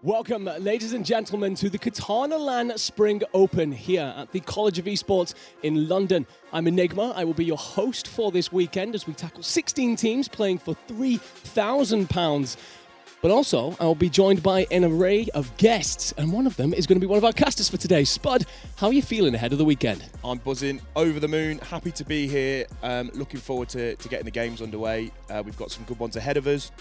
Welcome, ladies and gentlemen, to the Katana Land Spring Open here at the College of Esports in London. I'm Enigma. I will be your host for this weekend as we tackle 16 teams playing for £3,000. But also, I will be joined by an array of guests, and one of them is going to be one of our casters for today. Spud, how are you feeling ahead of the weekend? I'm buzzing, over the moon, happy to be here, looking forward to getting the games underway. We've got some good ones ahead of us.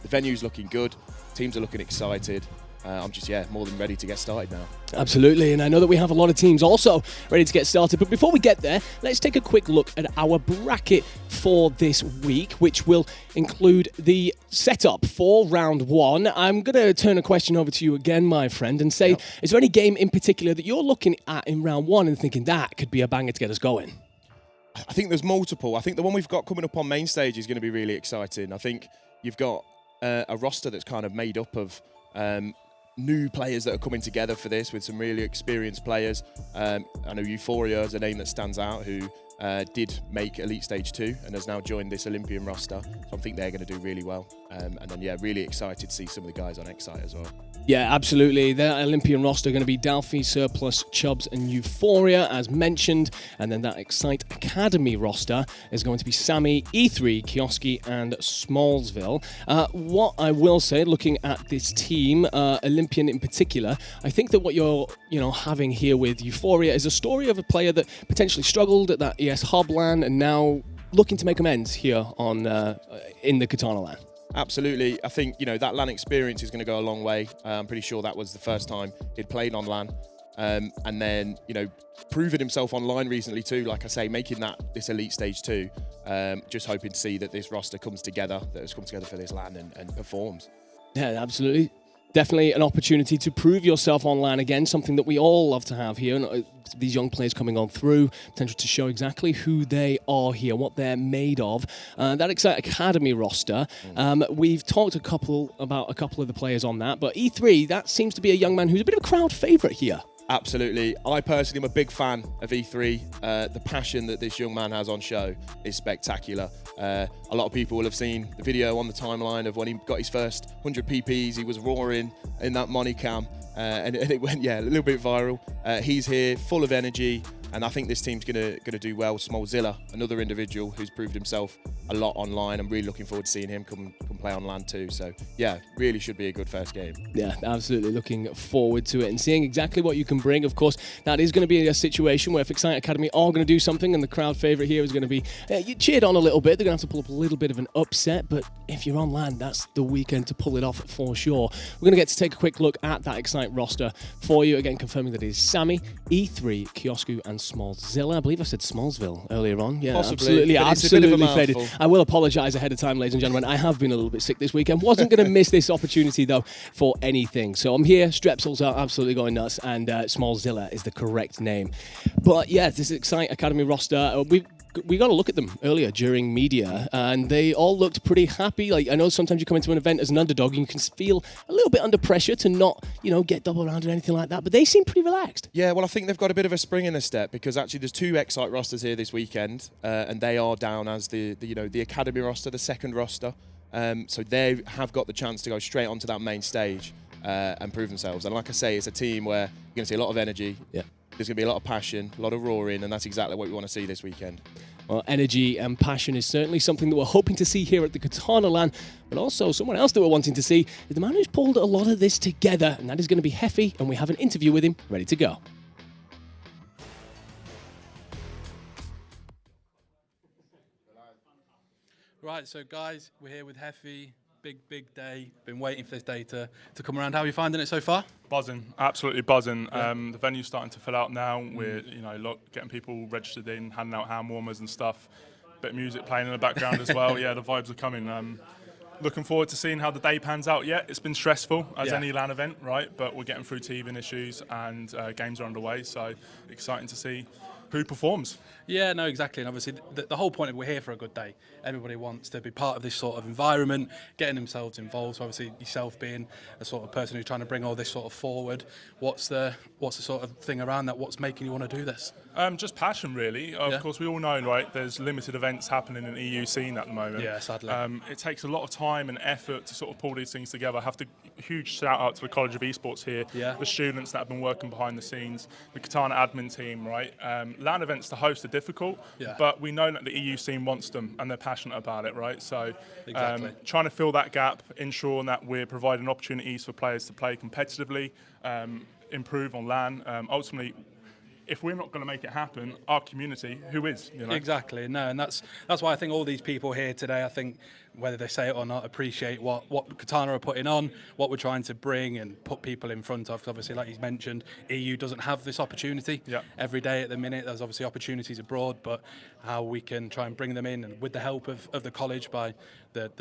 The venue's looking good, teams are looking excited. I'm just, more than ready to get started now. Absolutely, and I know that we have a lot of teams also ready to get started. But before we get there, let's take a quick look at our bracket for this week, which will include the setup for round one. I'm going to turn a question over to you again, my friend, and say, Is there any game in particular that you're looking at in round one and thinking that could be a banger to get us going? I think there's multiple. I think the one we've got coming up on main stage is going to be really exciting. I think you've got a roster that's kind of made up of new players that are coming together for this with some really experienced players. I know Euphoria is a name that stands out who did make Elite Stage 2 and has now joined this Olympian roster. So I think they're going to do really well. And then, really excited to see some of the guys on Excite as well. Yeah, absolutely. The Olympian roster are going to be Dalphi, Surplus, Chubbs and Euphoria, as mentioned. And then that Excite Academy roster is going to be Sammy, E3, Kioski and Smallsville. What I will say, looking at this team, Olympian in particular, I think that what you're having here with Euphoria is a story of a player that potentially struggled at that ES Hub LAN and now looking to make amends here on in the Katana LAN. Absolutely. I think, that LAN experience is going to go a long way. I'm pretty sure that was the first time he'd played on LAN. And then, proving himself online recently too, like I say, making this Elite Stage 2. Just hoping to see that this roster comes together, that has come together for this LAN and performs. Yeah, absolutely. Definitely an opportunity to prove yourself on LAN again, something that we all love to have here. And these young players coming on through, potential to show exactly who they are here, what they're made of. That Excite Academy roster, we've talked about a couple of the players on that, but E3, that seems to be a young man who's a bit of a crowd favourite here. Absolutely. I personally am a big fan of E3. The passion that this young man has on show is spectacular. A lot of people will have seen the video on the timeline of when he got his first 100 PPs. He was roaring in that money cam and it went, a little bit viral. He's here, full of energy, and I think this team's gonna do well. Smallzilla, another individual who's proved himself a lot online. I'm really looking forward to seeing him come play on LAN too. So really should be a good first game. Yeah, absolutely looking forward to it and seeing exactly what you can bring. Of course, that is going to be a situation where if Excite Academy are going to do something and the crowd favourite here is going to be cheered on a little bit, they're going to have to pull up a little bit of an upset. But if you're on LAN, that's the weekend to pull it off for sure. We're going to get to take a quick look at that Excite roster for you. Again, confirming that it is Sammy, E3, Kiosku and Smallzilla. I believe I said Smallsville earlier on. Yeah, possibly, absolutely faded. I will apologise ahead of time, ladies and gentlemen. I have been a little bit sick this weekend. Wasn't going to miss this opportunity, though, for anything. So I'm here. Strepsils are absolutely going nuts, and Smallzilla is the correct name. But this Excite Academy roster, we got to look at them earlier during media, and they all looked pretty happy. Like, I know sometimes you come into an event as an underdog and you can feel a little bit under pressure to not, get double round or anything like that, but they seem pretty relaxed. Yeah, well, I think they've got a bit of a spring in their step because actually there's two Excite rosters here this weekend, and they are down as the Academy roster, the second roster. So they have got the chance to go straight onto that main stage and prove themselves. And like I say, it's a team where you're going to see a lot of energy. Yeah. There's going to be a lot of passion, a lot of roaring, and that's exactly what we want to see this weekend. Well, energy and passion is certainly something that we're hoping to see here at the Katana LAN, but also someone else that we're wanting to see is the man who's pulled a lot of this together, and that is going to be Heffy, and we have an interview with him ready to go. Right, so guys, we're here with Heffy. Big day. Been waiting for this day to come around. How are you finding it so far? Buzzing, absolutely buzzing. The venue's starting to fill out now. We're getting people registered in, handing out hand warmers and stuff. Bit of music playing in the background as well. Yeah, the vibes are coming. Looking forward to seeing how the day pans out. Yeah, it's been stressful as any LAN event, right? But we're getting through teething issues and games are underway. So exciting to see who performs. Yeah, no, exactly. And obviously the whole point of we're here for a good day. Everybody wants to be part of this sort of environment, getting themselves involved. So obviously yourself being a sort of person who's trying to bring all this sort of forward, what's the sort of thing around that? What's making you want to do this? Just passion, really. Of course, we all know, right, there's limited events happening in the EU scene at the moment. Yeah, sadly. It takes a lot of time and effort to sort of pull these things together. I have to huge shout out to the College of Esports here, Yeah. the students that have been working behind the scenes, the Katana admin team, right? LAN events to host are difficult, but we know that the EU scene wants them and they're passionate about it, right? So Exactly. trying to fill that gap, ensuring that we're providing opportunities for players to play competitively, improve on LAN. Ultimately, if we're not going to make it happen, our community, who is? You know? Exactly. No, and that's why I think all these people here today, I think whether they say it or not, appreciate what Katana are putting on, what we're trying to bring and put people in front of. 'Cause obviously, like you mentioned, EU doesn't have this opportunity every day at the minute. There's obviously opportunities abroad, but how we can try and bring them in, and with the help of the college by the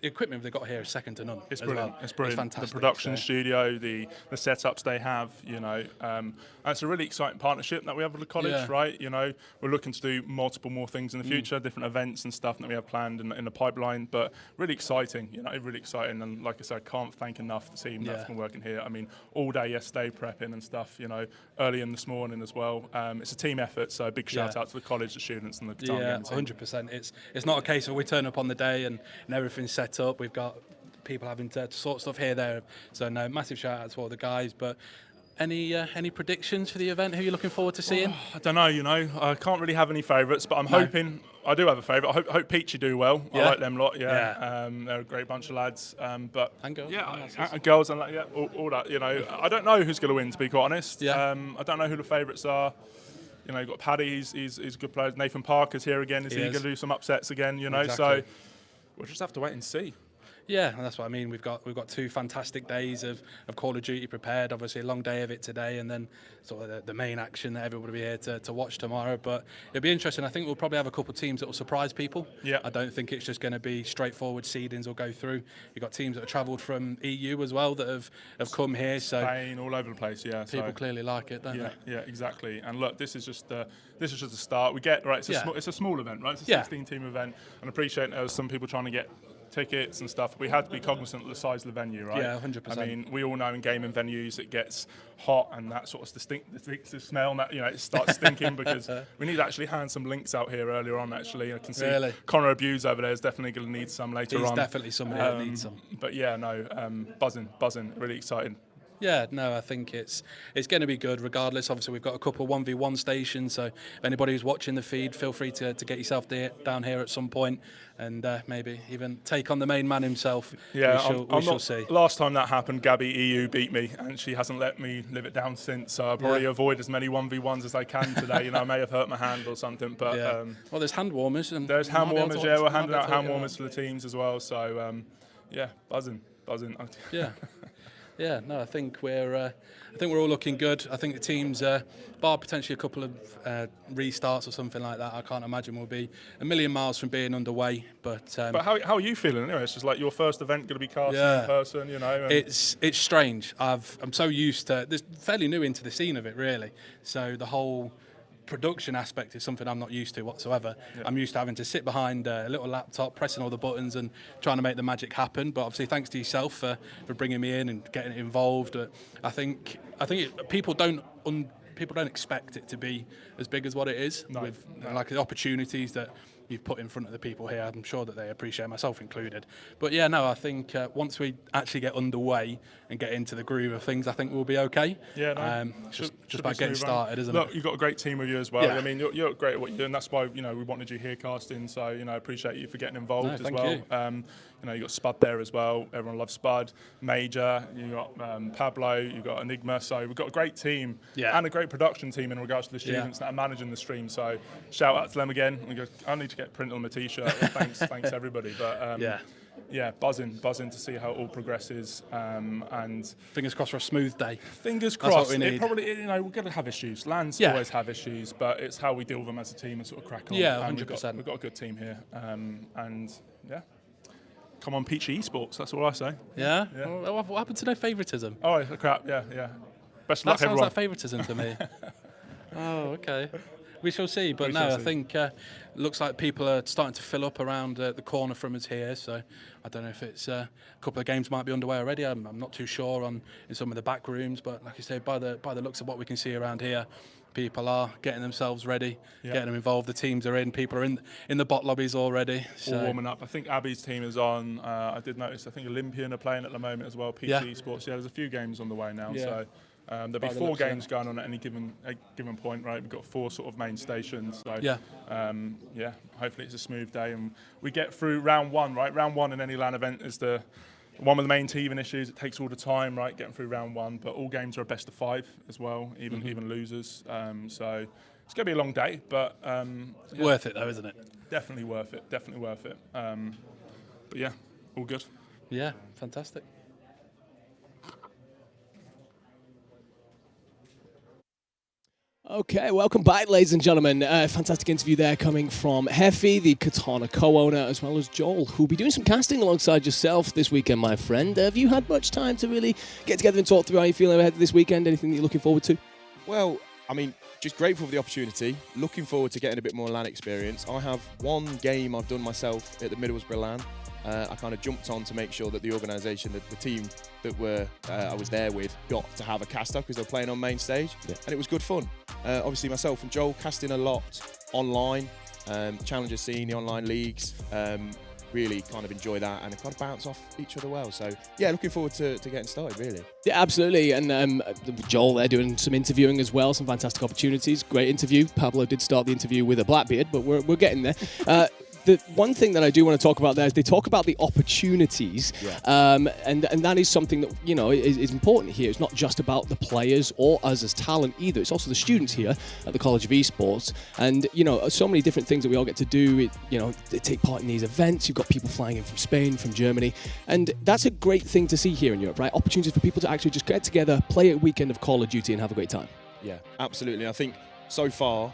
equipment they've got here is second to none. It's as brilliant. Well. It's brilliant. Fantastic. The production studio, the setups they have, you know, and it's a really exciting partnership that we have with the college, right? You know, we're looking to do multiple more things in the future, different events and stuff that we have planned in the pipeline. But really exciting, you know, really exciting. And like I said, I can't thank enough the team that's been working here. I mean, all day yesterday prepping and stuff, you know, early in this morning as well. It's a team effort, so a big shout out to the college, the students, and the Katana game team. 100%. It's not a case of we turn up on the day and everything's set up. We've got people having to sort stuff here, there. So no, massive shout out to all the guys. But any predictions for the event? Who are you looking forward to seeing? I don't know, you know. I can't really have any favourites, but I'm hoping. I do have a favourite. I hope Peachy do well. I like them lot. They're a great bunch of lads. But and girls. Girls and all that. You know, I don't know who's going to win, to be quite honest. I don't know who the favourites are. You know, you've got Paddy. He's a good player. Nathan Parker's here again. Is he going to do some upsets again? You know, so we'll just have to wait and see. Yeah, and that's what I mean. We've got 2 fantastic days of Call of Duty prepared. Obviously, a long day of it today, and then sort of the main action that everybody will be here to watch tomorrow. But it'll be interesting. I think we'll probably have a couple of teams that will surprise people. Yeah. I don't think it's just going to be straightforward seedings will go through. You've got teams that have travelled from EU as well that have come here. So Spain, all over the place. Yeah. People clearly like it, don't they? Yeah, exactly. And look, this is just a start. We get right. It's a small event, right? It's a 16-team event, and I appreciate there's some people trying to get tickets and stuff. We had to be cognizant of the size of the venue, right? Yeah, 100%. I mean, we all know in gaming venues it gets hot and that sort of the smell, and that, you know, it starts stinking because we need to actually hand some links out here earlier on. Actually, I can see Connor Abuse over there is definitely going to need some later on. He's definitely somebody that needs some. But yeah, no, buzzing, really excited. Yeah, no, I think it's going to be good regardless. Obviously, we've got a couple 1v1 stations, so if anybody who's watching the feed, feel free to get yourself down here at some point and maybe even take on the main man himself. Yeah, we shall see. Last time that happened, Gabby EU beat me, and she hasn't let me live it down since. So I'll probably avoid as many 1v1s as I can today. You know, I may have hurt my hand or something, but well, there's hand warmers. And there's hand warmers. Yeah, we're handing out hand warmers to the teams as well. So buzzing. Yeah. Yeah, no, I think we're all looking good. I think the teams, bar potentially a couple of restarts or something like that, I can't imagine we'll be a million miles from being underway. But how are you feeling anyway? It's just like your first event going to be casting in person, you know. It's strange. I'm so used to this, fairly new into the scene of it really. So the whole production aspect is something I'm not used to whatsoever. I'm used to having to sit behind a little laptop, pressing all the buttons and trying to make the magic happen. But obviously, thanks to yourself for bringing me in and getting involved. I think people don't expect it to be as big as what it is. With like the opportunities that you've put in front of the people here, I'm sure that they appreciate, myself included. But yeah, no, I think once we actually get underway and get into the groove of things, I think we'll be okay. Yeah, no, just about getting started, isn't Look, it? you've got a great team with you as well. I mean, you're great at what you do, and that's why, you know, we wanted you here casting. So, you know, appreciate you for getting involved as well. You know, you got Spud there as well. Everyone loves Spud. Major, you got Pablo, you got Enigma. So we've got a great team and a great production team in regards to the students that are managing the stream. So shout out to them again. I need to get printed on my t-shirt. Thanks everybody. But buzzing to see how it all progresses. And fingers crossed for a smooth day. Fingers crossed. That's what we need. It probably, you know, we're going to have issues. LANs always have issues, but it's how we deal with them as a team and sort of crack on. Yeah, 100%. We've got a good team here, come on, Peachy Esports. That's all I say. Yeah. Well, what happened to no favouritism? Oh, crap. Yeah. Best of luck, everyone. That sounds like favouritism to me. Oh, okay. We shall see. But I think looks like people are starting to fill up around the corner from us here. So I don't know if it's a couple of games might be underway already. I'm not too sure in some of the back rooms. But like I say, by the looks of what we can see around here, people are getting themselves ready, Yeah. getting them involved. The teams are in, people are in the bot lobbies already. All warming up. I think Abby's team is on. I did notice. I think Olympian are playing at the moment as well. PC Sports. Yeah, there's a few games on the way now. Yeah. So there'll be 4 games going on at any given point. Right, we've got 4 sort of main stations. So hopefully it's a smooth day and we get through round 1. Right, round 1 in any LAN event is the one with the main teething issues. It takes all the time, right, getting through round 1. But all games are a best of 5 as well, even losers. So it's going to be a long day, but worth it though, isn't it? Definitely worth it. Definitely worth it. But yeah, all good. Yeah, fantastic. Okay, welcome back, ladies and gentlemen. Fantastic interview there coming from Heffy, the Katana co-owner, as well as Joel, who'll be doing some casting alongside yourself this weekend, my friend. Have you had much time to really get together and talk through how you feel ahead of this weekend? Anything that you're looking forward to? Well, I mean, just grateful for the opportunity. Looking forward to getting a bit more LAN experience. I have one game I've done myself at the Middlesbrough LAN. I kind of jumped on to make sure that the organisation, the team that I was there with, got to have a caster because they were playing on main stage, and it was good fun. Obviously, myself and Joel casting a lot online, challenger scene, the online leagues. Really kind of enjoy that and kind of bounce off each other well. So yeah, looking forward to getting started, really. Yeah, absolutely. And Joel, they're doing some interviewing as well, some fantastic opportunities. Great interview. Pablo did start the interview with a Blackbeard, but we're getting there. The one thing that I do want to talk about there is they talk about the opportunities, and that is something that, you know, is important here. It's not just about the players or us as talent either. It's also the students here at the College of Esports, and you know, so many different things that we all get to do. You know, they take part in these events. You've got people flying in from Spain, from Germany, and that's a great thing to see here in Europe, right? Opportunities for people to actually just get together, play a weekend of Call of Duty, and have a great time. Yeah, absolutely. I think so far,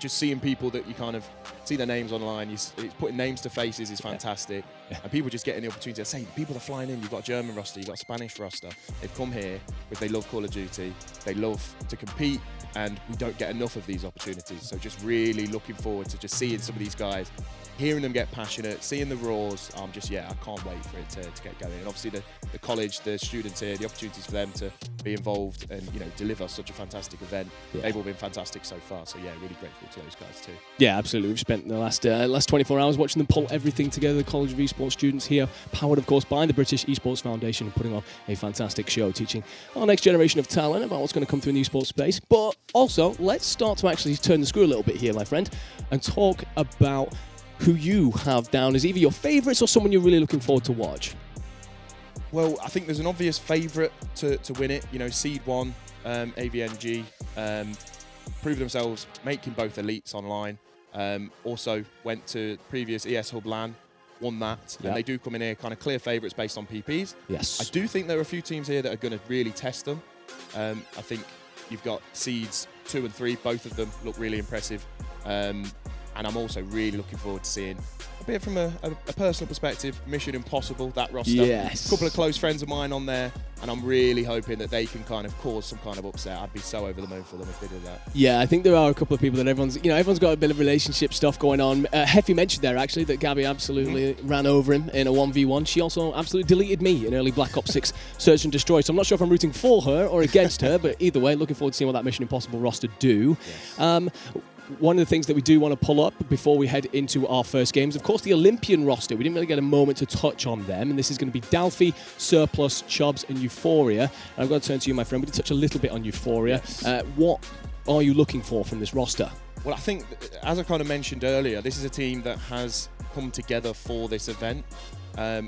just seeing people that you kind of see their names online, putting names to faces is fantastic. And people just getting the opportunity to say, the people that are flying in, you've got a German roster, you've got a Spanish roster. They've come here because they love Call of Duty, they love to compete, and we don't get enough of these opportunities. So just really looking forward to just seeing some of these guys, hearing them get passionate, seeing the roars. I can't wait for it to get going. And obviously the college, the students here, the opportunities for them to be involved and, you know, deliver such a fantastic event. They've all been fantastic so far. So yeah, really grateful to those guys too. Yeah, absolutely. We've spent the last 24 hours watching them pull everything together. The College of Esports students here, powered of course by the British Esports Foundation, putting on a fantastic show, teaching our next generation of talent about what's going to come through in the esports space. But also, let's start to actually turn the screw a little bit here, my friend, and talk about who you have down as either your favourites or someone you're really looking forward to watch. Well, I think there's an obvious favourite to win it. You know, Seed 1, AVNG, proved themselves making both elites online. Also went to previous ES Hub LAN, won that. And they do come in here kind of clear favourites based on PPs. Yes. I do think there are a few teams here that are going to really test them. I think you've got Seeds 2 and 3, both of them look really impressive. And I'm also really looking forward to seeing a bit from a personal perspective, Mission Impossible, that roster. Yes. A couple of close friends of mine on there, and I'm really hoping that they can kind of cause some kind of upset. I'd be so over the moon for them if they did that. Yeah, I think there are a couple of people that everyone's got a bit of relationship stuff going on. Heffy mentioned there actually that Gabby absolutely ran over him in a 1v1. She also absolutely deleted me in early Black Ops 6 Search and Destroy. So I'm not sure if I'm rooting for her or against her, but either way, looking forward to seeing what that Mission Impossible roster do. Yes. One of the things that we do want to pull up before we head into our first games, of course, the Olympian roster. We didn't really get a moment to touch on them, and this is going to be Dalfy, Surplus, Chubbs, and Euphoria. And I've got to turn to you, my friend. We did touch a little bit on Euphoria. Yes. What are you looking for from this roster? Well, I think, as I kind of mentioned earlier, this is a team that has come together for this event.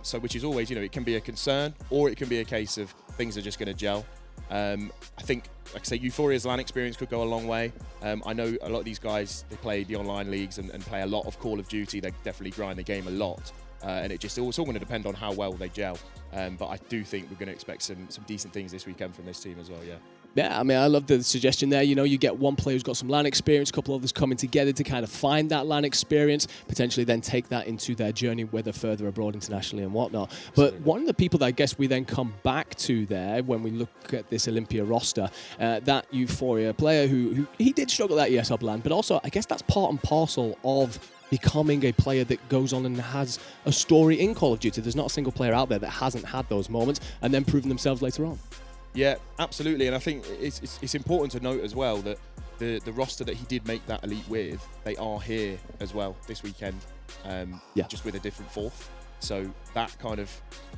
So, which is always, you know, it can be a concern, or it can be a case of things are just going to gel. I think, like I say, Euphoria's LAN experience could go a long way. I know a lot of these guys, they play the online leagues and play a lot of Call of Duty. They definitely grind the game a lot. And it's all going to depend on how well they gel. But I do think we're going to expect some decent things this weekend from this team as well, yeah. Yeah, I mean, I love the suggestion there. You know, you get one player who's got some LAN experience, a couple others coming together to kind of find that LAN experience, potentially then take that into their journey, whether further abroad internationally and whatnot. But one of the people that I guess we then come back to there when we look at this Olympia roster, that Euphoria player who he did struggle at ES Hub LAN, but also I guess that's part and parcel of becoming a player that goes on and has a story in Call of Duty. There's not a single player out there that hasn't had those moments and then proven themselves later on. Yeah, absolutely. And I think it's important to note as well that the roster that he did make that elite with, they are here as well this weekend, just with a different fourth. So that kind of,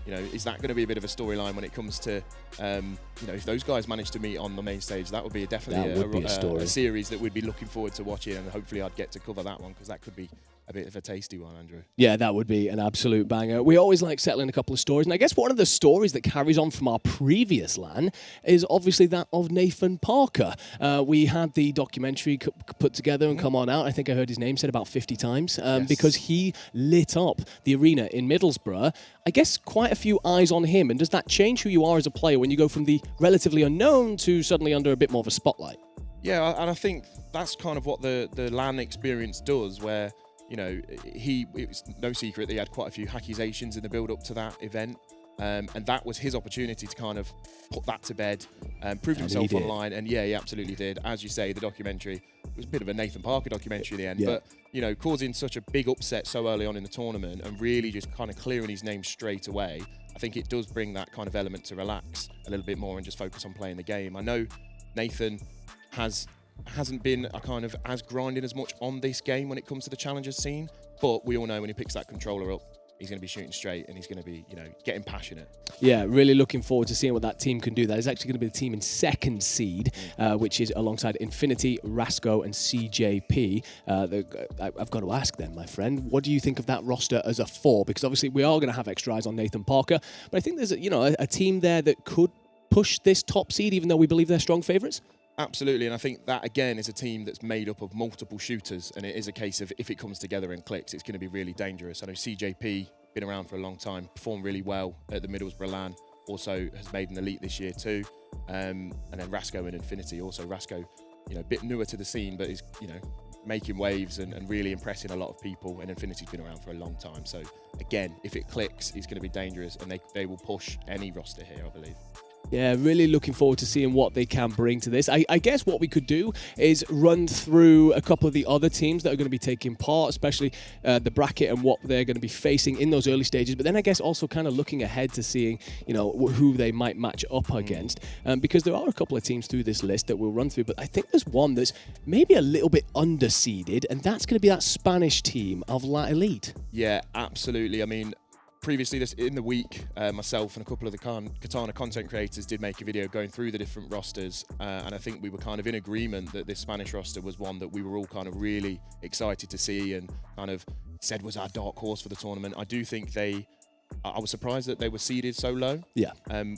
is that going to be a bit of a storyline when it comes to, if those guys manage to meet on the main stage, that would be definitely a series that we'd be looking forward to watching, and hopefully I'd get to cover that one, because that could be a bit of a tasty one, Andrew. Yeah, that would be an absolute banger. We always like settling a couple of stories, and I guess one of the stories that carries on from our previous LAN is obviously that of Nathan Parker. We had the documentary put together and come on out. I think I heard his name said about 50 times because he lit up the arena in Middlesbrough. I guess quite a few eyes on him, and does that change who you are as a player when you go from the relatively unknown to suddenly under a bit more of a spotlight? Yeah, and I think that's kind of what the LAN experience does, where it was no secret that he had quite a few accusations in the build-up to that event, and that was his opportunity to kind of put that to bed, prove himself online, and yeah, he absolutely did. As you say, the documentary was a bit of a Nathan Parker documentary at the end, but causing such a big upset so early on in the tournament and really just kind of clearing his name straight away, I think it does bring that kind of element to relax a little bit more and just focus on playing the game. I know Nathan hasn't been a kind of as grinding as much on this game when it comes to the challengers scene, but we all know when he picks that controller up, he's going to be shooting straight and he's going to be, getting passionate. Yeah, really looking forward to seeing what that team can do. That is actually going to be the team in second seed, which is alongside Infinity, Rasco and CJP. I've got to ask then, my friend, what do you think of that roster as a 4? Because obviously we are going to have extra eyes on Nathan Parker, but I think there's a team there that could push this top seed, even though we believe they're strong favourites. Absolutely, and I think that, again, is a team that's made up of multiple shooters, and it is a case of if it comes together and clicks, it's going to be really dangerous. I know CJP, been around for a long time, performed really well at the Middlesbrough LAN, also has made an elite this year too, and then Rasco and Infinity. Also, Rasco, a bit newer to the scene, but is, making waves and really impressing a lot of people, and Infinity's been around for a long time. So, again, if it clicks, it's going to be dangerous, and they will push any roster here, I believe. Yeah, really looking forward to seeing what they can bring to this. I guess what we could do is run through a couple of the other teams that are going to be taking part, especially the bracket and what they're going to be facing in those early stages. But then I guess also kind of looking ahead to seeing, who they might match up against. Because there are a couple of teams through this list that we'll run through. But I think there's one that's maybe a little bit underseeded, and that's going to be that Spanish team of La Elite. Yeah, absolutely. I mean, previously in the week, myself and a couple of the Katana content creators did make a video going through the different rosters, and I think we were kind of in agreement that this Spanish roster was one that we were all kind of really excited to see and kind of said was our dark horse for the tournament. I do think I was surprised that they were seeded so low. Yeah.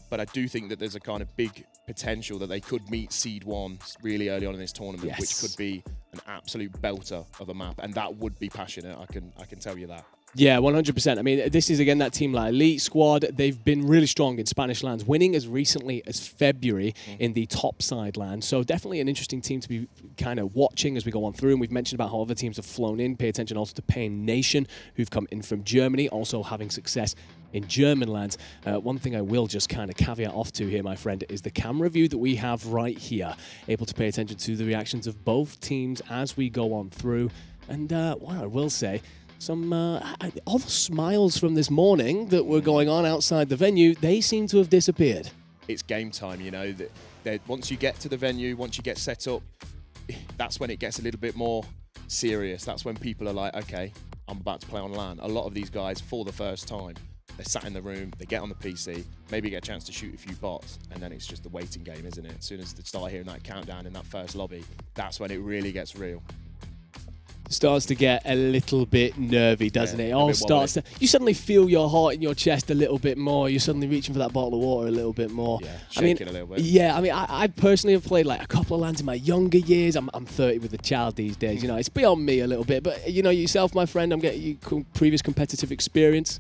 But I do think that there's a kind of big potential that they could meet seed 1 really early on in this tournament, which could be an absolute belter of a map, and that would be passionate. I can tell you that. Yeah, 100%. I mean, this is, again, that team like Elite Squad. They've been really strong in Spanish lands, winning as recently as February in the top side land. So definitely an interesting team to be kind of watching as we go on through. And we've mentioned about how other teams have flown in. Pay attention also to Pain Nation, who've come in from Germany, also having success in German lands. One thing I will just kind of caveat off to here, my friend, is the camera view that we have right here. Able to pay attention to the reactions of both teams as we go on through. And what I will say, all the smiles from this morning that were going on outside the venue, they seem to have disappeared. It's game time, that once you get to the venue, once you get set up, that's when it gets a little bit more serious. That's when people are like, okay, I'm about to play on LAN. A lot of these guys, for the first time, they're sat in the room, they get on the PC, maybe get a chance to shoot a few bots, and then it's just the waiting game, isn't it? As soon as they start hearing that countdown in that first lobby, that's when it really gets real. Starts to get a little bit nervy, doesn't it? All starts to, you suddenly feel your heart in your chest a little bit more. You're suddenly reaching for that bottle of water a little bit more. Yeah, shaking a little bit. Yeah, I mean, I personally have played like a couple of LANs in my younger years. I'm 30 with a child these days. It's beyond me a little bit. But yourself, my friend, I'm getting you previous competitive experience.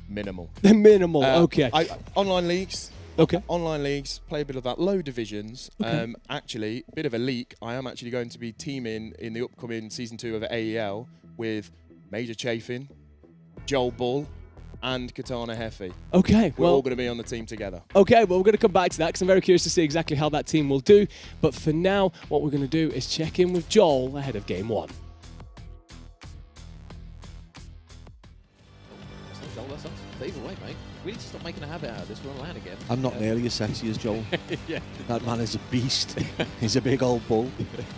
Minimal. Minimal. Okay. Online leagues. Okay. Online leagues, play a bit of that. Low divisions. Okay. Actually, a bit of a leak. I am actually going to be teaming in the upcoming Season 2 of AEL with Major Chafin, Joel Bull, and Katana Heffy. Okay. We're all going to be on the team together. Okay, well, we're going to come back to that because I'm very curious to see exactly how that team will do. But for now, what we're going to do is check in with Joel ahead of Game 1. Joel, that's us. Either way, mate. We need to stop making a habit out of this. We're on land again. I'm not nearly as sexy as Joel. Yeah. That man is a beast. He's a big old bull.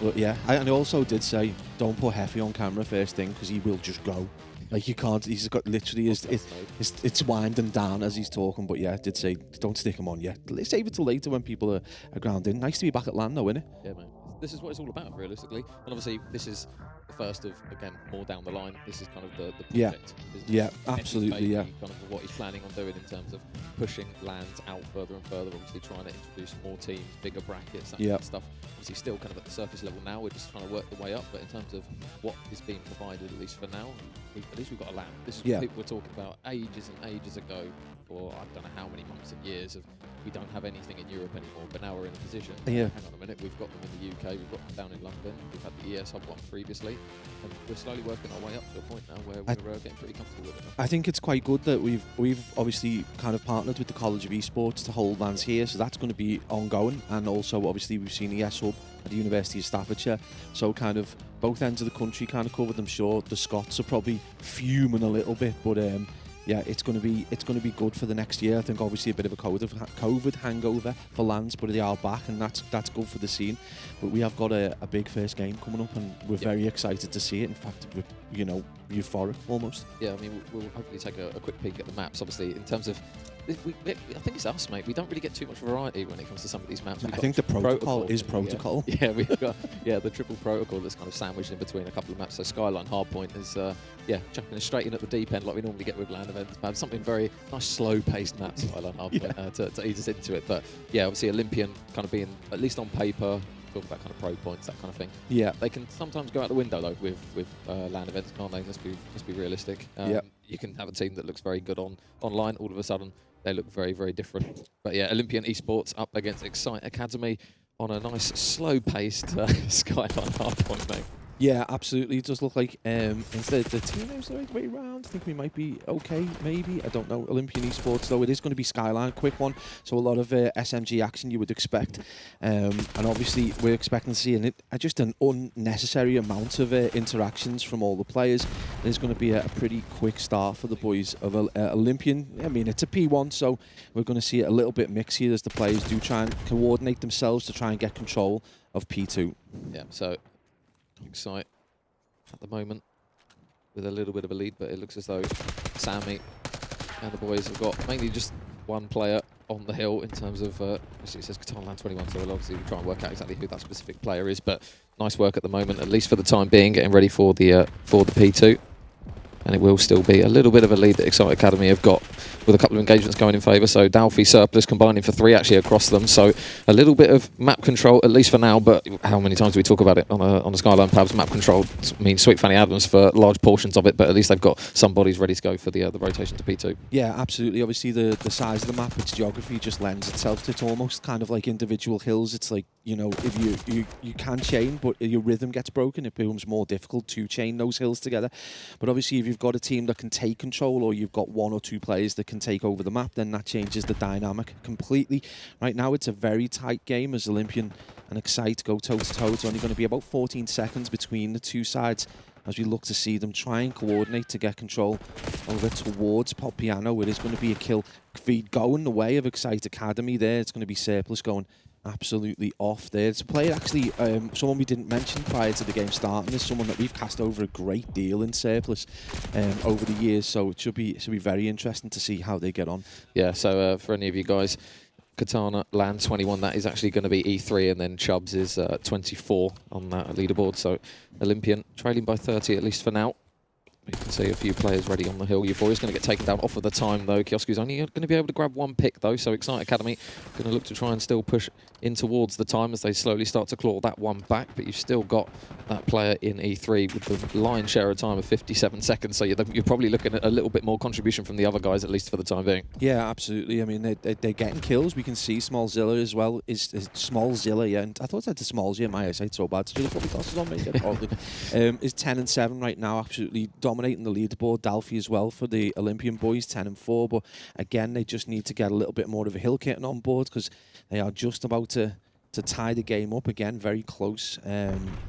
But yeah, and I also did say, don't put Heffy on camera first thing, because he will just go. Like, you can't, he's got literally, it's winding down as he's talking. But yeah, I did say, don't stick him on yet. Save it till later when people are grounded. Nice to be back at land though, isn't it? Yeah, man. This is what it's all about, realistically. And obviously, this is the first of, again, more down the line. This is kind of the project. Yeah, absolutely, yeah. Kind of what he's planning on doing in terms of pushing lands out further and further, obviously trying to introduce more teams, bigger brackets, that kind of stuff. Obviously still kind of at the surface level now, we're just trying to work the way up, but in terms of what is being provided, at least for now, at least we've got a land. This is what people were talking about ages and ages ago, for I don't know how many months and years of we don't have anything in Europe anymore, but now we're in a position. Yeah. Hang on a minute, we've got them in the UK, we've got them down in London, we've had the ES Hub one previously, and we're slowly working our way up to a point now where we're getting pretty comfortable with it. I think it's quite good that we've obviously kind of partnered with the College of Esports to hold lands here, so that's going to be ongoing. And also, obviously, we've seen ES Hub at the University of Staffordshire, so kind of both ends of the country kind of covered. I'm sure the Scots are probably fuming a little bit, but yeah, it's going to be good for the next year. I think obviously a bit of a COVID hangover for lands, but they are back, and that's good for the scene. But we have got a big first game coming up, and we're very excited to see it. In fact, we're, euphoric almost. Yeah, I mean, we'll hopefully take a quick peek at the maps. Obviously, in terms of, I think it's us, mate. We don't really get too much variety when it comes to some of these maps. I think the protocol is protocol. Yeah, we've got the triple protocol that's kind of sandwiched in between a couple of maps. So Skyline Hardpoint is jumping us straight in at the deep end like we normally get with land events. But something very nice, slow-paced map, Skyline Hardpoint, to ease us into it. But yeah, obviously Olympian kind of being at least on paper. Talk about kind of pro points, that kind of thing. Yeah, they can sometimes go out the window though with land events, can't they? Let's be realistic. You can have a team that looks very good online. All of a sudden, they look very, very different. But yeah, Olympian Esports up against Excite Academy on a nice, slow-paced Skyline Hardpoint, mate. Yeah, absolutely. It does look like instead the team name's the right way round. I think we might be okay, maybe. I don't know. Olympian Esports, though, it is going to be Skyline, quick one. So a lot of SMG action you would expect. And obviously, we're expecting to see just an unnecessary amount of interactions from all the players. There's going to be a pretty quick start for the boys of Olympian. I mean, it's a P1, so we're going to see it a little bit mixed here as the players do try and coordinate themselves to try and get control of P2. Yeah, so Excite at the moment with a little bit of a lead, but it looks as though Sammy and the boys have got mainly just one player on the hill in terms of, it says Katana Land 21, so we'll obviously try and work out exactly who that specific player is, but nice work at the moment, at least for the time being, getting ready for the P2. And it will still be a little bit of a lead that Excite Academy have got with a couple of engagements going in favour. So Dalfi Surplus combining for 3 actually across them. So a little bit of map control, at least for now, but how many times do we talk about it on a Skyline Pabs? Map control means Sweet Fanny Adams for large portions of it, but at least they've got some bodies ready to go for the rotation to P2. Yeah, absolutely. Obviously the size of the map, its geography just lends itself to it, almost kind of like individual hills. It's like, if you can chain, but your rhythm gets broken, it becomes more difficult to chain those hills together. But obviously if you've got a team that can take control, or you've got 1 or 2 players that can take over the map, then that changes the dynamic completely. Right now it's a very tight game as Olympian and Excite go toe-to-toe. It's only going to be about 14 seconds between the two sides as we look to see them try and coordinate to get control over towards Pop Piano. It is going to be a kill feed going the way of Excite Academy there. It's going to be Surplus going absolutely off there. It's a player actually, someone we didn't mention prior to the game starting. There's someone that we've cast over a great deal in Surplus over the years, so it should be very interesting to see how they get on. Yeah, so for any of you guys, Katana Land 21, that is actually going to be E3, and then Chubbs is 24 on that leaderboard. So Olympian trailing by 30 at least for now. You can see a few players ready on the hill. Euphoria's going to get taken down off of the time, though. Kiosku's only going to be able to grab 1 pick, though. So Excite Academy going to look to try and still push in towards the time as they slowly start to claw that 1 back. But you've still got that player in E3 with the lion's share of time of 57 seconds. So you're probably looking at a little bit more contribution from the other guys, at least for the time being. Yeah, absolutely. I mean, they're getting kills. We can see Small Zilla as well. Is Small Zilla, yeah. And I thought I said the Small Zilla. My eyesight's so bad. Should have put my glasses on, mate. Is 10-7 right now, absolutely dominating the leaderboard. Dalfi as well for the Olympian boys, 10-4. But again, they just need to get a little bit more of a hill kitten on board, because they are just about to to tie the game up. Again, very close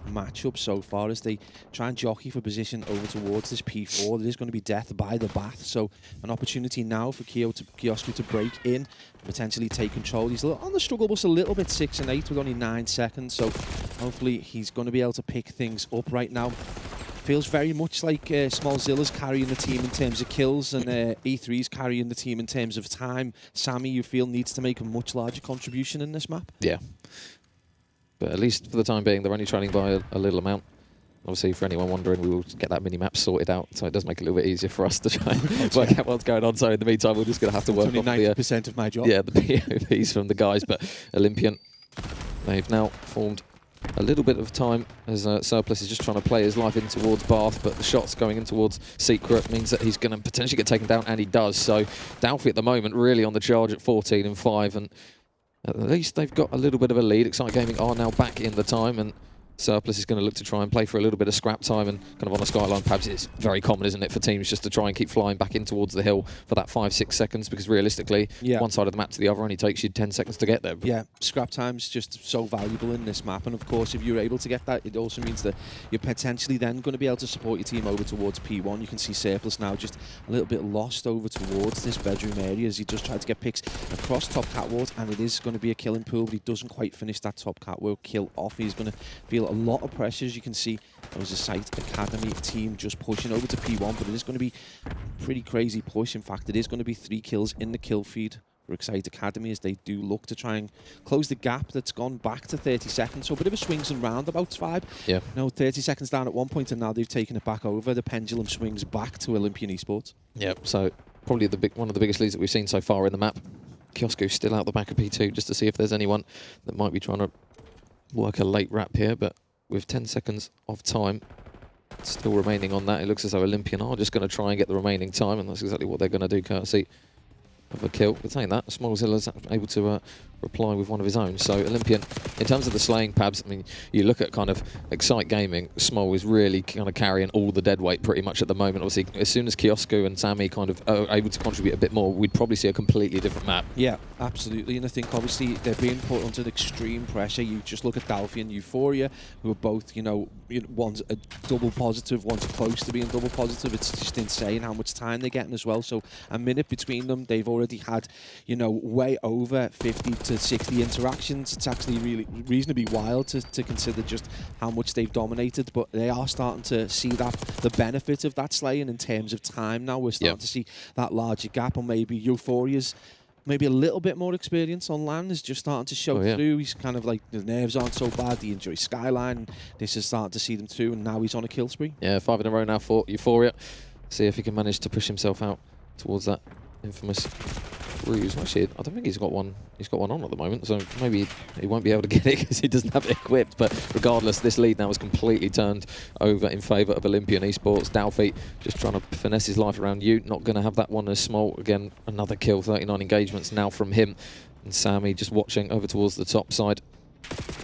matchup so far as they try and jockey for position over towards this P4. There is going to be death by the bath, so an opportunity now for Kiosku to break in, potentially take control. He's on the struggle bus a little bit, 6 and 8 with only 9 seconds, so hopefully he's going to be able to pick things up right now. Feels very much like Smallzilla's carrying the team in terms of kills and E3's carrying the team in terms of time. Sammy, you feel, needs to make a much larger contribution in this map? Yeah. But at least for the time being, they're only trailing by a little amount. Obviously, for anyone wondering, we will get that mini-map sorted out, so it does make it a little bit easier for us to try and work out what's going on. So in the meantime, we're just going to have to work on the 90% of my job. Yeah, the POVs from the guys. But Olympian, they've now formed a little bit of time as Surplus is just trying to play his life in towards Bath, but the shots going in towards Secret means that he's going to potentially get taken down, and he does. So Dalfy at the moment really on the charge at 14 and 5, and at least they've got a little bit of a lead. Excite Gaming are now back in the time, and Surplus is going to look to try and play for a little bit of scrap time, and kind of on a skyline perhaps it's very common, isn't it, for teams just to try and keep flying back in towards the hill for that 5-6 seconds, because realistically one side of the map to the other only takes you 10 seconds to get there. Yeah, scrap time's just so valuable in this map, and of course if you're able to get that, it also means that you're potentially then going to be able to support your team over towards P1. You can see Surplus now just a little bit lost over towards this bedroom area as he just tried to get picks across top catwalk, and it is going to be a killing pool, but he doesn't quite finish that top catwalk kill off. He's going to feel a lot of pressure. As you can see, there was a Sight Academy team just pushing over to P1, but it is going to be a pretty crazy push. In fact, it is going to be 3 kills in the kill feed for Excite Academy as they do look to try and close the gap that's gone back to 30 seconds. So a bit of a swings and roundabouts vibe. Yeah. No, 30 seconds down at one point, and now they've taken it back over. The pendulum swings back to Olympian Esports. Yeah, so probably one of the biggest leads that we've seen so far in the map. Kiosku still out the back of P2 just to see if there's anyone that might be trying to work a late wrap here, but with 10 seconds of time still remaining on that, it looks as though Olympian are just going to try and get the remaining time, and that's exactly what they're going to do, courtesy of a kill. But saying that, Smallzilla's able to reply with one of his own. So Olympian, in terms of the slaying pabs, I mean, you look at kind of Excite Gaming, Small is really kind of carrying all the dead weight pretty much at the moment. Obviously, as soon as Kiosku and Sammy kind of are able to contribute a bit more, we'd probably see a completely different map. Yeah, absolutely. And I think obviously they're being put under extreme pressure. You just look at Dalfy and Euphoria, who are both, you know, one's a double positive, one's close to being double positive. It's just insane how much time they're getting as well. So a minute between them, they've already had, you know, way over 50 to 60 interactions. It's actually really reasonably wild to consider just how much they've dominated, but they are starting to see the benefit of that slaying in terms of time now. We're starting to see that larger gap, and maybe Euphoria's maybe a little bit more experience on land is just starting to show through. He's kind of like, the nerves aren't so bad, he enjoys Skyline, this is starting to see them through, and now he's on a kill spree. Yeah, 5 in a row now for Euphoria. See if he can manage to push himself out towards that infamous ruse. Actually, I don't think he's got one. He's got one on at the moment, so maybe he won't be able to get it because he doesn't have it equipped. But regardless, this lead now is completely turned over in favour of Olympian Esports. Dalfy just trying to finesse his life around you. Not going to have that one as Small. Again, another kill, 39 engagements now from him. And Sammy just watching over towards the top side.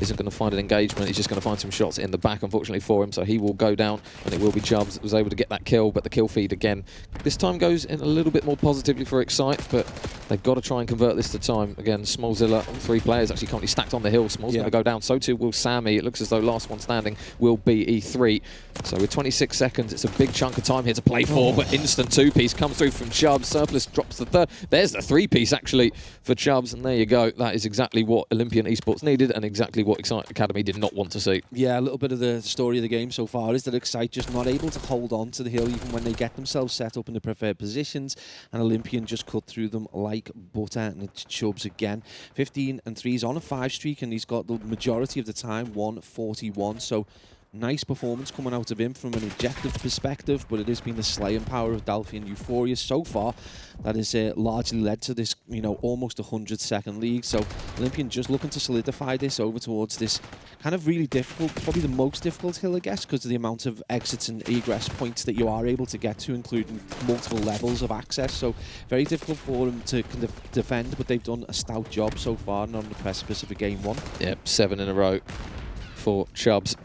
Isn't going to find an engagement, he's just going to find some shots in the back, unfortunately for him, so he will go down, and it will be Chubbs that was able to get that kill, but the kill feed again this time goes in a little bit more positively for Excite, but they've got to try and convert this to time. Again, Smallzilla, 3 players actually currently stacked on the hill. Small's going to go down, so too will Sammy. It looks as though last one standing will be E3. So with 26 seconds, it's a big chunk of time here to play for, but instant 2-piece comes through from Chubbs. Surplus drops the 3rd. There's the 3-piece actually for Chubbs, and there you go. That is exactly what Olympian Esports needed, and exactly what Excite Academy did not want to see. Yeah, a little bit of the story of the game so far is that Excite just not able to hold on to the hill even when they get themselves set up in the preferred positions, and Olympian just cut through them like butter, and it's Chubbs again. 15 and 3, he's on a 5 streak, and he's got the majority of the time 141, so nice performance coming out of him from an objective perspective, but it has been the slaying power of Dalfy and Euphoria so far that has largely led to this, you know, almost 100-second lead. So Olympian just looking to solidify this over towards this kind of really difficult, probably the most difficult hill, I guess, because of the amount of exits and egress points that you are able to get to, including multiple levels of access. So very difficult for them to kind of defend, but they've done a stout job so far, and on the precipice of a game 1. Yep, 7 in a row for Chubbs.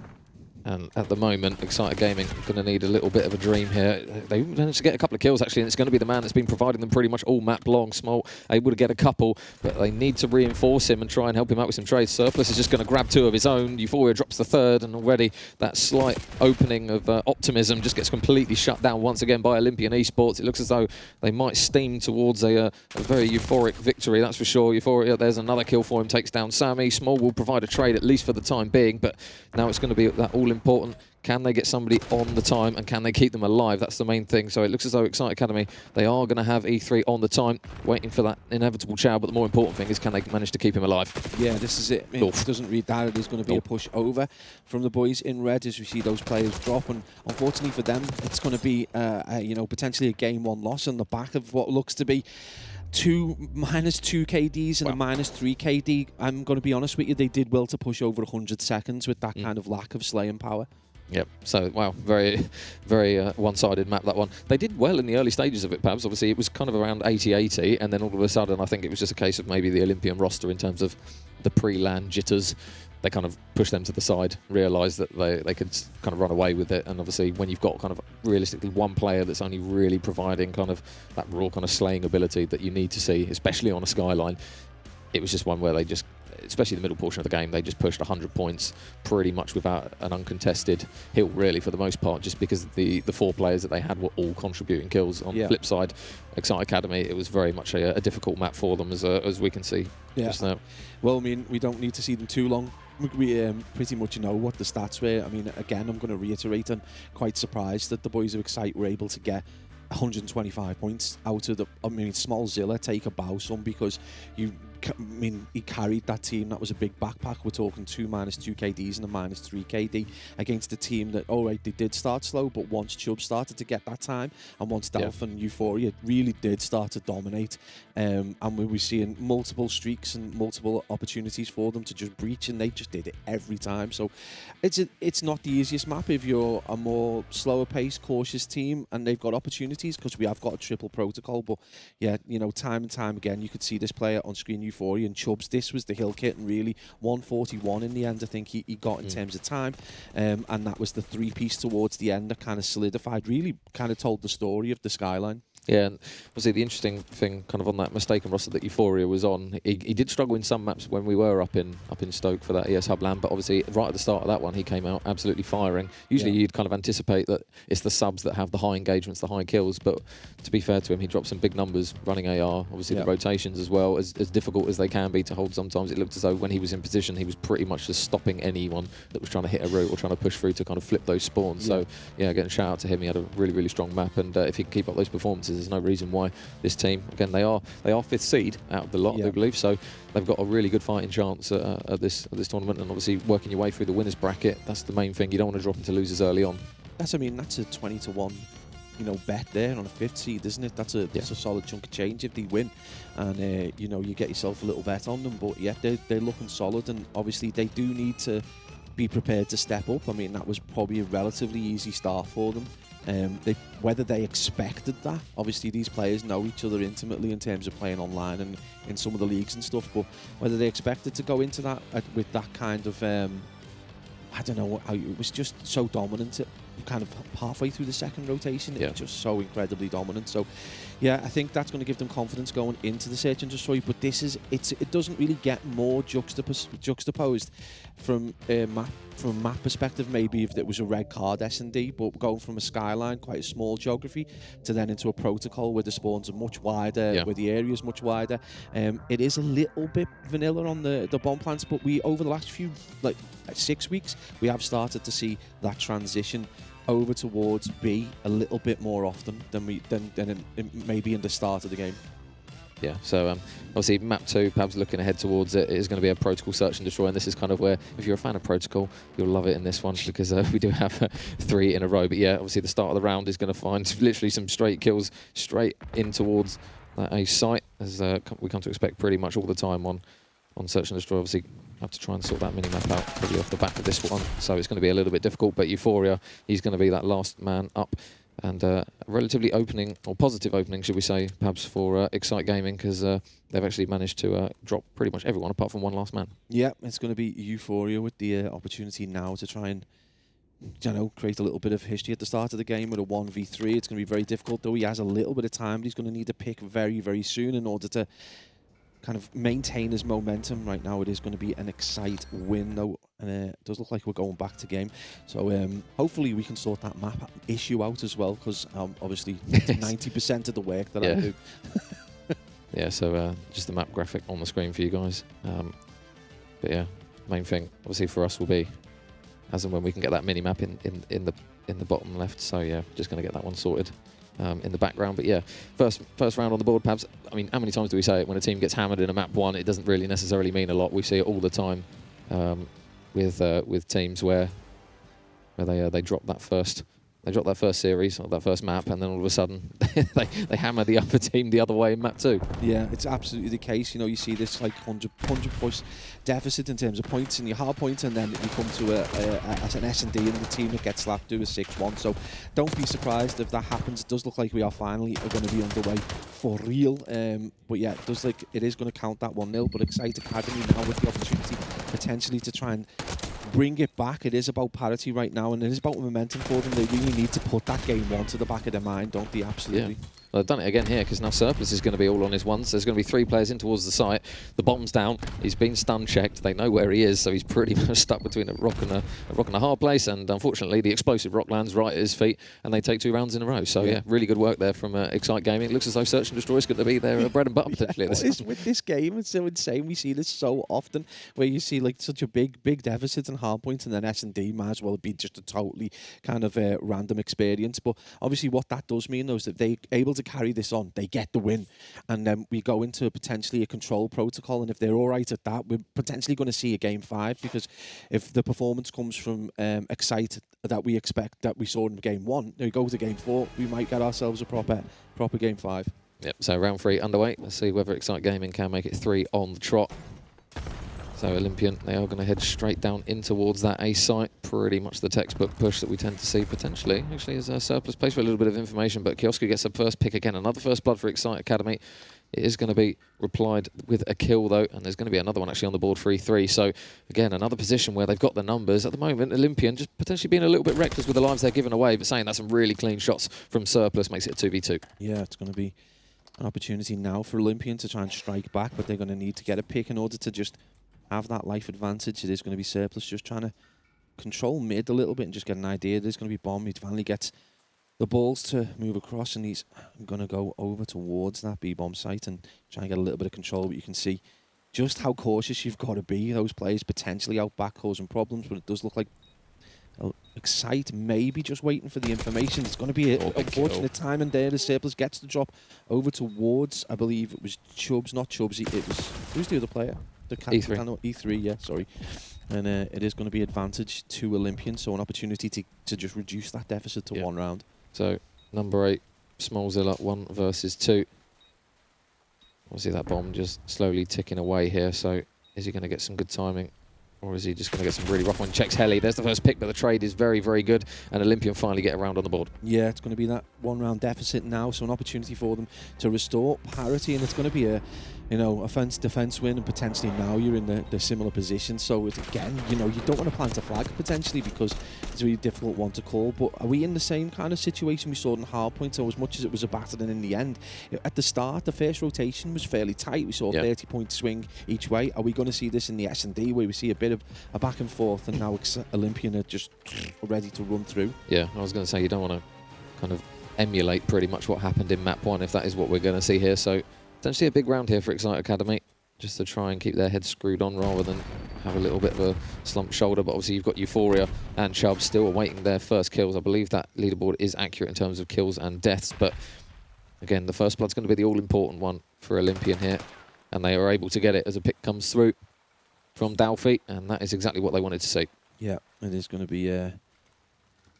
And at the moment, Excited Gaming going to need a little bit of a dream here. They managed to get a couple of kills, actually, and it's going to be the man that's been providing them pretty much all map long. Small able to get a couple, but they need to reinforce him and try and help him out with some trades. Surplus is just going to grab 2 of his own. Euphoria drops the 3rd, and already that slight opening of optimism just gets completely shut down once again by Olympian Esports. It looks as though they might steam towards a very euphoric victory, that's for sure. Euphoria, there's another kill for him, takes down Sammy. Small will provide a trade, at least for the time being, but now it's going to be that all-important. Can they get somebody on the time, and can they keep them alive? That's the main thing. So it looks as though Excite Academy, they are going to have E3 on the time, waiting for that inevitable chow, but the more important thing is, can they manage to keep him alive? Yeah, this is it. It doesn't read that. It is going to be a push over from the boys in red as we see those players drop, and unfortunately for them, it's going to be potentially a game 1 loss on the back of what looks to be -2 KDs and a -3 KD. I'm going to be honest with you, they did well to push over 100 seconds with that kind of lack of slaying power. Yep. So, wow, very, very one-sided map, that one. They did well in the early stages of it, perhaps. Obviously, it was kind of around 80-80, and then all of a sudden, I think it was just a case of maybe the Olympian roster in terms of the pre-land jitters. They kind of pushed them to the side, realised that they could kind of run away with it. And obviously, when you've got kind of realistically one player that's only really providing kind of that raw kind of slaying ability that you need to see, especially on a Skyline, it was just one where they just, especially the middle portion of the game, they just pushed 100 points pretty much without an uncontested hill, really, for the most part, just because the 4 players that they had were all contributing kills. On the flip side, Excite Academy, it was very much a difficult map for them, as we can see just now. Well, I mean, we don't need to see them too long. We pretty much know what the stats were. I mean, again, I'm going to reiterate, I'm quite surprised that the boys of Excite were able to get 125 points out of the, I mean, Small Zilla take a bow some, because he carried that team. That was a big backpack. We're talking 2 -2 KDs and a -3 KD against a team that, all right, they did start slow, but once Chubb started to get that time, and once Delph and Euphoria really did start to dominate, and we were seeing multiple streaks and multiple opportunities for them to just breach, and they just did it every time. So it's not the easiest map if you're a more slower paced, cautious team, and they've got opportunities, because we have got a triple protocol. But yeah, time and time again, you could see this player on screen, Euphoria, and Chubbs. This was the hill kit, and really 141 in the end, I think he got in terms of time, and that was the 3-piece towards the end that kind of solidified, really kind of told the story of the Skyline. Yeah, and obviously the interesting thing kind of on that mistaken roster that Euphoria was on, he did struggle in some maps when we were up in Stoke for that ES Hub LAN, but obviously right at the start of that one he came out absolutely firing. Usually you'd kind of anticipate that it's the subs that have the high engagements, the high kills, but to be fair to him, he dropped some big numbers running AR, obviously the rotations as well, as difficult as they can be to hold sometimes. It looked as though when he was in position he was pretty much just stopping anyone that was trying to hit a route or trying to push through to kind of flip those spawns. So yeah, again, shout out to him. He had a really, really strong map, and if he can keep up those performances, there's no reason why this team, again, they are 5th seed out of the lot, I believe, so they've got a really good fighting chance at this tournament. And obviously working your way through the winners bracket, that's the main thing. You don't want to drop into losers early on. That's a 20-1 bet there on a 5th seed, isn't it? That's a solid chunk of change if they win, and you get yourself a little bet on them. But yeah, they're looking solid, and obviously they do need to be prepared to step up. I mean, that was probably a relatively easy start for them. Whether they expected that, obviously these players know each other intimately in terms of playing online and in some of the leagues and stuff, but whether they expected to go into that with that kind of, I don't know, it was just so dominant. Kind of halfway through the second rotation, it was just so incredibly dominant. So yeah, I think that's going to give them confidence going into the Search and Destroy. But it doesn't really get more juxtaposed from a map perspective. Maybe if it was a red card S&D, but going from a Skyline, quite a small geography, to then into a protocol where the spawns are much wider, where the area is much wider. It is a little bit vanilla on the bomb plants, but we, over the last few 6 weeks, we have started to see that transition over towards B a little bit more often than maybe in the start of the game. Yeah, so obviously map 2, perhaps looking ahead towards it, is going to be a protocol search and destroy, and this is kind of where, if you're a fan of protocol, you'll love it in this one, because we do have 3 in a row. But yeah, obviously the start of the round is going to find literally some straight kills straight in towards a site, as we come to expect pretty much all the time on search and destroy. Obviously have to try and sort that mini-map out probably off the back of this one, so it's going to be a little bit difficult. But Euphoria, he's going to be that last man up, and a relatively opening, or positive opening, should we say, perhaps, for Excite Gaming, because they've actually managed to drop pretty much everyone apart from one last man. Yeah, it's going to be Euphoria with the opportunity now to try and create a little bit of history at the start of the game with a 1v3. It's going to be very difficult, though. He has a little bit of time, but he's going to need to pick very, very soon in order to kind of maintain his momentum. Right now, it is going to be an Excite win, though, and it does look like we're going back to game. So hopefully we can sort that map issue out as well, because obviously 90% of the work that I do. Yeah, so just the map graphic on the screen for you guys. But yeah, main thing obviously for us will be as and when we can get that mini map in the bottom left. So yeah, just going to get that one sorted in the background. But yeah, first round on the board, Pabs. I mean, how many times do we say it when a team gets hammered in a map 1? It doesn't really necessarily mean a lot. We see it all the time with teams where they drop that first. They drop that first series or that first map, and then all of a sudden they hammer the other team the other way in map 2. Yeah, it's absolutely the case. You see this like 100 push deficit in terms of points in your hard points, and then you come to an S&D, and the team that gets slapped do a 6-1. So don't be surprised if that happens. It does look like we are finally going to be underway for real. But yeah, it is going to count that 1-0. But Excite Academy now with the opportunity potentially to try and bring it back. It is about parity right now, and it is about momentum for them. They really need to put that game 1 to the back of their mind, don't they? Absolutely. Yeah. Well, they've done it again here, because now Surplus is going to be all on his ones. There's going to be 3 players in towards the site. The bomb's down. He's been stun checked. They know where he is, so he's pretty much stuck between a rock and a hard place. And unfortunately, the explosive rock lands right at his feet, and they take 2 rounds in a row. So yeah, really good work there from Excite Gaming. It looks as though Search and Destroy is going to be their bread and butter potentially. With this game, it's so insane. We see this so often, where you see like such a big deficit in hard points, and then S&D might as well be just a totally kind of random experience. But obviously, what that does mean though is that they're able to carry this on. They get the win, and then we go into potentially a control protocol, and if they're all right at that, we're potentially going to see a game 5, because if the performance comes from Excite that we expect that we saw in game 1, we go to game 4, we might get ourselves a proper game 5. Yep, so round 3 underway. Let's see whether Excite Gaming can make it 3 on the trot. So Olympian, they are going to head straight down in towards that A site. Pretty much the textbook push that we tend to see potentially. Actually, as a Surplus place for a little bit of information, but Kioski gets a first pick again. Another first blood for Excite Academy. It is going to be replied with a kill, though, and there's going to be another one actually on the board, 3-3. So, again, another position where they've got the numbers. At the moment, Olympian just potentially being a little bit reckless with the lives they're giving away, but saying that's some really clean shots from Surplus makes it a 2v2. Yeah, it's going to be an opportunity now for Olympian to try and strike back, but they're going to need to get a pick in order to just have that life advantage. It is going to be Surplus just trying to control mid a little bit and just get an idea. There's going to be Bomb. He finally gets the balls to move across, and he's going to go over towards that B-bomb site and try and get a little bit of control. But you can see just how cautious you've got to be. Those players potentially out back causing problems, but it does look like Excite maybe just waiting for the information. It's going to be an unfortunate time, and there the Surplus gets the drop over towards, I believe it was Chubbs, not Chubbs. Who's the other player? The E3. E3, yeah, sorry. And it is going to be advantage to Olympian, so an opportunity to just reduce that deficit to 1 round. So number 8, Smallzilla, 1 versus 2. Obviously that bomb just slowly ticking away here. So is he going to get some good timing, or is he just going to get some really rough one? Checks Heli. There's the first pick, but the trade is very, very good, and Olympian finally get around on the board. Yeah, it's going to be that 1 round deficit now, so an opportunity for them to restore parity, and it's going to be a offense-defense win, and potentially now you're in the similar position. So again, you don't want to plant a flag potentially, because it's a really difficult one to call. But are we in the same kind of situation we saw in hardpoint? So as much as it was a battering in the end, at the start, the first rotation was fairly tight. We saw a 30-point swing each way. Are we going to see this in the S&D, where we see a bit of a back and forth, and now Olympian are just ready to run through? Yeah, I was going to say, you don't want to kind of emulate pretty much what happened in map 1 if that is what we're going to see here. So potentially a big round here for Excite Academy, just to try and keep their heads screwed on rather than have a little bit of a slumped shoulder. But obviously you've got Euphoria and Chubb still awaiting their first kills. I believe that leaderboard is accurate in terms of kills and deaths, but again, the first blood's going to be the all-important one for Olympian here, and they are able to get it as a pick comes through from Dalfy, and that is exactly what they wanted to see. Yeah, it is going to be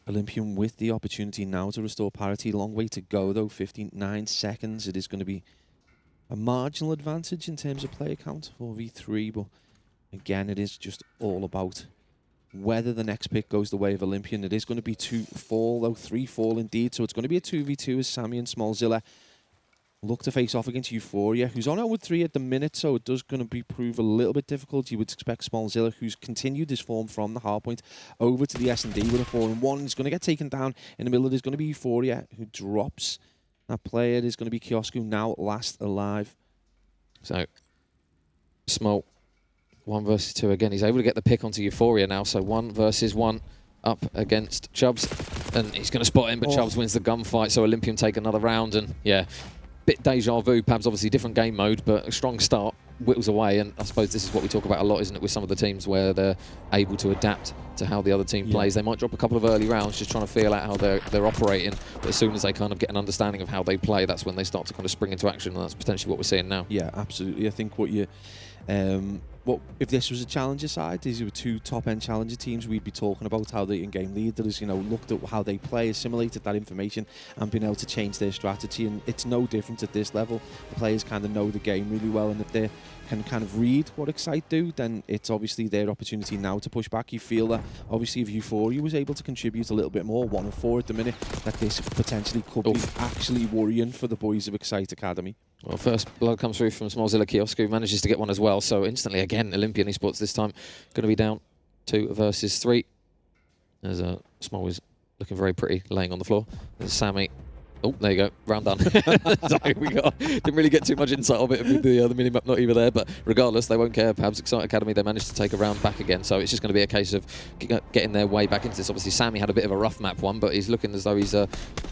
Olympian with the opportunity now to restore parity. Long way to go, though. 59 seconds. It is going to be a marginal advantage in terms of player count for V3, but again, it is just all about whether the next pick goes the way of Olympian. It is going to be 2-4, though 3-4 indeed, so it's going to be a 2v2 as Sammy and Smallzilla look to face off against Euphoria, who's on 0-3 at the minute, so it does going to prove a little bit difficult. You would expect Smallzilla, who's continued his form from the hard point over to the S&D with a 4-1. He's going to get taken down in the middle. There's going to be Euphoria, who drops that player. There's going to be Kiosku, now last alive. So, Small, 1 versus 2 again. He's able to get the pick onto Euphoria now, so 1 versus 1 up against Chubbs. And he's going to spot him, but Chubbs wins the gunfight, so Olympian take another round. And yeah, bit deja vu. Pabs obviously different game mode, but a strong start whittles away. And I suppose this is what we talk about a lot, isn't it, with some of the teams where they're able to adapt to how the other team plays. They might drop a couple of early rounds just trying to feel out how they're operating, but as soon as they kind of get an understanding of how they play, that's when they start to kind of spring into action, and that's potentially what we're seeing now. Yeah, absolutely. I think what you if this was a challenger side, these were 2 top-end challenger teams, we'd be talking about how the in-game leaders, looked at how they play, assimilated that information, and been able to change their strategy. And it's no different at this level. The players kind of know the game really well, and if they can kind of read what Excite do, then it's obviously their opportunity now to push back. You feel that obviously if Euphoria was able to contribute a little bit more, 1-4 at the minute, that this potentially could be actually worrying for the boys of Excite Academy. Well, first blood comes through from Smallzilla Kiosku, who manages to get one as well. So instantly, again, Olympian Esports this time going to be down 2 versus 3. As Small was looking very pretty, laying on the floor. There's Sammy. Oh, there you go. Round done. So didn't really get too much insight of it with the mini-map not even there, but regardless, they won't care. Pabs Excite Academy, they managed to take a round back again, so it's just going to be a case of getting their way back into this. Obviously, Sammy had a bit of a rough map 1, but he's looking as though he's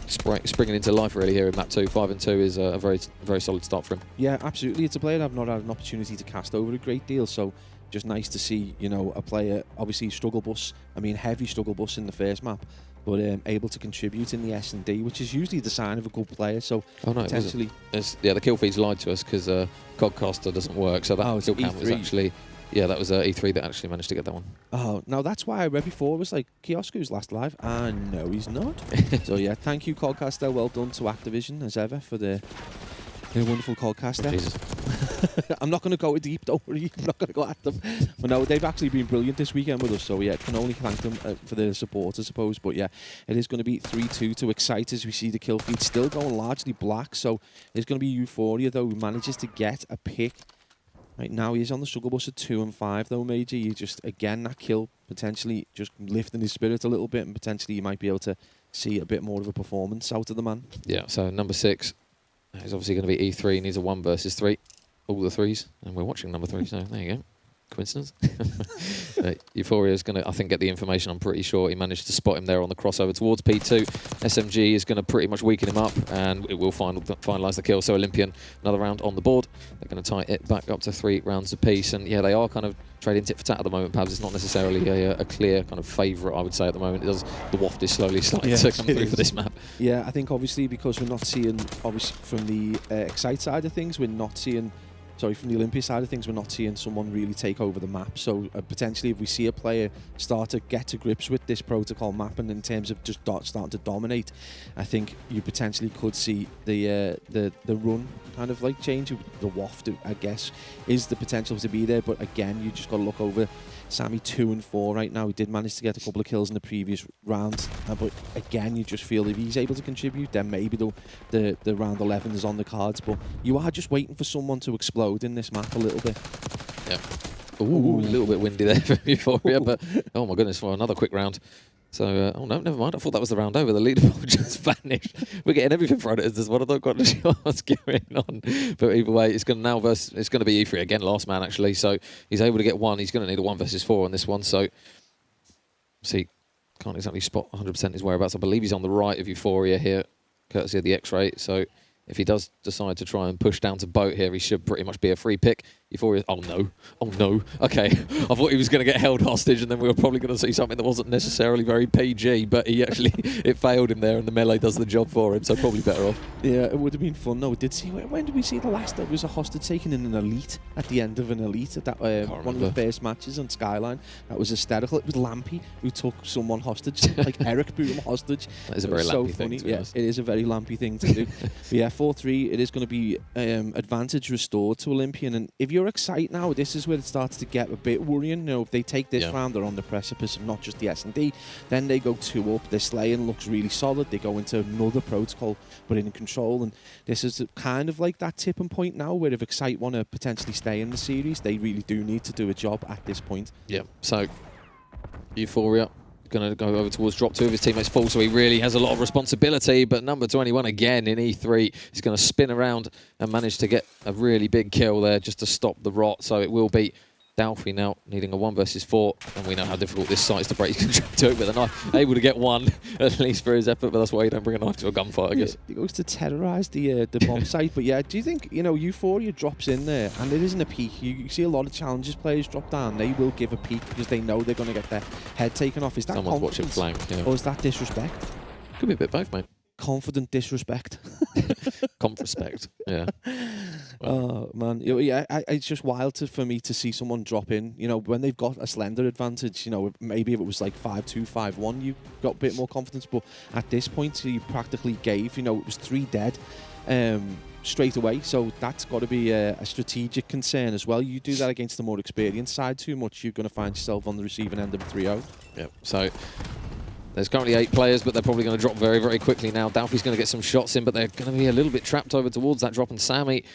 springing into life really here in map 2. 5 and 2 is a very, very solid start for him. Yeah, absolutely. It's a player I've not had an opportunity to cast over a great deal, so just nice to see, a player, obviously struggle bus, heavy struggle bus in the first map, but able to contribute in the S&D, which is usually the sign of a good player. So potentially, the kill feeds lied to us because Codcaster doesn't work. So that kill count was actually, that was E3 that actually managed to get that one. Oh, now that's why I read before. It was like Kiosku's last live, and no, he's not. So yeah, thank you, Codcaster. Well done to Activision as ever for the wonderful Codcaster. Jesus. I'm not going to go deep, don't worry. I'm not going to go at them. But no, they've actually been brilliant this weekend with us, so yeah, can only thank them for their support, I suppose. But yeah, it is going to be 3-2 to Excite as we see the kill feed still going largely black. So it's going to be Euphoria, though, who manages to get a pick. Right now, he's on the struggle bus at 2 and 5, though, Major. You just, again, that kill potentially just lifting his spirit a little bit, and potentially you might be able to see a bit more of a performance out of the man. Yeah, so number 6 is obviously going to be E3, needs a 1 versus 3. All the 3s, and we're watching number 3, so there you go. Coincidence? Euphoria is going to, I think, get the information. I'm pretty sure he managed to spot him there on the crossover towards P2. SMG is going to pretty much weaken him up, and it will finalise the kill. So Olympian, another round on the board. They're going to tie it back up to 3 rounds apiece. And yeah, they are kind of trading tit for tat at the moment. Perhaps it's not necessarily a clear kind of favourite, I would say, at the moment. The waft is slowly starting to come through for this map. Yeah, I think obviously because we're not seeing, obviously from the Excite side of things, we're not seeing. From the Olympia side of things, we're not seeing someone really take over the map. So potentially, if we see a player start to get to grips with this protocol map, and in terms of just starting to dominate, I think you potentially could see the run kind of like change. The waft, I guess, is the potential to be there. But again, you just got to look over. Sammy 2 and 4 right now. He did manage to get a couple of kills in the previous round, but again, you just feel if he's able to contribute, then maybe the round 11 is on the cards. But you are just waiting for someone to explode in this map a little bit. Yeah. Ooh, a little bit windy there for Euphoria, but oh my goodness, for another quick round. So, oh no, never mind. I thought that was the round over. The leaderboard just vanished. We're getting everything thrown at us this one. I don't quite know what's going on. But either way, it's going to be E3 again, last man actually. So he's able to get 1. He's going to need a 1 versus 4 on this one. So, see, can't exactly spot 100% his whereabouts. I believe he's on the right of Euphoria here, courtesy of the X-ray. So if he does decide to try and push down to boat here, he should pretty much be a free pick. Euphoria, oh no, okay. I thought he was going to get held hostage, and then we were probably going to see something that wasn't necessarily very PG, but he actually, it failed him there, and the melee does the job for him, so probably better off. Yeah, it would have been fun. No, we did see, when did we see the last? There was a hostage taken in an elite, at the end of an elite, at that one of the first matches on Skyline. That was hysterical. It was Lampy who took someone hostage, like Eric Boom hostage. That is a very Lampy thing to it is a very Lampy thing to do. But yeah, 4-3, it is going to be advantage restored to Olympian. And if you're excited now, this is where it starts to get a bit worrying. You know, if they take this round, they're on the precipice of not just the S&D. Then they go 2 up. Their slaying looks really solid. They go into another protocol, but in control. And this is kind of like that tipping point now, where if Excite want to potentially stay in the series, they really do need to do a job at this point. Yeah. So Euphoria going to go over towards drop 2 of his teammates fall, so he really has a lot of responsibility. But number 21 again in E3 is going to spin around and manage to get a really big kill there just to stop the rot. So it will be Dalfi now needing a 1 versus 4, and we know how difficult this site is to break his control to it with a knife. Able to get 1 at least for his effort, but that's why you don't bring a knife to a gunfight, I guess. He goes to terrorise the bomb site, but yeah, do you think, you know, Euphoria drops in there, and it isn't a peek. You see a lot of challenges players drop down, they will give a peek because they know they're going to get their head taken off. Is that Someone's watching flank, or is that disrespect? Could be a bit both, mate. Confident disrespect. Respect, yeah. Oh man, yeah, it's just wild for me to see someone drop in. You know, when they've got a slender advantage. You know, maybe if it was like 5-2, 5-1, you got a bit more confidence. But at this point, you practically gave. You know, it was 3 dead straight away. So that's got to be a strategic concern as well. You do that against the more experienced side too much, you're going to find yourself on the receiving end of a 3-0. Yep. So there's currently 8 players, but they're probably going to drop very, very quickly now. Dalfi's going to get some shots in, but they're going to be a little bit trapped over towards that drop. And Sammy,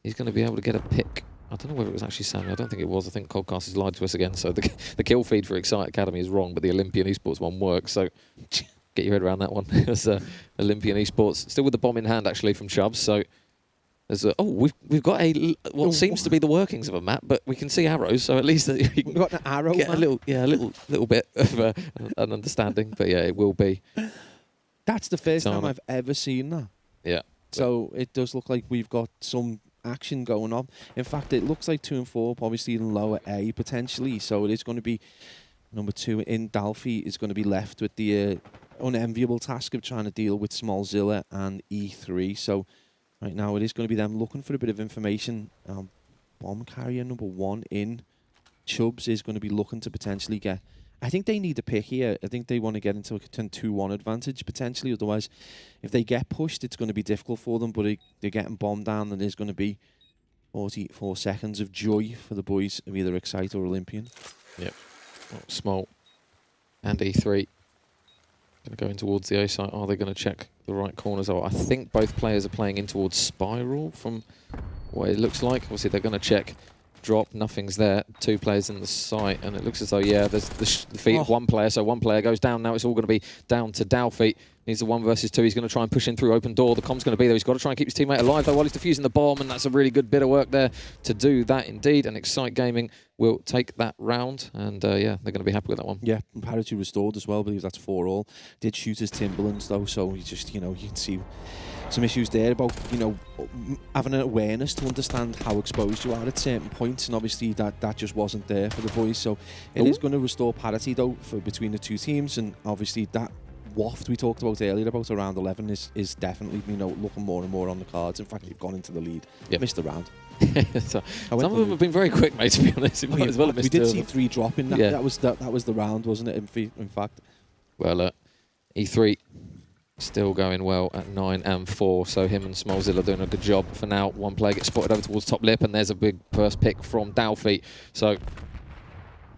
he's going to be able to get a pick. I don't know whether it was actually Sammy. I don't think it was. I think Codcast has lied to us again. So the kill feed for Excite Academy is wrong, but the Olympian Esports one works. So get your head around that one. It's Olympian Esports. Still with the bomb in hand, actually, from Chubbs. So there's we've got what seems to be the workings of a map, but we can see arrows, so at least you can got an arrow. Get a little bit of an understanding. But yeah, it will be. That's the first time I've ever seen that. Yeah. So it does look like we've got some action going on. In fact, it looks like 2 and 4, obviously in lower A potentially. So it is going to be number 2 in Dalfi is going to be left with the unenviable task of trying to deal with Smallzilla and E3. So right now it is going to be them looking for a bit of information. Bomb carrier number 1 in Chubbs is going to be looking to potentially get... I think they need a pick here. I think they want to get into a 2-1 advantage potentially. Otherwise, if they get pushed, it's going to be difficult for them. But they're getting bombed down, and there's going to be 44 seconds of joy for the boys of either Excite or Olympian. Yep. Small and E3 going to go in towards the A site. Are they going to check the right corners? I think both players are playing in towards Spiral from what it looks like. Obviously, they're going to check drop. Nothing's there. 2 players in the site, and it looks as though, yeah, there's the feet of 1 player. So 1 player goes down. Now it's all going to be down to Dalfi. Needs a 1 versus 2. He's going to try and push in through open door. The com's going to be there. He's got to try and keep his teammate alive, though, while he's defusing the bomb, and that's a really good bit of work there to do that indeed. And Excite Gaming will take that round, and yeah, they're going to be happy with that one. Yeah, parity restored as well. I believe that's 4-all. Did shoot his Timberlands, though, so he just, you know, you can see some issues there about, you know, having an awareness to understand how exposed you are at certain points, and obviously that just wasn't there for the boys. So it is going to restore parity, though, for between the 2 teams, and obviously that waft we talked about earlier about around 11 is definitely, you know, looking more and more on the cards. In fact, you've gone into the lead. Yep. Missed the round. So some of them have been very quick, mate, to be honest. We did see 3 dropping. That was the round, wasn't it, in fact? Well, E3 still going well at 9 and 4, so him and Smallzilla doing a good job for now. 1 player gets spotted over towards top lip, and there's a big first pick from Dalfi. So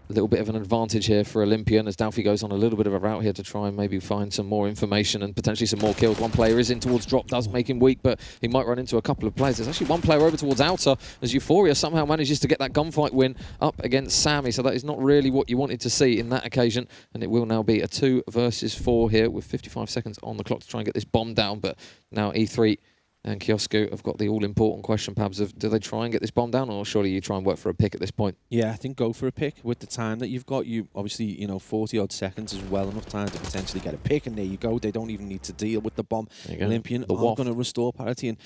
a little bit of an advantage here for Olympian as Dalfi goes on a little bit of a route here to try and maybe find some more information and potentially some more kills. 1 player is in towards drop, does make him weak, but he might run into a couple of players. There's actually 1 player over towards outer as Euphoria somehow manages to get that gunfight win up against Sammy. So that is not really what you wanted to see in that occasion, and it will now be a 2 versus 4 here with 55 seconds on the clock to try and get this bomb down. But now E3 and Kiosku have got the all-important question, Pabs, of do they try and get this bomb down, or surely you try and work for a pick at this point? Yeah, I think go for a pick with the time that you've got. You obviously, you know, 40-odd seconds is well enough time to potentially get a pick, and there you go. They don't even need to deal with the bomb. Olympian are going to restore parity, and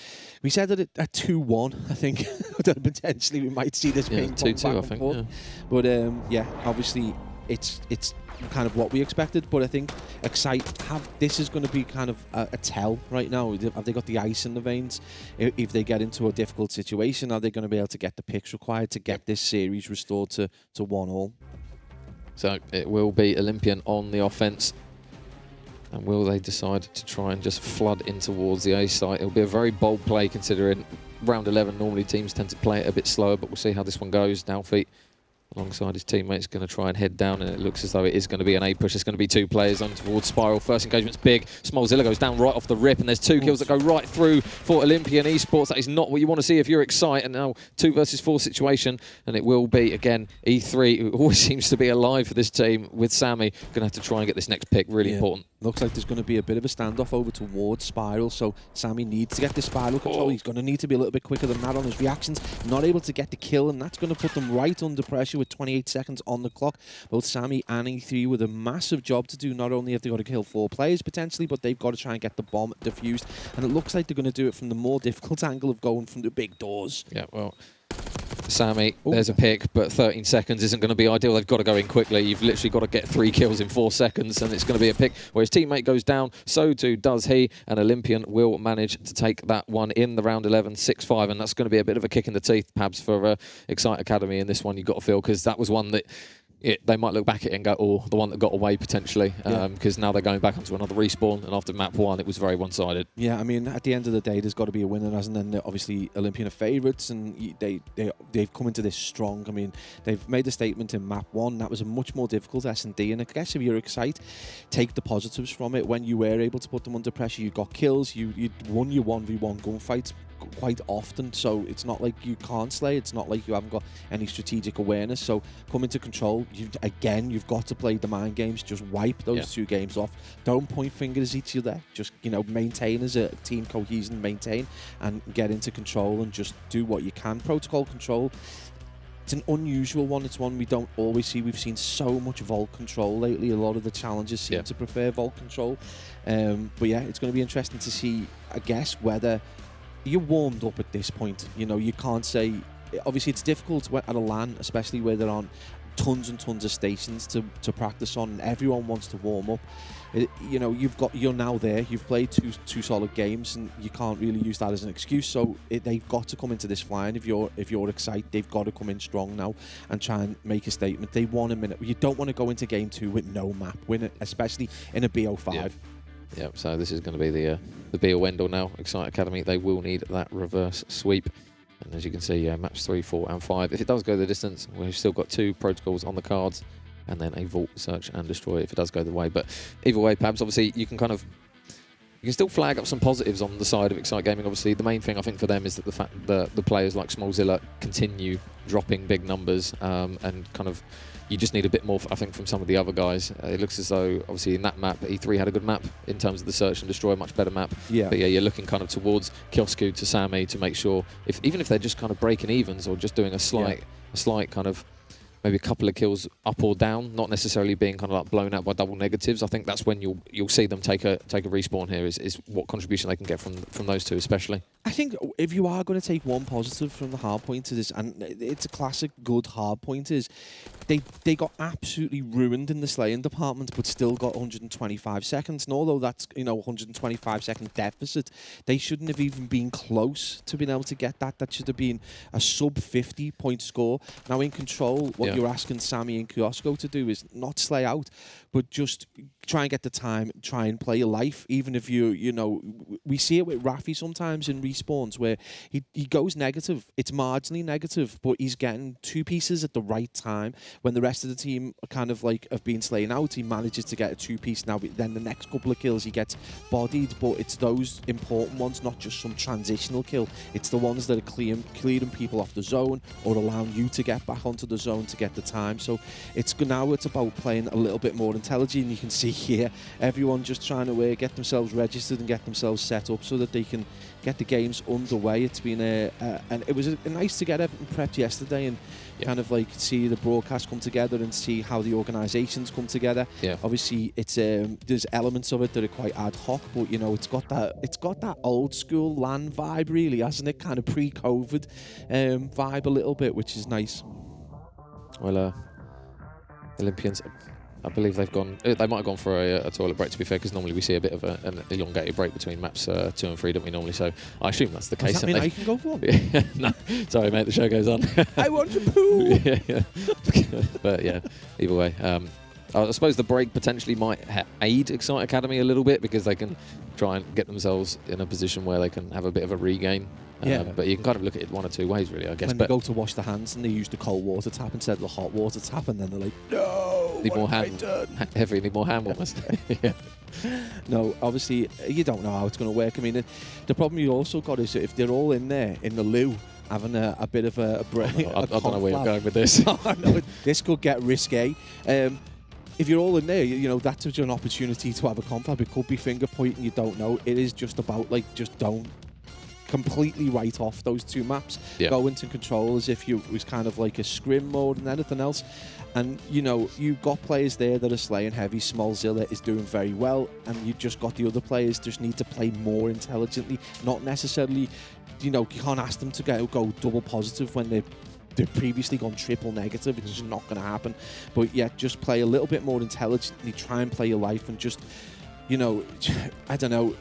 we said that at 2-1, I think, that potentially we might see this being 2-2, I think. Yeah. But yeah, obviously it's kind of what we expected, but I think Excite this is going to be kind of a tell right now. Have they got the ice in the veins? If they get into a difficult situation, are they going to be able to get the picks required to get this series restored to 1-all? So it will be Olympian on the offense And will they decide to try and just flood in towards the A site? It'll be a very bold play considering round 11 normally teams tend to play it a bit slower, but we'll see how this one goes. Dalfeet alongside his teammates going to try and head down, and it looks as though it is going to be an A push. It's going to be 2 players on towards Spiral. First engagement's big. Smolzilla goes down right off the rip, and there's 2 kills that go right through for Olympian Esports. That is not what you want to see if you're excited. Now 2 versus 4 situation, and it will be again E3, who always seems to be alive for this team, with Sammy going to have to try and get this next pick. Really important. Looks like there's going to be a bit of a standoff over towards Spiral, so Sammy needs to get the Spiral control. He's going to need to be a little bit quicker than that on his reactions. Not able to get the kill, and that's going to put them right under pressure with 28 seconds on the clock. Both Sammy and E3 with a massive job to do. Not only have they got to kill 4 players potentially, but they've got to try and get the bomb defused. And it looks like they're going to do it from the more difficult angle of going from the big doors. Yeah, well, Sammy, there's a pick, but 13 seconds isn't going to be ideal. They've got to go in quickly. You've literally got to get 3 kills in 4 seconds, and it's going to be a pick where his teammate goes down. So too does he, and Olympian will manage to take that one in the round 11, 6-5, and that's going to be a bit of a kick in the teeth, Pabs, for Excite Academy in this one. You've got to feel, because that was one that they might look back at it and go, oh, the one that got away potentially, because now they're going back onto another respawn, and after map 1 it was very one-sided. Yeah, I mean, at the end of the day, there's got to be a winner, hasn't there? Obviously, Olympian are favourites, and they've come into this strong. I mean, they've made a statement in map 1. That was a much more difficult S&D, and I guess if you're excited, take the positives from it. When you were able to put them under pressure, you got kills, you won your 1v1 gunfights quite often, so it's not like you can't slay. It's not like you haven't got any strategic awareness. So coming to control, you've got to play the mind games. Just wipe those 2 games off. Don't point fingers at each other. Just maintain as a team cohesion, maintain and get into control and just do what you can. Protocol control, it's an unusual one. It's one we don't always see. We've seen so much vault control lately. A lot of the challenges seem to prefer vault control. But yeah, it's going to be interesting to see, I guess, whether you're warmed up at this point. You can't say. Obviously, it's difficult at a LAN, especially where there aren't tons and tons of stations to practice on. And everyone wants to warm up. You're now there. You've played two solid games, and you can't really use that as an excuse. So they've got to come into this flying. If you're excited, they've got to come in strong now and try and make a statement. They want a minute. You don't want to go into game 2 with no map win, especially in a BO5. Yeah, so this is going to be the be or end all now. Excite Academy, they will need that reverse sweep. And as you can see, maps 3, 4 and 5. If it does go the distance, we've still got 2 protocols on the cards, and then a vault, search and destroy if it does go the way. But either way, Pabs, obviously you can still flag up some positives on the side of Excite Gaming. Obviously, the main thing I think for them is that the fact that the players like Smolzilla continue dropping big numbers, and kind of you just need a bit more, I think, from some of the other guys. It looks as though, obviously, in that map, E3 had a good map in terms of the search and destroy, a much better map. Yeah. But yeah, you're looking kind of towards Kiosku to Sammy to make sure, even if they're just kind of breaking evens or just doing a slight kind of, maybe a couple of kills up or down, not necessarily being kind of like blown out by double negatives. I think that's when you'll see them take a respawn here. Is what contribution they can get from those 2 especially. I think if you are going to take one positive from the hard pointers, and it's a classic good hard pointers, they got absolutely ruined in the slaying department, but still got 125 seconds. And although that's 125 second deficit, they shouldn't have even been close to being able to get that. That should have been a sub 50 point score. Now in control, what you're asking Sammy and Kiosko to do is not slay out, but just try and get the time, try and play your life. Even if we see it with Rafi sometimes in respawns where he goes negative. It's marginally negative, but he's getting 2 pieces at the right time. When the rest of the team are kind of like have been slain out, he manages to get a 2-piece. Now then the next couple of kills he gets bodied, but it's those important ones, not just some transitional kill. It's the ones that are clearing people off the zone or allowing you to get back onto the zone to get the time. So it's about playing a little bit more intelligent. You can see here everyone just trying to get themselves registered and get themselves set up so that they can get the games underway. It's been and it was nice to get everything prepped yesterday and kind of like see the broadcast come together and see how the organisations come together. Obviously it's there's elements of it that are quite ad hoc, but it's got that old school LAN vibe, really, hasn't it? Kind of pre-COVID vibe a little bit, which is nice. Well, Olympians, I believe they've gone. They might have gone for a toilet break, to be fair, because normally we see a bit of an elongated break between maps 2 and 3, don't we normally? So I assume that's the case. Does that mean I can go for No, sorry, mate. The show goes on. I want to poo. But yeah, either way, I suppose the break potentially might aid Excite Academy a little bit because they can try and get themselves in a position where they can have a bit of a regain. But you can kind of look at it one or two ways, really, I guess. When they go to wash their hands and they use the cold water tap instead of the hot water tap, and then they're like, no, need more hand, heavy, need more hand warmers. Yeah. No, obviously, you don't know how it's going to work. I mean, the problem you also got is that if they're all in there, in the loo, having a bit of a break. I don't know where you're going with this. No, this could get risque. If you're all in there, you know, that's an opportunity to have a confab. It could be finger pointing, you don't know. It is just about, like, just don't completely write off those two maps. Go into control as if it was kind of like a scrim mode and anything else. And, you know, you've got players there that are slaying heavy. Smallzilla is doing very well. And you've just got the other players just need to play more intelligently. Not necessarily, you know, you can't ask them to go double positive when they've previously gone triple negative. It's just not going to happen. But yeah, just play a little bit more intelligently. Try and play your life and just, you know, I don't know.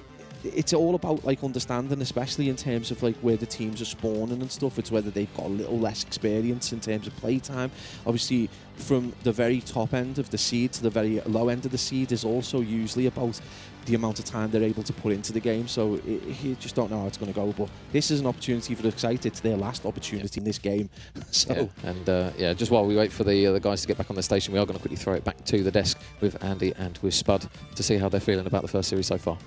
It's all about, like, understanding, especially in terms of, like, where the teams are spawning and stuff. It's whether they've got a little less experience in terms of play time. Obviously, from the very top end of the seed to the very low end of the seed is also usually about the amount of time they're able to put into the game. So you just don't know how it's going to go. But this is an opportunity for the Excite. It's their last opportunity in this game. So and just while we wait for the guys to get back on the station, we are going to quickly throw it back to the desk with Andy and with Spud to see how they're feeling about the first series so far.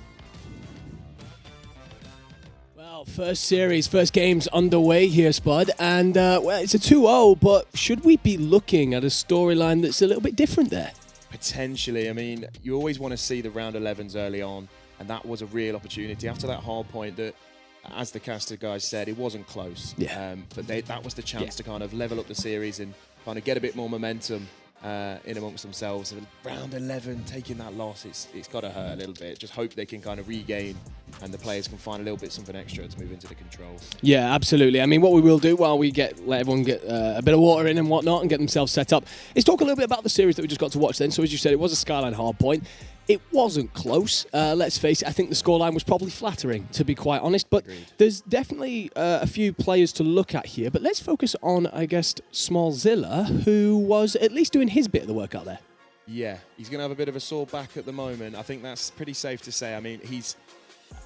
First series, first game's underway here, Spud, and well, it's a 2-0, but should we be looking at a storyline that's a little bit different there? Potentially. I mean, you always want to see the round 11s early on, and that was a real opportunity. After that hard point that, as the caster guys said, it wasn't close. But that was the chance to kind of level up the series and kind of get a bit more momentum in amongst themselves. And round 11, taking that loss, it's got to hurt a little bit. Just hope they can kind of regain and the players can find a little bit something extra to move into the control. Yeah, absolutely. I mean, what we will do while we let everyone get a bit of water in and whatnot and get themselves set up is talk a little bit about the series that we just got to watch then. So as you said, it was a Skyline hard point. It wasn't close. Let's face it, I think the scoreline was probably flattering, to be quite honest. But there's definitely a few players to look at here. But let's focus on, I guess, Smallzilla, who was at least doing his bit of the work out there. Yeah, he's going to have a bit of a sore back at the moment. I think that's pretty safe to say. I mean,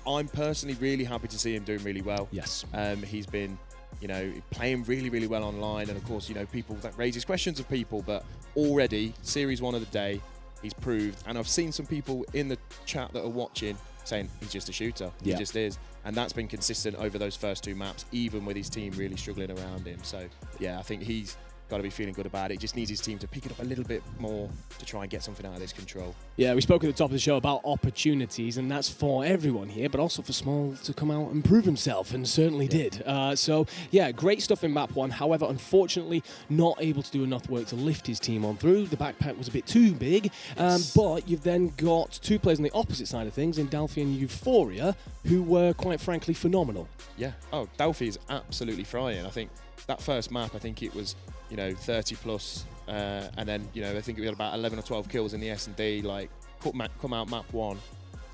I'm personally really happy to see him doing really well. Yes. He's been, you know, playing really, really well online. And, of course, you know, people that raises questions of people. But already, Series 1 of the day, he's proved, and I've seen some people in the chat that are watching saying he's just a shooter. He just is. And that's been consistent over those first two maps, even with his team really struggling around him. So, yeah, I think he's got to be feeling good about it. He just needs his team to pick it up a little bit more to try and get something out of this control. Yeah, we spoke at the top of the show about opportunities, and that's for everyone here, but also for Small to come out and prove himself, and certainly did. So, yeah, great stuff in map 1. However, unfortunately, not able to do enough work to lift his team on through. The backpack was a bit too big, but you've then got two players on the opposite side of things in Dalphi and Euphoria, who were, quite frankly, phenomenal. Yeah. Oh, Dalphi is absolutely frying. I think that first map, I think it was, you know, 30 plus, and then, you know, I think we had about 11 or 12 kills in the S&D, like, come out map 1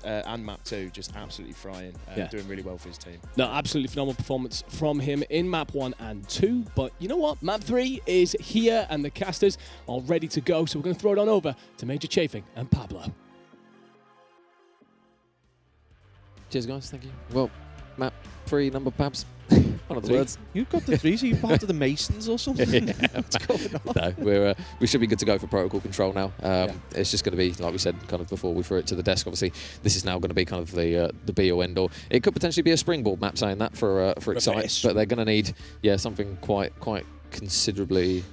and map 2, just absolutely frying, doing really well for his team. No, absolutely phenomenal performance from him in map 1 and 2, but you know what? Map 3 is here, and the casters are ready to go, so we're going to throw it on over to Major Chafing and Pablo. Cheers, guys. Thank you. Well, map 3, number Pabs. One of the words. You've got the 3s. Are you part of the Masons or something? What's going on? No, we should be good to go for protocol control now. It's just going to be, like we said, kind of before we threw it to the desk. Obviously, this is now going to be kind of the be or end all. It could potentially be a springboard map, saying that for Excite, but they're going to need something quite considerably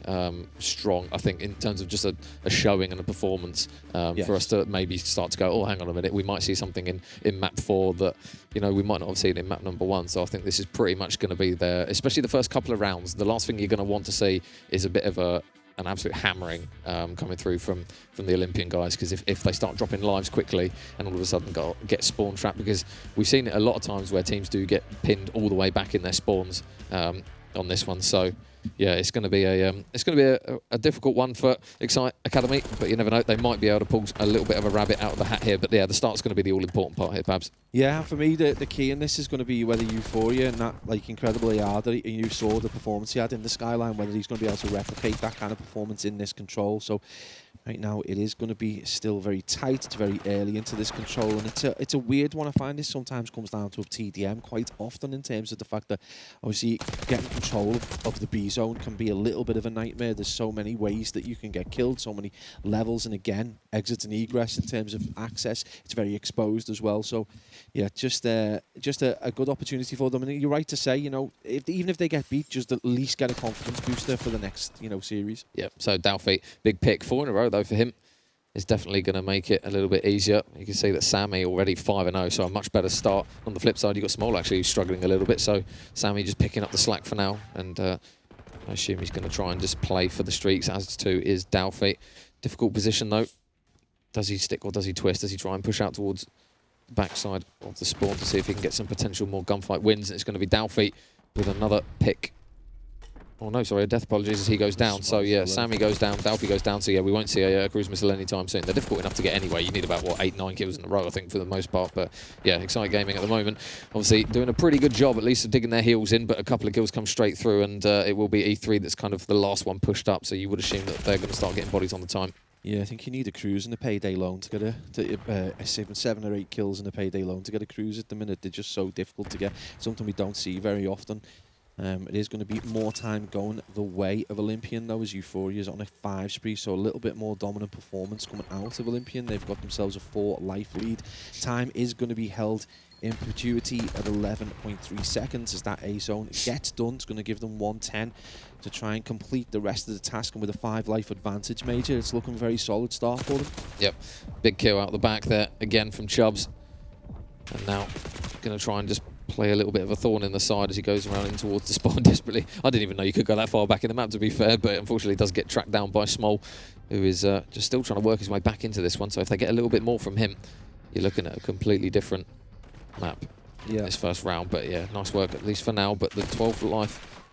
strong, I think, in terms of just a showing and a performance for us to maybe start to go, oh, hang on a minute, we might see something in map 4 that, you know, we might not have seen in map number 1. So I think this is pretty much going to be there, especially the first couple of rounds. The last thing you're going to want to see is a bit of an absolute hammering coming through from the Olympian guys, because if they start dropping lives quickly and all of a sudden get spawn trapped, because we've seen it a lot of times where teams do get pinned all the way back in their spawns on this one. So yeah, it's going to be a difficult one for Excite Academy, but you never know, they might be able to pull a little bit of a rabbit out of the hat here. But yeah, the start's going to be the all-important part here, Babs. Yeah, for me, the key in this is going to be whether Euphoria and that, like, incredibly hard, and you saw the performance he had in the Skyline, whether he's going to be able to replicate that kind of performance in this control. So Right now, it is going to be still very tight. It's very early into this control, and it's a weird one. I find this sometimes comes down to a TDM quite often in terms of the fact that obviously getting control of the B zone can be a little bit of a nightmare. There's so many ways that you can get killed, so many levels, and again, exit and egress in terms of access. It's very exposed as well. So, yeah, just a good opportunity for them. And you're right to say, you know, even if they get beat, just at least get a confidence booster for the next, you know, series. Yep. So Dalfeet, big pick, 4 in a row though for him. Is definitely going to make it a little bit easier. You can see that Sammy already 5-0, so a much better start. On the flip side, you've got Small actually who's struggling a little bit, so Sammy just picking up the slack for now, and I assume he's going to try and just play for the streaks, as to is Dalfeet. Difficult position though. Does he stick or does he twist? Does he try and push out towards the backside of the spawn to see if he can get some potential more gunfight wins? And it's going to be Dalfeet with another pick. Oh no, sorry, a death apologies as he goes down. So yeah, Sammy goes down, Dalfeet goes down. So yeah, we won't see a cruise missile anytime soon. They're difficult enough to get anyway. You need about, what, 8-9 kills in a row, I think, for the most part. But yeah, Excite Gaming at the moment, obviously doing a pretty good job, at least of digging their heels in, but a couple of kills come straight through, and it will be E3 that's kind of the last one pushed up. So you would assume that they're going to start getting bodies on the time. Yeah, I think you need a cruise and a payday loan to get a 7 or 8 kills and a payday loan to get a cruise at the minute. They're just so difficult to get. Something we don't see very often. It is going to be more time going the way of Olympian, though, as Euphoria's on a 5 spree, so a little bit more dominant performance coming out of Olympian. They've got themselves a 4 life lead. Time is going to be held in perpetuity at 11.3 seconds as that A zone gets done. It's going to give them 110 to try and complete the rest of the task, and with a 5 life advantage, Major, it's looking a very solid start for them. Yep, big kill out the back there, again from Chubbs. And now going to try and just play a little bit of a thorn in the side as he goes around in towards the spawn desperately. I didn't even know you could go that far back in the map, to be fair, but unfortunately does get tracked down by Small, who is just still trying to work his way back into this one. So if they get a little bit more from him, you're looking at a completely different map in this first round. But yeah, nice work at least for now. But the 12 life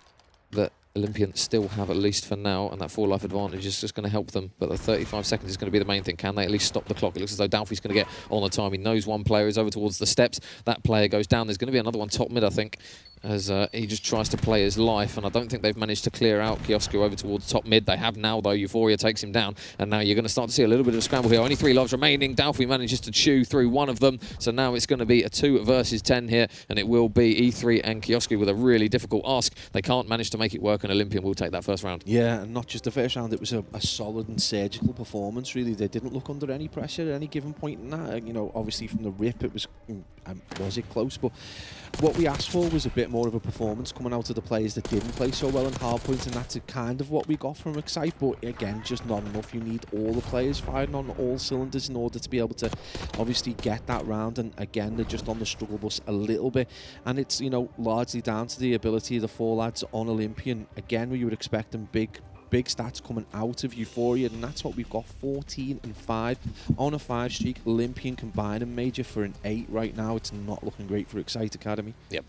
that Olympians still have, at least for now, and that 4 life advantage is just going to help them. But the 35 seconds is going to be the main thing. Can they at least stop the clock? It looks as though Dalfeet's going to get on the time. He knows one player is over towards the steps. That player goes down. There's going to be another one top mid, I think, as he just tries to play his life. And I don't think they've managed to clear out Kiosku over towards top mid. They have now, though. Euphoria takes him down, and now you're going to start to see a little bit of a scramble here. Only 3 lives remaining. Dalfeet manages to chew through one of them, so now it's going to be a 2 versus 10 here, and it will be E3 and Kiosku with a really difficult ask. They can't manage to make it work, and Olympian will take that first round. Yeah, and not just the first round, it was a solid and surgical performance, really. They didn't look under any pressure at any given point in that. You know, obviously from the rip, it was it close? But what we asked for was a bit more of a performance coming out of the players that didn't play so well in hardpoint, and that's kind of what we got from Excite. But again, just not enough. You need all the players firing on all cylinders in order to be able to obviously get that round. And again, they're just on the struggle bus a little bit, and it's, you know, largely down to the ability of the 4 lads on Olympian. Again, we would expect them big stats coming out of Euphoria, and that's what we've got. 14 and 5 on a 5 streak. Olympian combined and Major for an 8 right now. It's not looking great for Excite Academy. Yep.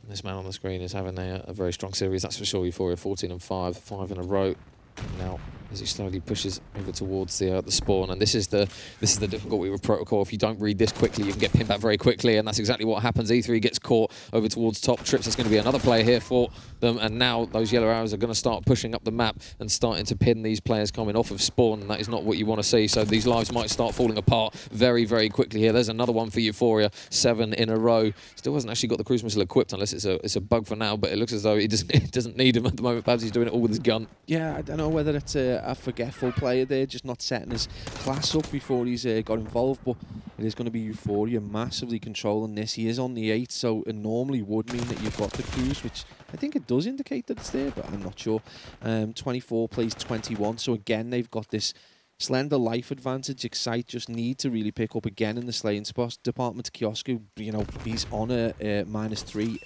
And this man on the screen is having a very strong series, that's for sure. Euphoria 14 and 5, 5 in a row. Now, as he slowly pushes over towards the spawn, and this is the difficulty with Protocol. If you don't read this quickly, you can get pinned back very quickly, and that's exactly what happens. E3 gets caught over towards top. Trips, there's going to be another player here for them, and now those yellow arrows are going to start pushing up the map and starting to pin these players coming off of spawn, and that is not what you want to see. So these lives might start falling apart very, very quickly here. There's another one for Euphoria, 7 in a row. Still hasn't actually got the cruise missile equipped, unless it's a bug for now, but it looks as though he doesn't need him at the moment. Perhaps he's doing it all with his gun. Yeah, I don't know whether it's a forgetful player there, just not setting his class up before he's got involved, but it is going to be Euphoria massively controlling this. He is on the 8, so it normally would mean that you've got the cruise, which I think it does indicate that it's there, but I'm not sure. 24 plays 21, so again, they've got this slender life advantage. Excite just need to really pick up again in the slaying spot department. Kiosku, you know, he's on a -3.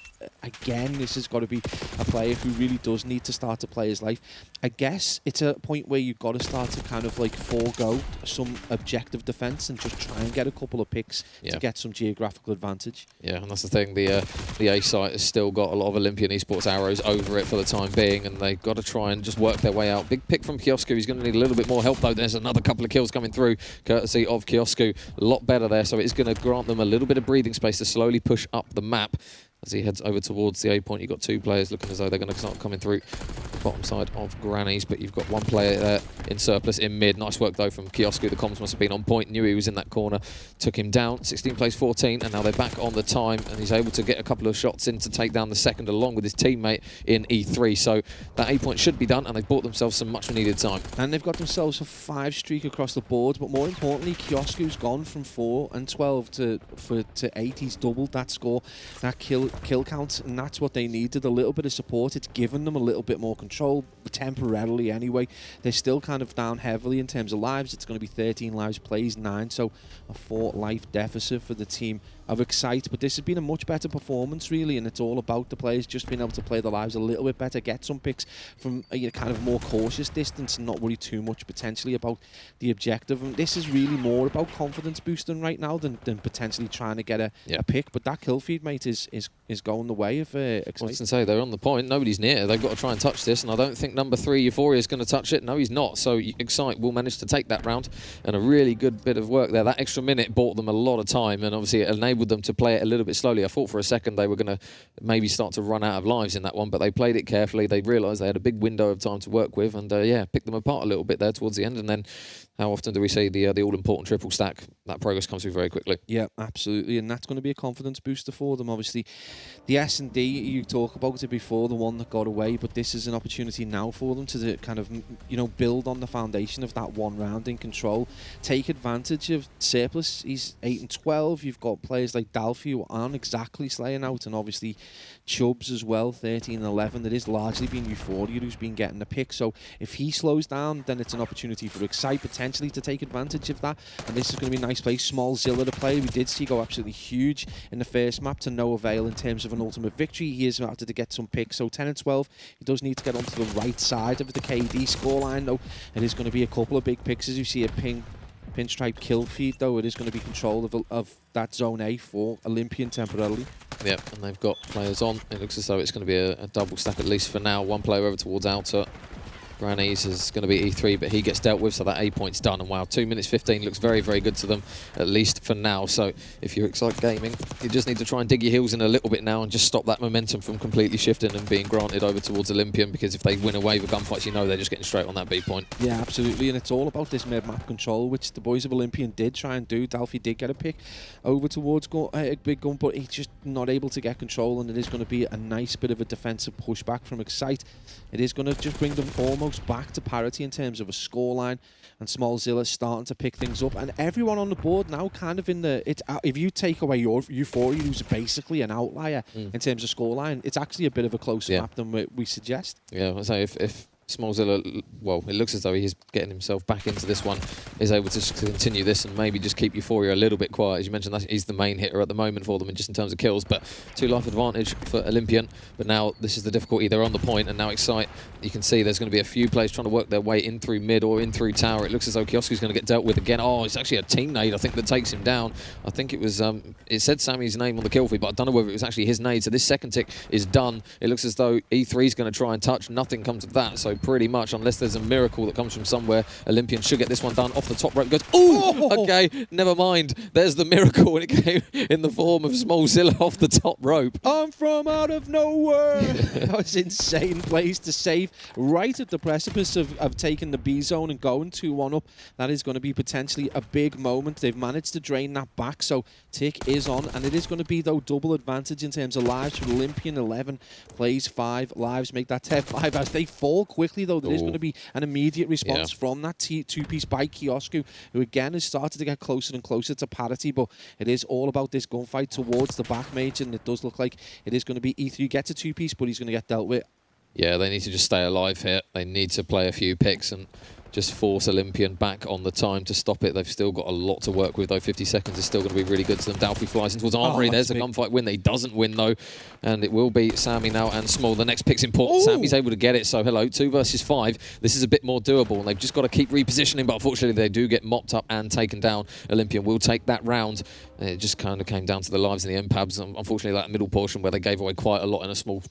Again, this has got to be a player who really does need to start to play his life. I guess it's a point where you've got to start to kind of like forego some objective defense and just try and get a couple of picks to get some geographical advantage. Yeah, and that's the thing. The A site has still got a lot of Olympian esports arrows over it for the time being, and they've got to try and just work their way out. Big pick from Kiosku. He's going to need a little bit more help, though. There's another couple of kills coming through, courtesy of Kiosku. A lot better there, so it's going to grant them a little bit of breathing space to slowly push up the map. As he heads over towards the A point, you've got 2 players looking as though they're going to start coming through bottom side of Granny's, but you've got one player there in surplus in mid. Nice work though from Kiosku. The comms must have been on point, knew he was in that corner, took him down. 16 plays 14, and now they're back on the time, and he's able to get a couple of shots in to take down the second along with his teammate in E3. So that 8 points should be done, and they've bought themselves some much needed time. And they've got themselves a 5 streak across the board, but more importantly, Kiosku's gone from 4 and 12 to 8. He's doubled that score, that kill count, and that's what they needed. A little bit of support. It's given them a little bit more control, temporarily anyway. They're still kind of down heavily in terms of lives. It's going to be 13 lives plays, 9, so a 4 life deficit for the team of Excite. But this has been a much better performance, really, and it's all about the players just being able to play their lives a little bit better, get some picks from a kind of more cautious distance and not worry too much potentially about the objective. And this is really more about confidence boosting right now than potentially trying to get a pick. But that kill feed, mate, is going the way of Excite. I was going to say, they're on the point. Nobody's near. They've got to try and touch this, and I don't think number 3, Euphoria, is going to touch it. No, he's not. So Excite will manage to take that round, and a really good bit of work there. That extra minute bought them a lot of time, and obviously it enabled them to play it a little bit slowly. I thought for a second they were going to maybe start to run out of lives in that one, but they played it carefully. They realised they had a big window of time to work with, and picked them apart a little bit there towards the end. And then how often do we see the all-important triple stack? That progress comes through very quickly. Yeah, absolutely, and that's going to be a confidence booster for them. Obviously, the S&D, you talk about it before, the one that got away, but this is an opportunity now for them to kind of, build on the foundation of that one round in control, take advantage of surplus. He's 8 and 12. You've got players like Dalfi who aren't exactly slaying out, and obviously Chubbs as well, 13 and 11. It is largely been Euphoria who's been getting the pick, so if he slows down, then it's an opportunity for Excite potentially to take advantage of that, and this is going to be a nice play. Small Zilla to play. We did see go absolutely huge in the first map to no avail in terms of an ultimate victory. He is about to get some picks, so 10 and 12. He does need to get onto the right side of the KD scoreline, though. It is going to be a couple of big picks as you see a pinstripe kill feed, though. It is going to be control of that zone A for Olympian temporarily. Yep, and they've got players on. It looks as though it's going to be a double stack at least for now. One player over towards outer. Granny's is going to be E3, but he gets dealt with, so that 8 points done. And wow, 2 minutes 15 looks very, very good to them, at least for now. So if you're Excite Gaming, you just need to try and dig your heels in a little bit now and just stop that momentum from completely shifting and being granted over towards Olympian, because if they win away with gunfights, they're just getting straight on that B point. Yeah, absolutely, and it's all about this mid-map control, which the boys of Olympian did try and do. Dalfi did get a pick over towards a big gun, but he's just not able to get control, and it is going to be a nice bit of a defensive pushback from Excite. It is going to just bring them almost back to parity in terms of a scoreline, and Small Zilla starting to pick things up, and everyone on the board now kind of in the... if you take away your Euphoria, who's basically an outlier in terms of scoreline, it's actually a bit of a closer map than we suggest. Yeah, I'd say if Small Zilla, well, it looks as though he's getting himself back into this one, is able to continue this and maybe just keep Euphoria a little bit quiet. As you mentioned, he's the main hitter at the moment for them, and just in terms of kills, but 2 life advantage for Olympian. But now this is the difficulty. They're on the point, and now Excite, you can see there's going to be a few players trying to work their way in through mid or in through tower. It looks as though Kiosku's going to get dealt with again. Oh, it's actually a team nade, I think, that takes him down. I think it was, it said Sammy's name on the kill feed, but I don't know whether it was actually his nade. So this second tick is done. It looks as though E3's going to try and touch. Nothing comes of that, so pretty much, unless there's a miracle that comes from somewhere, Olympian should get this one done. Off the top rope goes, ooh, okay, never mind. There's the miracle, and it came in the form of Small Zilla off the top rope. I'm from out of nowhere. That was insane place to save right at the precipice of taking the B zone and going 2-1 up. That is going to be potentially a big moment. They've managed to drain that back, so tick is on, and it is going to be, though, double advantage in terms of lives for Olympian. 11 plays 5 lives, make that 10-5 as they fall quickly, though. There is going to be an immediate response from that two-piece by Kiosku, who again has started to get closer and closer to parity, but it is all about this gunfight towards the back mage, and it does look like it is going to be E3 gets a two-piece, but he's going to get dealt with. Yeah, they need to just stay alive here. They need to play a few picks and just force Olympian back on the time to stop it. They've still got a lot to work with, though. 50 seconds is still going to be really good to them. Dalfi flies in towards Armory. There's a gunfight win that he doesn't win, though. And it will be Sammy now and Small. The next pick's important. Sammy's able to get it. So, hello, 2 versus 5. This is a bit more doable, and they've just got to keep repositioning. But unfortunately, they do get mopped up and taken down. Olympian will take that round. It just kind of came down to the lives and the MPABs. Unfortunately, that middle portion where they gave away quite a lot in a small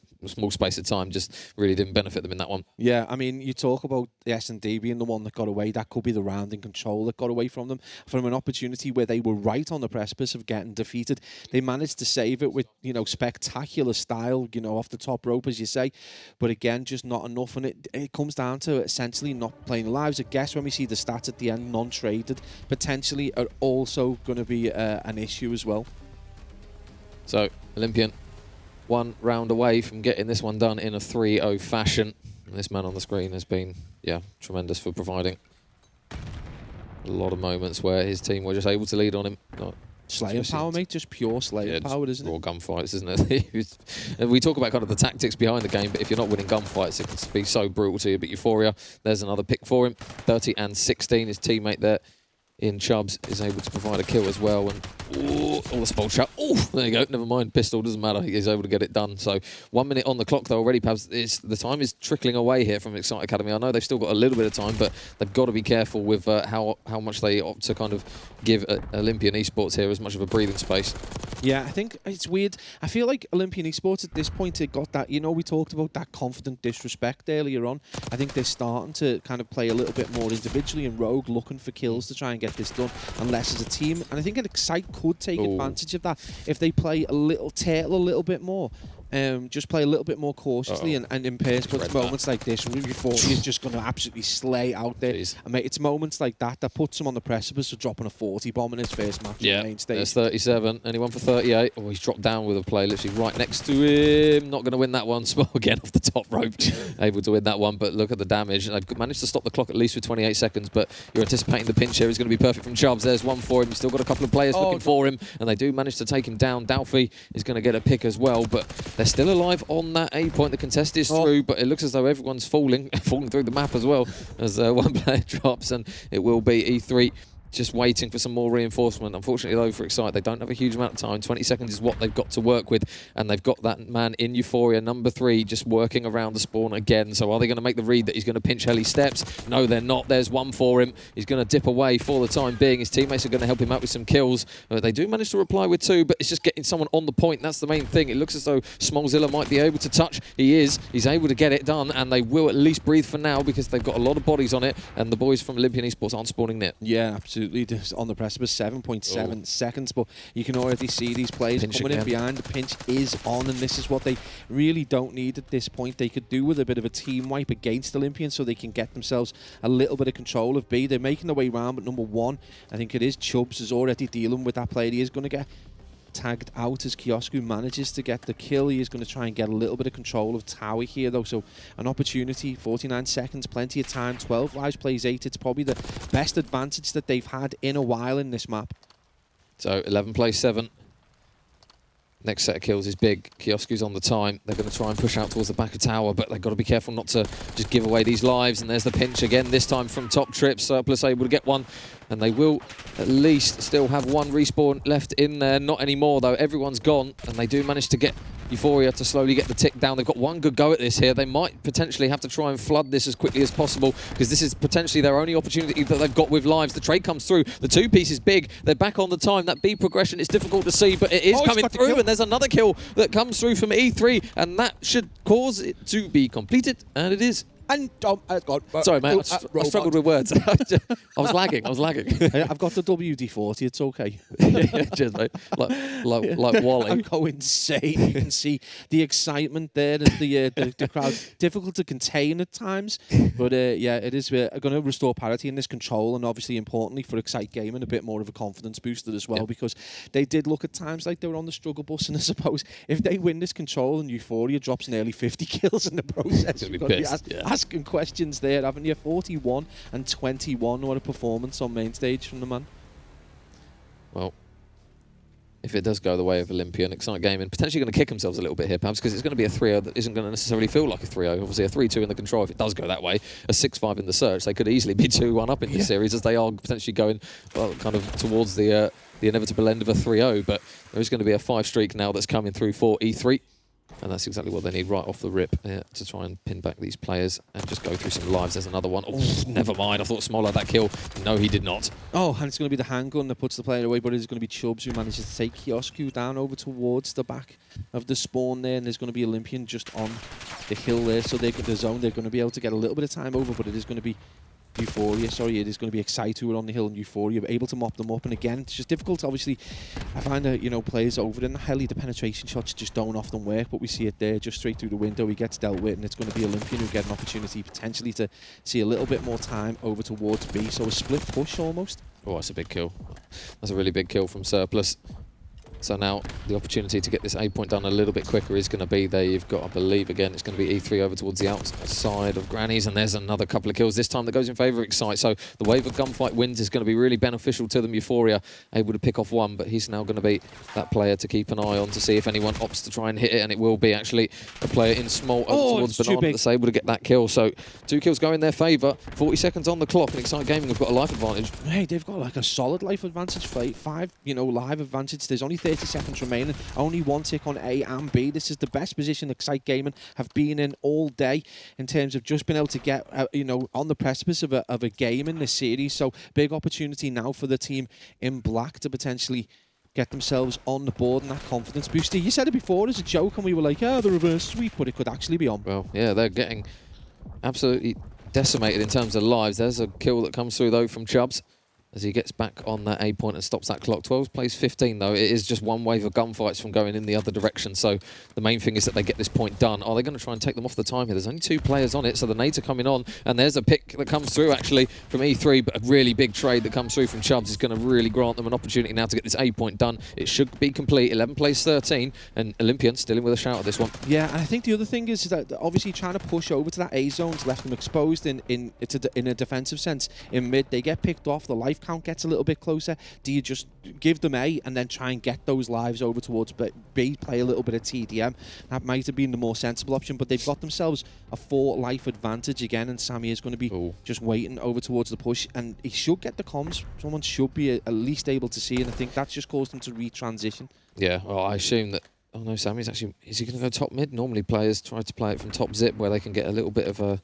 space of time just really didn't benefit them in that one. Yeah, I mean, you talk about the S&D being the one that got away. That could be the round in control that got away from them, from an opportunity where they were right on the precipice of getting defeated. They managed to save it with, spectacular style, off the top rope, as you say. But again, just not enough. And it comes down to essentially not playing lives. I guess when we see the stats at the end, non-traded, potentially are also going to be an issue as well. So, Olympian, one round away from getting this one done in a 3-0 fashion. And this man on the screen has been, tremendous for providing a lot of moments where his team were just able to lead on him. Slaying power, mate, just pure slaying power, isn't it? Raw gunfights, isn't it? We talk about kind of the tactics behind the game, but if you're not winning gunfights, it can be so brutal to you. But Euphoria, there's another pick for him. 30 and 16, his teammate there in Chubbs is able to provide a kill as well. And the spell shot. Oh, there you go. Never mind. Pistol doesn't matter. He's able to get it done. So 1 minute on the clock though already, Pabs. The time is trickling away here from Excite Academy. I know they've still got a little bit of time, but they've got to be careful with how much they opt to kind of give Olympian Esports here as much of a breathing space. Yeah, I think it's weird. I feel like Olympian Esports at this point, it got that, we talked about that confident disrespect earlier on. I think they're starting to kind of play a little bit more individually and rogue, looking for kills to try and get this done, and less as a team. And I think an Excite could take advantage of that if they play a little turtle a little bit more. Just play a little bit more cautiously and in pace. But it's moments like this where Euphoria's just going to absolutely slay out there. Jeez. And mate, it's moments like that puts him on the precipice of dropping a 40 bomb in his first match on the main stage. There's 37. Anyone for 38? Oh, he's dropped down with a play literally right next to him. Not going to win that one. Small again off the top rope. Able to win that one, but look at the damage. And they've managed to stop the clock at least with 28 seconds, but you're anticipating the pinch here is going to be perfect from Chubbs. There's one for him. You've still got a couple of players looking for him, and they do manage to take him down. Dalfy is going to get a pick as well, but they're still alive on that A point. The contest is through, but it looks as though everyone's falling through the map as well as one player drops, and it will be E3 just waiting for some more reinforcement. Unfortunately though for Excite, they don't have a huge amount of time. 20 seconds is what they've got to work with, and they've got that man in Euphoria, number 3, just working around the spawn again. So are they going to make the read that he's going to pinch Heli steps? No, they're not. There's one for him. He's going to dip away for the time being. His teammates are going to help him out with some kills. They do manage to reply with 2, but it's just getting someone on the point. That's the main thing. It looks as though Smallzilla might be able to touch. He is. He's able to get it done, and they will at least breathe for now because they've got a lot of bodies on it, and the boys from Olympian Esports aren't spawning near. Yeah, absolutely. Just on the precipice, 7.7 seconds, but you can already see these players coming in behind. The pinch is on, and this is what they really don't need at this point. They could do with a bit of a team wipe against Olympian so they can get themselves a little bit of control of B. They're making their way around, but number 1, I think it is Chubbs, is already dealing with that play. He is going to get tagged out as Kiosku manages to get the kill. He is going to try and get a little bit of control of Tower here though, so an opportunity. 49 seconds, plenty of time. 12 lives, plays 8. It's probably the best advantage that they've had in a while in this map. So 11 plays 7. Next set of kills is big. Kiosku's on the time. They're going to try and push out towards the back of tower, but they've got to be careful not to just give away these lives. And there's the pinch again, this time from top trip. Surplus able to get one, and they will at least still have one respawn left in there. Not anymore though. Everyone's gone, and they do manage to get Euphoria to slowly get the tick down. They've got one good go at this here. They might potentially have to try and flood this as quickly as possible because this is potentially their only opportunity that they've got with lives. The trade comes through. The 2-piece is big. They're back on the time. That B progression is difficult to see, but it is coming through, and there's another kill that comes through from E3, and that should cause it to be completed, and it is. And sorry, mate, I struggled with words. I was lagging. I've got the WD-40. It's okay. Yeah, cheers, mate. Like Wally. I'm going insane. You can see the excitement there and the crowd. Difficult to contain at times, but yeah, it is going to restore parity in this control, and obviously importantly for Excite Gaming, a bit more of a confidence booster as well, because they did look at times like they were on the struggle bus, and I suppose if they win this control and Euphoria drops nearly 50 kills in the process, you're going to be asking questions there, haven't you? 41 and 21. What a performance on main stage from the man. Well, if it does go the way of Olympian, Excite Gaming potentially going to kick themselves a little bit here, perhaps, because it's going to be a 3-0 that isn't going to necessarily feel like a 3-0. Obviously, a 3-2 in the control, if it does go that way, a 6-5 in the search, they could easily be 2-1 up in this series, as they are potentially going, well, kind of towards the inevitable end of a 3-0. But there is going to be a 5 streak now that's coming through for E3. And that's exactly what they need right off the rip to try and pin back these players and just go through some lives. There's another one. Oh, never mind. I thought Small had that kill. No, he did not. Oh, and it's going to be the handgun that puts the player away, but it's going to be Chubbs who manages to take Kiosku down over towards the back of the spawn there, and there's going to be Olympian just on the hill there, so they've got the zone. They're going to be able to get a little bit of time over, but it is going to be Euphoria, sorry, it is going to be Excite who are on the hill, and Euphoria able to mop them up. And again, it's just difficult. Obviously, I find that, you know, players over in the heli, the penetration shots just don't often work, but we see it there just straight through the window. He gets dealt with, and it's going to be Olympian who get an opportunity potentially to see a little bit more time over towards B. So a split push almost. Oh, that's a big kill. That's a really big kill from Surplus. So now the opportunity to get this A point done a little bit quicker is going to be there. You've got, I believe, again, it's going to be E3 over towards the outside of Granny's, and there's another couple of kills this time that goes in favour of Excite. So the wave of gunfight wins is going to be really beneficial to them. Euphoria able to pick off one, but he's now going to be that player to keep an eye on to see if anyone opts to try and hit it, and it will be actually a player in Small over towards Banana that's able to get that kill. So 2 kills go in their favour. 40 seconds on the clock, and Excite Gaming have got a life advantage. Hey, they've got like a solid life advantage, 5, you know, live advantage. There's only 30 seconds remaining. Only 1 tick on A and B. This is the best position Excite Gaming have been in all day in terms of just being able to get, you know, on the precipice of a game in this series. So big opportunity now for the team in black to potentially get themselves on the board and that confidence booster. You said it before as a joke, and we were like, oh, the reverse sweep, but it could actually be on. Well, yeah, they're getting absolutely decimated in terms of lives. There's a kill that comes through, though, from Chubbs as he gets back on that A point and stops that clock. 12 plays 15, though. It is just one wave of gunfights from going in the other direction. So the main thing is that they get this point done. Are they going to try and take them off the time here? There's only 2 players on it, so the nades are coming on. And there's a pick that comes through, actually, from E3, but a really big trade that comes through from Chubbs is going to really grant them an opportunity now to get this A point done. It should be complete. 11 plays 13, and Olympian still in with a shout at this one. Yeah, and I think the other thing is that obviously trying to push over to that A zone's left them exposed in a defensive sense. In mid, they get picked off. The life count gets a little bit closer. Do you just give them A and then try and get those lives over towards B, play a little bit of TDM? That might have been the more sensible option, but they've got themselves a 4 life advantage again, and Sammy is going to be just waiting over towards the push, and he should get the comms. Someone should be at least able to see, and I think that's just caused him to retransition. Yeah, well, I assume that... Oh no, Sammy's actually... Is he going to go top mid? Normally players try to play it from top zip where they can get a little bit of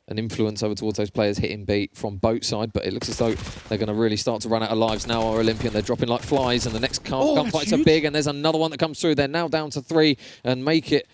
an influence over towards those players hitting B from both sides, but it looks as though they're going to really start to run out of lives now. Our Olympian, they're dropping like flies, and the next gunfights are big, and there's another one that comes through. They're now down to 3 and make it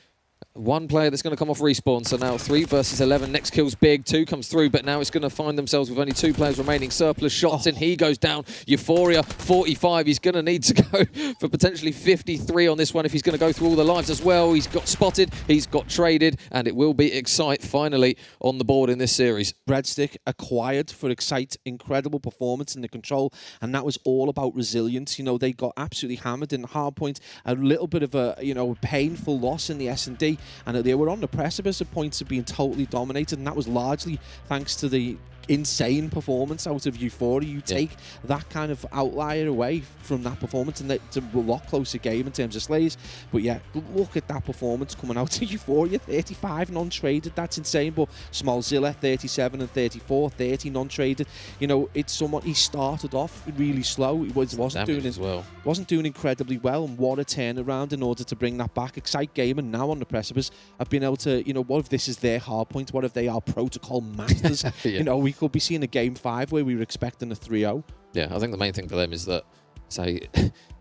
1 player that's going to come off respawn. So now 3 versus 11. Next kill's big. 2 comes through, but now it's going to find themselves with only 2 players remaining. Surplus shots in. He goes down. Euphoria, 45. He's going to need to go for potentially 53 on this one if he's going to go through all the lives as well. He's got spotted. He's got traded, and it will be Excite finally on the board in this series. Breadstick acquired for Excite. Incredible performance in the control, and that was all about resilience. You know, they got absolutely hammered in the hard point. A little bit of a, you know, painful loss in the S&D, and they were on the precipice of points of being totally dominated, and that was largely thanks to the insane performance out of Euphoria. You take that kind of outlier away from that performance, and it's a lot closer game in terms of slays. But yeah, look at that performance coming out of Euphoria. 35 non-traded, that's insane. But Smallzilla, 37 and 34, 30 non-traded. You know, it's someone, he started off really slow. He wasn't doing incredibly well, and what a turnaround in order to bring that back. Excite Gaming now on the precipice have been able to, you know, what if this is their hard point? What if they are protocol masters? You know, we could be seeing a game 5 where we were expecting a 3-0. Yeah, I think the main thing for them is that, say,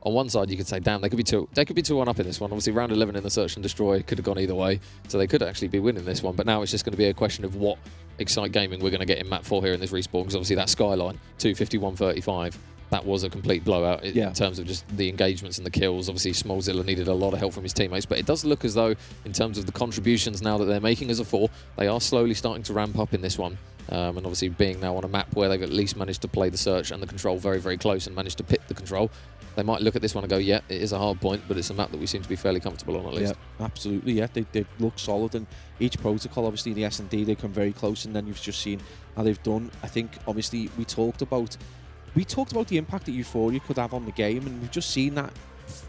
on one side you could say, damn, they could be 2-1 up in this one. Obviously, round 11 in the search and destroy could have gone either way, so they could actually be winning this one. But now it's just going to be a question of what Excite Gaming we're going to get in map 4 here in this respawn, because obviously that skyline 251-35. That was a complete blowout in terms of just the engagements and the kills. Obviously, Smallzilla needed a lot of help from his teammates, but it does look as though, in terms of the contributions now that they're making as a 4, they are slowly starting to ramp up in this one. And obviously, being now on a map where they've at least managed to play the search and the control very, very close and managed to pit the control, they might look at this one and go, yeah, it is a hard point, but it's a map that we seem to be fairly comfortable on at least. Yeah, absolutely, yeah. They look solid, and each protocol, obviously, the S&D, they come very close, and then you've just seen how they've done. I think, obviously, we talked about the impact that Euphoria could have on the game, and we've just seen that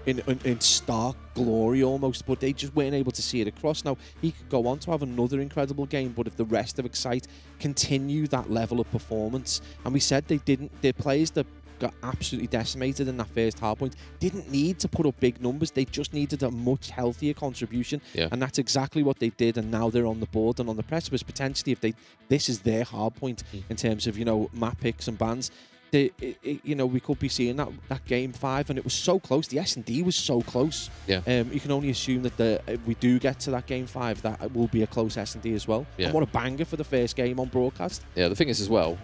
in stark glory almost, but they just weren't able to see it across. Now, he could go on to have another incredible game, but if the rest of Excite continue that level of performance, and we said they didn't, their players that got absolutely decimated in that first hard point. Didn't need to put up big numbers. They just needed a much healthier contribution. Yeah. And that's exactly what they did. And now they're on the board and on the precipice. Potentially, if this is their hard point in terms of, map picks and bans. We could be seeing that game 5, and it was so close. The S&D was so close. Yeah. You can only assume that if we do get to that game 5, that will be a close S&D as well. Yeah. And what a banger for the first game on broadcast. Yeah, the thing is as well,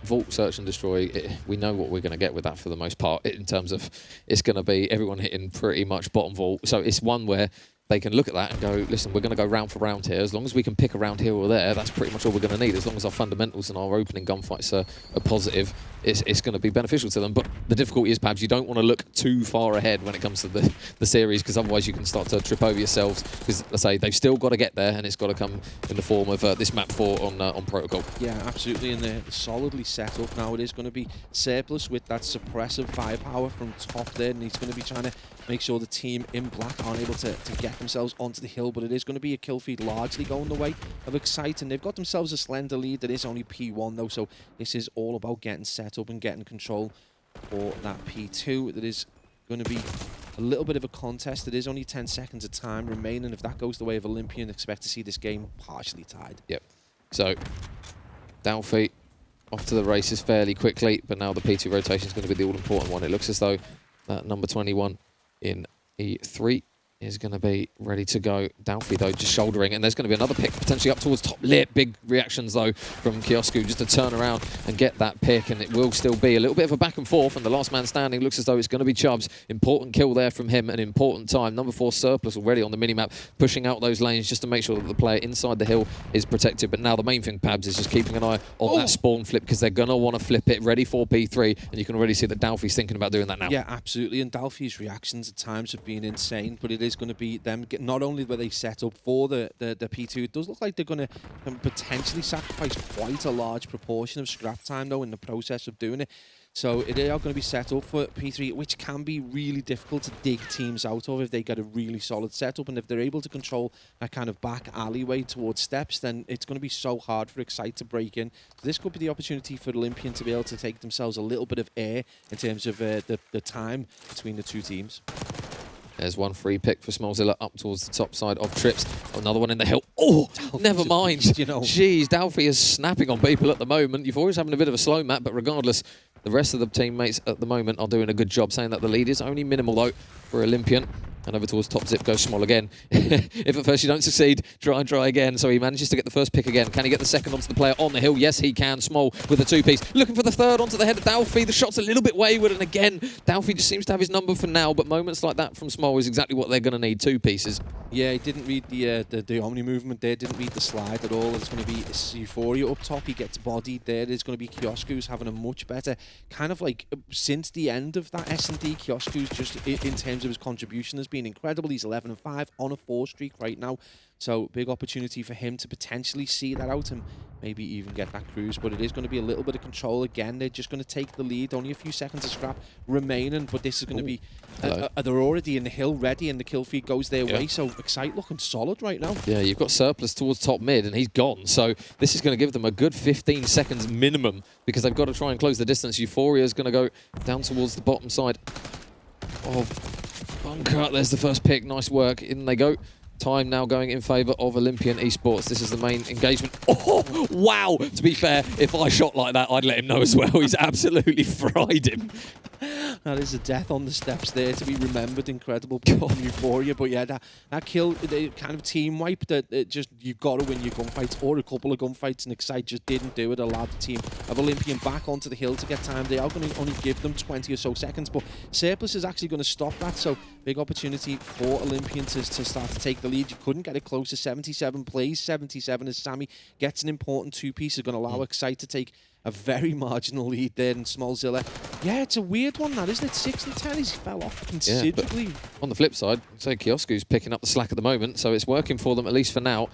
Vault, Search and Destroy, we know what we're going to get with that for the most part, in terms of it's going to be everyone hitting pretty much bottom Vault. So it's one where they can look at that and go, listen, we're going to go round for round here. As long as we can pick around here or there, that's pretty much all we're going to need. As long as our fundamentals and our opening gunfights are positive, it's going to be beneficial to them. But the difficulty is, perhaps, you don't want to look too far ahead when it comes to the series, because otherwise you can start to trip over yourselves. Because, let's say, they've still got to get there, and it's got to come in the form of this map 4 on Protocol. Yeah, absolutely, and they're solidly set up now. It is going to be Surplus with that suppressive firepower from top there, and he's going to be trying to make sure the team in black aren't able to get themselves onto the hill, but it is going to be a kill feed largely going the way of Excite, and they've got themselves a slender lead. That is only P1 though, so this is all about getting set up and getting control for that P2. That is going to be a little bit of a contest. It is only 10 seconds of time remaining. If that goes the way of Olympian, expect to see this game partially tied. Yep. So, Dalfi off to the races fairly quickly, but now the P2 rotation is going to be the all-important one. It looks as though that number 21 in E3 is going to be ready to go. Dalfi, though, just shouldering, and there's going to be another pick potentially up towards top lip. Big reactions, though, from Kiosku just to turn around and get that pick, and it will still be a little bit of a back and forth, and the last man standing looks as though it's going to be Chubbs. Important kill there from him, an important time. Number 4 Surplus already on the minimap, pushing out those lanes just to make sure that the player inside the hill is protected. But now the main thing, Pabs, is just keeping an eye on that spawn flip, because they're going to want to flip it, ready for P3, and you can already see that Dalfi's thinking about doing that now. Yeah, absolutely, and Dalfi's reactions at times have been insane, but it is going to be them. Not only were they set up for the P2, it does look like they're going to potentially sacrifice quite a large proportion of scrap time, though, in the process of doing it. So they are going to be set up for P3, which can be really difficult to dig teams out of if they get a really solid setup. And if they're able to control that kind of back alleyway towards steps, then it's going to be so hard for Excite to break in. So this could be the opportunity for Olympian to be able to take themselves a little bit of air in terms of the time between the two teams. There's one free pick for Smallzilla up towards the top side of Trips. Another one in the hill. Oh, never mind. Jeez, Dalfi is snapping on people at the moment. You've always having a bit of a slow map, but regardless, the rest of the teammates at the moment are doing a good job, saying that the lead is only minimal, though, for Olympian. And over towards top zip goes Small again. If at first you don't succeed, try again. So he manages to get the first pick again. Can he get the second onto the player on the hill? Yes, he can. Small with a 2-piece. Looking for the third onto the head of Dalfi. The shot's a little bit wayward, and again, Dalfi just seems to have his number for now, but moments like that from Small is exactly what they're going to need. 2 pieces. Yeah, he didn't read the Omni movement there, didn't read the slide at all. It's going to be Euphoria up top. He gets bodied there. There's going to be Kiosku, who's having a much better, kind of like, since the end of that S&D, Kiosku's just, in terms of his contribution, has been incredible. He's 11-5 on a 4 streak right now. So big opportunity for him to potentially see that out and maybe even get that cruise. But it is going to be a little bit of control again. They're just going to take the lead. Only a few seconds of scrap remaining, but this is going to be... they're already in the hill ready, and the kill feed goes their way. So Excite looking solid right now. Yeah, you've got Surplus towards top mid, and he's gone. So this is going to give them a good 15 seconds minimum, because they've got to try and close the distance. Euphoria is going to go down towards the bottom side of bunker. There's the first pick. Nice work. In they go. Time now going in favour of Olympian Esports. This is the main engagement. Oh, wow! To be fair, if I shot like that, I'd let him know as well. He's absolutely fried him. That is a death on the steps there to be remembered. Incredible from Euphoria. But yeah, that kill, the kind of team wipe that just, you've got to win your gunfights, or a couple of gunfights, and Excite just didn't do it. Allowed the team of Olympian back onto the hill to get time. They are going to only give them 20 or so seconds, but Surplus is actually going to stop that. So big opportunity for Olympian to start to take the lead. You couldn't get it closer. 77 plays 77 as Sammy gets an important 2-piece. Is going to allow Excite to take a very marginal lead there in Smallzilla. Yeah, it's a weird one, that, isn't it? 6 and 10, he's fell off considerably. Yeah, on the flip side, say Kiosku's picking up the slack at the moment, so it's working for them, at least for now.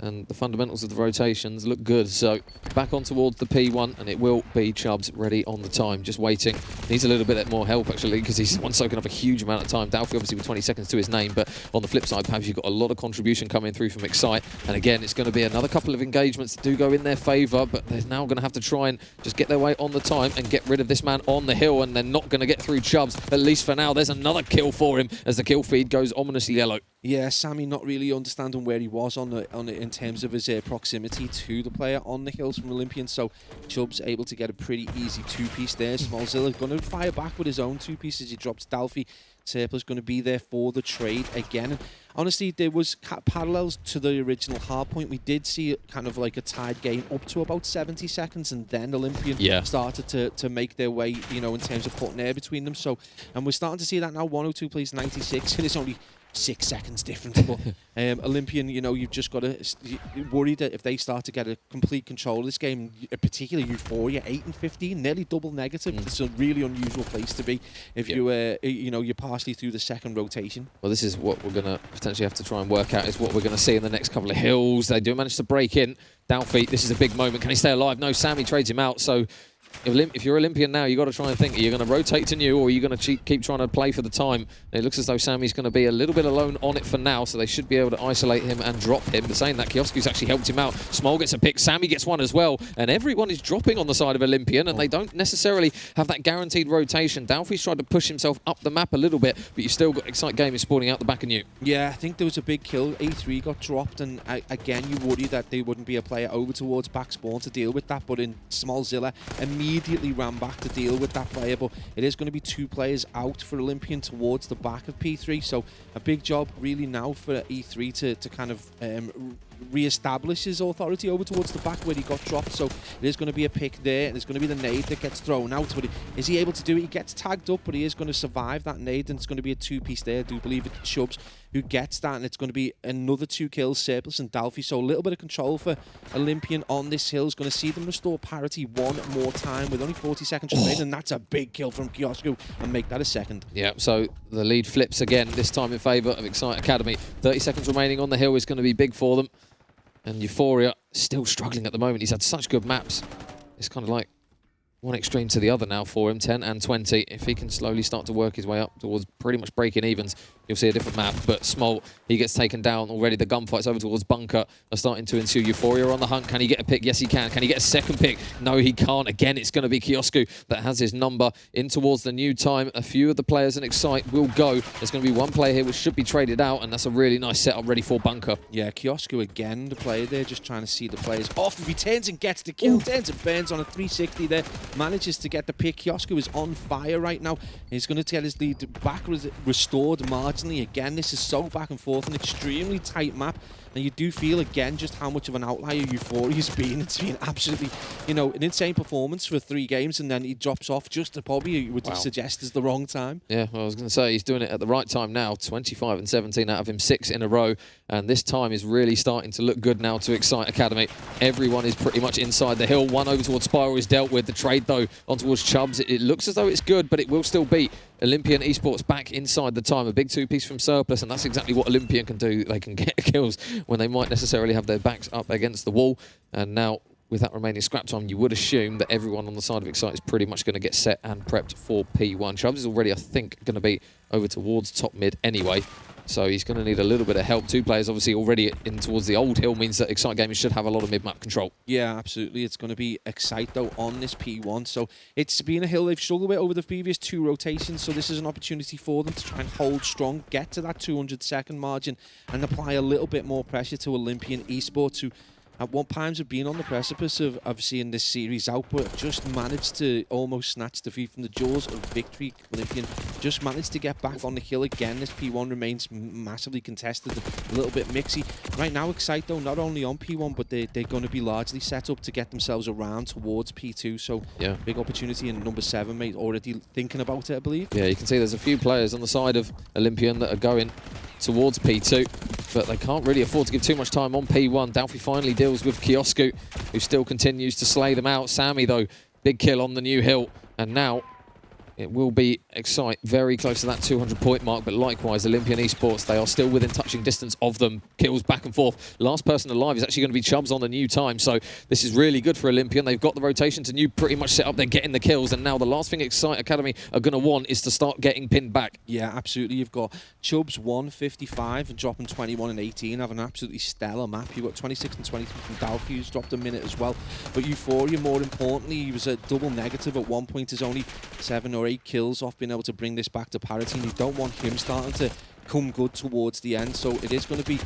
And the fundamentals of the rotations look good. So back on towards the P1, and it will be Chubbs ready on the time, just waiting. Needs a little bit more help, actually, because he's one soaking up a huge amount of time. Dalfi obviously with 20 seconds to his name, but on the flip side, perhaps you've got a lot of contribution coming through from Excite. And again, it's going to be another couple of engagements that do go in their favour, but they're now going to have to try and just get their way on the time and get rid of this man on the hill, and they're not going to get through Chubbs, at least for now. There's another kill for him as the kill feed goes ominously yellow. Yeah, Sammy not really understanding where he was on it in terms of his proximity to the player on the hills from Olympian. So Chubb's able to get a pretty easy two-piece there. Smallzilla going to fire back with his own two pieces. He drops Dalfi. Surplus going to be there for the trade again. And honestly, there was parallels to the original hard point. We did see kind of like a tied game up to about 70 seconds, and then Olympian started to make their way, you know, in terms of putting air between them. So, and we're starting to see that now. 102 plays 96, and it's only 6 seconds difference. But Olympian, you know, you've just got to worry that if they start to get a complete control of this game, particularly Euphoria, 8 and 15, nearly double negative. It's a really unusual place to be if you know, you're partially through the second rotation. Well, this is what we're going to potentially have to try and work out, is what we're going to see in the next couple of hills. They do manage to break in. Dalfi, this is a big moment. Can he stay alive? No, Sammy trades him out. So if you're Olympian now, you've got to try and think, are you going to rotate to new, or are you going to keep trying to play for the time? It looks as though Sammy's going to be a little bit alone on it for now, so they should be able to isolate him and drop him. But saying that, Kiosku's actually helped him out. Small gets a pick, Sammy gets one as well, and everyone is dropping on the side of Olympian, and they don't necessarily have that guaranteed rotation. Dalfi's tried to push himself up the map a little bit, but you've still got Excite Gaming spawning out the back of you. Yeah, I think there was a big kill. A3 got dropped, and again, you worry that there wouldn't be a player over towards back spawn to deal with that, but in Smallzilla immediately ran back to deal with that player. But it is going to be 2 players out for Olympian towards the back of P3, so a big job really now for E3 to kind of re-establish his authority over towards the back where he got dropped. So it is going to be a pick there, and it's going to be the nade that gets thrown out. But is he able to do it? He gets tagged up, but he is going to survive that nade, and it's going to be a 2-piece there. I do believe it's Chubbs who gets that, and it's going to be another 2 kills, Surplus and Dalfi. So a little bit of control for Olympian on this hill is going to see them restore parity one more time with only 40 seconds remaining, and that's a big kill from Kiosku, and make that a second. Yeah, so the lead flips again, this time in favour of Excite Academy. 30 seconds remaining on the hill is going to be big for them. And Euphoria still struggling at the moment. He's had such good maps. It's kind of like one extreme to the other now for him, 10 and 20. If he can slowly start to work his way up towards pretty much breaking evens, you'll see a different map. But Small, he gets taken down already. The gunfights over towards Bunker are starting to ensue. Euphoria on the hunt. Can he get a pick? Yes, he can. Can he get a second pick? No, he can't. Again, it's going to be Kiosku that has his number in towards the new time. A few of the players in Excite will go. There's going to be one player here which should be traded out, and that's a really nice setup ready for Bunker. Yeah, Kiosku again, the player there, just trying to see the players off. If he turns and gets the kill, turns and burns on a 360 there, manages to get the pick. Kiosku is on fire right now. He's going to get his lead back restored marginally again. This is so back and forth, an extremely tight map. And you do feel again just how much of an outlier Euphoria's been. It's been absolutely, you know, an insane performance for 3 games, and then he drops off just to probably would suggest is the wrong time. Yeah, well, I was going to say he's doing it at the right time now. 25 and 17 out of him, 6 in a row, and this time is really starting to look good now to Excite Academy. Everyone is pretty much inside the hill. One over towards Spiral is dealt with. The trade though on towards Chubbs. It looks as though it's good, but it will still beat Olympian Esports back inside the time. A big 2-piece from Surplus, and that's exactly what Olympian can do. They can get kills when they might necessarily have their backs up against the wall. And now, with that remaining scrap time, you would assume that everyone on the side of Excite is pretty much going to get set and prepped for P1. Chubbs is already, I think, going to be over towards top mid anyway. So he's going to need a little bit of help. 2 players obviously already in towards the old hill means that Excite Gaming should have a lot of mid-map control. Yeah, absolutely. It's going to be Excite, though, on this P1. So it's been a hill they've struggled with over the previous 2 rotations. So this is an opportunity for them to try and hold strong, get to that 200-second margin, and apply a little bit more pressure to Olympian Esports, who at one times have been on the precipice of seeing this series out, but just managed to almost snatch defeat from the jaws of victory. Olympian just managed to get back on the hill again. This P1 remains massively contested, a little bit mixy. Right now, Excite, though, not only on P1, but they're going to be largely set up to get themselves around towards P2. So, yeah, big opportunity in number 7, mate, already thinking about it, I believe. Yeah, you can see there's a few players on the side of Olympian that are going towards P2, but they can't really afford to give too much time on P1. Dalfi finally deals with Kiosku, who still continues to slay them out. Sammy, though, big kill on the new hill, and now It will be Excite very close to that 200-point mark, but likewise, Olympian Esports, they are still within touching distance of them. Kills back and forth. Last person alive is actually going to be Chubbs on the new time, so this is really good for Olympian. They've got the rotation to new pretty much set up. They're getting the kills, and now the last thing Excite Academy are going to want is to start getting pinned back. Yeah, absolutely. You've got Chubbs 155 and dropping 21 and 18, have an absolutely stellar map. You've got 26 and 23 from Dalfi, who's dropped a minute as well. But Euphoria, more importantly, he was a double negative at one point. There's only 7 or 8 kills off being able to bring this back to parity, and you don't want him starting to come good towards the end. So it is going to be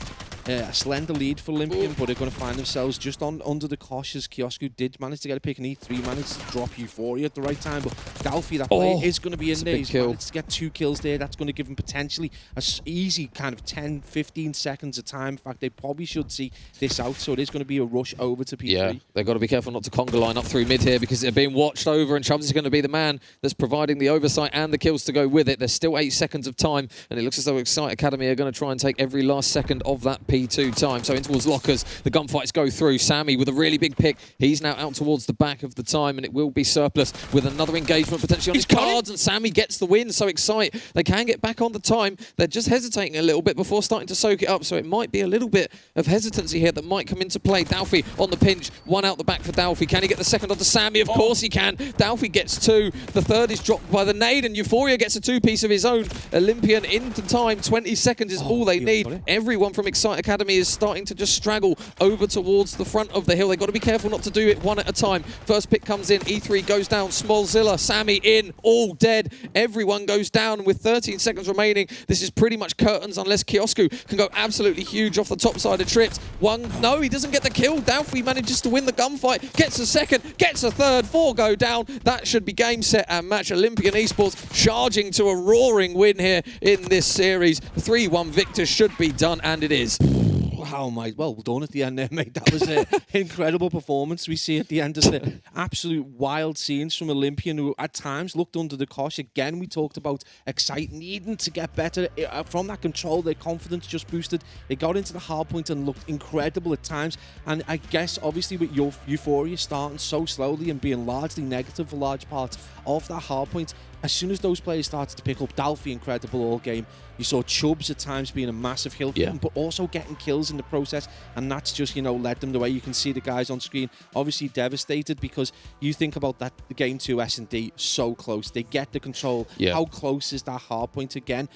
a slender lead for Olympian, but they're going to find themselves just under the cosh as Kiosku did manage to get a pick, and E3 managed to drop Euphoria at the right time. But Dalfi, that play is going to be in there. He's managed to get 2 kills there. That's going to give him potentially a easy kind of 10, 15 seconds of time. In fact, they probably should see this out, so it is going to be a rush over to P3. Yeah, they've got to be careful not to conga line up through mid here because they're being watched over, and Chubbs is going to be the man that's providing the oversight and the kills to go with it. There's still 8 seconds of time, and it looks as though Excite Academy are going to try and take every last second of that P2 time. So in towards lockers, the gunfights go through. Sammy with a really big pick. He's now out towards the back of the time, and it will be Surplus with another engagement potentially on his cards, and Sammy gets the win. So Excite, they can get back on the time. They're just hesitating a little bit before starting to soak it up, so it might be a little bit of hesitancy here that might come into play. Dalfi on the pinch, 1 out the back for Dalfi. Can he get the second onto Sammy? Of course he can. Dalfi gets 2. The third is dropped by the nade, and Euphoria gets a 2-piece of his own. Olympian into time. 20 seconds is all they need. Everyone from Excite Academy is starting to just straggle over towards the front of the hill. They've got to be careful not to do it one at a time. First pick comes in. E3 goes down. Smallzilla, Sammy in. All dead. Everyone goes down with 13 seconds remaining. This is pretty much curtains unless Kiosku can go absolutely huge off the top side of trips. No, he doesn't get the kill. Dalfi manages to win the gunfight. Gets a second. Gets a third. 4 go down. That should be game, set, and match. Olympian Esports charging to a roaring win here in this series. 3-1 victor should be done, and it is. Wow, mate. Well done at the end there, mate. That was an incredible performance we see at the end of the absolute wild scenes from Olympian, who at times looked under the cosh. Again, we talked about Excite needing to get better from that control. Their confidence just boosted. They got into the hard point and looked incredible at times. And I guess, obviously, with Euphoria starting so slowly and being largely negative for large parts of that hard point, as soon as those players started to pick up, Dalfi incredible all game. You saw Chubbs at times being a massive hill, but also getting kills in the process, and that's just, led them the way. You can see the guys on screen obviously devastated, because you think about that, the game 2 S&D, so close. They get the control. How close is that hard point again?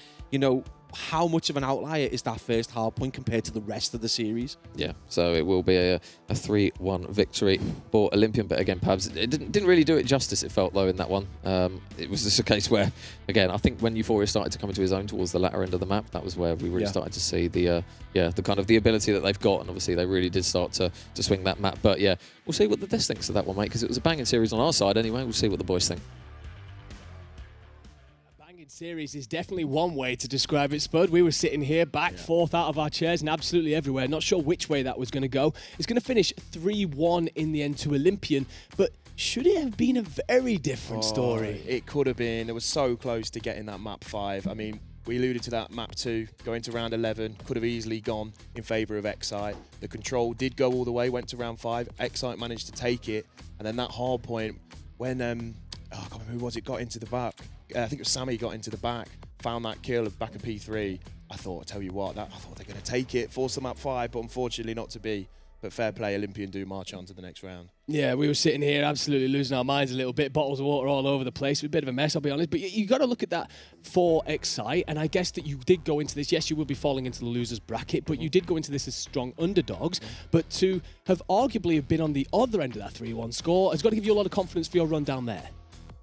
How much of an outlier is that first hard point compared to the rest of the series? Yeah, so it will be a 3-1 victory for Olympian, but again, Pabs, it didn't really do it justice, it felt, though, in that one. It was just a case where, again, I think when Euphoria started to come into his own towards the latter end of the map, that was where we really started to see the kind of the ability that they've got, and obviously they really did start to swing that map. But yeah, we'll see what the Des thinks of that one, mate, because it was a banging series on our side anyway. We'll see what the boys think. Series is definitely one way to describe it, Spud. We were sitting here back forth out of our chairs and absolutely everywhere, not sure which way that was going to go. It's going to finish 3-1 in the end to Olympian, but should it have been a very different story? It could have been. It was so close to getting that map 5. I mean, we alluded to that map 2 going to round 11, could have easily gone in favour of Excite. The control did go all the way, went to round 5. Excite managed to take it, and then that hard point when I can't remember who was it, got into the back. I think it was Sammy got into the back, found that kill at back of P3. I thought, I tell you what, I thought they're going to take it, force them up 5, but unfortunately not to be. But fair play, Olympian do march on to the next round. Yeah, we were sitting here absolutely losing our minds a little bit. Bottles of water all over the place. It was a bit of a mess, I'll be honest. But you got to look at that for Excite. And I guess that you did go into this. Yes, you will be falling into the losers bracket, but you did go into this as strong underdogs. But to have arguably been on the other end of that 3-1 score has got to give you a lot of confidence for your run down there.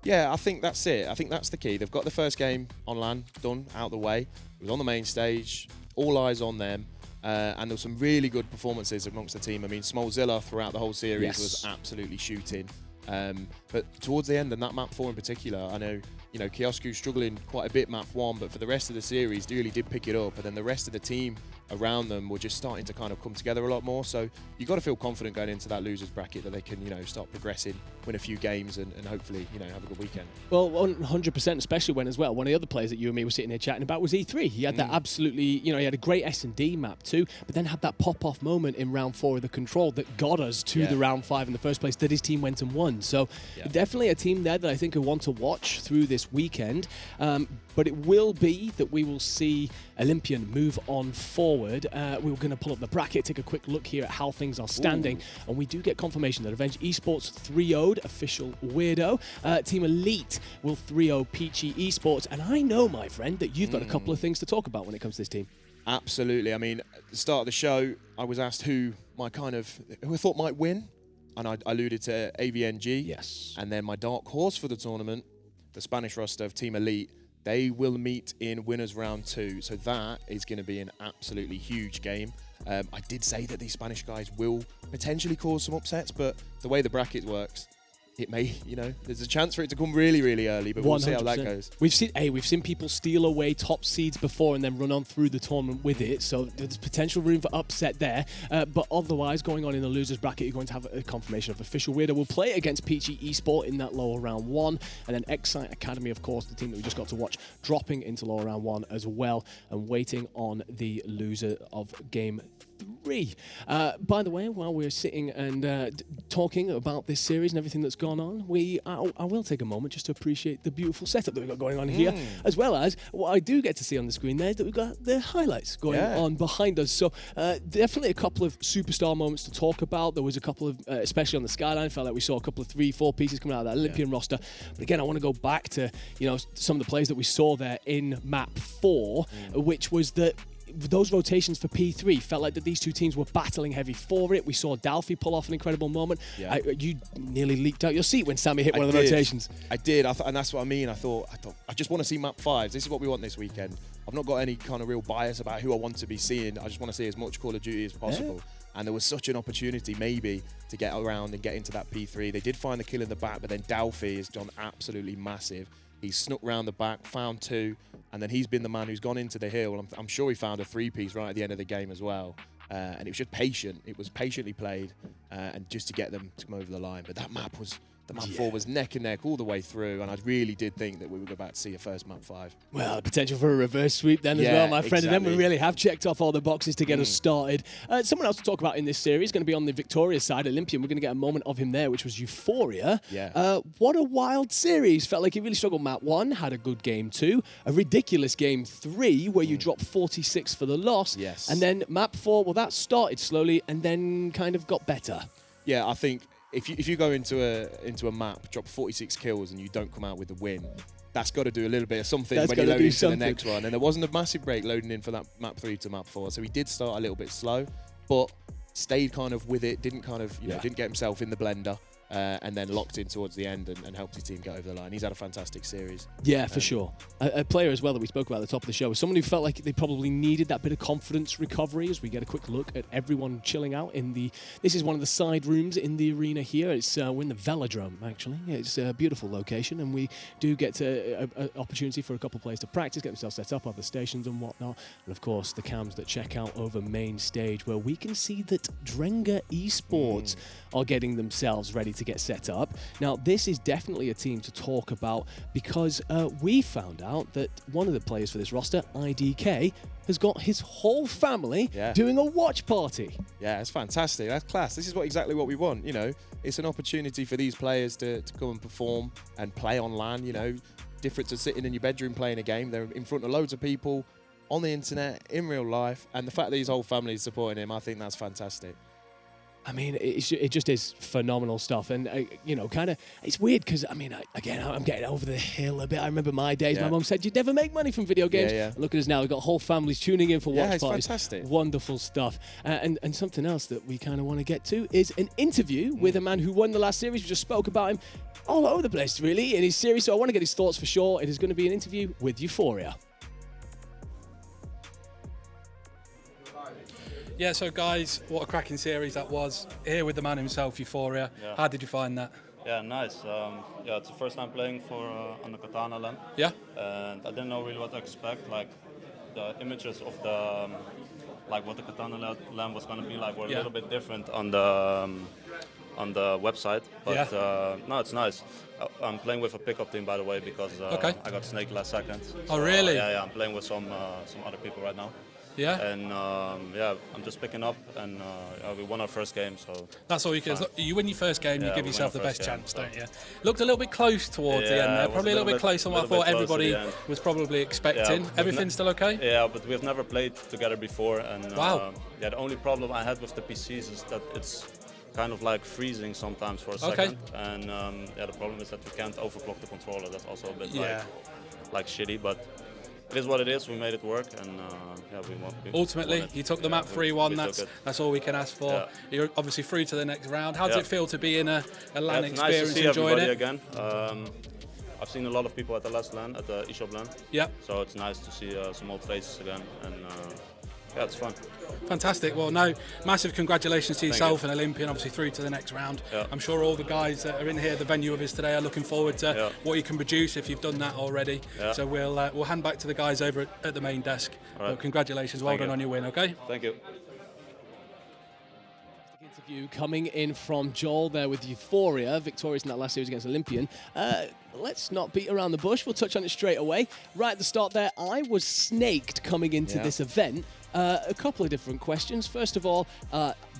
Yeah, I think that's it. I think that's the key. They've got the first game on LAN done, out the way. It was on the main stage, all eyes on them. And there were some really good performances amongst the team. I mean, Smallzilla throughout the whole series was absolutely shooting. But towards the end, and that map 4 in particular, I know, Kiosku struggling quite a bit map 1, but for the rest of the series, they really did pick it up. And then the rest of the team around them were just starting to kind of come together a lot more. So you've got to feel confident going into that losers bracket that they can, start progressing, win a few games, and hopefully, have a good weekend. Well, 100%, especially when, as well, one of the other players that you and me were sitting here chatting about was E3. He had that absolutely, he had a great S&D map too, but then had that pop-off moment in round 4 of the control that got us to the round 5 in the first place that his team went and won. So definitely a team there that I think will want to watch through this this weekend. But it will be that we will see Olympian move on forward. We're going to pull up the bracket, take a quick look here at how things are standing. And we do get confirmation that Avenge Esports 3-0'd Official Weirdo. Team Elite will 3-0 Peachy Esports. And I know, my friend, that you've got a couple of things to talk about when it comes to this team. Absolutely. I mean, at the start of the show, I was asked who I thought might win. And I alluded to AVNG. Yes. And then my dark horse for the tournament, the Spanish roster of Team Elite, they will meet in winners round 2. So that is going to be an absolutely huge game. I did say that these Spanish guys will potentially cause some upsets, but the way the bracket works, it may, there's a chance for it to come really, really early, but we'll see how that 100%. goes. We've seen people steal away top seeds before and then run on through the tournament with it, so there's potential room for upset there. But otherwise, going on in the losers bracket, you're going to have a confirmation of Official Weirdo will play against Peachy Esport in that lower round 1, and then Excite Academy, of course, the team that we just got to watch, dropping into lower round 1 as well, and waiting on the loser of game 3. By the way, while we're sitting and talking about this series and everything that's gone on, I will take a moment just to appreciate the beautiful setup that we've got going on here, as well as what I do get to see on the screen there, that we've got the highlights going on behind us. So definitely a couple of superstar moments to talk about. There was a couple of, especially on the skyline, felt like we saw a couple of 3-4 pieces coming out of that Olympian roster. But again, I want to go back to some of the players that we saw there in map 4, which was that those rotations for P3 felt like that these two teams were battling heavy for it. We saw Dalfi pull off an incredible moment. Yeah. You nearly leaked out your seat when Sammy hit one of the rotations. I did, and that's what I mean. I thought I just want to see map 5s. This is what we want this weekend. I've not got any kind of real bias about who I want to be seeing. I just want to see as much Call of Duty as possible. Yeah. And there was such an opportunity maybe to get around and get into that P3. They did find the kill in the back, but then Dalfi has gone absolutely massive. He's snuck round the back, found 2, and then he's been the man who's gone into the hill. I'm sure he found a 3-piece right at the end of the game as well. And it was just patient. It was patiently played, and just to get them to come over the line. But that map 4 was neck and neck all the way through, and I really did think that we were about to see a first map 5. Well, the potential for a reverse sweep then as well, my friend. Exactly. And then we really have checked off all the boxes to get us started. Someone else to talk about in this series is going to be on the Victoria side, Olympian. We're going to get a moment of him there, which was Euphoria. Yeah. What a wild series. Felt like he really struggled map 1, had a good game 2, a ridiculous game 3 where you dropped 46 for the loss. Yes. And then map 4, well, that started slowly and then kind of got better. Yeah, I think if you go into a map, drop 46 kills, and you don't come out with a win, that's got to do a little bit of something when you load into the next one. And there wasn't a massive break loading in for that map 3 to map 4, so he did start a little bit slow, but stayed kind of with it. Didn't kind of didn't get himself in the blender. And then locked in towards the end and helped his team get over the line. He's had a fantastic series. Yeah, for sure. A player as well that we spoke about at the top of the show, someone who felt like they probably needed that bit of confidence recovery as we get a quick look at everyone chilling out in the... This is one of the side rooms in the arena here. It's we're in the Velodrome, actually. It's a beautiful location, and we do get an opportunity for a couple of players to practice, get themselves set up, have the stations and whatnot. And, of course, the cams that check out over main stage, where we can see that Drenga Esports are getting themselves ready to get set up. Now, this is definitely a team to talk about because we found out that one of the players for this roster, IDK, has got his whole family doing a watch party. Yeah, it's fantastic. That's class. This is exactly what we want. It's an opportunity for these players to come and perform and play on LAN. Different to sitting in your bedroom playing a game. They're in front of loads of people on the internet, in real life, and the fact that his whole family is supporting him, I think that's fantastic. I mean, it just is phenomenal stuff. And, it's weird because, I'm getting over the hill a bit. I remember my days. Yeah. My mum said, you'd never make money from video games. Yeah. Look at us now. We've got whole families tuning in for watch parties. Fantastic. Wonderful stuff. And something else that we kind of want to get to is an interview with a man who won the last series. We just spoke about him all over the place, really, in his series. So I want to get his thoughts for sure. It is going to be an interview with Euphoria. Yeah, so guys, what a cracking series that was. Here with the man himself, Euphoria. Yeah. How did you find that? Yeah, nice. It's the first time playing on the Katana LAN. Yeah. And I didn't know really what to expect. Like the images of the what the Katana LAN was going to be like were a little bit different on the website. But no, it's nice. I'm playing with a pickup team, by the way, because I got snaked last second. Oh, really? Yeah, I'm playing with some other people right now. Yeah. And yeah, I'm just picking up, and we won our first game, so that's all you can. You win your first game, you Yeah, give we win yourself the our best first game, chance, so. don't you? Looked a little bit close towards the end Yeah, there, it was probably a little bit closer than what I thought everybody was probably expecting. Yeah, Everything still okay? Yeah, but we've never played together before, and Wow. yeah, the only problem I had with the PCs is that it's kind of like freezing sometimes for a second, and yeah, the problem is that you can't overclock the controller. That's also a bit like shitty, but it is what it is. We made it work, and yeah, we won. Ultimately, you took the map 3-1. That's all we can ask for. Yeah. You're obviously through to the next round. How does it feel to be in a LAN it's experience, nice to see enjoying everybody it? again. I've seen a lot of people at the last LAN, at the eShop LAN. Yeah. So it's nice to see some old faces again, and yeah, it's fun. Fantastic. Well, no, massive congratulations to yourself you. and Olympian, obviously through to the next round. Yeah. I'm sure all the guys that are in here, the venue of us today, are looking forward to what you can produce if you've done that already. Yeah. So we'll hand back to the guys over at the main desk. All right. Well, congratulations. Well done on your win, okay? Thank you. Interview coming in from Joel there with Euphoria, victorious in that last series against Olympian. Let's not beat around the bush. We'll touch on it straight away. Right at the start there, I was snaked coming into this event. A couple of different questions. First of all,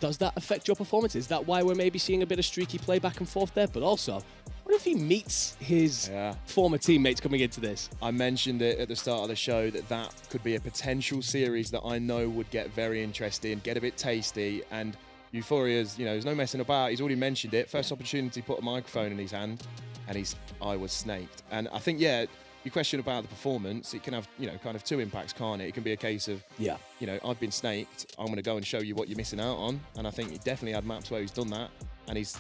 does that affect your performance? Is that why we're maybe seeing a bit of streaky play back and forth there? But also, what if he meets his former teammates coming into this? I mentioned it at the start of the show that could be a potential series that I know would get very interesting, get a bit tasty, and Euphoria's, there's no messing about. He's already mentioned it. First opportunity, put a microphone in his hand, and I was snaked. And I think, your question about the performance, it can have, kind of two impacts, can't it? It can be a case of, I've been snaked. I'm going to go and show you what you're missing out on. And I think he definitely had maps where he's done that. And he's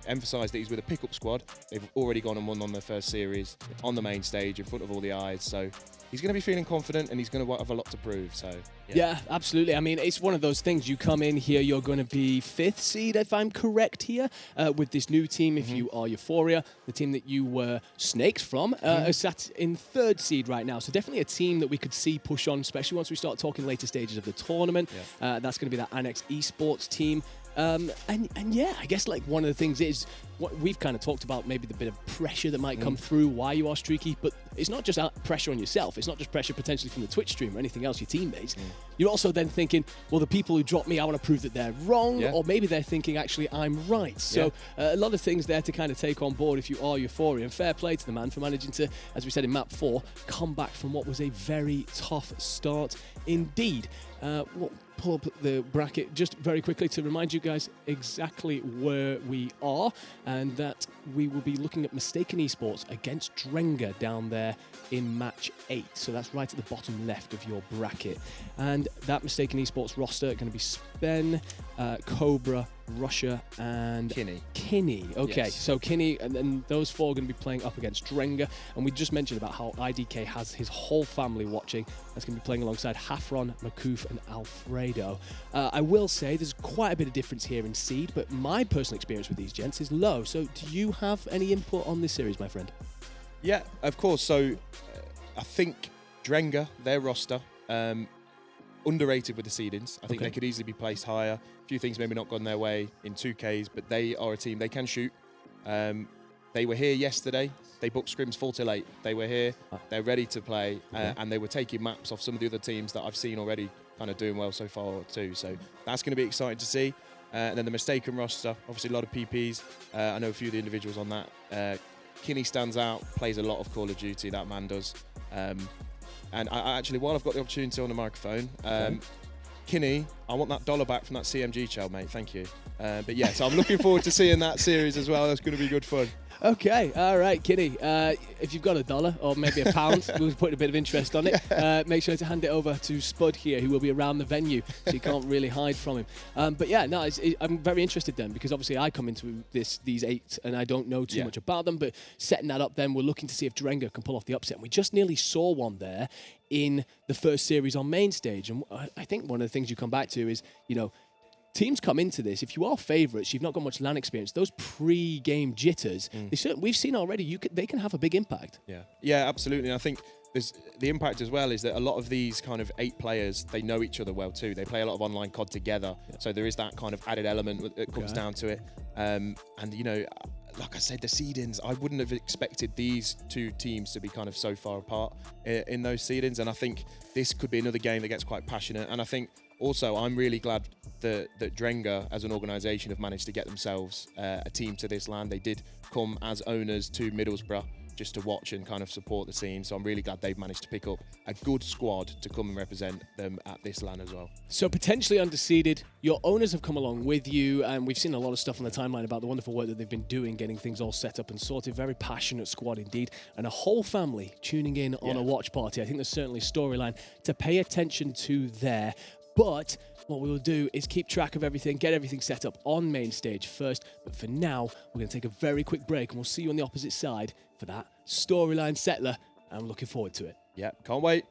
emphasised that he's with a pickup squad. They've already gone and won on their first series on the main stage in front of all the eyes. So he's going to be feeling confident, and he's going to have a lot to prove. So yeah, absolutely. I mean, it's one of those things. You come in here, you're going to be 5th seed, if I'm correct here, with this new team. If you are Euphoria, the team that you were snaked from, is sat in 3rd seed right now. So definitely a team that we could see push on, especially once we start talking later stages of the tournament. That's going to be that Annex Esports team. And yeah, I guess like one of the things is what we've kind of talked about, maybe the bit of pressure that might come through why you are streaky, but it's not just pressure on yourself. It's not just pressure potentially from the Twitch stream or anything else, your teammates. You're also then thinking, well, the people who drop me, I want to prove that they're wrong, or maybe they're thinking, actually, I'm right. So a lot of things there to kind of take on board if you are Euphoria. And fair play to the man for managing to, as we said in map 4, come back from what was a very tough start indeed. We'll pull up the bracket just very quickly to remind you guys exactly where we are, and that we will be looking at Mistaken Esports against Drenga down there in match 8. So that's right at the bottom left of your bracket. And that Mistaken Esports roster going to be Spen, Cobra, Russia, and Kinney. Okay, so Kinney, and then those 4 are going to be playing up against Drenga. And we just mentioned about how IDK has his whole family watching. That's going to be playing alongside Hafron, Makoof, and Alfredo. I will say there's quite a bit of difference here in seed, but my personal experience with these gents is low. So do you have any input on this series, my friend? Yeah, of course. So I think Drenga, their roster, underrated with the seedings. I think they could easily be placed higher. A few things maybe not gone their way in 2Ks, but they are a team. They can shoot. They were here yesterday. They booked scrims 4 till 8. They were here. They're ready to play, and they were taking maps off some of the other teams that I've seen already kind of doing well so far too. So that's going to be exciting to see. And then the Mistaken roster, obviously a lot of PPs. I know a few of the individuals on that. Kinney stands out, plays a lot of Call of Duty, that man does. And I actually, while I've got the opportunity on the microphone, Kinney, I want that $1 back from that CMG child, mate. Thank you. But yeah, so I'm looking forward to seeing that series as well. That's going to be good fun. Okay, all right, Kinney. If you've got $1 or maybe £1, we'll put a bit of interest on it. Make sure to hand it over to Spud here, who will be around the venue, so you can't really hide from him. But yeah, no, I'm very interested then, because obviously I come into these 8 and I don't know too much about them. But setting that up, then we're looking to see if Drenga can pull off the upset. And we just nearly saw one there in the first series on main stage, and I think one of the things you come back to is, teams come into this, if you are favourites, you've not got much LAN experience, those pre-game jitters, we've seen already, they can have a big impact. Yeah, absolutely. And I think there's the impact as well is that a lot of these kind of 8 players, they know each other well too. They play a lot of online COD together. So there is that kind of added element that comes down to it. And, like I said, the seedings, I wouldn't have expected these two teams to be kind of so far apart in those seedings. And I think this could be another game that gets quite passionate. And I think also I'm really glad that Drenga as an organisation have managed to get themselves a team to this LAN. They did come as owners to Middlesbrough just to watch and kind of support the scene. So I'm really glad they've managed to pick up a good squad to come and represent them at this LAN as well. So potentially undefeated, your owners have come along with you, and we've seen a lot of stuff on the timeline about the wonderful work that they've been doing, getting things all set up and sorted. Very passionate squad indeed, and a whole family tuning in on a watch party. I think there's certainly a storyline to pay attention to there. But what we will do is keep track of everything, get everything set up on main stage first. But for now, we're going to take a very quick break, and we'll see you on the opposite side for that storyline settler. I'm looking forward to it. Yeah, can't wait.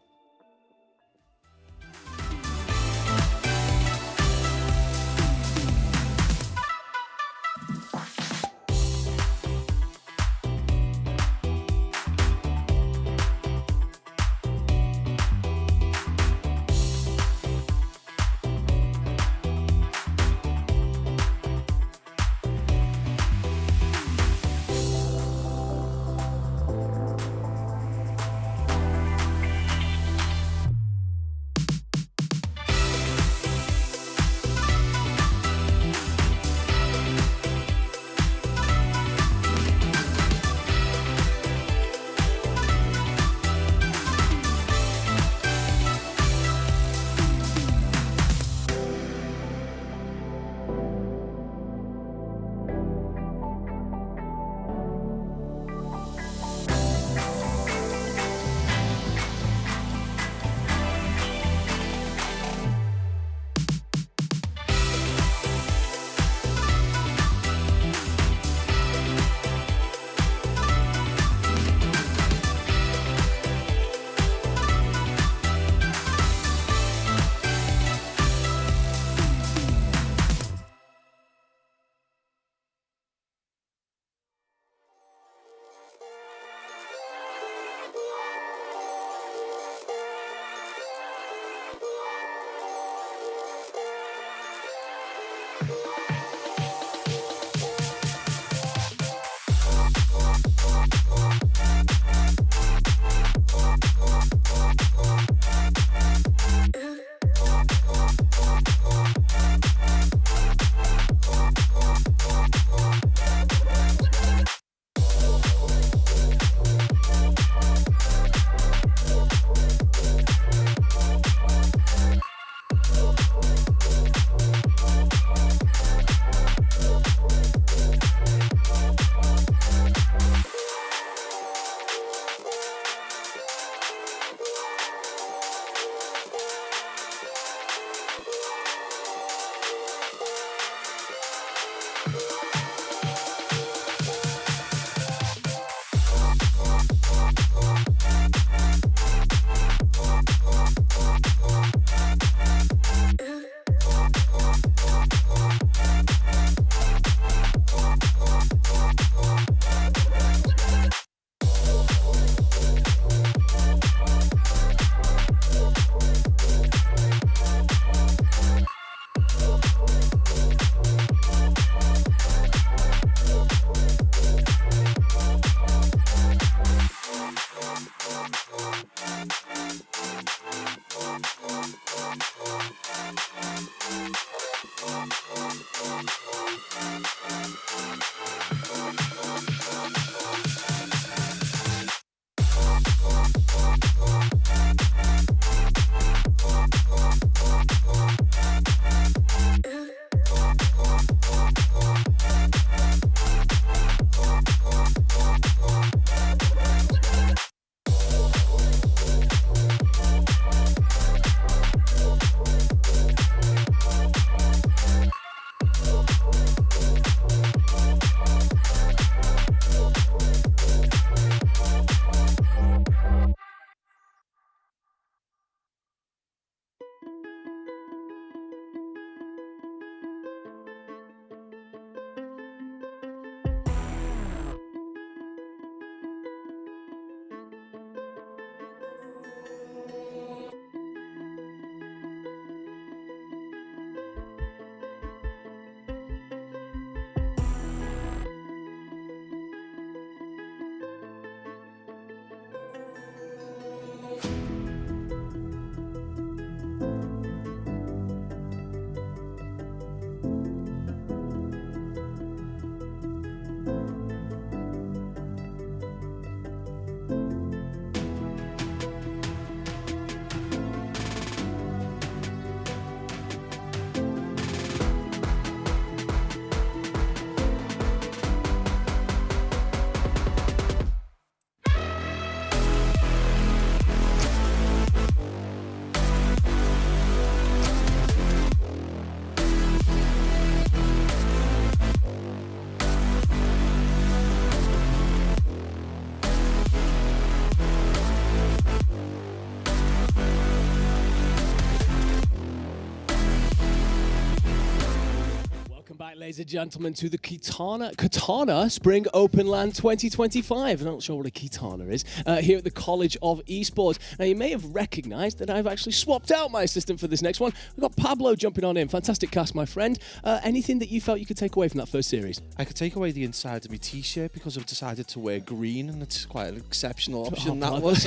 ladies and gentlemen, to the Katana Spring Open LAN 2025. I'm not sure what a Katana is. Here at the College of Esports. Now, you may have recognized that I've actually swapped out my assistant for this next one. We've got Pablo jumping on in. Fantastic cast, my friend. Anything that you felt you could take away from that first series? I could take away the inside of my t-shirt because I've decided to wear green, and it's quite an exceptional option, that was.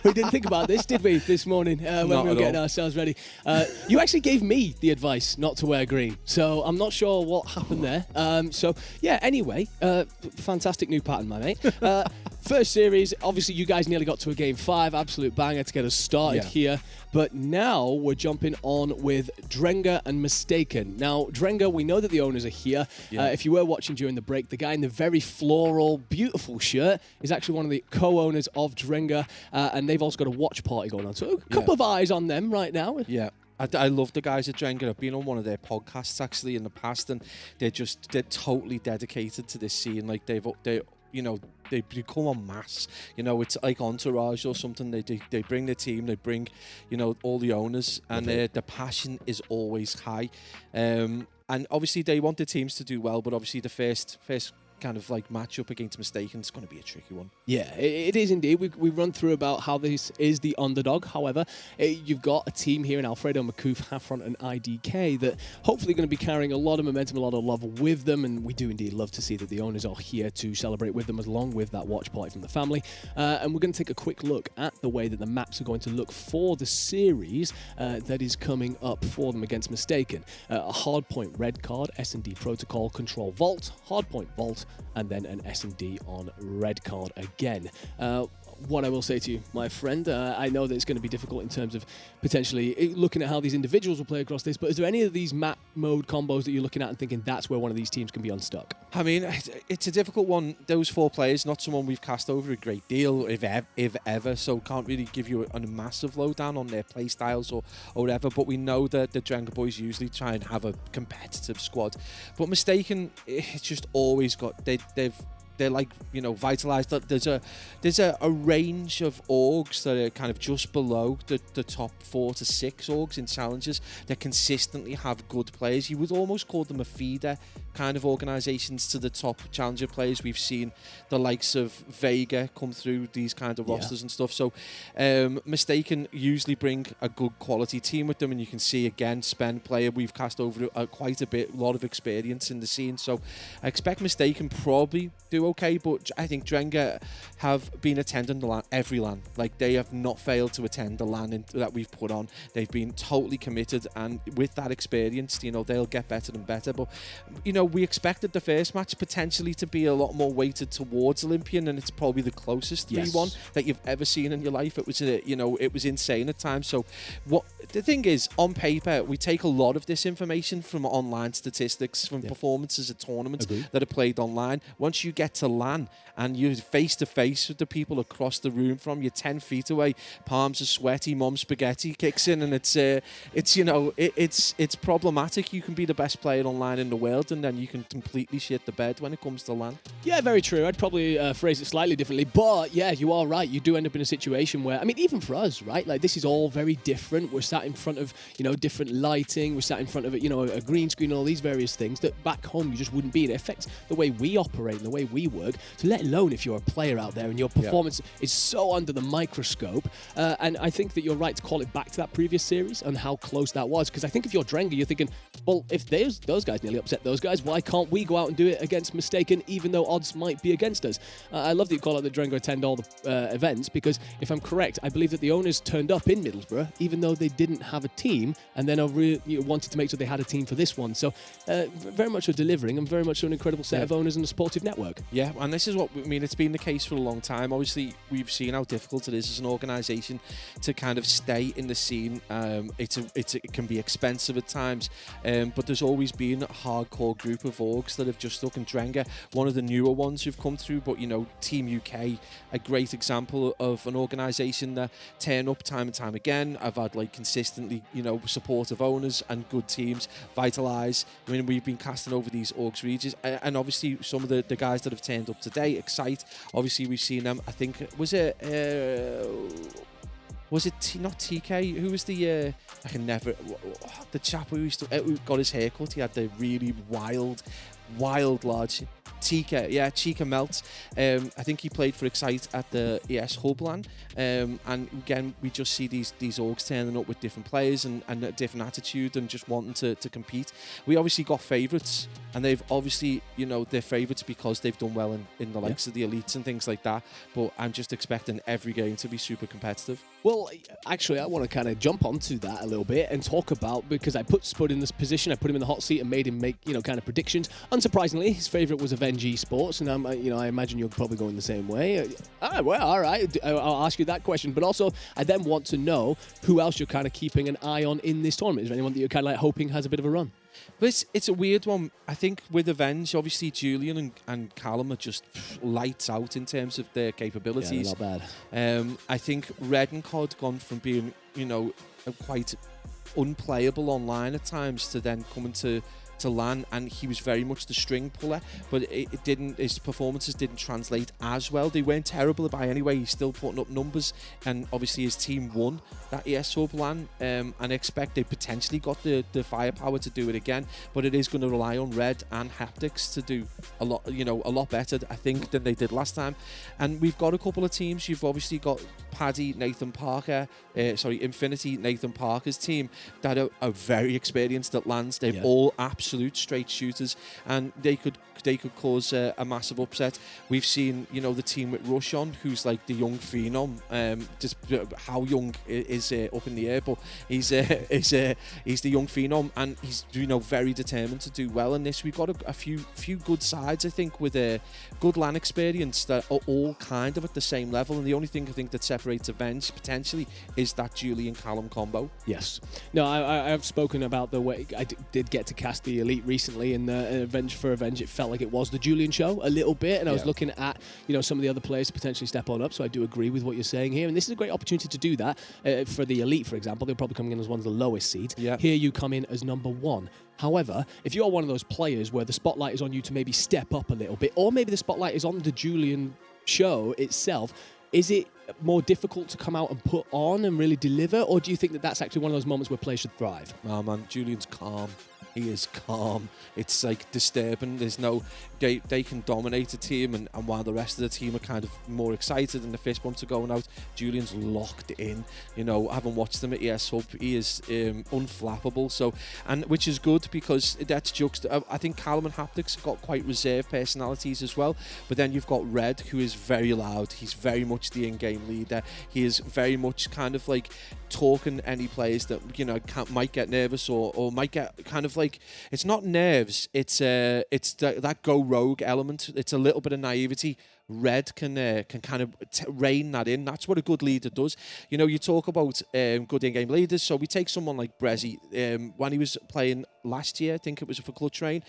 We didn't think about this, did we, this morning when we were getting ourselves ready? You actually gave me the advice not to wear green, so I'm not sure what happened there. Anyway, fantastic new pattern, my mate. First series, obviously you guys nearly got to a game 5, absolute banger to get us started here. But now we're jumping on with Drenga and Mistaken. Now, Drenga, we know that the owners are here. If you were watching during the break, the guy in the very floral, beautiful shirt is actually one of the co-owners of Drenga, and they've also got a watch party going on. So a couple of eyes on them right now. Yeah. I love the guys at Drenga. I've been on one of their podcasts actually in the past, and they're totally dedicated to this scene. Like they become en masse. It's like Entourage or something. They bring the team, they bring, all the owners, and the passion is always high. And obviously they want the teams to do well, but obviously the first kind of like match up against Mistaken is going to be a tricky one. Yeah, it is indeed. We run through about how this is the underdog. However, you've got a team here in Alfredo, Makoof, Hafron and IDK that hopefully going to be carrying a lot of momentum, a lot of love with them, and we do indeed love to see that the owners are here to celebrate with them along with that watch party from the family. And we're going to take a quick look at the way that the maps are going to look for the series that is coming up for them against Mistaken. A hardpoint red card, S&D protocol, control vault, hardpoint vault, and then an S&D on red card again. What I will say to you, my friend, I know that it's going to be difficult in terms of potentially looking at how these individuals will play across this, but is there any of these map mode combos that you're looking at and thinking that's where one of these teams can be unstuck? I mean, it's a difficult one. Those 4 players, not someone we've cast over a great deal, if ever, so can't really give you a massive lowdown on their play styles or whatever, but we know that the Drenga boys usually try and have a competitive squad. But Mistaken, it's just always got... They're like, vitalized. There's a range of orgs that are kind of just below the top 4 to 6 orgs in challenges that consistently have good players. You would almost call them a feeder kind of organizations to the top challenger players. We've seen the likes of Vega come through these kind of rosters and stuff. So Mistaken usually bring a good quality team with them, and you can see again, Spen player we've cast over quite a bit, a lot of experience in the scene. So I expect Mistaken probably do okay, but I think Drenga have been attending the LAN, every LAN. Like, they have not failed to attend the LAN that we've put on. They've been totally committed, and with that experience, they'll get better and better. But we expected the first match potentially to be a lot more weighted towards Olympian, and it's probably the closest 3-1 that you've ever seen in your life. It was it was insane at times. So what the thing is, on paper, we take a lot of this information from online statistics, from performances at tournaments that are played online. Once you get to LAN and you're face to face with the people across the room from you, 10 feet away, palms are sweaty, mom spaghetti kicks in, and it's problematic. You can be the best player online in the world, and then you can completely shit the bed when it comes to LAN. Yeah, very true. I'd probably phrase it slightly differently, but yeah, you are right. You do end up in a situation where, even for us, right? Like, this is all very different. We're sat in front of, different lighting. We're sat in front of a green screen, all these various things that back home you just wouldn't be. It affects the way we operate and the way we work. So let alone if you're a player out there and your performance is so under the microscope. And I think that you're right to call it back to that previous series and how close that was. Because I think if you're Drenga, you're thinking, well, if those guys nearly upset those guys, why can't we go out and do it against Mistaken, even though odds might be against us? I love that you call it that Drenga attend all the events, because if I'm correct, I believe that the owners turned up in Middlesbrough, even though they didn't have a team, and then wanted to make sure they had a team for this one. So very much are delivering, and very much an incredible set of owners and a supportive network. Yeah, and this is what it's been the case for a long time. Obviously, we've seen how difficult it is as an organisation to kind of stay in the scene. It can be expensive at times, but there's always been a hardcore group of orgs that have just stuck in Drenga. One of the newer ones who've come through, but Team UK, a great example of an organisation that turn up time and time again. I've had consistently, supportive owners and good teams. Vitalize. We've been casting over these orgs for ages, and obviously some of the guys that have turned up today, Excite. Obviously, we've seen them. I think was it Was it not TK? Who was the I can never the chap who used to who got his hair cut? He had the really wild large Tika, yeah, Chika Melt. I think he played for Excite at the ES Hubland. And again, we just see these orgs turning up with different players and a different attitude and just wanting to compete. We obviously got favourites, and they've obviously, you know, they're favourites because they've done well in the likes of the elites and things like that. But I'm just expecting every game to be super competitive. Well, actually, I want to kind of jump onto that a little bit and talk about, because I put Spud in this position, I put him in the hot seat and made him make, you know, kind of predictions. Unsurprisingly, his favourite was Avenge Esports, and you know, I imagine you're probably going the same way. Well, all right, I'll ask you that question. But also, I then want to know who else you're kind of keeping an eye on in this tournament. Is there anyone that you're kind of like hoping has a bit of a run? But it's a weird one. I think with Avenge, obviously Julian and Callum are just lights out in terms of their capabilities. Yeah, not bad. I think Red and COD gone from being, you know, quite unplayable online at times to then coming to LAN, and he was very much the string puller, but it didn't, his performances didn't translate as well. They weren't terrible by any way. He's still putting up numbers, and obviously his team won that ES Hub LAN, and I expect they potentially got the firepower to do it again, but it is going to rely on Red and Haptics to do a lot better, I think, than they did last time. And we've got a couple of teams. You've obviously got Paddy, Nathan Parker, Infinity, Nathan Parker's team that are very experienced at LANs. They've all absolute straight shooters, and they could cause a massive upset. We've seen, you know, the team with Rush on, who's like the young phenom. Just how young is up in the air, but he's the young phenom, and he's, you know, very determined to do well in this. We've got a few good sides, I think, with a good LAN experience that are all kind of at the same level, and the only thing I think that separates Avenge potentially is that Julian Callum combo. Yes. No, I've spoken about the way I did get to cast the Elite recently in the Avenge. It felt like it was the Julian show a little bit, and I was looking at, you know, some of the other players to potentially step on up, so I do agree with what you're saying here, and this is a great opportunity to do that. For the Elite, for example, they're probably coming in as one of the lowest seeds. Here you come in as number one. However, if you're one of those players where the spotlight is on you to maybe step up a little bit, or maybe the spotlight is on the Julian show itself, is it more difficult to come out and put on and really deliver, or do you think that that's actually one of those moments where players should thrive? No, man, Julian's calm. He is calm. It's like disturbing. There's no, they can dominate a team, and while the rest of the team are kind of more excited and the fist bumps are going out, Julian's locked in. You know, having watched him at ES Hub, he is unflappable. So, and which is good, because that's I think Callum and Haptics have got quite reserved personalities as well. But then you've got Red, who is very loud. He's very much the in-game leader. He is very much kind of like talking any players that, you know, might get nervous or might get kind of like, it's not nerves, it's that go rogue element. It's a little bit of naivety. Red can kind of rein that in. That's what a good leader does. You know, you talk about good in-game leaders. So we take someone like Brezzy. When he was playing last year, I think it was for Clutch Train,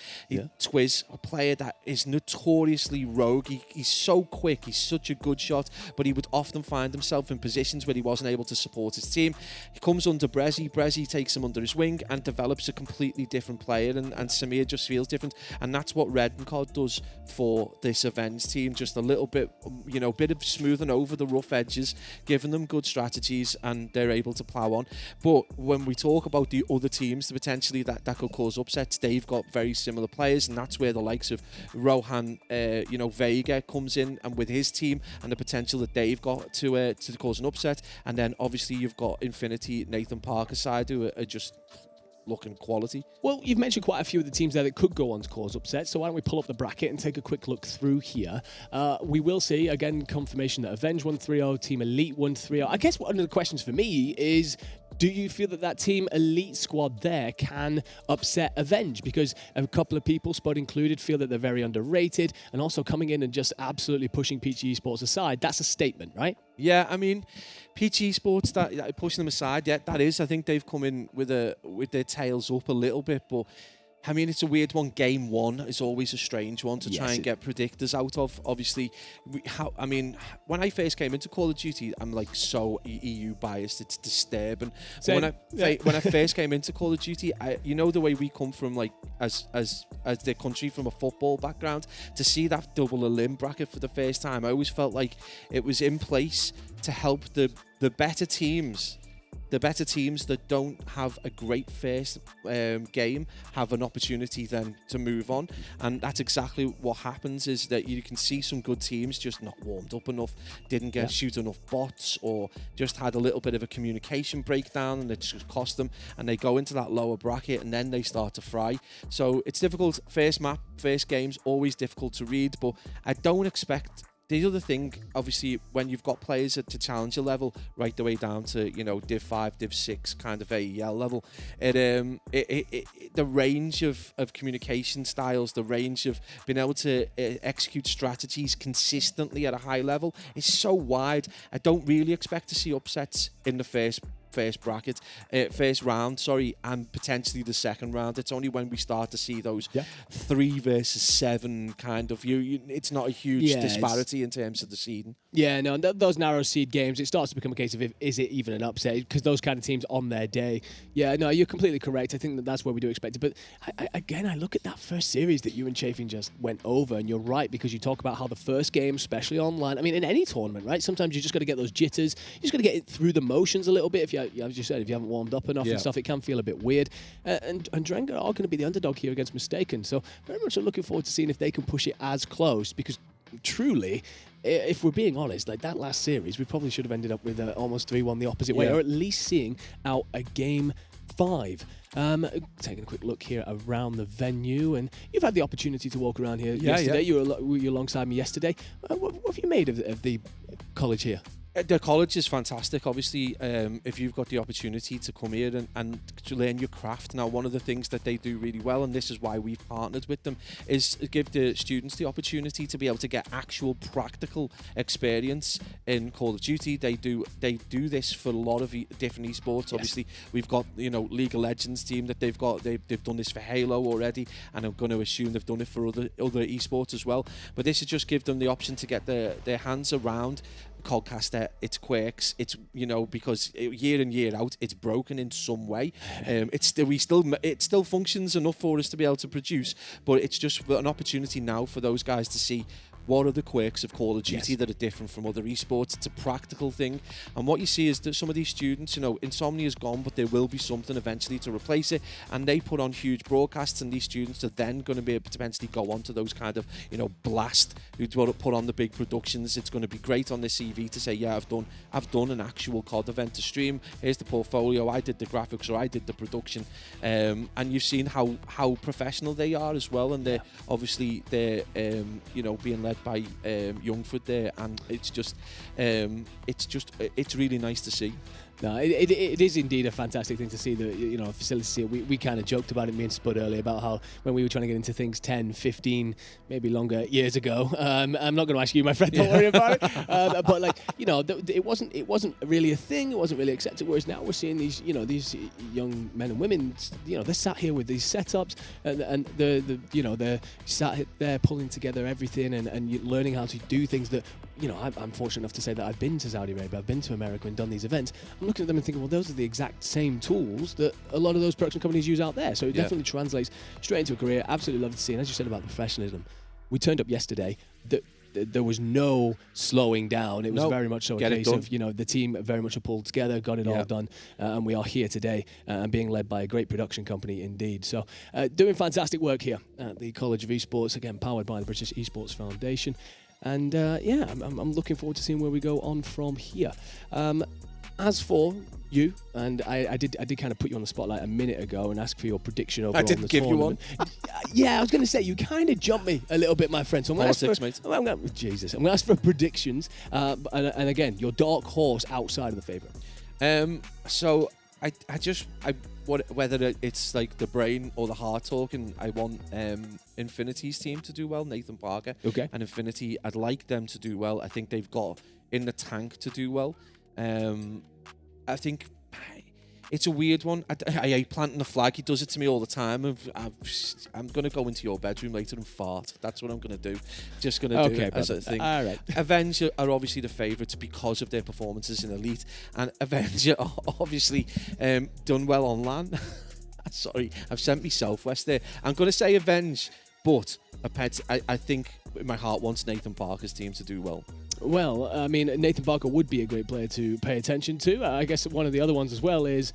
Twiz, a player that is notoriously rogue. He's so quick. He's such a good shot, but he would often find himself in positions where he wasn't able to support his team. He comes under Brezzy. Brezzy takes him under his wing and develops a completely different player, and Samir just feels different. And that's what Red and COD does for this Avenge team. Just a little bit, you know, bit of smoothing over the rough edges, giving them good strategies, and they're able to plow on. But when we talk about the other teams, potentially that could cause upsets, they've got very similar players, and that's where the likes of Rohan, you know, Vega comes in, and with his team and the potential that they've got to cause an upset. And then obviously you've got Infinity, Nathan Parker side, who are just looking quality. Well, you've mentioned quite a few of the teams there that could go on to cause upsets, so why don't we pull up the bracket and take a quick look through here. We will see, again, confirmation that Avenge won 3-0, Team Elite won 3-0. I guess one of the questions for me is, do you feel that Team Elite squad there can upset Avenge? Because a couple of people, Spud included, feel that they're very underrated, and also coming in and just absolutely pushing Peach Esports aside, that's a statement, right? Yeah, I mean, Peach Esports, that pushing them aside, yeah, that is. I think they've come in with their tails up a little bit, but I mean, it's a weird one. Game 1 is always a strange one to try and get predictors out of. Obviously, when I first came into Call of Duty, I'm like so EU biased. It's disturbing. When I first came into Call of Duty, you know the way we come from, like as the country, from a football background, to see that double elim bracket for the first time, I always felt like it was in place to help the better teams. The better teams that don't have a great first game have an opportunity then to move on, and that's exactly what happens. Is that you can see some good teams just not warmed up enough, didn't get shoot enough bots, or just had a little bit of a communication breakdown, and it just cost them, and they go into that lower bracket, and then they start to fry. So it's difficult. First game's always difficult to read, but I don't expect. The other thing, obviously, when you've got players at the challenger level, right the way down to, Div 5, Div 6 kind of AEL level, the range of communication styles, the range of being able to execute strategies consistently at a high level is so wide. I don't really expect to see upsets in the first round, and potentially the second round. It's only when we start to see those 3 versus 7 kind of it's not a huge disparity in terms of the seeding. Yeah, no, those narrow seed games, it starts to become a case of is it even an upset? Because those kind of teams on their day. Yeah, no, you're completely correct. I think that's where we do expect it. But I look at that first series that you and Chafing just went over, and you're right, because you talk about how the first game, especially online, I mean, in any tournament, right? Sometimes you just got to get those jitters. You just got to get it through the motions a little bit. If you, as you said, if you haven't warmed up enough and stuff, it can feel a bit weird. And Drenga are going to be the underdog here against Mistaken. So very much looking forward to seeing if they can push it as close, because truly, if we're being honest, like that last series, we probably should have ended up with almost 3-1 the opposite way, or at least seeing out a game 5. Taking a quick look here around the venue, and you've had the opportunity to walk around here yesterday. You were alongside me yesterday. What have you made of the college here? The college is fantastic. Obviously, if you've got the opportunity to come here and to learn your craft. Now, one of the things that they do really well, and this is why we've partnered with them, is give the students the opportunity to be able to get actual practical experience in Call of Duty. They do this for a lot of different esports. Obviously, we've got League of Legends team that they've got. They've done this for Halo already, and I'm going to assume they've done it for other esports as well. But this is just give them the option to get their hands around Codcaster, its quirks, it's because year in year out it's broken in some way. It still functions enough for us to be able to produce, but it's just an opportunity now for those guys to see what are the quirks of Call of Duty that are different from other esports. It's a practical thing, and what you see is that some of these students, Insomnia's gone, but there will be something eventually to replace it, and they put on huge broadcasts, and these students are then going to be able to potentially go on to those kind of Blast, who put on the big productions. It's going to be great on the CV to say, yeah, I've done an actual COD event to stream. Here's the portfolio. I did the graphics, or I did the production, and you've seen how professional they are as well, and they're obviously being led by Youngford there, and it's really nice to see. No, it is indeed a fantastic thing to see the facilities here. We kind of joked about it, me and Spud, earlier, about how when we were trying to get into things 10, 15, maybe longer years ago. I'm not going to ask you, my friend. Don't worry about it. But it wasn't really a thing. It wasn't really accepted. Whereas now we're seeing these young men and women. They're sat here with these setups, and they're sat there pulling together everything and learning how to do things that. I'm fortunate enough to say that I've been to Saudi Arabia, I've been to America and done these events. I'm looking at them and thinking, well, those are the exact same tools that a lot of those production companies use out there. So it definitely translates straight into a career. Absolutely love to see. And as you said about the professionalism, we turned up yesterday. There was no slowing down. It was very much so a case of, the team very much pulled together, got it all done, and we are here today and being led by a great production company indeed. So doing fantastic work here at the College of Esports, again, powered by the British Esports Foundation. And I'm looking forward to seeing where we go on from here. As for you, and I did kind of put you on the spotlight a minute ago and ask for your prediction overall. I didn't give tournament. You one. Yeah, I was going to say, you kind of jumped me a little bit, my friend. So I'm going to ask for predictions. And again, your dark horse outside of the favourite. So whether it's like the brain or the heart talking, I want Infinity's team to do well, Nathan Parker. Okay. And Infinity, I'd like them to do well. I think they've got in the tank to do well. I think it's a weird one. I hate planting the flag. He does it to me all the time. I'm going to go into your bedroom later and fart. That's what I'm going to do. Just going to do it as a thing. All right. Avenge are obviously the favourites because of their performances in Elite, and Avenge are obviously done well on LAN. Sorry, I've sent myself west there. I'm going to say Avenge, but I think my heart wants Nathan Parker's team to do well. Well, I mean, Nathan Parker would be a great player to pay attention to. I guess one of the other ones as well is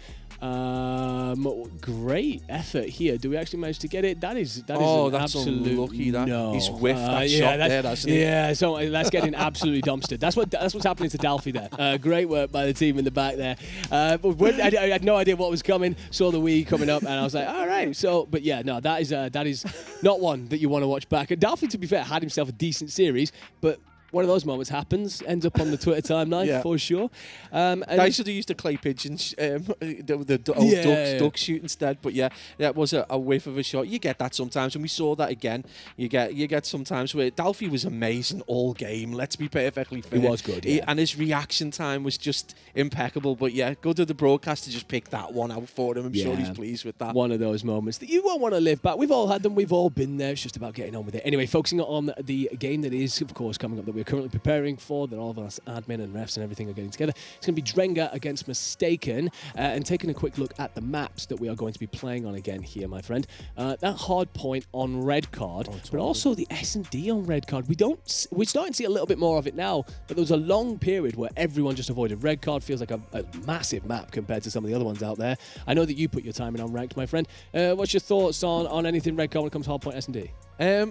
great effort here. Do we actually manage to get it? That is an that's absolute unlucky. That no. he's whiffed that shot there, hasn't he? Yeah, so that's getting absolutely dumpstered. That's what's happening to Dalfi there. Great work by the team in the back there. But I had no idea what was coming. Saw the Wii coming up, and I was like, all right. So, but yeah, no, that is not one that you want to watch back. And Dalfi, to be fair, had himself a decent series, but one of those moments happens, ends up on the Twitter timeline for sure. I should have used the clay pigeons, the old duck shoot instead. But yeah, that was a whiff of a shot. You get that sometimes, and we saw that again. You get sometimes where Dalfi was amazing all game. Let's be perfectly fair. He was good, and his reaction time was just impeccable. But yeah, good to the broadcast to just pick that one out for him. I'm sure he's pleased with that. One of those moments that you won't want to live back. We've all had them. We've all been there. It's just about getting on with it. Anyway, focusing on the game that is, of course, coming up that we're currently preparing for, that all of us admin and refs and everything are getting together. It's going to be Drenga against Mistaken, and taking a quick look at the maps that we are going to be playing on again here, my friend. That hard point on red card, but also the S&D on red card. We're starting to see a little bit more of it now, but there was a long period where everyone just avoided red card. Feels like a massive map compared to some of the other ones out there. I know that you put your time in on ranked, my friend. What's your thoughts on anything red card when it comes to hard point S&D?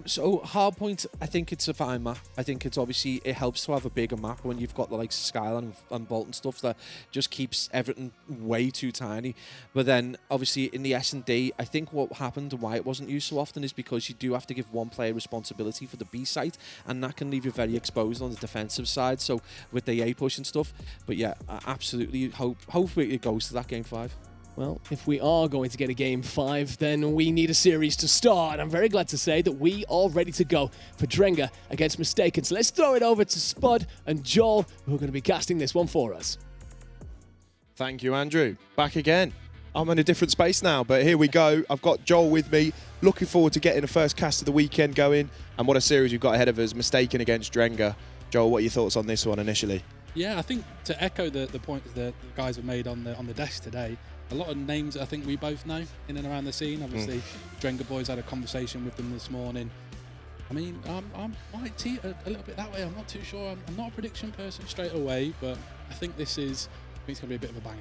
So hardpoint, I think it's a fine map. I think it's obviously, it helps to have a bigger map when you've got the likes of Skyline and Bolt and stuff that just keeps everything way too tiny. But then obviously in the S&D, I think what happened and why it wasn't used so often is because you do have to give one player responsibility for the B site, and that can leave you very exposed on the defensive side. So with the A push and stuff. But yeah, I absolutely hopefully it goes to that game 5. Well, if we are going to get a Game 5, then we need a series to start. And I'm very glad to say that we are ready to go for Drenga against Mistaken. So let's throw it over to Spud and Joel, who are going to be casting this one for us. Thank you, Andrew. Back again. I'm in a different space now, but here we go. I've got Joel with me. Looking forward to getting the first cast of the weekend going. And what a series we've got ahead of us. Mistaken against Drenga. Joel, what are your thoughts on this one initially? Yeah, I think to echo the points that the guys have made on the desk today, a lot of names I think we both know in and around the scene. Obviously, Drenga boys had a conversation with them this morning. I mean, I might tee it a little bit that way. I'm not too sure. I'm not a prediction person straight away, but I think it's going to be a bit of a banger.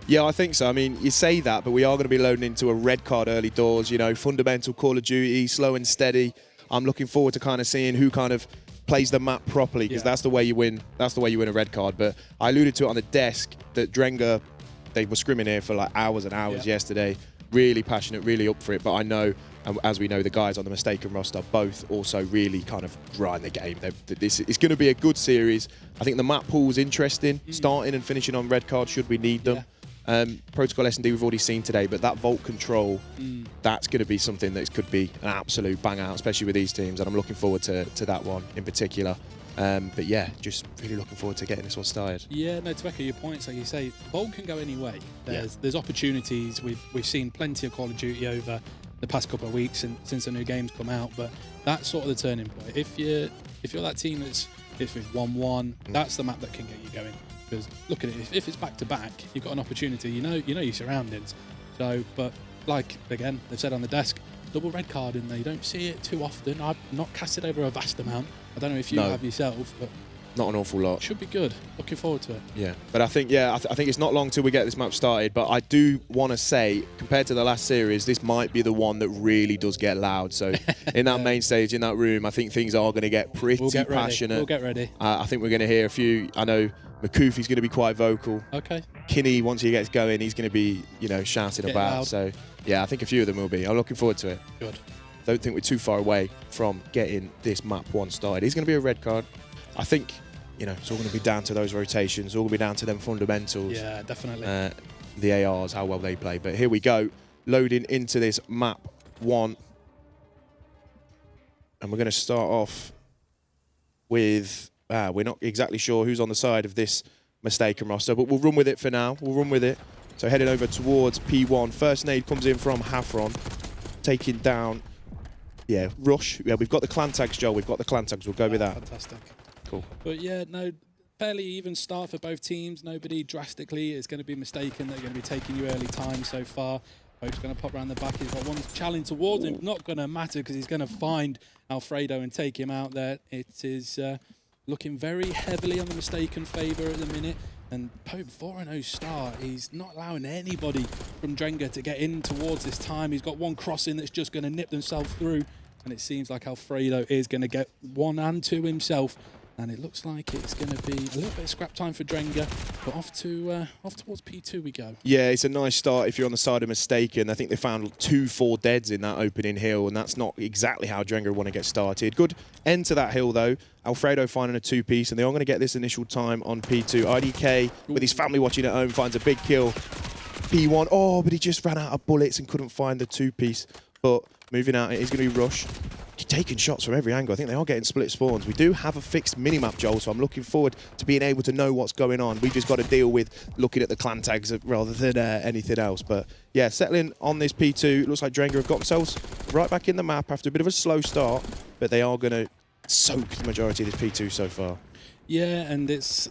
Yeah, I think so. I mean, you say that, but we are going to be loading into a red card early doors, you know, fundamental Call of Duty, slow and steady. I'm looking forward to kind of seeing who kind of plays the map properly, because that's the way you win. That's the way you win a red card. But I alluded to it on the desk that Drenga, they were scrimming here for like hours and hours yesterday. Really passionate, really up for it. But I know, as we know, the guys on the Mistaken roster both also really kind of grind the game. It's going to be a good series. I think the map pool is interesting. Starting and finishing on red card should we need them. Protocol S&D we've already seen today, but that vault control, that's going to be something that could be an absolute bang out, especially with these teams. And I'm looking forward to that one in particular. But yeah, just really looking forward to getting this one started. Yeah, no, to echo your points, like you say, Vault can go any way. There's opportunities. We've seen plenty of Call of Duty over the past couple of weeks since the new games come out, but that's sort of the turning point. If you're that team that's with 1-1, that's the map that can get you going. Because look at it, if it's back to back, you've got an opportunity. You know your surroundings. So, but like again, they've said on the desk, double red card in there. You don't see it too often. I've not cast it over a vast amount. I don't know if you have yourself, but not an awful lot. Should be good. Looking forward to it. Yeah, but I think I think it's not long till we get this map started. But I do want to say, compared to the last series, this might be the one that really does get loud. So in that main stage, in that room, I think things are going to get pretty passionate. We'll get ready. I think we're going to hear a few. I know Makufi's going to be quite vocal. Okay. Kinney, once he gets going, he's going to be shouting about. Loud. So yeah, I think a few of them will be. I'm looking forward to it. Good. Don't think we're too far away from getting this map 1 started. He's going to be a red card. I think, it's all going to be down to those rotations. All going to be down to them fundamentals. Yeah, definitely. The ARs, how well they play. But here we go, loading into this map 1. And we're going to start off with, we're not exactly sure who's on the side of this Mistaken roster, but we'll run with it for now. We'll run with it. So heading over towards P1. First nade comes in from Hafron, taking down, yeah, Rush. Yeah, we've got the clan tags, Joel. We've got the clan tags. We'll go with that. Fantastic. Cool. But yeah, no, fairly even start for both teams. Nobody drastically is going to be mistaken. They're going to be taking you early time so far. Pope's going to pop around the back. He's got one challenge towards him. Not going to matter because he's going to find Alfredo and take him out there. It is looking very heavily on the mistaken favour at the minute. And Pope 4-0 start. He's not allowing anybody from Drenga to get in towards this time. He's got one crossing that's just going to nip themselves through. And it seems like Alfredo is going to get 1 and 2 himself. And it looks like it's going to be a little bit of scrap time for Drenga, but off towards P2 we go. Yeah, it's a nice start if you're on the side of mistaken. I think they found 2 4 deads in that opening hill, and that's not exactly how Drenga want to get started. Good end to that hill, though. Alfredo finding a 2-piece, and they are going to get this initial time on P2. IDK, with his family watching at home, finds a big kill. P1, oh, but he just ran out of bullets and couldn't find the 2-piece. But moving out, it is going to be Rush. Taking shots from every angle. I think they are getting split spawns. We do have a fixed minimap, Joel, so I'm looking forward to being able to know what's going on. We've just got to deal with looking at the clan tags rather than anything else. But yeah, settling on this P2. It looks like Drenga have got themselves right back in the map after a bit of a slow start, but they are going to soak the majority of this P2 so far. Yeah, and it's,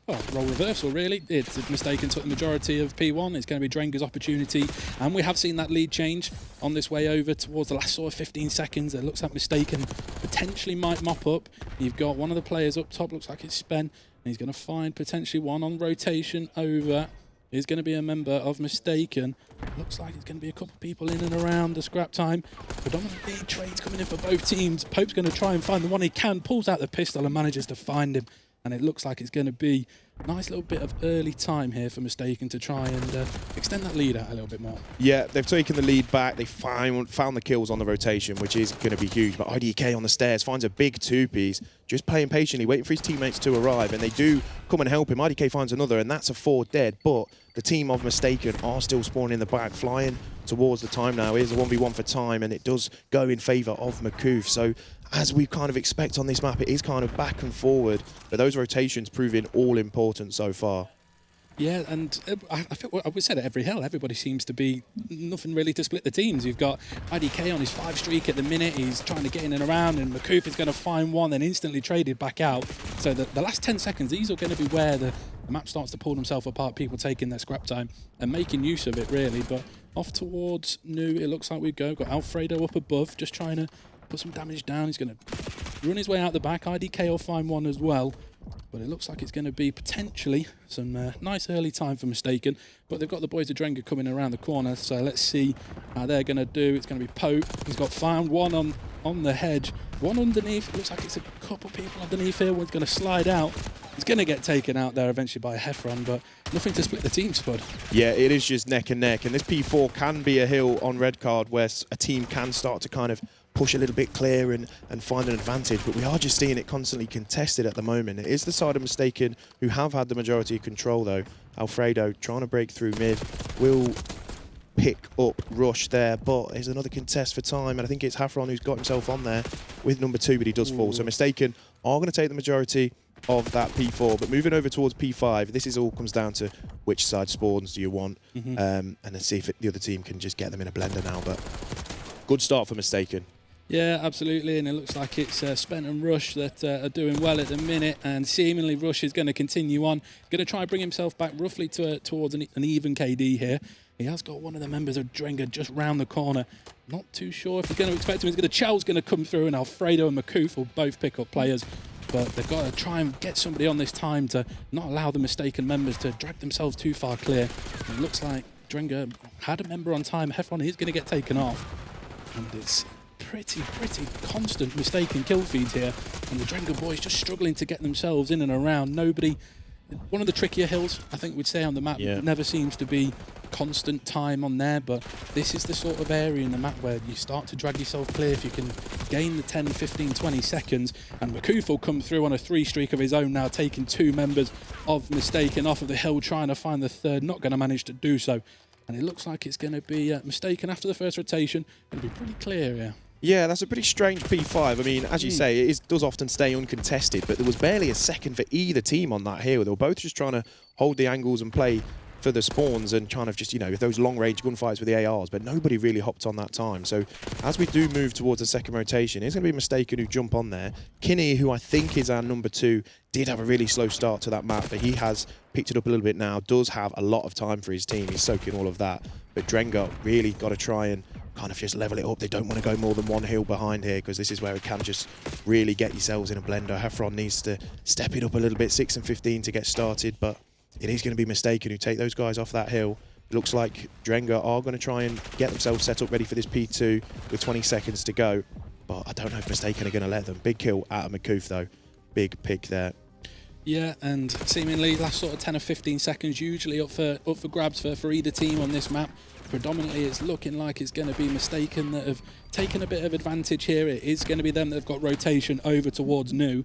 well, role reversal, really. It's mistaken took the majority of P1. It's going to be Drenga's opportunity. And we have seen that lead change on this way over towards the last sort of 15 seconds. It looks like mistaken potentially might mop up. You've got one of the players up top, looks like it's Spen. And he's going to find potentially one on rotation over. Is going to be a member of mistaken. Looks like it's going to be a couple of people in and around the scrap time. Predominantly trades coming in for both teams. Pope's going to try and find the one he can, pulls out the pistol and manages to find him. And it looks like it's going to be a nice little bit of early time here for mistaken to try and extend that lead out a little bit more. Yeah, they've taken the lead back. They found the kills on the rotation, which is going to be huge. But IDK on the stairs finds a big 2-piece, just playing patiently, waiting for his teammates to arrive. And they do come and help him. IDK finds another, and that's a 4 dead. But the team of mistaken are still spawning in the back, flying towards the time now. Here's a 1v1 for time, and it does go in favour of Makoof. So as we kind of expect on this map, it is kind of back and forward, but those rotations proving all important so far. Yeah, and I feel we said at every hill, everybody seems to be nothing really to split the teams. You've got IDK on his 5 streak at the minute. He's trying to get in and around, and Makoof is going to find one, then instantly traded back out. So the last 10 seconds, these are going to be where the map starts to pull themselves apart, people taking their scrap time and making use of it, really. But off towards New, it looks like we go. Got Alfredo up above, just trying to put some damage down. He's going to run his way out the back. IDK will find one as well. But it looks like it's going to be potentially some nice early time for mistaken. But they've got the boys of Drenga coming around the corner. So let's see how they're going to do. It's going to be Pope. He's got found one on the hedge. One underneath. It looks like it's a couple people underneath here. One's going to slide out. He's going to get taken out there eventually by a Heffron, but nothing to split the team, Spud. Yeah, it is just neck and neck. And this P4 can be a hill on red card where a team can start to kind of push a little bit clear and find an advantage, but we are just seeing it constantly contested at the moment. It is the side of mistaken who have had the majority of control, though. Alfredo trying to break through mid, will pick up Rush there, but there's another contest for time, and I think it's Hafron who's got himself on there with number 2, but he does fall. So mistaken are going to take the majority of that P4, but moving over towards P5, this is all comes down to which side spawns do you want, and then see if the other team can just get them in a blender now. But good start for mistaken. Yeah, absolutely, and it looks like it's Spen and Rush that are doing well at the minute, and seemingly Rush is going to continue on, going to try and bring himself back roughly towards an even KD here. He has got one of the members of Drenga just round the corner. Not too sure if he's going to expect him. Chel's going to come through, and Alfredo and Makoof will both pick up players. But they've got to try and get somebody on this time to not allow the mistaken members to drag themselves too far clear. And it looks like Drenga had a member on time. Heffron is going to get taken off. And it's pretty constant mistaken kill feeds here. And the Drenga boys just struggling to get themselves in and around. Nobody... One of the trickier hills, I think we'd say on the map, never seems to be constant time on there, but this is the sort of area in the map where you start to drag yourself clear if you can gain the 10, 15, 20 seconds. And Makoof will come through on a 3 streak of his own now, taking 2 members of mistaken off of the hill, trying to find the third, not going to manage to do so. And it looks like it's going to be mistaken after the first rotation. It'll be pretty clear here. Yeah, that's a pretty strange P5. I mean, as you say, it does often stay uncontested, but there was barely a second for either team on that hill. They were both just trying to hold the angles and play for the spawns and kind of just, those long-range gunfights with the ARs, but nobody really hopped on that time. So as we do move towards the second rotation, it's going to be Mistaken who jump on there. Kinney, who I think is our number 2, did have a really slow start to that map, but he has picked it up a little bit now, does have a lot of time for his team. He's soaking all of that. But Drenga really got to try and kind of just level it up. They don't want to go more than one hill behind here, because this is where it can just really get yourselves in a blender. Heffron needs to step it up a little bit, 6 and 15 to get started, but it is going to be Mistaken who take those guys off that hill. It looks like Drenga are going to try and get themselves set up ready for this P2 with 20 seconds to go, but I don't know if Mistaken are going to let them. Big kill out of Makoof though. Big pick there. Yeah, and seemingly last sort of 10 or 15 seconds usually up for grabs for either team on this map. Predominantly it's looking like it's going to be Mistaken that have taken a bit of advantage here. It is going to be them that have got rotation over towards New.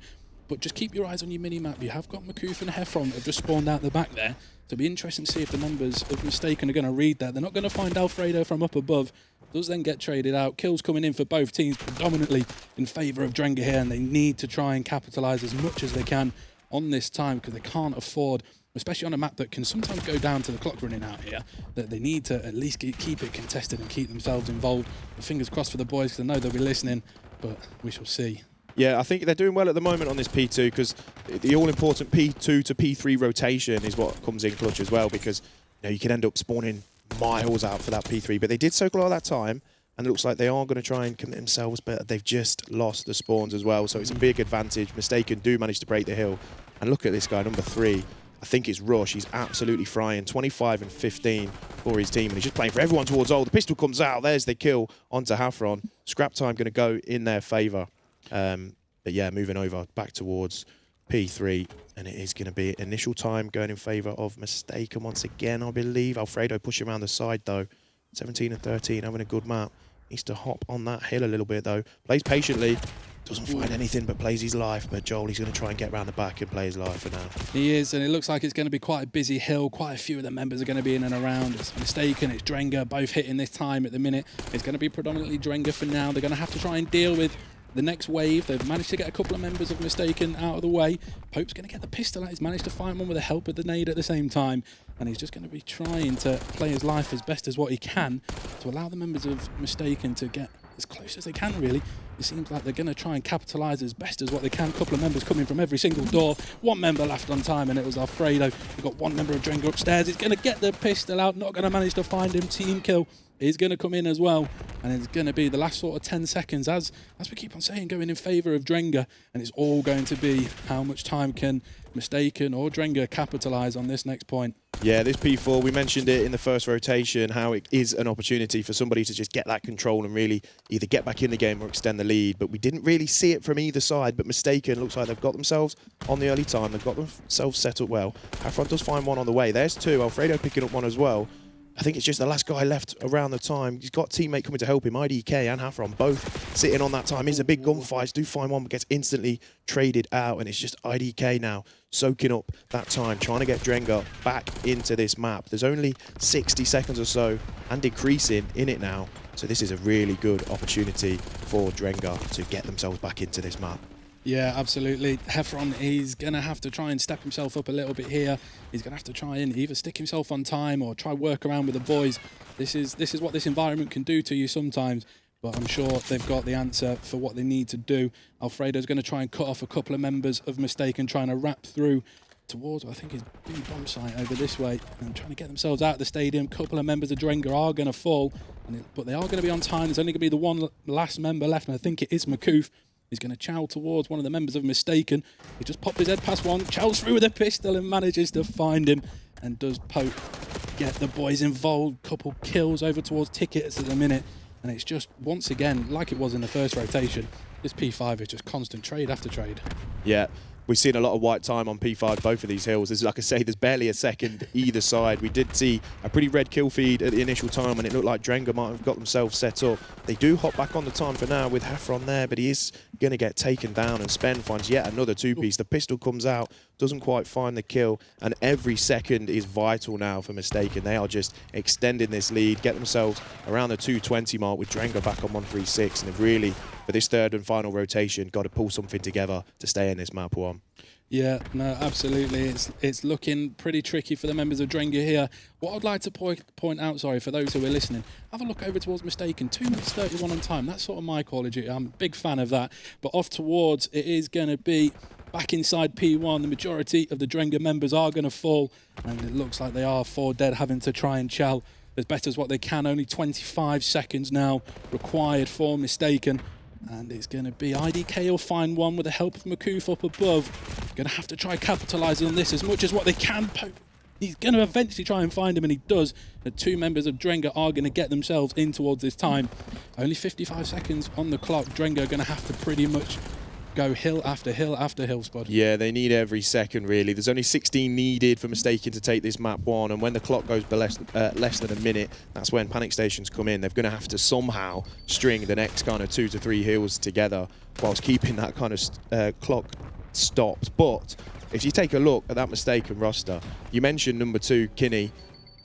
But just keep your eyes on your mini-map. You have got Makoof and Heffron that have just spawned out the back there. So it'll be interesting to see if the members of Mistaken are going to read that. They're not going to find Alfredo from up above. Does then get traded out. Kills coming in for both teams, predominantly in favour of Drenga here, and they need to try and capitalise as much as they can on this time, because they can't afford, especially on a map that can sometimes go down to the clock running out here, that they need to at least keep it contested and keep themselves involved. But fingers crossed for the boys, because I know they'll be listening, but we shall see. Yeah, I think they're doing well at the moment on this P2, because the all-important P2 to P3 rotation is what comes in clutch as well, because you can end up spawning miles out for that P3. But they did soak a lot of that time, and it looks like they are going to try and commit themselves, but they've just lost the spawns as well, so it's a big advantage. Mistaken do manage to break the hill. And look at this guy, number 3. I think it's Rush. He's absolutely frying. 25 and 15 for his team. And he's just playing for everyone towards Old. The pistol comes out. There's the kill onto Heffron. Scrap time going to go in their favour. But yeah, moving over back towards P3. And it is going to be initial time going in favour of Mistaken once again, I believe. Alfredo pushing around the side, though. 17 and 13, having a good map. Needs to hop on that hill a little bit, though. Plays patiently. Doesn't find anything but plays his life, but Joel, he's going to try and get around the back and play his life for now. He is, and it looks like it's going to be quite a busy hill. Quite a few of the members are going to be in and around. It's Mistaken, it's Drenga, both hitting this time at the minute. It's going to be predominantly Drenga for now. They're going to have to try and deal with the next wave. They've managed to get a couple of members of Mistaken out of the way. Pope's going to get the pistol out. He's managed to find one with the help of the nade at the same time, and he's just going to be trying to play his life as best as what he can to allow the members of Mistaken to get as close as they can, really. It seems like they're going to try and capitalise as best as what they can. A couple of members coming from every single door. One member left on time, and it was Alfredo. We've got one member of Drenga upstairs. He's going to get the pistol out, not going to manage to find him. Team kill is going to come in as well, and it's going to be the last sort of 10 seconds, as we keep on saying, going in favour of Drenga, and it's all going to be how much time can Mistaken or Drenga capitalise on this next point. Yeah, this P4, we mentioned it in the first rotation, how it is an opportunity for somebody to just get that control and really either get back in the game or extend the lead, but we didn't really see it from either side. But Mistaken looks like they've got themselves on the early time, they've got themselves set up well. Heffron does find one on the way. There's 2, Alfredo picking up one as well. I think it's just the last guy left around the time. He's got a teammate coming to help him. IDK and Heffron both sitting on that time. It's a big gunfight. Do find one, but gets instantly traded out. And it's just IDK now soaking up that time, trying to get Drenga back into this map. There's only 60 seconds or so and decreasing in it now. So this is a really good opportunity for Drenga to get themselves back into this map. Yeah, absolutely. Heffron, he's going to have to try and step himself up a little bit here. He's going to have to try and either stick himself on time or try work around with the boys. This is what this environment can do to you sometimes, but I'm sure they've got the answer for what they need to do. Alfredo's going to try and cut off a couple of members of Mistaken, trying to wrap through towards, I think, his B bomb site over this way, and trying to get themselves out of the stadium. A couple of members of Drenga are going to fall, but they are going to be on time. There's only going to be the one last member left, and I think it is Makoof. He's going to chow towards one of the members of Mistaken. He just popped his head past one, chows through with a pistol and manages to find him. And does Pope get the boys involved? Couple kills over towards Tickets at the minute. And it's just, once again, like it was in the first rotation, this P5 is just constant trade after trade. Yeah. We've seen a lot of white time on P5, both of these hills. Like I say, there's barely a second either side. We did see a pretty red kill feed at the initial time, and it looked like Drenga might have got themselves set up. They do hop back on the time for now with Heffron there, but he is going to get taken down, and Spen finds yet another 2-piece. The pistol comes out, doesn't quite find the kill, and every second is vital now for Mistaken. They are just extending this lead, get themselves around the 220 mark with Drenga back on 136, and they've really, for this third and final rotation, got to pull something together to stay in this map 1. Yeah, no, absolutely. It's looking pretty tricky for the members of Drenga here. What I'd like to point out, sorry, for those who are listening, have a look over towards Mistaken. 2 minutes 31 on time. That's sort of my Call of Duty. I'm a big fan of that. But off towards, it is going to be back inside P1. The majority of the Drenga members are going to fall. And it looks like they are 4 dead, having to try and shell as best as what they can. Only 25 seconds now required for Mistaken. And it's going to be IDK will find one with the help of Makoof up above. Going to have to try capitalising on this as much as what they can. He's going to eventually try and find him, and he does. The 2 members of Drenga are going to get themselves in towards this time. Only 55 seconds on the clock. Drenga are going to have to pretty much go hill after hill after hill, Spud. Yeah, they need every second, really. There's only 16 needed for Mistaken to take this map 1, and when the clock goes less than a minute, that's when panic stations come in. They're going to have to somehow string the next kind of 2 to 3 hills together whilst keeping that kind of clock stopped. But if you take a look at that Mistaken roster, you mentioned number 2, Kinney.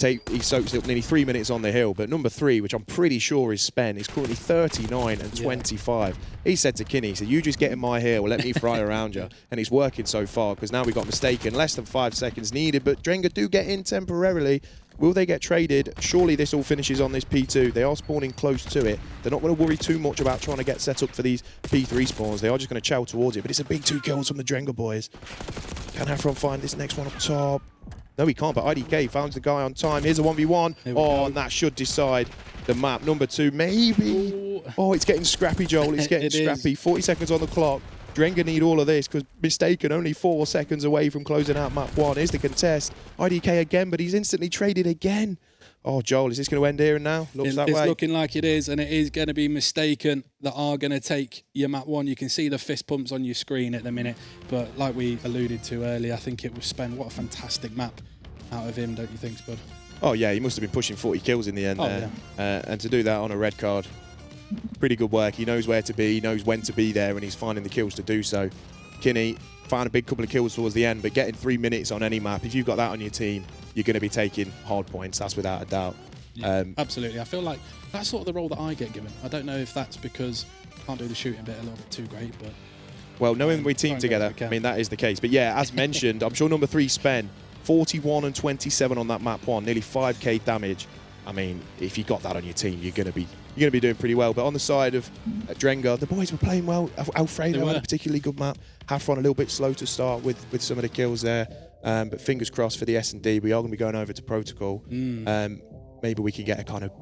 He soaks up nearly 3 minutes on the hill, but number 3, which I'm pretty sure is Spen, is currently 39 and 25. He said to Kinney, he said, you just get in my hill, let me fry around you. And it's working so far, because now we got Mistaken, less than 5 seconds needed, but Drenga do get in temporarily. Will they get traded? Surely this all finishes on this P2. They are spawning close to it. They're not going to worry too much about trying to get set up for these P3 spawns. They are just going to chow towards it, but it's a big 2 kills from the Drenga boys. Can Afron find this next one up top? No, he can't, but IDK found the guy on time. Here's a 1v1. Oh, and that should decide the map. Number 2, maybe. Ooh. Oh, it's getting scrappy, Joel. It's getting scrappy. 40 seconds on the clock. Drenga need all of this because Mistaken only 4 seconds away from closing out map 1. Here's the contest. IDK again, but he's instantly traded again. Oh, Joel, is this going to end here and now? Looks that way. It's looking like it is, and it is going to be Mistaken that are going to take your map 1. You can see the fist pumps on your screen at the minute, but like we alluded to earlier, I think it was Spen. What a fantastic map out of him, don't you think, Spud? Oh, yeah, he must have been pushing 40 kills in the end there. Yeah. And to do that on a red card, pretty good work. He knows where to be, he knows when to be there, and he's finding the kills to do so. Kinney found a big couple of kills towards the end, but getting 3 minutes on any map, if you've got that on your team, you're going to be taking hard points. That's without a doubt. Yeah, absolutely. I feel like that's sort of the role that I get given. I don't know if that's because I can't do the shooting bit a little bit too great, but... Well, knowing we team together, I mean, that is the case. But yeah, as mentioned, I'm sure number 3, Spen, 41 and 27 on that map 1, nearly 5k damage. I mean, if you got that on your team, you're going to be doing pretty well. But on the side of Drenga, the boys were playing well. Alfredo had a particularly good map. Hafron a little bit slow to start with some of the kills there. But fingers crossed for the S&D. We are going to be going over to Protocol. Maybe we can get a kind of,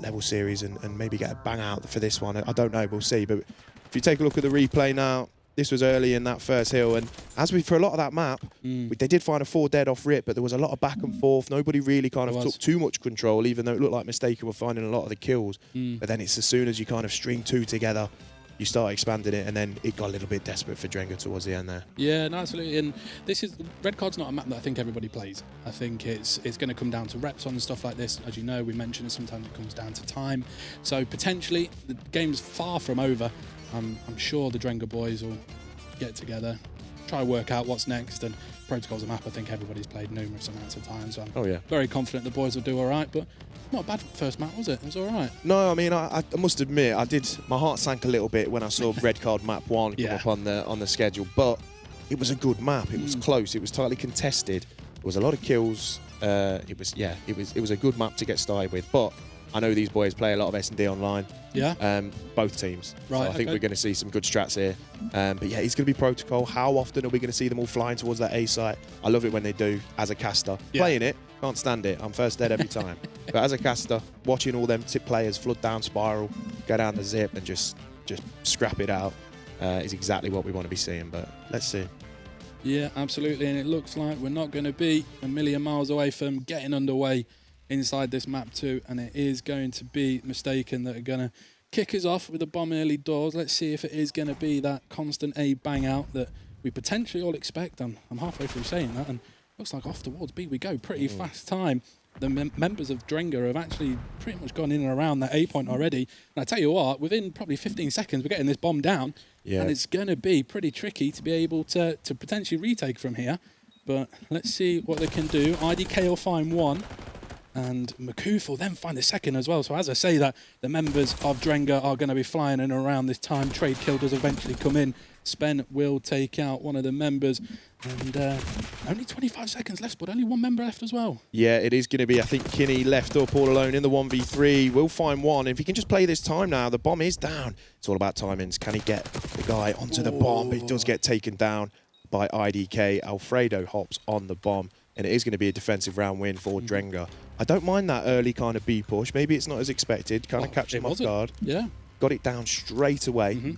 level series and maybe get a bang out for this one. I don't know. We'll see. But if you take a look at the replay now, this was early in that first hill, and for a lot of that map, they did find a 4 dead off rip, but there was a lot of back and forth. Nobody really kind of took too much control, even though it looked like Mistaken were finding a lot of the kills. But then it's as soon as you kind of string 2 together, you start expanding it, and then it got a little bit desperate for Drenga towards the end there. Yeah, no, absolutely. And this is red card's not a map that I think everybody plays. I think it's going to come down to reps on stuff like this. As you know, we mentioned sometimes it comes down to time. So potentially the game's far from over. I'm sure the Drenga boys will get together, try to work out what's next, and Protocol's a map I think everybody's played numerous amounts of times, so I'm very confident the boys will do all right, but not a bad first map, was it? It was all right. No, I mean, I must admit, my heart sank a little bit when I saw red card map 1 come up on the schedule, but it was a good map. It was close. It was tightly contested. There was a lot of kills. It was a good map to get started with, but I know these boys play a lot of S&D online. Yeah. Both teams. Right. So I think we're going to see some good strats here. But yeah, he's going to be Protocol. How often are we going to see them all flying towards that A site? I love it when they do as a caster. Yeah. Playing it, can't stand it. I'm first dead every time. But as a caster, watching all them tip players flood down spiral, go down the zip and just scrap it out is exactly what we want to be seeing. But let's see. Yeah, absolutely. And it looks like we're not going to be a million miles away from getting underway inside this map 2, and it is going to be Mistaken that are going to kick us off with a bomb early doors. Let's see if it is going to be that constant A bang out that we potentially all expect. I'm halfway through saying that, and looks like off towards B we go. Pretty fast time. The members of Drenga have actually pretty much gone in and around that A point already. And I tell you what, within probably 15 seconds, we're getting this bomb down, and it's going to be pretty tricky to be able to potentially retake from here. But let's see what they can do. IDK will find one. And Makuf will then find the second as well. So as I say that, the members of Drenga are going to be flying in around this time. Trade kill does eventually come in. Spen will take out one of the members. And only 25 seconds left, but only one member left as well. Yeah, it is going to be, I think, Kinney left up all alone in the 1v3. Will find one. If he can just play this time now, the bomb is down. It's all about timings. Can he get the guy onto the bomb? But he does get taken down by IDK. Alfredo hops on the bomb, and it is going to be a defensive round win for Drenga. I don't mind that early kind of B push. Maybe it's not as expected. Kind of catch him off guard. Yeah. Got it down straight away.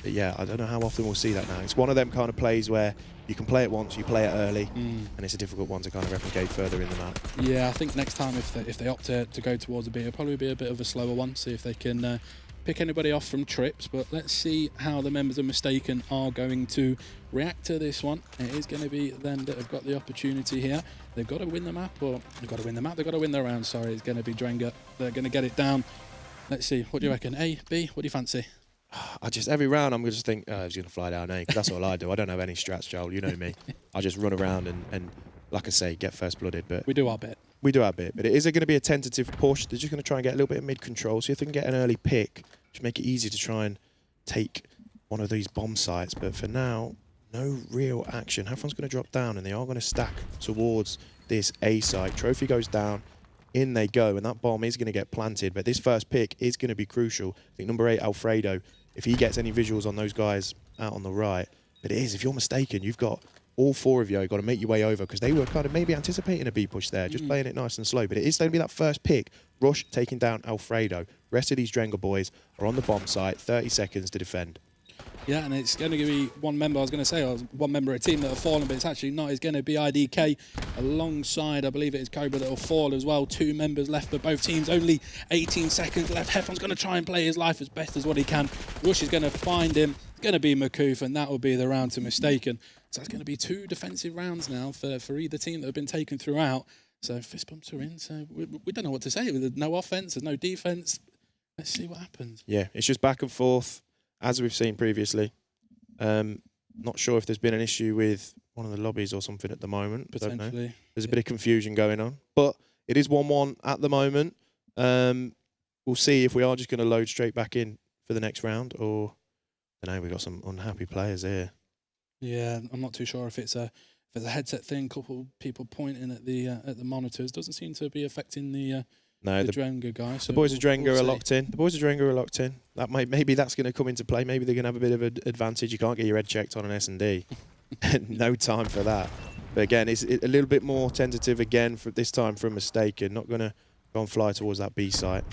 But yeah, I don't know how often we'll see that now. It's one of them kind of plays where you can play it once, you play it early, and it's a difficult one to kind of replicate further in the map. Yeah, I think next time if they opt to go towards a B, it'll probably be a bit of a slower one, see if they can pick anybody off from trips. But let's see how the members of Mistaken are going to react to this one. It is going to be them that have got the opportunity here. They've got to win the map, or they've got to win the map, they've got to win the round, sorry. It's going to be Drenga. They're going to get it down. Let's see, what do you reckon? A, B, what do you fancy? Every round I'm going to just think, he's going to fly down A, because that's all I do. I don't have any strats, Joel, you know me. I just run around and, like I say, get first blooded. But we do our bit. We do our bit, but it is going to be a tentative push. They're just going to try and get a little bit of mid-control, so if they can get an early pick, just make it easy to try and take one of these bomb sites. But for now, no real action. Hafron's going to drop down, and they are going to stack towards this A site. Trophy goes down. In they go, and that bomb is going to get planted, but this first pick is going to be crucial. I think number 8, Alfredo, if he gets any visuals on those guys out on the right, but it is, if you're mistaken, you've got all 4 of you got to make your way over, because they were kind of maybe anticipating a B push there, just playing it nice and slow, but it is going to be that first pick. Rush taking down Alfredo. Rest of these Drenga boys are on the bomb site, 30 seconds to defend. Yeah, and it's going to be one member, I was going to say, one member of a team that have fallen, but it's actually not. It's going to be IDK alongside, I believe it is Cobra that will fall as well. 2 members left for both teams, only 18 seconds left. Hefron's going to try and play his life as best as what he can. Rush is going to find him. It's going to be Makuf, and that will be the round to Mistaken. So it's going to be 2 defensive rounds now for either team that have been taken throughout. So fist bumps are in, so we don't know what to say. There's no offense, there's no defense. Let's see what happens. Yeah, it's just back and forth, as we've seen previously. Not sure if there's been an issue with one of the lobbies or something at the moment. Potentially. Don't know. There's a bit of confusion going on. But it is 1-1 at the moment. We'll see if we are just going to load straight back in for the next round, or I don't know, we've got some unhappy players here. Yeah, I'm not too sure if it's a headset thing. Couple people pointing at the monitors doesn't seem to be affecting the Drenga guys. So the boys of Drenga are locked in. The boys of Drenga are locked in. Maybe that's going to come into play. Maybe they're going to have a bit of an advantage. You can't get your head checked on an S&D. No time for that. But again, it's a little bit more tentative again for this time from Mistaken. Not going to go and fly towards that B site.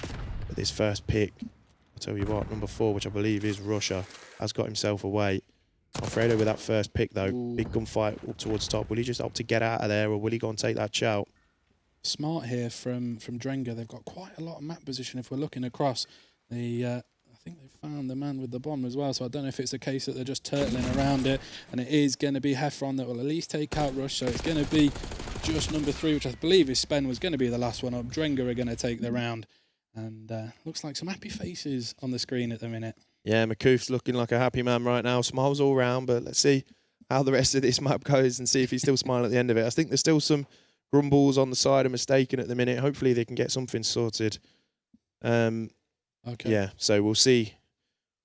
But this first pick, I'll tell you what, number 4, which I believe is Russia, has got himself away. Alfredo with that first pick though. Ooh. Big gunfight up towards top. Will he just opt to get out of there, or will he go and take that chout? Smart here from Drenga. They've got quite a lot of map position if we're looking across. I think they found the man with the bomb as well, so I don't know if it's a case that they're just turtling around it, and it is going to be Heffron that will at least take out Rush, so it's going to be just number 3, which I believe is Spen, was going to be the last one up. Drenga are going to take the round, and looks like some happy faces on the screen at the minute. Yeah, Makuf's looking like a happy man right now. Smiles all round, but let's see how the rest of this map goes and see if he's still smiling at the end of it. I think there's still some grumbles on the side of Mistaken at the minute. Hopefully they can get something sorted. Okay. Yeah, so we'll see.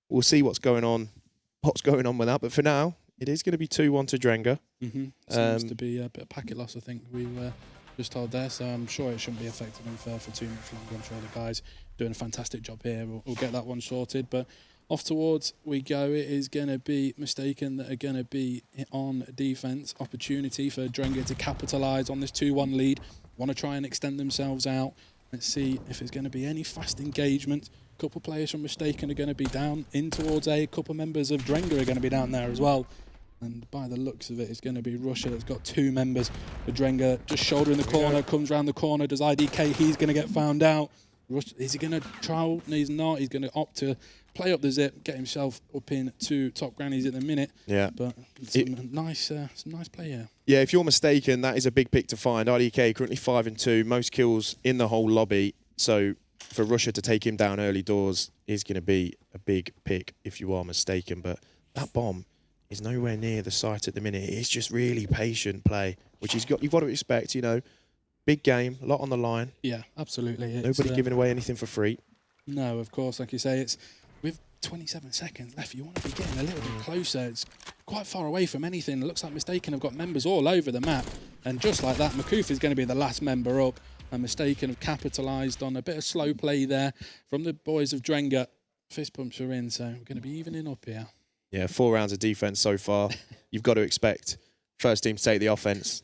We'll see what's going on with that. But for now, it is going to be 2-1 to Drenga. Seems to be a bit of packet loss, I think we were just told there. So I'm sure it shouldn't be affecting them for too much longer. I'm sure the guys doing a fantastic job here. We'll get that one sorted. But off towards we go. It is going to be Mistaken that are going to be on defense. Opportunity for Drenga to capitalise on this 2-1 lead. Want to try and extend themselves out. Let's see if there's going to be any fast engagement. A couple players from Mistaken are going to be down in towards A. A couple members of Drenga are going to be down there as well. And by the looks of it, it's going to be Russia that's got 2 members. The Drenga just shoulder in the corner, comes round the corner, does IDK. He's going to get found out. Is he going to try? No, he's not. He's going to opt to play up the zip, get himself up into top grannies at the minute. Yeah. But some nice play here. Yeah, if you're mistaken, that is a big pick to find. IDK currently 5-2, most kills in the whole lobby. So for Russia to take him down early doors is going to be a big pick if you are mistaken. But that bomb is nowhere near the site at the minute. It's just really patient play, which you've got to expect, you know. big game, a lot on the line. Yeah, absolutely. Nobody giving away anything for free. No, of course, like you say, it's with 27 seconds left, you want to be getting a little bit closer. It's quite far away from anything. It looks like Mistaken have got members all over the map. And just like that, Makoof is going to be the last member up. And Mistaken have capitalised on a bit of slow play there from the boys of Drenga. Fist pumps are in, so we're going to be evening up here. Yeah, 4 rounds of defence so far. You've got to expect first team to take the offence.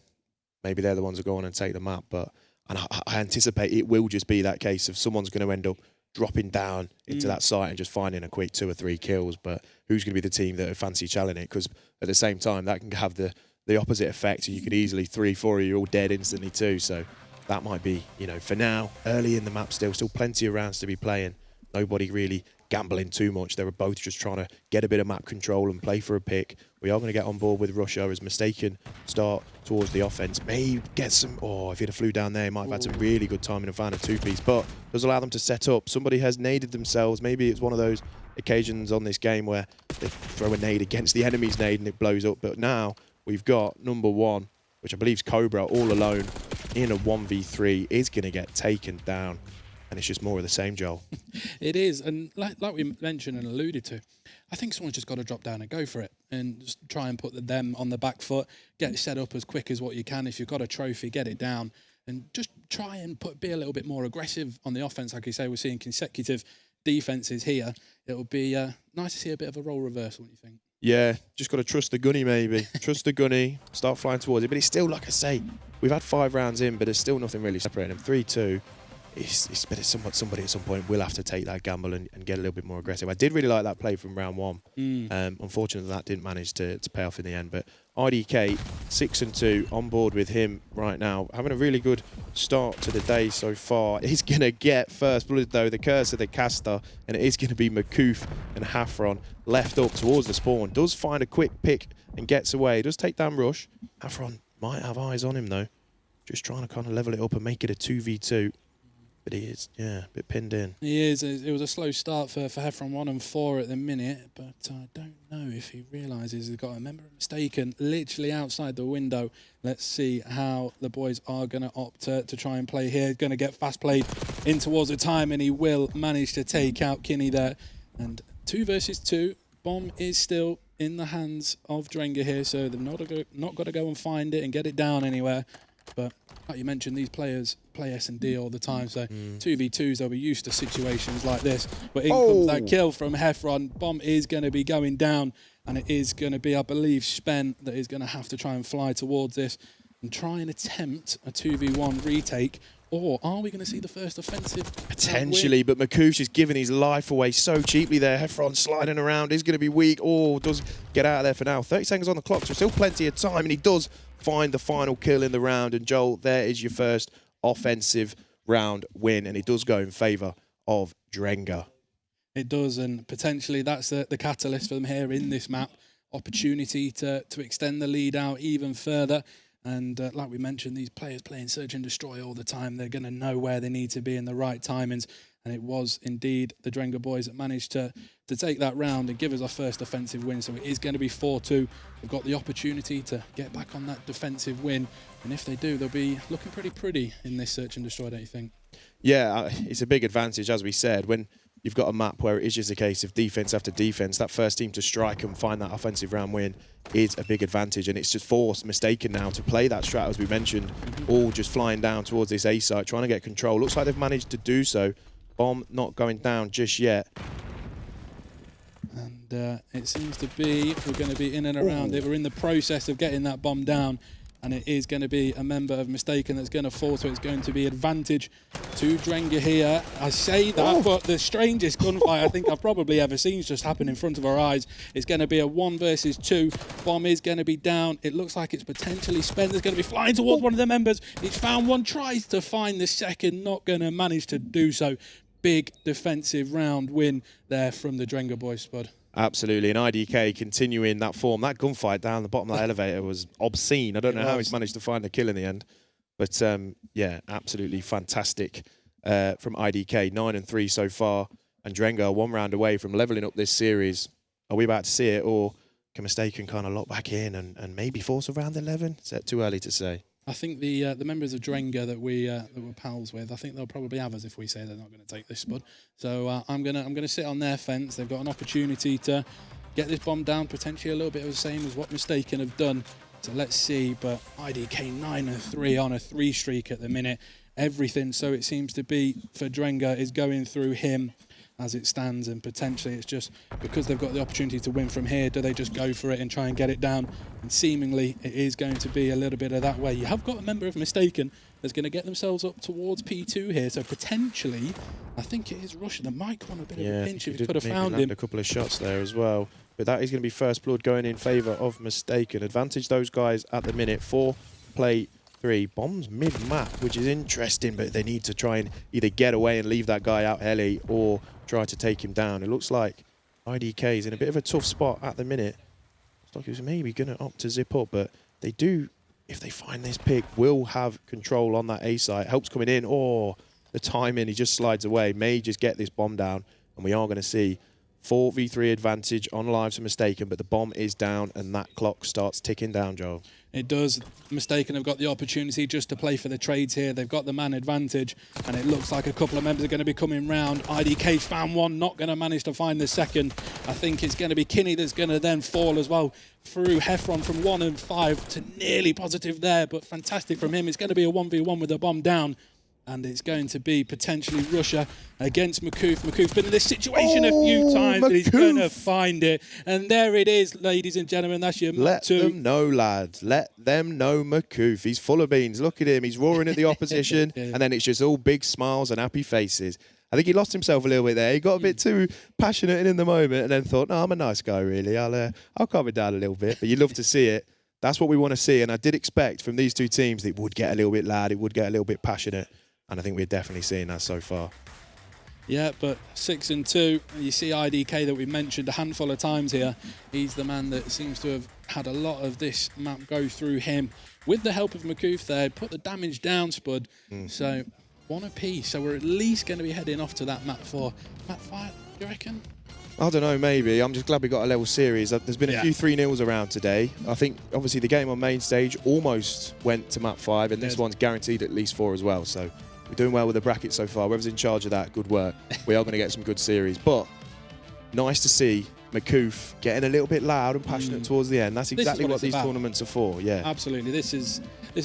Maybe they're the ones who go on and take the map. And I anticipate it will just be that case of someone's going to end up dropping down into that site and just finding a quick 2 or 3 kills. But who's going to be the team that fancy challenging it? Because at the same time, that can have the opposite effect. You could easily 3-4 of you all dead instantly too. So that might be, for now, early in the map still plenty of rounds to be playing. Nobody really gambling too much. They were both just trying to get a bit of map control and play for a pick. We are going to get on board with Russia as Mistaken start towards the offense. Maybe get some... Oh, if he'd have flew down there, he might have had some really good timing and found a 2-piece. But does allow them to set up. Somebody has naded themselves. Maybe it's one of those occasions on this game where they throw a nade against the enemy's nade and it blows up. But now we've got number 1, which I believe is Cobra, all alone in a 1v3, is going to get taken down. And it's just more of the same, Joel. It is, and like we mentioned and alluded to, I think someone's just got to drop down and go for it and just try and put them on the back foot, get it set up as quick as what you can. If you've got a trophy, get it down and just try and be a little bit more aggressive on the offense. Like you say, we're seeing consecutive defenses here. It'll be nice to see a bit of a role reversal, what do you think? Yeah, just got to trust the gunny maybe. Trust the gunny, start flying towards it. But it's still, like I say, we've had 5 rounds in, but there's still nothing really separating them. 3-2. It's better somebody at some point will have to take that gamble and get a little bit more aggressive. I did really like that play from round 1. Unfortunately, that didn't manage to pay off in the end. But IDK, 6-2, on board with him right now. Having a really good start to the day so far. He's going to get first blood, though, the curse of the caster. And it is going to be Makoof and Hafron left up towards the spawn. Does find a quick pick and gets away. Does take down Rush. Hafron might have eyes on him, though. Just trying to kind of level it up and make it a 2v2. But he is, a bit pinned in. He is. It was a slow start for Heffron 1 and 4 at the minute, but I don't know if he realises he's got a member Mistaken literally outside the window. Let's see how the boys are going to opt to try and play here. Going to get fast played in towards the time, and he will manage to take out Kinney there. And 2 versus 2. Bomb is still in the hands of Drenga here, so they've not got to go and find it and get it down anywhere. But like you mentioned, these players play S&D all the time, so 2v2s, they'll be used to situations like this. But in comes that kill from Heffron. Bomb is going to be going down, and it is going to be, I believe, Spen that is going to have to try and fly towards this and try and attempt a 2v1 retake. Or are we going to see the first offensive? Potentially, but Makoof is giving his life away so cheaply there. Heffron sliding around, is going to be weak. Oh, does get out of there for now. 30 seconds on the clock, so still plenty of time, and he does find the final kill in the round. And Joel, there is your first offensive round win, and it does go in favour of Drenga. It does, and potentially that's the catalyst for them here in this map. Opportunity to extend the lead out even further. And like we mentioned, these players playing Search and Destroy all the time. They're going to know where they need to be in the right timings. And it was indeed the Drenga boys that managed to take that round and give us our first offensive win. So it is going to be 4-2. They've got the opportunity to get back on that defensive win. And if they do, they'll be looking pretty in this Search and Destroy, don't you think? Yeah, it's a big advantage, as we said, when you've got a map where it is just a case of defense after defense. That first team to strike and find that offensive round win is a big advantage, and it's just forced Mistaken now to play that strat, as we mentioned, all just flying down towards this A site, trying to get control. Looks like they've managed to do so. Bomb not going down just yet. And it seems to be we're going to be in and around it. We're in the process of getting that bomb down, and it is going to be a member of Mistaken that's going to fall, so it's going to be advantage to Drenga here. I say that, but the strangest gunfight I think I've probably ever seen just happen in front of our eyes. It's going to be a 1 versus 2. Bomb is going to be down. It looks like it's potentially Spence that's going to be flying towards one of the members. He's found one, tries to find the second, not going to manage to do so. Big defensive round win there from the Drenga boys, Spud. Absolutely, and IDK continuing that form. That gunfight down the bottom of that elevator was obscene. I don't know how he's managed to find the kill in the end. But yeah, absolutely fantastic from IDK. 9-3 so far. And Drenga 1 round away from levelling up this series. Are we about to see it, or can Mistaken kind of lock back in and maybe force a round 11? Is that too early to say? I think the members of Drenga that we're pals with, I think they'll probably have us if we say they're not going to take this spud. So I'm gonna sit on their fence. They've got an opportunity to get this bomb down, potentially a little bit of the same as what Mistaken have done. So let's see. But IDK 9-3 on a 3 streak at the minute. Everything, so it seems to be for Drenga, is going through him as it stands, and potentially it's just because they've got the opportunity to win from here, do they just go for it and try and get it down? And seemingly it is going to be a little bit of that way. You have got a member of Mistaken that's going to get themselves up towards P2 here, so potentially I think it is Russia that might go on a bit of a pinch if he could have found him. A couple of shots there as well, but that is going to be first blood going in favour of Mistaken. Advantage those guys at the minute. 4 play 3 bombs mid-map, which is interesting, but they need to try and either get away and leave that guy out heli or try to take him down. It looks like IDK is in a bit of a tough spot at the minute. Looks like he was maybe going to opt to zip up, but they do, if they find this pick, will have control on that A site. Helps coming in. Oh, the timing, he just slides away. May just get this bomb down, and we are going to see 4v3 advantage on lives are Mistaken, but the bomb is down, and that clock starts ticking down, Joel. It does. Mistaken have got the opportunity just to play for the trades here. They've got the man advantage, and it looks like a couple of members are going to be coming round. IDK found one, not going to manage to find the second. I think it's going to be Kinney that's going to then fall as well through Heffron from 1 and 5 to nearly positive there, but fantastic from him. It's going to be a 1v1 with the bomb down. And it's going to be potentially Russia against Makoof. Makoof's been in this situation a few times, and he's going to find it. And there it is, ladies and gentlemen. That's your Let them know, lads. Let them know Makoof. He's full of beans. Look at him. He's roaring at the opposition. And then it's just all big smiles and happy faces. I think he lost himself a little bit there. He got a bit too passionate in the moment and then thought, no, I'm a nice guy, really. I'll calm it down a little bit. But you love to see it. That's what we want to see. And I did expect from these two teams that it would get a little bit loud. It would get a little bit passionate. And I think we're definitely seeing that so far. Yeah, but 6 and 2. You see IDK that we mentioned a handful of times here. He's the man that seems to have had a lot of this map go through him. With the help of Makoof there, put the damage down, Spud. So 1 apiece. So we're at least going to be heading off to that map 4. Map 5, do you reckon? I don't know, maybe. I'm just glad we got a level series. There's been a few 3-0s around today. I think, obviously, the game on main stage almost went to map 5, and this one's guaranteed at least 4 as well. So we're doing well with the bracket so far. Whoever's in charge of that, good work. We are going to get some good series. But nice to see Makoof getting a little bit loud and passionate towards the end. That's exactly what these tournaments are for. Yeah, absolutely. This is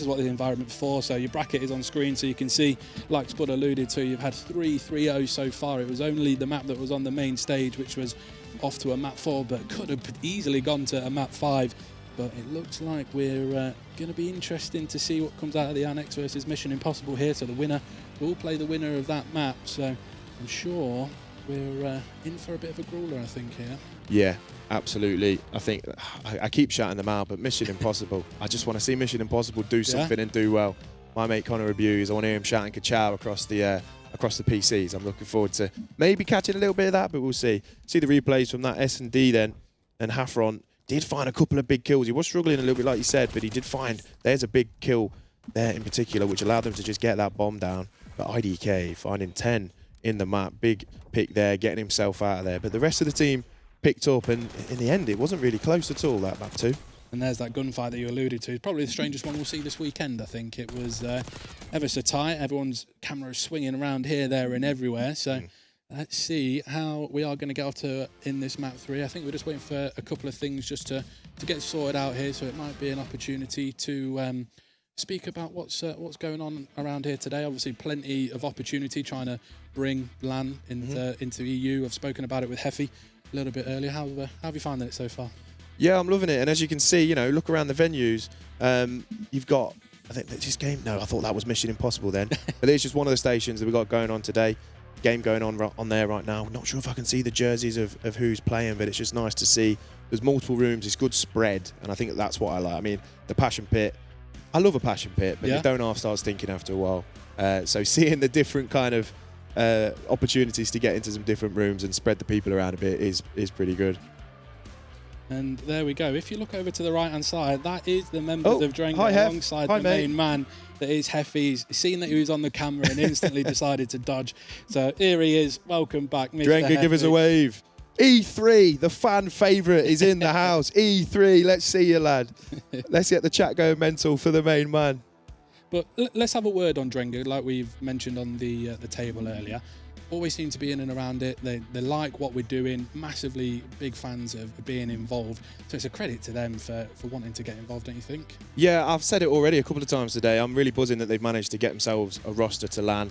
what the environment's for. So your bracket is on screen, so you can see, like Spud alluded to, you've had 3 3-0s so far. It was only the map that was on the main stage, which was off to a map 4, but could have easily gone to a map 5. But it looks like we're going to be interesting to see what comes out of the Annex versus Mission Impossible here. So the winner will play the winner of that map. So I'm sure we're in for a bit of a grueler, I think, here. Yeah, absolutely. I think I keep shouting them out, but Mission Impossible. I just want to see Mission Impossible do something and do well. My mate Connor Abuse, I want to hear him shouting "Ka-chow" across the PCs. I'm looking forward to maybe catching a little bit of that, but we'll see. See the replays from that S&D then, and Heffron did find a couple of big kills. He was struggling a little bit, like you said, but he did find there's a big kill there in particular, which allowed them to just get that bomb down. But IDK finding 10 in the map, big pick there, getting himself out of there. But the rest of the team picked up, and in the end, it wasn't really close at all, that map 2. And there's that gunfight that you alluded to. It's probably the strangest one we'll see this weekend, I think. It was ever so tight. Everyone's cameras swinging around here, there, and everywhere. So let's see how we are going to get off to in this map 3. I think we're just waiting for a couple of things just to get sorted out here. So it might be an opportunity to speak about what's going on around here today. Obviously, plenty of opportunity trying to bring LAN into EU. I've spoken about it with Heffy a little bit earlier. How have you found it so far? Yeah, I'm loving it. And as you can see, you know, look around the venues. You've got, I think this game. No, I thought that was Mission Impossible then. But it's just one of the stations that we've got going on today. Game going on there right now. Not sure if I can see the jerseys of who's playing, but it's just nice to see. There's multiple rooms. It's good spread, and I think that's what I like. I mean, the Passion Pit. I love a Passion Pit, but you don't half start stinking after a while. So seeing the different kind of opportunities to get into some different rooms and spread the people around a bit is pretty good. And there we go. If you look over to the right-hand side, that is the members of Drenga alongside the main man that is Heffy's. Seen that he was on the camera and instantly decided to dodge. So here he is. Welcome back, Mr. Drenga, give us a wave. E3, the fan favourite, is in the house. E3, let's see you, lad. Let's get the chat going mental for the main man. But let's have a word on Drenga, like we've mentioned on the table earlier. Always seem to be in and around it. They like what we're doing. Massively big fans of being involved. So it's a credit to them for wanting to get involved, don't you think? Yeah, I've said it already a couple of times today. I'm really buzzing that they've managed to get themselves a roster to LAN.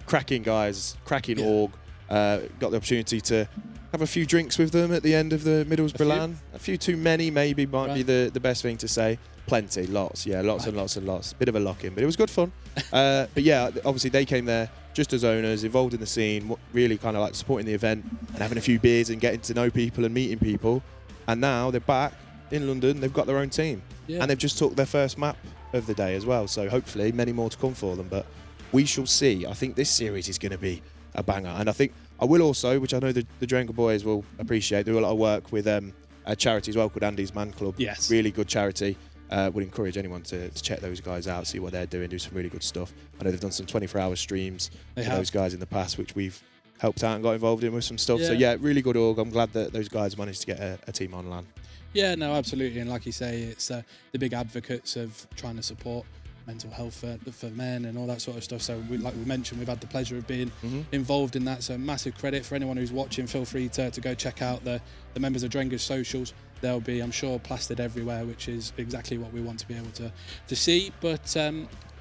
Cracking guys, cracking org. Got the opportunity to have a few drinks with them at the end of the Middlesbrough LAN. A few too many, maybe, might be the best thing to say. Plenty, lots and lots and lots. Bit of a lock-in, but it was good fun. But yeah, obviously they came there just as owners, involved in the scene, really kind of like supporting the event and having a few beers and getting to know people and meeting people. And now they're back in London. They've got their own team, and they've just took their first map of the day as well. So hopefully, many more to come for them. But we shall see. I think this series is going to be a banger, and I think I will also, which I know the Drenga boys will appreciate, do a lot of work with a charity as well called Andy's Man Club. Yes, really good charity. Would encourage anyone to check those guys out, see what they're doing, do some really good stuff. I know they've done some 24-hour streams for those guys in the past, which we've helped out and got involved in with some stuff. So yeah, really good org. I'm glad that those guys managed to get a team on LAN. Yeah, no, absolutely. And like you say, it's the big advocates of trying to support mental health for men and all that sort of stuff. So like we mentioned, we've had the pleasure of being involved in that. So massive credit for anyone who's watching. Feel free to go check out the members of Drenga's socials. They'll be, I'm sure, plastered everywhere, which is exactly what we want to be able to see. But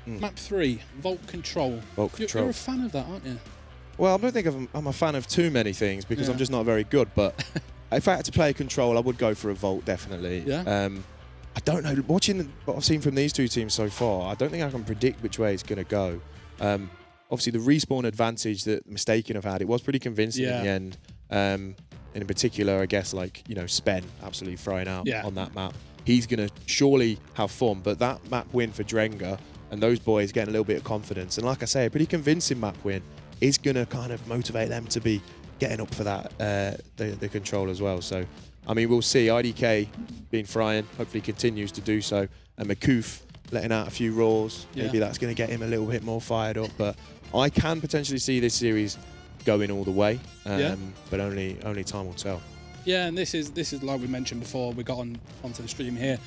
map 3, Vault Control. You're a fan of that, aren't you? Well, I don't think I'm a fan of too many things because I'm just not very good. But if I had to play a Control, I would go for a Vault, definitely. Yeah. I don't know. Watching what I've seen from these two teams so far, I don't think I can predict which way it's going to go. Obviously, the respawn advantage that Mistaken have had, it was pretty convincing in the end. And in particular, I guess, like, you know, Spen absolutely throwing out on that map. He's going to surely have fun, but that map win for Drenga and those boys getting a little bit of confidence. And like I say, a pretty convincing map win is going to kind of motivate them to be getting up for that, the Control as well. So, I mean, we'll see. IDK being frying, hopefully continues to do so. And Makoof letting out a few roars. Maybe that's going to get him a little bit more fired up. But I can potentially see this series going all the way, but only time will tell. Yeah, and this is like we mentioned before, we got onto the stream here.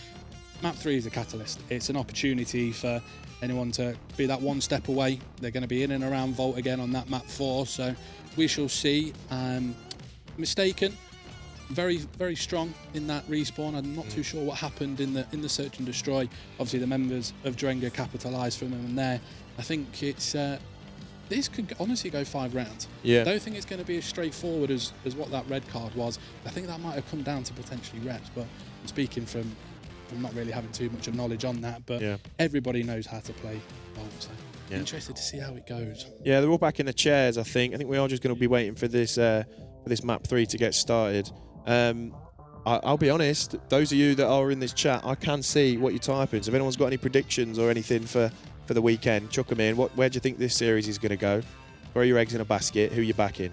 Map 3 is a catalyst. It's an opportunity for anyone to be that one step away. They're going to be in and around Vault again on that map 4, so we shall see. Mistaken, very, very strong in that respawn. I'm not too sure what happened in the search and destroy. Obviously, the members of Drenga capitalised from them, and there, I think it's. This could honestly go 5 rounds. Yeah. I don't think it's going to be as straightforward as what that red card was. I think that might have come down to potentially reps, but I'm speaking from not really having too much of knowledge on that, but everybody knows how to play Vault, so interested to see how it goes. Yeah, they're all back in the chairs, I think. I think we are just going to be waiting for this map 3 to get started. I'll be honest, those of you that are in this chat, I can see what you're typing. So if anyone's got any predictions or anything for the weekend, chuck them in. Where do you think this series is going to go? Throw your eggs in a basket. Who you backing?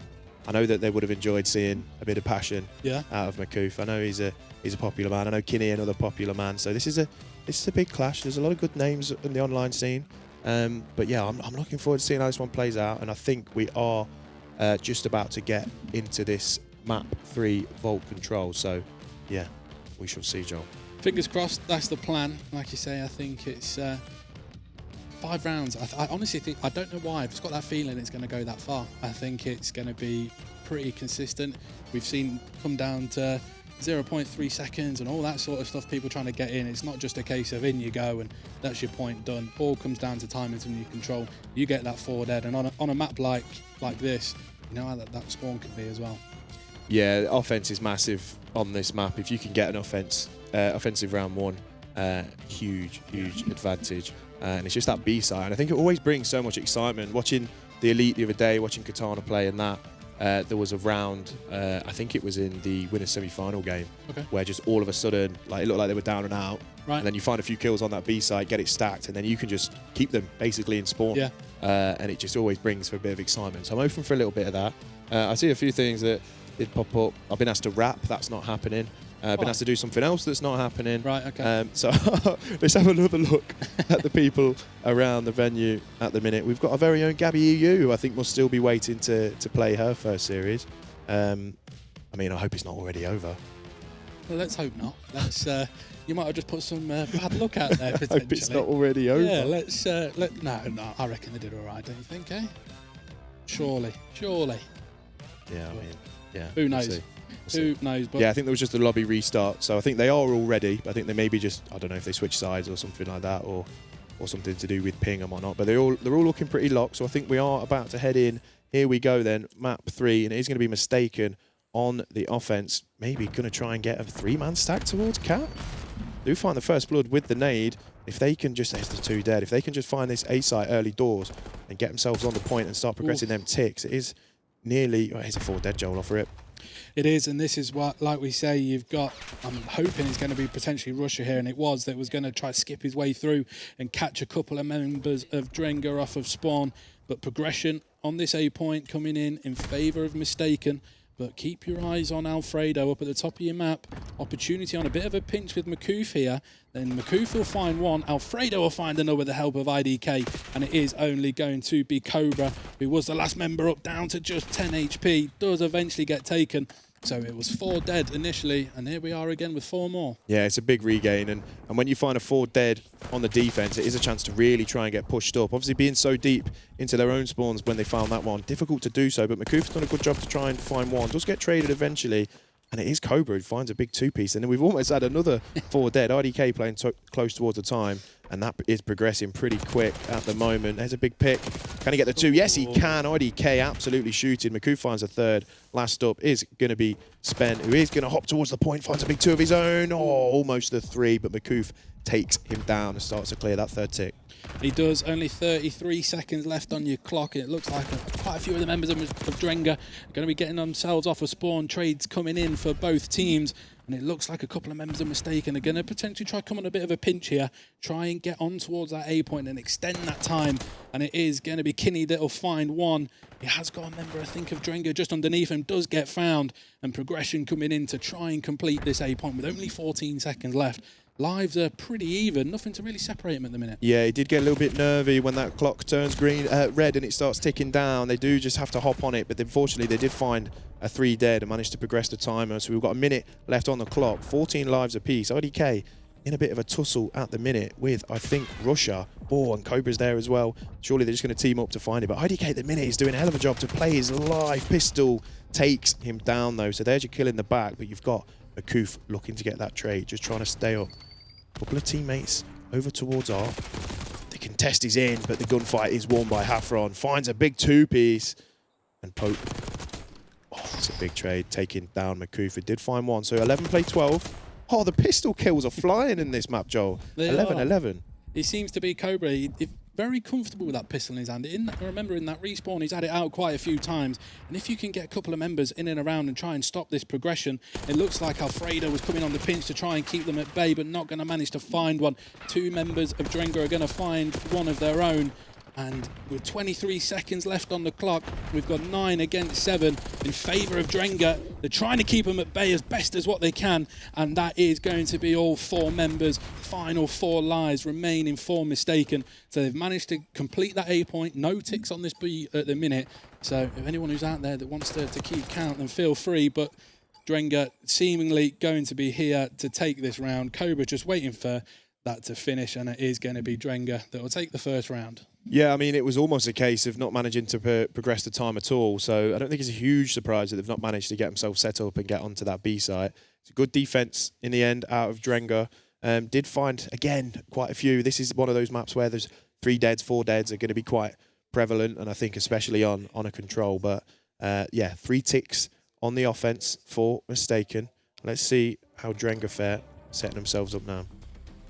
I know that they would have enjoyed seeing a bit of passion out of Makoof. I know he's a popular man. I know Kinney, another popular man. So this is a big clash. There's a lot of good names in the online scene. But yeah, I'm looking forward to seeing how this one plays out. And I think we are just about to get into this map 3 Vault Control. So yeah, we shall see, Joel. Fingers crossed. That's the plan. Like you say, I think it's 5 rounds. I honestly think, I don't know why, I've just got that feeling it's going to go that far. I think it's going to be pretty consistent. We've seen come down to 0.3 seconds and all that sort of stuff, people trying to get in. It's not just a case of in you go and that's your point done. All comes down to timing and your control. You get that forward head, and on a map like this, you know how that spawn can be as well. Yeah, offense is massive on this map. If you can get an offensive round 1, huge advantage. And it's just that B side. And I think it always brings so much excitement. Watching the Elite the other day, watching Katana play in that, there was a round, I think it was in the winners semi-final game, where just all of a sudden, like, it looked like they were down and out. Right. And then you find a few kills on that B side, get it stacked, and then you can just keep them basically in spawn. Yeah. And it just always brings for a bit of excitement. So I'm hoping for a little bit of that. I see a few things that did pop up. I've been asked to rap. That's not happening. Been asked to do something else that's not happening. Right, okay. So let's have another look at the people around the venue at the minute. We've got our very own Gabby EU, who I think must still be waiting to play her first series. I mean, I hope it's not already over. Well, let's hope not. Let's. You might have just put some bad luck out there potentially. Hope it's not already over. Yeah, let's. No. I reckon they did all right. Don't you think? Eh? Surely. Yeah, I mean, yeah. Who knows? We'll see. Who knows? But Yeah, I think there was just a lobby restart, so I think they are all ready. But I think they maybe just, I don't know if they switch sides or something like that, or something to do with ping and whatnot. But they're all looking pretty locked. So I think we are about to head in. Here we go then, map 3, and it is going to be Mistaken on the offense. Maybe going to try and get a 3-man stack towards Cap. Do find the first blood with the nade. If they can just, there's the 2 dead. If they can just find this A site early doors and get themselves on the point and start progressing them ticks, it is nearly. Oh, here's a 4 dead Joel offer it. it is, and this is what, like we say, you've got. I'm hoping it's going to be potentially Russia here, and it was going to try to skip his way through and catch a couple of members of Drenga off of spawn. But progression on this A point coming in favour of Mistaken. But keep your eyes on Alfredo up at the top of your map. Opportunity on a bit of a pinch with Makoof here. Then Makoof will find one. Alfredo will find another with the help of IDK. And it is only going to be Cobra, who was the last member up, down to just 10 HP. Does eventually get taken. So it was 4 dead initially, and here we are again with 4 more. Yeah, it's a big regain, and when you find a 4 dead on the defense, it is a chance to really try and get pushed up. Obviously, being so deep into their own spawns when they found that one, difficult to do so, but Makoof's done a good job to try and find one. Does get traded eventually, and it is Cobra who finds a big 2-piece, and then we've almost had another 4 dead. IDK playing close towards the time, and that is progressing pretty quick at the moment. There's a big pick. Can he get the 2? Yes, he can. IDK absolutely shooting. Makoof finds a 3rd. Last up is going to be Spen, who is going to hop towards the point, finds a big 2 of his own. Oh, almost the 3, but Makoof takes him down and starts to clear that 3rd tick. He does. Only 33 seconds left on your clock. It looks like quite a few of the members of Drenga are going to be getting themselves off a spawn. Trades coming in for both teams. And it looks like a couple of members of Mistaken are going to potentially try come on a bit of a pinch here. Try and get on towards that A point and extend that time. And it is going to be Kinney that'll find one. He has got a member, I think, of Drenga just underneath him. Does get found. And progression coming in to try and complete this A point with only 14 seconds left. Lives are pretty even. Nothing to really separate him at the minute. Yeah, he did get a little bit nervy when that clock turns red and it starts ticking down. They do just have to hop on it, but unfortunately they did find a 3 dead and managed to progress the timer. So we've got a minute left on the clock, 14 lives apiece. IDK in a bit of a tussle at the minute with, I think, Russia. Oh, and Cobra's there as well. Surely they're just going to team up to find it. But IDK at the minute is doing a hell of a job to play his live. Pistol takes him down though. So there's your kill in the back, but you've got Makoof looking to get that trade, just trying to stay up. Couple of teammates over towards R. The contest is in, but the gunfight is won by Hafron. Finds a big 2-piece. And Pope. Oh, that's a big trade, taking down Makoof. Did find one. So 11 play 12. Oh, the pistol kills are flying in this map, Joel. 11-11. He seems to be Cobra. He's very comfortable with that pistol in his hand. I remember in that respawn, he's had it out quite a few times. And if you can get a couple of members in and around and try and stop this progression, it looks like Alfredo was coming on the pinch to try and keep them at bay, but not going to manage to find one. 2 members of Drenga are going to find one of their own. And with 23 seconds left on the clock, we've got 9 against 7 in favour of Drenga. They're trying to keep them at bay as best as what they can, and that is going to be all 4 members. Final 4 lives remaining for Mistaken. So they've managed to complete that A point. No ticks on this B at the minute. So if anyone who's out there that wants to keep count, then feel free. But Drenga seemingly going to be here to take this round. Cobra just waiting for that to finish, and it is going to be Drenga that will take the first round. Yeah, I mean, it was almost a case of not managing to progress the time at all. So I don't think it's a huge surprise that they've not managed to get themselves set up and get onto that B site. It's a good defense in the end out of Drenga. Did find, again, quite a few. This is one of those maps where there's 3 deads, 4 deads are going to be quite prevalent, and I think especially on a control. But yeah, 3 ticks on the offense for Mistaken. Let's see how Drenga fare, setting themselves up now.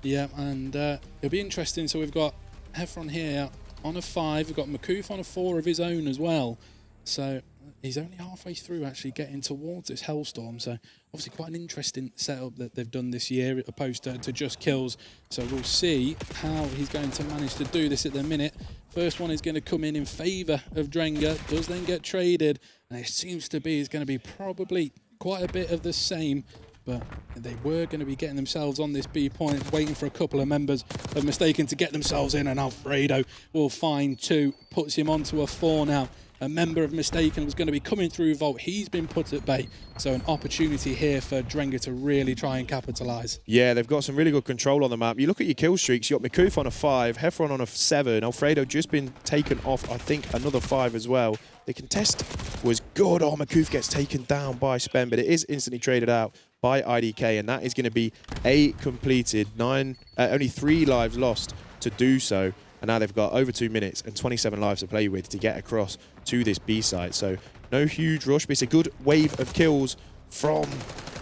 Yeah, and it'll be interesting. So we've got Heffron here on a 5. We've got Makoof on a 4 of his own as well. So he's only halfway through actually getting towards this Hellstorm. So obviously quite an interesting setup that they've done this year opposed to just kills. So we'll see how he's going to manage to do this at the minute. First one is going to come in favour of Drenga. Does then get traded. And it seems to be is going to be probably quite a bit of the same. But they were going to be getting themselves on this B point, waiting for a couple of members of Mistaken to get themselves in, and Alfredo will find 2, puts him onto a 4 now. a member of Mistaken was going to be coming through Vault. He's been put at bay. So an opportunity here for Drenga to really try and capitalise. Yeah, they've got some really good control on the map. You look at your kill streaks, you got Makoof on a 5, Heffron on a 7, Alfredo just been taken off, I think, another 5 as well. The contest was good. Oh, Makoof gets taken down by Spen, but it is instantly traded out by IDK, and that is going to be a completed only 3 lives lost to do so. And now they've got over 2 minutes and 27 lives to play with to get across to this B site. So no huge rush, but it's a good wave of kills from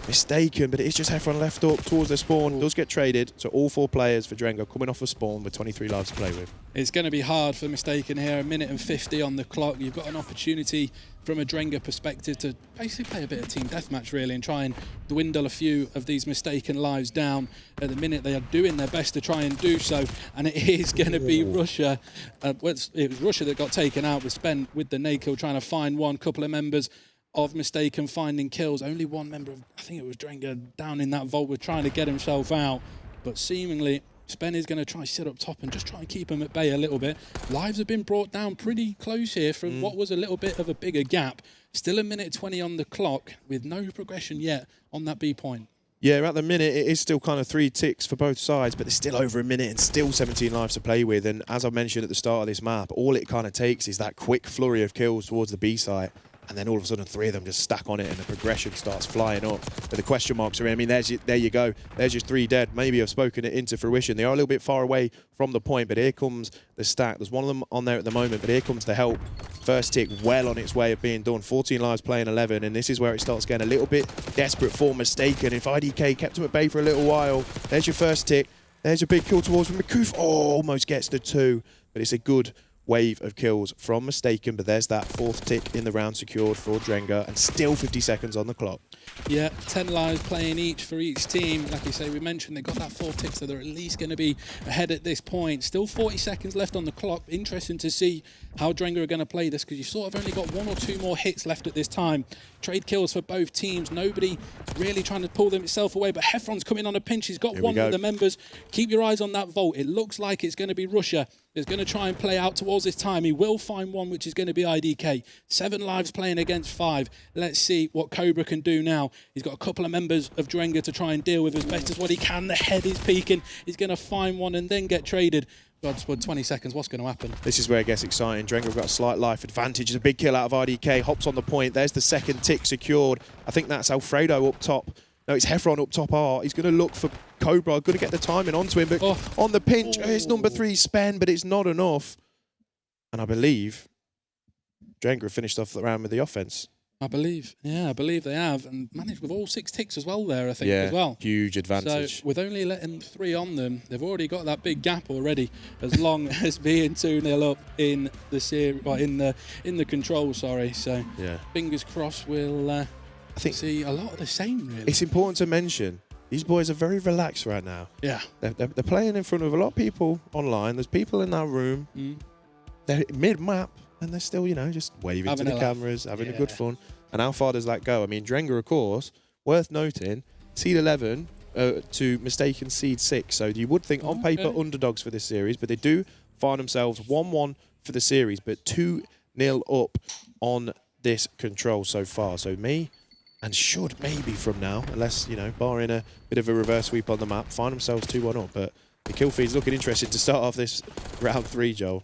Mistaken, but it is just Heffron left up towards the spawn. Does get traded, so all 4 players for Drenga coming off a spawn with 23 lives to play with. It's going to be hard for Mistaken here. 1 minute and 50 on the clock. You've got an opportunity from a Drenga perspective to basically play a bit of team deathmatch really and try and dwindle a few of these Mistaken lives down. At the minute, they are doing their best to try and do so, and it is going to be Russia. It was Russia that got taken out with Spen with the nade kill, trying to find one. Couple of members of Mistaken finding kills. Only one member of, I think it was Drenga, down in that vault, was trying to get himself out. But seemingly, Spen is going to try sit up top and just try and keep him at bay a little bit. Lives have been brought down pretty close here from what was a little bit of a bigger gap. Still 1 minute 20 on the clock with no progression yet on that B point. Yeah, at the minute, it is still kind of 3 ticks for both sides, but there's still over 1 minute and still 17 lives to play with. And as I mentioned at the start of this map, all it kind of takes is that quick flurry of kills towards the B site. And then all of a sudden, 3 of them just stack on it and the progression starts flying up. But the question marks are in. I mean, there you go. There's just 3 dead. Maybe I've spoken it into fruition. They are a little bit far away from the point, but here comes the stack. There's one of them on there at the moment, but here comes the help. First tick well on its way of being done. 14 lives playing 11, and this is where it starts getting a little bit desperate for Mistaken. If IDK kept him at bay for a little while, there's your first tick. There's a big kill towards Makoof. Oh, almost gets the 2, but it's a good wave of kills from Mistaken, but there's that 4th tick in the round secured for Drenga, and still 50 seconds on the clock. Yeah, 10 lives playing each for each team. Like you say, we mentioned they got that 4 tick, so they're at least going to be ahead at this point. Still 40 seconds left on the clock. Interesting to see how Drenga are going to play this, because you've sort of only got 1 or 2 more hits left at this time. Trade kills for both teams. Nobody really trying to pull themselves away, but Heffron's coming on a pinch. He's got one of the members. Keep your eyes on that vault. It looks like it's going to be Russia. Is going to try and play out towards this time. He will find one, which is going to be IDK. 7 lives playing against 5. Let's see what Cobra can do now. He's got a couple of members of Drenga to try and deal with as best as what he can. The head is peeking. He's going to find one and then get traded. Godspud, 20 seconds. What's going to happen? This is where it gets exciting. Drenga have got a slight life advantage. It's a big kill out of IDK. Hops on the point. There's the 2nd tick secured. I think that's Alfredo up top. No, it's Heffron up top R. He's going to look for Cobra. Going to get the timing onto him, but on the pinch, it's number 3 Spen, but it's not enough. And I believe Drenga finished off the round with the offense. I believe they have, and managed with all 6 ticks as well there, I think, as well. Huge advantage. So with only letting 3 on them, they've already got that big gap already, as long as being 2-0 up in the series, well, in the control, sorry. So fingers crossed we'll I think see a lot of the same, really. It's important to mention, these boys are very relaxed right now. Yeah. They're playing in front of a lot of people online. There's people in that room. They're mid-map, and they're still, just waving to the cameras, having a good fun. And how far does that go? I mean, Drenga, of course, worth noting, seed 11 to Mistaken seed 6. So you would think on paper underdogs for this series, but they do find themselves 1-1 for the series, but 2-0 up on this control so far. So and should maybe from now, unless, barring a bit of a reverse sweep on the map, find themselves 2-1 up. But the kill feed's looking interesting to start off this round 3, Joel.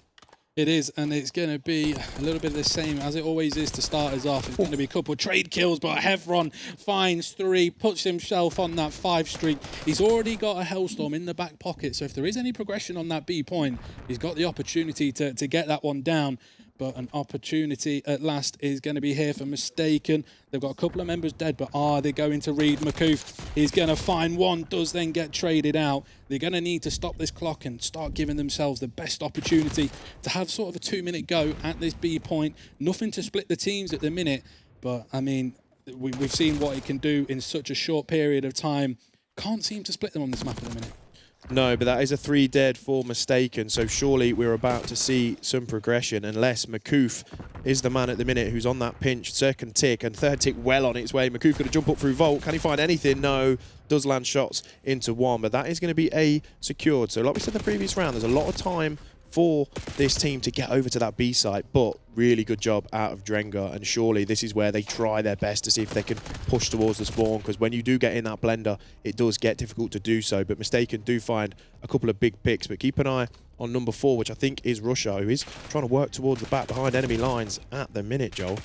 It is, and it's going to be a little bit of the same as it always is to start us off. It's going to be a couple of trade kills, but Heffron finds 3, puts himself on that 5 streak. He's already got a Hellstorm in the back pocket, so if there is any progression on that B point, he's got the opportunity to get that one down. But an opportunity at last is going to be here for Mistaken. They've got a couple of members dead, but are they going to read Makoof? He's going to find one, does then get traded out. They're going to need to stop this clock and start giving themselves the best opportunity to have sort of a 2-minute go at this B point. Nothing to split the teams at the minute, but I mean, we've seen what it can do in such a short period of time. Can't seem to split them on this map at the minute. No, but that is a 3 dead for Mistaken, so surely we're about to see some progression, unless Makoof is the man at the minute who's on that pinch. 2nd tick and 3rd tick well on its way. Makoof going to jump up through Vault. Can he find anything? No. Does land shots into 1, but that is going to be A secured. So like we said in the previous round, there's a lot of time for this team to get over to that B site, but really good job out of Drenga, and surely this is where they try their best to see if they can push towards the spawn, because when you do get in that blender, it does get difficult to do so. But Mistaken do find a couple of big picks, but keep an eye on number 4, which I think is Russia, who is trying to work towards the back behind enemy lines at the minute, Joel.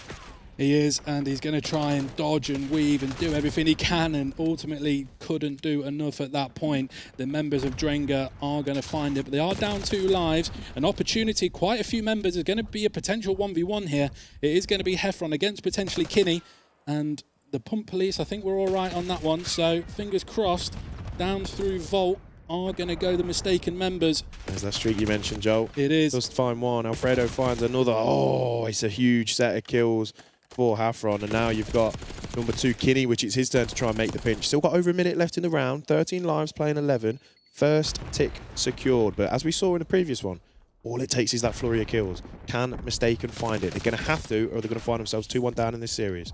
He is, and he's going to try and dodge and weave and do everything he can, and ultimately couldn't do enough at that point. The members of Drenga are going to find it, but they are down 2 lives. An opportunity, quite a few members. There's going to be a potential 1v1 here. It is going to be Heffron against potentially Kinney, and the Pump Police, I think we're all right on that one, so fingers crossed. Down through Vault are going to go the Mistaken members. There's that streak you mentioned, Joel. It is. Just find one. Alfredo finds another. Oh, it's a huge set of kills for Heffron, and now you've got number 2 Kinney, which it's his turn to try and make the pinch. Still got over a minute left in the round, 13 lives, playing 11. First tick secured, but as we saw in the previous one, all it takes is that flurry of kills. Can Mistaken find it? They're going to have to, or they're going to find themselves 2-1 down in this series.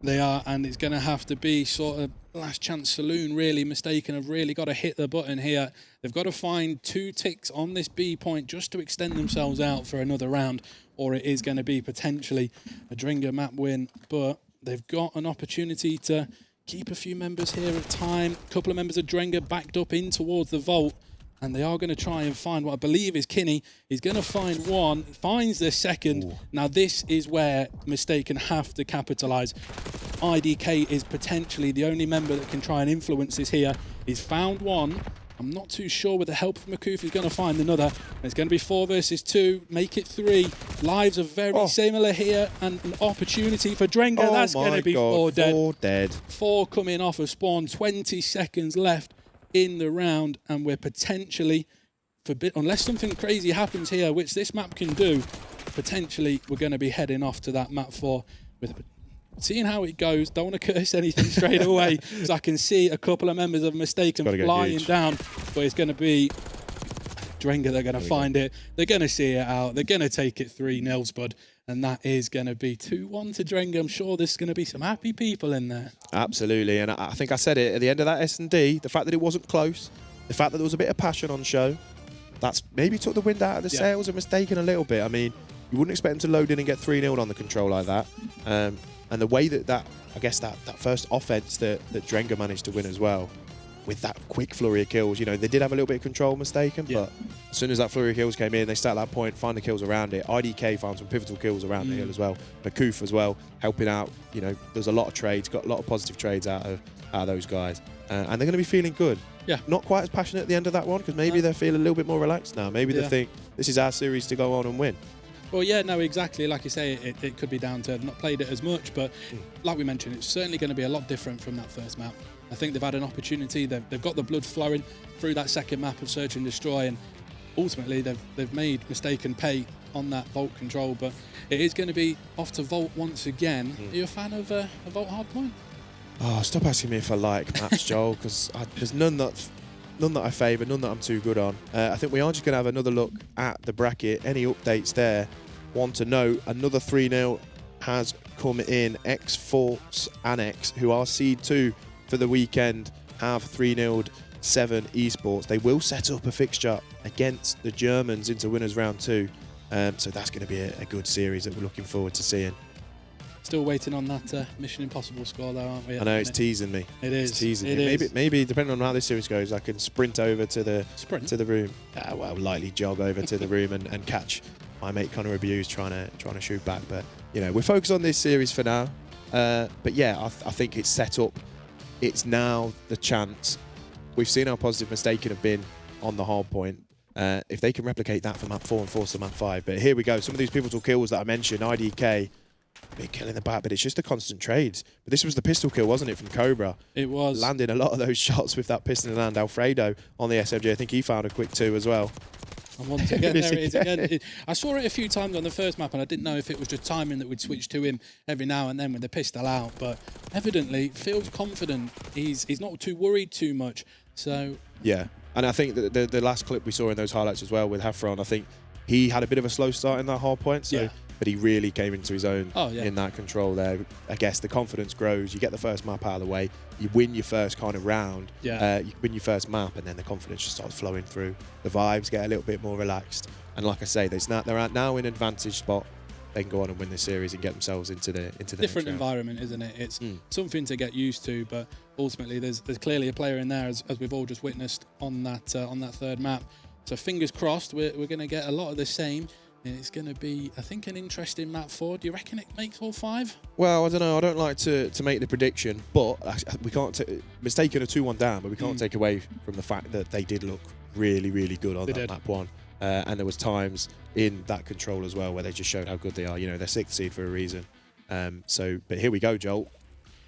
They are, and it's going to have to be sort of last chance saloon, really. Mistaken have really got to hit the button here. They've got to find 2 ticks on this B point just to extend themselves out for another round, or it is going to be potentially a Drenga map win. But they've got an opportunity to keep a few members here at a time. A couple of members of Drenga backed up in towards the Vault, and they are going to try and find what I believe is Kinney. He's going to find one, finds the second. Ooh. Now this is where Mistaken have to capitalise. IDK is potentially the only member that can try and influence this here. He's found one. I'm not too sure with the help from Makuf he's going to find another. It's going to be 4 versus 2, make it 3. Lives are very similar here, and an opportunity for Drenga. That's going to be 4 dead. 4 dead. 4 coming off of spawn, 20 seconds left in the round, and we're potentially, unless something crazy happens here, which this map can do, potentially we're going to be heading off to that map 4 with seeing how it goes. Don't want to curse anything straight away, because I can see a couple of members of Mistaken flying down, but it's going to be Drenga. They're going to find it. They're going to see it out. They're going to take it 3-0, bud. And that is going to be 2-1 to Drenga. I'm sure there's going to be some happy people in there. Absolutely, and I think I said it at the end of that S&D, the fact that it wasn't close, the fact that there was a bit of passion on show, that's maybe took the wind out of the sails of Mistaken a little bit. I mean, you wouldn't expect them to load in and get 3-0 on the control like that. And the way that I guess that first offense that Drenga managed to win as well, with that quick flurry of kills, you know, they did have a little bit of control, Mistaken, but as soon as that flurry of kills came in, they start at that point, find the kills around it. IDK found some pivotal kills around the hill as well. Makuf as well, helping out. You know, there's a lot of trades, got a lot of positive trades out of those guys. And they're going to be feeling good. Yeah. Not quite as passionate at the end of that one, because maybe they feel a little bit more relaxed now. Maybe they think, this is our series to go on and win. Well, yeah, no, exactly. Like you say, it could be down to not played it as much, but like we mentioned, it's certainly going to be a lot different from that first map. I think they've had an opportunity. They've got the blood flowing through that second map of Search and Destroy, and ultimately they've made Mistaken pay on that Vault control. But it is going to be off to Vault once again. Are you a fan of a Vault hardpoint? Oh, stop asking me if I like maps, Joel, because there's none that I favour, none that I'm too good on. I think we are just going to have another look at the bracket. Any updates there? Want to note, another 3-0 has come in. X-Force Annex, who are seed 2 for the weekend, have 3-0'd 7 Esports. They will set up a fixture against the Germans into winners round 2. So that's going to be a good series that we're looking forward to seeing. Still waiting on that Mission Impossible score, though, aren't we? I know, it's teasing me. It is. It's teasing me. Maybe depending on how this series goes, I can sprint over to the room. Lightly jog over to the room and catch my mate Connor Abuse trying to shoot back. But you know, we're focused on this series for now. But yeah, I think it's set up. It's now the chance. We've seen how positive Mistaken have been on the hard point. If they can replicate that for map 4 and force to map 5. But here we go. Some of these pivotal kills that I mentioned, IDK. Big kill in the back, but it's just the constant trades. But this was the pistol kill, wasn't it, from Cobra? It was. Landing a lot of those shots with that pistol in hand. Alfredo on the SMG, I think he found a quick 2 as well. And once again, there it is again. I saw it a few times on the first map, and I didn't know if it was just timing that we'd switch to him every now and then with the pistol out. But evidently, feels confident. He's not too worried too much. So yeah, and I think that the last clip we saw in those highlights as well with Heffron, I think he had a bit of a slow start in that hard point. So. Yeah. But he really came into his own in that control there. I guess the confidence grows. You get the first map out of the way. You win your first kind of round. You win your first map, and then the confidence just starts flowing through. The vibes get a little bit more relaxed. And like I say, they're now in an advantage spot. They can go on and win this series and get themselves into the Different next round. environment, isn't it? It's something to get used to, but ultimately there's clearly a player in there, as we've all just witnessed on that third map. So fingers crossed, we're going to get a lot of the same. And it's going to be, I think, an interesting map 4. Do you reckon it makes all 5? Well, I don't know. I don't like to make the prediction, but we can't mistaken a 2-1 down, but we can't take away from the fact that they did look really, really good on that map 1. And there was times in that control as well where they just showed how good they are. You know, they're 6th seed for a reason. But here we go, Joel.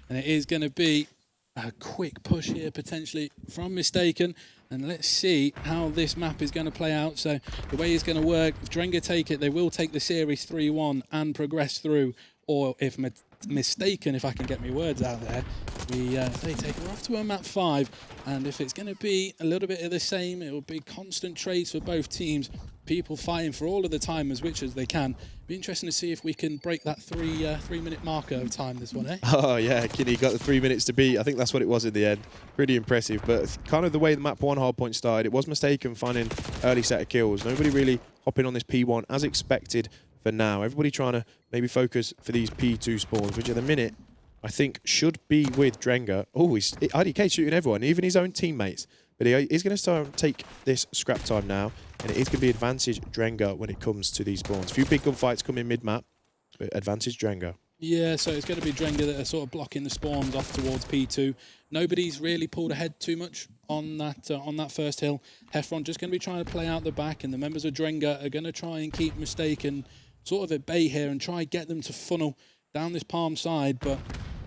And it is going to be a quick push here, potentially, from Mistaken. And let's see how this map is going to play out. So the way it's going to work, if Drenga take it, they will take the series 3-1 and progress through. Or if Mistaken, if I can get my words out there, they take her off to a map 5. And if it's going to be a little bit of the same, it will be constant trades for both teams. People fighting for all of the time as which as they can. Be interesting to see if we can break that 3-minute marker of time this one, eh? Oh, yeah, Kinney got the 3 minutes to beat. I think that's what it was in the end. Pretty impressive. But kind of the way the map 1 hardpoint started, it was Mistaken finding early set of kills. Nobody really hopping on this P1 as expected for now. Everybody trying to maybe focus for these P2 spawns, which at the minute, I think should be with Drenga. Oh, IDK shooting everyone, even his own teammates. But he's going to start and take this scrap time now. And it is going to be advantage Drenga when it comes to these spawns. A few big gunfights coming mid-map, but advantage Drenga. Yeah, so it's going to be Drenga that are sort of blocking the spawns off towards P2. Nobody's really pulled ahead too much on that first hill. Heffron just going to be trying to play out the back, and the members of Drenga are going to try and keep Mistaken sort of at bay here and try get them to funnel down this palm side. But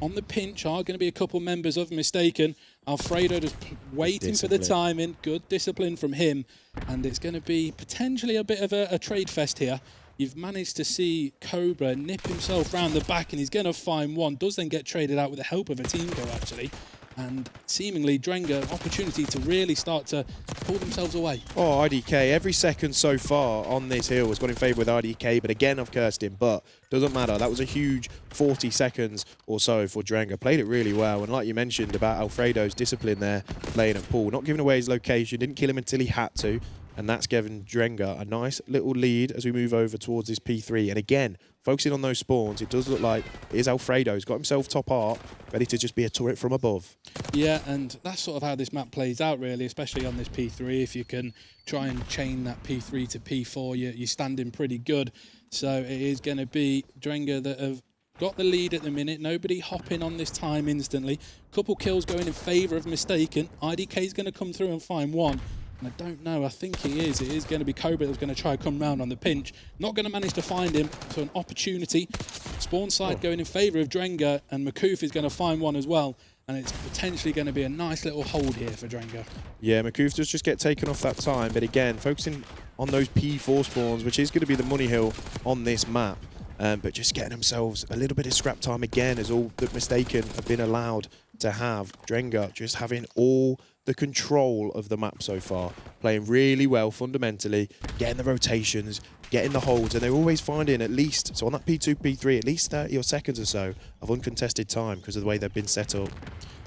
on the pinch are going to be a couple members of Mistaken. Alfredo just waiting for the timing. Good discipline from him. And it's going to be potentially a bit of a trade fest here. You've managed to see Cobra nip himself round the back, and he's going to find one. Does then get traded out with the help of a team go, actually. And seemingly Drenga, opportunity to really start to pull themselves away. Oh, IDK, every second so far on this hill has gone in favour with IDK, but again, I've cursed him, but doesn't matter. That was a huge 40 seconds or so for Drenga. Played it really well, and like you mentioned about Alfredo's discipline there, playing at pool, not giving away his location, didn't kill him until he had to, and that's given Drenga a nice little lead as we move over towards this P3. And again, focusing on those spawns, it does look like it is Alfredo. He's got himself top art, ready to just be a turret from above. Yeah, and that's sort of how this map plays out, really, especially on this P3. If you can try and chain that P3 to P4, you're standing pretty good. So it is going to be Drenga that have got the lead at the minute. Nobody hopping on this time instantly. Couple kills going in favour of Mistaken. IDK's going to come through and find one. And I don't know, I think he is. It is going to be Cobra that's going to try and come round on the pinch. Not going to manage to find him, so an opportunity. Spawn side going in favour of Drenga, and Makoof is going to find one as well. And it's potentially going to be a nice little hold here for Drenga. Yeah, Makoof does just get taken off that time, but again, focusing on those P4 spawns, which is going to be the money hill on this map. But just getting themselves a little bit of scrap time again is all that Mistaken have been allowed to have. Drenga just having all the control of the map so far, playing really well fundamentally, getting the rotations, getting the holds, and they're always finding at least, so on that P2, P3, at least 30 or seconds or so of uncontested time because of the way they've been set up.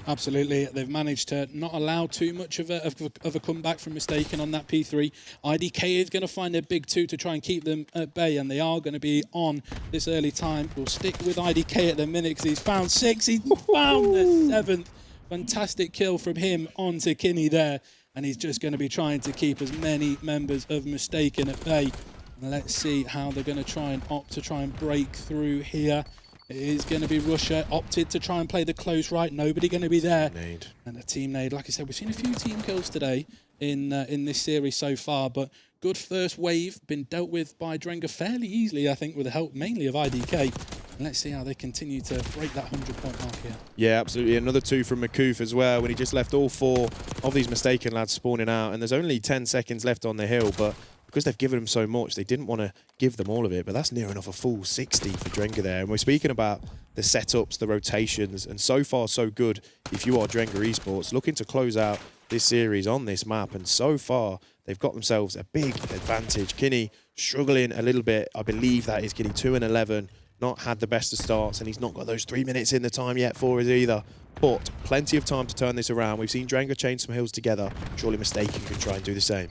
Absolutely, they've managed to not allow too much of a comeback from Mistaken on that P3. IDK is going to find their big two to try and keep them at bay, and they are going to be on this early time. We'll stick with IDK at the minute because he's found 6, he's found the 7th. Fantastic kill from him onto Kinney there, and he's just going to be trying to keep as many members of Mistaken at bay. And let's see how they're going to try and opt to try and break through here. It is going to be Russia, opted to try and play the close right. Nobody going to be there. Nade. And a team nade. Like I said, we've seen a few team kills today in this series so far, but good first wave, been dealt with by Drenga fairly easily, I think, with the help mainly of IDK. And let's see how they continue to break that 100-point mark here. Yeah, absolutely. Another 2 from Makoof as well, when he just left all 4 of these Mistaken lads spawning out. And there's only 10 seconds left on the hill, but because they've given them so much, they didn't want to give them all of it. But that's near enough a full 60 for Drenga there. And we're speaking about the setups, the rotations, and so far so good if you are Drenga Esports, looking to close out this series on this map. And so far, they've got themselves a big advantage. Kinney struggling a little bit. I believe that is Kinney 2 and 11. Not had the best of starts, and he's not got those 3 minutes in the time yet for us either. But plenty of time to turn this around. We've seen Drenga chain some hills together. Surely Mistaken can try and do the same.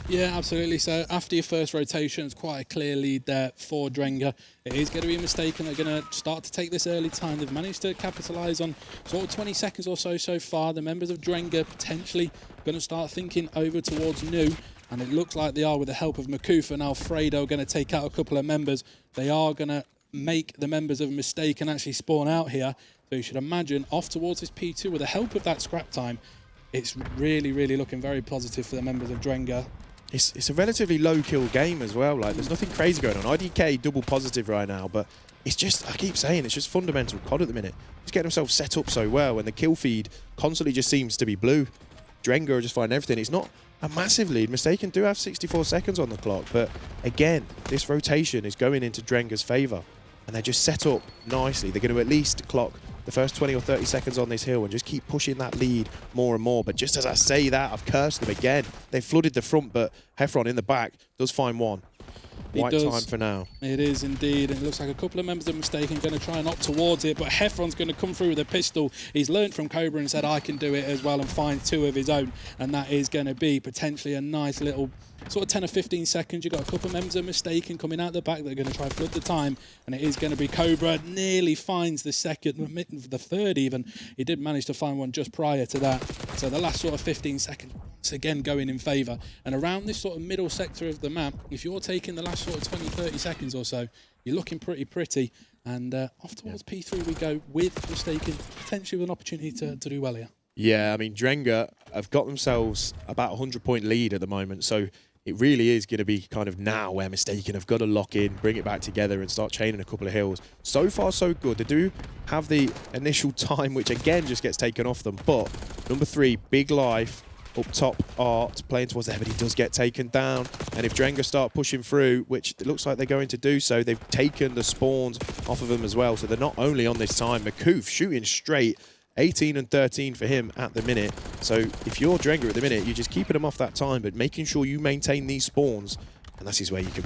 Yeah, absolutely. So after your first rotation, it's quite a clear lead there for Drenga. It is going to be mistaken. They're going to start to take this early time. They've managed to capitalise on sort of 20 seconds or so far. The members of Drenga potentially going to start thinking over towards New. And it looks like they are, with the help of Makoof and Alfredo, going to take out a couple of members. They are going to make the members of Mistaken actually spawn out here. So you should imagine off towards this P2 with the help of that scrap time. It's really, really looking very positive for the members of Drenga. It's a relatively low kill game as well. Like, there's nothing crazy going on. IDK double positive right now, but it's just, I keep saying, it's just fundamental COD at the minute. Just getting themselves set up so well, and the kill feed constantly just seems to be blue. Drenga are just finding everything. It's not a massive lead. Mistaken do have 64 seconds on the clock, but again, this rotation is going into Drenga's favour, and they're just set up nicely. They're going to at least clock the first 20 or 30 seconds on this hill and just keep pushing that lead more and more. But just as I say that, I've cursed them again. They've flooded the front, but Heffron in the back does find one. White time for now. It is indeed. And it looks like a couple of members of Mistaken going to try and opt towards it, but Heffron's going to come through with a pistol. He's learned from Cobra and said, I can do it as well, and find two of his own. And that is going to be potentially a nice little sort of 10 or 15 seconds. You've got a couple of members of Mistaken coming out the back. They're going to try and flood the time, and it is going to be Cobra. Nearly finds the second, the third even. He did manage to find one just prior to that. So the last sort of 15 seconds, once again, going in favour. And around this sort of middle sector of the map, if you're taking the last sort of 20, 30 seconds or so, you're looking pretty. And off towards P3 we go with Mistaken, potentially with an opportunity to do well here. Yeah, I mean, Drenga have got themselves about a 100-point lead at the moment, so it really is going to be kind of now where Mistaken have got to lock in, bring it back together and start chaining a couple of hills. So far, so good. They do have the initial time, which again just gets taken off them. But number 3, Big Life, up top, Art, playing towards there, but he does get taken down. And if Drenga start pushing through, which it looks like they're going to do so, they've taken the spawns off of them as well. So they're not only on this time. Makoof shooting straight. 18 and 13 for him at the minute. So if you're Drenga at the minute, you're just keeping him off that time, but making sure you maintain these spawns. And that is where you can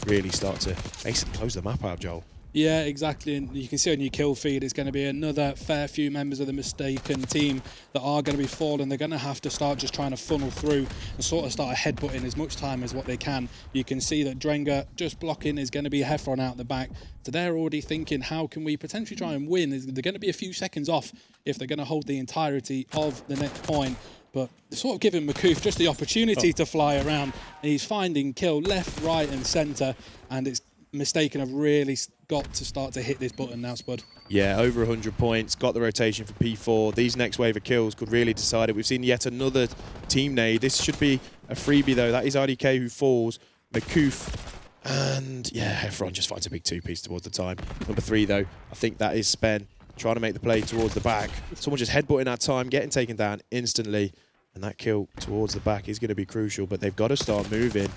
really start to basically close the map out, Joel. Yeah, exactly. And you can see on your kill feed, it's going to be another fair few members of the Mistaken team that are going to be falling. They're going to have to start just trying to funnel through and sort of start headbutting as much time as what they can. You can see that Drenga just blocking is going to be Heffron out the back. So they're already thinking, how can we potentially try and win? They're going to be a few seconds off if they're going to hold the entirety of the next point. But they're sort of giving Makoof just the opportunity to fly around. And he's finding kill left, right and centre. And it's Mistaken have really got to start to hit this button now, Spud. Yeah, over 100 points, got the rotation for P4. These next wave of kills could really decide it. We've seen yet another team nade. This should be a freebie, though. That is IDK who falls. Makoof and, yeah, Heffron just finds a big two-piece towards the time. Number 3, though, I think that is Spen trying to make the play towards the back. Someone just headbutting that time, getting taken down instantly. And that kill towards the back is going to be crucial, but they've got to start moving.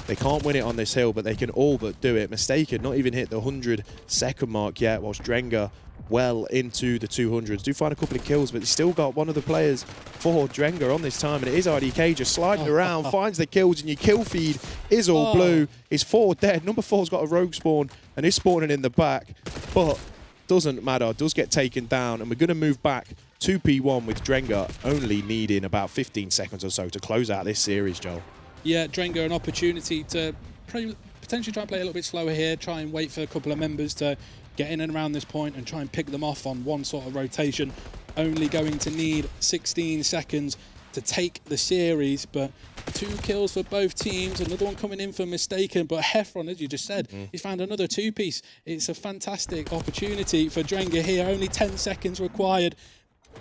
They can't win it on this hill, but they can all but do it. Mistaken, not even hit the 100-second mark yet, whilst Drenga well into the 200s. Do find a couple of kills, but they still got one of the players for Drenga on this time, and it is IDK just sliding around, finds the kills, and your kill feed is all blue. It's 4 dead. Number 4's got a rogue spawn, and is spawning in the back, but doesn't matter, does get taken down, and we're going to move back to P1 with Drenga only needing about 15 seconds or so to close out this series, Joel. Yeah, Drenga an opportunity to potentially try and play a little bit slower here, try and wait for a couple of members to get in and around this point and try and pick them off on one sort of rotation. Only going to need 16 seconds to take the series, but 2 kills for both teams, another one coming in for Mistaken, but Heffron, as you just said, he's found another 2-piece. It's a fantastic opportunity for Drenga here, only 10 seconds required.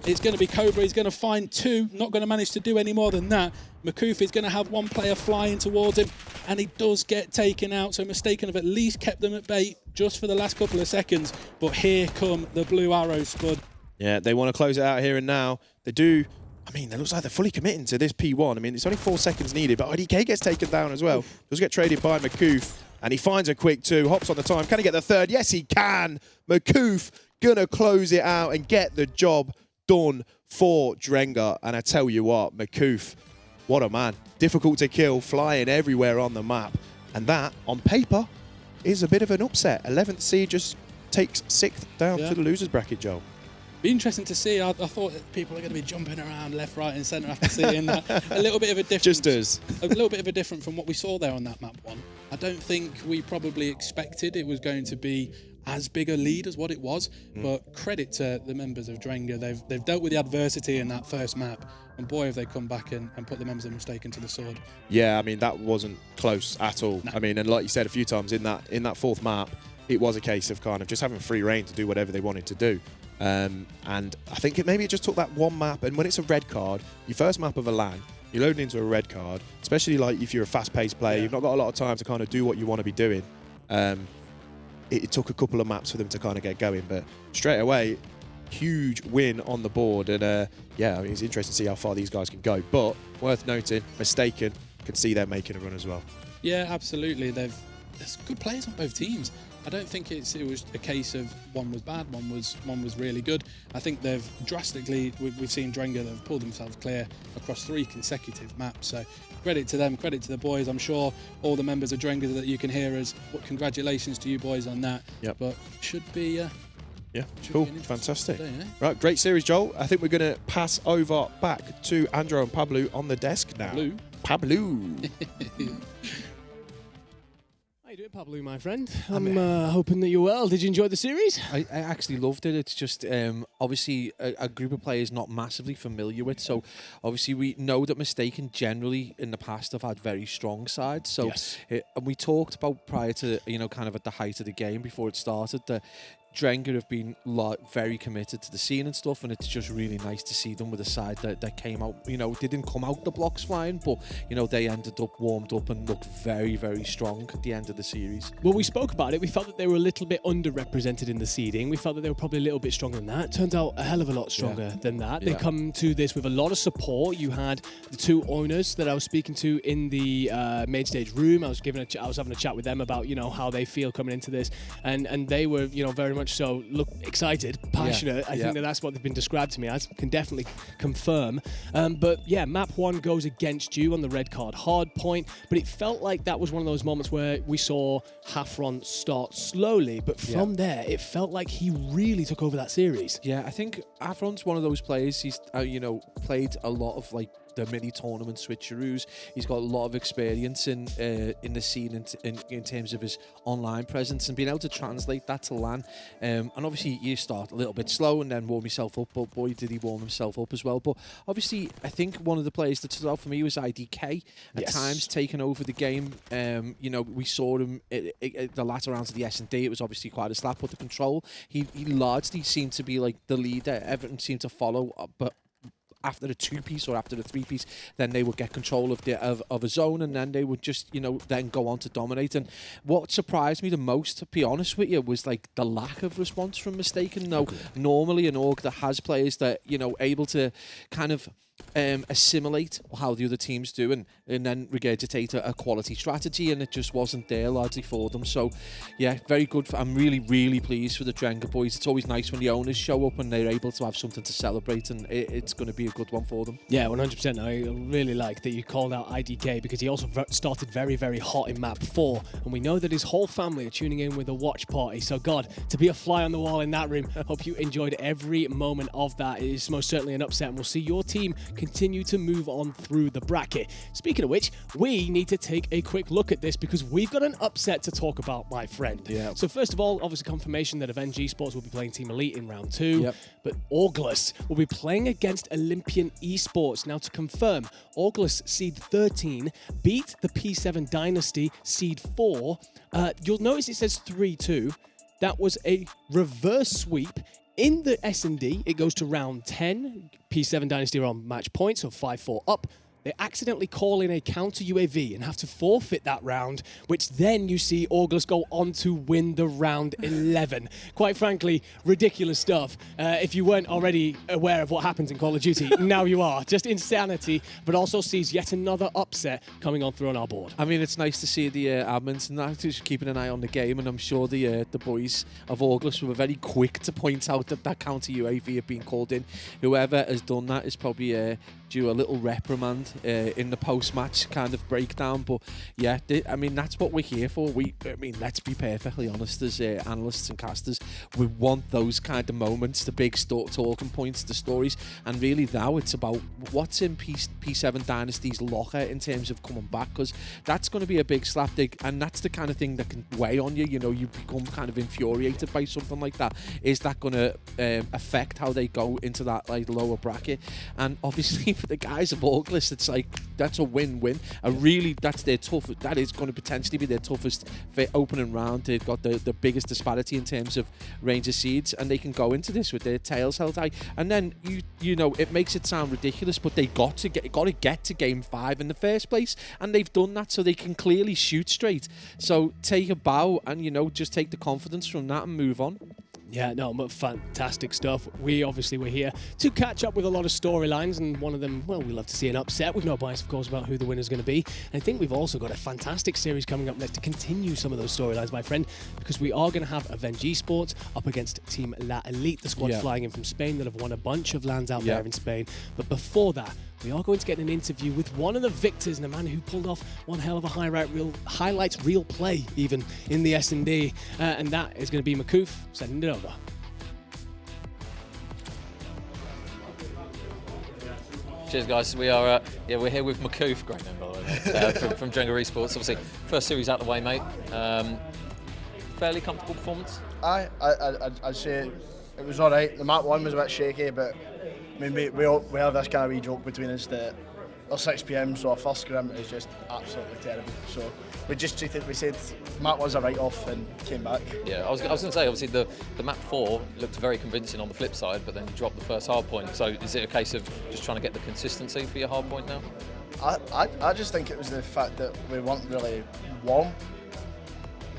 It's going to be Cobra, he's going to find 2, not going to manage to do any more than that. Makoof is going to have 1 player flying towards him, and he does get taken out, so Mistaken have at least kept them at bay just for the last couple of seconds, but here come the blue arrows, Spud. Yeah, they want to close it out here and now. They do. I mean, it looks like they're fully committing to this P1. I mean, it's only 4 seconds needed, but IDK gets taken down as well. Does get traded by Makoof, and he finds a quick 2, hops on the time. Can he get the 3rd? Yes, he can. Makoof gonna close it out and get the job done for Drenga. And I tell you what, Makoof, what a man. Difficult to kill, flying everywhere on the map. And that, on paper, is a bit of an upset. 11th seed just takes 6th down to the losers bracket, Joel. Be interesting to see. I thought that people are going to be jumping around left, right, and centre after seeing that. A little bit of a difference. Just us. A little bit of a different from what we saw there on that map one. I don't think we probably expected it was going to be as big a lead as what it was. But credit to the members of Drenga. They've dealt with the adversity in that first map. And boy, have they come back and put the members of Mistaken to the sword. Yeah, I mean, that wasn't close at all. No. I mean, and like you said a few times in that fourth map, it was a case of kind of just having free reign to do whatever they wanted to do. And I think maybe it just took that one map. And when it's a red card, your first map of a LAN, you're loading into a red card, especially like if you're a fast-paced player, you've not got a lot of time to kind of do what you want to be doing. It took a couple of maps for them to kind of get going, but straight away, huge win on the board. And yeah, I mean, it's interesting to see how far these guys can go. But worth noting, Mistaken can see they're making a run as well. Yeah, absolutely. There's good players on both teams. I don't think it was a case of one was bad, one was really good. I think they've drastically, we've seen Drenga, they've pulled themselves clear across 3 consecutive maps. So credit to them, credit to the boys. I'm sure all the members of Drenga that you can hear us, congratulations to you boys on that. Yep. But should be yeah, cool, be an interesting fantastic. day, eh? Right, great series, Joel. I think we're going to pass over back to Andrew and Pablo on the desk now. Pablo. How you doing, Pablo, my friend? I'm hoping that you're well. Did you enjoy the series? I actually loved it. It's just obviously a group of players not massively familiar with. So obviously we know that Mistaken generally in the past have had very strong sides. So Yes. And we talked about prior to, kind of at the height of the game before it started, that Drenga have been very committed to the scene and stuff, and it's just really nice to see them with a side that came out, they didn't come out the blocks flying, but, they ended up warmed up and looked very, very strong at the end of the series. Well, we spoke about it. We felt that they were a little bit underrepresented in the seeding. We felt that they were probably a little bit stronger than that. Turns out a hell of a lot stronger than that. They come to this with a lot of support. You had the 2 owners that I was speaking to in the main stage room. I was having a chat with them about, how they feel coming into this, and they were, very much so excited, passionate. I think that's what they've been described to me as. Can definitely confirm. But yeah, map 1 goes against you on the red card hard point, but it felt like that was one of those moments where we saw Hafron start slowly, but from there it felt like he really took over that series. Yeah, I think Hafron's one of those players. He's played a lot of the mini tournament switcheroos. He's got a lot of experience in the scene in terms of his online presence and being able to translate that to LAN. And obviously you start a little bit slow and then warm yourself up, but boy did he warm himself up as well. But obviously I think one of the players that stood out for me was IDK at times taking over the game. We saw him the latter rounds of the S&D. It was obviously quite a slap, but the control, he largely seemed to be like the leader. Everything seemed to follow, but after the 2-piece or after the 3-piece, then they would get control of a zone, and then they would just, then go on to dominate. And what surprised me the most, to be honest with you, was the lack of response from Mistaken. Normally an org that has players that, able to kind of assimilate how the other teams do and then regurgitate a quality strategy, and it just wasn't there largely for them. So yeah, very good. I'm really, really pleased for the Drenga boys. It's always nice when the owners show up and they're able to have something to celebrate, and it's going to be a good one for them. Yeah, 100%. I really like that you called out IDK because he also started very, very hot in map 4, and we know that his whole family are tuning in with a watch party. So God, to be a fly on the wall in that room, hope you enjoyed every moment of that. It is most certainly an upset, and we'll see your team continue to move on through the bracket. Speaking of which, we need to take a quick look at this because we've got an upset to talk about, my friend. Yeah. So first of all, obviously confirmation that Avenge Esports will be playing Team Elite in round 2, but August will be playing against Olympian Esports. Now to confirm, August seed 13 beat the P7 Dynasty seed 4. You'll notice it says 3-2. That was a reverse sweep. In the S&D, it goes to round 10. P7 Dynasty are on match point, so 5-4 up. They accidentally call in a counter UAV and have to forfeit that round, which then you see August go on to win the round 11. Quite frankly, ridiculous stuff. If you weren't already aware of what happens in Call of Duty, now you are. Just insanity, but also sees yet another upset coming on through on our board. I mean, it's nice to see the admins and that just keeping an eye on the game, and I'm sure the boys of August were very quick to point out that counter UAV had been called in. Whoever has done that is probably due a little reprimand in the post-match kind of breakdown. But yeah, I mean, that's what we're here for. I mean, let's be perfectly honest as analysts and casters. We want those kind of moments, the big talking points, the stories. And really now it's about what's in P7 Dynasty's locker in terms of coming back, because that's going to be a big slapdick, and that's the kind of thing that can weigh on you. You know, you become kind of infuriated by something like that. Is that going to affect how they go into that like lower bracket? And obviously for the guys of August, it's like that's a win-win. That's their toughest. That is going to potentially be their toughest opening round. They've got the biggest disparity in terms of range of seeds, and they can go into this with their tails held high. And then you know, it makes it sound ridiculous, but they got to get to game 5 in the first place, and they've done that, so they can clearly shoot straight. So take a bow and, you know, just take the confidence from that and move on. Yeah, no, but fantastic stuff. We obviously were here to catch up with a lot of storylines, and one of them, well, we love to see an upset with no bias, of course, about who the winner's going to be. And I think we've also got a fantastic series coming up next to continue some of those storylines, my friend, because we are going to have Avenge Esports up against Team La Elite, the squad flying in from Spain that have won a bunch of lands out there in Spain. But before that, we are going to get an interview with one of the victors and a man who pulled off one hell of a highlights reel play, even in the S&D, and that is going to be Makoof sending it over. Cheers, guys. We are we're here with Makoof, great name by the way, from Drenga Esports. Obviously, first series out the way, mate. Fairly comfortable performance. I'd say it was all right. The map 1 was a bit shaky, but I mean, we have this kind of wee joke between us that it's 6 PM, so our first scrim is just absolutely terrible. So we just treated, we said map was a write-off and came back. Yeah, I was going to say, obviously the map 4 looked very convincing on the flip side, but then you dropped the first hard point. So is it a case of just trying to get the consistency for your hard point now? I just think it was the fact that we weren't really warm,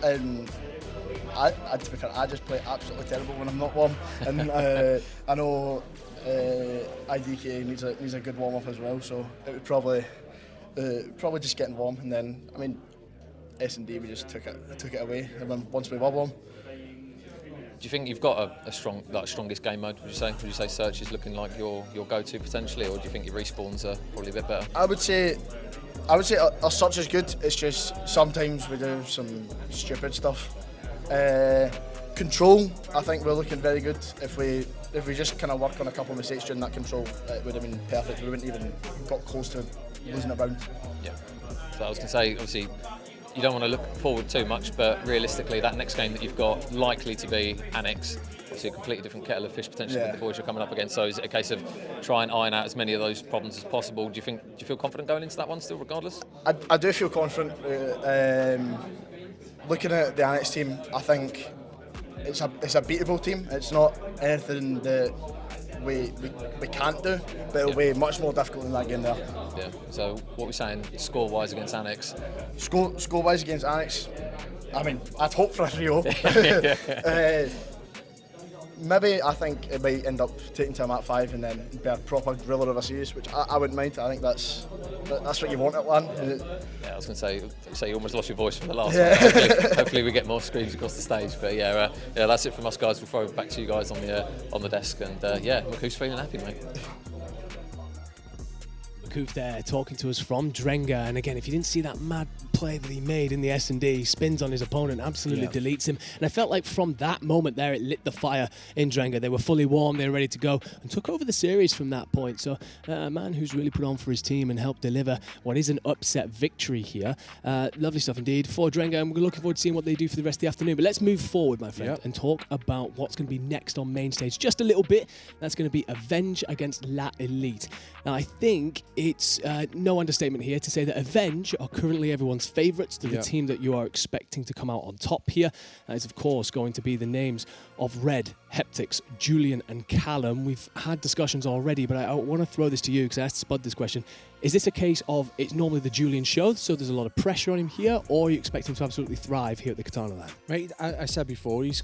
and to be fair, I just play absolutely terrible when I'm not warm, and I know IDK needs a good warm up as well, so it would probably just getting warm, and then I mean S&D we just took it away, and then once we were warm. Do you think you've got a strong, strongest game mode? Would you say Search is looking like your go-to potentially, or do you think your respawns are probably a bit better? I would say our Search is good. It's just sometimes we do some stupid stuff. Control, I think we're looking very good. If we just kind of work on a couple of mistakes during that control, it would have been perfect. We wouldn't even got close to losing a round. Yeah. So I was going to say, obviously, you don't want to look forward too much, but realistically, that next game that you've got likely to be Annex. Obviously, a completely different kettle of fish potentially with the boys you're coming up against. So is it a case of try and iron out as many of those problems as possible? Do you feel confident going into that one still, regardless? I do feel confident. Looking at the Annex team, I think it's a beatable team. It's not anything that we can't do, but it'll be much more difficult than that game there. Yeah. So what we're saying, score-wise against Annex? Score-wise against Annex, I mean, I'd hope for a 3-0. Maybe I think it might end up taking to a map 5 and then be a proper griller of a series, which I wouldn't mind. I think that's what you want at LAN. Yeah, I was going to say you almost lost your voice from the last one. Hopefully we get more screams across the stage. But yeah, that's it from us, guys. We'll throw it back to you guys on the desk. And Makoof's feeling happy, mate. Makoof there talking to us from Drenga, and again, if you didn't see that mad play that he made in the S&D, spins on his opponent, absolutely deletes him, and I felt like from that moment there it lit the fire in Drenga. They were fully warm, they were ready to go, and took over the series from that point. So a man who's really put on for his team and helped deliver what is an upset victory here. Lovely stuff indeed for Drenga, and we're looking forward to seeing what they do for the rest of the afternoon. But let's move forward, my friend, and talk about what's going to be next on main stage just a little bit. That's going to be Avenge against La Elite. Now I think it's no understatement here to say that Avenge are currently everyone's favourites. They're the team that you are expecting to come out on top here. That is, of course, going to be the names of Red, Heptix, Julian and Callum. We've had discussions already, but I want to throw this to you because I asked Spud this question. Is this a case of it's normally the Julian show, so there's a lot of pressure on him here, or are you expect him to absolutely thrive here at the Katana land? Right, I said before, he's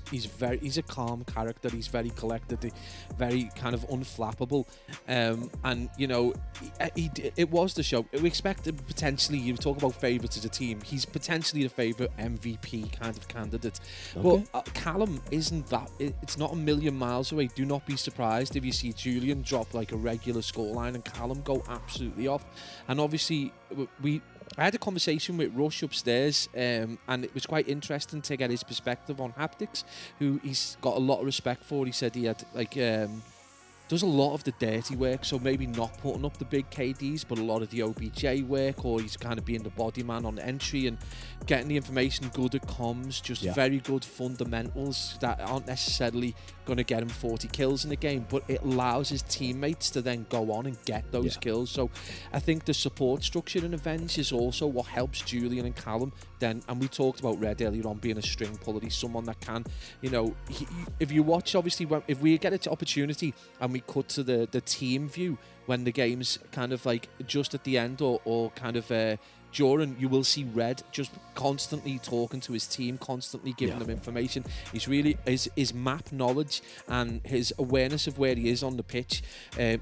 a calm character. He's very collected, very kind of unflappable, and you know, it was the show. We expected potentially. You talk about favourites as a team. He's potentially the favourite MVP kind of candidate, Okay. but Callum isn't that. It's not a million miles away. Do not be surprised if you see Julian drop like a regular scoreline and Callum go absolutely off. And obviously, I had a conversation with Rush upstairs, and it was quite interesting to get his perspective on Haptics, who he's got a lot of respect for. He said he had does a lot of the dirty work, so maybe not putting up the big KDs, but a lot of the OBJ work, or he's kind of being the body man on entry and getting the information, good at comms, just very good fundamentals that aren't necessarily going to get him 40 kills in a game, but it allows his teammates to then go on and get those kills. So I think the support structure in Avenge is also what helps Julian and Callum then, and we talked about Red earlier on being a string puller. He's someone that can, you know, if you watch, obviously, if we get an opportunity and we cut to the team view when the game's kind of like just at the end or kind of during, you will see Red just constantly talking to his team, constantly giving them information. He's really his map knowledge and his awareness of where he is on the pitch. I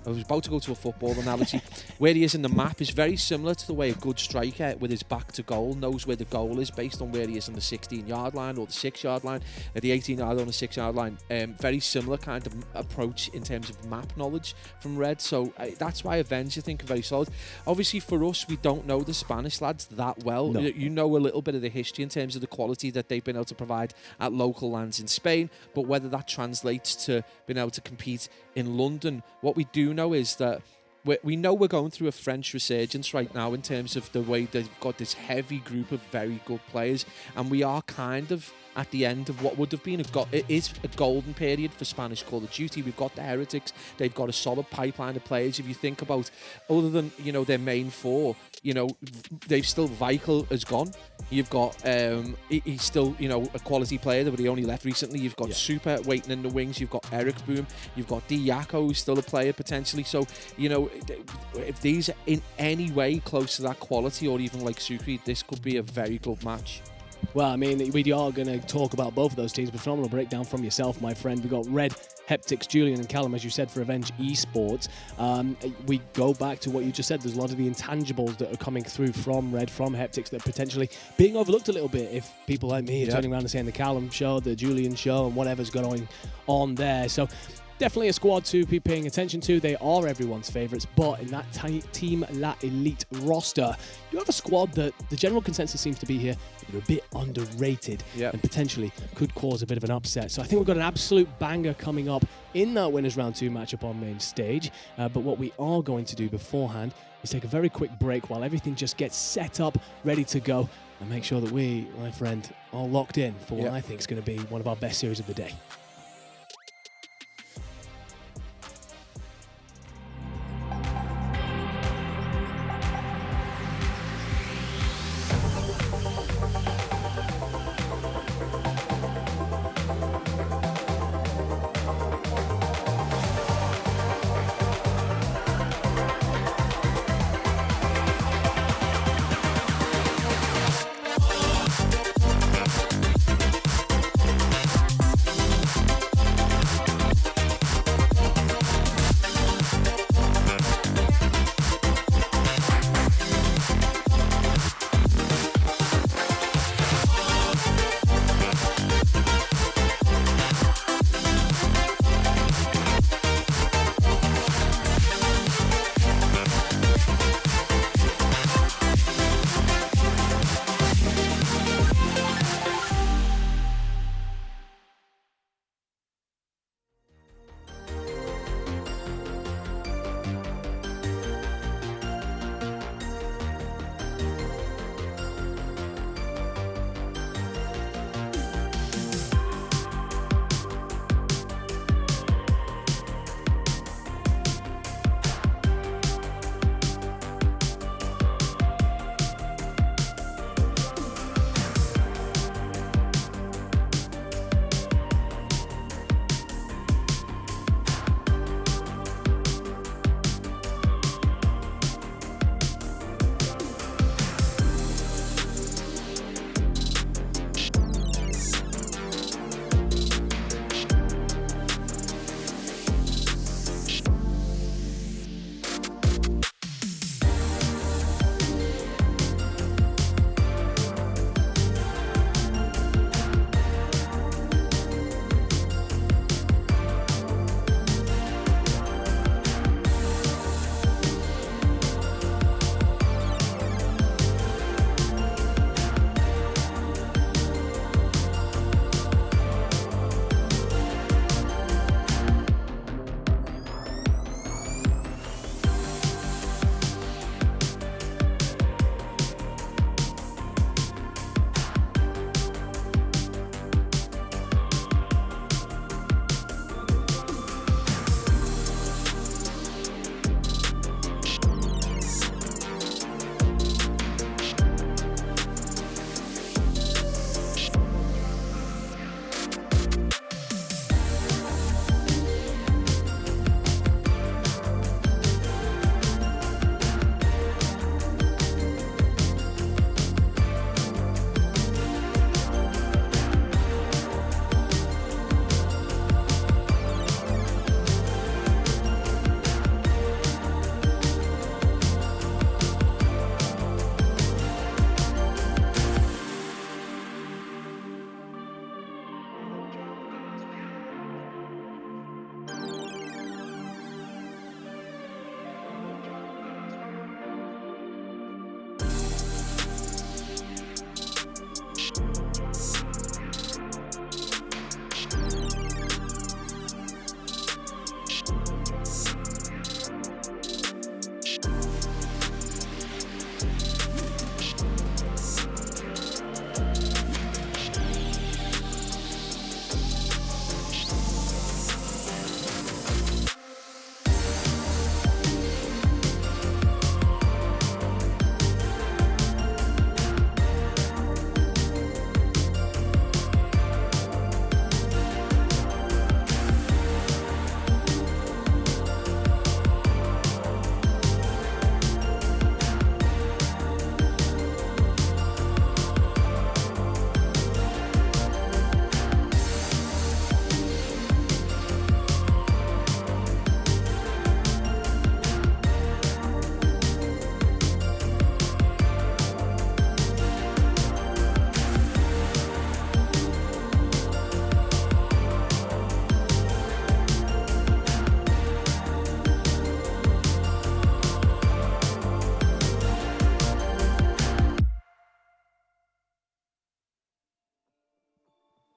was about to go to a football analogy. Where he is in the map is very similar to the way a good striker with his back to goal knows where the goal is based on where he is on the 16-yard line or the 6-yard line, the 18-yard on the 6-yard line. Very similar kind of approach in terms of map knowledge from Red. So that's why Avenge, I think, are very solid. Obviously, for us, we don't know the Spanish lads that well. No. You know a little bit of the history in terms of the quality that they've been able to provide at local lands in Spain, but whether that translates to being able to compete in London, what we do know is that we know we're going through a French resurgence right now in terms of the way they've got this heavy group of very good players, and we are kind of at the end of what would have been it is a golden period for Spanish Call of Duty. We've got the Heretics, they've got a solid pipeline of players. If you think about, other than, you know, their main four, you know, they've still, Vikel has gone. You've got he's still, you know, a quality player, but he only left recently. You've got Super waiting in the wings. You've got Eric Boom. You've got Diaco, who's still a player potentially. So, you know, if these are in any way close to that quality, or even like Sukri, this could be a very good match. Well, I mean, we are going to talk about both of those teams, but phenomenal breakdown from yourself, my friend. We've got Red, Heptics, Julian and Callum, as you said, for Avenge Esports. We go back to what you just said. There's a lot of the intangibles that are coming through from Red, from Heptics, that are potentially being overlooked a little bit if people like me are turning around and saying the Callum show, the Julian show, and whatever's going on there. So definitely a squad to be paying attention to. They are everyone's favourites, but in that Team La Elite roster, you have a squad that the general consensus seems to be here, they're a bit underrated and potentially could cause a bit of an upset. So I think we've got an absolute banger coming up in that Winners Round 2 matchup on main stage. But what we are going to do beforehand is take a very quick break while everything just gets set up, ready to go, and make sure that we, my friend, are locked in for what I think is going to be one of our best series of the day.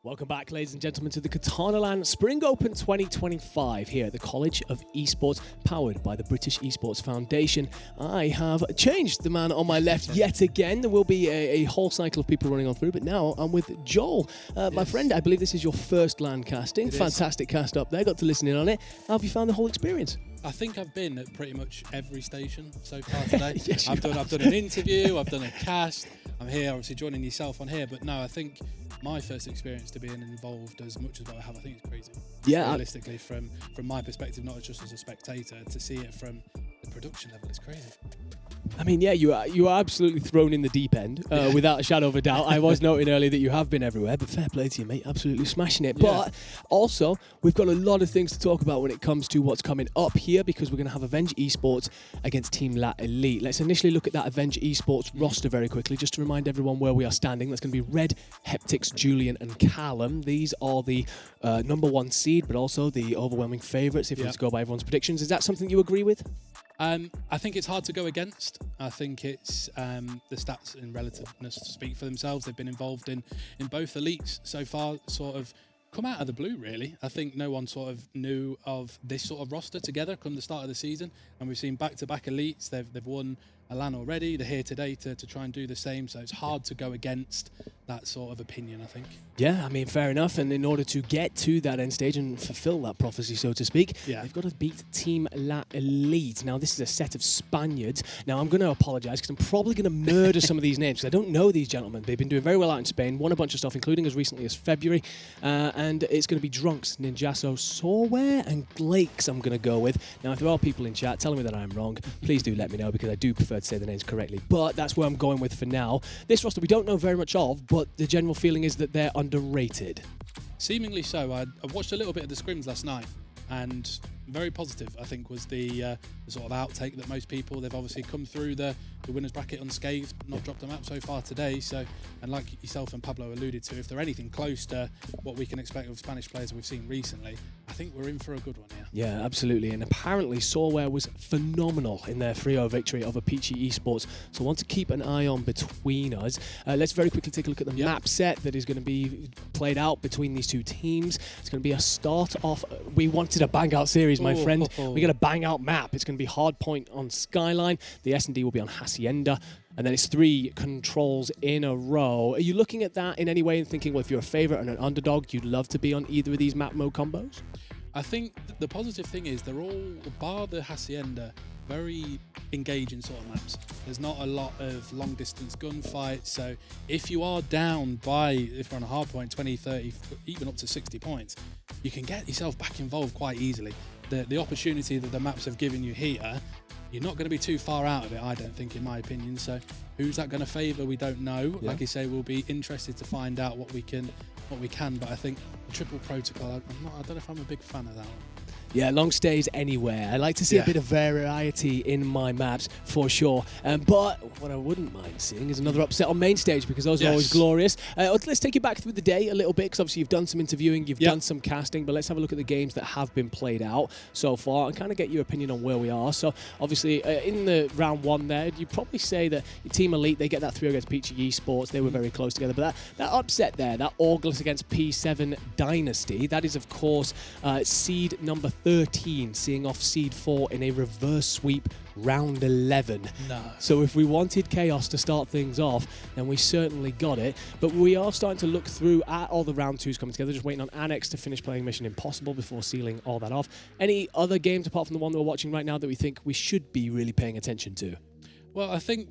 Welcome back, ladies and gentlemen, to the Katana Land Spring Open 2025 here at the College of Esports, powered by the British Esports Foundation. I have changed the man on my left yet again. There will be a whole cycle of people running on through, but now I'm with Joel. My friend, I believe this is your first LAN casting. Fantastic cast up there. Got to listen in on it. How have you found the whole experience? I think I've been at pretty much every station so far today. Yes, I've done an interview, I've done a cast. I'm here, obviously joining yourself on here, but no, I think my first experience to being involved as much as what I have, I think it's crazy. Yeah, realistically, from my perspective, not just as a spectator, to see it from the production level is crazy. I mean, yeah, you are absolutely thrown in the deep end, without a shadow of a doubt. I was noting earlier that you have been everywhere, but fair play to you, mate. Absolutely smashing it. Yeah. But also, we've got a lot of things to talk about when it comes to what's coming up here, because we're going to have Avenge Esports against Team Lat Elite. Let's initially look at that Avenge Esports roster very quickly, just to remind everyone where we are standing. That's going to be Red, Heptix, Julian, and Callum. These are the number one seed, but also the overwhelming favourites, if we go by everyone's predictions. Is that something you agree with? I think it's hard to go against. I think it's the stats in relativeness to speak for themselves. They've been involved in both elites so far, sort of come out of the blue, really. I think no one sort of knew of this sort of roster together come the start of the season, and we've seen back-to-back elites. They've won a LAN already. They're here today to try and do the same, so it's hard to go against that sort of opinion, I think. Yeah, I mean, fair enough. And in order to get to that end stage and fulfill that prophecy, so to speak, they've got to beat Team Lat Elite. Now, this is a set of Spaniards. Now, I'm going to apologise because I'm probably going to murder some of these names because I don't know these gentlemen. They've been doing very well out in Spain, won a bunch of stuff, including as recently as February. And it's going to be Drunks, Ninjaso, Sawware, and Glakes I'm going to go with. Now, if there are people in chat telling me that I'm wrong, please do let me know because I do prefer to say the names correctly. But that's where I'm going with for now. This roster we don't know very much of, but the general feeling is that they're underrated. Seemingly so. I watched a little bit of the scrims last night, and very positive, I think, was the sort of outtake that most people, they've obviously come through the winners bracket unscathed, not dropped them out so far today. So, and like yourself and Pablo alluded to, if they're anything close to what we can expect of Spanish players we've seen recently, I think we're in for a good one here. Yeah, absolutely. And apparently Sawware was phenomenal in their 3-0 victory over Peachy Esports. So I want to keep an eye on between us. Let's very quickly take a look at the map set that is going to be played out between these two teams. It's going to be a start off. We wanted a bang out series, my friend. We got a bang out map. It's going to be Hardpoint on Skyline. The S&D will be on Hacienda. And then it's 3 controls in a row. Are you looking at that in any way and thinking, well, if you're a favourite and an underdog, you'd love to be on either of these map mode combos? I think the positive thing is they're all, bar the Hacienda, very engaging sort of maps. There's not a lot of long distance gunfights, so if you are down by, if you're on a hard point, 20, 30, even up to 60 points, you can get yourself back involved quite easily. The opportunity that the maps have given you here, you're not going to be too far out of it, I don't think, in my opinion. So who's that going to favour? We don't know. Like you say, we'll be interested to find out what we can. But I think the triple protocol, I don't know if I'm a big fan of that one. Yeah, long stays anywhere. I like to see a bit of variety in my maps, for sure. But what I wouldn't mind seeing is another upset on main stage, because those are always glorious. Let's take you back through the day a little bit, because obviously you've done some interviewing, you've done some casting, but let's have a look at the games that have been played out so far and kind of get your opinion on where we are. So obviously in the round 1 there, you'd probably say that Team Elite, they get that 3 against Peachy Esports. They were very close together. But that upset there, that August against P7 Dynasty, that is, of course, seed number 13, seeing off seed 4 in a reverse sweep round 11. No. So if we wanted chaos to start things off, then we certainly got it. But we are starting to look through at all the round 2s coming together, just waiting on Annex to finish playing Mission Impossible before sealing all that off. Any other games apart from the one that we're watching right now that we think we should be really paying attention to? Well, I think,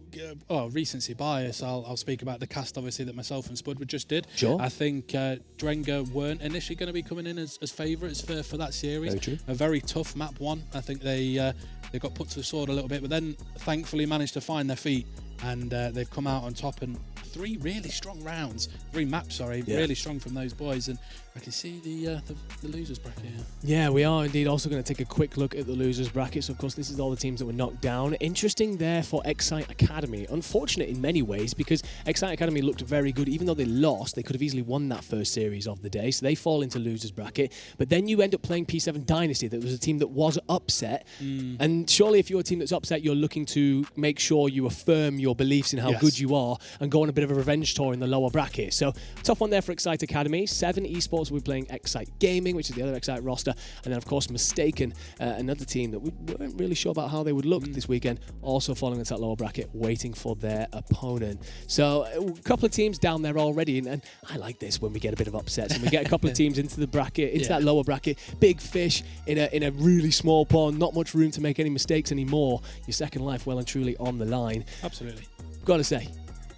recency bias, I'll speak about the cast, obviously, that myself and Spud just did. Sure. I think Drenga weren't initially going to be coming in as favourites for that series. Very true. A very tough map 1. I think they got put to the sword a little bit, but then thankfully managed to find their feet, and they've come out on top, and 3 really strong rounds. 3 maps, really strong from those boys. And I can see the losers bracket here. Yeah, we are indeed also going to take a quick look at the losers bracket. So, of course, this is all the teams that were knocked down. Interesting there for Excite Academy. Unfortunate in many ways because Excite Academy looked very good. Even though they lost, they could have easily won that first series of the day. So they fall into losers bracket. But then you end up playing P7 Dynasty. That was a team that was upset. And surely if you're a team that's upset, you're looking to make sure you affirm your beliefs in how good you are and go on a bit of a revenge tour in the lower bracket. So tough one there for Excite Academy. 7 esports will be playing Excite Gaming, which is the other Excite roster. And then, of course, Mistaken, another team that we weren't really sure about how they would look this weekend, also falling into that lower bracket, waiting for their opponent. So a couple of teams down there already. And I like this when we get a bit of upsets and we get a couple of teams into the bracket, into that lower bracket. Big fish in a really small pond, not much room to make any mistakes anymore. Your second life well and truly on the line. Absolutely. Got to say,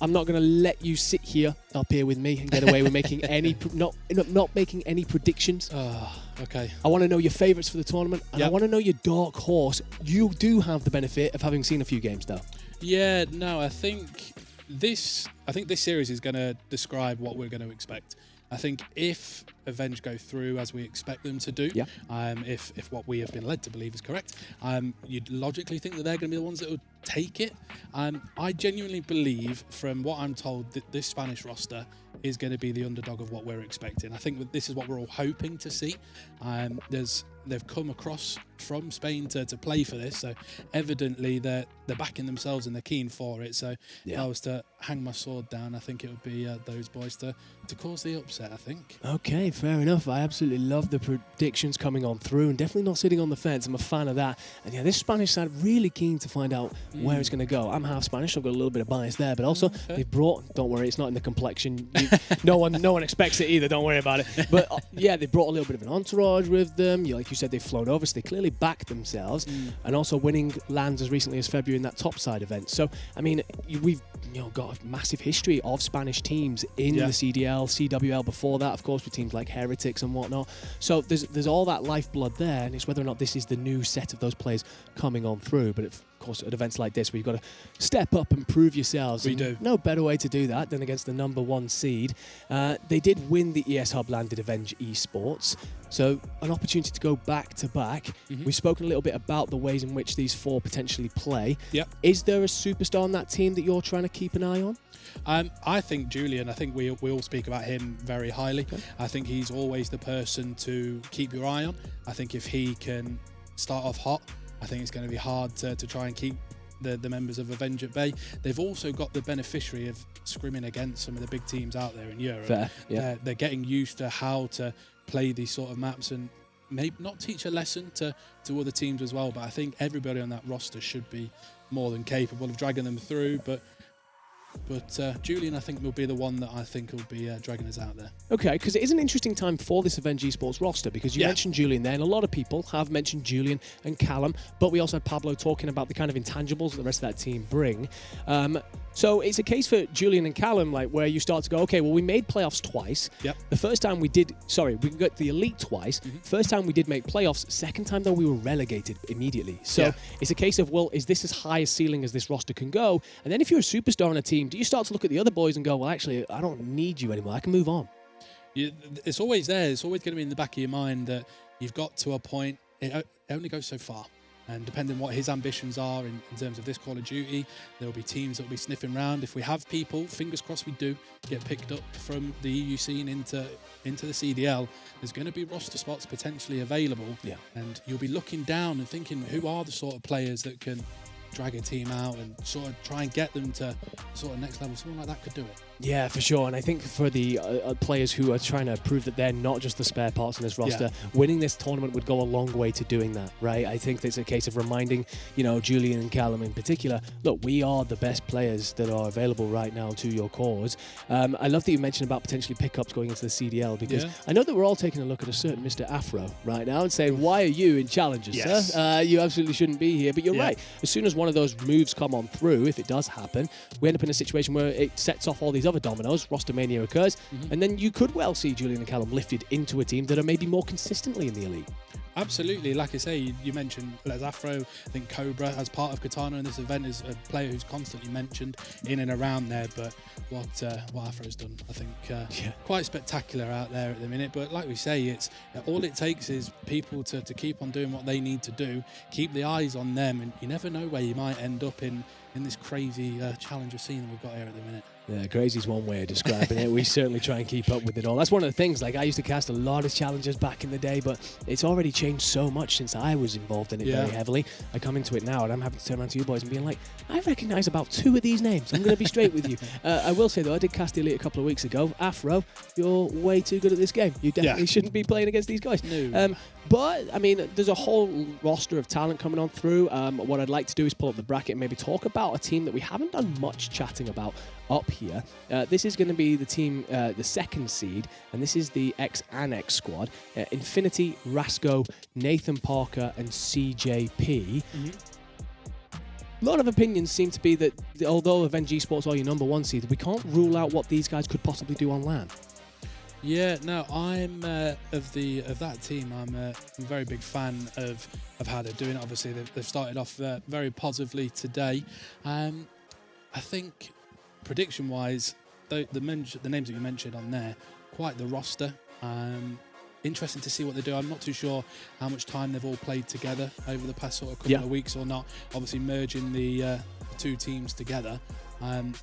I'm not going to let you sit here up here with me and get away with making any not making any predictions. Okay. I want to know your favourites for the tournament, and I want to know your dark horse. You do have the benefit of having seen a few games, though. Yeah. No, I think this series is going to describe what we're going to expect. I think if Avenge go through as we expect them to do, if what we have been led to believe is correct, you'd logically think that they're going to be the ones that would take it. I genuinely believe, from what I'm told, that this Spanish roster is going to be the underdog of what we're expecting. I think this is what we're all hoping to see. They've come across from Spain to play for this, so evidently they're backing themselves and they're keen for it. So if I was to hang my sword down, I think it would be those boys to cause the upset, I think. Okay, fair enough. I absolutely love the predictions coming on through and definitely not sitting on the fence. I'm a fan of that. And yeah, this Spanish side, really keen to find out where it's going to go. I'm half Spanish, so I've got a little bit of bias there, but also they've brought, don't worry, it's not in the complexion. No one expects it either, don't worry about it. But yeah, they brought a little bit of an entourage with them. Like you said, they've flown over, so they clearly backed themselves, and also winning lands as recently as February in that topside event. So, I mean, we've got a massive history of Spanish teams in the CDL, CWL before that, of course, with teams like Heretics and whatnot. So there's all that lifeblood there, and it's whether or not this is the new set of those players coming on through. But of course, at events like this, where you've got to step up and prove yourselves. We do. No better way to do that than against the #1 seed. They did win the ES Hub landed Avenge Esports. So an opportunity to go back to back. We've spoken a little bit about the ways in which these four potentially play. Yep. Is there a superstar on that team that you're trying to keep an eye on? I think Julian, I think we all speak about him very highly. Okay. I think he's always the person to keep your eye on. I think if he can start off hot, I think it's going to be hard to try and keep the members of Avenge at bay. They've also got the beneficiary of scrimming against some of the big teams out there in Europe. Fair, yeah. They're getting used to how to play these sort of maps and maybe not teach a lesson to other teams as well, but I think everybody on that roster should be more than capable of dragging them through. But Julian, I think, will be the one that I think will be dragging us out there. Okay, because it is an interesting time for this Avenge Esports roster, because you mentioned Julian there, and a lot of people have mentioned Julian and Callum, but we also had Pablo talking about the kind of intangibles that the rest of that team bring. So it's a case for Julian and Callum, like, where you start to go, okay, well, we made playoffs twice. Yep. The first time we got the Elite twice. First time we did make playoffs. Second time, though, we were relegated immediately. So it's a case of, well, is this as high a ceiling as this roster can go? And then if you're a superstar on a team, do you start to look at the other boys and go, well, actually, I don't need you anymore. I can move on. It's always there. It's always going to be in the back of your mind that you've got to a point. It only goes so far. And depending on what his ambitions are in terms of this Call of Duty, there will be teams that will be sniffing around. If we have people, fingers crossed we do, get picked up from the EU scene into the CDL, there's going to be roster spots potentially available. Yeah. And you'll be looking down and thinking, who are the sort of players that can drag a team out and sort of try and get them to sort of next level? Someone like that could do it. Yeah, for sure. And I think for the players who are trying to prove that they're not just the spare parts in this roster, winning this tournament would go a long way to doing that, right? I think it's a case of reminding, Julian and Callum in particular, look, we are the best players that are available right now to your cause. I love that you mentioned about potentially pickups going into the CDL, because I know that we're all taking a look at a certain Mr. Afro right now and saying, why are you in Challengers, sir? You absolutely shouldn't be here. But you're right. As soon as one of those moves come on through, if it does happen, we end up in a situation where it sets off all these other dominoes, roster mania occurs, and then you could well see Julian and Callum lifted into a team that are maybe more consistently in the elite. Absolutely. Like I say, you mentioned Les Afro. I think Cobra, as part of Katana in this event, is a player who's constantly mentioned in and around there. But what Afro's done, I think, quite spectacular out there at the minute. But like we say, it's all it takes is people to keep on doing what they need to do, keep the eyes on them, and you never know where you might end up in this crazy challenger scene that we've got here at the minute. Yeah, crazy's one way of describing it. We certainly try and keep up with it all. That's one of the things. Like, I used to cast a lot of challengers back in the day, but it's already changed so much since I was involved in it very heavily. I come into it now and I'm having to turn around to you boys and being like, I recognise about 2 of these names. I'm going to be straight with you. I will say, though, I did cast the Elite a couple of weeks ago. Afro, you're way too good at this game. You definitely shouldn't be playing against these guys. No. But, I mean, there's a whole roster of talent coming on through. What I'd like to do is pull up the bracket and maybe talk about a team that we haven't done much chatting about up here. This is going to be the team, the 2nd seed, and this is the ex-Annex squad. Infinity, Rasco, Nathan Parker, and CJP. A lot of opinions seem to be that although Avenge Esports are your number 1 seed, we can't rule out what these guys could possibly do on LAN. Yeah, no, I'm of that team. I'm a very big fan of how they're doing it. Obviously, they've started off very positively today. I think prediction-wise, the names that you mentioned on there, quite the roster. Interesting to see what they do. I'm not too sure how much time they've all played together over the past sort of couple of weeks or not. Obviously, merging the 2 teams together. I think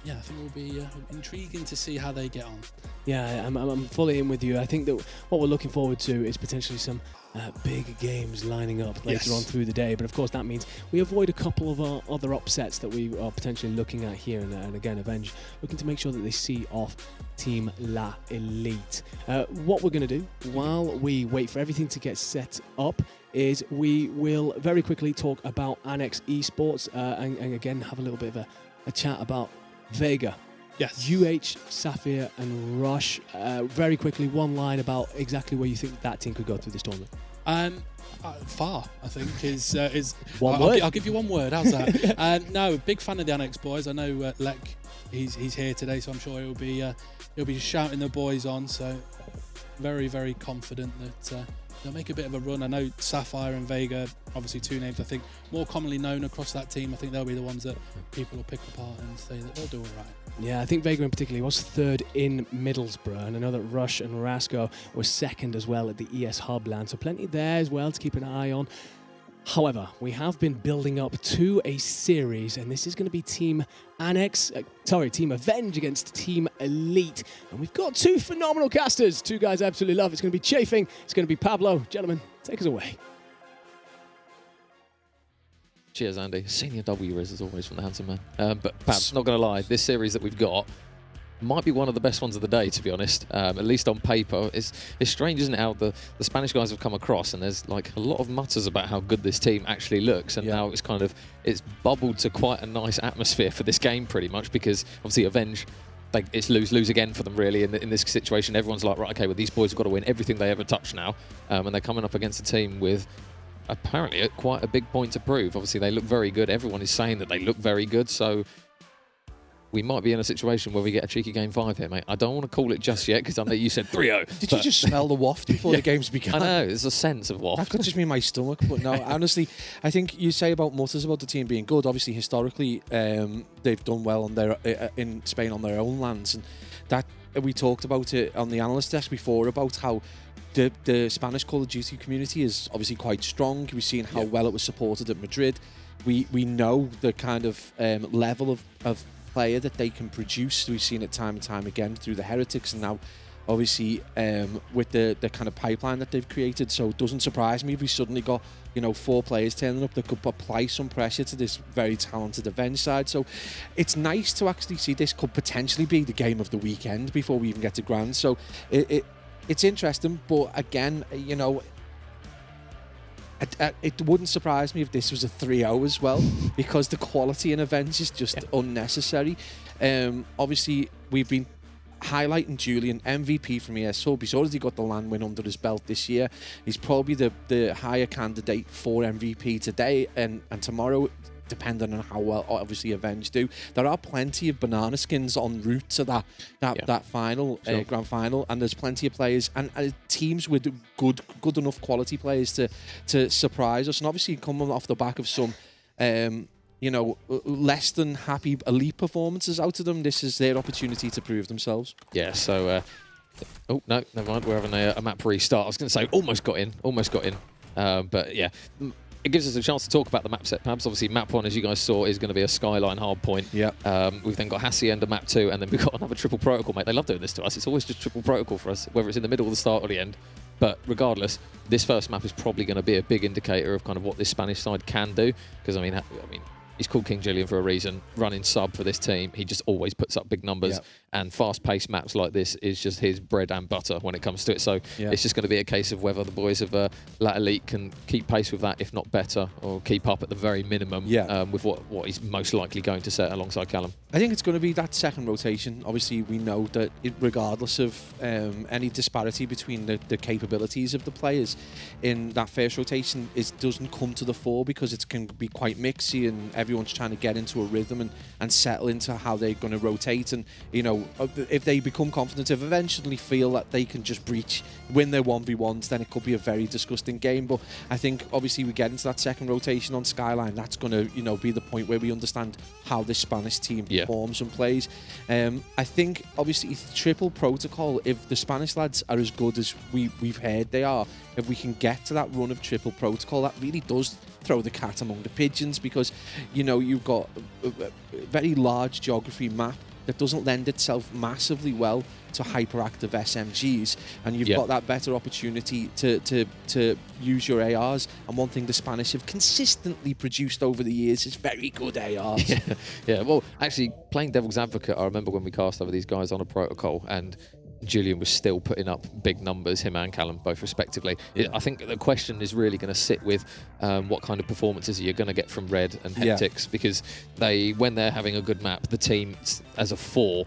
it will be intriguing to see how they get on. Yeah, I'm fully in with you. I think that what we're looking forward to is potentially some big games lining up later on through the day. But of course, that means we avoid a couple of other upsets that we are potentially looking at here. And again, Avenge looking to make sure that they see off Team La Elite. What we're going to do while we wait for everything to get set up is we will very quickly talk about Annex Esports and again have a little bit of a chat about Vega. Yes. Sapphire, and Rush. Very quickly, one line about exactly where you think that team could go through this tournament. Far, I think, is one word. I'll give you one word. How's that? No, big fan of the Annex boys. I know Lek, he's here today, so I'm sure he'll be shouting the boys on. So very, very confident that they'll make a bit of a run. I know Sapphire and Vega, obviously 2 names I think more commonly known across that team. I think they'll be the ones that people will pick apart and say that they'll do all right. Yeah, I think Vega in particular was 3rd in Middlesbrough, and I know that Rush and Rasco were 2nd as well at the ES Hub LAN, so plenty there as well to keep an eye on. However, we have been building up to a series, and this is going to be Team Avenge against Team Elite. And we've got 2 phenomenal casters, 2 guys I absolutely love. It's going to be Chafing, it's going to be Pablo. Gentlemen, take us away. Cheers, Andy. Senior W Riz as always from the handsome man. But Pabs, not going to lie, this series that we've got might be one of the best ones of the day, to be honest. At least on paper. It's strange, isn't it, how the Spanish guys have come across, and there's like a lot of mutters about how good this team actually looks, and now it's bubbled to quite a nice atmosphere for this game, pretty much, because obviously Avenge, it's lose again for them, really, in this situation. Everyone's like, right, okay, well, these boys have got to win everything they ever touch now, and they're coming up against a team with apparently quite a big point to prove. Obviously, they look very good. Everyone is saying that they look very good, so we might be in a situation where we get a cheeky game 5 here, mate. I don't want to call it just yet because I know you said 3-0. Did you just smell the waft before the games began? I know, there's a sense of waft. That could just be my stomach, but no, honestly, I think you say about mutters about the team being good. Obviously, historically, they've done well on in Spain on their own lands, and that we talked about it on the analyst desk before about how the Spanish Call of Duty community is obviously quite strong. We've seen how well it was supported at Madrid. We know the kind of level of player that they can produce. We've seen it time and time again through the Heretics, and now obviously with the kind of pipeline that they've created. So it doesn't surprise me if we suddenly got 4 players turning up that could apply some pressure to this very talented Avenge side. So it's nice to actually see this could potentially be the game of the weekend before we even get to Grand. So it's interesting, but again, it wouldn't surprise me if this was a 3-0 as well, because the quality in Avenge is just unnecessary. Obviously, we've been highlighting Julian, MVP from ES Hub. He's already got the LAN win under his belt this year. He's probably the higher candidate for MVP today and tomorrow. depending on how well, obviously, Avenge do. There are plenty of banana skins en route to that final, grand final, and there's plenty of players and teams with good enough quality players to surprise us. And obviously, coming off the back of some less than happy elite performances out of them, this is their opportunity to prove themselves. Yeah, so... oh, no, never mind. We're having a map restart. I was going to say, almost got in. But, yeah, it gives us a chance to talk about the map set. Perhaps, obviously, map 1, as you guys saw, is going to be a skyline hard point. Yeah. We've then got Hacienda map 2, and then we've got another triple protocol, mate. They love doing this to us. It's always just triple protocol for us, whether it's in the middle, the start, or the end. But regardless, this first map is probably going to be a big indicator of kind of what this Spanish side can do. Because, I mean, he's called King Julian for a reason. Running sub for this team, he just always puts up big numbers. Yep. And fast-paced maps like this is just his bread and butter when it comes to it. So it's just going to be a case of whether the boys of Lat Elite can keep pace with that, if not better, or keep up at the very minimum with what he's most likely going to set alongside Callum. I think it's going to be that second rotation. Obviously, we know that regardless of any disparity between the capabilities of the players in that first rotation, it doesn't come to the fore because it can be quite mixy and everyone's trying to get into a rhythm and settle into how they're going to rotate. And, if they become confident, if eventually feel that they can just win their 1v1s, then it could be a very disgusting game. But I think, obviously, we get into that second rotation on Skyline. That's going to, be the point where we understand how this Spanish team performs and plays. I think, obviously, triple protocol, if the Spanish lads are as good as we've heard they are, if we can get to that run of triple protocol, that really does throw the cat among the pigeons because, you've got a very large geography map that doesn't lend itself massively well to hyperactive SMGs, and you've got that better opportunity to use your ARs. And one thing the Spanish have consistently produced over the years is very good ARs. Yeah. Well, actually, playing devil's advocate, I remember when we cast over these guys on a protocol, and Julian was still putting up big numbers, him and Callum, both respectively. I think the question is really going to sit with what kind of performances you're going to get from Red and Heptics, because when they're having a good map, the team as a 4,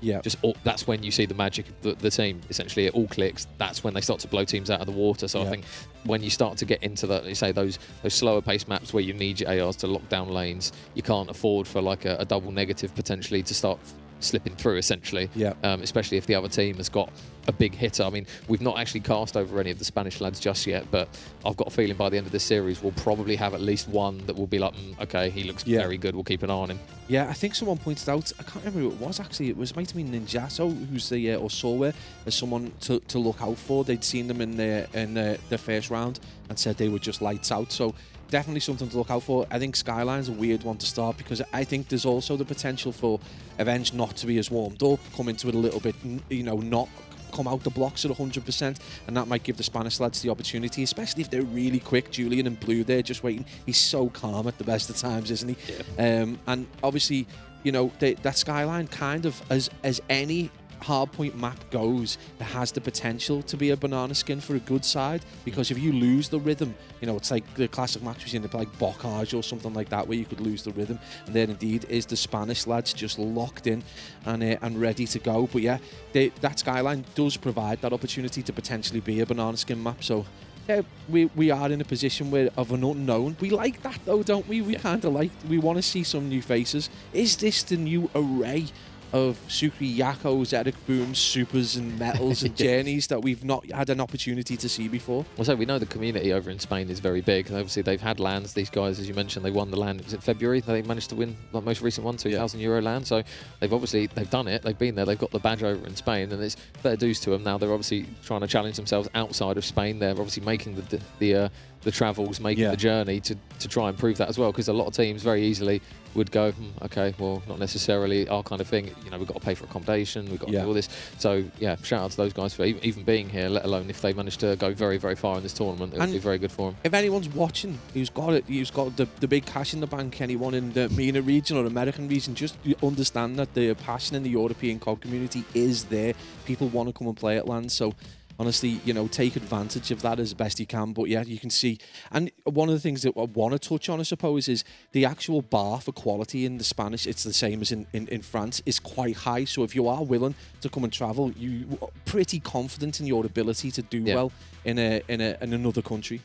that's when you see the magic of the team. Essentially, it all clicks. That's when they start to blow teams out of the water. So I think when you start to get into those slower paced maps where you need your ARs to lock down lanes, you can't afford for like a double negative potentially to start slipping through, essentially, especially if the other team has got a big hitter. I mean, we've not actually cast over any of the Spanish lads just yet, but I've got a feeling by the end of this series we'll probably have at least one that will be like, okay, he looks very good, we'll keep an eye on him. Yeah, I think someone pointed out, I can't remember who it was actually, it might have been Ninjato, who's or Solware, as someone to look out for. They'd seen them in the first round and said they were just lights out, so definitely something to look out for. I think Skyline's a weird one to start because I think there's also the potential for Avenge not to be as warmed up, come into it a little bit, not come out the blocks at 100%, and that might give the Spanish lads the opportunity, especially if they're really quick. Julian in blue there just waiting. He's so calm at the best of times, isn't he? And obviously, that Skyline kind of, as any hardpoint map goes, it has the potential to be a banana skin for a good side, because if you lose the rhythm, it's like the classic match we've seen, like Bocage or something like that, where you could lose the rhythm, and then indeed is the Spanish lads just locked in and ready to go. But yeah, that Skyline does provide that opportunity to potentially be a banana skin map. So yeah, we are in a position of an unknown. We like that though, don't we? We kind of we want to see some new faces. Is this the new array of Sukri Yakos, Eric Booms, Supers and Metals and Journeys that we've not had an opportunity to see before? Well, so we know the community over in Spain is very big. Obviously, they've had lands. These guys, as you mentioned, they won the land. Was it February? They managed to win the most recent one, €2,000 land. So they've done it. They've been there. They've got the badge over in Spain, and it's fair dues to them. Now they're obviously trying to challenge themselves outside of Spain. They're obviously making the travels, making the journey to try and prove that as well, because a lot of teams very easily would go, okay, well, not necessarily our kind of thing. We've got to pay for accommodation, we've got to do all this. So, yeah, shout out to those guys for even being here, let alone if they manage to go very, very far in this tournament, it would be very good for them. If anyone's watching who's got the big cash in the bank, anyone in the MENA region or American region, just understand that the passion in the European COD community is there. People want to come and play at LAN, so honestly, take advantage of that as best you can. But yeah, you can see, and one of the things that I want to touch on, I suppose, is the actual bar for quality in the Spanish. It's the same as in France. Is quite high. So if you are willing to come and travel, you are pretty confident in your ability to do well in another country.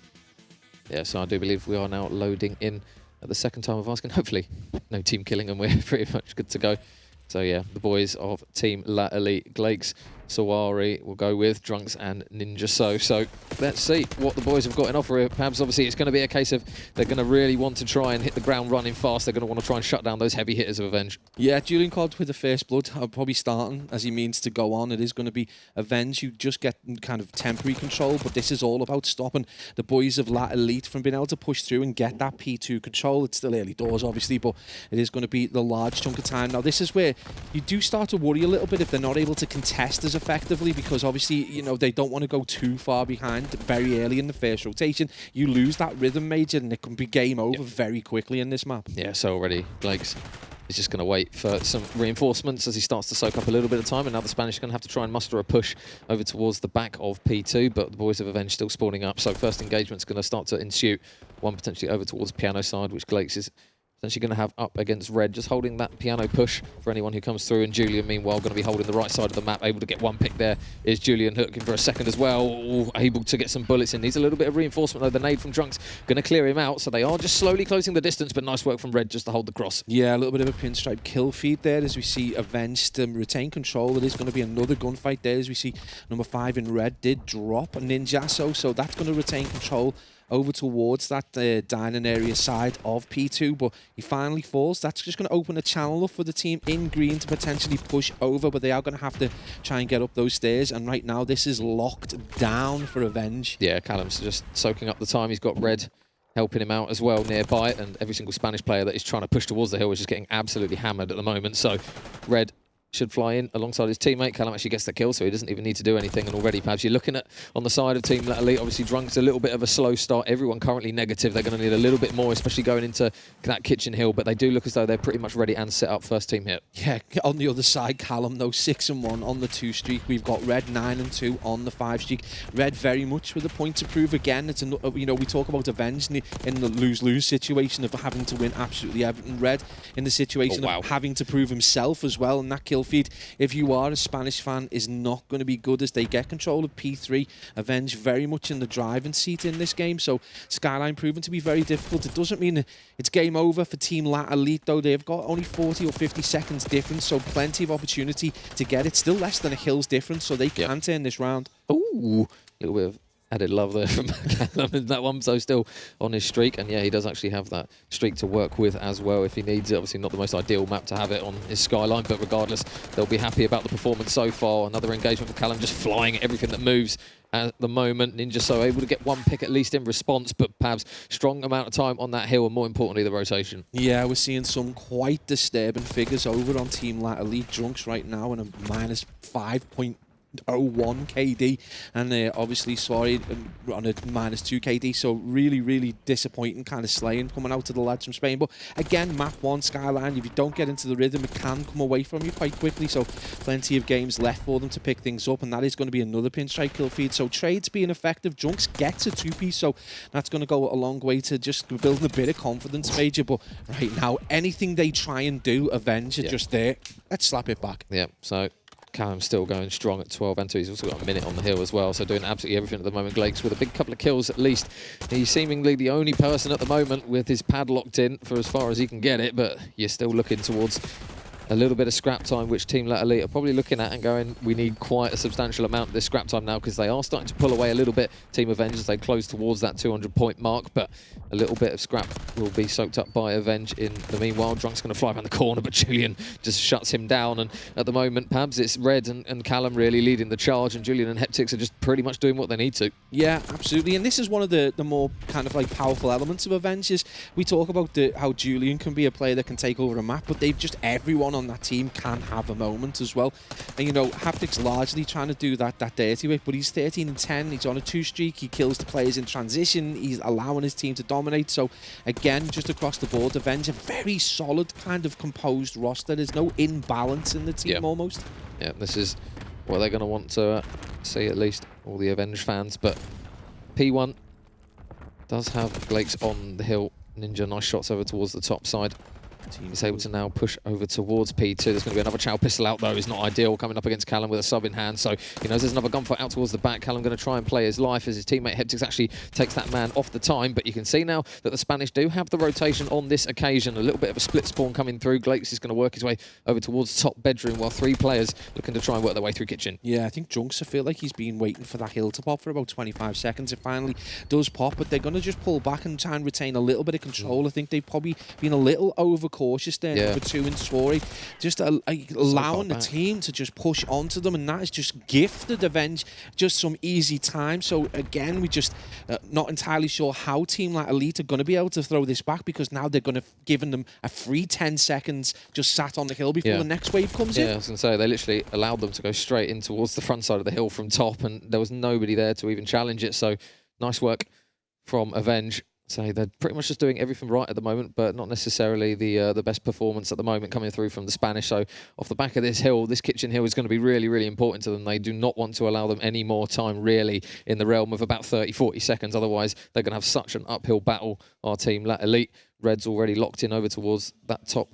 Yeah, so I do believe we are now loading in at the second time of asking. Hopefully, no team killing, and we're pretty much good to go. So yeah, the boys of Team La Elite, Glakes, Sawari will go with Drunks and Ninja So let's see what the boys have got in offer here. Perhaps obviously it's going to be a case of they're going to really want to try and hit the ground running fast. They're going to want to try and shut down those heavy hitters of Avenge. Yeah, Julian Codd with the first blood. I'm probably starting as he means to go on. It is going to be Avenge. You just get kind of temporary control, but this is all about stopping the boys of La Elite from being able to push through and get that P2 control. It's still early doors, obviously, but it is going to be the large chunk of time. Now, this is where you do start to worry a little bit if they're not able to contest as effectively, because obviously, you know, they don't want to go too far behind very early in the first rotation. You lose that rhythm, Major, and it can be game over very quickly in this map. Yeah, so already Glakes is just going to wait for some reinforcements as he starts to soak up a little bit of time, and now the Spanish are going to have to try and muster a push over towards the back of P2, but the boys of Avenge still spawning up, so first engagement's going to start to ensue. One potentially over towards Piano side, which Glakes is potentially going to have up against Red, just holding that Piano push for anyone who comes through, and Julian meanwhile going to be holding the right side of the map, able to get one pick there. Is Julian looking for a second as well. Ooh, able to get some bullets in. Needs a little bit of reinforcement though. The nade from Drunks going to clear him out, so they are just slowly closing the distance, but nice work from Red just to hold the cross. Yeah, a little bit of a pinstripe kill feed there as we see Avenge retain control. It is going to be another gunfight there as we see number 5 in Red did drop a Ninja, so that's going to retain control over towards that dining area side of P2, but he finally falls. That's just going to open a channel up for the team in green to potentially push over, but they are going to have to try and get up those stairs, and right now this is locked down for Avenge. Yeah, Callum's just soaking up the time. He's got Red helping him out as well nearby, and every single Spanish player that is trying to push towards the hill is just getting absolutely hammered at the moment, so Red should fly in alongside his teammate. Callum actually gets the kill, so he doesn't even need to do anything. And already, perhaps you're looking at on the side of Team La Elite, obviously Drunk's a little bit of a slow start. Everyone currently negative. They're going to need a little bit more, especially going into that kitchen hill. But they do look as though they're pretty much ready and set up. First team hit. Yeah, on the other side, Callum though 6-1 on the 2 streak. We've got Red 9-2 on the 5 streak. Red very much with a point to prove again. It's you know, we talk about Avenge in the lose-lose situation of having to win absolutely everything. Red in the situation of having to prove himself as well. And that kill feed, if you are a Spanish fan, is not going to be good as they get control of P3. Avenge very much in the driving seat in this game, so Skyline proven to be very difficult. It doesn't mean it's game over for Team La Elite though. They've got only 40 or 50 seconds difference, so plenty of opportunity to get it. Still less than a hill's difference, so they can turn this round. Ooh, a little bit of added love there from Callum in that one, so still on his streak, and yeah, he does actually have that streak to work with as well if he needs it. Obviously not the most ideal map to have it on his Skyline, but regardless, they'll be happy about the performance so far. Another engagement for Callum, just flying at everything that moves at the moment. Ninja so able to get one pick at least in response, but perhaps strong amount of time on that hill, and more importantly the rotation. Yeah, we're seeing some quite disturbing figures over on Team La Elite. Drunks right now in a minus 5.01 KD, and obviously sorry on a minus 2 KD, so really disappointing kind of slaying coming out to the lads from Spain. But again, map 1 Skyline, if you don't get into the rhythm, it can come away from you quite quickly, so plenty of games left for them to pick things up, and that is going to be another pinstripe kill feed. So trades being effective, Drunks gets a 2-piece, so that's going to go a long way to just building a bit of confidence, Major. But right now, anything they try and do, Avenge are just there. Let's slap it back. Yeah, so Callum's still going strong at 12 and 2. He's also got a minute on the hill as well, so doing absolutely everything at the moment. Glakes with a big couple of kills at least. He's seemingly the only person at the moment with his pad locked in for as far as he can get it, but you're still looking towards a little bit of scrap time, which Team La Elite are probably looking at and going, we need quite a substantial amount of this scrap time now, because they are starting to pull away a little bit. Team Avenge as they close towards that 200-point mark, but a little bit of scrap will be soaked up by Avenge in the meanwhile. Drunk's going to fly around the corner, but Julian just shuts him down, and at the moment, Pabs, it's Red and Callum really leading the charge, and Julian and Heptix are just pretty much doing what they need to. Yeah, absolutely, and this is one of the more kind of like powerful elements of Avenge. Is we talk about how Julian can be a player that can take over a map, but they've just everyone on that team can have a moment as well. And you know, Haptic's largely trying to do that dirty work, but he's 13-10, he's on a 2 streak, he kills the players in transition, he's allowing his team to dominate. So again, just across the board, Avenge a very solid kind of composed roster. There's no imbalance in the team almost. Yeah, this is what they're going to want to see, at least all the Avenge fans. But P1 does have Glakes on the hill. Ninja, nice shots over towards the top side. He's able to now push over towards P2. There's going to be another Chow pistol out, though. It's not ideal coming up against Callum with a sub in hand. So he knows there's another gunfight out towards the back. Callum going to try and play his life as his teammate Heptix actually takes that man off the time. But you can see now that the Spanish do have the rotation on this occasion. A little bit of a split spawn coming through. Glakes is going to work his way over towards top bedroom while 3 players looking to try and work their way through kitchen. Yeah, I think Junks, I feel like he's been waiting for that hill to pop for about 25 seconds. It finally does pop, but they're going to just pull back and try and retain a little bit of control. I think they've probably been a little overcautious there, number 2 in Swary, just allowing the team to just push onto them, and that is just gifted Avenge just some easy time. So again, we just not entirely sure how Team like Elite are going to be able to throw this back, because now they're going to giving them a free 10 seconds just sat on the hill before the next wave comes in. Yeah, I was going to say, they literally allowed them to go straight in towards the front side of the hill from top, and there was nobody there to even challenge it. So nice work from Avenge. So they're pretty much just doing everything right at the moment, but not necessarily the best performance at the moment coming through from the Spanish. So off the back of this hill, this kitchen hill is going to be really, really important to them. They do not want to allow them any more time, really, in the realm of about 30, 40 seconds. Otherwise, they're going to have such an uphill battle, our team. Lat Elite, Red's already locked in over towards that top.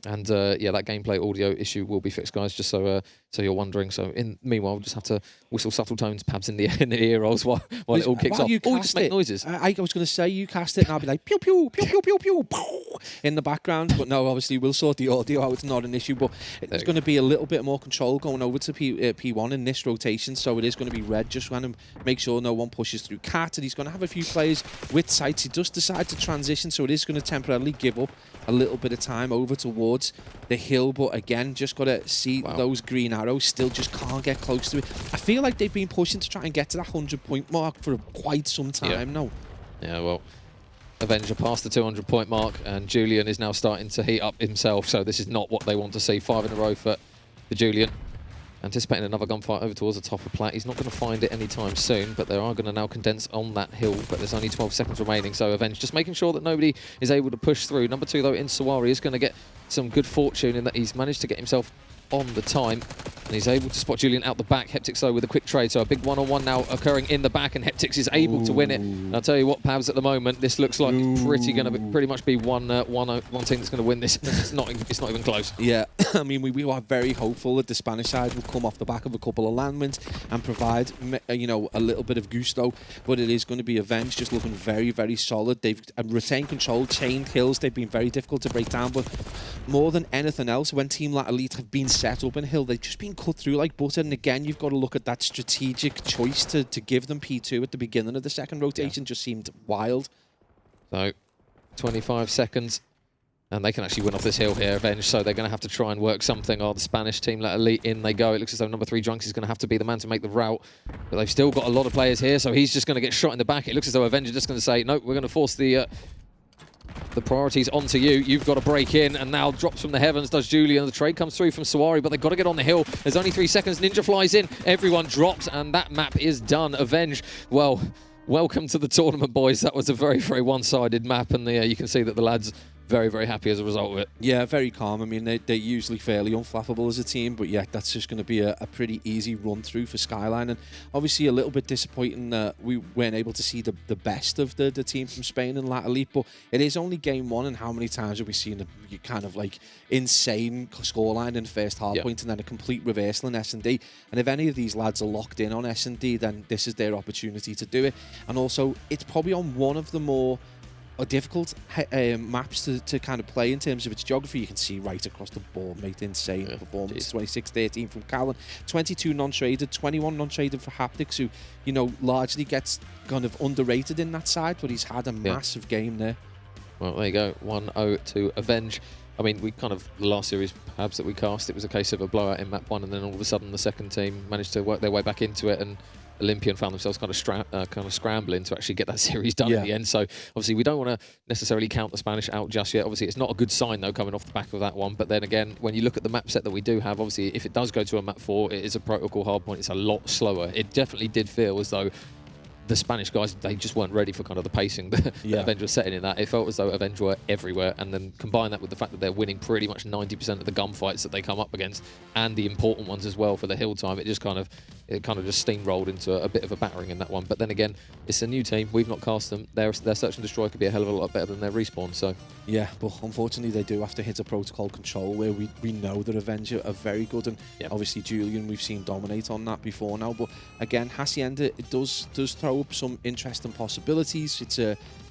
And yeah, that gameplay audio issue will be fixed, guys, just so you're wondering. So meanwhile, we'll just have to whistle subtle tones, Pabs in the ear rolls while it all kicks off. Oh, just make noises. I was going to say you cast it, and I'll be like pew pew pew pew pew pew pew in the background. But no, obviously we'll sort the audio out. It's not an issue, but there's going to be a little bit more control going over to P1 in this rotation. So it is going to be Red just trying to make sure no one pushes through Cat, and he's going to have a few players with sights. He does decide to transition, so it is going to temporarily give up a little bit of time over towards the hill, but again, just got to see those green arrows. Still just can't get close to it. I feel like they've been pushing to try and get to that 100-point mark for quite some time now. Yeah, well, Avenger passed the 200-point mark, and Julian is now starting to heat up himself, so this is not what they want to see. 5 in a row for Julian. Anticipating another gunfight over towards the top of Plat. He's not going to find it anytime soon, but they are going to now condense on that hill, but there's only 12 seconds remaining, so Avenge just making sure that nobody is able to push through. Number 2, though, in Sawari is going to get some good fortune in that he's managed to get himself on the time, and he's able to spot Julian out the back. Heptix, though, with a quick trade, so a big one-on-one now occurring in the back, and Heptix is able to win it. And I'll tell you what, Pabs, at the moment, this looks like it's pretty much be one team that's going to win this. It's not even close. Yeah, I mean, we are very hopeful that the Spanish side will come off the back of a couple of landmines and provide, you know, a little bit of gusto, but it is going to be Avenge just looking very, very solid. They've retained control, chained hills. They've been very difficult to break down, but more than anything else, when Team Lat Elite have been set up in hill, they've just been cut through like butter. And again, you've got to look at that strategic choice to give them P2 at the beginning of the second rotation. Just seemed wild. So 25 seconds, and they can actually win off this hill here, Avenge, so they're going to have to try and work something. The Spanish team Lat Elite, in they go. It looks as though number 3 Drunks is going to have to be the man to make the route, but they've still got a lot of players here, so he's just going to get shot in the back. It looks as though Avenge is just going to say, no, we're going to force the priorities onto you. You've got to break in, and now drops from the heavens does Julian. The trade comes through from Sawari, but they've got to get on the hill. There's only 3 seconds. Ninja flies in. Everyone drops, and that map is done. Avenge, well, welcome to the tournament, boys. That was a very, very one-sided map, and you can see that the lads very, very happy as a result of it. Yeah, very calm. I mean, they're usually fairly unflappable as a team, but yeah, that's just going to be a pretty easy run through for Skyline. And obviously a little bit disappointing that we weren't able to see the best of the team from Spain and Lat Elite, but it is only game 1, and how many times have we seen a kind of like insane scoreline in the first hard point and then a complete reversal in S&D. And if any of these lads are locked in on S&D, then this is their opportunity to do it. And also, it's probably on one of the more difficult maps to kind of play in terms of its geography. You can see right across the board, mate, insane performance. 26-13 from Callan, 22 non-traded, 21 non-traded for Haptics, who, you know, largely gets kind of underrated in that side, but he's had a massive game there. Well, there you go, 1-0 to Avenge. I mean, we kind of, the last series perhaps that we cast, it was a case of a blowout in map 1, and then all of a sudden the second team managed to work their way back into it, and Olympian found themselves kind of scrambling to actually get that series done at the end. So obviously we don't want to necessarily count the Spanish out just yet. Obviously it's not a good sign though coming off the back of that one. But then again, when you look at the map set that we do have, obviously if it does go to a map 4, it is a protocol hardpoint. It's a lot slower. It definitely did feel as though the Spanish guys, they just weren't ready for kind of the pacing that Avenge was setting in that. It felt as though Avenge were everywhere, and then combine that with the fact that they're winning pretty much 90% of the gunfights that they come up against, and the important ones as well for the hill time. It just kind of just steamrolled into a bit of a battering in that one. But then again, it's a new team. We've not cast them. Their search and destroy could be a hell of a lot better than their respawn. So yeah, but unfortunately they do have to hit a protocol control where we know that Avenge are very good, and obviously Julian we've seen dominate on that before now. But again, Hacienda, it does throw up some interesting possibilities.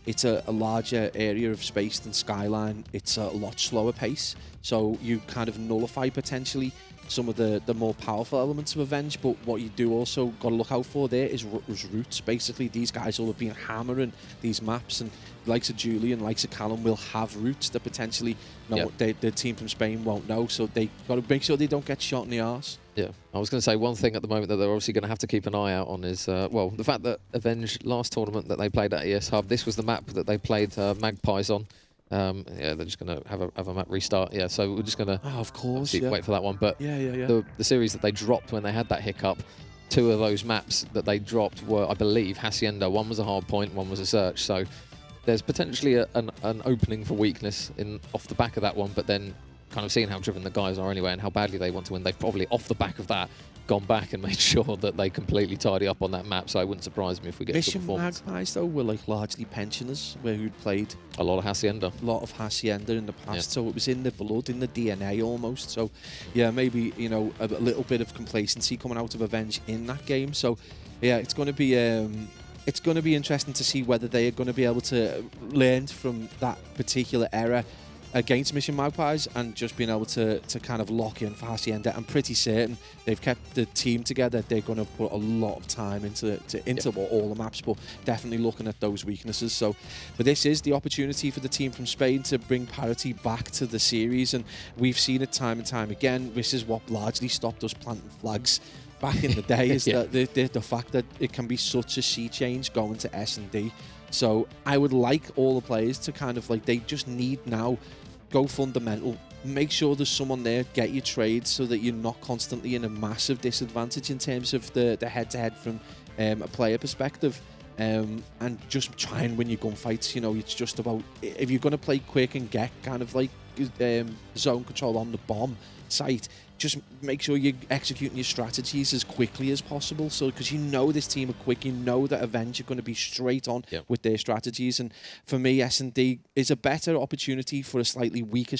It's a larger area of space than Skyline. It's a lot slower pace, so you kind of nullify potentially some of the more powerful elements of Avenge. But what you do also got to look out for there is roots. Basically, these guys will have been hammering these maps, and likes of Julian, likes of Callum will have roots that potentially the team from Spain won't know. So they got to make sure they don't get shot in the arse. Yeah, I was going to say one thing at the moment that they're obviously going to have to keep an eye out on is, well, the fact that Avenge last tournament that they played at ES Hub, this was the map that they played Magpies on. Yeah, they're just going to have a map restart. Yeah, so we're just going to of course wait for that one. But the series that they dropped when they had that hiccup, 2 of those maps that they dropped were, I believe, Hacienda. One was a hard point, one was a search. So there's potentially an opening for weakness off the back of that one, but then kind of seeing how driven the guys are anyway and how badly they want to win, they've probably off the back of that gone back and made sure that they completely tidy up on that map. So it wouldn't surprise me if we get a good performance. Mission Magpies though were like largely pensioners, where who'd played a lot of Hacienda. In the past, so it was in the blood, in the DNA almost. So yeah, maybe a little bit of complacency coming out of Avenge in that game. So yeah, it's going to be interesting to see whether they are going to be able to learn from that particular error against Mission Magpies and just being able to kind of lock in for Hacienda. I'm pretty certain they've kept the team together. They're going to put a lot of time into all the maps, but definitely looking at those weaknesses. So, but this is the opportunity for the team from Spain to bring parity back to the series, and we've seen it time and time again. This is what largely stopped us planting flags back in the day, is that the fact that it can be such a sea change going to S&D. So I would like all the players to kind of they just need now go fundamental, make sure there's someone there, get your trades so that you're not constantly in a massive disadvantage in terms of the head-to-head from a player perspective, and just try and win your gunfights. It's just about, if you're going to play quick and get kind of zone control on the bomb site, just make sure you're executing your strategies as quickly as possible. So, because this team are quick, that Avenge are going to be straight on with their strategies. And for me, S&D is a better opportunity for a slightly weaker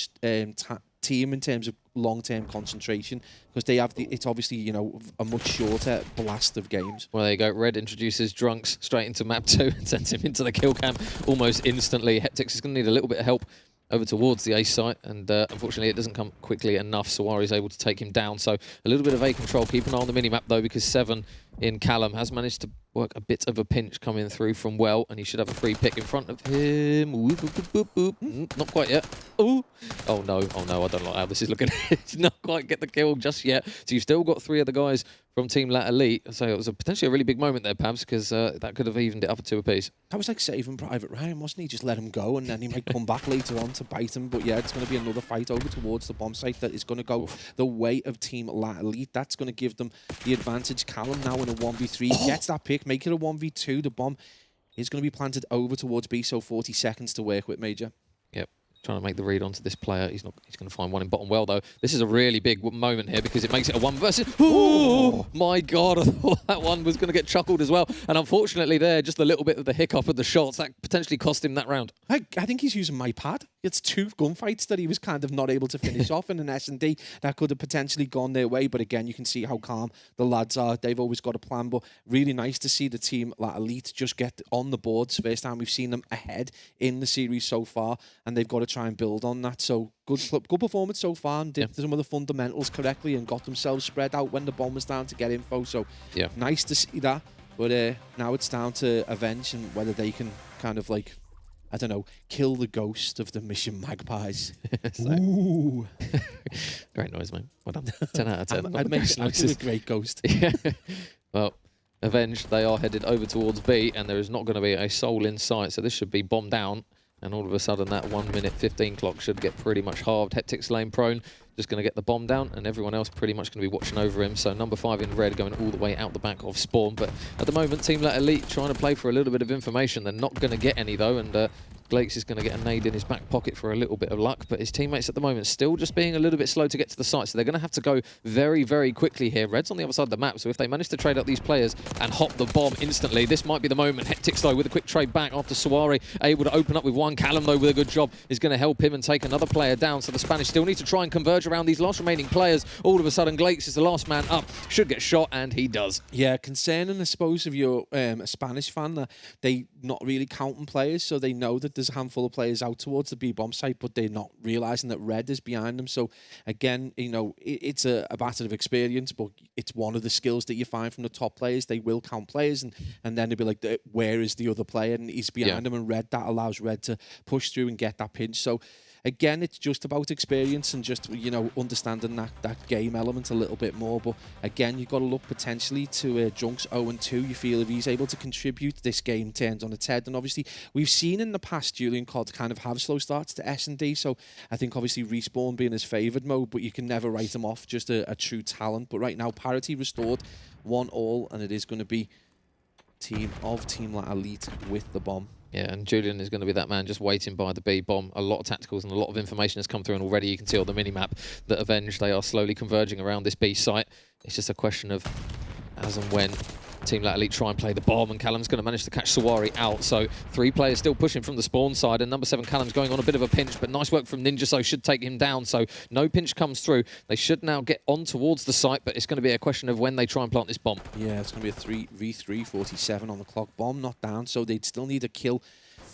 team in terms of long-term concentration, because they have it's obviously a much shorter blast of games. Well, there you go. Red introduces Drunks straight into map 2 and sends him into the kill cam almost instantly. Heptix is going to need a little bit of help over towards the ace site, and unfortunately it doesn't come quickly enough. Sawari's able to take him down, so a little bit of A control. Keep an eye on the mini-map though, because 7 in Callum has managed to work a bit of a pinch coming through from well, and he should have a free pick in front of him. Whoop, whoop, whoop, whoop. Not quite yet. Ooh. Oh no, I don't like how this is looking. It's not quite get the kill just yet. So you've still got 3 of the guys from Team Lat Elite. So it was potentially a really big moment there, Pabs, because that could have evened it up at 2 apiece. That was like saving Private Ryan, wasn't he? Just let him go, and then he might come back later on to bite him. But yeah, it's going to be another fight over towards the bomb site that is going to go the way of Team Lat Elite. That's going to give them the advantage. Callum now in a 1v3 gets that pick, make it a 1v2. The bomb is going to be planted over towards B, so 40 seconds to work with, Major. Yep. Trying to make the read onto this player. He's going to find one in bottom well, though. This is a really big moment here because it makes it a 1 versus... Oh, my God. I thought that one was going to get chuckled as well. And unfortunately there, just a little bit of the hiccup of the shots, that potentially cost him that round. I think he's using my pad. It's 2 gunfights that he was kind of not able to finish off in an S&D. That could have potentially gone their way. But again, you can see how calm the lads are. They've always got a plan. But really nice to see the team like Elite just get on the boards. First time we've seen them ahead in the series so far. And they've got to try and build on that. So good performance so far, and did some of the fundamentals correctly and got themselves spread out when the bomb was down to get info. So nice to see that. But now it's down to Avenge and whether they can kind of I don't know, kill the ghost of the Mission Magpies. Ooh. Great noise, mate. Well done. 10 out of 10. I'd make Snipes a great ghost. Well, Avenge, they are headed over towards B, and there is not going to be a soul in sight, so this should be bomb down. And all of a sudden, that 1 minute 15 clock should get pretty much halved. Heptic's lane prone, just going to get the bomb down, and everyone else pretty much going to be watching over him. So number 5 in red going all the way out the back of spawn. But at the moment, Team Let Elite trying to play for a little bit of information. They're not going to get any, though, and Glakes is going to get a nade in his back pocket for a little bit of luck, but his teammates at the moment still just being a little bit slow to get to the site, so they're going to have to go very, very quickly here. Red's on the other side of the map, so if they manage to trade out these players and hop the bomb instantly, this might be the moment. Heptic's, though, with a quick trade back after Sawari, able to open up with one. Callum, though, with a good job, is going to help him and take another player down, so the Spanish still need to try and converge around these last remaining players. All of a sudden, Glakes is the last man up, should get shot, and he does. Yeah, concerning, I suppose, if you're a Spanish fan, that they not really counting players, so they know that there's a handful of players out towards the B-bomb site, but they're not realising that Red is behind them. So, again, you know, it's a matter of experience, but it's one of the skills that you find from the top players. They will count players, and then they'll be like, where is the other player? And he's behind them, and Red, that allows Red to push through and get that pinch. So, again, it's just about experience and just, you know, understanding that game element a little bit more. But again, you've got to look potentially to Junk's 0-2. You feel if he's able to contribute, this game turns on its head. And obviously, we've seen in the past Julian COD kind of have slow starts to S&D. So I think obviously Respawn being his favoured mode, but you can never write him off, just a true talent. But right now, parity restored, 1-1, and it is going to be Team Like Elite with the bomb. Yeah, and Julian is going to be that man just waiting by the B bomb. A lot of tacticals and a lot of information has come through, and already you can see on the mini-map that Avenge, they are slowly converging around this B site. It's just a question of as and when Team Let Elite try and play the bomb, and Callum's going to manage to catch Sawari out. So 3 players still pushing from the spawn side, and number 7 Callum's going on a bit of a pinch, but nice work from Ninja, so should take him down. So no pinch comes through. They should now get on towards the site, but it's going to be a question of when they try and plant this bomb. Yeah, it's going to be a 3v3, 47 on the clock. Bomb not down, so they'd still need a kill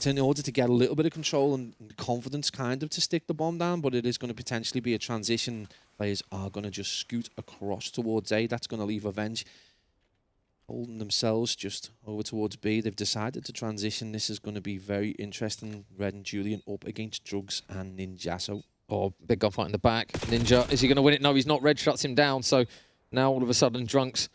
in order to get a little bit of control and confidence kind of to stick the bomb down, but it is going to potentially be a transition. Players are going to just scoot across towards A. That's going to leave Avenge holding themselves just over towards B. They've decided to transition. This is going to be very interesting. Red and Julian up against Drugs and Ninja. So, big gunfight in the back. Ninja, is he going to win it? No, he's not. Red shuts him down. So now all of a sudden, Drunks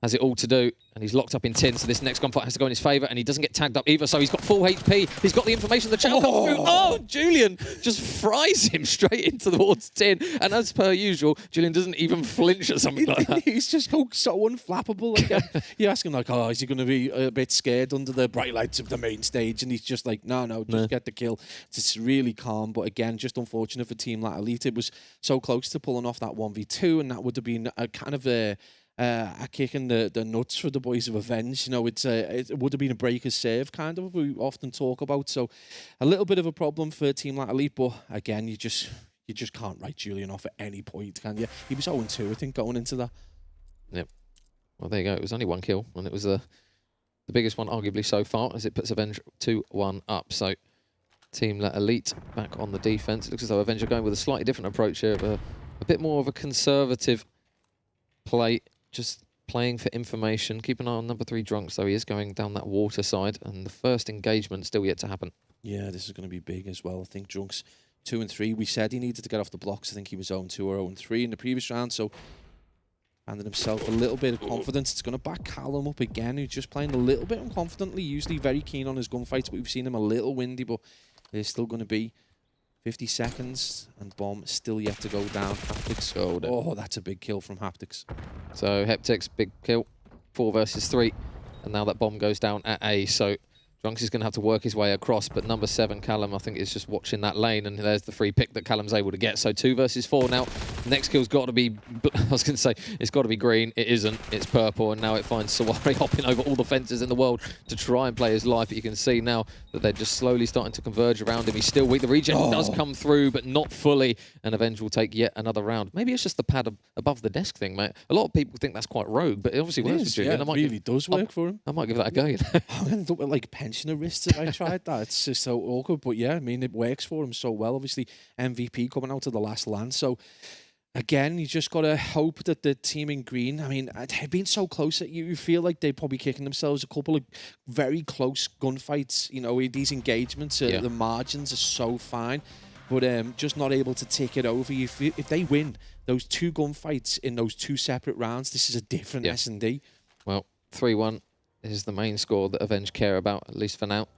has it all to do, and he's locked up in tin, so this next gunfight has to go in his favour, and he doesn't get tagged up either, so he's got full HP, he's got the information, the channel comes through. Oh, Julian just fries him straight into towards tin, and as per usual, Julian doesn't even flinch at something like that. He's just so unflappable. Like, you ask him, like, is he going to be a bit scared under the bright lights of the main stage? And he's just like, no, just get the kill. It's really calm, but again, just unfortunate for Team Like Elite. It was so close to pulling off that 1v2, and that would have been a kind of a kick in the nuts for the boys of Avenge. You know, it would have been a breaker's serve, kind of, we often talk about. So a little bit of a problem for a team like Elite, but again, you just can't write Julian off at any point, can you? He was 0-2, I think, going into that. Yep. Well, there you go. It was only 1 kill, and it was the biggest one, arguably, so far, as it puts Avenge 2-1 up. So Team Let Elite back on the defense. It looks as though Avenge are going with a slightly different approach here, a bit more of a conservative play. Just playing for information. Keep an eye on number 3 Drunks, though. He is going down that water side, and the first engagement still yet to happen. Yeah, this is going to be big as well. I think Drunks 2 and 3. We said he needed to get off the blocks. I think he was 0-2 or 0-3 in the previous round, so handed himself a little bit of confidence. It's going to back Callum up again, who's just playing a little bit unconfidently. Usually very keen on his gunfights, but we've seen him a little windy, but there's still going to be 50 seconds, and bomb still yet to go down. Haptics. Oh, that's a big kill from Haptics. So Heptic's big kill, 4 versus 3, and now that bomb goes down at A. So Drunks is going to have to work his way across, but number 7 Callum, I think, is just watching that lane, and there's the free pick that Callum's able to get. So 2 versus 4 now. Next kill's got to be, I was going to say, it's got to be green. It isn't. It's purple, and now it finds Sawari hopping over all the fences in the world to try and play his life. But you can see now that they're just slowly starting to converge around him. He's still weak. The regen does come through, but not fully, and Avenge will take yet another round. Maybe it's just the pad above the desk thing, mate. A lot of people think that's quite rogue, but it obviously works for Julian. Yeah, it really does work for him. I might give that a go. I'm going to look like pensioner wrists if I tried that. It's just so awkward, but yeah, I mean, it works for him so well. Obviously, MVP coming out of the last land, so again, you just got to hope that the team in green, I mean, they've been so close that you feel like they're probably kicking themselves. A couple of very close gunfights, you know, these engagements, the margins are so fine, but just not able to take it over. If they win those 2 gunfights in those 2 separate rounds, this is a different S&D. Well, 3-1 is the main score that Avenge care about, at least for now.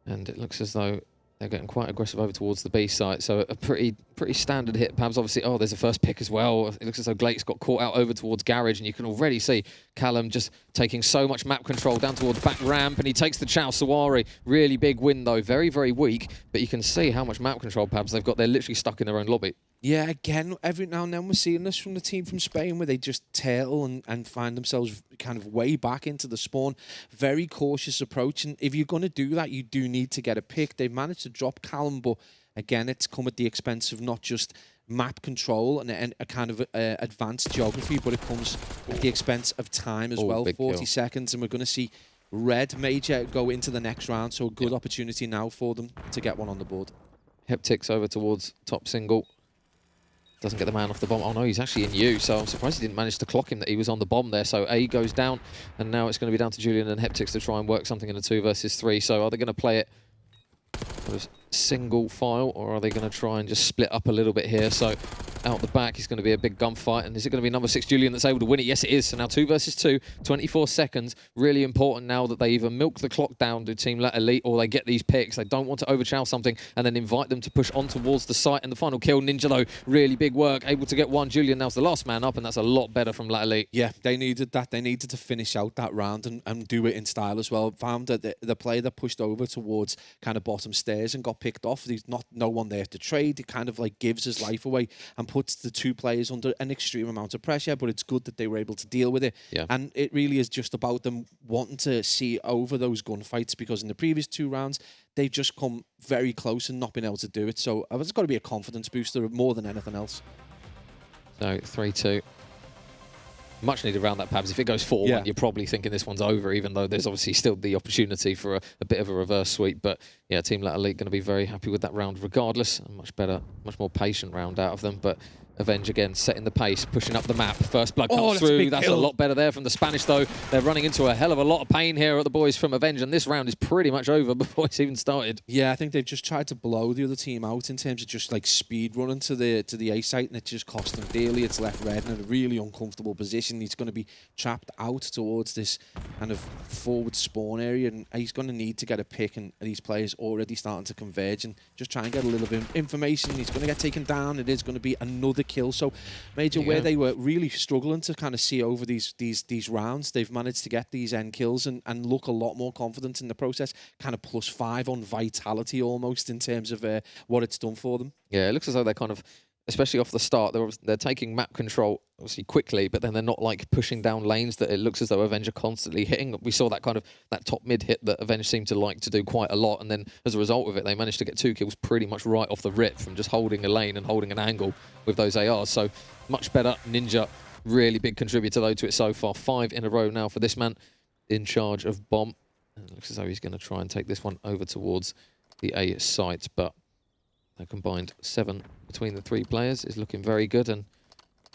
And it looks as though they're getting quite aggressive over towards the B site. So a pretty standard hit. Pabs, obviously, there's a first pick as well. It looks as though Glake's got caught out over towards Garage, and you can already see Callum just taking so much map control down towards back ramp, and he takes the Chow Sawari. Really big win, though. Very, very weak, but you can see how much map control, Pabs, they've got. They're literally stuck in their own lobby. Yeah, again, every now and then we're seeing this from the team from Spain where they just tail and find themselves kind of way back into the spawn. Very cautious approach, and if you're going to do that, you do need to get a pick. They've managed to drop Callum, but again, it's come at the expense of not just map control and a kind of advanced geography, but it comes at the expense of time as well. 40 kill. seconds, and we're going to see Red Major go into the next round, so a good opportunity now for them to get one on the board. Heptic's over towards top single. Doesn't get the man off the bomb. Oh no, he's actually in U, so I'm surprised he didn't manage to clock him that he was on the bomb there. So A goes down, and now it's going to be down to Julian and Heptix to try and work something in a 2 versus 3. So are they going to play it single file, or are they going to try and just split up a little bit here? So out the back is going to be a big gunfight, and is it going to be number 6 Julian that's able to win it? Yes, it is. So now 2 versus 2, 24 seconds. Really important now that they either milk the clock down to Team Let Elite, or they get these picks. They don't want to overchow something and then invite them to push on towards the site. And the final kill, Ninja, though, really big work, able to get one. Julian now's the last man up, and that's a lot better from Let Elite. Yeah, they needed that. They needed to finish out that round and do it in style as well. Found that the player that pushed over towards kind of bottom stairs and got picked off, there's no one there to trade. It kind of like gives his life away and puts the two players under an extreme amount of pressure, but it's good that they were able to deal with it. Yeah. And it really is just about them wanting to see over those gunfights, because in the previous 2 rounds, they've just come very close and not been able to do it. So it's got to be a confidence booster more than anything else. So 3-2. Much needed around that, Pabs. If it goes 4-1, you're probably thinking this one's over, even though there's obviously still the opportunity for a bit of a reverse sweep. But yeah, Team Let Elite going to be very happy with that round regardless. A much better, much more patient round out of them. But Avenge again, setting the pace, pushing up the map. First blood comes through. That's a lot better there from the Spanish, though. They're running into a hell of a lot of pain here at the boys from Avenge, and this round is pretty much over before it's even started. Yeah, I think they've just tried to blow the other team out in terms of just like speed running to the A site, and it just cost them dearly. It's left Red in a really uncomfortable position. He's going to be trapped out towards this kind of forward spawn area, and he's going to need to get a pick, and these players already starting to converge and just try and get a little bit of information. He's going to get taken down. It is going to be another kill. So Major, where they were really struggling to kind of see over these rounds, they've managed to get these end kills and look a lot more confident in the process. Kind of +5 on vitality almost in terms of what it's done for them. Yeah, it looks as though they're kind of, especially off the start, they're taking map control obviously quickly, but then they're not like pushing down lanes that it looks as though Avenge are constantly hitting. We saw that kind of that top mid hit that Avenge seemed to like to do quite a lot, and then as a result of it, they managed to get 2 kills pretty much right off the rip from just holding a lane and holding an angle with those ARs. So much better. Ninja, really big contributor though to it so far. 5 in a row now for this man in charge of bomb. And it looks as though he's going to try and take this one over towards the A site, but a combined 7 between the 3 players is looking very good, and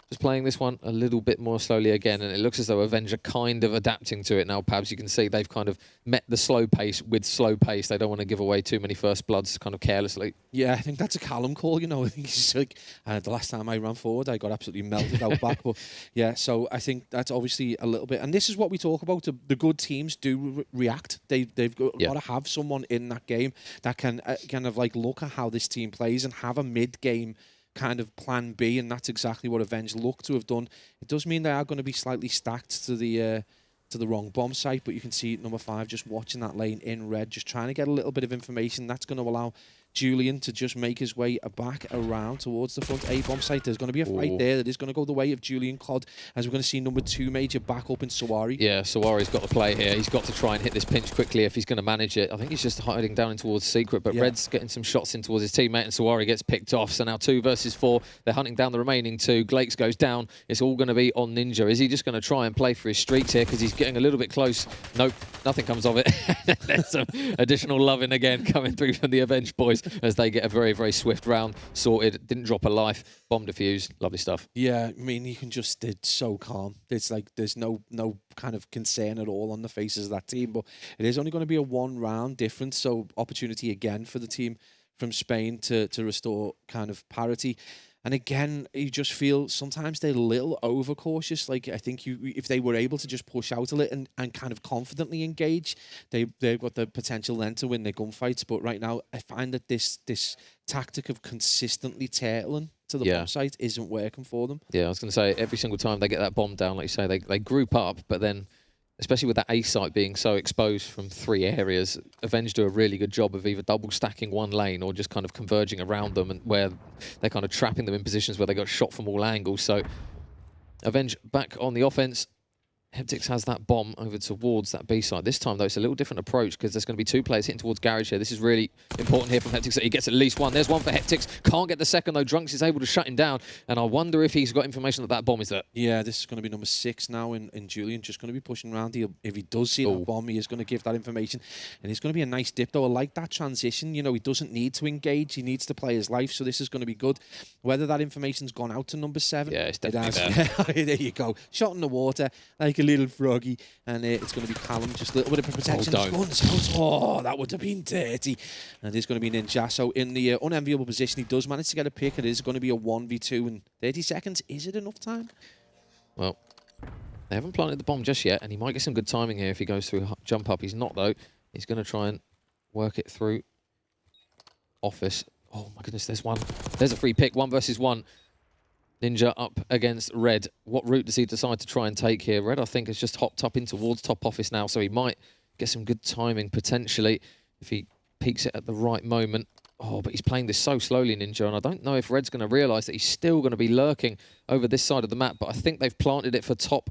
just playing this one a little bit more slowly again, and it looks as though Avenge are kind of adapting to it now, Pabs. You can see they've kind of met the slow pace with slow pace. They don't want to give away too many first bloods kind of carelessly. Yeah, I think that's a Callum call, you know. I think he's like, the last time I ran forward, I got absolutely melted out back. But yeah, so I think that's obviously a little bit, and this is what we talk about. The good teams do react. They've got to have someone in that game that can kind of like look at how this team plays and have a mid-game kind of plan B, and that's exactly what Avenge look to have done. It does mean they are going to be slightly stacked to the wrong bomb site, but you can see number 5 just watching that lane in red, just trying to get a little bit of information. That's going to allow Julian to just make his way back around towards the front A bomb site. There's going to be a fight there that is going to go the way of Julian Cod, as we're going to see number 2 Major back up in Sawari. Yeah, Sawari's got to play here. He's got to try and hit this pinch quickly if he's going to manage it. I think he's just hiding down in towards Secret, but Red's getting some shots in towards his teammate, and Sawari gets picked off. So now 2 versus 4. They're hunting down the remaining 2. Glakes goes down. It's all going to be on Ninja. Is he just going to try and play for his streaks here, because he's getting a little bit close? Nope, nothing comes of it. There's some additional loving again coming through from the Avenge boys as they get a very, very swift round sorted. Didn't drop a life. Bomb defuse. Lovely stuff. Yeah, I mean, you can just, it's so calm. It's like there's no kind of concern at all on the faces of that team, but it is only going to be a 1 round difference, so opportunity again for the team from Spain to restore kind of parity. And again, you just feel sometimes they're a little overcautious. Like, I think if they were able to just push out a little and kind of confidently engage, they've got the potential then to win their gunfights. But right now, I find that this tactic of consistently turtling to the bomb site isn't working for them. Yeah, I was going to say, every single time they get that bomb down, like you say, they group up, but then, especially with that A site being so exposed from 3 areas, Avenge do a really good job of either double stacking one lane or just kind of converging around them, and where they're kind of trapping them in positions where they got shot from all angles. So Avenge back on the offense. Heptix has that bomb over towards that B side. This time, though, it's a little different approach because there's going to be 2 players hitting towards Garage here. This is really important here from Heptix that he gets at least one. There's one for Heptix. Can't get the second, though. Drunks is able to shut him down. And I wonder if he's got information that that bomb is there. Yeah, this is going to be number 6 now in Julian. Just going to be pushing around. If he does see that bomb, he is going to give that information. And it's going to be a nice dip, though. I like that transition. You know, he doesn't need to engage. He needs to play his life. So this is going to be good. Whether that information's gone out to number 7. Yeah, it's definitely there. There you go. Shot in the water like a little froggy. And it's going to be Callum, just a little bit of protection. Oh, that would have been dirty. And there's going to be Ninjaso in the unenviable position. He does manage to get a pick. It is going to be a 1v2 in 30 seconds. Is it enough time? Well, they haven't planted the bomb just yet, and he might get some good timing here if he goes through jump up. He's not, though. He's going to try and work it through office. Oh, my goodness, there's one. There's a free pick, 1 versus 1. Ninja up against Red. What route does he decide to try and take here? Red, I think, has just hopped up in towards top office now, so he might get some good timing, potentially, if he peeks it at the right moment. Oh, but he's playing this so slowly, Ninja, and I don't know if Red's going to realise that he's still going to be lurking over this side of the map, but I think they've planted it for top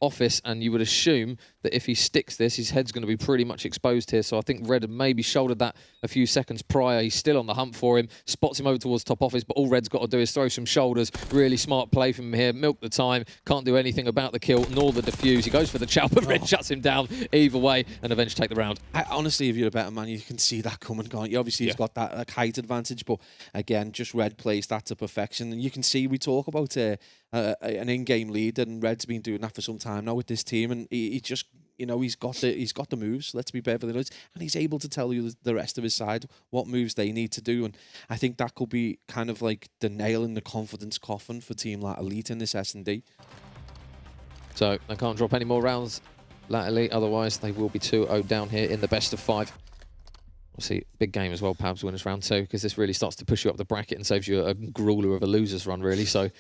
office, and you would assume that if he sticks this, his head's going to be pretty much exposed here. So I think Red had maybe shouldered that a few seconds prior. He's still on the hunt for him, spots him over towards top office, but all Red's got to do is throw some shoulders. Really smart play from him here, milk the time, can't do anything about the kill nor the defuse. He goes for the chow, but Red shuts him down either way, and Avenge take the round. Honestly, if you're a better man, you can see that coming, can't you? Obviously, he's got that height advantage, but again, just Red plays that to perfection. And you can see, we talk about an in-game lead, and Red's been doing that for some time now with this team, and he just, you know, he's got the moves. Let's be perfectly honest, and he's able to tell you the rest of his side what moves they need to do. And I think that could be kind of like the nail in the confidence coffin for team like Elite in this S&D. So they can't drop any more rounds latterly, otherwise they will be 2-0 down here in the best of 5. We'll see, big game as well, Pabs, winners round 2, because this really starts to push you up the bracket and saves you a grueler of a losers run, really. So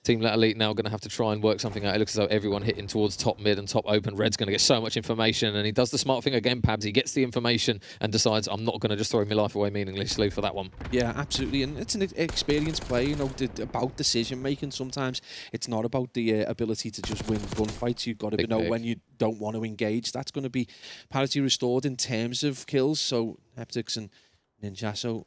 Team Elite now going to have to try and work something out. It looks as though everyone hitting towards top mid and top open. Red's going to get so much information, and he does the smart thing again, Pabs. He gets the information and decides, I'm not going to just throw my life away meaninglessly for that one. Yeah, absolutely. And it's an experienced play, you know, about decision making. Sometimes it's not about the ability to just win gunfights. You've got to know when you don't want to engage. That's going to be parity restored in terms of kills. So Heptix and Ninjaso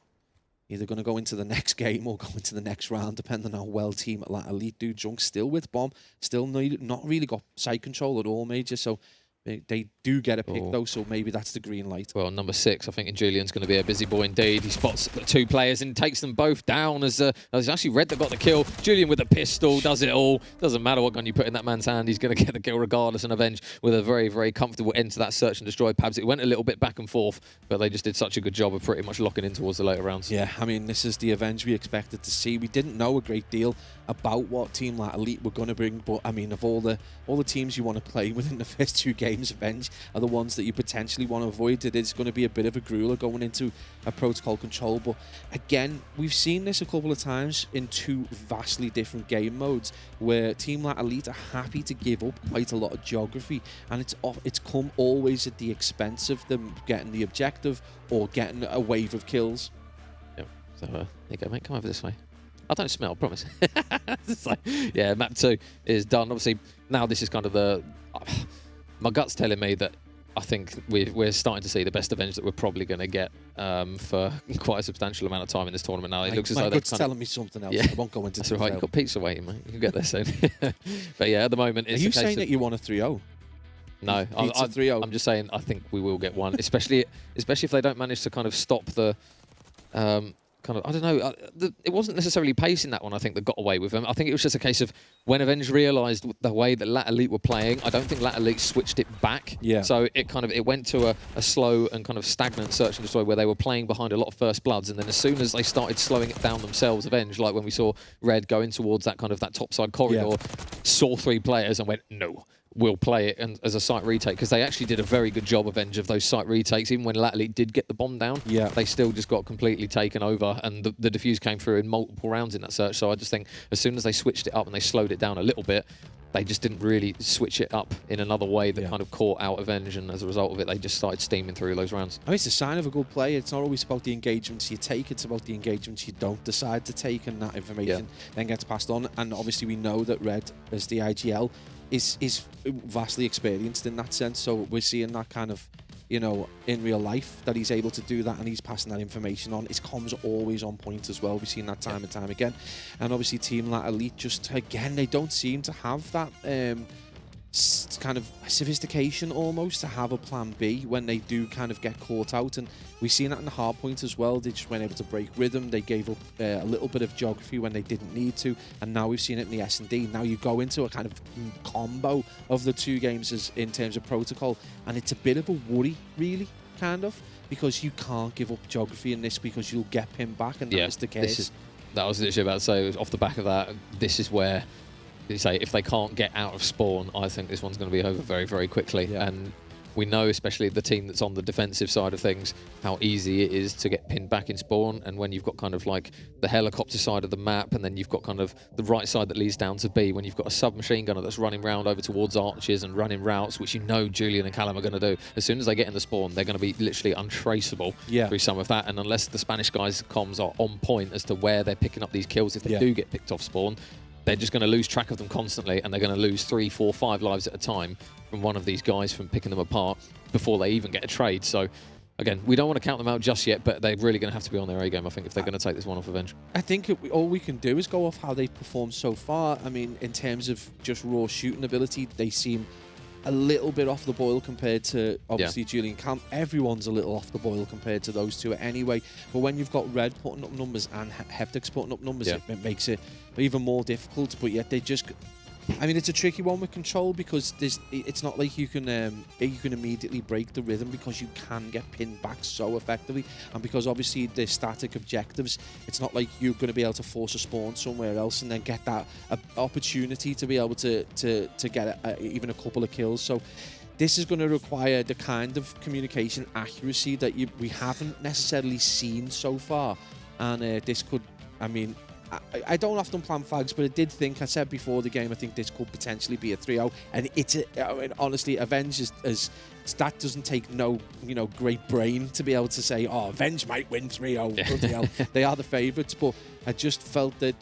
either going to go into the next game or go into the next round, depending on how well team like Elite do. Drunk still with bomb, still not really got side control at all, Major. So they do get a pick, though, so maybe that's the green light. Well, number 6, I think, in Julian's going to be a busy boy indeed. He spots the 2 players and takes them both down as actually Red that got the kill. Julian with a pistol, does it all. Doesn't matter what gun you put in that man's hand, he's going to get the kill regardless, and Avenge with a very, very comfortable end to that search and destroy. Pabs, it went a little bit back and forth, but they just did such a good job of pretty much locking in towards the later rounds. Yeah, I mean, this is the Avenge we expected to see. We didn't know a great deal about what team like Elite were going to bring, but I mean, of all the teams you want to play within the first 2 games, Avenge are the ones that you potentially want to avoid. It is going to be a bit of a grueler going into a protocol control, but again, we've seen this a couple of times in 2 vastly different game modes where team like Elite are happy to give up quite a lot of geography, and it's come always at the expense of them getting the objective or getting a wave of kills. Yep. So there you go, mate. Come over this way. I don't smell, promise. It's like, yeah, map 2 is done. Obviously, now this is kind of the... my gut's telling me that I think we're starting to see the best Avenge that we're probably going to get for quite a substantial amount of time in this tournament now. It looks as though it's telling me something else. Yeah. I won't go into That's all right. You've got pizza waiting, mate. You can get there soon. But yeah, at the moment, it's Are you saying that you want a 3-0? No, Pizza 3-0. I'm just saying I think we will get one, especially if they don't manage to kind of stop the kind of, I don't know, it wasn't necessarily pacing that one, I think, that got away with them. I think it was just a case of when Avenge realised the way that Lat Elite were playing, I don't think Lat Elite switched it back. Yeah. So it went to a slow and kind of stagnant search and destroy where they were playing behind a lot of first bloods, and then as soon as they started slowing it down themselves, Avenge, like when we saw Red going towards that kind of that topside corridor, saw 3 players and went, no, we'll play it and as a site retake, because they actually did a very good job, Avenge, of those site retakes. Even when Lat Elite did get the bomb down, they still just got completely taken over, and the defuse came through in multiple rounds in that search. So I just think as soon as they switched it up and they slowed it down a little bit, they just didn't really switch it up in another way that kind of caught out Avenge, and as a result of it, they just started steaming through those rounds. I mean, it's a sign of a good player. It's not always about the engagements you take, it's about the engagements you don't decide to take, and that information then gets passed on. And obviously we know that Red, as the IGL, is vastly experienced in that sense, so we're seeing that kind of, you know, in real life, that he's able to do that and he's passing that information on. His comms are always on point as well. We've seen that time and time again. And obviously Team Lat Elite, just again, they don't seem to have that kind of sophistication almost to have a plan B when they do kind of get caught out. And we've seen that in the hard point as well. They just weren't able to break rhythm. They gave up a little bit of geography when they didn't need to, and now we've seen it in the S&D. Now you go into a kind of combo of the 2 games as in terms of protocol, and it's a bit of a worry, really, kind of, because you can't give up geography in this because you'll get pinned back, and that is the case. That was literally about to say, off the back of that, this is where you say if they can't get out of spawn, I think this one's going to be over very, very quickly. And we know, especially the team that's on the defensive side of things, how easy it is to get pinned back in spawn. And when you've got kind of like the helicopter side of the map, and then you've got kind of the right side that leads down to B, when you've got a submachine gunner that's running round over towards arches and running routes, which you know Julian and Callum are going to do. As soon as they get in the spawn, they're going to be literally untraceable through some of that. And unless the Spanish guys' comms are on point as to where they're picking up these kills, if they do get picked off spawn, they're just going to lose track of them constantly, and they're going to lose 3, 4, 5 lives at a time from one of these guys from picking them apart before they even get a trade. So, again, we don't want to count them out just yet, but they're really going to have to be on their A game, I think, if they're going to take this one off Avenge. I think all we can do is go off how they've performed so far. I mean, in terms of just raw shooting ability, they seem a little bit off the boil compared to, obviously, Julian Camp. Everyone's a little off the boil compared to those two anyway. But when you've got Red putting up numbers and Heptic's putting up numbers, it makes it even more difficult. But yet they just... I mean, it's a tricky one with Control, because it's not like you can immediately break the rhythm, because you can get pinned back so effectively, and because obviously the static objectives, it's not like you're going to be able to force a spawn somewhere else and then get that opportunity to be able to get even a couple of kills. So this is going to require the kind of communication accuracy that we haven't necessarily seen so far, and this could, I mean, I don't often plan flags, but I said before the game, I think this could potentially be a 3-0. And I mean, honestly, Avenge that doesn't take no, great brain to be able to say, oh, Avenge might win 3-0. They are the favourites, but I just felt that,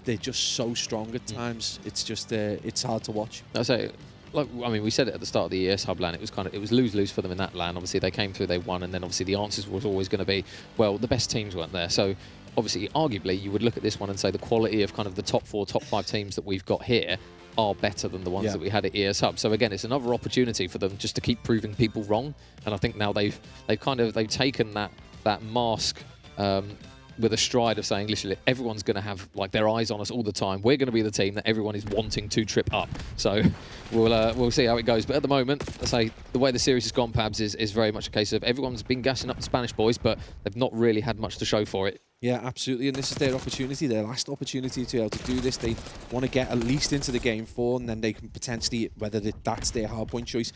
they're just so strong at times. It's just, it's hard to watch. I say, we said it at the start of the ES Hub LAN. It was lose-lose for them in that LAN. Obviously, they came through, they won, and then obviously the answers was always going to be, well, the best teams weren't there. So obviously, arguably, you would look at this one and say the quality of kind of the top 4, top 5 teams that we've got here are better than the ones that we had at ES Hub. So again, it's another opportunity for them just to keep proving people wrong. And I think now they've taken that mask with a stride of saying, literally, everyone's going to have like their eyes on us all the time. We're going to be the team that everyone is wanting to trip up. So we'll see how it goes. But at the moment, I say the way the series has gone, Pabs, is very much a case of everyone's been gassing up the Spanish boys, but they've not really had much to show for it. Yeah, absolutely, and this is their opportunity, their last opportunity to be able to do this. They want to get at least into the game 4, and then they can potentially, whether that's their hardpoint choice,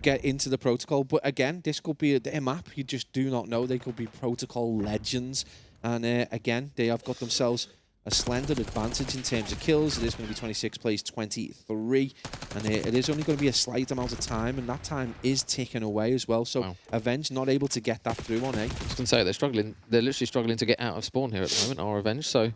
get into the protocol. But again, this could be their map. You just do not know. They could be protocol legends, and again, they have got themselves a slender advantage in terms of kills. It is going to be 26 plays 23, and it is only going to be a slight amount of time, and that time is ticking away as well. So Avenge not able to get that through on A. I was going to say, they're struggling. They're literally struggling to get out of spawn here at the moment, our Avenge. So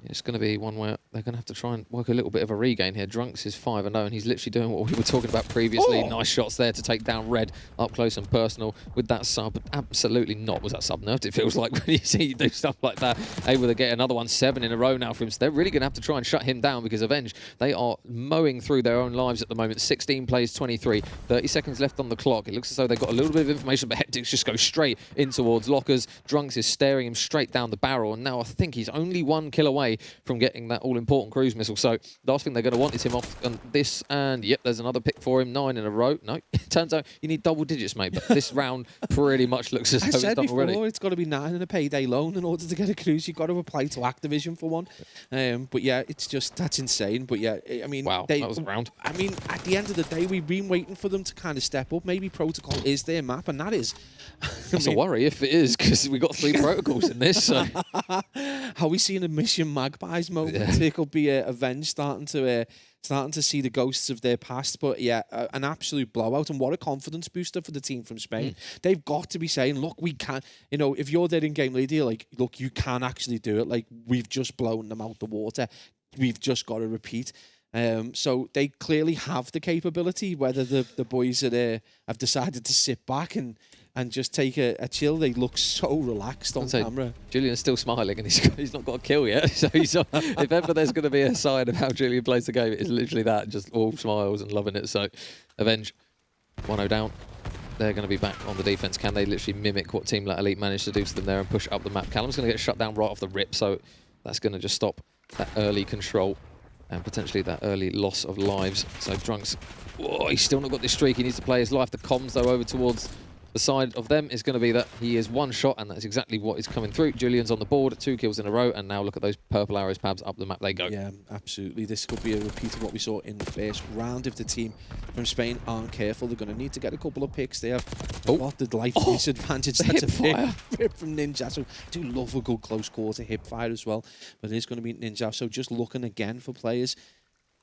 it's going to be one where they're going to have to try and work a little bit of a regain here. Drunks is 5-0, and he's literally doing what we were talking about previously. Nice shots there to take down Red up close and personal with that sub. Absolutely not was that sub nerfed. It feels like when you see you do stuff like that, able to get another one 7 in a row now for him. So they're really going to have to try and shut him down, because Avenge, they are mowing through their own lives at the moment. 16 plays 23, 30 seconds left on the clock. It looks as though they've got a little bit of information, but Heptics just go straight in towards Lockers. Drunks is staring him straight down the barrel, and now I think he's only 1 kill away from getting that all-important cruise missile. So the last thing they're going to want is him off on this, and yep, there's another pick for him. 9 in a row. No, it turns out you need double digits, mate, but this round pretty much looks as though it's done already. It's got to be 9 in a payday loan in order to get a cruise. You've got to apply to Activision for one. But yeah, it's just, that's insane. But yeah, I mean, wow, that was a round. I mean, at the end of the day, we've been waiting for them to kind of step up. Maybe Protocol is their map, and that is... That's a worry if it is, because we've got 3 protocols in this. So. How we seen a Mission Magpies moment? Yeah. It could be Avenge starting to see the ghosts of their past. But yeah, an absolute blowout, and what a confidence booster for the team from Spain. They've got to be saying, look, we can, you know, if you're their in-game leader, you're like, look, you can actually do it. Like, we've just blown them out the water. We've just got to repeat. So they clearly have the capability. Whether the boys have decided to sit back and just take a chill, they look so relaxed on camera. Julian's still smiling, and he's not got a kill yet. So if ever there's going to be a sign of how Julian plays the game, it's literally that, just all smiles and loving it. So Avenge 1-0 down. They're going to be back on the defense. Can they literally mimic what Team Elite managed to do to them there and push up the map? Callum's going to get shut down right off the rip, so that's going to just stop that early control and potentially that early loss of lives. So Drunks, he's still not got this streak. He needs to play his life. The comms, though, over towards the side of them is going to be that he is 1 shot, and that's exactly what is coming through. Julian's on the board, 2 kills in a row, and now look at those purple arrows, Pabs, up the map they go. Yeah, absolutely. This could be a repeat of what we saw in the first round. If the team from Spain aren't careful, they're going to need to get a couple of picks. They have got the life disadvantage. That's a pick from Ninja. So I do love a good close quarter hip fire as well, but it is going to be Ninja. So just looking again for players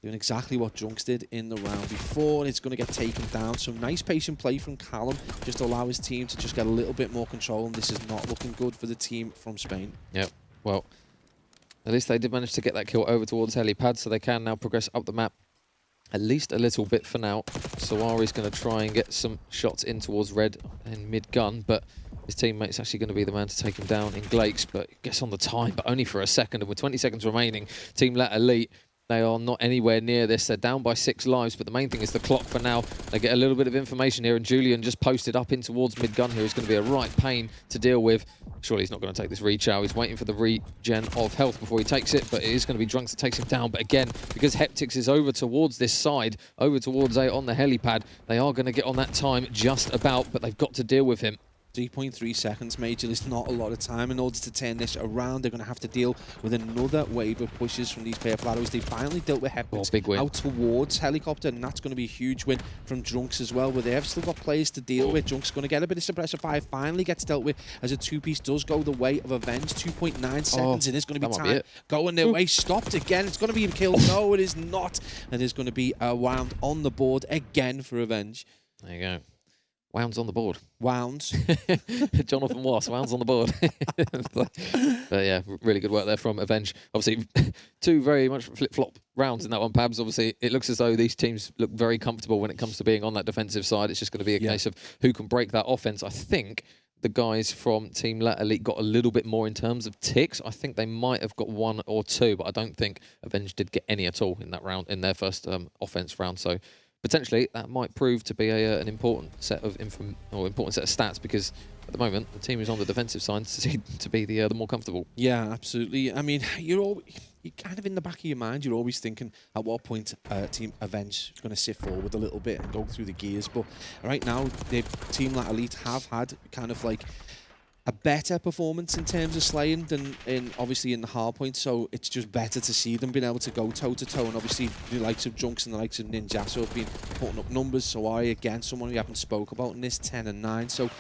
doing exactly what Drunks did in the round before, and it's going to get taken down. So nice patient play from Callum, just to allow his team to just get a little bit more control, and this is not looking good for the team from Spain. Yep, well, at least they did manage to get that kill over towards helipad, so they can now progress up the map at least a little bit for now. Sawari's going to try and get some shots in towards Red in mid-gun, but his teammate's actually going to be the man to take him down in Glakes, but gets on the time, but only for a second, and with 20 seconds remaining, Team Elite, they are not anywhere near this. They're down by 6 lives, but the main thing is the clock for now. They get a little bit of information here, and Julian just posted up in towards mid-gun here. It's going to be a right pain to deal with. Surely he's not going to take this rechow. He's waiting for the regen of health before he takes it, but it is going to be Drunks that takes him down. But again, because Heptics is over towards this side, over towards A on the helipad, they are going to get on that time just about, but they've got to deal with him. 3.3 seconds, Major. There's not a lot of time in order to turn this around. They're going to have to deal with another wave of pushes from these purple arrows. They finally dealt with Heptics out towards helicopter, and that's going to be a huge win from Drunks as well, but they have still got players to deal with. Drunks going to get a bit of suppressor fire, finally gets dealt with as a 2-piece does go the way of Avenge. 2.9 seconds, and it's going to be time going their way. Stopped again. It's going to be a kill. No, it is not. And there's going to be a round on the board again for Avenge. There you go. Wounds on the board. Wounds. Jonathan Wass, Wounds on the board. But yeah, really good work there from Avenge. Obviously, 2 very much flip-flop rounds in that one, Pabs. Obviously, it looks as though these teams look very comfortable when it comes to being on that defensive side. It's just going to be a case of who can break that offense. I think the guys from Team Elite got a little bit more in terms of ticks. I think they might have got 1 or 2, but I don't think Avenge did get any at all in that round, in their first offense round. So potentially, that might prove to be an important set of stats, because at the moment the team is on the defensive side to be the more comfortable. Yeah, absolutely. I mean, you're kind of in the back of your mind. You're always thinking at what point Team Avenge is going to sit forward a little bit and go through the gears. But right now, the Team Elite have had kind of like a better performance in terms of slaying than obviously in the hard point, so it's just better to see them being able to go toe-to-toe, and obviously the likes of Drunks and the likes of Ninjaso have been putting up numbers. So again, someone we haven't spoke about in this, 10 and 9, so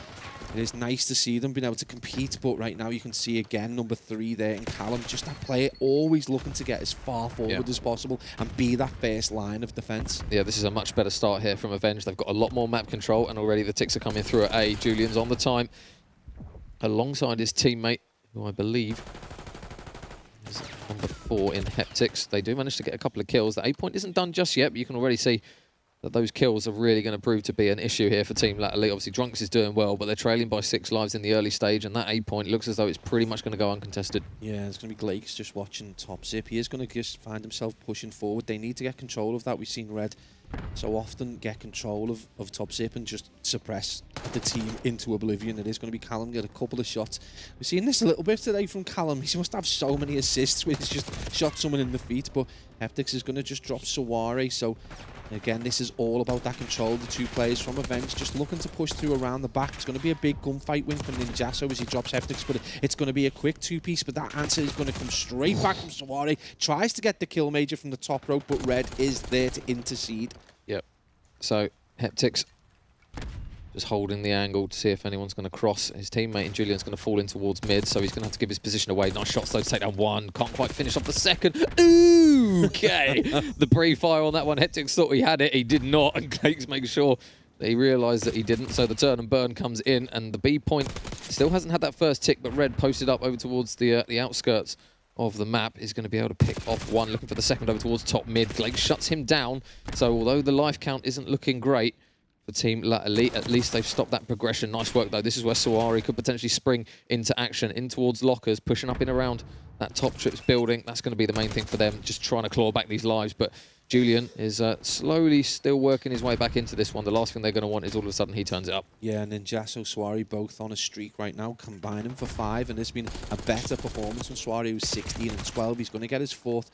it is nice to see them being able to compete. But right now you can see again number 3 there in Callum, just that player always looking to get as far forward as possible and be that first line of defence. Yeah, this is a much better start here from Avenge. They've got a lot more map control, and already the ticks are coming through at A. Julian's on the time, alongside his teammate, who I believe is number 4 in Heptics. They do manage to get a couple of kills. The A point isn't done just yet, but you can already see that those kills are really going to prove to be an issue here for Team Latterly. Obviously, Drunks is doing well, but they're trailing by 6 lives in the early stage, and that A point looks as though it's pretty much going to go uncontested. Yeah, it's going to be Glake's just watching top zip. He is going to just find himself pushing forward. They need to get control of that. We've seen Red so often get control of top zip and just suppress the team into oblivion. It is going to be Callum get a couple of shots. We've seen this a little bit today from Callum. He must have so many assists where he's just shot someone in the feet, but Heptics is going to just drop Sawari. So again, this is all about that control. The 2 players from Avenge just looking to push through around the back. It's going to be a big gunfight win for Ninjaso as he drops Heptics, but it's going to be a quick 2-piece, but that answer is going to come straight back from Sawari. Tries to get the kill major from the top rope, but Red is there to intercede. Yep. So Heptics just holding the angle to see if anyone's going to cross. His teammate and Julian's going to fall in towards mid, so he's going to have to give his position away. Nice shots though to take down 1. Can't quite finish off the second. Ooh, okay. The pre-fire on that one. Heptics thought he had it. He did not, and Glake's making sure that he realised that he didn't. So the turn and burn comes in, and the B point still hasn't had that first tick, but Red posted up over towards the outskirts of the map is going to be able to pick off 1, looking for the second over towards top mid. Glake shuts him down, so although the life count isn't looking great for Team Elite, at least they've stopped that progression. Nice work though. This is where Sawari could potentially spring into action, in towards lockers, pushing up in around that top trips building. That's going to be the main thing for them, just trying to claw back these lives. But Julian is slowly still working his way back into this one. The last thing they're going to want is all of a sudden he turns it up. Yeah, and Ninjaso, Sawari both on a streak right now, combining for 5, and there's been a better performance from Sawari, who's 16 and 12. He's going to get his 4th,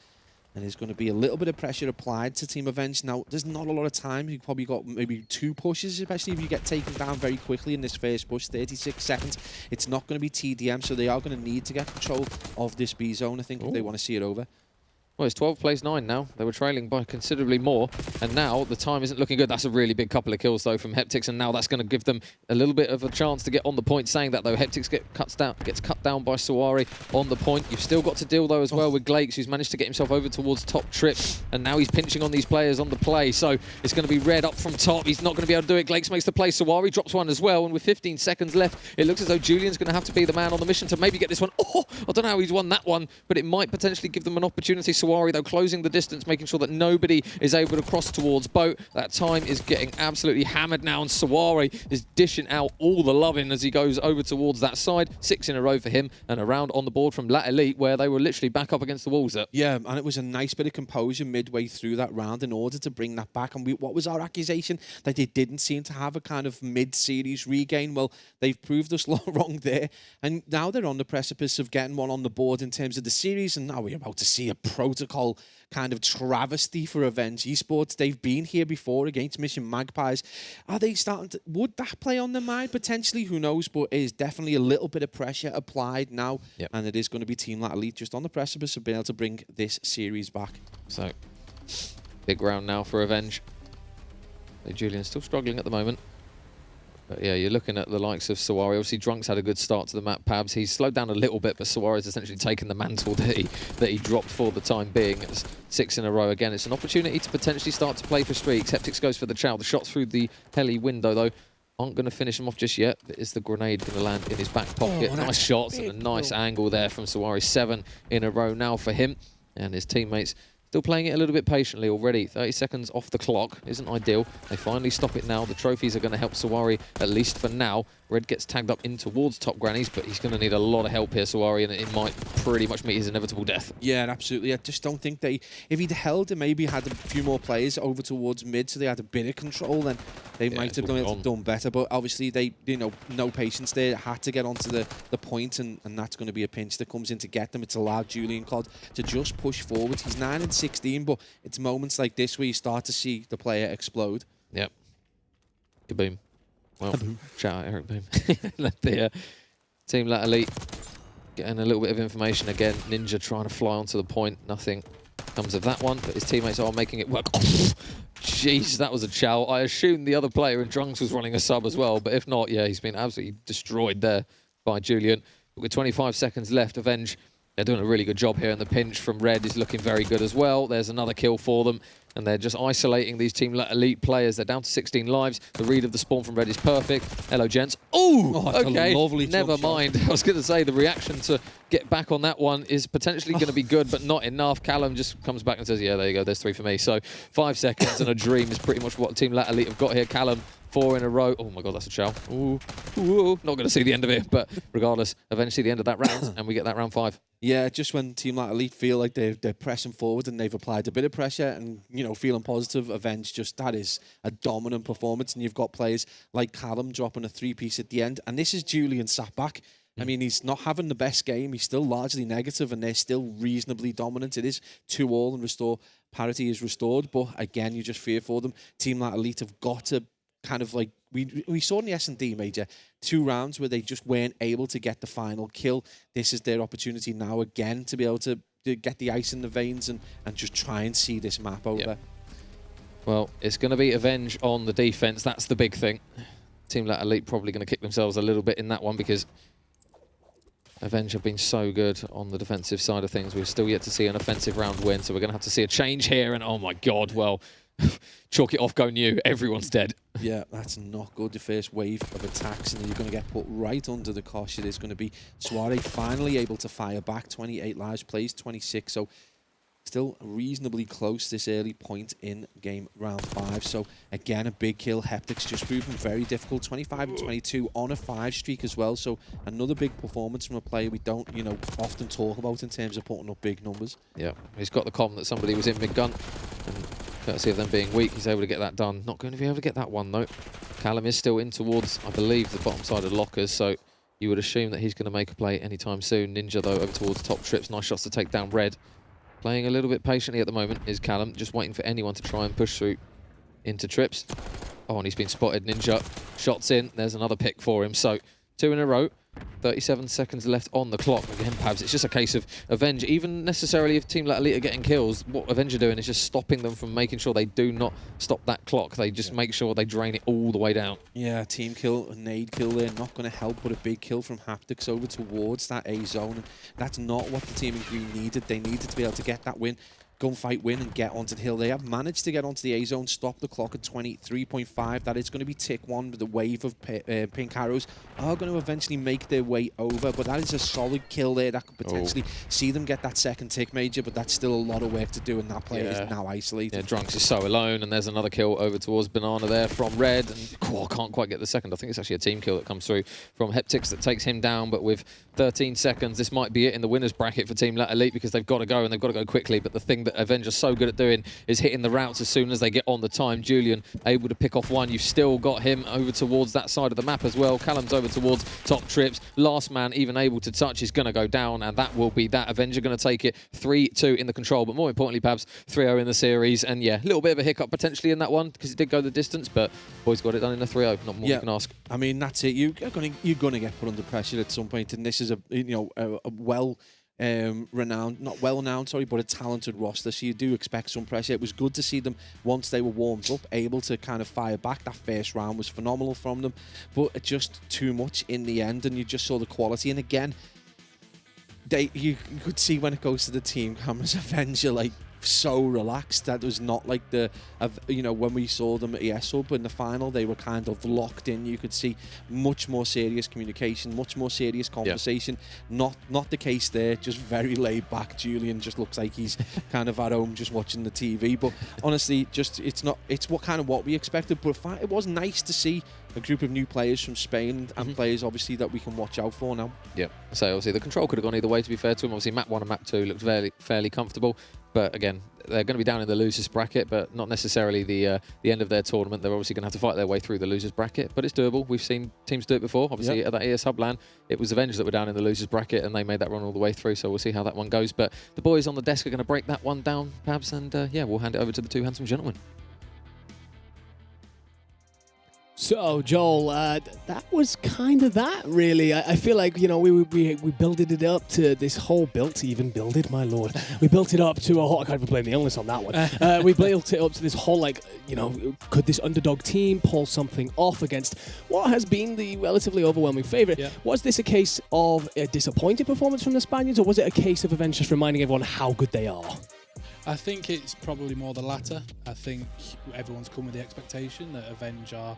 and there's going to be a little bit of pressure applied to Team Avenge. Now, there's not a lot of time. You've probably got maybe 2 pushes, especially if you get taken down very quickly in this first push, 36 seconds. It's not going to be TDM, so they are going to need to get control of this B zone, I think, if they want to see it over. Well, it's 12 plays 9 now. They were trailing by considerably more, and now the time isn't looking good. That's a really big couple of kills, though, from Heptics, and now that's going to give them a little bit of a chance to get on the point. Saying that, though, Heptics gets cut down by Sawari on the point. You've still got to deal, though, as well with Glakes, who's managed to get himself over towards top trip, and now he's pinching on these players on the play, so it's going to be Red up from top. He's not going to be able to do it. Glakes makes the play. Sawari drops 1 as well, and with 15 seconds left, it looks as though Julian's going to have to be the man on the mission to maybe get this one. Oh, I don't know how he's won that one, but it might potentially give them an opportunity. Sawari, though, closing the distance, making sure that nobody is able to cross towards boat. That time is getting absolutely hammered now, and Sawari is dishing out all the loving as he goes over towards that side. 6 in a row for him, and a round on the board from Lat Elite, where they were literally back up against the walls there. Yeah, and it was a nice bit of composure midway through that round in order to bring that back. And what was our accusation? That they didn't seem to have a kind of mid-series regain. Well, they've proved us wrong there, and now they're on the precipice of getting one on the board in terms of the series, and now we're about to see a protocol kind of travesty for Avenge Esports. They've been here before against Mission Magpies. Are they starting to... Would that play on their mind? Potentially, who knows? But it is definitely a little bit of pressure applied now. Yep. And it is going to be Team Lat Elite just on the precipice of being able to bring this series back. So, big round now for Avenge. Julian's still struggling at the moment. But yeah, you're looking at the likes of Sawari. Obviously, Drunk's had a good start to the map, Pabs. He's slowed down a little bit, but Sawari's essentially taken the mantle that he dropped for the time being. It's 6 in a row again. It's an opportunity to potentially start to play for streaks. Heptics goes for the chow. The shot through the heli window, though, aren't going to finish him off just yet. But is the grenade going to land in his back pocket? Oh, nice shots and a nice angle there from Sawari. 7 in a row now for him. And his teammates still playing it a little bit patiently already. 30 seconds off the clock isn't ideal. They finally stop it now. The trophies are going to help Sawari, at least for now. Red gets tagged up in towards top grannies, but he's going to need a lot of help here, Sawari, and it might pretty much meet his inevitable death. Yeah, absolutely. I just don't think they... If he'd held and maybe had a few more players over towards mid, so they had a bit of control, then they might have done better. But obviously, they, no patience there. Had to get onto the point, and that's going to be a pinch that comes in to get them. It's allowed Julian Cod to just push forward. He's 9 and 16, but it's moments like this where you start to see the player explode. Yep. Kaboom. Well, shout out Eric Boom. The Team Lat Elite getting a little bit of information again. Ninja trying to fly onto the point. Nothing comes of that one, but his teammates are making it work. Jeez, that was a chow. I assumed the other player in Drunks was running a sub as well, but if not, yeah, he's been absolutely destroyed there by Julian. But with 25 seconds left, Avenge They're doing a really good job here, and the pinch from Red is looking very good as well. There's another kill for them, and they're just isolating these Team Elite players. They're down to 16 lives. The read of the spawn from Red is perfect. Hello, gents. Ooh, that's okay, a lovely never jump shot. mind. I was going to say the reaction to get back on that one is potentially going to be good, but not enough. Callum just comes back and says, yeah, there you go, there's 3 for me. So 5 seconds and a dream is pretty much what Team Elite have got here. Callum, 4 in a row. Oh my God, that's a shell. Ooh, ooh, not going to see the end of it, but regardless, eventually the end of that round, and we get that round 5. Yeah, just when Team Elite feel like they're pressing forward and they've applied a bit of pressure and, you know, feeling positive, Avenge that is a dominant performance. And you've got players like Callum dropping a 3-piece at the end. And this is Julian sat back. I mean, he's not having the best game. He's still largely negative and they're still reasonably dominant. It is 2-all and restore parity is restored. But again, you just fear for them. Team Elite have got to kind of like, we saw in the S&D major 2 rounds where they just weren't able to get the final kill. This is their opportunity now again to be able to get the ice in the veins and just try and see this map over. Yep. Well, it's going to be Avenge on the defense. That's the big thing. Team Elite probably going to kick themselves a little bit in that one because Avenge have been so good on the defensive side of things. We're still yet to see an offensive round win, so we're going to have to see a change here. And oh my God, well, chalk it off, go new. Everyone's dead. Yeah, that's not good. The first wave of attacks, and you're going to get put right under the cosh. It is going to be Soiree finally able to fire back. 28 lives, plays 26, so still reasonably close this early point in game round 5. So again, a big kill. Heptic's just proven very difficult. 25 and 22 on a 5 streak as well. So another big performance from a player we don't, you know, often talk about in terms of putting up big numbers. Yeah, he's got the comm that somebody was in mid-gun. And courtesy of them being weak, he's able to get that done. Not going to be able to get that one, though. Callum is still in towards, I believe, the bottom side of the lockers, so you would assume that he's going to make a play anytime soon. Ninja, though, over towards top trips. Nice shots to take down Red. Playing a little bit patiently at the moment is Callum, just waiting for anyone to try and push through into trips. Oh, and he's been spotted. Ninja, shots in. There's another pick for him. So 2 in a row. 37 seconds left on the clock. Again, Pabs, it's just a case of Avenge. Even necessarily if Team Elite are getting kills, what Avenge are doing is just stopping them from making sure they do not stop that clock. They just make sure they drain it all the way down. Yeah, team kill, a nade kill there, not going to help, but a big kill from Haptics over towards that A zone. And that's not what the team in green needed. They needed to be able to get that win. Gunfight win and get onto the hill. They have managed to get onto the A zone, stop the clock at 23.5. That is going to be tick 1, but the wave of pink arrows are going to eventually make their way over. But that is a solid kill there that could potentially see them get that second tick major, but that's still a lot of work to do, and that player is now isolated. Yeah, Drunks is so alone, and there's another kill over towards Banana there from Red. And can't quite get the second. I think it's actually a team kill that comes through from Heptix that takes him down, but with 13 seconds, this might be it in the winner's bracket for Team Elite because they've got to go, and they've got to go quickly. But the thing that Avenge are so good at doing is hitting the routes as soon as they get on the time. Julian able to pick off one. You've still got him over towards that side of the map as well. Callum's over towards top trips. Last man even able to touch is going to go down, and that will be that. Avenge are going to take it 3-2 in the control, but more importantly, Pabs, 3-0 in the series. And yeah, a little bit of a hiccup potentially in that one because it did go the distance, but boys got it done in a 3-0. Not more you can ask. I mean, that's it. You're going to get put under pressure at some point, and this is a well renowned, not well renowned, sorry, but a talented roster, so you do expect some pressure. It was good to see them once they were warmed up, able to kind of fire back. That first round was phenomenal from them, but just too much in the end, and you just saw the quality. And again, you could see when it goes to the team cameras, Avenger like so relaxed. That was not like the when we saw them at ES Hub in the final, they were kind of locked in. You could see much more serious communication, much more serious conversation. Not the case there, just very laid back. Julian just looks like he's kind of at home just watching the TV, but honestly, just it's what we expected. But it was nice to see a group of new players from Spain and players obviously that we can watch out for now. Yeah, so obviously the control could have gone either way, to be fair to them. Obviously map 1 and map 2 looked fairly comfortable, but again, they're going to be down in the losers bracket, but not necessarily the end of their tournament. They're obviously going to have to fight their way through the losers bracket, but it's doable. We've seen teams do it before. Obviously at that ES Hub LAN, it was Avengers that were down in the losers bracket, and they made that run all the way through, so we'll see how that one goes. But the boys on the desk are going to break that one down, Pabs, and yeah, we'll hand it over to the 2 handsome gentlemen. So, Joel, that was kind of that, really. I feel like, you know, we builded it up to this whole builded, my lord. We built it up to a whole, I can't even blame the illness on that one. We built it up to this whole, like, you know, could this underdog team pull something off against what has been the relatively overwhelming favourite? Yeah. Was this a case of a disappointing performance from the Spaniards, or was it a case of Avenge just reminding everyone how good they are? I think it's probably more the latter. I think everyone's come with the expectation that Avenge are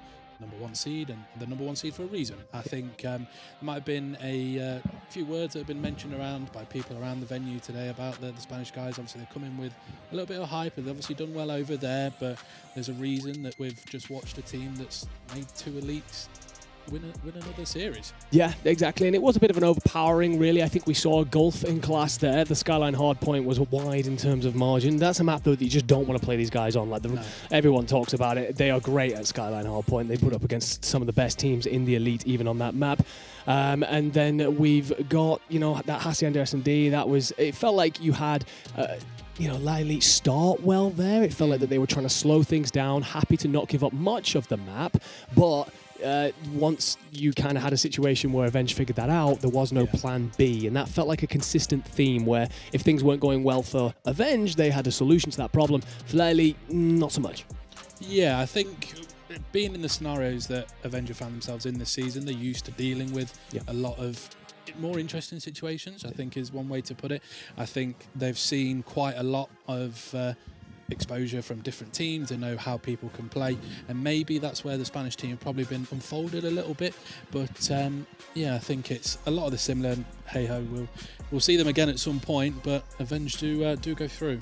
#1 seed and the #1 seed for a reason. I think there might have been a few words that have been mentioned around by people around the venue today about the Spanish guys. Obviously, they've come in with a little bit of hype and they've obviously done well over there, but there's a reason that we've just watched a team that's made 2 elites win another series. Yeah, exactly. And it was a bit of an overpowering, really. I think we saw a gulf in class there. The Skyline Hardpoint was wide in terms of margin. That's a map, though, that you just don't want to play these guys on. Like everyone talks about it. They are great at Skyline Hardpoint. They put up against some of the best teams in the Elite, even on that map. And then we've got, you know, that Hacienda S&D. It felt like you had... you know, Elite start well there. It felt like that they were trying to slow things down, happy to not give up much of the map, but once you kind of had a situation where Avenge figured that out, there was no plan B, and that felt like a consistent theme where if things weren't going well for Avenge, they had a solution to that problem. For Elite, not so much. Yeah, I think being in the scenarios that Avenger found themselves in this season, they're used to dealing with a lot of more interesting situations, I think is one way to put it. I think they've seen quite a lot of exposure from different teams. They know how people can play, and maybe that's where the Spanish team have probably been unfolded a little bit. But yeah, I think it's a lot of the similar. And hey ho, we'll see them again at some point. But Avenge do go through.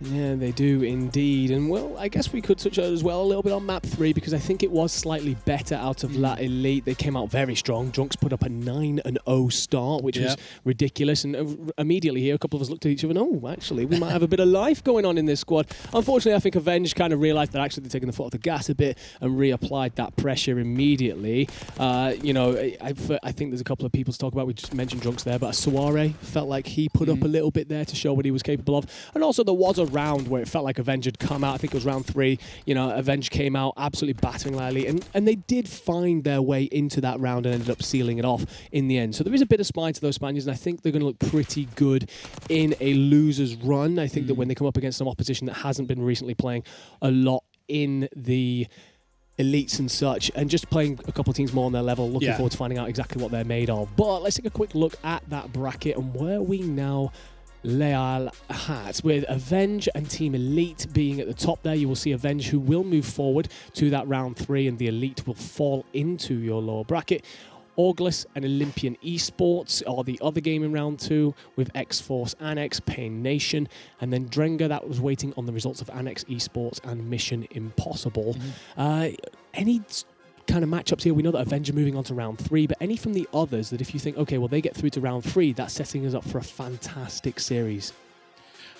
Yeah, they do indeed. And well, I guess we could touch as well a little bit on map 3, because I think it was slightly better out of La Elite. They came out very strong. Drunks put up a 9-0 start, which was ridiculous. And immediately here, a couple of us looked at each other and, oh, actually, we might have a bit of life going on in this squad. Unfortunately, I think Avenge kind of realised that actually they're taking the foot off the gas a bit and reapplied that pressure immediately. You know, I think there's a couple of people to talk about. We just mentioned Drunks there, but Suare felt like he put up a little bit there to show what he was capable of. And also there was a round where it felt like Avenge had come out. I think it was round 3. You know, Avenge came out absolutely battering Lily, and they did find their way into that round and ended up sealing it off in the end. So there is a bit of spine to those Spaniards, and I think they're going to look pretty good in a loser's run. I think that when they come up against some opposition that hasn't been recently playing a lot in the elites and such, and just playing a couple of teams more on their level, looking forward to finding out exactly what they're made of. But let's take a quick look at that bracket and where we now Leal hat, with Avenge and Team Elite being at the top there. You will see Avenge, who will move forward to that round 3, and the Elite will fall into your lower bracket. Auglis and Olympian Esports are the other game in round 2, with X-Force Annex, Pain Nation, and then Drenga, that was waiting on the results of Annex Esports and Mission Impossible. Any kind of matchups here? We know that Avenger moving on to round 3, but any from the others that if you think, okay, well, they get through to round 3, that's setting us up for a fantastic series?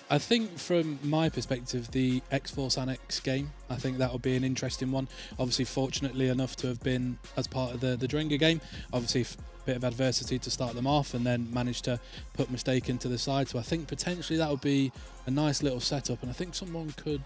I think from my perspective, the X-Force Annex game, I think that will be an interesting one. Obviously, fortunately enough to have been as part of the Drenga game. Obviously, a bit of adversity to start them off and then managed to put Mistaken to the side. So I think potentially that would be a nice little setup, and I think someone could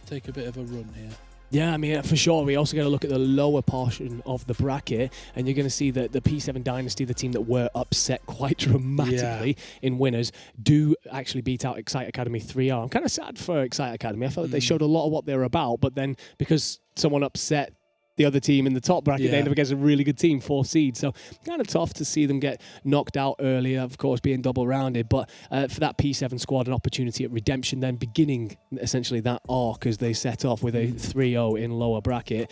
take a bit of a run here. Yeah, I mean, for sure. We also got to look at the lower portion of the bracket, and you're going to see that the P7 Dynasty, the team that were upset quite dramatically in winners, do actually beat out Excite Academy 3R. I'm kind of sad for Excite Academy. I felt like they showed a lot of what they're about, but then because someone upset the other team in the top bracket, they end up against a really good team, 4 seed. So kind of tough to see them get knocked out earlier, of course, being double rounded. But for that P7 squad, an opportunity at redemption, then beginning essentially that arc as they set off with a 3-0 in lower bracket.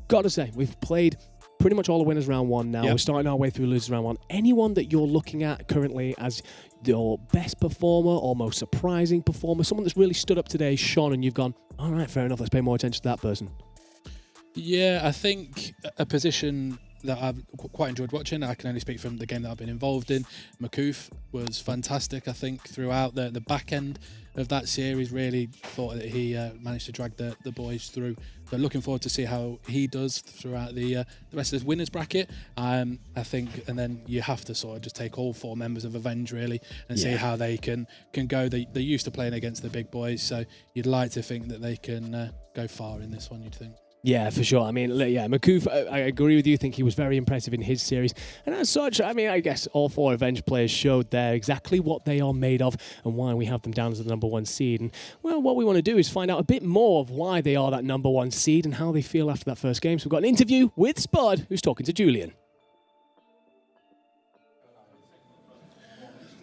Got to say, we've played pretty much all the winners round 1 now. We're starting our way through losers round 1. Anyone that you're looking at currently as your best performer or most surprising performer, someone that's really stood up today, Sean, and you've gone, all right, fair enough, let's pay more attention to that person? Yeah, I think a position that I've quite enjoyed watching, I can only speak from the game that I've been involved in, Makoof was fantastic, I think, throughout the back end of that series. Really thought that he managed to drag the boys through. But looking forward to see how he does throughout the rest of this winners bracket. I think, and then you have to sort of just take all 4 members of Avenge really and see how they can go. They're used to playing against the big boys, so you'd like to think that they can go far in this one, you'd think. Yeah, for sure. I mean, yeah, Makuf, I agree with you. I think he was very impressive in his series. And as such, I mean, I guess all 4 Avenged players showed there exactly what they are made of and why we have them down as the number 1 seed. And, well, what we want to do is find out a bit more of why they are that number 1 seed and how they feel after that first game. So we've got an interview with Spud, who's talking to Julian.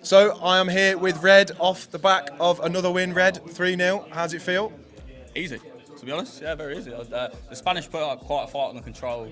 So I am here with Red off the back of another win. Red, 3-0. How's it feel? Easy, to be honest. Yeah, very easy. The Spanish put up quite a fight on the control.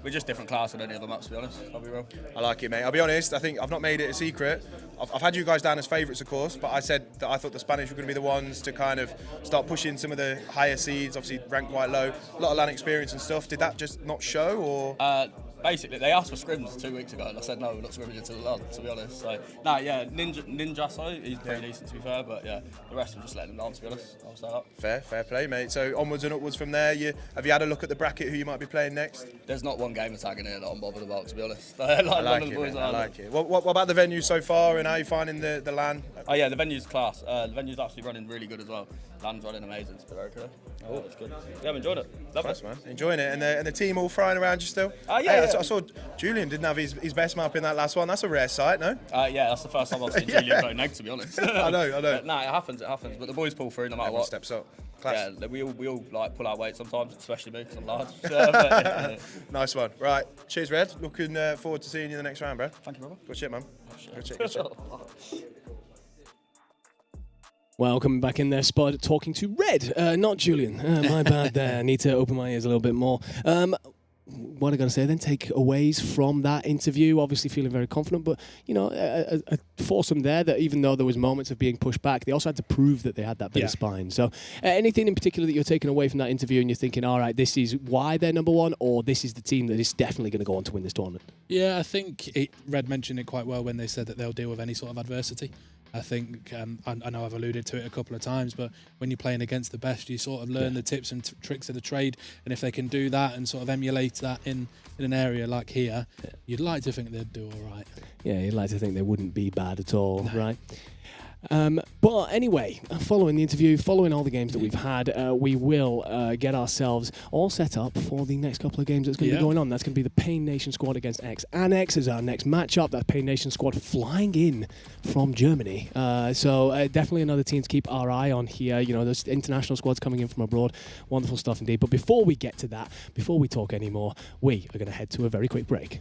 We're just different class than any other maps, to be honest. I'll be real. I like it, mate. I'll be honest, I think I've not made it a secret. I've had you guys down as favourites, of course, but I said that I thought the Spanish were going to be the ones to kind of start pushing some of the higher seeds, obviously ranked quite low. A lot of LAN experience and stuff. Did that just not show, or...? Basically, they asked for scrims 2 weeks ago, and I said no, we're not scrimming until the LAN, to be honest. So, Ninja, so he's pretty decent, to be fair, but yeah, the rest, we're just letting him down, to be honest. I'll say that. Fair play, mate. So onwards and upwards from there. Have you had a look at the bracket, who you might be playing next? There's not one game tag in here that I'm bothered about, to be honest. I like it. What about the venue so far, and how are you finding the LAN? Oh yeah, the venue's class. The venue's actually running really good as well. LAN's running amazing, to be very clear. Oh, it's good. Yeah, I've enjoyed it. Love it. Man. Enjoying it. And the team all flying around you still? Yeah. I saw Julian didn't have his best map in that last one. That's a rare sight, no? Yeah, that's the first time I've seen Julian go neg, to be honest. I know. It happens. But the boys pull through no matter what. Steps up. Class. Yeah, we all like pull our weight sometimes, especially me because I'm large. Nice one. Right. Cheers, Red. Looking forward to seeing you in the next round, bro. Thank you, brother. Good shit, man. Good shit. Well, coming back in there, Spud talking to Red, not Julian. My bad there. I need to open my ears a little bit more. What I got to say then, takeaways from that interview, obviously feeling very confident, but, you know, a foursome there that even though there was moments of being pushed back, they also had to prove that they had that bit of spine. So anything in particular that you're taking away from that interview and you're thinking, all right, this is why they're number 1, or this is the team that is definitely going to go on to win this tournament? Yeah, I think Red mentioned it quite well when they said that they'll deal with any sort of adversity. I think, I know I've alluded to it a couple of times, but when you're playing against the best, you sort of learn the tips and tricks of the trade. And if they can do that and sort of emulate that in an area like here, you'd like to think they'd do all right. Yeah, you'd like to think they wouldn't be bad at all, right? But anyway, following the interview, following all the games that we've had, we will get ourselves all set up for the next couple of games that's going to be going on. That's going to be the Pain Nation squad against X Annex as our next matchup. That Pain Nation squad flying in from Germany. So definitely another team to keep our eye on here. You know, those international squads coming in from abroad. Wonderful stuff indeed. But before we get to that, before we talk anymore, we are going to head to a very quick break.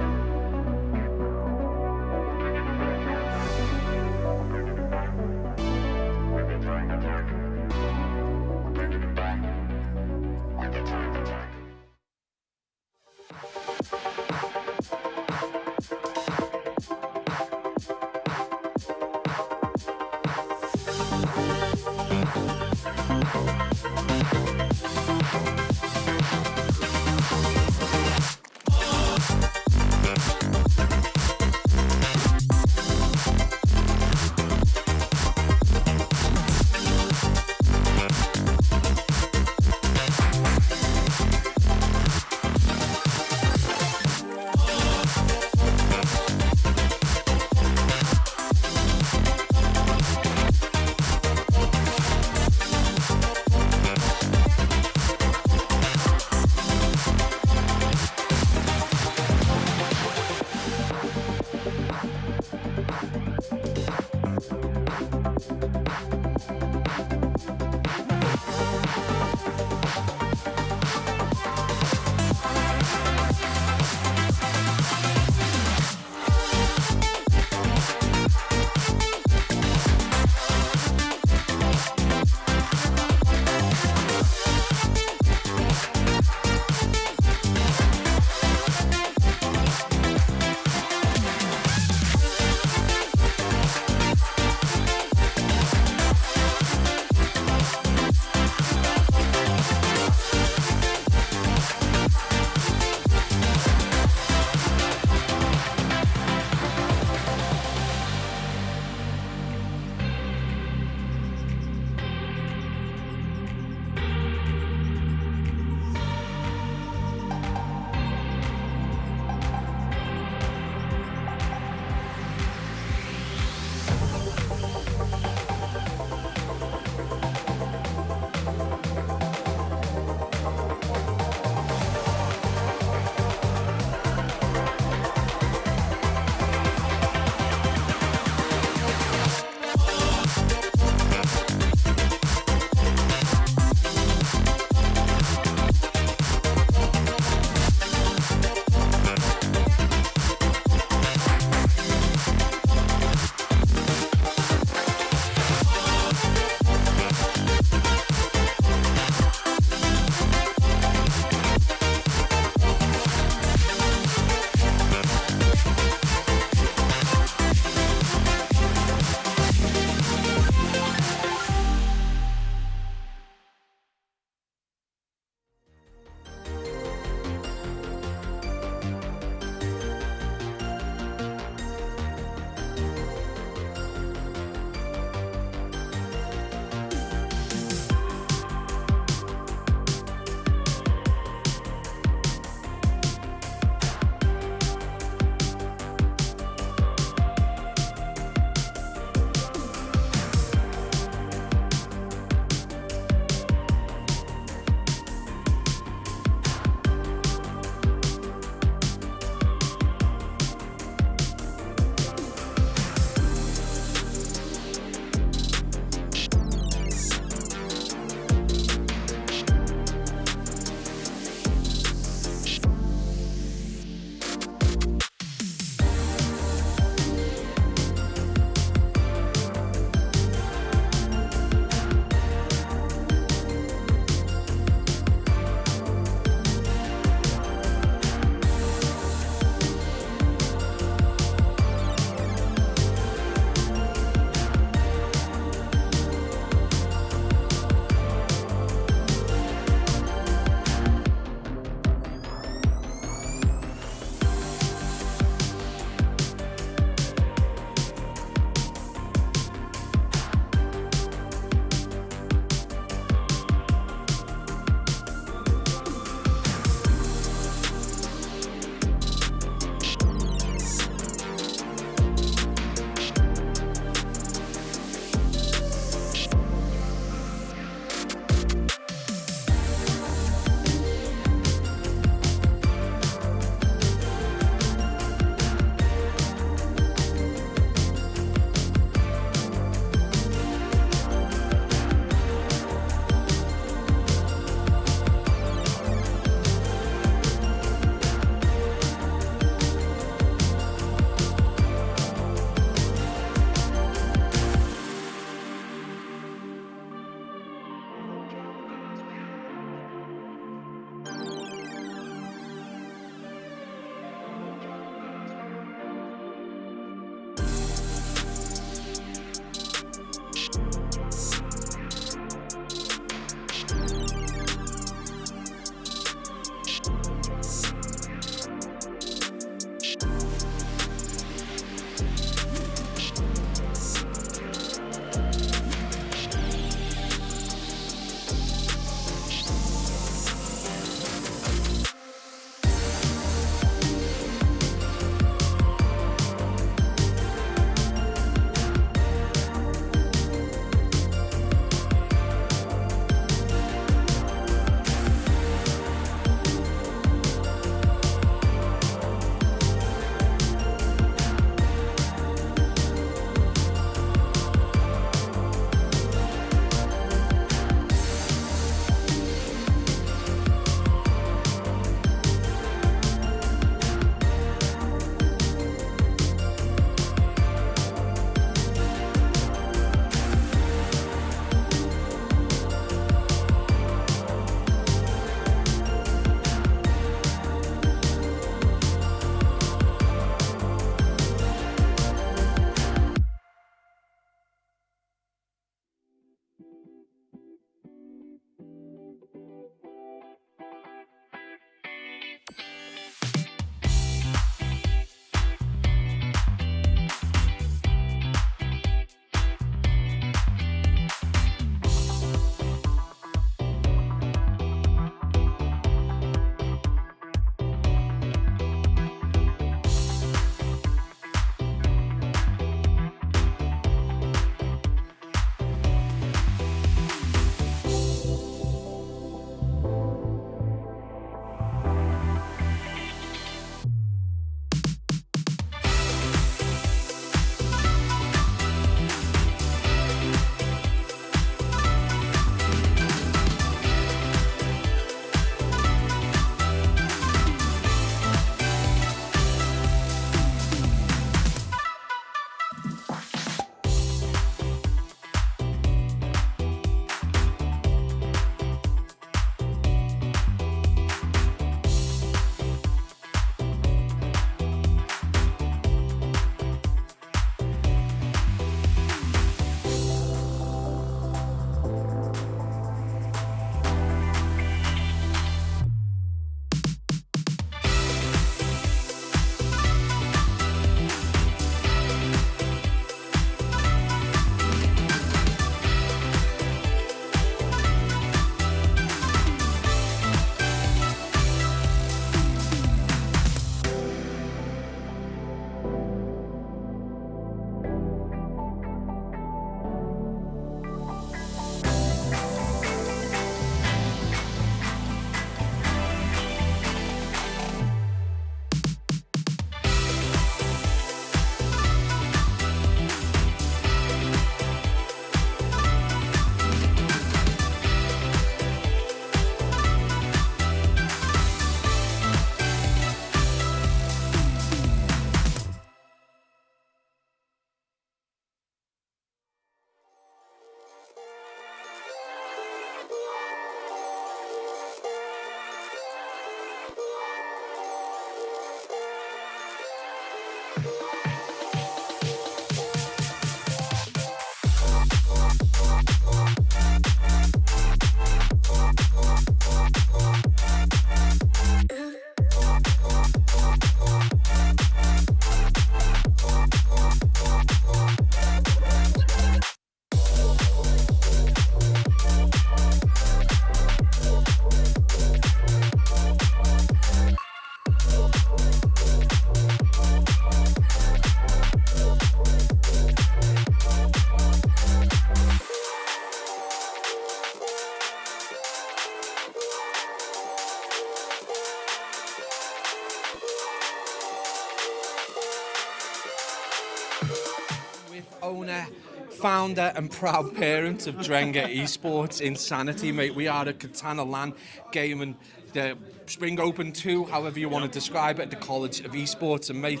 founder and proud parent of Drenga Esports Insanity, mate. We are at Katana LAN gaming the Spring Open 2, however you want to describe it, at the College of Esports. And mate,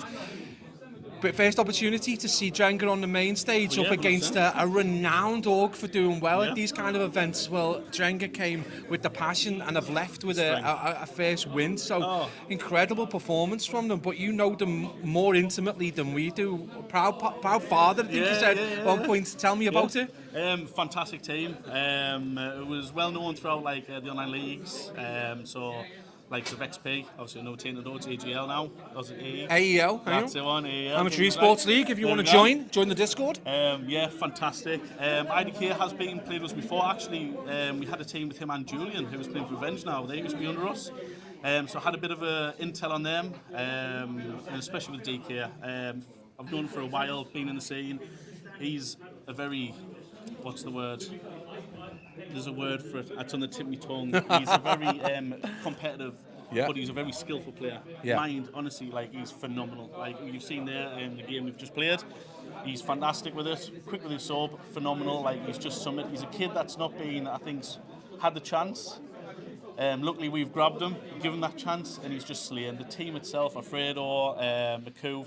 but first opportunity to see Drenga on the main stage up against a renowned org for doing well at these kind of events. Well, Drenga came with the passion and have left with a first win. So incredible performance from them. But you know them more intimately than we do. Proud father, I think you said at one point. Tell me about it. Fantastic team. It was well known throughout the online leagues. So. Like of XP, obviously no team to AGL now. AEL, that's the one. AEL. Amateur Esports League. If you want to join the Discord. Yeah, fantastic. IDK has played with us before. Actually, we had a team with him and Julian, who was playing for Revenge now. They used to be under us. So I had a bit of intel on them, and especially with DK. I've known him for a while, been in the scene. He's a very, what's the word? There's a word for it. It's on the tip of my tongue. He's a very competitive, but he's a very skillful player. Mind, honestly, he's phenomenal. Like you've seen there in the game we've just played, he's fantastic with it. Quick with his sub, phenomenal. He's just summit. He's a kid that's not been, I think, had the chance. Luckily, we've grabbed him, given that chance, and he's just slaying. The team itself, Alfredo, McCoof,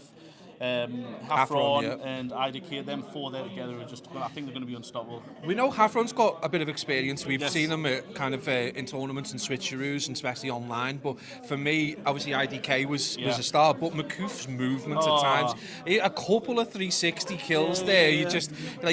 Hafron and IDK, them four there together are just, I think they're going to be unstoppable. We know Hafron's got a bit of experience. We've seen him at kind of in tournaments and switcheroos, and especially online. But for me, obviously IDK was a star. But McCoof's movement at times, a couple of 360 kills there. You just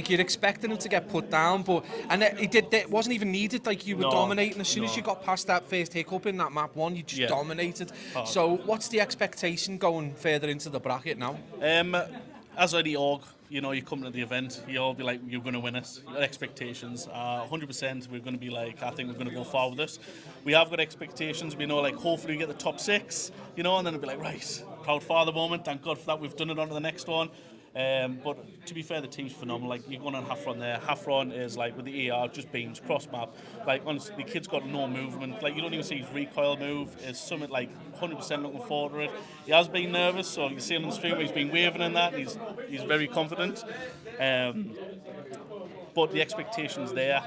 you're expecting him to get put down, and it wasn't even needed. You were dominating as soon as you got past that first hiccup in that map one. You just dominated. So what's the expectation going further into the bracket now? As any org, you come to the event, you all be like, you're going to win it. Your expectations are 100%. We're going to be I think we're going to go far with this. We have got expectations. We know, hopefully we get the top 6, and then it'll be right, proud father moment. Thank God for that. We've done it on to the next one. But to be fair, the team's phenomenal. You're going on Hafron there. Hafron is with the AR, just beams, cross map. Honestly, the kid's got no movement. You don't even see his recoil move. It's something 100% looking forward to it. He has been nervous, so you see him on the stream where he's been waving in that. He's very confident. But the expectations there,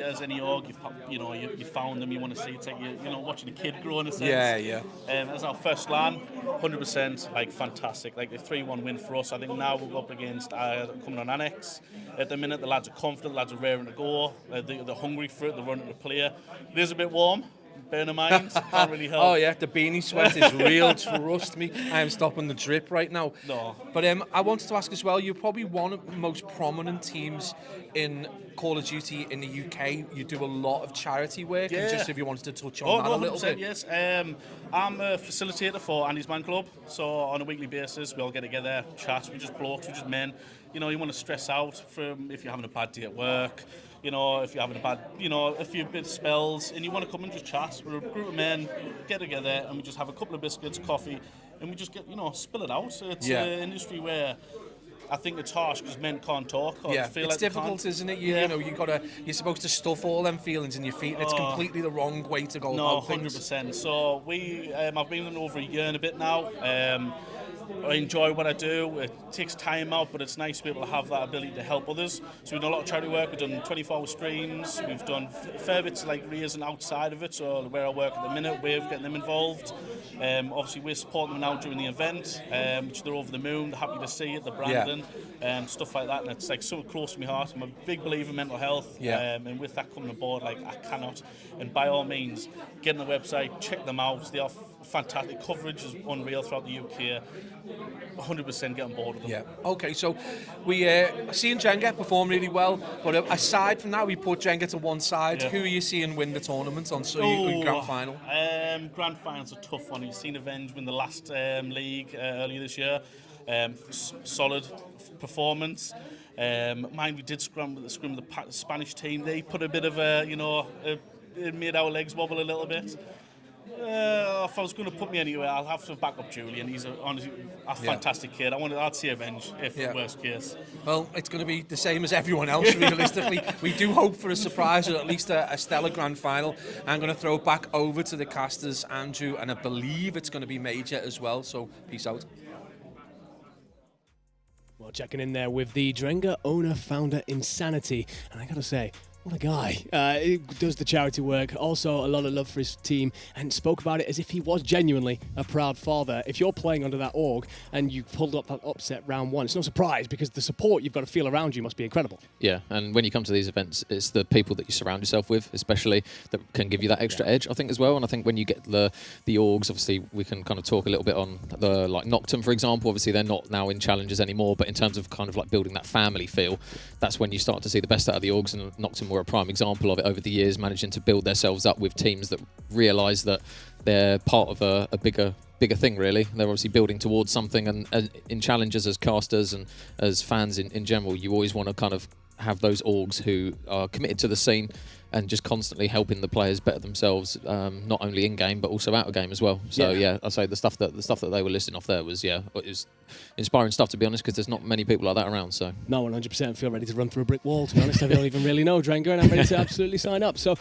as any org, you found them, you want to see it. It's watching a kid grow in a sense. As our first LAN, 100%, fantastic. A 3-1 win for us. I think now we'll go up against coming on Annex. At the minute, the lads are confident, the lads are raring to go. They're hungry for it, they're running to play. It is a bit warm. Bear in mind, can't really help. Oh yeah, the beanie sweat is real. Trust me, I am stopping the drip right now. No. But I wanted to ask as well. You're probably one of the most prominent teams in Call of Duty in the UK. You do a lot of charity work, and just if you wanted to touch on that a little bit. Yes. I'm a facilitator for Andy's Man Club. So on a weekly basis, we all get together, chat. We're just blokes, we're just men. You want to stress out from if you're having a bad day at work. If you're having a bad, a few bit of spells, and you want to come and just chat. We're a group of men, get together, and we just have a couple of biscuits, coffee, and we just get, spill it out. It's an industry where I think it's harsh because men can't talk. Or feel it's difficult, isn't it? You're supposed to stuff all them feelings in your feet, and it's completely the wrong way to go about things. 100%. So I've been with them over a year and a bit now. I enjoy what I do. It takes time out, but it's nice to be able to have that ability to help others. So we've done a lot of charity work. We've done 24-hour streams. We've done fair bits reason outside of it. So where I work at the minute, we're getting them involved. Obviously, we're supporting them now during the event, which they're over the moon. They're happy to see it. They're branding and stuff like that. And it's so close to my heart. I'm a big believer in mental health. And with that coming aboard, I cannot. And by all means, get on the website, check them out. They are fantastic. Coverage is unreal throughout the UK. 100% get on board with them. Yeah. Okay, so we seeing Drenga perform really well, but aside from that, we put Drenga to one side. Who are you seeing win the tournament on grand final? Grand final's a tough one. You've seen Avenge win the last league earlier this year. Solid performance. Mind we did scrum with the Spanish team. They put a bit of it made our legs wobble a little bit. If I was going to put me anywhere, I'll have to back up Julian. He's honestly a fantastic kid. I'd see Avenge if worst case. Well, it's going to be the same as everyone else, realistically. We do hope for a surprise or at least a stellar grand final. I'm going to throw it back over to the casters, Andrew, and I believe it's going to be Major as well. So peace out. Well, checking in there with the Drenga owner, founder, Insanity. And I got to say, what a guy. He does the charity work, also a lot of love for his team, and spoke about it as if he was genuinely a proud father. If you're playing under that org and you pulled up that upset round one, it's no surprise because the support you've got to feel around you must be incredible. Yeah, and when you come to these events, it's the people that you surround yourself with, especially, that can give you that extra edge, I think, as well. And I think when you get the orgs, obviously, we can kind of talk a little bit on the, like, Noctum, for example. Obviously, they're not now in challenges anymore, but in terms of kind of like building that family feel, that's when you start to see the best out of the orgs, and Noctum were a prime example of it over the years, managing to build themselves up with teams that realise that they're part of a bigger thing, really. They're obviously building towards something, and in challenges as casters and as fans in general, you always want to kind of have those orgs who are committed to the scene and just constantly helping the players better themselves, not only in game but also out of game as well. So yeah, I'd say the stuff that they were listing off there was it was inspiring stuff, to be honest, because there's not many people like that around. So no, 100% feel ready to run through a brick wall, to be honest. I don't even really know Drenga, and I'm ready to absolutely sign up. So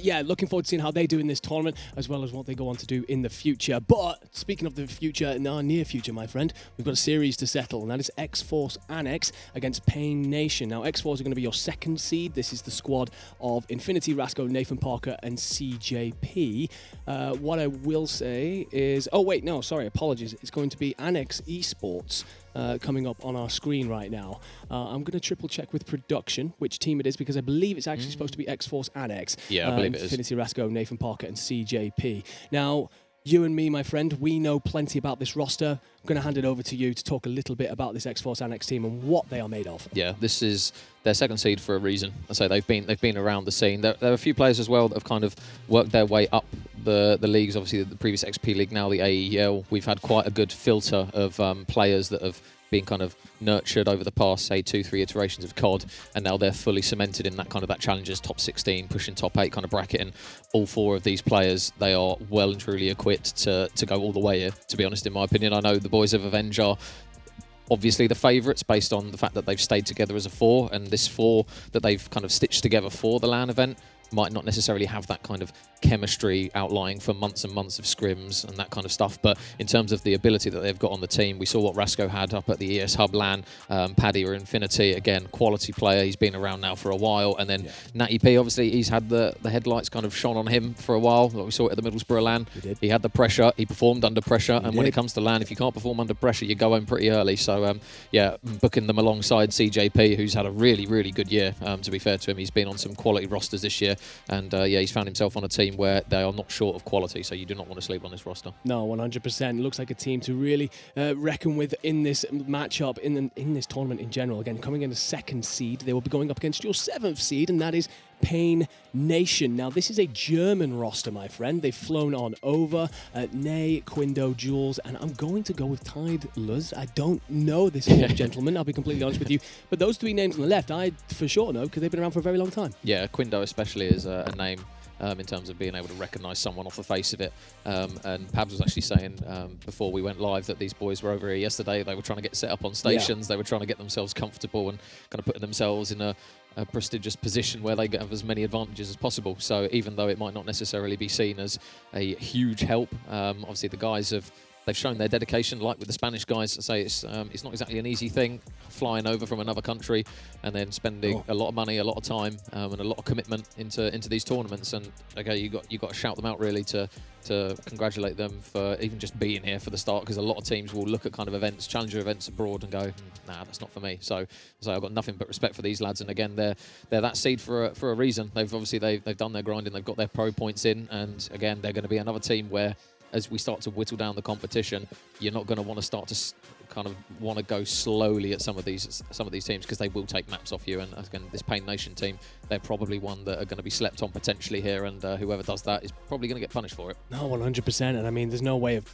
yeah, looking forward to seeing how they do in this tournament, as well as what they go on to do in the future. But speaking of the future, in our near future, my friend, we've got a series to settle, and that is X-Force Annex against Pain Nation. Now, X-Force are going to be your second seed. This is the squad of Infinity, Rasco, Nathan Parker, and CJP. What I will say is, oh wait, no, sorry, apologies. It's going to be Annex Esports coming up on our screen right now. I'm going to triple check with production which team it is, because I believe it's actually supposed to be X-Force Annex. Yeah, I believe it is. Infinity, Rasco, Nathan Parker, and CJP. Now, you and me, my friend, we know plenty about this roster. I'm going to hand it over to you to talk a little bit about this X-Force Annex team and what they are made of. Yeah, this is their second seed for a reason. I say they've been around the scene. There are a few players as well that have kind of worked their way up the leagues. Obviously, the previous XP League, now the AEL. We've had quite a good filter of players that have been kind of nurtured over the past, say, 2-3 iterations of COD, and now they're fully cemented in that kind of that Challengers top 16, pushing top 8 kind of bracket. And all four of these players, they are well and truly equipped to go all the way here, to be honest, in my opinion. I know the boys of Avenge are obviously the favourites based on the fact that they've stayed together as a four, and this four that they've kind of stitched together for the LAN event might not necessarily have that kind of chemistry outlying for months and months of scrims and that kind of stuff. But in terms of the ability that they've got on the team, we saw what Rasco had up at the ES Hub LAN. Paddy or Infinity, again, quality player. He's been around now for a while. And then Natty P, obviously, he's had the headlights kind of shone on him for a while. Like we saw it at the Middlesbrough LAN. He had the pressure. He performed under pressure. And when it comes to LAN, if you can't perform under pressure, you go home pretty early. So, yeah, booking them alongside CJP, who's had a really, really good year, to be fair to him. He's been on some quality rosters this year. And, yeah, he's found himself on a team where they are not short of quality, so you do not want to sleep on this roster. No, 100%. Looks like a team to really reckon with in this matchup, in this tournament in general. Again, coming in a second seed, they will be going up against your 7th seed, and that is Pain Nation. Now, this is a German roster, my friend. They've flown on over Nay, Quindo, Jules, and I'm going to go with Tide Luz. I don't know this gentleman, I'll be completely honest with you. But those three names on the left, I for sure know, because they've been around for a very long time. Yeah, Quindo especially is a name in terms of being able to recognise someone off the face of it. And Pabs was actually saying before we went live that these boys were over here yesterday. They were trying to get set up on stations. They were trying to get themselves comfortable and kind of putting themselves in a prestigious position where they have as many advantages as possible. So even though it might not necessarily be seen as a huge help, obviously the guys they've shown their dedication, like with the Spanish guys. I say it's not exactly an easy thing, flying over from another country and then spending a lot of money, a lot of time, and a lot of commitment into these tournaments. And okay, you got to shout them out really to congratulate them for even just being here for the start, because a lot of teams will look at kind of events, challenger events abroad, and go, nah, that's not for me. So I've got nothing but respect for these lads. And again, they're that seed for a reason. They've done their grinding, they've got their pro points in, and again, they're going to be another team where, as we start to whittle down the competition, you're not going to want to start to kind of want to go slowly at some of these teams, because they will take maps off you. And again, this Pain Nation team, they're probably one that are going to be slept on potentially here, and whoever does that is probably going to get punished for it. No, 100%. And I mean, there's no way of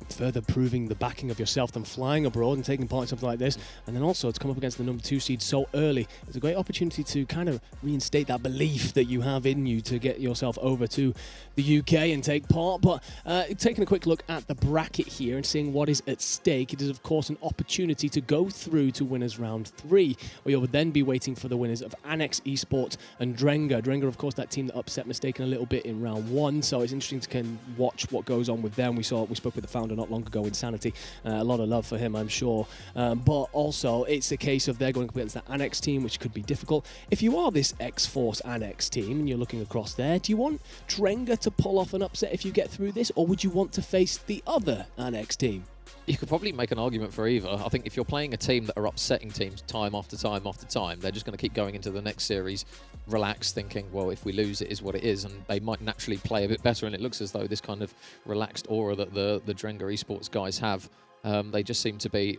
further proving the backing of yourself than flying abroad and taking part in something like this. And then also to come up against the number 2 seed so early, it's a great opportunity to kind of reinstate that belief that you have in you to get yourself over to the UK and take part. But taking a quick look at the bracket here and seeing what is at stake, it is of course an an opportunity to go through to winners round 3, where you'll then be waiting for the winners of Annex Esports and Drenga. Drenga, of course, that team that upset Mistaken a little bit in round 1, so it's interesting to watch what goes on with them. We spoke with the founder not long ago, Insanity. A lot of love for him, I'm sure. But also, it's a case of they're going up against the Annex team, which could be difficult. If you are this X-Force Annex team and you're looking across there, do you want Drenga to pull off an upset if you get through this, or would you want to face the other Annex team? You could probably make an argument for either. I think if you're playing a team that are upsetting teams time after time after time, they're just going to keep going into the next series relaxed, thinking, well, if we lose, it is what it is, and they might naturally play a bit better. And it looks as though this kind of relaxed aura that the Drenga Esports guys have, they just seem to be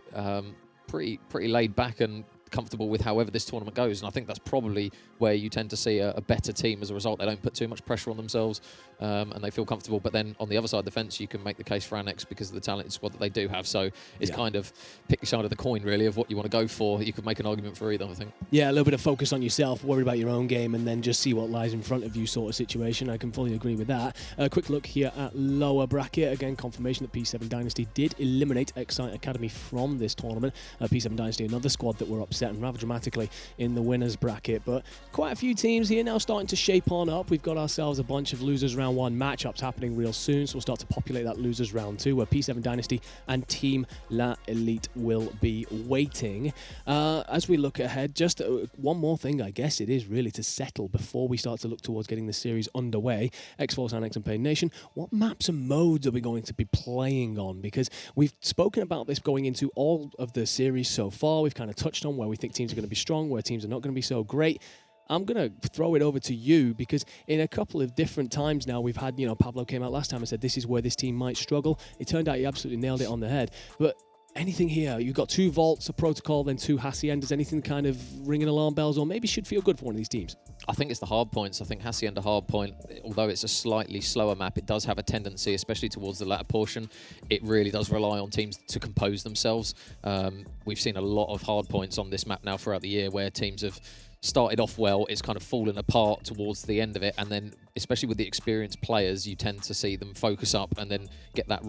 pretty laid back and comfortable with however this tournament goes, and I think that's probably where you tend to see a better team as a result. They don't put too much pressure on themselves, and they feel comfortable. But then on the other side of the fence, you can make the case for Annex because of the talented squad that they do have. So it's kind of pick your side of the coin, really, of what you want to go for. You could make an argument for either, I think. Yeah, a little bit of focus on yourself, worry about your own game, and then just see what lies in front of you sort of situation. I can fully agree with that. A quick look here at lower bracket. Again, confirmation that P7 Dynasty did eliminate Excite Academy from this tournament. P7 Dynasty, another squad that were upset and rather dramatically in the winners bracket. But quite a few teams here now starting to shape on up. We've got ourselves a bunch of losers round 1 matchups happening real soon, so we'll start to populate that losers round 2, where P7 Dynasty and Team La Elite will be waiting. As we look ahead, just one more thing, I guess it is really to settle before we start to look towards getting the series underway. X-Force, Annex and Pain Nation, what maps and modes are we going to be playing on? Because we've spoken about this going into all of the series so far. We've kind of touched on where we think teams are going to be strong, where teams are not going to be so great. I'm going to throw it over to you, because in a couple of different times now we've had, Pablo came out last time and said this is where this team might struggle. It turned out he absolutely nailed it on the head. But anything here? You've got 2 Vaults, a Protocol, then 2 Haciendas. Anything kind of ringing alarm bells, or maybe should feel good for one of these teams? I think it's the hard points. I think Hacienda hard point, although it's a slightly slower map, it does have a tendency, especially towards the latter portion, it really does rely on teams to compose themselves. We've seen a lot of hard points on this map now throughout the year where teams have started off well, it's kind of fallen apart towards the end of it, and then especially with the experienced players, you tend to see them focus up and then get that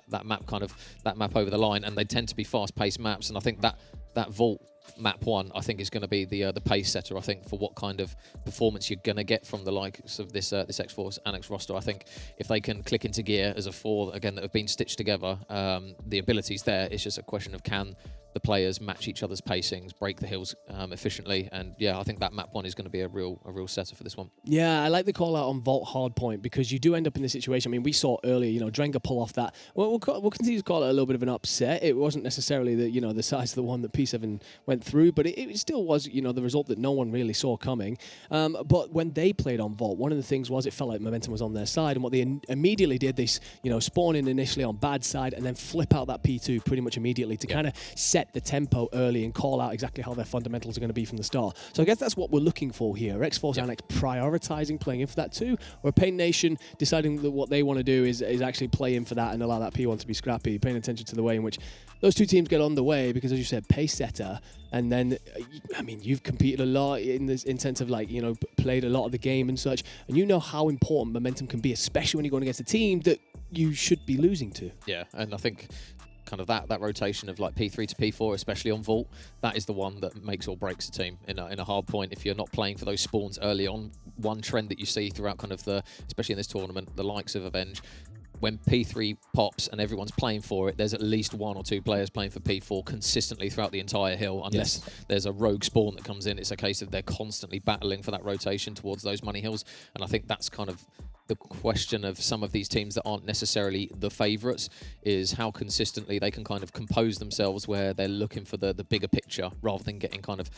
that map over the line, and they tend to be fast-paced maps. And I think that Vault map 1, I think, is going to be the pace setter, I think, for what kind of performance you're going to get from the likes of this X-Force Annex roster. I think if they can click into gear as a 4, again, that have been stitched together, the ability's there. It's just a question of can the players match each other's pacings, break the hills efficiently, and yeah, I think that map 1 is going to be a real setter for this one. Yeah, I like the call out on Vault hardpoint, because you do end up in this situation. I mean, we saw earlier, Drenga pull off that. Well, we'll continue to call it a little bit of an upset. It wasn't necessarily the size of the one that P7 went through, but it still was the result that no one really saw coming. But when they played on Vault, one of the things was it felt like momentum was on their side, and what they immediately did, they spawn in initially on bad side and then flip out that P2 pretty much immediately to kind of set the tempo early and call out exactly how their fundamentals are going to be from the start. So I guess that's what we're looking for here. X-Force Annex prioritizing playing in for that too, or Pain Nation deciding that what they want to do is actually play in for that and allow that P1 to be scrappy, paying attention to the way in which those two teams get on the way, because as you said, pace setter, and then, I mean, you've competed a lot in sense of played a lot of the game and such, and you know how important momentum can be, especially when you're going against a team that you should be losing to. Yeah, and I think kind of that rotation of P3 to P4, especially on Vault, that is the one that makes or breaks a team in a hard point. If you're not playing for those spawns early on, one trend that you see throughout kind of especially in this tournament, the likes of Avenge, when P3 pops and everyone's playing for it, there's at least 1 or 2 players playing for P4 consistently throughout the entire hill. Unless there's a rogue spawn that comes in, it's a case of they're constantly battling for that rotation towards those money hills. And I think that's kind of the question of some of these teams that aren't necessarily the favourites, is how consistently they can kind of compose themselves where they're looking for the bigger picture rather than getting kind of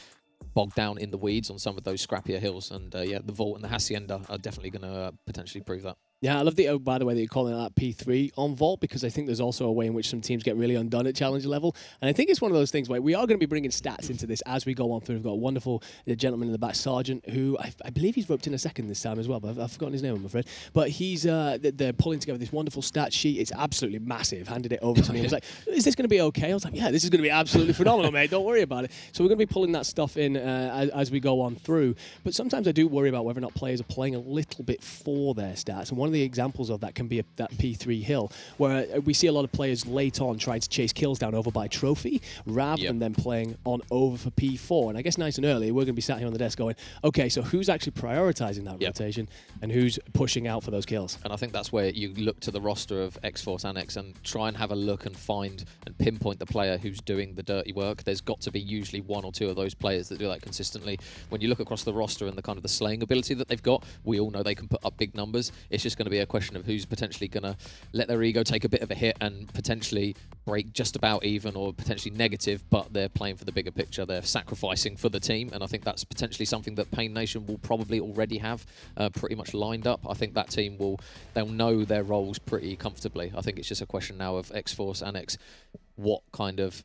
bogged down in the weeds on some of those scrappier hills. And the Vault and the Hacienda are definitely going to potentially prove that. Yeah, I love by the way, that you're calling that P3 on Vault, because I think there's also a way in which some teams get really undone at Challenger level. And I think it's one of those things where we are going to be bringing stats into this as we go on through. We've got a wonderful gentleman in the back, Sergeant, who I believe he's roped in a second this time as well, but I've forgotten his name, I'm afraid. But he's they're pulling together this wonderful stat sheet. It's absolutely massive. Handed it over to me. I was like, is this going to be okay? I was like, yeah, this is going to be absolutely phenomenal, mate. Don't worry about it. So we're going to be pulling that stuff in as we go on through. But sometimes I do worry about whether or not players are playing a little bit for their stats. And one one of the examples of that can be that P3 hill, where we see a lot of players late on trying to chase kills down over by trophy rather than them playing on over for P4. And I guess nice and early, we're going to be sat here on the desk going, okay, so who's actually prioritizing that rotation and who's pushing out for those kills? And I think that's where you look to the roster of X-Force Annex and try and have a look and find and pinpoint the player who's doing the dirty work. There's got to be usually one or two of those players that do that consistently. When you look across the roster and the kind of the slaying ability that they've got, we all know they can put up big numbers. It's just going to be a question of who's potentially going to let their ego take a bit of a hit and potentially break just about even or potentially negative, but they're playing for the bigger picture. They're sacrificing for the team, and I think that's potentially something that Pain Nation will probably already have pretty much lined up. I think that team they'll know their roles pretty comfortably. I think it's just a question now of X-Force Annex, what kind of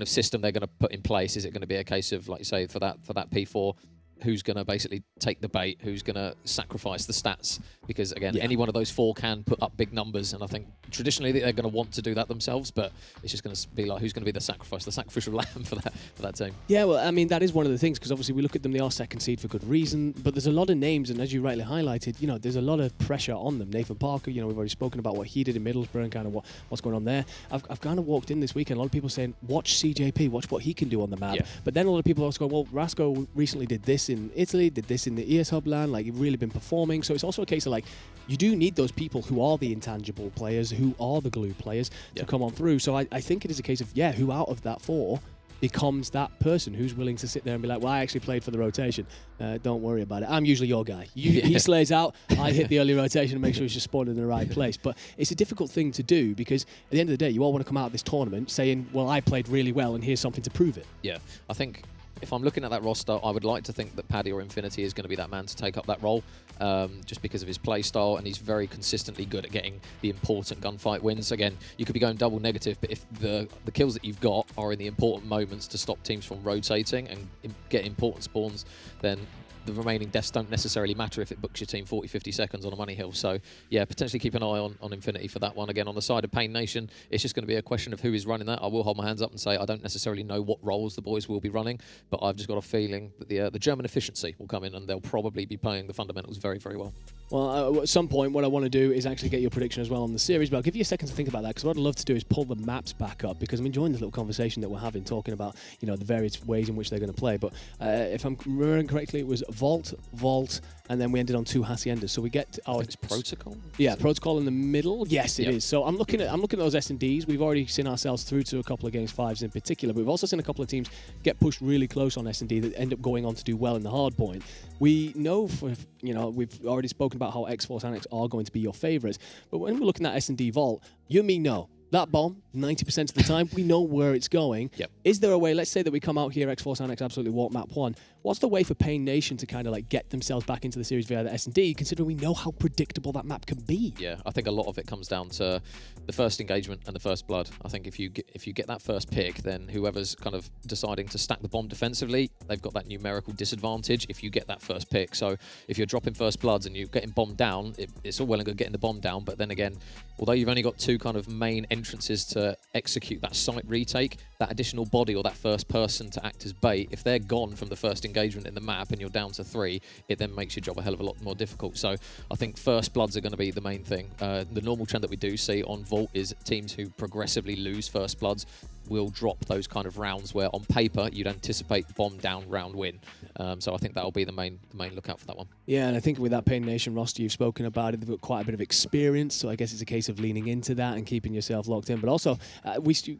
system they're going to put in place. Is it going to be a case of, like you say, for that P4, who's going to basically take the bait, who's going to sacrifice the stats? Because again, any one of those four can put up big numbers, and I think traditionally they're going to want to do that themselves, but it's just going to be like, who's going to be the sacrificial lamb for that team? Yeah, well, I mean, that is one of the things, because obviously we look at them, they are second seed for good reason, but there's a lot of names, and as you rightly highlighted, there's a lot of pressure on them. Nathan Parker, we've already spoken about what he did in Middlesbrough and kind of what's going on there. I've kind of walked in this weekend, a lot of people saying, watch CJP, watch what he can do on the map. But then a lot of people also go, well, Rasco recently did this in Italy, did this in the ES Hub land, like, you've really been performing. So it's also a case of, like, you do need those people who are the intangible players, who are the glue players to come on through. So I think it is a case of, who out of that four becomes that person who's willing to sit there and be like, well, I actually played for the rotation. Don't worry about it. I'm usually your guy. He slays out, I hit the early rotation and make sure he's just spawned in the right place. But it's a difficult thing to do, because at the end of the day, you all want to come out of this tournament saying, well, I played really well and here's something to prove it. Yeah, I think if I'm looking at that roster, I would like to think that Paddy or Infinity is going to be that man to take up that role, just because of his play style, and he's very consistently good at getting the important gunfight wins. Again, you could be going double negative, but if the kills that you've got are in the important moments to stop teams from rotating and get important spawns, then the remaining deaths don't necessarily matter if it books your team 40, 50 seconds on a money hill. So, yeah, potentially keep an eye on Infinity for that one. Again, on the side of Pain Nation, it's just going to be a question of who is running that. I will hold my hands up and say I don't necessarily know what roles the boys will be running, but I've just got a feeling that the German efficiency will come in and they'll probably be playing the fundamentals very, very well. Well, at some point, what I want to do is actually get your prediction as well on the series, but I'll give you a second to think about that, because what I'd love to do is pull the maps back up, because I'm enjoying this little conversation that we're having, talking about, the various ways in which they're going to play. But if I'm remembering correctly, it was Vault, and then we ended on 2 Haciendas. So we get our... I think it's Protocol? Yeah, Protocol in the middle. Yes, it is. So I'm looking at those S&Ds. We've already seen ourselves through to a couple of Games 5s in particular, but we've also seen a couple of teams get pushed really close on S&D that end up going on to do well in the hard point. We know, we've already spoken about how X-Force Annex are going to be your favourites, but when we're looking at S&D Vault, you and me know that bomb, 90% of the time, we know where it's going. Yep. Is there a way, let's say that we come out here, X-Force Annex absolutely walk map 1, what's the way for Pain Nation to kind of like get themselves back into the series via the S&D, considering we know how predictable that map can be? Yeah, I think a lot of it comes down to the first engagement and the first blood. I think if you get that first pick, then whoever's kind of deciding to stack the bomb defensively, they've got that numerical disadvantage if you get that first pick. So if you're dropping first bloods and you're getting bombed down, it's all well and good getting the bomb down, but then again, although you've only got 2 kind of main entrances to execute that site retake, that additional body or that first person to act as bait, if they're gone from the first engagement in the map and you're down to 3, it then makes your job a hell of a lot more difficult. So I think first bloods are going to be the main thing. The normal trend that we do see on Vault is teams who progressively lose first bloods will drop those kind of rounds where on paper you'd anticipate bomb down round win. So I think that'll be the main lookout for that one. Yeah, and I think with that Pain Nation roster, you've spoken about it, they've got quite a bit of experience, so I guess it's a case of leaning into that and keeping yourself locked in. But also,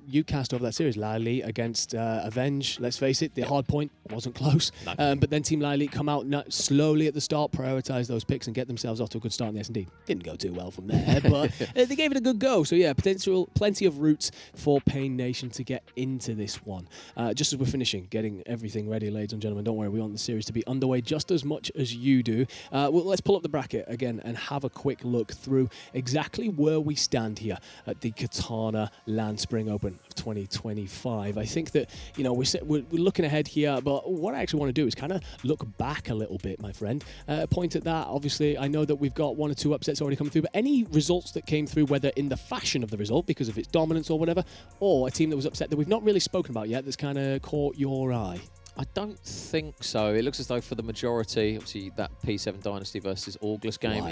you cast over that series, Lily against Avenge. Let's face it, the hard point wasn't close. No. But then Team Lily come out slowly at the start, prioritise those picks and get themselves off to a good start in the S&D. Didn't go too well from there, but they gave it a good go. So yeah, plenty of routes for Pain Nation to get into this one. Just as we're finishing, getting everything ready, ladies and gentlemen, don't worry, we want the series to be underway just as much as you do. Well, let's pull up the bracket again and have a quick look through exactly where we stand here at the Katana Land Spring Open of 2025. I think that, we're looking ahead here, but what I actually want to do is kind of look back a little bit, my friend. Point at that, obviously, I know that we've got 1 or 2 upsets already coming through, but any results that came through, whether in the fashion of the result, because of its dominance or whatever, or a team that was upset that we've not really spoken about yet that's kind of caught your eye? I don't think so. It looks as though for the majority, obviously that P7 Dynasty versus August game,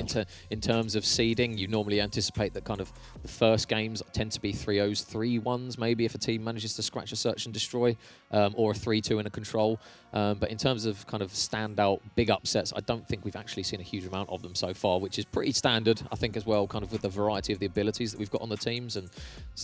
in terms of seeding, you normally anticipate that kind of the first games tend to be 3-0s, 3-1s maybe if a team manages to scratch a search and destroy, or a 3-2 in a control. But in terms of kind of standout big upsets, I don't think we've actually seen a huge amount of them so far, which is pretty standard, I think, as well, kind of with the variety of the abilities that we've got on the teams, and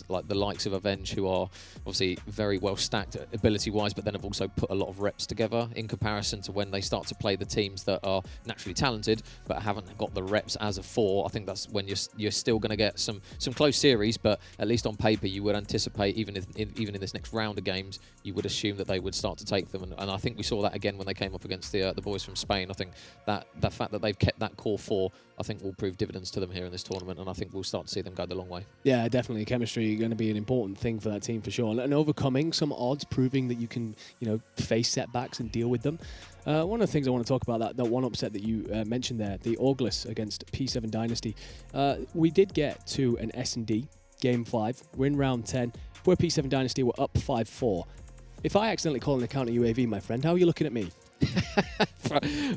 like the likes of Avenge, who are obviously very well stacked ability-wise, but then have also put a lot of reps together in comparison to when they start to play the teams that are naturally talented but haven't got the reps as a 4. I think that's when you're still going to get some close series, but at least on paper you would anticipate, even in this next round of games, you would assume that they would start to take them, and I think we saw that again when they came up against the boys from Spain. I think that the fact that they've kept that core 4, I think will prove dividends to them here in this tournament, and I think we'll start to see them go the long way. Yeah, definitely. Chemistry going to be an important thing for that team for sure, and overcoming some odds, proving that you can, face setbacks and deal with them. One of the things I want to talk about, that one upset that you mentioned there, the August against P7 Dynasty. We did get to an S&D game 5. We're in round 10. Where P7 Dynasty were up 5-4. If I accidentally call an account a UAV, my friend, how are you looking at me?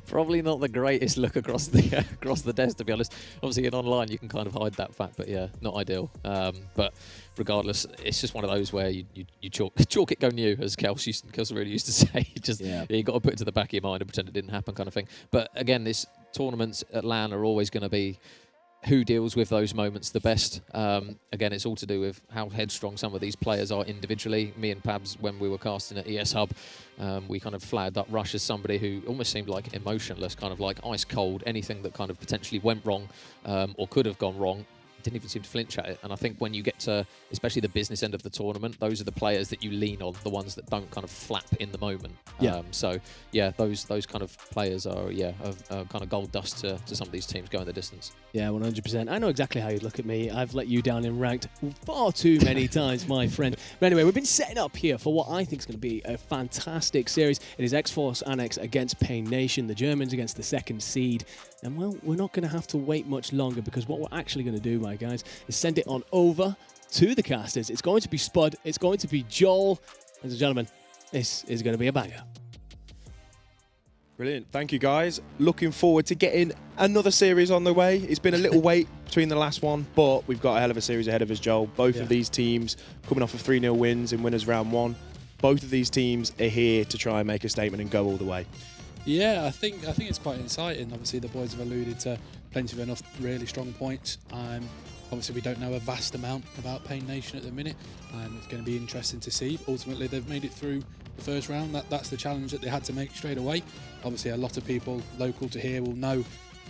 Probably not the greatest look across the desk, to be honest. Obviously, in online you can kind of hide that fact, but yeah, not ideal. But regardless, it's just one of those where you chalk it, go new, as Kels really used to say. You got to put it to the back of your mind and pretend it didn't happen, kind of thing. But again, this tournaments at LAN are always going to be who deals with those moments the best. Again, it's all to do with how headstrong some of these players are individually. Me and Pabs, when we were casting at ES Hub, we kind of flagged up Rush as somebody who almost seemed like emotionless, kind of like ice cold. Anything that kind of potentially went wrong or could have gone wrong, didn't even seem to flinch at it. And I think when you get to, especially the business end of the tournament, those are the players that you lean on, the ones that don't kind of flap in the moment. So yeah, those kind of players are kind of gold dust to some of these teams going the distance. Yeah, 100%. I know exactly how you look at me. I've let you down in ranked far too many times, my friend. But anyway, we've been setting up here for what I think is going to be a fantastic series. It is X-Force Annex against Pain Nation, the Germans against the second seed. And well, we're not going to have to wait much longer, because what we're actually going to do, my guys, is send it on over to the casters. It's going to be Spud. It's going to be Joel. Ladies and gentlemen, this is going to be a banger. Brilliant. Thank you, guys. Looking forward to getting another series on the way. It's been a little wait between the last one, but we've got a hell of a series ahead of us, Joel. Both of these teams coming off of 3-0 wins in winners round 1. Both of these teams are here to try and make a statement and go all the way. Yeah, I think it's quite exciting. Obviously, the boys have alluded to plenty of enough really strong points. Obviously, we don't know a vast amount about Pain Nation at the minute. It's going to be interesting to see. Ultimately, they've made it through the first round. That's the challenge that they had to make straight away. Obviously, a lot of people local to here will know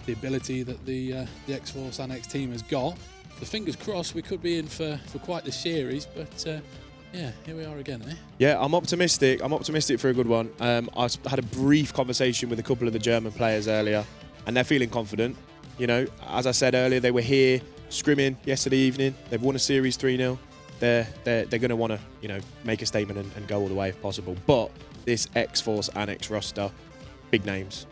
the ability that the X-Force Annex team has got. So fingers crossed, we could be in for quite the series, but yeah, here we are again, eh? Yeah, I'm optimistic. I'm optimistic for a good one. I had a brief conversation with a couple of the German players earlier, and they're feeling confident. As I said earlier, they were here scrimming yesterday evening. They've won a series 3-0. They're going to want to make a statement and go all the way if possible. But this X-Force Annex roster, big names.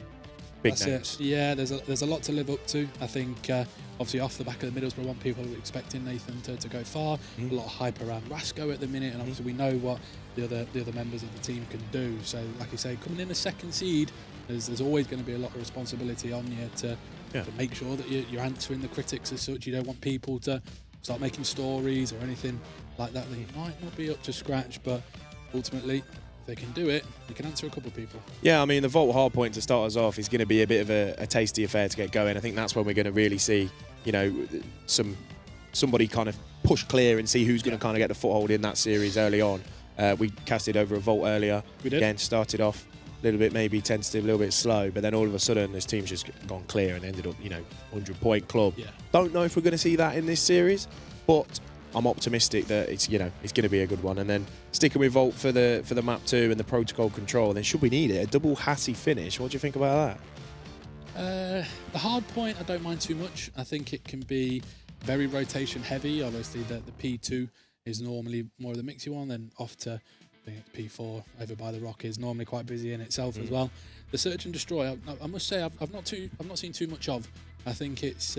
Big names. Yeah, there's a lot to live up to. I think obviously off the back of the Middlesbrough one, people are expecting Nathan to go far. A lot of hype around Rasco at the minute, and obviously we know what the other members of the team can do. So like you say, coming in the second seed, there's always going to be a lot of responsibility on you to make sure that you're answering the critics as such. You don't want people to start making stories or anything like that that might not be up to scratch, but ultimately, if they can do it, they can answer a couple of people. Yeah, I mean, the Vault hardpoint to start us off is going to be a bit of a tasty affair to get going. I think that's when we're going to really see, somebody kind of push clear and see who's going to kind of get the foothold in that series early on. We casted over a Vault earlier. We did. Again, started off a little bit maybe tentative, a little bit slow, but then all of a sudden this team's just gone clear and ended up, 100-point club. Yeah. Don't know if we're going to see that in this series, but I'm optimistic that it's going to be a good one. And then sticking with Vault for the map 2 and the protocol control, then should we need it, a double Hassie finish. What do you think about that? The hard point, I don't mind too much. I think it can be very rotation heavy. Obviously, the P2 is normally more of the mixy one, then off to P4 over by the rock is normally quite busy in itself as well. The Search and Destroy, I must say, I've not seen too much of. I think it's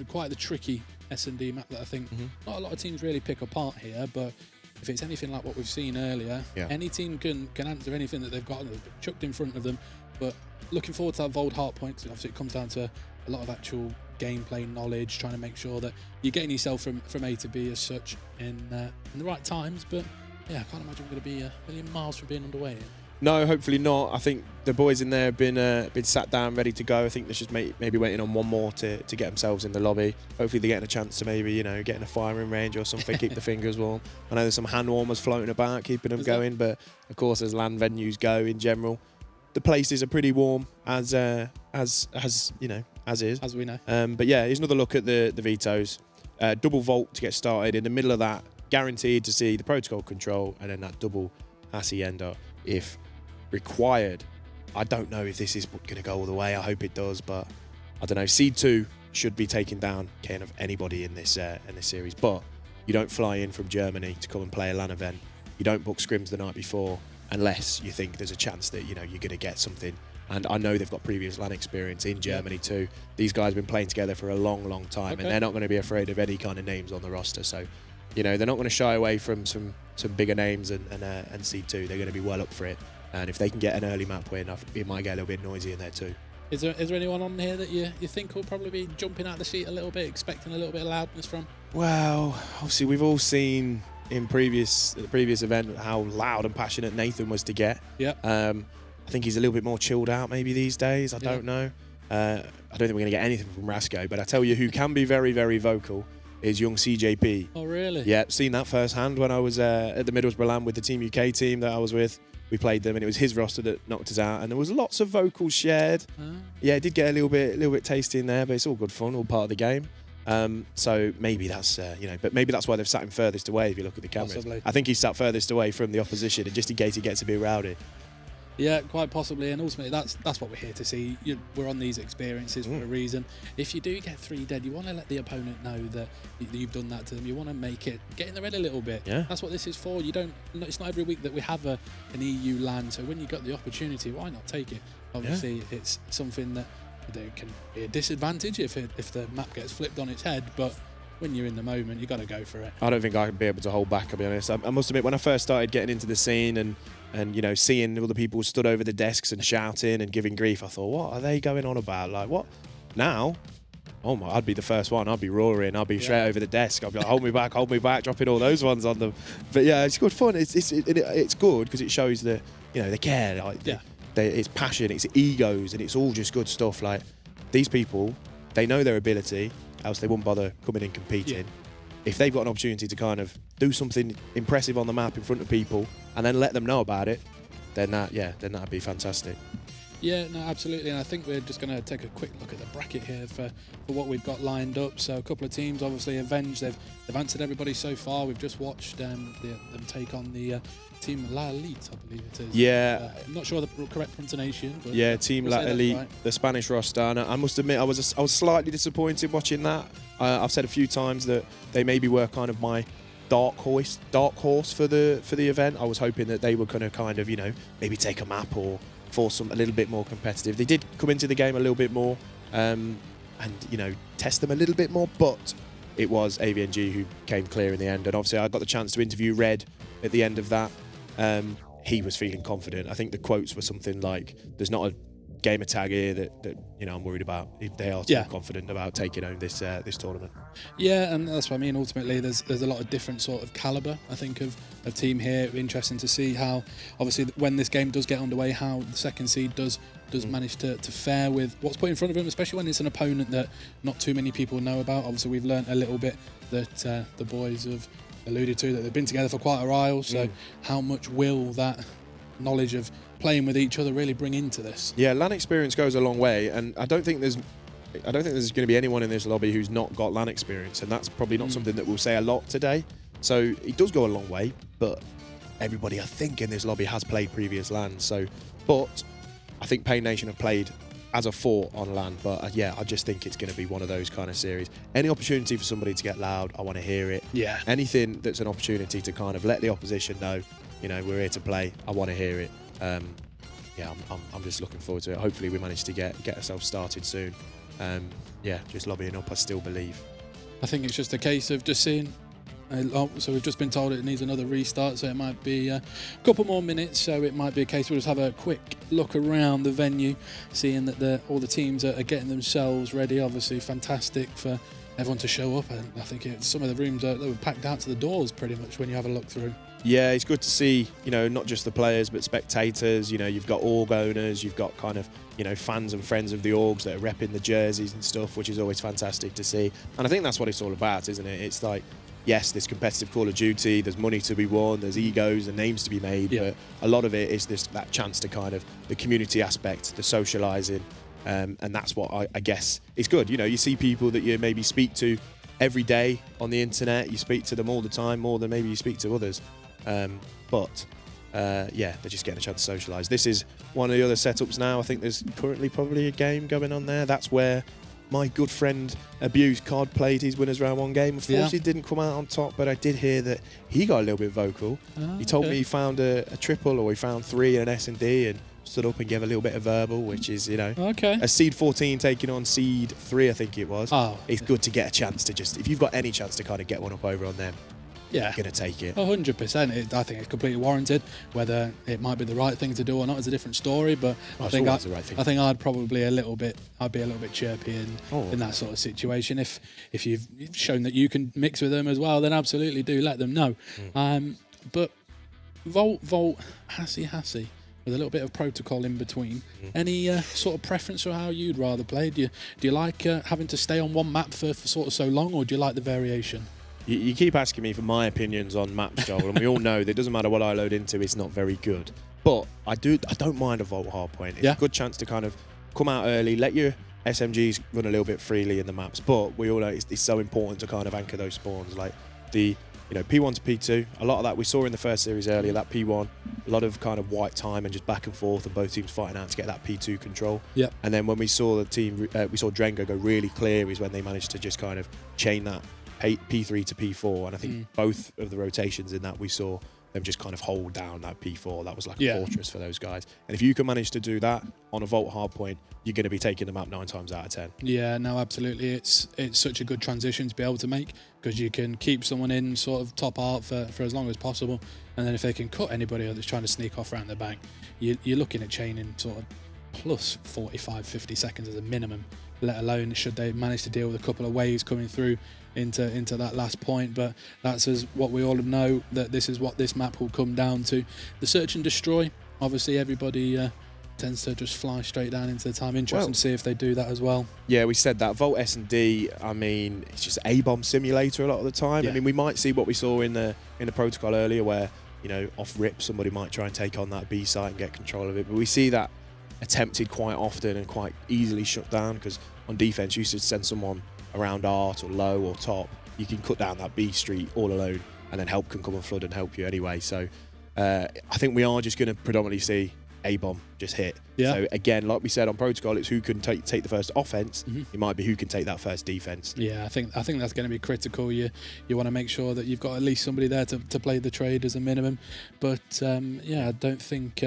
quite the tricky S&D map that I think not a lot of teams really pick apart here, but if it's anything like what we've seen earlier, any team can answer anything that they've got chucked in front of them. But looking forward to that Vold Heart point, because obviously it comes down to a lot of actual gameplay knowledge, trying to make sure that you're getting yourself from A to B as such in the right times. But yeah, I can't imagine we're going to be a million miles from being underway. No, hopefully not. I think the boys in there have been sat down, ready to go. I think they're just maybe waiting on one more to get themselves in the lobby. Hopefully they're getting a chance to maybe, get in a firing range or something, keep the fingers warm. I know there's some hand warmers floating about, keeping them going, but of course as LAN venues go in general, the places are pretty warm as is. As we know. But yeah, here's another look at the Vetoes. Double vault to get started. In the middle of that, guaranteed to see the protocol control and then that double hacienda if required. I don't know if this is going to go all the way. I hope it does, but I don't know. Seed 2 should be taking down kind of anybody in this series, but you don't fly in from Germany to come and play a LAN event. You don't book scrims the night before unless you think there's a chance that you're going to get something. And I know they've got previous LAN experience in Germany too. These guys have been playing together for a long, long time, and they're not going to be afraid of any kind of names on the roster. So, they're not going to shy away from some bigger names and Seed 2. They're going to be well up for it. And if they can get an early map win, it might get a little bit noisy in there too. Is there anyone on here that you think will probably be jumping out of the seat a little bit, expecting a little bit of loudness from? Well, obviously we've all seen in the previous event how loud and passionate Nathan was to get. Yeah. I think he's a little bit more chilled out maybe these days. I don't know. I don't think we're going to get anything from Rasco, but I tell you who can be very, very vocal is young CJP. Oh, really? Yeah, seen that firsthand when I was at the Middlesbrough LAN with the Team UK team that I was with. We played them, and it was his roster that knocked us out, and there was lots of vocals shared. Yeah, it did get a little bit tasty in there, but it's all good fun, all part of the game. So maybe that's but maybe that's why they've sat him furthest away. If you look at the cameras, Possibly. I think he's sat furthest away from the opposition, and just in case he gets a bit rowdy. Yeah, quite possibly, and ultimately that's what we're here to see. We're on these experiences for a reason. If you do get 3 dead, you want to let the opponent know that you've done that to them. You want to make it get in the red a little bit. Yeah. That's what this is for. It's not every week that we have an EU LAN, so when you got the opportunity, why not take it? Obviously, it's something that there can be a disadvantage if the map gets flipped on its head, but when you're in the moment, you got to go for it. I don't think I could be able to hold back, I'll be honest. I must admit, when I first started getting into the scene and seeing all the people stood over the desks and shouting and giving grief, I thought, what are they going on about? Like, what? Now, I'd be the first one. I'd be roaring. I'd be straight over the desk. I'd be like, hold me back, dropping all those ones on them. But yeah, it's good fun. It's good because it shows that, they care. Like, it's passion, it's egos, and it's all just good stuff. Like, these people, they know their ability, else they wouldn't bother coming in competing. If they've got an opportunity to kind of do something impressive on the map in front of people and then let them know about it, then that'd be fantastic. Yeah, no, absolutely. And I think we're just going to take a quick look at the bracket here for what we've got lined up. So a couple of teams, obviously Avenge, they've answered everybody so far. We've just watched them take on the Team La Elite, I believe it is. Yeah. I'm not sure the correct pronunciation. But yeah, Team La Elite, right. The Spanish roster. And I must admit, I was slightly disappointed watching that. I've said a few times that they maybe were kind of my dark horse for the event. I was hoping that they were going to kind of, maybe take a map or force them a little bit more competitive. They did come into the game a little bit more and, test them a little bit more, but it was AVNG who came clear in the end. And obviously I got the chance to interview Red at the end of that. He was feeling confident. I think the quotes were something like, there's not a gamer tag here that I'm worried about. They are so confident about taking home this tournament. Yeah, and that's what I mean. Ultimately, there's a lot of different sort of caliber, I think, of a team here. Interesting to see how, obviously, when this game does get underway, how the second seed does manage to fare with what's put in front of them, especially when it's an opponent that not too many people know about. Obviously, we've learnt a little bit that the boys have alluded to, that they've been together for quite a while. So how much will that knowledge of playing with each other really bring into this? Yeah, LAN experience goes a long way, and I don't think there's going to be anyone in this lobby who's not got LAN experience, and that's probably not something that we'll say a lot today. So it does go a long way, but everybody I think in this lobby has played previous LANs. But I think Pain Nation have played as a 4 on LAN, but I just think it's going to be one of those kind of series. Any opportunity for somebody to get loud, I want to hear it. Yeah. Anything that's an opportunity to kind of let the opposition know, we're here to play, I want to hear it. I'm just looking forward to it. Hopefully we manage to get ourselves started soon. Just lobbying up, I still believe. I think it's just a case of just seeing So we've just been told it needs another restart, so it might be a couple more minutes. So it might be a case we'll just have a quick look around the venue, seeing that all the teams are getting themselves ready. Obviously, fantastic for everyone to show up. And I think some of the rooms they were packed out to the doors pretty much when you have a look through. Yeah, it's good to see, not just the players, but spectators. You've got org owners, you've got kind of, fans and friends of the orgs that are repping the jerseys and stuff, which is always fantastic to see. And I think that's what it's all about, isn't it? It's like, yes, this competitive Call of Duty, there's money to be won, there's egos and names to be made, but a lot of it is that chance to kind of, the community aspect, the socialising, and that's what I guess is good. You see people that you maybe speak to every day on the internet, you speak to them all the time, more than maybe you speak to others. But they're just getting a chance to socialise. This is one of the other setups now. I think there's currently probably a game going on there. That's where my good friend Abused Cod played his winners round 1 game. Unfortunately, didn't come out on top, but I did hear that he got a little bit vocal. He told me he found a triple, or he found 3 in an S&D and stood up and gave a little bit of verbal, which is, a Seed 14 taking on Seed 3, I think it was. It's good to get a chance to just, if you've got any chance to kind of get one up over on them, you're going to take it. 100%. I think it's completely warranted. Whether it might be the right thing to do or not is a different story. But I think I'd probably I'd be a little bit chirpy in that sort of situation. If you've shown that you can mix with them as well, then absolutely do let them know. But Volt, Hassi, with a little bit of protocol in between. Any sort of preference for how you'd rather play? Do you like having to stay on one map for sort of so long, or do you like the variation? You keep asking me for my opinions on maps, Joel, and we all know that it doesn't matter what I load into, it's not very good. But I don't mind a Vault hardpoint. It's a good chance to kind of come out early, let your SMGs run a little bit freely in the maps. But we all know it's so important to kind of anchor those spawns, like the P1 to P2. A lot of that we saw in the first series earlier. That P1, a lot of kind of white time and just back and forth, and both teams fighting out to get that P2 control. Yeah. And then when we saw we saw Drengo go really clear, is when they managed to just kind of chain that P3 to P4, and I think both of the rotations in that we saw them just kind of hold down that P4. That was like a fortress for those guys. And if you can manage to do that on a Vault hardpoint, you're going to be taking the map 9 times out of 10. Yeah, no, absolutely. It's such a good transition to be able to make, because you can keep someone in sort of top art for as long as possible, and then if they can cut anybody that's trying to sneak off around the back, you're looking at chaining sort of plus 45-50 seconds as a minimum, let alone should they manage to deal with a couple of waves coming through into that last point. But that's as what we all know, that this is what this map will come down to. The search and destroy, obviously everybody tends to just fly straight down into the time. Interesting to see if they do that as well. Yeah, we said that. Vault S&D, I mean, it's just A-bomb simulator a lot of the time. Yeah. I mean, we might see what we saw in the protocol earlier, where, off rip, somebody might try and take on that B site and get control of it. But we see that attempted quite often and quite easily shut down, because on defense you should send someone around art or low or top. You can cut down that B street all alone, and then help can come and flood and help you anyway. So I think we are just going to predominantly see A-bomb just hit. Yeah. So again, like we said on protocol, it's who can take the first offense. It might be who can take that first defense. Yeah, I think that's going to be critical. You want to make sure that you've got at least somebody there to play the trade as a minimum. But I don't think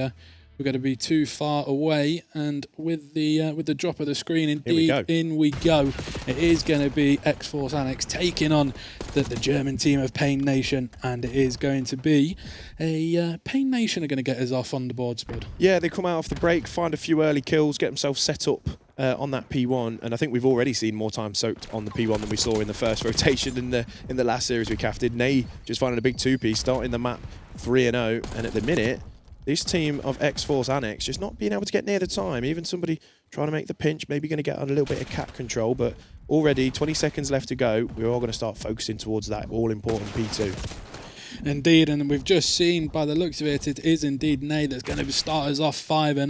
we're going to be too far away. And with the drop of the screen, indeed, in we go. It is going to be X-Force Annex taking on the German team of Pain Nation, and it is going to be a Pain Nation are going to get us off on the board, Spud. Yeah, they come out off the break, find a few early kills, get themselves set up on that P1, and I think we've already seen more time soaked on the P1 than we saw in the first rotation in the last series we crafted. Nay just finding a big 2-piece, starting the map 3-0, and at the minute, this team of X-Force Annex just not being able to get near the time. Even somebody trying to make the pinch, maybe going to get on a little bit of cat control, but already 20 seconds left to go. We're all going to start focusing towards that all-important P2. Indeed, and we've just seen by the looks of it, it is indeed Nay that's going to start us off 5-0,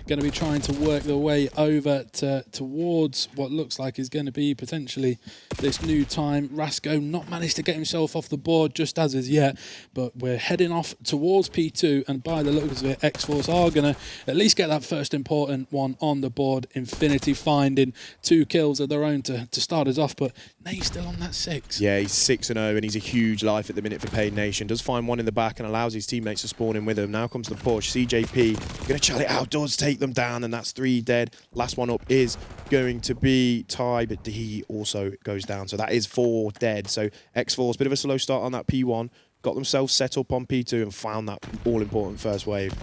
going to be trying to work their way over towards what looks like is going to be potentially this new time. Rasco not managed to get himself off the board just as is yet, but we're heading off towards P2, and by the looks of it, X-Force are going to at least get that first important one on the board. Infinity finding 2 kills of their own to start us off, but Nay's still on that 6. Yeah, he's 6-0, and he's a huge life at the minute for Pain Nay. Nation. Does find one in the back and allows his teammates to spawn in with him. Now comes the push. CJP going to chal it out, does take them down, and that's 3 dead. Last one up is going to be Ty, but he also goes down. So that is 4 dead. So X-Force, bit of a slow start on that P1. Got themselves set up on P2 and found that all-important first wave.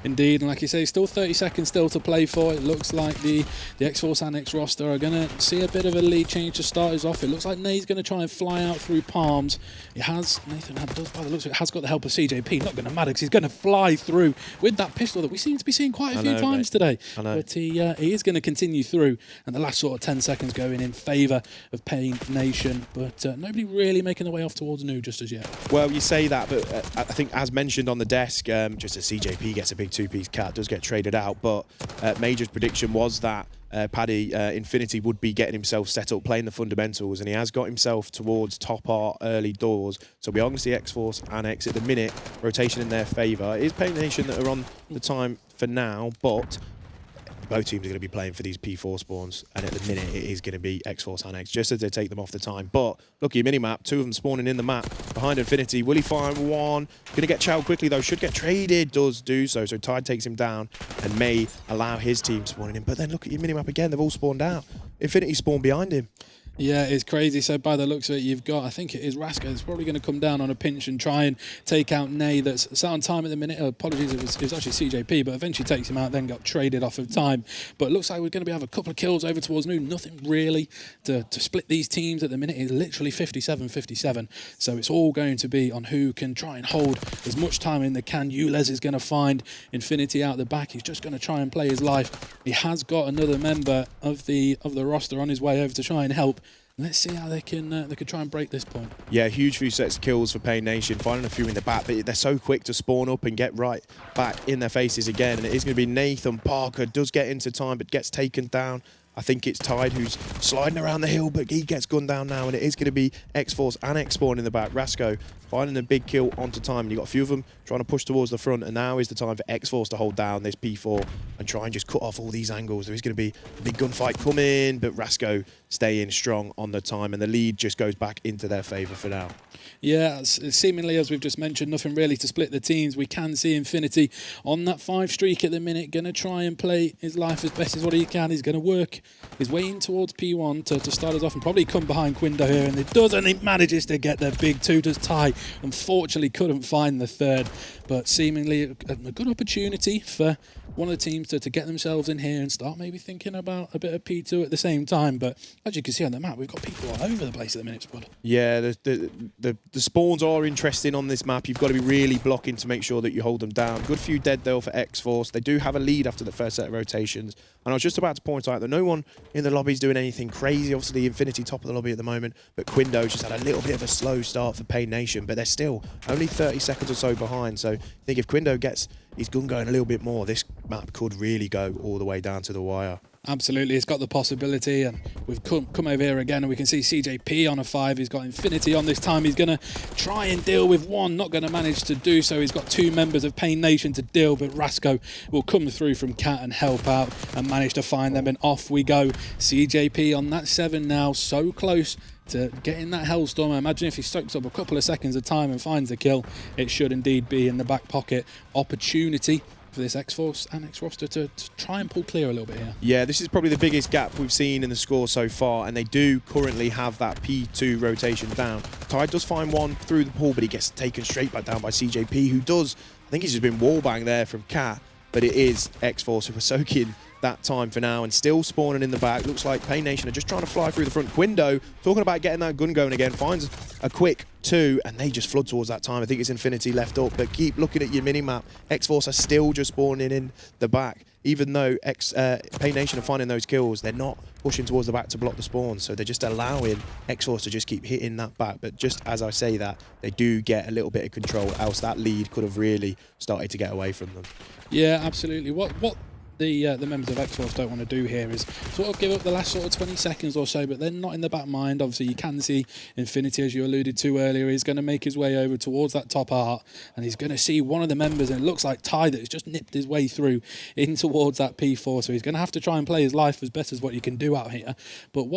Indeed, and like you say, still 30 seconds still to play for. It looks like the X-Force and X-Roster are going to see a bit of a lead change to start us off. It looks like Nay's going to try and fly out through palms. It has, Nathan does, by the looks of it, has got the help of CJP. Not going to matter because he's going to fly through with that pistol that we seem to be seeing quite a few times today. But he is going to continue through, and the last sort of 10 seconds going in favour of Pain Nation. But nobody really making their way off towards Nu just as yet. Well, you say that, but I think as mentioned on the desk, just as CJP gets a big 2-piece cat, does get traded out, but Major's prediction was that Paddy Infinity would be getting himself set up, playing the fundamentals, and he has got himself towards top art early doors. So we are going to see X-Force and X at the minute, rotation in their favour. It is Pain Nation that are on the time for now, but both teams are going to be playing for these P4 spawns, and at the minute it is going to be X-Force and X, just as they take them off the time. But look at your mini-map, 2 of them spawning in the map behind Infinity. Will he find one? Going to get chowed quickly though, should get traded, does do so. So Tide takes him down and may allow his team spawning in. But then look at your mini-map again, they've all spawned out. Infinity spawned behind him. Yeah, it's crazy. So by the looks of it, you've got, I think it is Raska. It's probably going to come down on a pinch and try and take out Nay. That's sat on time at the minute. Apologies, it was actually CJP, but eventually takes him out, then got traded off of time. But it looks like we're going to have a couple of kills over towards Nu. Nothing really to split these teams at the minute. It's literally 57-57. So it's all going to be on who can try and hold as much time in they can. Ulez is going to find Infinity out the back. He's just going to try and play his life. He has got another member of the roster on his way over to try and help. Let's see how they can try and break this point. Yeah, huge few sets of kills for Pain Nation, finding a few in the back, but they're so quick to spawn up and get right back in their faces again. And it is going to be Nathan Parker, does get into time, but gets taken down. I think it's Tide who's sliding around the hill, but he gets gunned down now, and it is going to be X-Force and X-Spawn in the back. Rasco finding a big kill onto time, and you've got a few of them trying to push towards the front, and now is the time for X-Force to hold down this P4 and try and just cut off all these angles. There is going to be a big gunfight coming, but Rasco staying strong on the time, and the lead just goes back into their favour for now. Yeah, seemingly, as we've just mentioned, nothing really to split the teams. We can see Infinity on that 5 streak at the minute, going to try and play his life as best as what he can. He's going to work his way in towards P1 to start us off and probably come behind Quindo here, and it does, and he manages to get the big 2. Does Ty unfortunately couldn't find the 3rd, but seemingly a good opportunity for one of the teams to get themselves in here and start maybe thinking about a bit of P2 at the same time. But as you can see on the map, we've got people all over the place at the minute, Spud. Yeah, the spawns are interesting on this map. You've got to be really blocking to make sure that you hold them down. Good few dead though for X-Force. They do have a lead after the first set of rotations. And I was just about to point out that no one in the lobby is doing anything crazy. Obviously, Infinity top of the lobby at the moment, but Quindo just had a little bit of a slow start for Pain Nation, but they're still only 30 seconds or so behind. So I think if Quindo gets his gun going a little bit more, this map could really go all the way down to the wire. Absolutely, it's got the possibility, and we've come over here again, and we can see CJP on a 5. He's got Infinity on this time. He's going to try and deal with one, not going to manage to do so. He's got 2 members of Pain Nation to deal, but Rasco will come through from Cat and help out and manage to find them, and off we go. CJP on that 7 now, so close to getting that Hellstorm. I imagine if he soaks up a couple of seconds of time and finds the kill, it should indeed be in the back pocket. Opportunity for this X-Force and X-Roster to try and pull clear a little bit here. Yeah, this is probably the biggest gap we've seen in the score so far, and they do currently have that P2 rotation down. Tide does find one through the pool, but he gets taken straight back down by CJP, who does, I think he's just been wallbanged there from Cat, but it is X-Force who are soaking that time for now and still spawning in the back. Looks like Pain Nation are just trying to fly through the front. Quindo, talking about getting that gun going again, finds a quick 2, and they just flood towards that time. I think it's Infinity left up, but keep looking at your mini-map. X-Force are still just spawning in the back. Even though Pain Nation are finding those kills, they're not pushing towards the back to block the spawn, so they're just allowing X-Force to just keep hitting that back. But just as I say that, they do get a little bit of control, else that lead could have really started to get away from them. Yeah, absolutely. What the members of X-Force don't want to do here is sort of give up the last sort of 20 seconds or so, but they're not in the back mind. Obviously, you can see Infinity, as you alluded to earlier, he's going to make his way over towards that top art, and he's going to see one of the members, and it looks like Ty that has just nipped his way through in towards that P4, so he's going to have to try and play his life as best as what you can do out here. But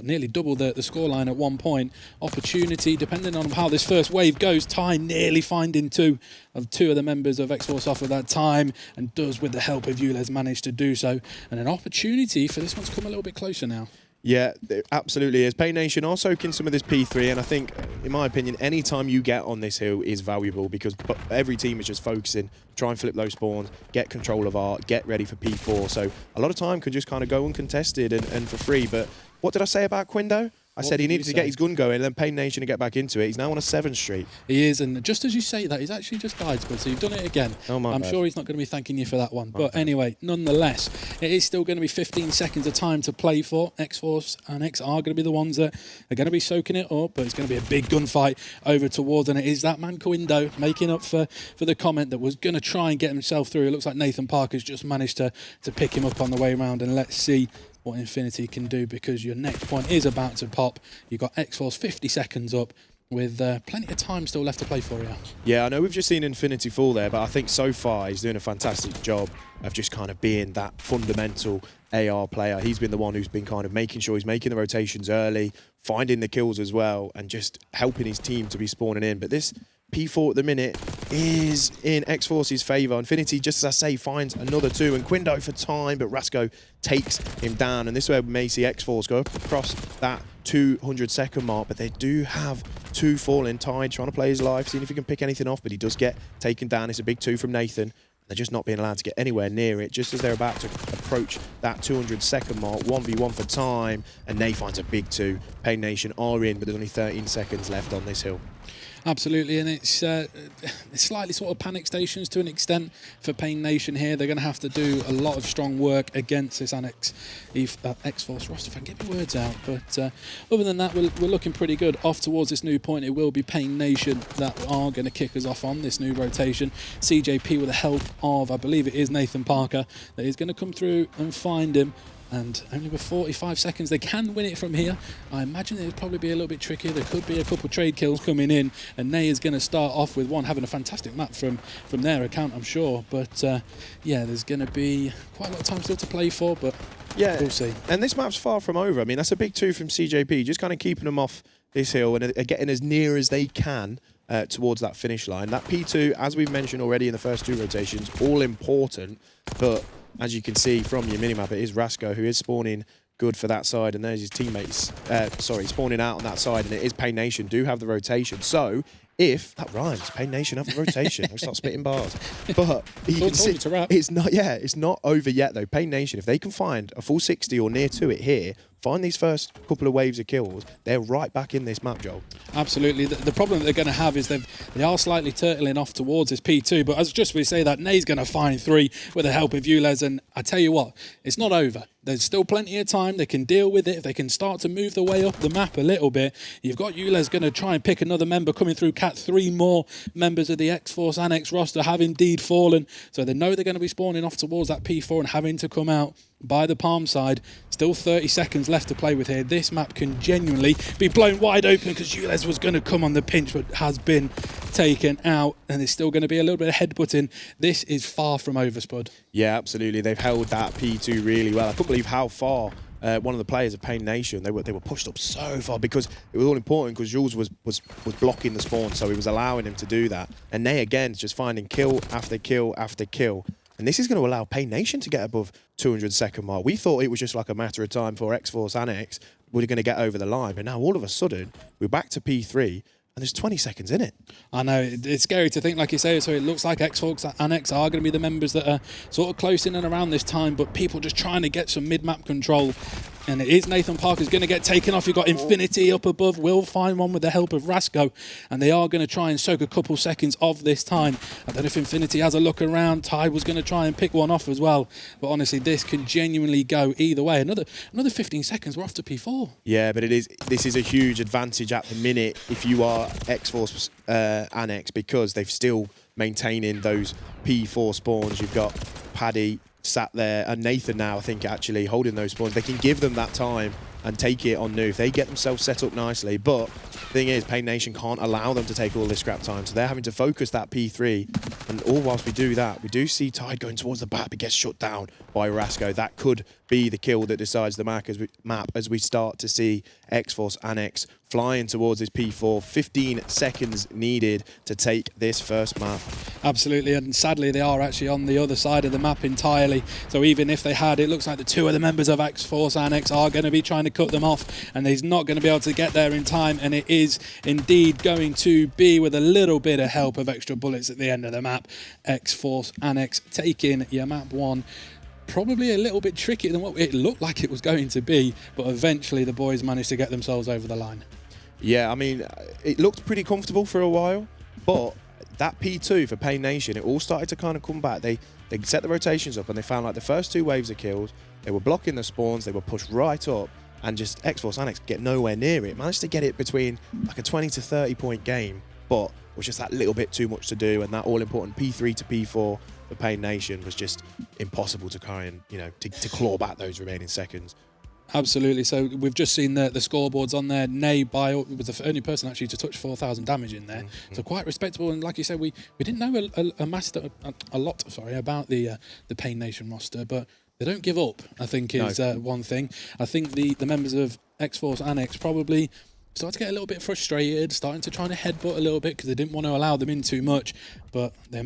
nearly double the scoreline at one point, opportunity, depending on how this first wave goes, Ty nearly finding two of the members of X-Force off at that time, and does, with the help of Yules, manage to do so. And an opportunity for this one's come a little bit closer now. Yeah, it absolutely is. Pain Nation are soaking some of this P3, and I think, in my opinion, any time you get on this hill is valuable, because every team is just focusing, try and flip those spawns, get control of art, get ready for P4. So a lot of time can just kind of go uncontested and for free. But what did I say about Quindo? I said he needed to get his gun going, and then Pain Nation to get back into it. He's now on a 7th streak. He is, and just as you say that, he's actually just died, Spud, so you've done it again. Oh, my I'm bad. sure he's not going to be thanking you for that one. But anyway, nonetheless, it is still going to be 15 seconds of time to play for. X-Force and X are going to be the ones that are going to be soaking it up, but it's going to be a big gunfight over towards, and it is that man Quindo making up for the comment that was going to try and get himself through. It looks like Nathan Parker's just managed to pick him up on the way around, and let's see what Infinity can do, because your next point is about to pop. You've got X-Force 50 seconds up with plenty of time still left to play for you. Yeah, I know we've just seen Infinity fall there, but I think so far he's doing a fantastic job of just kind of being that fundamental AR player. He's been the one who's been kind of making sure he's making the rotations early, finding the kills as well, and just helping his team to be spawning in. But this P4 at the minute is in X-Force's favour. Infinity, just as I say, finds another 2, and Quindo for time, but Rasco takes him down. And this is where we may see X-Force go across that 200-second mark, but they do have 2 falling. Tide trying to play his life, seeing if he can pick anything off, but he does get taken down. It's a big 2 from Nathan. They're just not being allowed to get anywhere near it, just as they're about to approach that 200-second mark. 1v1 for time, and Nay finds a big 2. Pain Nation are in, but there's only 13 seconds left on this hill. Absolutely, and it's slightly sort of panic stations to an extent for Pain Nation here. They're going to have to do a lot of strong work against this X-Force roster, if I can get my words out. But other than that, we're looking pretty good. Off towards this new point, it will be Pain Nation that are going to kick us off on this new rotation. CJP, with the help of, I believe it is Nathan Parker, that is going to come through and find him. And only with 45 seconds, they can win it from here. I imagine it would probably be a little bit trickier. There could be a couple of trade kills coming in, and Nay is going to start off with one, having a fantastic map from their account, I'm sure. But yeah, there's going to be quite a lot of time still to play for, but yeah, we'll see. And this map's far from over. I mean, that's a big 2 from CJP, just kind of keeping them off this hill and getting as near as they can towards that finish line. That P2, as we've mentioned already in the first 2 rotations, all important, but as you can see from your minimap, it is Rasco who is spawning good for that side, and there's his teammates, spawning out on that side, and it is Pain Nation do have the rotation. So if that rhymes, Pain Nation have the rotation. I'll start spitting bars. But you can see it's not over yet though. Pain Nation, if they can find a full 60 or near to it here, find these first couple of waves of kills, they're right back in this map, Joel. Absolutely. The problem that they're going to have is they are slightly turtling off towards this P2, but as just we say that, Nay's going to find 3 with the help of Yules, and I tell you what, it's not over. There's still plenty of time. They can deal with it. If they can start to move the way up the map a little bit, you've got Yules going to try and pick another member coming through Cat. 3 more members of the X-Force and X roster have indeed fallen, so they know they're going to be spawning off towards that P4 and having to come out by the palm side. Still 30 seconds left to play with here. This map can genuinely be blown wide open, because Yules was going to come on the pinch but has been taken out, and it's still going to be a little bit of headbutting. This is far from over, Spud. Yeah, absolutely. They've held that P2 really well. I couldn't believe how far one of the players of Pain Nation, they were pushed up so far, because it was all important, because Jules was blocking the spawn, so he was allowing him to do that. And they again just finding kill after kill after kill. And this is going to allow Pain Nation to get above 200-second mark. We thought it was just like a matter of time for X-Force and X were going to get over the line. But now all of a sudden, we're back to P3, and there's 20 seconds in it. I know, it's scary to think, like you say, so it looks like X-Force and X are going to be the members that are sort of close in and around this time, but people just trying to get some mid-map control. And it is Nathan Parker's going to get taken off. You've got Infinity up above. Will find one with the help of Rasco. And they are going to try and soak a couple seconds of this time. I don't know if Infinity has a look around. Ty was going to try and pick one off as well. But honestly, this can genuinely go either way. Another 15 seconds, we're off to P4. Yeah, but this is a huge advantage at the minute if you are X-Force Annex, because they've still maintaining those P4 spawns. You've got Paddy, sat there, and Nathan now, I think, actually holding those spawns. They can give them that time and take it on Noof. They get themselves set up nicely, but the thing is, Pain Nation can't allow them to take all this scrap time, so they're having to focus that P3, and all whilst we do that, we do see Tide going towards the back, but gets shut down by Rasco. That could be the kill that decides the map as we start to see X-Force Annex flying towards this P4. 15 seconds needed to take this first map. Absolutely, and sadly they are actually on the other side of the map entirely. So even if they had, it looks like the two of the members of X-Force Annex are going to be trying to cut them off, and he's not going to be able to get there in time, and it is indeed going to be with a little bit of help of extra bullets at the end of the map. X-Force Annex taking your map 1. Probably a little bit trickier than what it looked like it was going to be, but eventually the boys managed to get themselves over the line. Yeah, I mean, it looked pretty comfortable for a while, but that P2 for Pain Nation, it all started to kind of come back. They set the rotations up, and they found like the first 2 waves of kills, they were blocking the spawns, they were pushed right up, and just X-Force Annex get nowhere near it. Managed to get it between like a 20 to 30 point game, but it was just that little bit too much to do, and that all-important P3 to P4 for Pain Nation was just impossible to try and, you know, to claw back those remaining seconds. Absolutely. So we've just seen the scoreboards on there. Nay was the only person actually to touch 4,000 damage in there. So quite respectable. And like you said, we didn't know a lot about the Pain Nation roster, but they don't give up, I think, is one thing. I think the members of X-Force Annex probably started to get a little bit frustrated, starting to try to headbutt a little bit because they didn't want to allow them in too much, but they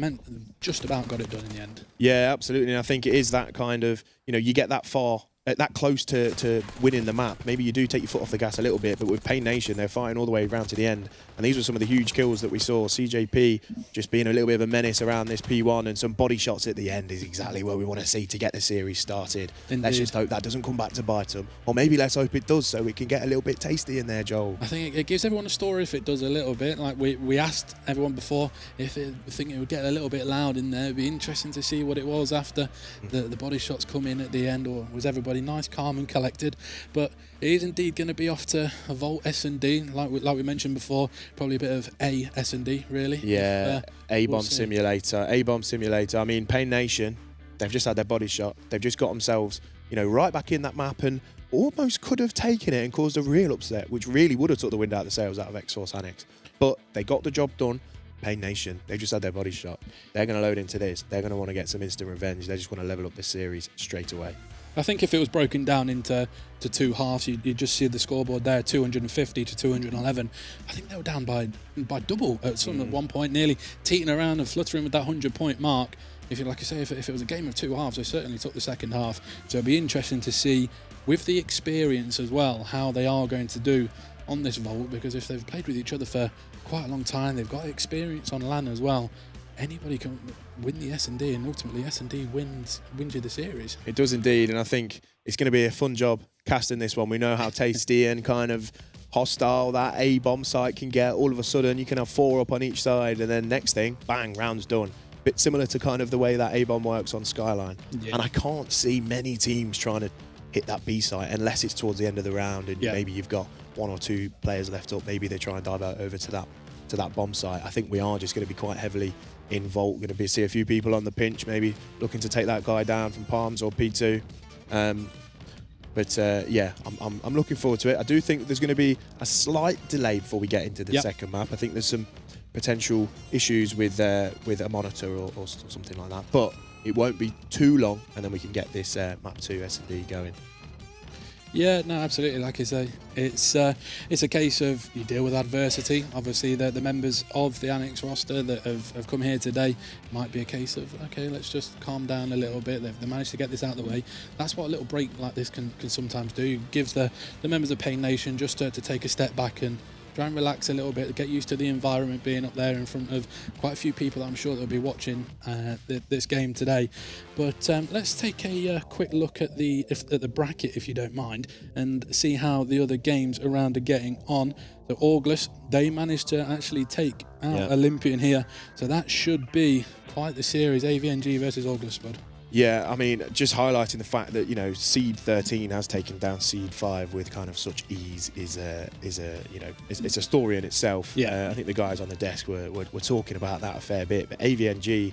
just about got it done in the end. Yeah, absolutely. And I think it is that kind of, you know, you get that far, that close to winning the map. Maybe you do take your foot off the gas a little bit, but with Pain Nation, they're fighting all the way around to the end. And these were some of the huge kills that we saw. CJP just being a little bit of a menace around this P1, and some body shots at the end is exactly what we want to see to get the series started. Indeed. Let's just hope that doesn't come back to bite them. Or maybe let's hope it does, so we can get a little bit tasty in there, Joel. I think it gives everyone a story if it does a little bit. Like we asked everyone before if it would get a little bit loud in there. It'd be interesting to see what it was after the body shots come in at the end, or was everybody nice, calm and collected. But it is indeed going to be off to a Vault S&D, like we mentioned before, probably a bit of A S&D really. Yeah, A-bomb simulator. A-bomb simulator. I mean, Pain Nation, they've just had their body shot. They've just got themselves, you know, right back in that map, and almost could have taken it and caused a real upset, which really would have took the wind out of the sails out of X-Force Annex. But they got the job done. Pain Nation, they've just had their body shot. They're going to load into this. They're going to want to get some instant revenge. They just want to level up this series straight away. I think if it was broken down into 2 halves, you'd just see the scoreboard there, 250 to 211. I think they were down by double at one point, nearly teetering around and fluttering with that 100-point mark. If it was a game of 2 halves, they certainly took the second half. So it'd be interesting to see, with the experience as well, how they are going to do on this Vault, because if they've played with each other for quite a long time, they've got experience on LAN as well. Anybody can win the S&D, and ultimately S&D wins you the series. It does indeed, and I think it's going to be a fun job casting this one. We know how tasty and kind of hostile that A-bomb site can get. All of a sudden, you can have 4 up on each side, and then next thing, bang, round's done. Bit similar to kind of the way that A-bomb works on Skyline. Yeah. And I can't see many teams trying to hit that B site unless it's towards the end of the round, and maybe you've got 1 or 2 players left up. Maybe they try and divert over to that bomb site. I think we are just going to be quite heavily in Vault. Going to see a few people on the pinch, maybe looking to take that guy down from Palms or P2. Yeah, I'm looking forward to it. I do think there's going to be a slight delay before we get into the second map. I think there's some potential issues with a monitor or something like that, but it won't be too long, and then we can get this map 2 S&D going. Yeah, no, absolutely. Like I say, it's a case of you deal with adversity. Obviously, the members of the Annex roster that have come here today, might be a case of, okay, let's just calm down a little bit. They've managed to get this out of the way. That's what a little break like this can sometimes do. It gives the members of Pain Nation just to take a step back and try and relax a little bit, get used to the environment, being up there in front of quite a few people that I'm sure that will be watching this game today. But let's take a quick look at the bracket, if you don't mind, and see how the other games around are getting on. So August, they managed to actually take out Olympian here, so that should be quite the series. AVNG versus August, bud. Yeah, I mean, just highlighting the fact that, you know, Seed 13 has taken down Seed 5 with kind of such ease is it's a story in itself. Yeah, I think the guys on the desk were talking about that a fair bit. But AVNG,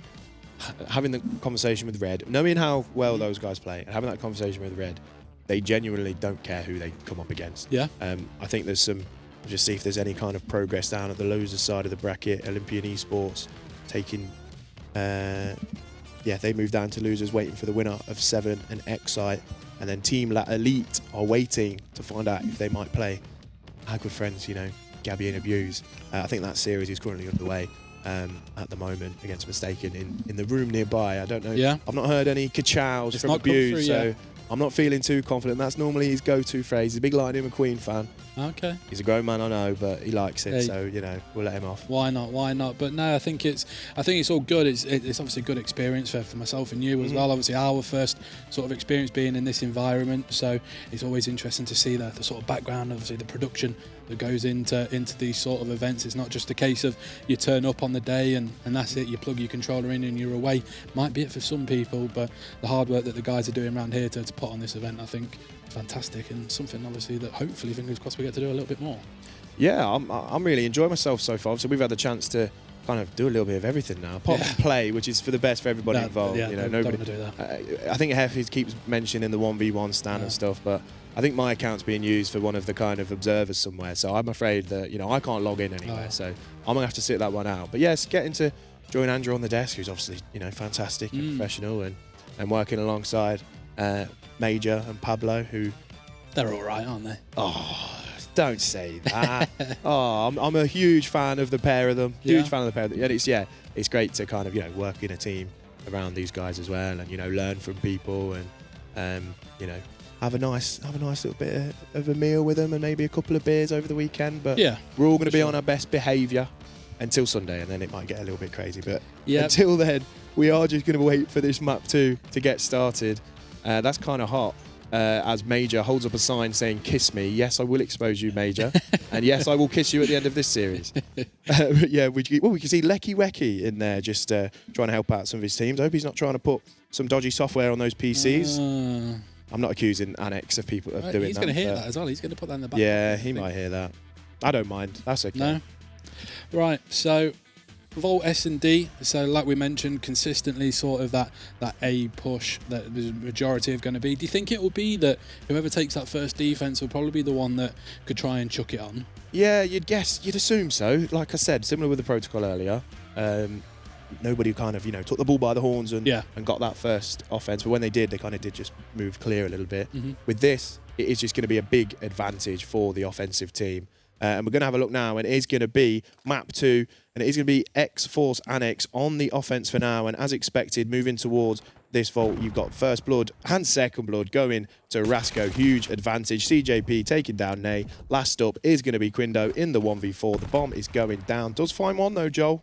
having the conversation with Red, knowing how well those guys play, and having that conversation with Red, they genuinely don't care who they come up against. Yeah. I think there's some. Just see if there's any kind of progress down at the losers side of the bracket. Olympian Esports taking. They moved down to losers, waiting for the winner of 7 and Excite, and then Team Elite are waiting to find out if they might play our good friends, Gabby and Abuse. I think that series is currently underway at the moment against Mistaken in the room nearby. I don't know. Yeah. I've not heard any ka-chows It's from not come Abuse, through so yet. I'm not feeling too confident. That's normally his go-to phrase. He's a big Lightning McQueen fan. Okay. He's a grown man, I know, but he likes it, Hey. so we'll let him off. Why not? Why not? But no, I think it's all good. It's obviously a good experience for myself and you as well. Obviously, our first sort of experience being in this environment, so it's always interesting to see the sort of background, obviously the production that goes into these sort of events. It's not just a case of you turn up on the day and that's it. You plug your controller in and you're away. Might be it for some people, but the hard work that the guys are doing around here to put on this event, I think, is fantastic, and something obviously that hopefully, fingers crossed, we get to do a little bit more. Yeah, I'm really enjoying myself so far. So we've had the chance to kind of do a little bit of everything now, apart from play, which is for the best for everybody involved. Yeah, Nobody. don't want to do that. I think Heffy keeps mentioning the 1v1 stand and stuff, but I think my account's being used for one of the kind of observers somewhere. So I'm afraid that I can't log in anywhere. So I'm gonna have to sit that one out. But yes, getting to join Andrew on the desk, who's obviously fantastic and professional, and working alongside Major and Pablo, who They're all right, aren't they? Oh, don't say that. I'm a huge fan of the pair of them. Huge fan of the pair of them. And it's great to kind of work in a team around these guys as well, and learn from people, and have a nice little bit of a meal with them, and maybe a couple of beers over the weekend. But we're all going to be on our best behaviour until Sunday, and then it might get a little bit crazy. But until then, we are just going to wait for this map 2 to get started. That's kind of hot. As Major holds up a sign saying "Kiss me." Yes, I will expose you, Major, and yes, I will kiss you at the end of this series. But yeah, we can see Lecky Wecky in there just trying to help out some of his teams. I hope he's not trying to put some dodgy software on those PCs. I'm not accusing Annex of people of doing that. He's going to hear that as well. He's going to put that in the back. Yeah, he might hear that. I don't mind. That's okay. No. Right. So, Vault S&D. So, like we mentioned, consistently sort of that A push that the majority are going to be. Do you think it will be that whoever takes that first defense will probably be the one that could try and chuck it on? Yeah, you'd assume so. Like I said, similar with the protocol earlier. Nobody kind of took the bull by the horns and got that first offense, but when they did, they kind of did just move clear a little bit. With this, it is just going to be a big advantage for the offensive team, and we're going to have a look now, and it is going to be map 2, and it is going to be X-Force Annex on the offense for now, and as expected, moving towards this vault, you've got first blood and second blood going to Rasco. Huge advantage. CJP taking down Nay. Last up is going to be Quindo in the 1v4. The bomb is going down. Does find one though, Joel.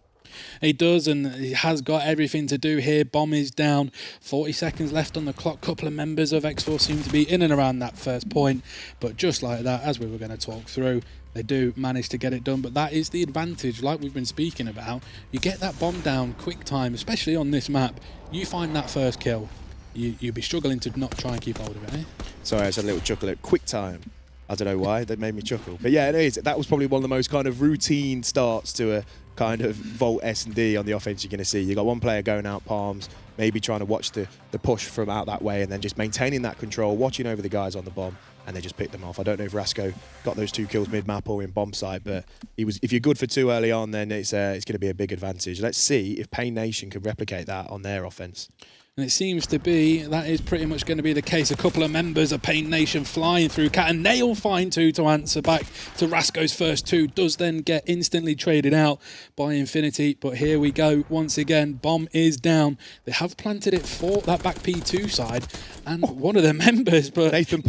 He does, and he has got everything to do here. Bomb is down. 40 seconds left on the clock. Couple of members of X-Force seem to be in and around that first point. But just like that, as we were going to talk through, they do manage to get it done. But that is the advantage, like we've been speaking about. You get that bomb down quick time, especially on this map. You find that first kill, you'd be struggling to not try and keep hold of it, eh? Sorry, I said a little chuckle at quick time. I don't know why, that made me chuckle. But yeah, it is. That was probably one of the most kind of routine starts to a kind of Vault S&D on the offense you're going to see. You got one player going out palms, maybe trying to watch the push from out that way, and then just maintaining that control, watching over the guys on the bomb, and they just picked them off. I don't know if Rasco got those 2 kills mid-map or in bomb site, but if you're good for 2 early on, then it's going to be a big advantage. Let's see if Pain Nation can replicate that on their offense. And it seems to be that is pretty much going to be the case. A couple of members of Pain Nation flying through. Katana will find 2 to answer back to Rasco's first 2. Does then get instantly traded out by Infinity. But here we go once again. Bomb is down. They have planted it for that back P2 side. And one of their members, but Nathan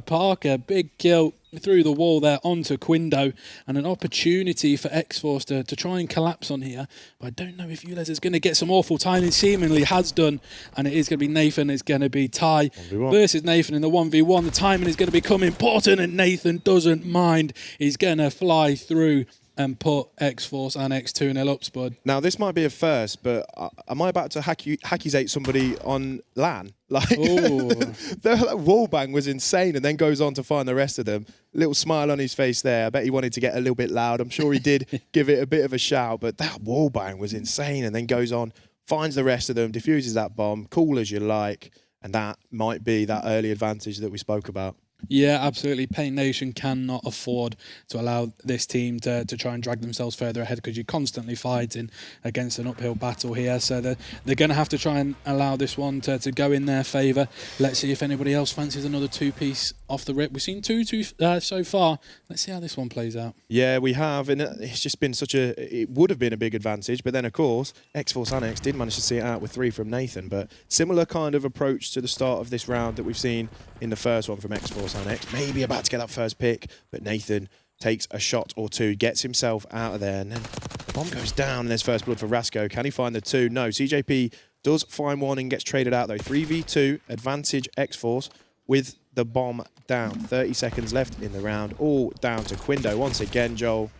Parker, big kill through the wall there onto Quindo, and an opportunity for X-Force to try and collapse on here. But I don't know if Ulez is going to get some awful timing. Seemingly has done, and it is going to be Nathan. It's going to be Ty versus Nathan in the 1v1. The timing is going to become important, and Nathan doesn't mind. He's going to fly through and put X-Force and X2 0 up, Spud. Now, this might be a first, but am I about to hackizate somebody on LAN? Like, that wallbang was insane, and then goes on to find the rest of them. Little smile on his face there. I bet he wanted to get a little bit loud. I'm sure he did give it a bit of a shout, but that wallbang was insane, and then goes on, finds the rest of them, defuses that bomb, cool as you like, and that might be that early advantage that we spoke about. Yeah, absolutely. Paint Nation cannot afford to allow this team to try and drag themselves further ahead, because you're constantly fighting against an uphill battle here. So they're going to have to try and allow this one to go in their favour. Let's see if anybody else fancies another two-piece off the rip. We've seen two so far. Let's see how this one plays out. Yeah, we have, and it's just been it would have been a big advantage, but then of course, X-Force Annex did manage to see it out with 3 from Nathan, but similar kind of approach to the start of this round that we've seen in the first one from X-Force Annex. Maybe about to get that first pick, but Nathan takes a shot or two, gets himself out of there, and then the bomb goes down, and there's first blood for Rasco. Can he find the 2? No, CJP does find one and gets traded out though. 3v2, advantage X-Force with the bomb down. 30 seconds left in the round, all down to Quindo once again, Joel.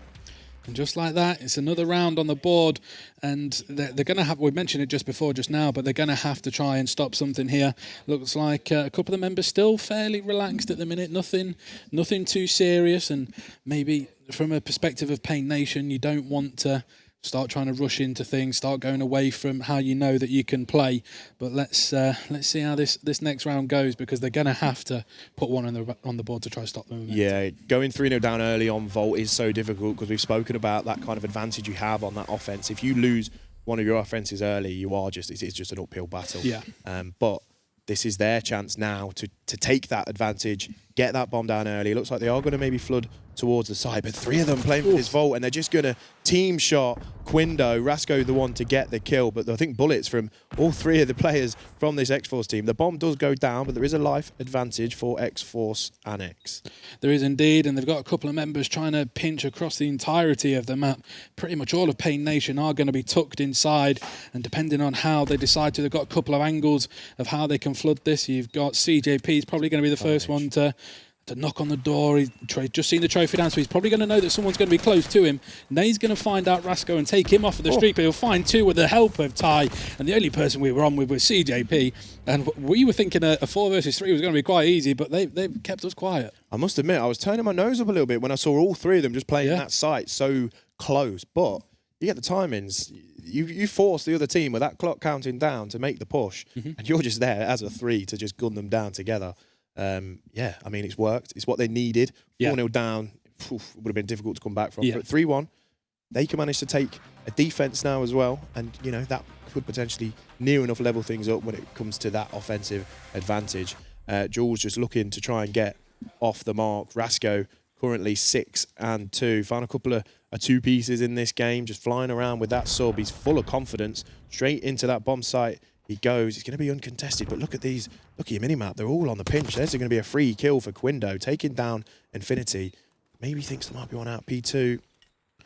And just like that, it's another round on the board, and they're going to have, we mentioned it just now, but they're going to have to try and stop something here. Looks like a couple of the members still fairly relaxed at the minute, nothing too serious, and maybe from a perspective of Paint Nation, you don't want to start trying to rush into things, start going away from how you know that you can play. But let's see how this next round goes, because they're going to have to put one on the board to try to stop them. Yeah, going 3-0 down early on Volt is so difficult, because we've spoken about that kind of advantage you have on that offense. If you lose one of your offenses early, it's just an uphill battle. Yeah. But this is their chance now to take that advantage, get that bomb down early. It looks like they are going to maybe flood towards the side, but 3 of them playing for this Volt, and they're just going to team shot Quindo, Rasco the one to get the kill, but I think bullets from all 3 of the players from this X-Force team. The bomb does go down, but there is a life advantage for X-Force Annex. There is indeed, and they've got a couple of members trying to pinch across the entirety of the map. Pretty much all of Paint Nation are going to be tucked inside, and depending on how they decide to, they've got a couple of angles of how they can flood this. You've got CJP, is probably going to be the first one to knock on the door. He's just seen the trophy down, so he's probably going to know that someone's going to be close to him. Nay's going to find out Rasco and take him off of the street, but he'll find 2 with the help of Ty, and the only person we were on with was CJP, and we were thinking a 4 versus 3 was going to be quite easy, but they've kept us quiet. I must admit, I was turning my nose up a little bit when I saw all 3 of them just playing in that site so close, but you get the timings. You force the other team with that clock counting down to make the push, and you're just there as a 3 to just gun them down together. Yeah, I mean, it's worked. It's what they needed. 4-0 down, would have been difficult to come back from. But 3-1, they can manage to take a defense now as well. And, you know, that could potentially near enough level things up when it comes to that offensive advantage. Jules just looking to try and get off the mark. Rasco currently 6-2. Found a couple of 2 pieces in this game, just flying around with that sub. He's full of confidence. Straight into that bomb site he goes. It's going to be uncontested, but look at these. Look at your minimap. They're all on the pinch. There's going to be a free kill for Quindo, taking down Infinity. Maybe thinks there might be one out P2,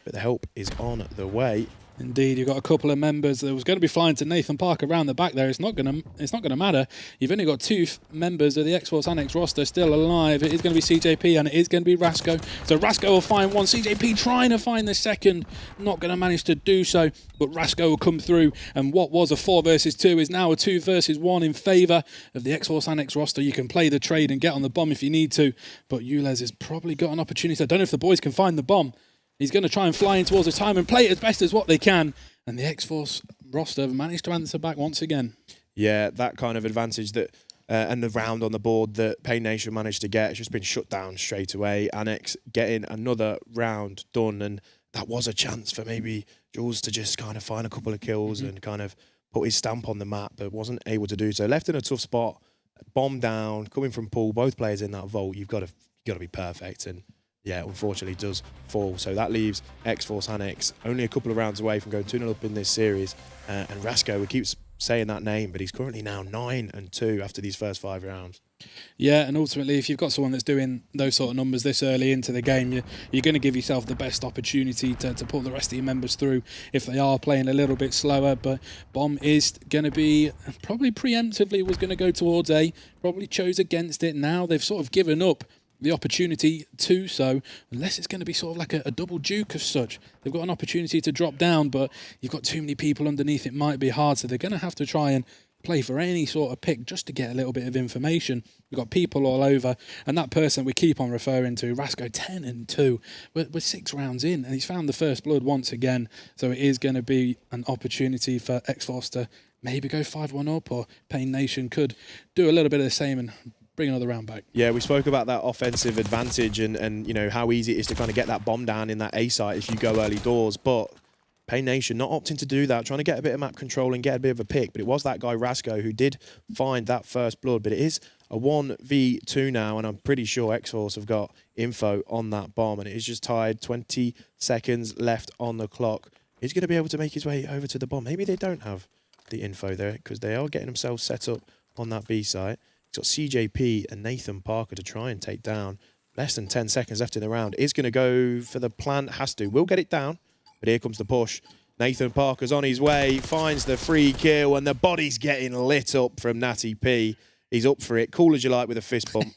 but the help is on the way. Indeed, you've got a couple of members that was going to be flying to Nathan Park around the back there. It's not going to matter. You've only got 2 members of the X-Force Annex roster still alive. It is going to be CJP and it is going to be Rasco. So Rasco will find one. CJP trying to find the second. Not going to manage to do so, but Rasco will come through. And what was a 4 versus 2 is now a 2 versus 1 in favour of the X-Force Annex roster. You can play the trade and get on the bomb if you need to, but Ulez has probably got an opportunity. I don't know if the boys can find the bomb. He's going to try and fly in towards the time and play it as best as what they can. And the X-Force roster have managed to answer back once again. Yeah, that kind of advantage that and the round on the board that Paint Nation managed to get has just been shut down straight away. Annex getting another round done. And that was a chance for maybe Jules to just kind of find a couple of kills and kind of put his stamp on the map, but wasn't able to do so. Left in a tough spot, bomb down, coming from pool, both players in that vault. You've got to be perfect. And yeah, unfortunately does fall. So that leaves X-Force Annex only a couple of rounds away from going 2-0 up in this series. And Rasco, we keep saying that name, but he's currently now 9-2 after these first 5 rounds. Yeah, and ultimately, if you've got someone that's doing those sort of numbers this early into the game, you're going to give yourself the best opportunity to pull the rest of your members through if they are playing a little bit slower. But Bomb is going to be, probably preemptively was going to go towards A, probably chose against it. Now they've sort of given up the opportunity to so, unless it's going to be sort of like a double duke as such. They've got an opportunity to drop down, but you've got too many people underneath. It might be hard, so they're going to have to try and play for any sort of pick just to get a little bit of information. We've got people all over, and that person we keep on referring to, Rasco, 10-2. We're 6 rounds in, and he's found the first blood once again. So it is going to be an opportunity for X-Force to maybe go 5-1 up, or Pain Nation could do a little bit of the same and bring another round back. Yeah, we spoke about that offensive advantage and you know how easy it is to kind of get that bomb down in that A site if you go early doors, but Pain Nation not opting to do that, trying to get a bit of map control and get a bit of a pick, but it was that guy Rasco who did find that first blood, but it is a 1v2 now, and I'm pretty sure X-Force have got info on that bomb, and it is just tied, 20 seconds left on the clock. He's going to be able to make his way over to the bomb. Maybe they don't have the info there, because they are getting themselves set up on that B site. He's got CJP and Nathan Parker to try and take down. Less than 10 seconds left in the round. Is going to go for the plant, has to. Will get it down. But here comes the push. Nathan Parker's on his way, finds the free kill, and the body's getting lit up from Natty P. He's up for it. Cool as you like with a fist bump.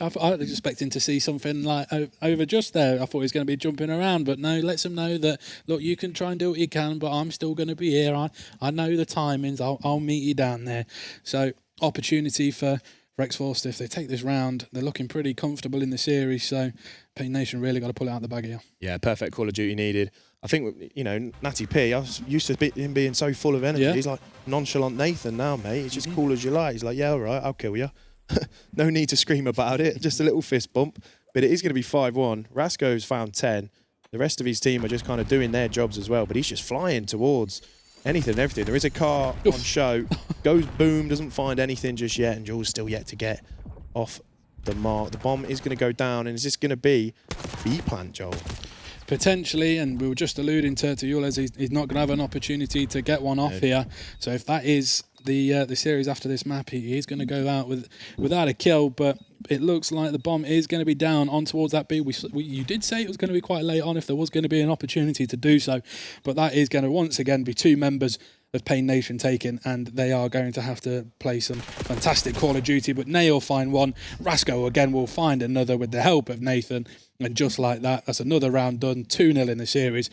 I was expecting to see something like over just there. I thought he was going to be jumping around, but no, lets him know that, look, you can try and do what you can, but I'm still going to be here. I know the timings. I'll meet you down there. So opportunity for X-Force. If they take this round, they're looking pretty comfortable in the series, so Pain Nation really got to pull it out the bag here. Yeah, perfect Call of Duty needed. I think, you know, Natty P, I was used to him being so full of energy. Yeah. He's like nonchalant Nathan now, mate. He's just cool as you like. He's like, yeah, all right, I'll kill you. No need to scream about it. Just a little fist bump. But it is going to be 5-1. Rasco's found 10. The rest of his team are just kind of doing their jobs as well. But he's just flying towards anything and everything. There is a car on show. Goes boom, doesn't find anything just yet. And Jules still yet to get off the mark. The bomb is going to go down. And is this going to be B-plant, Joel? Potentially, and we were just alluding to Yules, he's not going to have an opportunity to get one off here. So if that is the series after this map, he is going to go out without a kill. But it looks like the bomb is going to be down on towards that B. You did say it was going to be quite late on if there was going to be an opportunity to do so. But that is going to once again be 2 members of Pain Nation taken, and they are going to have to play some fantastic Call of Duty. But Nay will find one. Rasco again will find another with the help of Nathan. And just like that, that's another round done. 2-0 in the series.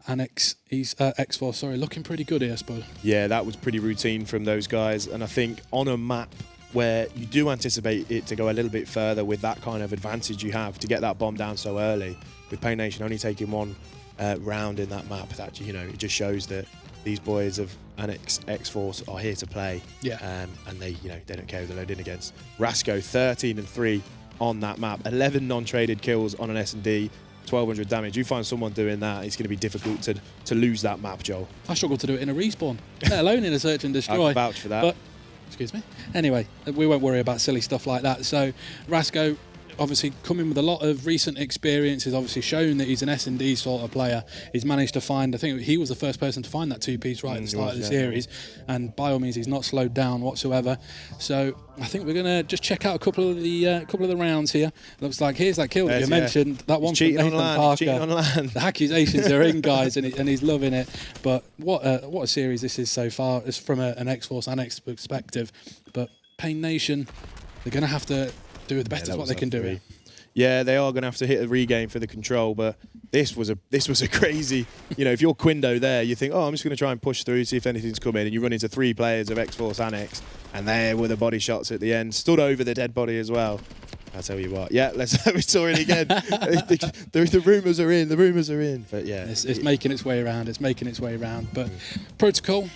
And X-Force, sorry, looking pretty good here, Spud. Yeah, that was pretty routine from those guys. And I think on a map where you do anticipate it to go a little bit further with that kind of advantage you have to get that bomb down so early, with Pain Nation only taking one round in that map, that, you know, it just shows that these boys of Annex X-Force are here to play. Yeah. And they, you know, they don't care who they're loading against. Rasco 13-3 on that map, 11 non-traded kills on an S&D, 1,200 damage. You find someone doing that, it's going to be difficult to lose that map, Joel. I struggle to do it in a respawn, let alone in a search and destroy. I can vouch for that. But, excuse me. Anyway, we won't worry about silly stuff like that. So Rasco, obviously coming with a lot of recent experience, has obviously shown that he's an S&D sort of player. He's managed to find, I think he was the first person to find that 2-piece right at the start of the series, and by all means he's not slowed down whatsoever. So I think we're going to just check out a couple of the rounds here. Looks like here's that kill that you mentioned, that one from Nathan Parker. The accusations are in, guys, and he's loving it. But what a series this is so far, it's from an X-Force Annex perspective. But Pain Nation, they're going to have to do the best as what they can do. Yeah, they are going to have to hit a regain for the control, but this was a crazy, you know, if you're Quindo there, you think, oh, I'm just going to try and push through, see if anything's coming, and you run into 3 players of X-Force Annex, and there were the body shots at the end, stood over the dead body as well. I'll tell you what, yeah, we saw it again. the rumours are in, but yeah. It's making its way around, but Protocol,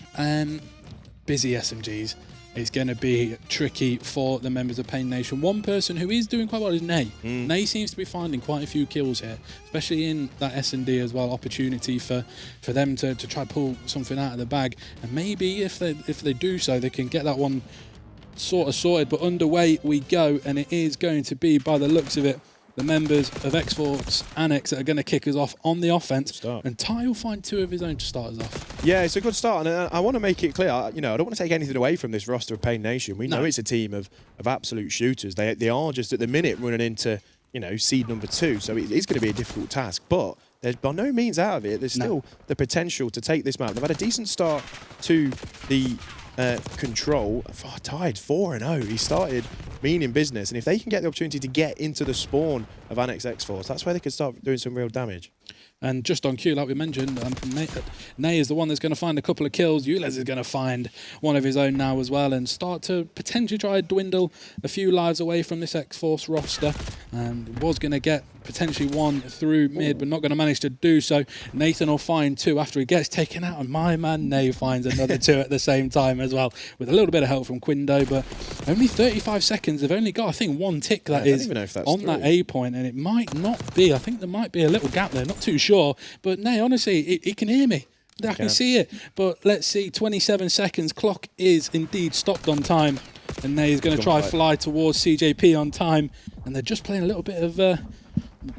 busy SMGs. It's going to be tricky for the members of Pain Nation. One person who is doing quite well is Nay. Nay seems to be finding quite a few kills here, especially in that S&D as well. Opportunity for them to try to pull something out of the bag. And maybe if they do so, they can get that one sort of sorted. But underway we go, and it is going to be, by the looks of it, the members of X-Force Annex that are going to kick us off on the offense. And Ty will find 2 of his own to start us off. Yeah, it's a good start. And I want to make it clear, you know, I don't want to take anything away from this roster of Pain Nation. We know it's a team of absolute shooters. They are just at the minute running into, you know, seed number 2. So it is going to be a difficult task. But they're by no means out of it. There's still the potential to take this map. They've had a decent start to the control. Tied 4-0. He started meaning business, and if they can get the opportunity to get into the spawn of Annex X-Force, that's where they could start doing some real damage. And just on cue, like we mentioned, Nay is the one that's going to find a couple of kills. Ulez is going to find one of his own now as well and start to potentially try to dwindle a few lives away from this X-Force roster. And was going to get potentially one through mid, but not going to manage to do so. Nathan will find two after he gets taken out, and my man Nay finds another two at the same time as well, with a little bit of help from Quindo. But only 35 seconds. They've only got, I think, one tick that is on that A point, and it might not be. I think there might be a little gap there. Not too sure, but Nay, honestly, he can hear me. I can see it. But let's see, 27 seconds. Clock is indeed stopped on time, and Nay is going to try fly towards CJP on time, and they're just playing a little bit of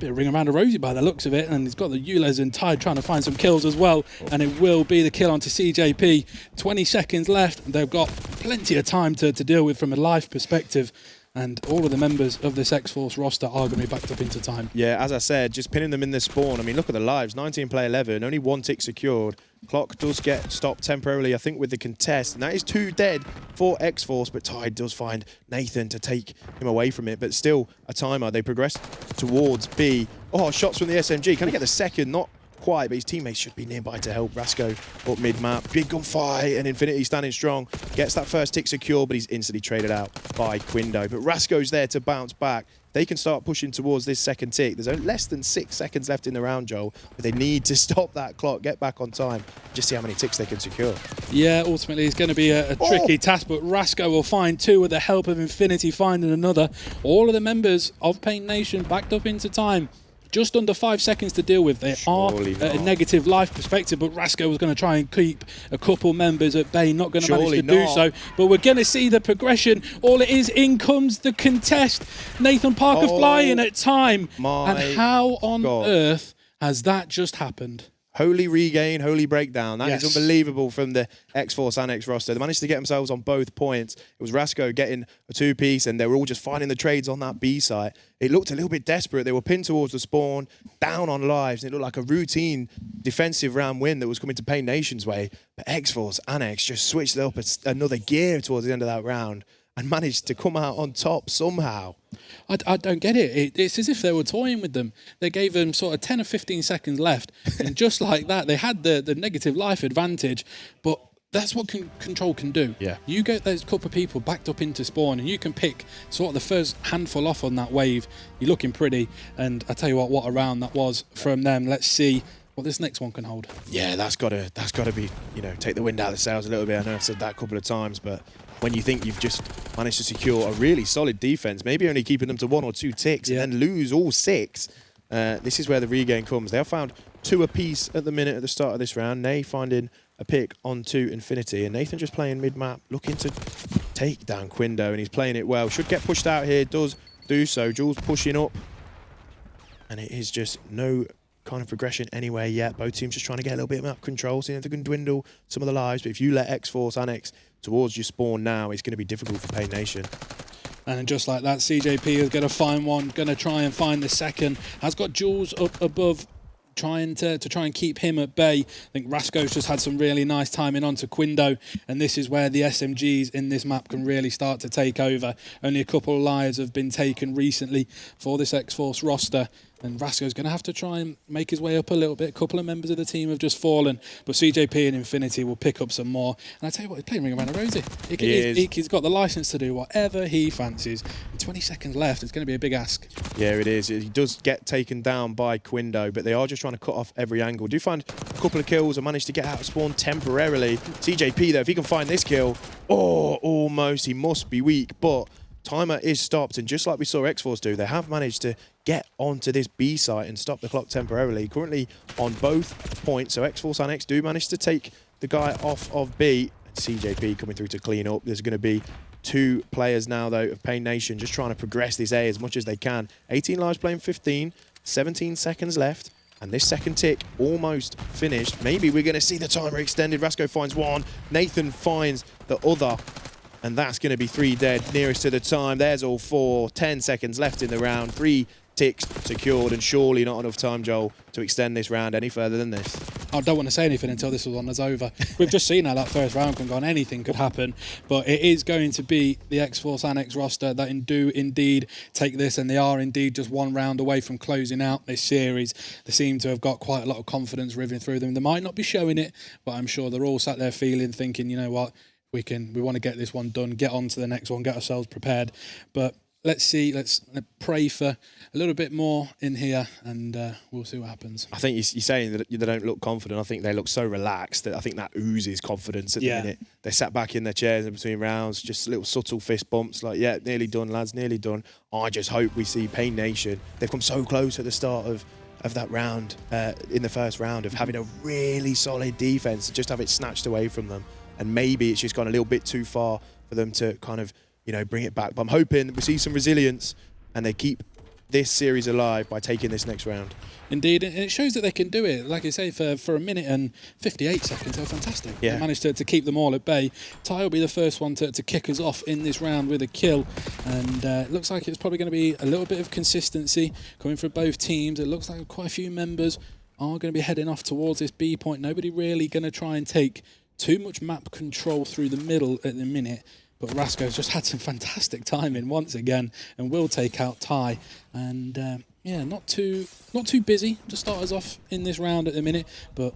ring around a rosy by the looks of it, and he's got the Ulez and Tide trying to find some kills as well, and it will be the kill onto CJP. 20 seconds left. They've got plenty of time to deal with from a life perspective, and all of the members of this X-Force roster are going to be backed up into time. Yeah, as I said, just pinning them in the spawn. I mean, look at the lives. 19 play 11, only one tick secured. Clock does get stopped temporarily, I think, with the contest, and that is 2 dead for X-Force, but Tide does find Nathan to take him away from it, but still a timer. They progress towards B. Oh, shots from the SMG. Can he get the second? Not quite, but his teammates should be nearby to help. Rasco up mid-map. Big gunfight, and Infinity standing strong. Gets that first tick secure, but he's instantly traded out by Quindo. But Rasco's there to bounce back. They can start pushing towards this second tick. There's only less than 6 seconds left in the round, Joel, but they need to stop that clock, get back on time, just see how many ticks they can secure. Yeah, ultimately it's going to be a tricky task, but Rasco will find 2 with the help of Infinity finding another. All of the members of Paint Nation backed up into time. Just under 5 seconds to deal with. They are at a negative life perspective, but Rasco was going to try and keep a couple members at bay, not going to manage to do so. But we're going to see the progression. All it is, in comes the contest. Nathan Parker flying at time. And how on earth has that just happened? Holy regain, holy breakdown. That is unbelievable from the X-Force and X roster. They managed to get themselves on both points. It was Rasco getting a 2-piece, and they were all just finding the trades on that B site. It looked a little bit desperate. They were pinned towards the spawn, down on lives, and it looked like a routine defensive round win that was coming to Paint Nation's way. But X-Force and X just switched it up another gear towards the end of that round and managed to come out on top somehow. I don't get it. It's as if they were toying with them. They gave them sort of 10 or 15 seconds left, and just like that, they had the negative life advantage, but that's what Control can do. Yeah. You get those couple of people backed up into spawn, and you can pick sort of the first handful off on that wave. You're looking pretty, and I tell you what a round that was from them. Let's see what this next one can hold. Yeah, that's got to be, take the wind out of the sails a little bit. I know I've said that a couple of times, but when you think you've just managed to secure a really solid defense, maybe only keeping them to 1 or 2 ticks, and then lose all 6, this is where the regain comes. They have found 2 apiece at the minute at the start of this round. Nay finding a pick onto Infinity, and Nathan just playing mid-map, looking to take down Quindo, and he's playing it well. Should get pushed out here, does do so. Jules pushing up, and it is just no kind of progression anywhere yet. Both teams just trying to get a little bit of map control, seeing if they can dwindle some of the lives. But if you let X-Force and X towards your spawn now, it's going to be difficult for Paint Nation. And just like that, CJP is going to find one, going to try and find the second. Has got Jules up above, trying to try and keep him at bay. I think Rasco's just had some really nice timing onto Quindo, and this is where the SMGs in this map can really start to take over. Only a couple of lives have been taken recently for this X-Force roster, and Rasco's going to have to try and make his way up a little bit. A couple of members of the team have just fallen, but CJP and Infinity will pick up some more. And I tell you what, he's playing Ring Around a Rosie. He's got the license to do whatever he fancies. And 20 seconds left, it's going to be a big ask. Yeah, it is. He does get taken down by Quindo, but they are just trying to cut off every angle. Do find a couple of kills and manage to get out of spawn temporarily. CJP, though, if he can find this kill, almost. He must be weak, but timer is stopped, and just like we saw X-Force do, they have managed to get onto this B site and stop the clock temporarily. Currently on both points, so X-Force and X do manage to take the guy off of B. CJP coming through to clean up. There's going to be 2 players now, though, of Paint Nation just trying to progress this A as much as they can. 18 lives playing 15, 17 seconds left, and this second tick almost finished. Maybe we're going to see the timer extended. Rasco finds one, Nathan finds the other, and that's going to be 3 dead nearest to the time. There's all 4. 10 seconds left in the round. 3 ticks secured, and surely not enough time, Joel, to extend this round any further than this. I don't want to say anything until this one is over. We've just seen how that first round can go on. Anything could happen. But it is going to be the X-Force Annex roster that do indeed take this, and they are indeed just one round away from closing out this series. They seem to have got quite a lot of confidence ripping through them. They might not be showing it, but I'm sure they're all sat there thinking, you know what, we want to get this one done, get on to the next one, get ourselves prepared. But let's see, let's pray for a little bit more in here, and we'll see what happens. I think you're saying that they don't look confident. I think they look so relaxed that I think that oozes confidence at the minute. They sat back in their chairs in between rounds, just little subtle fist bumps like, yeah, nearly done, lads, nearly done. I just hope we see Pain Nation. They've come so close at the start of that round, in the first round, of having a really solid defence, just have it snatched away from them. And maybe it's just gone a little bit too far for them to kind of, bring it back. But I'm hoping we see some resilience and they keep this series alive by taking this next round. Indeed, and it shows that they can do it. Like I say, for a minute and 58 seconds, they're fantastic. Yeah. They managed to keep them all at bay. Ty will be the first one to kick us off in this round with a kill. And it looks like it's probably going to be a little bit of consistency coming from both teams. It looks like quite a few members are going to be heading off towards this B point. Nobody really going to try and take too much map control through the middle at the minute. But Rasko's just had some fantastic timing once again and will take out Ty. And not too busy to start us off in this round at the minute, but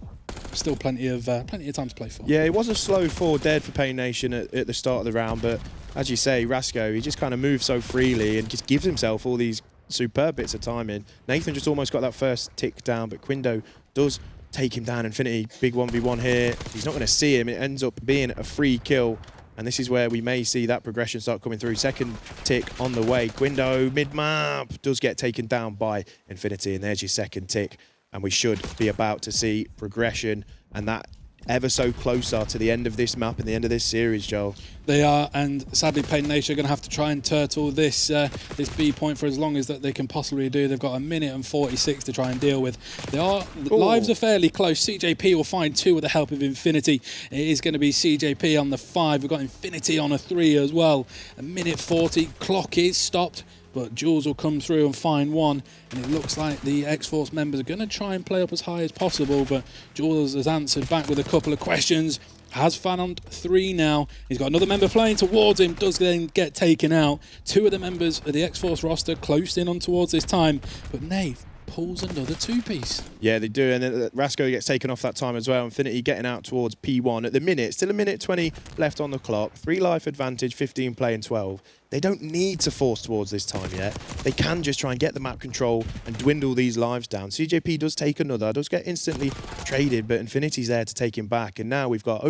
still plenty of time to play for. Yeah, it was a slow 4 dead for Pain Nation at the start of the round, but as you say, Rasko, he just kind of moves so freely and just gives himself all these superb bits of timing. Nathan just almost got that first tick down, but Quindo does take him down. Infinity, big 1v1 here. He's not going to see him. It ends up being a free kill. And this is where we may see that progression start coming through. Second tick on the way. Quindo, mid-map, does get taken down by Infinity. And there's your second tick. And we should be about to see progression. And that ever so closer to the end of this map and the end of this series, Joel. They are, and sadly Pain Nation are going to have to try and turtle this this B point for as long as that they can possibly do. They've got a minute and 46 to try and deal with. Lives are fairly close. CJP will find 2 with the help of Infinity. It is going to be CJP on the 5. We've got Infinity on a 3 as well. A minute 40. Clock is stopped, but Jules will come through and find 1. And it looks like the X-Force members are going to try and play up as high as possible, but Jules has answered back with a couple of questions. Has found 3 now. He's got another member playing towards him, does then get taken out. 2 of the members of the X-Force roster close in on towards this time, but Nave pulls another 2-piece. Yeah, they do, and then Rasko gets taken off that time as well. Infinity getting out towards P1 at the minute. Still a minute 20 left on the clock. 3 life advantage, 15 playing 12. They don't need to force towards this time yet. They can just try and get the map control and dwindle these lives down. CJP does take another, does get instantly traded, but Infinity's there to take him back. And now we've got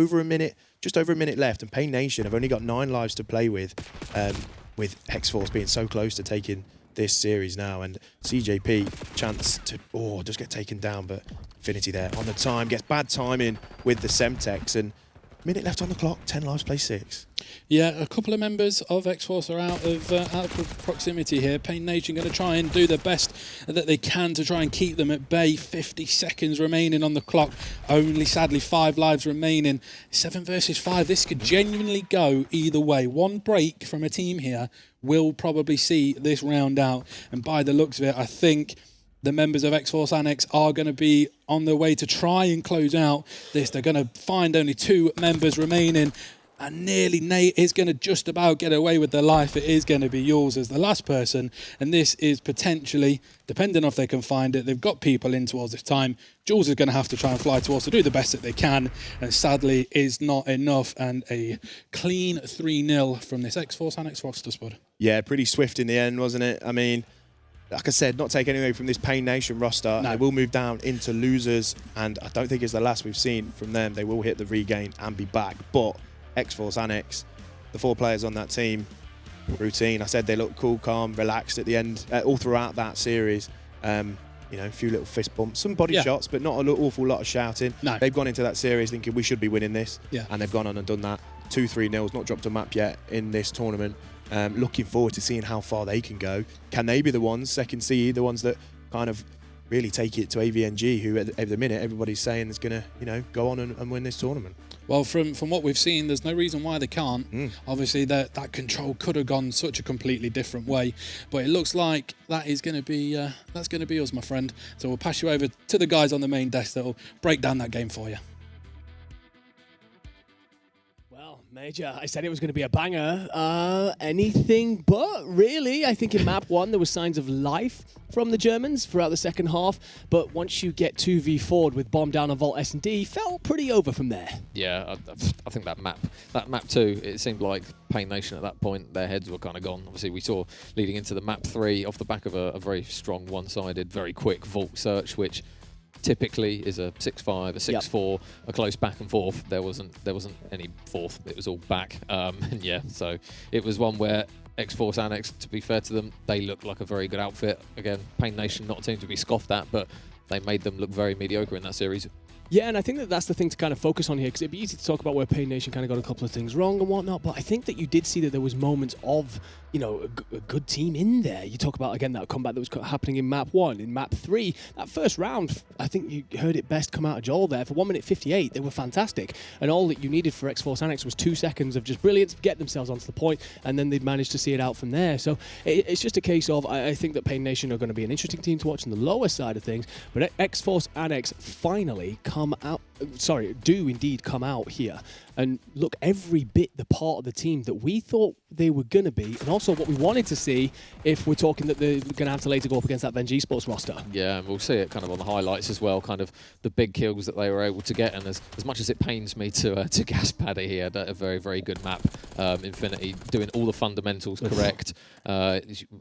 just over a minute left, and Pain Nation have only got 9 lives to play with X-Force being so close to taking this series now. And CJP, chance to, just get taken down, but Infinity there on the time, gets bad timing with the Semtex, and minute left on the clock, 10 lives, play 6. Yeah, a couple of members of X-Force are out of proximity here. Pain Nation going to try and do the best that they can to try and keep them at bay. 50 seconds remaining on the clock. Only, sadly, 5 lives remaining. 7 versus 5. This could genuinely go either way. One break from a team here will probably see this round out. And by the looks of it, I think the members of X-Force Annex are going to be on their way to try and close out this. They're going to find only 2 members remaining. And nearly Nate is going to just about get away with their life. It is going to be yours as the last person. And this is potentially, depending on if they can find it, they've got people in towards this time. Jules is going to have to try and fly towards to do the best that they can. And sadly is not enough. And a clean 3-0 from this X-Force Annex roster, Spud. Yeah, pretty swift in the end, wasn't it? I mean, like I said, not taking anything from this Pain Nation roster. No. They will move down into losers. And I don't think it's the last we've seen from them. They will hit the regain and be back. But X-Force Annex, the 4 players on that team, routine. I said they look cool, calm, relaxed at the end, all throughout that series. A few little fist bumps, some body shots, but not an awful lot of shouting. No. They've gone into that series thinking we should be winning this, Yeah. and they've gone on and done that. 2-3-0s, not dropped a map yet in this tournament. Looking forward to seeing how far they can go. Can they be the ones, second seed, the ones that kind of really take it to AVNG, who at the minute everybody's saying is going to, go on and win this tournament? Well, from what we've seen, there's no reason why they can't. Obviously, that control could have gone such a completely different way, but it looks like that is going to be that's going to be us, my friend. So we'll pass you over to the guys on the main desk that will break down that game for you. Well, Major, I said it was going to be a banger. Anything but, really. I think in map 1 there were signs of life from the Germans throughout the second half, but once you get 2v4'd with bomb down on Vault S&D, felt pretty over from there. Yeah, I think that map 2, it seemed like Pain Nation at that point, their heads were kind of gone. Obviously, we saw leading into the map 3 off the back of a very strong one-sided, very quick Vault search, which typically is a 6-5, a 6-4, a close back and forth. There wasn't any fourth. It was all back. And yeah, so it was one where X-Force Annex, to be fair to them, they looked like a very good outfit. Again, Pain Nation, not a team to be scoffed at, but they made them look very mediocre in that series. Yeah, and I think that that's the thing to kind of focus on here, because it'd be easy to talk about where Pain Nation kind of got a couple of things wrong and whatnot, but I think that you did see that there was moments of, you know, a good team in there. You talk about, again, that combat that was happening in map 1. In map 3, that first round, I think you heard it best come out of Joel there. For 1 minute 58, they were fantastic. And all that you needed for X-Force Annex was 2 seconds of just brilliance, get themselves onto the point, and then they'd managed to see it out from there. So it's just a case of, I think that Pain Nation are going to be an interesting team to watch on the lower side of things, but X-Force Annex finally do indeed come out here and look every bit the part of the team that we thought they were going to be, and also what we wanted to see if we're talking that they're going to have to later go up against that Venge Esports roster. Yeah, and we'll see it kind of on the highlights as well, kind of the big kills that they were able to get. And as much as it pains me to gas Paddy, he had a very, very good map. Infinity doing all the fundamentals correct.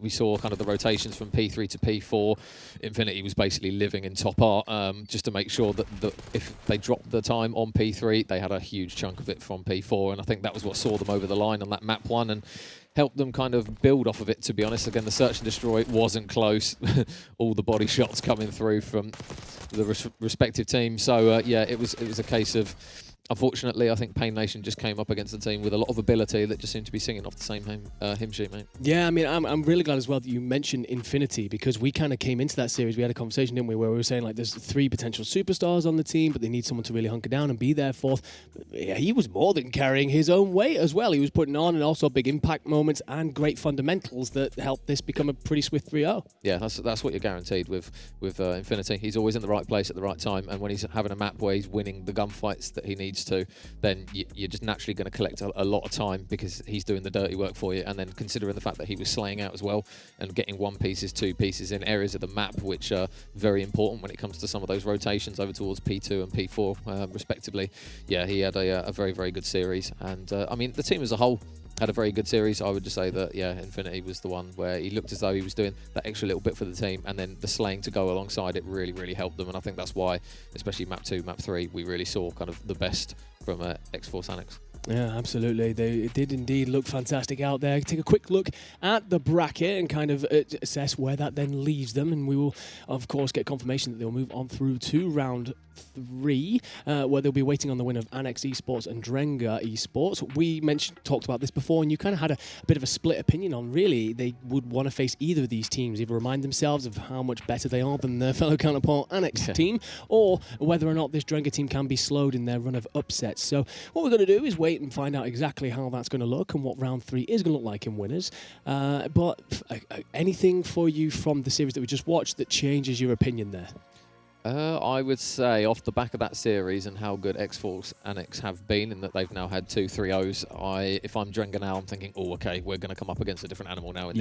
We saw kind of the rotations from P3 to P4. Infinity was basically living in top art just to make sure that if they dropped the time on P3, they had a huge chunk of it from P4. And I think that was what saw them over the line on that map 1 and helped them kind of build off of it, to be honest. Again, the search and destroy wasn't close. All the body shots coming through from the respective teams. So, yeah, it was a case of, unfortunately, I think Pain Nation just came up against a team with a lot of ability that just seemed to be singing off the same hymn sheet, mate. Yeah, I mean, I'm really glad as well that you mentioned Infinity, because we kind of came into that series, we had a conversation, didn't we, where we were saying, like, there's 3 potential superstars on the team, but they need someone to really hunker down and be there fourth. Yeah, he was more than carrying his own weight as well. He was putting on, and also big impact moments and great fundamentals that helped this become a pretty swift 3-0. Yeah, that's what you're guaranteed with Infinity. He's always in the right place at the right time, and when he's having a map where he's winning the gunfights that he needs to, then you're just naturally going to collect a lot of time because he's doing the dirty work for you. And then considering the fact that he was slaying out as well and getting 1 pieces, 2 pieces in areas of the map which are very important when it comes to some of those rotations over towards P2 and P4 respectively. Yeah, he had a very, very good series. And I mean, the team as a whole had a very good series. I would just say that, yeah, Infinity was the one where he looked as though he was doing that extra little bit for the team, and then the slaying to go alongside it really, really helped them. And I think that's why, especially map 2, map 3, we really saw kind of the best from X-Force Annex. Yeah, absolutely. They did indeed look fantastic out there. Take a quick look at the bracket and kind of assess where that then leaves them. And we will, of course, get confirmation that they'll move on through to round 3, where they'll be waiting on the winner of Annex Esports and Drenga Esports. We talked about this before, and you kind of had a bit of a split opinion on, really, they would want to face either of these teams, either remind themselves of how much better they are than their fellow counterpart Annex team, or whether or not this Drenga team can be slowed in their run of upsets. So what we're going to do is wait and find out exactly how that's going to look and what round 3 is going to look like in winners. But anything for you from the series that we just watched that changes your opinion there? I would say off the back of that series and how good X-Force Annex have been, in that they've now had 2 3-0s, if I'm Drenga now, I'm thinking, oh, okay, we're going to come up against a different animal now in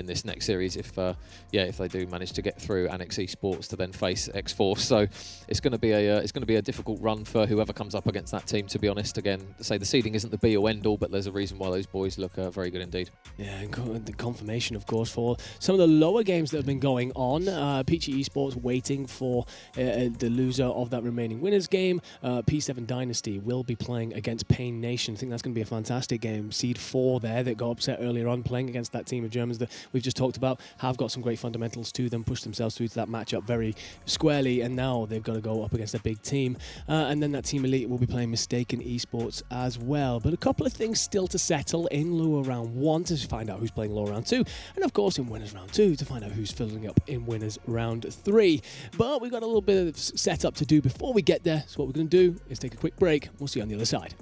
this next series. If they do manage to get through Annex Esports to then face X-Force, so it's going to be a difficult run for whoever comes up against that team. To be honest, again, say the seeding isn't the be or end all, but there's a reason why those boys look very good indeed. Yeah, and the confirmation, of course, for some of the lower games that have been going on. Peachy Esports waiting for the loser of that remaining winners game. P7 Dynasty will be playing against Pain Nation. I think that's going to be a fantastic game. Seed 4 there that got upset earlier on, playing against that team of Germans that we've just talked about, have got some great fundamentals to them, pushed themselves through to that matchup very squarely, and now they've got to go up against a big team. And then that Team Elite will be playing Mistaken Esports as well. But a couple of things still to settle in lower round 1 to find out who's playing lower round 2, and of course in winners round 2 to find out who's filling up in winners round 3. But we've got a little bit of setup to do before we get there. So what we're going to do is take a quick break. We'll see you on the other side.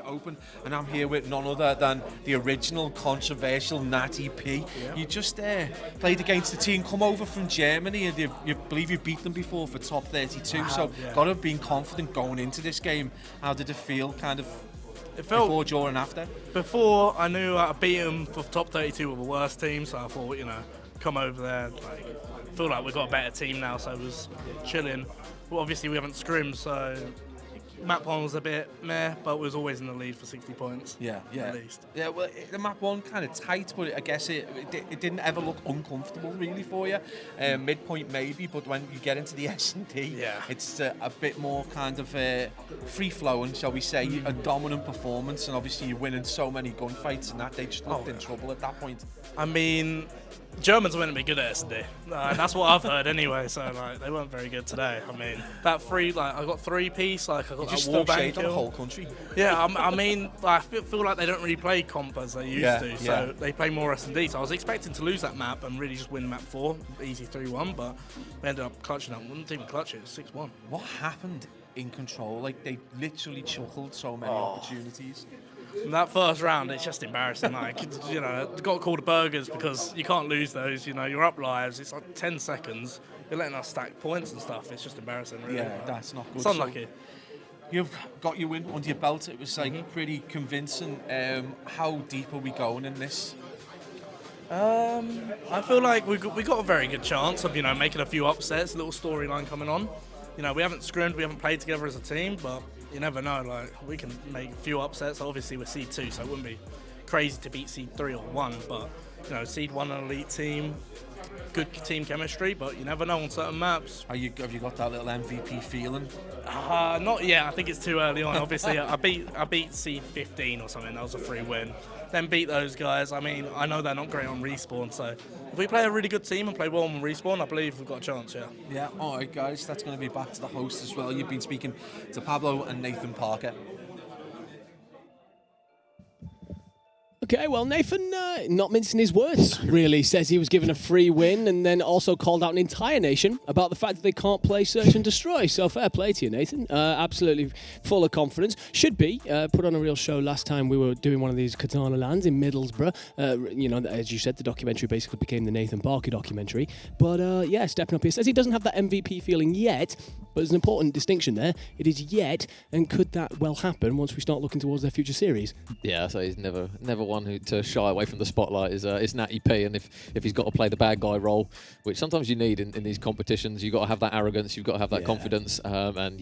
Open, and I'm here with none other than the original controversial Natty P. Yeah. You just played against the team, come over from Germany, and you believe you beat them before for top 32, so got to have been confident going into this game. How did it feel kind of before, during, after? Before, I knew I beat them for top 32 with the worst team, so I thought, come over there, feel like we've got a better team now, so it was chilling. Well, obviously we haven't scrimmed, so map 1 was a bit meh, but was always in the lead for 60 points. Yeah. At least. Yeah, well, the map 1 kind of tight, but I guess it didn't ever look uncomfortable really for you. Midpoint maybe, but when you get into the S&D, it's a bit more kind of free-flowing, shall we say, a dominant performance, and obviously you're winning so many gunfights and that, they just looked in trouble at that point. I mean, Germans are meant to be good at S&D. That's what I've heard anyway, so they weren't very good today. I mean, that I got 3-piece, I got you that just wallbang on the whole country. Yeah, I mean, I feel like they don't really play comp as they used to, so they play more S&D. So I was expecting to lose that map and really just win map 4, easy 3-1, but we ended up clutching up. We didn't even clutch it, 6-1. What happened in Control? Like, they literally chuckled so many opportunities. In that first round, it's just embarrassing. Got called burgers because you can't lose those. You're up lives. It's like 10 seconds. You're letting us stack points and stuff. It's just embarrassing, really. Yeah, that's not good. It's unlucky. You've got your win under your belt. It was like pretty convincing. How deep are we going in this? I feel like we got a very good chance of making a few upsets. A little storyline coming on. We haven't scrimmed, we haven't played together as a team, but you never know. Like we can make a few upsets. Obviously we're seed 2, so it wouldn't be crazy to beat seed 3 or 1. But seed 1 an elite team, good team chemistry. But you never know on certain maps. Have you got that little MVP feeling? Not yet. I think it's too early on. Obviously, I beat seed 15 or something. That was a free win. Then beat those guys. I mean, I know they're not great on respawn, so if we play a really good team and play well on respawn, I believe we've got a chance. Yeah. Yeah. All right, guys. That's going to be back to the host as well. You've been speaking to Pablo and Nathan Parker. Okay, well, Nathan, not mincing his words, really, says he was given a free win and then also called out an entire nation about the fact that they can't play Search and Destroy. So fair play to you, Nathan. Absolutely full of confidence. Should be. Put on a real show last time we were doing one of these Katana lands in Middlesbrough. As you said, the documentary basically became the Nathan Parker documentary. But, yeah, stepping up here. Says he doesn't have that MVP feeling yet, but there's an important distinction there. It is yet, and could that well happen once we start looking towards their future series? Yeah, so he's never one who to shy away from the spotlight is Natty P, and if he's got to play the bad guy role, which sometimes you need in these competitions, you've got to have that arrogance, you've got to have that confidence, and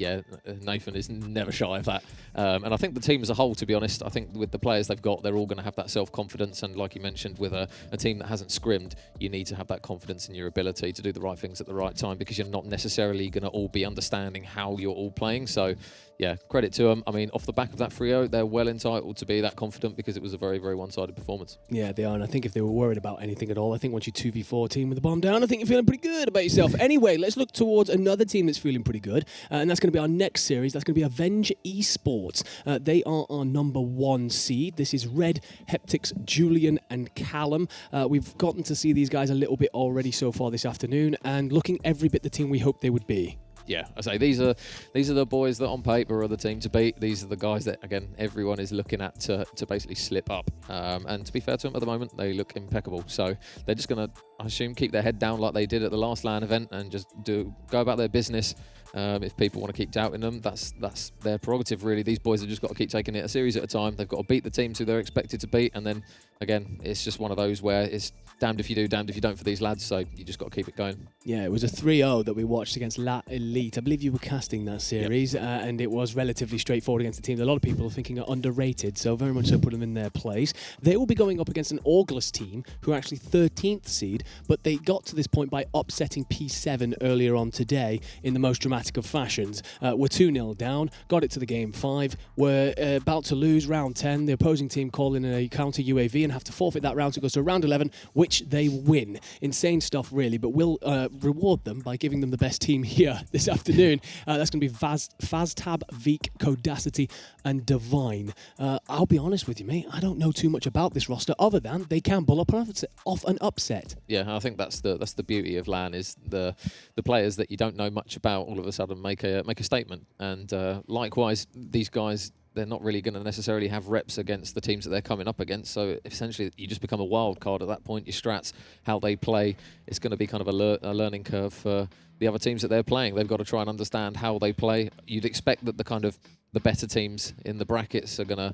Nathan is never shy of that. And I think the team as a whole, to be honest, I think with the players they've got, they're all going to have that self-confidence, and like you mentioned, with a team that hasn't scrimmed, you need to have that confidence in your ability to do the right things at the right time, because you're not necessarily going to all be understanding how you're all playing. So yeah, credit to them. I mean, off the back of that 3-0, they're well entitled to be that confident, because it was a very, very one-sided performance. Yeah, they are, and I think if they were worried about anything at all, I think once you 2v4 team with the bomb down, I think you're feeling pretty good about yourself. Anyway, let's look towards another team that's feeling pretty good, and that's going to be our next series. That's going to be Avenge Esports. They are our number 1 seed. This is Red, Heptix, Julian, and Callum. We've gotten to see these guys a little bit already so far this afternoon, and looking every bit the team we hoped they would be. Yeah, I say these are the boys that on paper are the team to beat. These are the guys that, again, everyone is looking at to basically slip up. And to be fair to them, at the moment, they look impeccable. So they're just going to, I assume, keep their head down like they did at the last LAN event and just go about their business. If people want to keep doubting them, that's their prerogative, really. These boys have just got to keep taking it a series at a time. They've got to beat the teams who they're expected to beat. And then, again, it's just one of those where it's damned if you do, damned if you don't for these lads. So you just got to keep it going. Yeah, it was a 3-0 that we watched against La Elite. I believe you were casting that series, and it was relatively straightforward against the team that a lot of people are thinking are underrated, so very much so put them in their place. They will be going up against an August team who are actually 13th seed, but they got to this point by upsetting P7 earlier on today in the most dramatic of fashions. We're 2-0 down, got it to the game 5. We're about to lose round 10. The opposing team call in a counter UAV and have to forfeit that round, so it goes to round 11, which they win. Insane stuff, really, but we'll reward them by giving them the best team here this afternoon. That's going to be Faztab, Veek, Codacity, and Divine. I'll be honest with you, mate. I don't know too much about this roster other than they can pull off an upset. Yeah, I think that's the beauty of LAN, is the players that you don't know much about all of a sudden make a statement. And likewise, these guys, they're not really going to necessarily have reps against the teams that they're coming up against. So essentially, you just become a wild card at that point. Your strats, how they play, it's going to be kind of a learning curve for the other teams that they're playing. They've got to try and understand how they play. You'd expect that the better teams in the brackets are going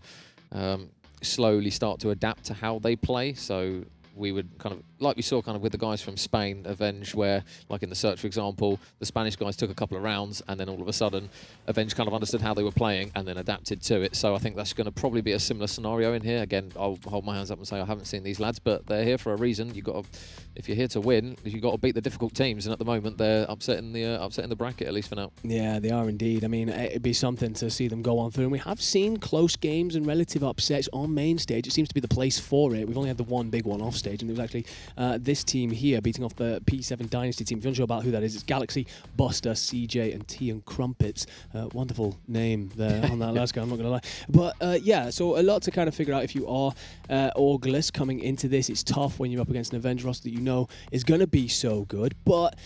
to slowly start to adapt to how they play. So we would kind of, like we saw kind of with the guys from Spain, Avenge, where, like in the Search, for example, the Spanish guys took a couple of rounds and then all of a sudden Avenge kind of understood how they were playing and then adapted to it. So I think that's going to probably be a similar scenario in here. Again, I'll hold my hands up and say I haven't seen these lads, but they're here for a reason. If you're here to win, you've got to beat the difficult teams, and at the moment they're upsetting the bracket, at least for now. Yeah, they are indeed. I mean, it'd be something to see them go on through, and we have seen close games and relative upsets on main stage. It seems to be the place for it. We've only had the one big one off stage, and it was actually this team here beating off the P7 Dynasty team. If you're unsure about who that is, it's Galaxy, Buster, CJ, and T and Crumpets. Wonderful name there on that last guy, I'm not going to lie. But yeah, so a lot to kind of figure out if you are August coming into this. It's tough when you're up against an Avenge roster that you know is going to be so good, but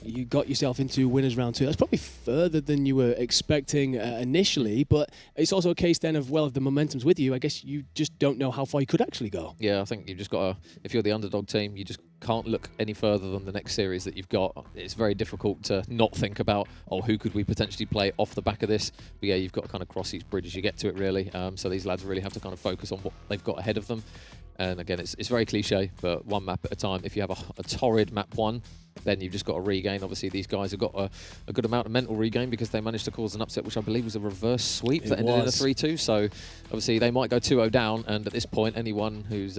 you got yourself into winners round 2. That's probably further than you were expecting initially, but it's also a case then of, well, if the momentum's with you, I guess you just don't know how far you could actually go. Yeah, I think you've just got if you're the underdog team, you just can't look any further than the next series that you've got. It's very difficult to not think about, oh, who could we potentially play off the back of this? But yeah, you've got to kind of cross each bridge as you get to it, really. So these lads really have to kind of focus on what they've got ahead of them. And again, it's very cliche, but one map at a time. If you have a torrid map 1, then you've just got to regain. Obviously, these guys have got a good amount of mental regain because they managed to cause an upset, which I believe was a reverse sweep that ended in a 3-2. So obviously, they might go 2-0 down. And at this point, anyone who's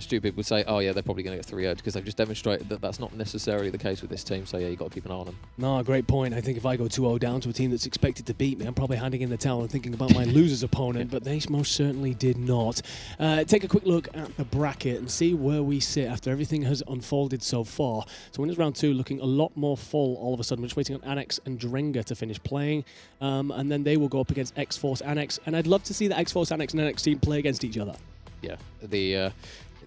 stupid would say, oh yeah, they're probably going to get 3-0 because they've just demonstrated that that's not necessarily the case with this team. So yeah, you've got to keep an eye on them. No, great point. I think if I go 2-0 down to a team that's expected to beat me, I'm probably handing in the towel and thinking about my loser's opponent, but they most certainly did not. Take a quick look at the bracket and see where we sit after everything has unfolded so far. So winners round 2 looking a lot more full all of a sudden. We're just waiting on Annex and Drenga to finish playing, and then they will go up against X-Force Annex, and I'd love to see the X-Force Annex and Annex team play against each other. Yeah,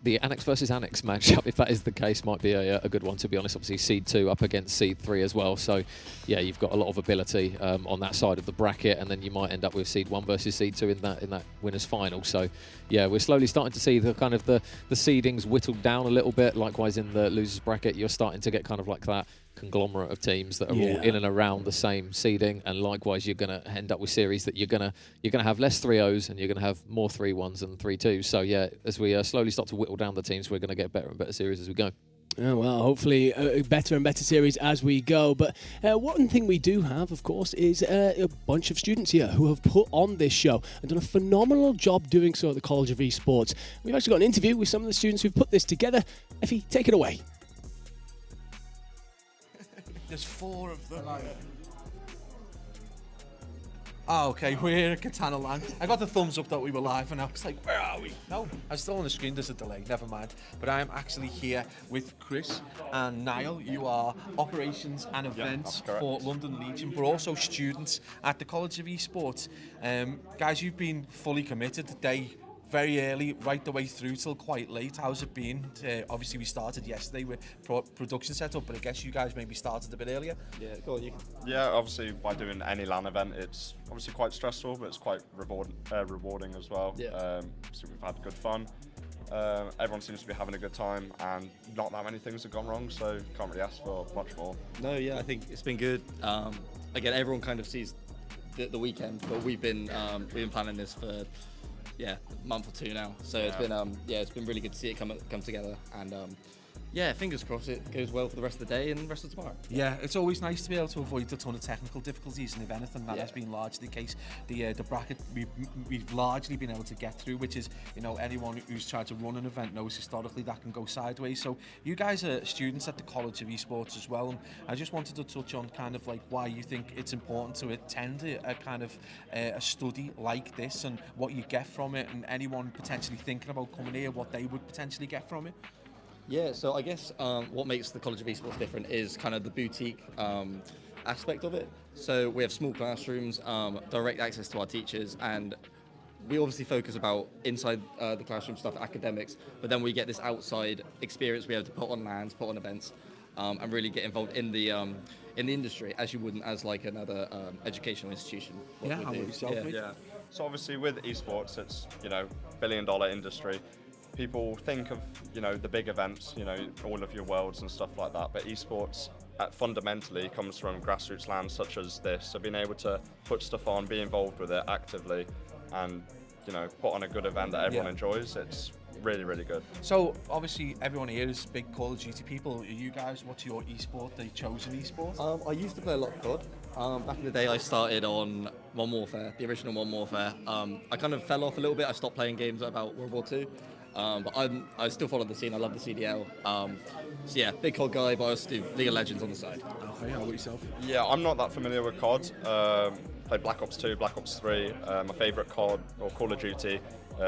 the Annex versus Annex matchup, if that is the case, might be a good one, to be honest. Obviously, Seed 2 up against Seed 3 as well. So, yeah, you've got a lot of ability on that side of the bracket, and then you might end up with Seed 1 versus Seed 2 in that winners' final. So, yeah, we're slowly starting to see the kind of the seedings whittled down a little bit. Likewise, in the losers' bracket, you're starting to get kind of like that conglomerate of teams that are all in and around the same seeding, and likewise you're going to end up with series that you're going to have less 3-0s and you're going to have more 3-1s and 3-2s. So yeah, as we slowly start to whittle down the teams, we're going to get better and better series as we go. Oh, well, hopefully better and better series as we go. But one thing we do have, of course, is a bunch of students here who have put on this show and done a phenomenal job doing so at the College of Esports. We've actually got an interview with some of the students who've put this together. Effie, take it away. There's 4 of them. Oh, okay, we're at Katana land. I got the thumbs up that we were live, and I was like, where are we? No, I'm still on the screen, there's a delay, never mind. But I am actually here with Chris and Niall. You are operations and events for London Legion, but also students at the College of Esports. Guys, you've been fully committed today. Very early, right the way through till quite late. How's it been? Obviously, we started yesterday with production setup, but I guess you guys maybe started a bit earlier. Yeah, go on, you can. Yeah, obviously, by doing any LAN event, it's obviously quite stressful, but it's quite rewarding as well. Yeah. So we've had good fun. Everyone seems to be having a good time, and not that many things have gone wrong, so can't really ask for much more. No, yeah, I think it's been good. Again, everyone kind of sees the weekend, but we've been planning this for a month or 2 now. So it's been it's been really good to see it come together, and fingers crossed it goes well for the rest of the day and the rest of tomorrow. Yeah, it's always nice to be able to avoid a ton of technical difficulties, and if anything, that has been largely the case. The bracket we've largely been able to get through, which is, anyone who's tried to run an event knows historically that can go sideways. So you guys are students at the College of Esports as well, and I just wanted to touch on kind of like why you think it's important to attend a kind of a study like this, and what you get from it, and anyone potentially thinking about coming here, what they would potentially get from it. Yeah, so I guess what makes the College of Esports different is kind of the boutique aspect of it. So we have small classrooms, direct access to our teachers, and we obviously focus about inside the classroom stuff, academics, but then we get this outside experience we have to put on LANs, put on events, and really get involved in the industry as you wouldn't as like another educational institution. Yeah, how about yourself? Yeah. So obviously with esports, it's billion-dollar industry. People think of the big events, all of your worlds and stuff like that, but esports fundamentally comes from grassroots LANs such as this. So being able to put stuff on, be involved with it actively, and put on a good event that everyone enjoys, it's really, really good. So obviously everyone here is big Call of Duty people. Are you guys, what's your esport, the chosen esport? I used to play a lot of COD. Back in the day I started on Modern Warfare, the original Modern Warfare. I kind of fell off a little bit. I stopped playing games about World War II. But I still follow the scene. I love the CDL. So yeah, big COD guy, but I also do League of Legends on the side. Okay, how about yourself? Yeah, I'm not that familiar with COD. Played Black Ops 2, Black Ops 3. My favourite COD or Call of Duty,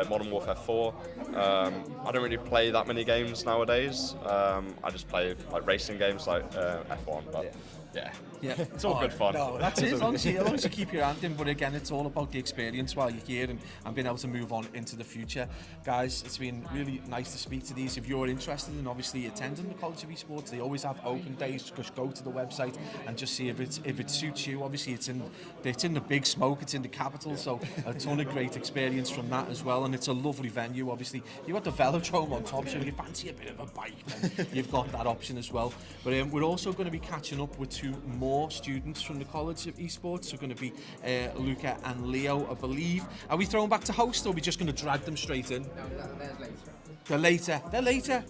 Modern Warfare 4. I don't really play that many games nowadays. I just play like racing games like F1. But Yeah, it's all good fun. No, that's it. As long as you keep your hand in. But again, it's all about the experience while you're here and being able to move on into the future. Guys, it's been really nice to speak to these. If you're interested in obviously attending the College of Esports, they always have open days. Just go to the website and just see if it suits you. Obviously, it's in the big smoke. It's in the capital, so a ton of great experience from that as well. And it's a lovely venue. Obviously, you've got the velodrome on top, so if you fancy a bit of a bike, then you've got that option as well. But we're also going to be catching up with two more students from the College of Esports. So going to be Luca and Leo, I believe. Are we throwing back to host, or are we just going to drag them straight in? They're later.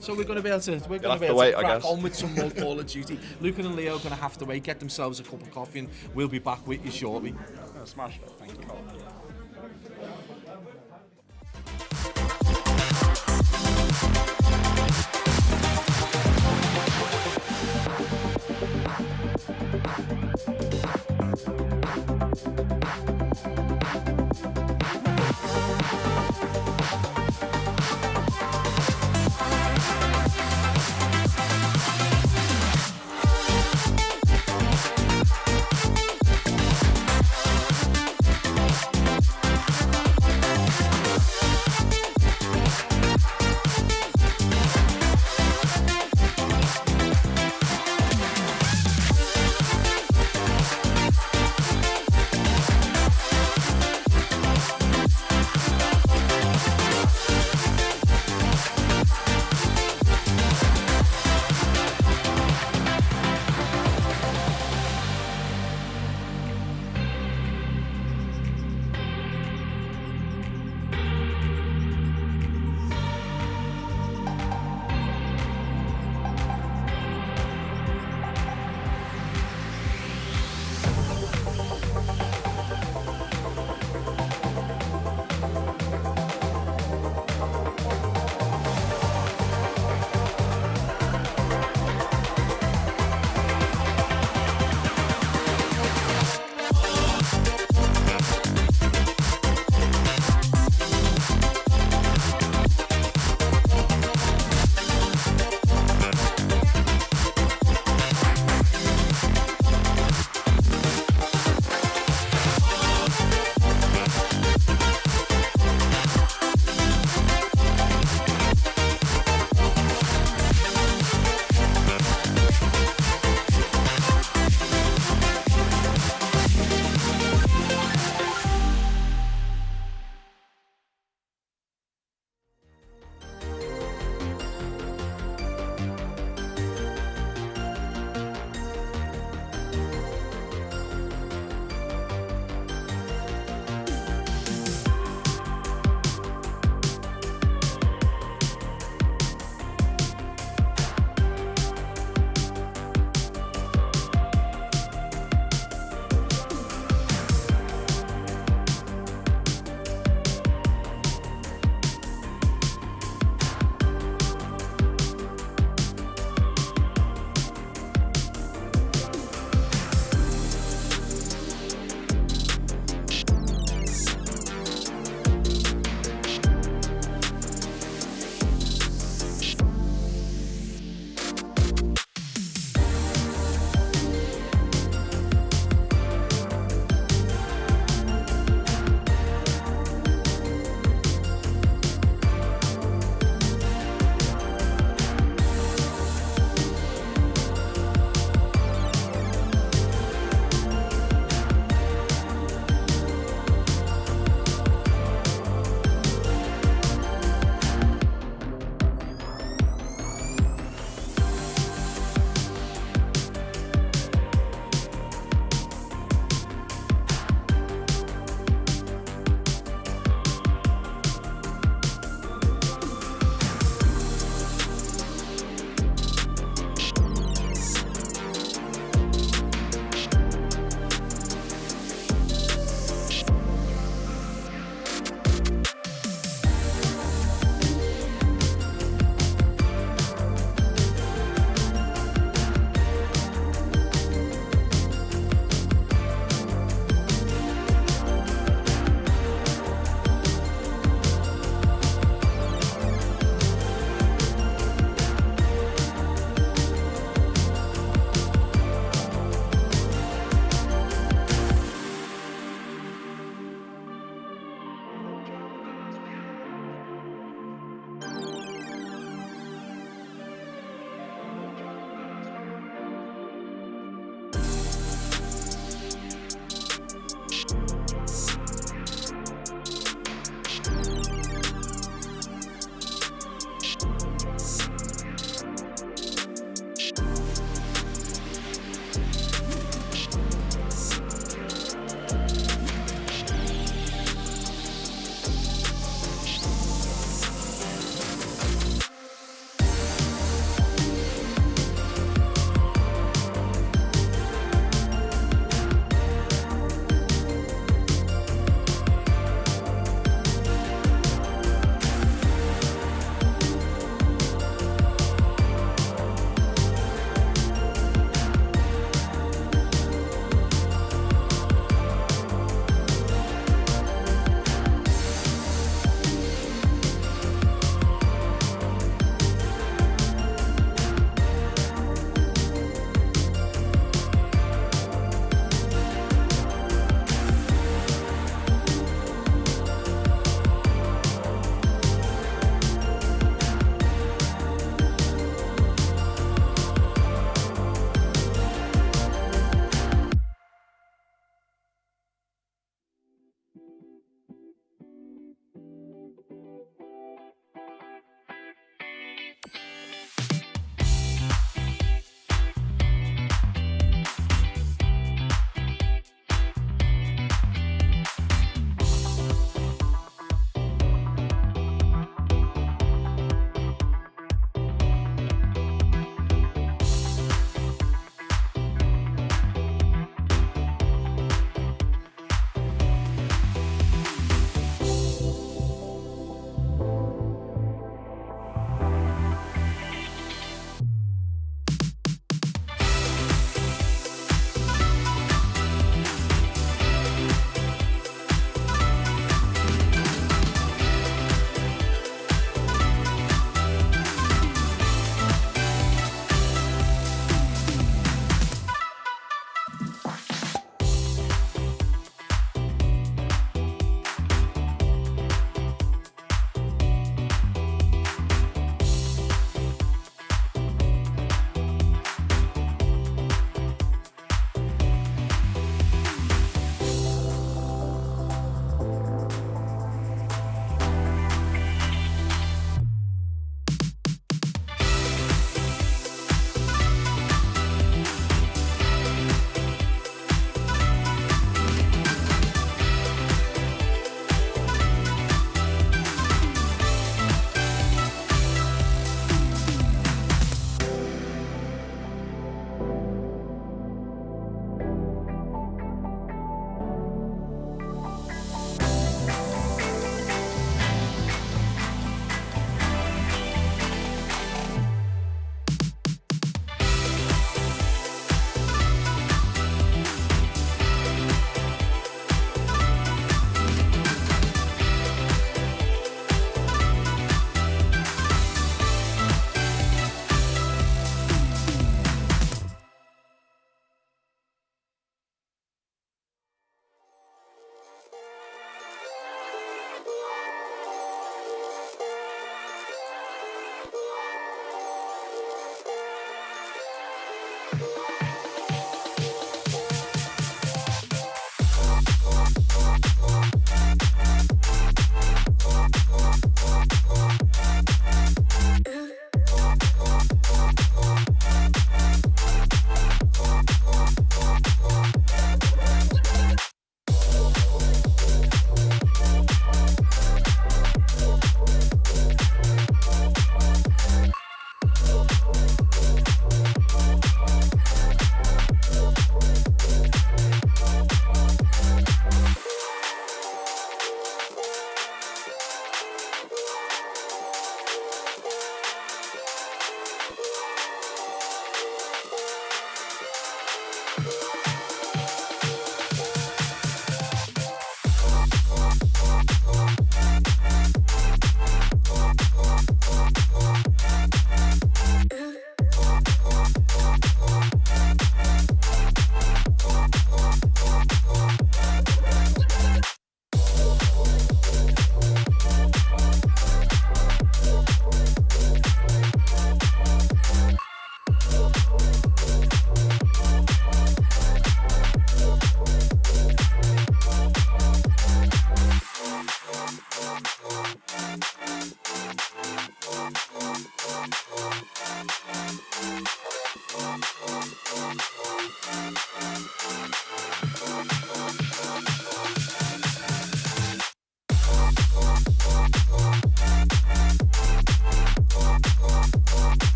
So we're going to be able to crack on with some more Call of Duty. Luca and Leo are going to have to wait, get themselves a cup of coffee, and we'll be back with you shortly. Smash it. Thank you.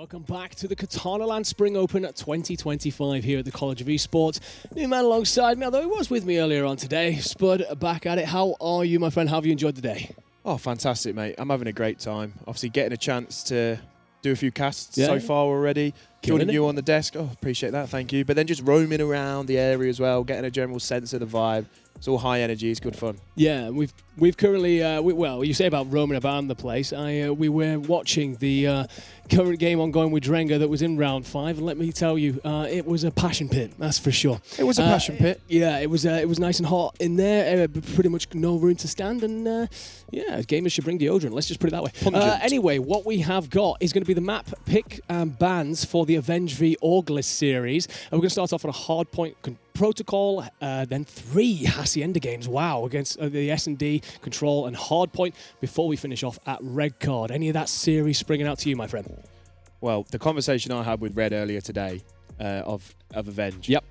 Welcome back to the Katana Land Spring Open 2025 here at the College of Esports. New man alongside me, although he was with me earlier on today. Spud, back at it. How are you, my friend? How have you enjoyed the day? Oh, fantastic, mate. I'm having a great time. Obviously, getting a chance to do a few casts so far already. Joining you on the desk. Oh, appreciate that. Thank you. But then just roaming around the area as well, getting a general sense of the vibe. It's all high energy. It's good fun. Yeah, we've currently well, you say about roaming about the place. We were watching the current game ongoing with Drenga that was in round 5, and let me tell you, it was a passion pit. That's for sure. It was a passion pit. Yeah, it was nice and hot in there. Pretty much no room to stand, and yeah, gamers should bring deodorant. Let's just put it that way. Anyway, what we have got is going to be the map pick bans for the Avenge v Auglis series. And we're going to start off on a hardpoint protocol, then 3 Hacienda games. Wow, against the S&D, Control, and Hardpoint before we finish off at Red Card. Any of that series springing out to you, my friend? Well, the conversation I had with Red earlier today of Avenge. Yep.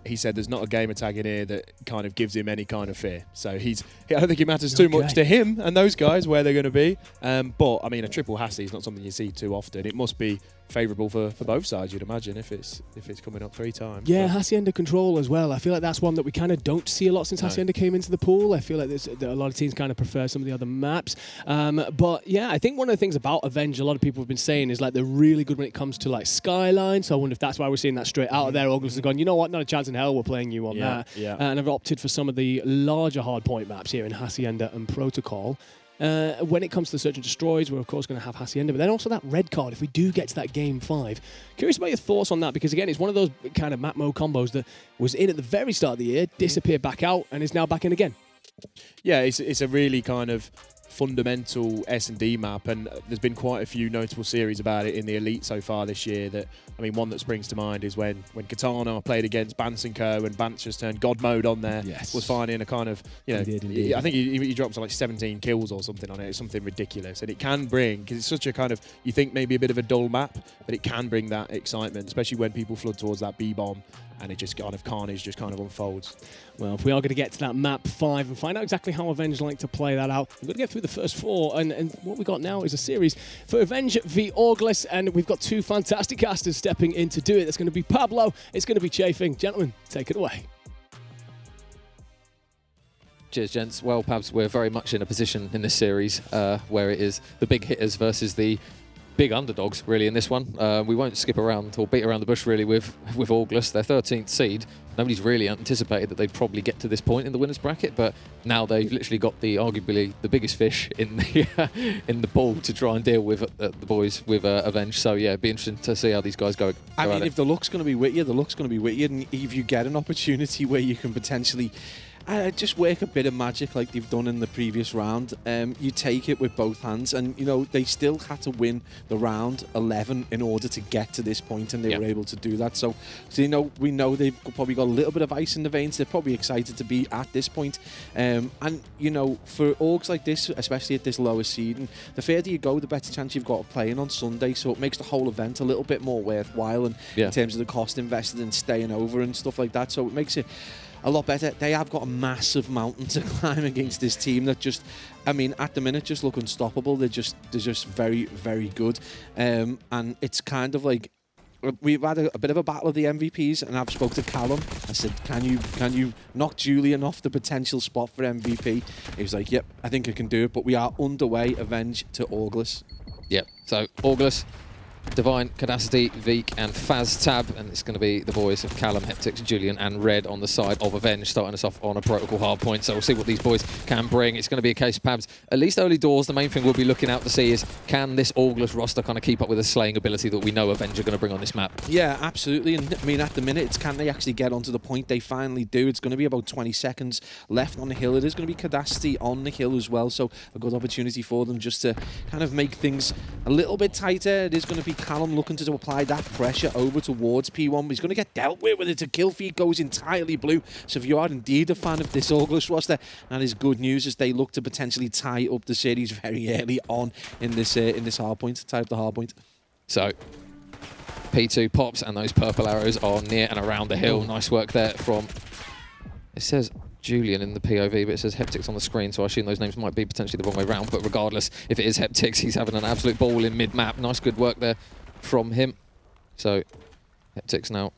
He said there's not a gamer tag in here that kind of gives him any kind of fear. So I don't think it matters too much to him and those guys where they're going to be. But I mean, a triple Hassie is not something you see too often. It must be favourable for both sides, you'd imagine, if it's coming up 3 times. Yeah, Hacienda Control as well. I feel like that's one that we kind of don't see a lot since Hacienda came into the pool. I feel like a lot of teams kind of prefer some of the other maps. But yeah, I think one of the things about Avenge, a lot of people have been saying, is like they're really good when it comes to like Skyline. So I wonder if that's why we're seeing that straight out of there. August has gone, you know what, not a chance in hell we're playing you on that. Yeah. And I've opted for some of the larger hardpoint maps here in Hacienda and Protocol. When it comes to the Search and Destroys, we're of course going to have Hacienda, but then also that Red Card if we do get to that Game 5. Curious about your thoughts on that, because again, it's one of those kind of map mode combos that was in at the very start of the year, disappeared back out, and is now back in again. Yeah, it's a really kind of fundamental S&D map, and there's been quite a few notable series about it in the Elite so far this year. That, I mean, one that springs to mind is when Katana played against Bance & Co. and Bance just turned God mode on there. Yes. Was finding a kind of, you know, Indeed. I think he dropped like 17 kills or something on it. It's something ridiculous, and it can bring, because it's such a kind of, you think maybe a bit of a dull map, but it can bring that excitement, especially when people flood towards that B-bomb. And it just kind of carnage just kind of unfolds. Well, if we are going to get to that map 5 and find out exactly how Avenge like to play that out, we've got to get through the first 4. And what we got now is a series for Avenge v Auglis, and we've got 2 fantastic casters stepping in to do it. That's going to be Pablo. It's going to be Chafing. Gentlemen, take it away. Cheers, gents. Well, Pabs, we're very much in a position in this series where it is the big hitters versus the big underdogs, really, in this one. We won't skip around or beat around the bush, really, with Auglis. Their 13th seed. Nobody's really anticipated that they'd probably get to this point in the winners bracket, but now they've literally got arguably the biggest fish in the pool to try and deal with the boys with Avenge. So yeah, it'd be interesting to see how these guys go. I mean, if the luck's going to be with you, the luck's going to be with you, and if you get an opportunity where you can potentially just work a bit of magic like they've done in the previous round, you take it with both hands. And you know, they still had to win the round 11 in order to get to this point, and they were able to do that. So you know, we know they've probably got a little bit of ice in the veins. They're probably excited to be at this point. And you know, for orgs like this, especially at this lower seed, and the further you go, the better chance you've got of playing on Sunday. So it makes the whole event a little bit more worthwhile, and in terms of the cost invested in staying over and stuff like that. So it makes it a lot better. They have got a massive mountain to climb against this team that just, I mean, at the minute just look unstoppable. They're just very, very good. And it's kind of like, we've had a bit of a battle of the MVPs, and I've spoke to Callum. I said, can you knock Julian off the potential spot for MVP? He was like, yep, I think I can do it. But we are underway, Avenge to Auglis. Yep, so Auglis, Divine, Cadacity, Veek and Faz Tab, and it's going to be the boys of Callum, Heptix, Julian and Red on the side of Avenge, starting us off on a protocol hard point. So we'll see what these boys can bring. It's going to be a case of Pabs, at least early doors. The main thing we'll be looking out to see is, can this Auglis roster kind of keep up with the slaying ability that we know Avenge are going to bring on this map? Yeah, absolutely. And I mean, at the minute, it's can they actually get onto the point? They finally do. It's going to be about 20 seconds left on the hill. It is going to be Cadacity on the hill as well, so a good opportunity for them just to kind of make things a little bit tighter. It is going to be Callum looking to apply that pressure over towards P1. He's going to get dealt with it. A kill feed goes entirely blue. So if you are indeed a fan of this Auglis roster, that is good news as they look to potentially tie up the series very early on in this hard point, tie up the hard point. So P2 pops and those purple arrows are near and around the hill. Nice work there from, it says Julian in the POV, but it says Heptix on the screen, so I assume those names might be potentially the wrong way around. But regardless, if it is Heptix, he's having an absolute ball in mid-map. Nice good work there from him. So Heptics now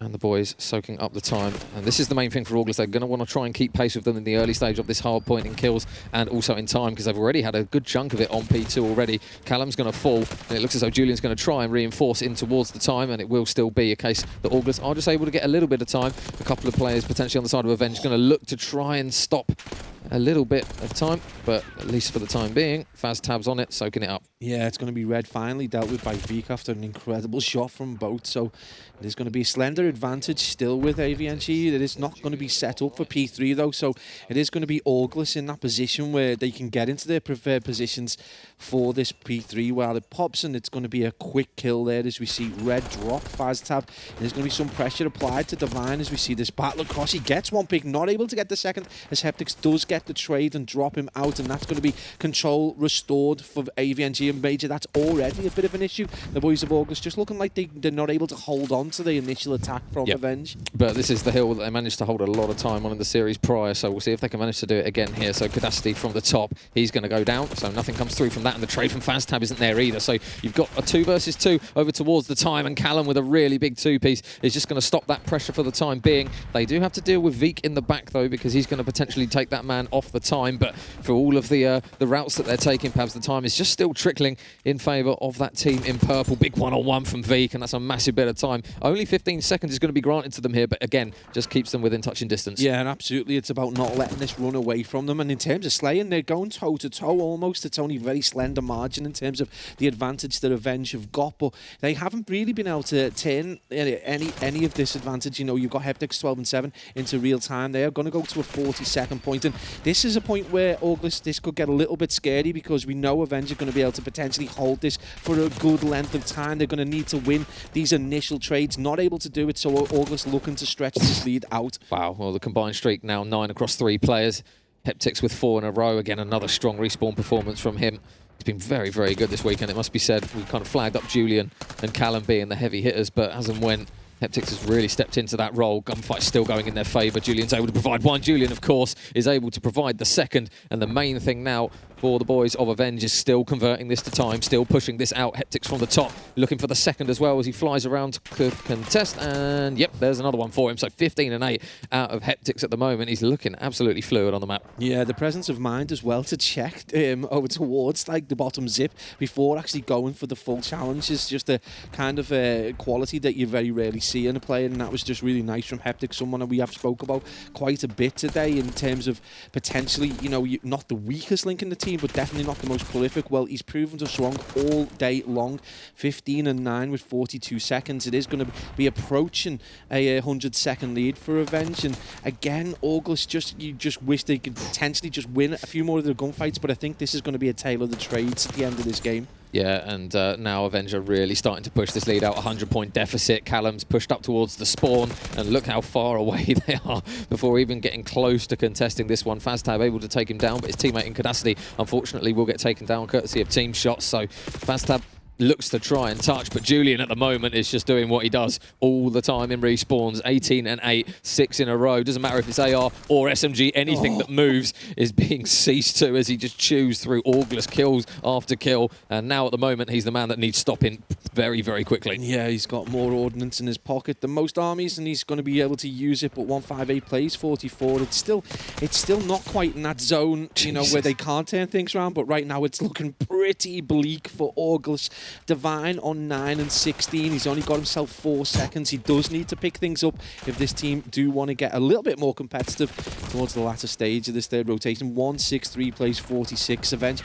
and the boys soaking up the time. And this is the main thing for August. They're going to want to try and keep pace with them in the early stage of this hard point in kills and also in time, because they've already had a good chunk of it on P2 already. Callum's going to fall, and it looks as though Julian's going to try and reinforce in towards the time, and it will still be a case that August are just able to get a little bit of time. A couple of players potentially on the side of Avenge going to look to try and stop a little bit of time, but at least for the time being, Faz tabs on it, soaking it up. Yeah, it's going to be red finally dealt with by Veek after an incredible shot from both. So there's going to be a slender advantage still with AVNG. It is not going to be set up for P3 though, so it is going to be August in that position where they can get into their preferred positions for this P3 while it pops, and it's going to be a quick kill there as we see red drop Faz tab. And there's going to be some pressure applied to Divine as we see this battle across. He gets one pick, not able to get the second as Heptics does get the trade and drop him out, and that's going to be control restored for AVNG and Major. That's already a bit of an issue. The boys of August just looking like they're not able to hold on to the initial attack from Avenge. But this is the hill that they managed to hold a lot of time on in the series prior, so we'll see if they can manage to do it again here. So Kadasti from the top, he's going to go down, so nothing comes through from that, and the trade from Faztab isn't there either. So you've got a 2 versus 2 over towards the time, and Callum with a really big 2-piece is just going to stop that pressure for the time being. They do have to deal with Veek in the back though, because he's going to potentially take that man off the time, but for all of the routes that they're taking, perhaps the time is just still trickling in favour of that team in purple. Big one-on-one from Veek, and that's a massive bit of time. Only 15 seconds is going to be granted to them here, but again, just keeps them within touching distance. Yeah, and absolutely, it's about not letting this run away from them. And in terms of slaying, they're going toe-to-toe almost. It's only a very slender margin in terms of the advantage that Avenge have got, but they haven't really been able to turn any of this advantage. You know, you've got Heptics 12 and 7 into real time. They are going to go to a 40-second point, and this is a point where August, this could get a little bit scary, because we know Avenge are going to be able to potentially hold this for a good length of time. They're going to need to win these initial trades, not able to do it, so August looking to stretch this lead out. Wow, well, the combined streak now 9 across 3 players. Heptics with 4 in a row. Again, another strong respawn performance from him. He's been very, very good this weekend, it must be said. We kind of flagged up Julian and Callum being the heavy hitters, but as and when Heptics has really stepped into that role, gunfight's still going in their favour. Julian's able to provide one. Julian, of course, is able to provide the second, and the main thing now for the boys of Avenge is still converting this to time, still pushing this out. Heptics from the top, looking for the second as well as he flies around to contest, and yep, there's another one for him. So 15 and 8 out of Heptics at the moment. He's looking absolutely fluid on the map. Yeah, the presence of mind as well to check over towards like the bottom zip before actually going for the full challenge is just a kind of quality that you very rarely see in a player, and that was just really nice from Heptics, someone that we have spoke about quite a bit today in terms of potentially, you know, not the weakest link in the team, but definitely not the most prolific. Well, he's proven to strong all day long. 15 and 9 with 42 seconds. It is going to be approaching a 100-second lead for Avenge, and again, August, you just wish they could potentially just win a few more of the gunfights, but I think this is going to be a tale of the trades at the end of this game. Yeah, and now Avenge are really starting to push this lead out. 100-point deficit. Callum's pushed up towards the spawn, and look how far away they are before even getting close to contesting this one. Faztab able to take him down, but his teammate in Cadacity, unfortunately, will get taken down courtesy of team shots. So Faztab looks to try and touch, but Julian at the moment is just doing what he does all the time in respawns. 18 and 8, 6 in a row. Doesn't matter if it's AR or SMG, anything that moves is being ceased to as he just chews through August kills after kill. And now at the moment, he's the man that needs stopping very, very quickly. Yeah, he's got more ordnance in his pocket than most armies, and he's going to be able to use it, but 158 plays 44. It's still not quite in that zone, you know, where they can't turn things around, but right now it's looking pretty bleak for August. Divine on 9 and 16. He's only got himself 4 seconds. He does need to pick things up if this team do want to get a little bit more competitive towards the latter stage of this third rotation. 163 plays 46. Avenge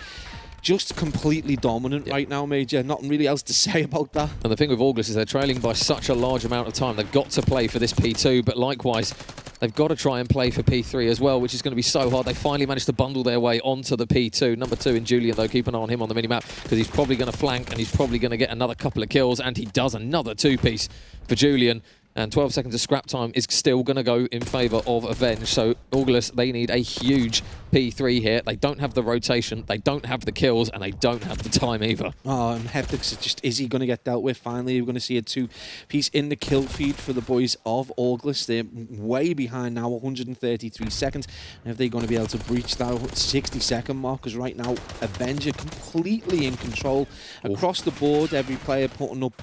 just completely dominant right now, Major. Nothing really else to say about that. And the thing with August is they're trailing by such a large amount of time. They've got to play for this P2, but likewise, they've got to try and play for P3 as well, which is going to be so hard. They finally managed to bundle their way onto the P2. Number 2 in Julian, though, keep an eye on him on the minimap, because he's probably going to flank and he's probably going to get another couple of kills, and he does another 2-piece for Julian. And 12 seconds of scrap time is still going to go in favour of Avenge. So Augulus, they need a huge P3 here. They don't have the rotation, they don't have the kills, and they don't have the time either. Oh, and Heptix is he going to get dealt with finally? We're going to see a 2-piece in the kill feed for the boys of Augulus. They're way behind now, 133 seconds. Are they going to be able to breach that 60-second mark? Because right now, Avenge are completely in control across the board. Every player putting up,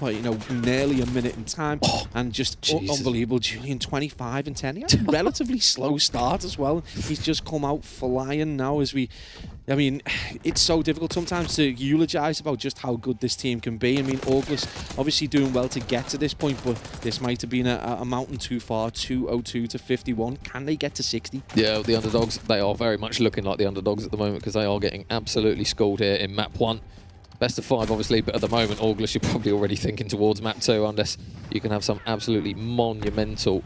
nearly a minute in time, and just unbelievable. Julian 25 and 10. He had a relatively slow start as well. He's just come out flying now I mean, it's so difficult sometimes to eulogise about just how good this team can be. I mean, August obviously doing well to get to this point, but this might have been a mountain too far. 202 to 51. Can they get to 60? Yeah, the underdogs, they are very much looking like the underdogs at the moment because they are getting absolutely schooled here in map 1. Best of 5, obviously, but at the moment, August, you're probably already thinking towards map 2, unless you can have some absolutely monumental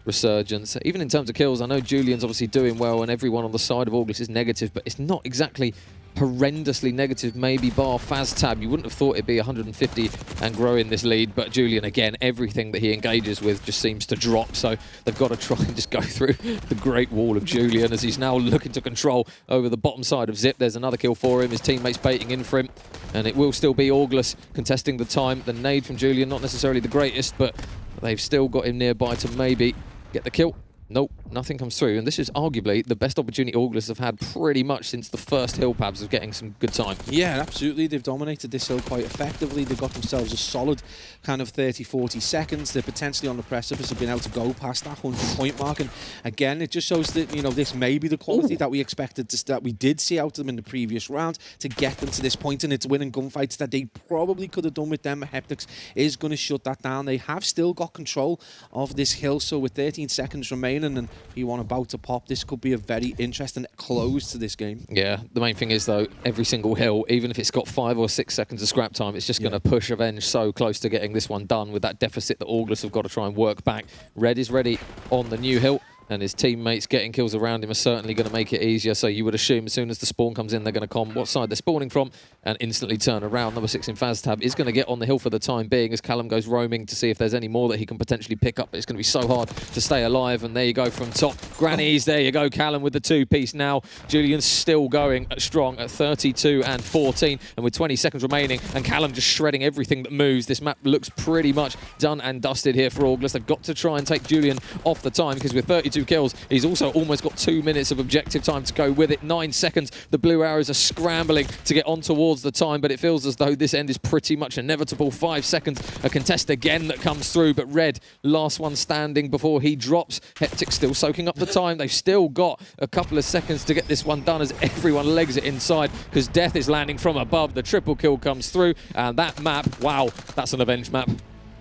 resurgence. Even in terms of kills, I know Julian's obviously doing well and everyone on the side of August is negative, but it's not exactly horrendously negative, maybe bar Faztab. You wouldn't have thought it'd be 150 and growing this lead, but Julian, again, everything that he engages with just seems to drop, so they've got to try and just go through the great wall of Julian as he's now looking to control over the bottom side of Zip. There's another kill for him, his teammates baiting in for him, and it will still be August contesting the time. The nade from Julian, not necessarily the greatest, but they've still got him nearby to maybe get the kill. Nope, nothing comes through, and this is arguably the best opportunity August have had pretty much since the first hill pabs of getting some good time. Yeah, absolutely. They've dominated this hill quite effectively. They've got themselves a solid kind of 30-40 seconds. They're potentially on the precipice of being able to go past that 100-point mark, and again, it just shows that, this may be the quality that we expected, that we did see out of them in the previous round to get them to this point, and it's winning gunfights that they probably could have done with them. Heptix is going to shut that down. They have still got control of this hill, so with 13 seconds remaining and P1 about to pop, this could be a very interesting close to this game. Yeah, the main thing is, though, every single hill, even if it's got 5 or 6 seconds of scrap time, it's just going to push Avenge so close to getting this one done with that deficit that August have got to try and work back. Red is ready on the new hill, and his teammates getting kills around him are certainly going to make it easier, so you would assume as soon as the spawn comes in, they're going to come what side they're spawning from and instantly turn around. Number 6 in Faztab is going to get on the hill for the time being as Callum goes roaming to see if there's any more that he can potentially pick up, but it's going to be so hard to stay alive, and there you go from top. Grannies, there you go, Callum with the 2-piece now. Julian's still going strong at 32 and 14, and with 20 seconds remaining, and Callum just shredding everything that moves. This map looks pretty much done and dusted here for August. They've got to try and take Julian off the time, because with 32 kills, he's also almost got 2 minutes of objective time to go with it. 9 seconds. The blue arrows are scrambling to get on towards the time, but it feels as though this end is pretty much inevitable. 5 seconds. A contest again that comes through, but Red, last one standing before he drops. Heptic still soaking up the time. They've still got a couple of seconds to get this one done as everyone legs it inside, because Death is landing from above. The triple kill comes through, and that map, wow, that's an Avenge map.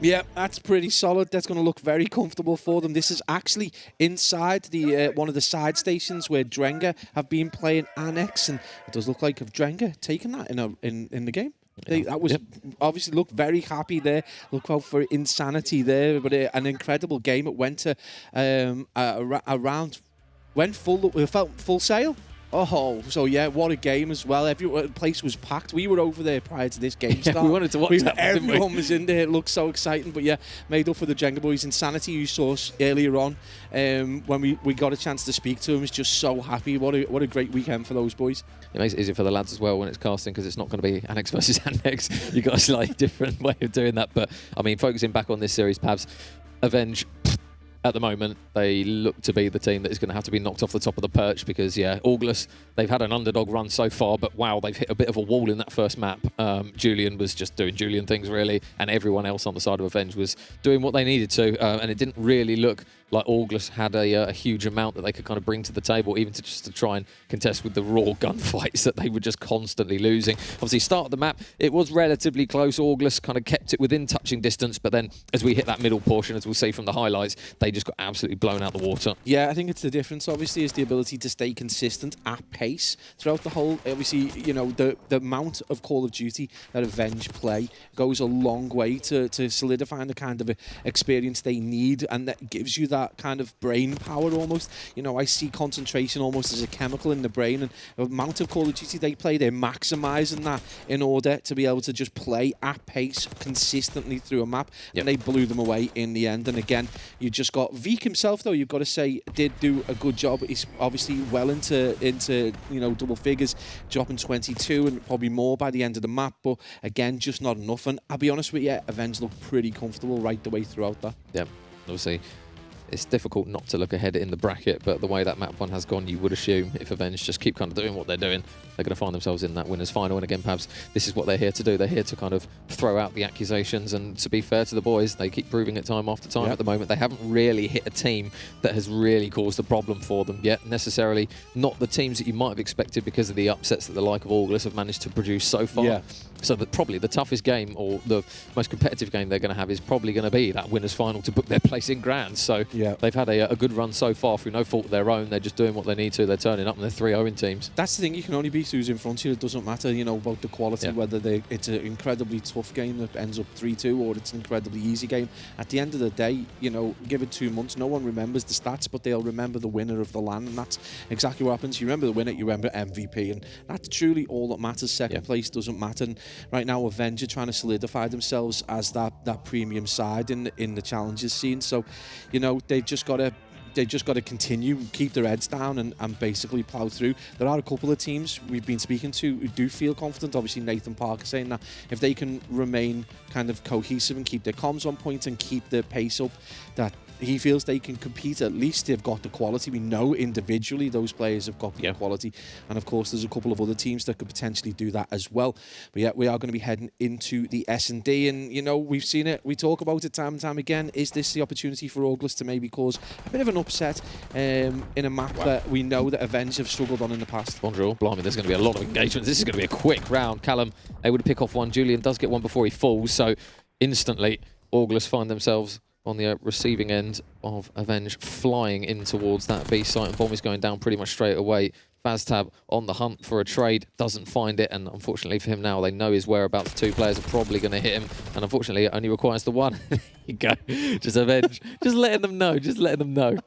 Yeah, that's pretty solid. That's going to look very comfortable for them. This is actually inside the one of the side stations where Drenga have been playing Annex, and it does look like if Drenga taken that in the game. That was obviously looked very happy there. Look out for Insanity there, but an incredible game. It went to around, went full sail. Oh, so yeah, what a game as well. Every place was packed. We were over there prior to this game start. We wanted to watch that, everyone was in there. It looked so exciting. But yeah, made up for the Jenga boys. Insanity, you saw us earlier on when we got a chance to speak to him, is just so happy. What a great weekend for those boys. It makes it easier for the lads as well when it's casting, because it's not going to be Annex versus Annex. You've got a slightly different way of doing that. But I mean, focusing back on this series, Pabs, Avenge, at the moment, they look to be the team that is going to have to be knocked off the top of the perch, because, yeah, August, they've had an underdog run so far, but wow, they've hit a bit of a wall in that first map. Julian was just doing Julian things, really, and everyone else on the side of Avenge was doing what they needed to, and it didn't really look like August had a huge amount that they could kind of bring to the table, even to try and contest with the raw gunfights that they were just constantly losing. Obviously, start of the map, it was relatively close. August kind of kept it within touching distance, but then as we hit that middle portion, as we'll see from the highlights, they just got absolutely blown out the water. Yeah, I think it's the difference, obviously, is the ability to stay consistent at pace throughout the whole. Obviously, you know, the amount of Call of Duty that Avenge play goes a long way to solidifying the kind of experience they need, and that gives you that that kind of brain power almost. You know, I see concentration almost as a chemical in the brain, and the amount of Call of Duty they play, they're maximising that in order to be able to just play at pace consistently through a map, and they blew them away in the end. And again, you just got Veek himself, though, you've got to say, did do a good job. He's obviously well into you know, double figures, dropping 22 and probably more by the end of the map, but again, just not enough. And I'll be honest with you, Avenge looked pretty comfortable right the way throughout that. Yeah, obviously it's difficult not to look ahead in the bracket, but the way that map one has gone, you would assume if Avenge just keep kind of doing what they're doing, they're going to find themselves in that winners final. And again, Pabs, this is what they're here to do. They're here to kind of throw out the accusations, and to be fair to the boys, they keep proving it time after time. At the moment, they haven't really hit a team that has really caused a problem for them yet, necessarily not the teams that you might have expected because of the upsets that the like of August have managed to produce so far. So that probably the toughest game, or the most competitive game they're going to have, is probably going to be that winners final to book their place in Grands. So they've had a good run so far through no fault of their own. They're just doing what they need to. They're turning up, and they're 3-0 in teams. That's the thing, you can only beat who's in front of you. It doesn't matter, you know, about the quality, whether it's an incredibly tough game that ends up 3-2 or it's an incredibly easy game. At the end of the day, you know, give it 2 months, no one remembers the stats, but they'll remember the winner of the LAN, and that's exactly what happens. You remember the winner, you remember MVP, and that's truly all that matters. Second place doesn't matter. And right now, Avenge are trying to solidify themselves as that premium side in the challenges scene. So, you know, they've just got to continue, keep their heads down, and basically plough through. There are a couple of teams we've been speaking to who do feel confident. Obviously, Nathan Parker saying that if they can remain kind of cohesive and keep their comms on point and keep the pace up, that he feels they can compete. At least they've got the quality. We know individually those players have got the quality, and of course there's a couple of other teams that could potentially do that as well. But yeah, we are going to be heading into the S&D, and you know, we've seen it, we talk about it time and time again. Is this the opportunity for August to maybe cause a bit of an upset in a map that we know that Avenge have struggled on in the past? Bonjour, blimey, there's going to be a lot of engagements. This is going to be a quick round. Callum able to pick off one. Julian does get one before he falls, so instantly August find themselves on the receiving end of Avenge flying in towards that B site, and bomb is going down pretty much straight away. Faztab on the hunt for a trade, doesn't find it, and unfortunately for him now, they know his whereabouts. 2 players are probably going to hit him, and unfortunately it only requires the one. There you go. Just Avenge, just letting them know, just letting them know.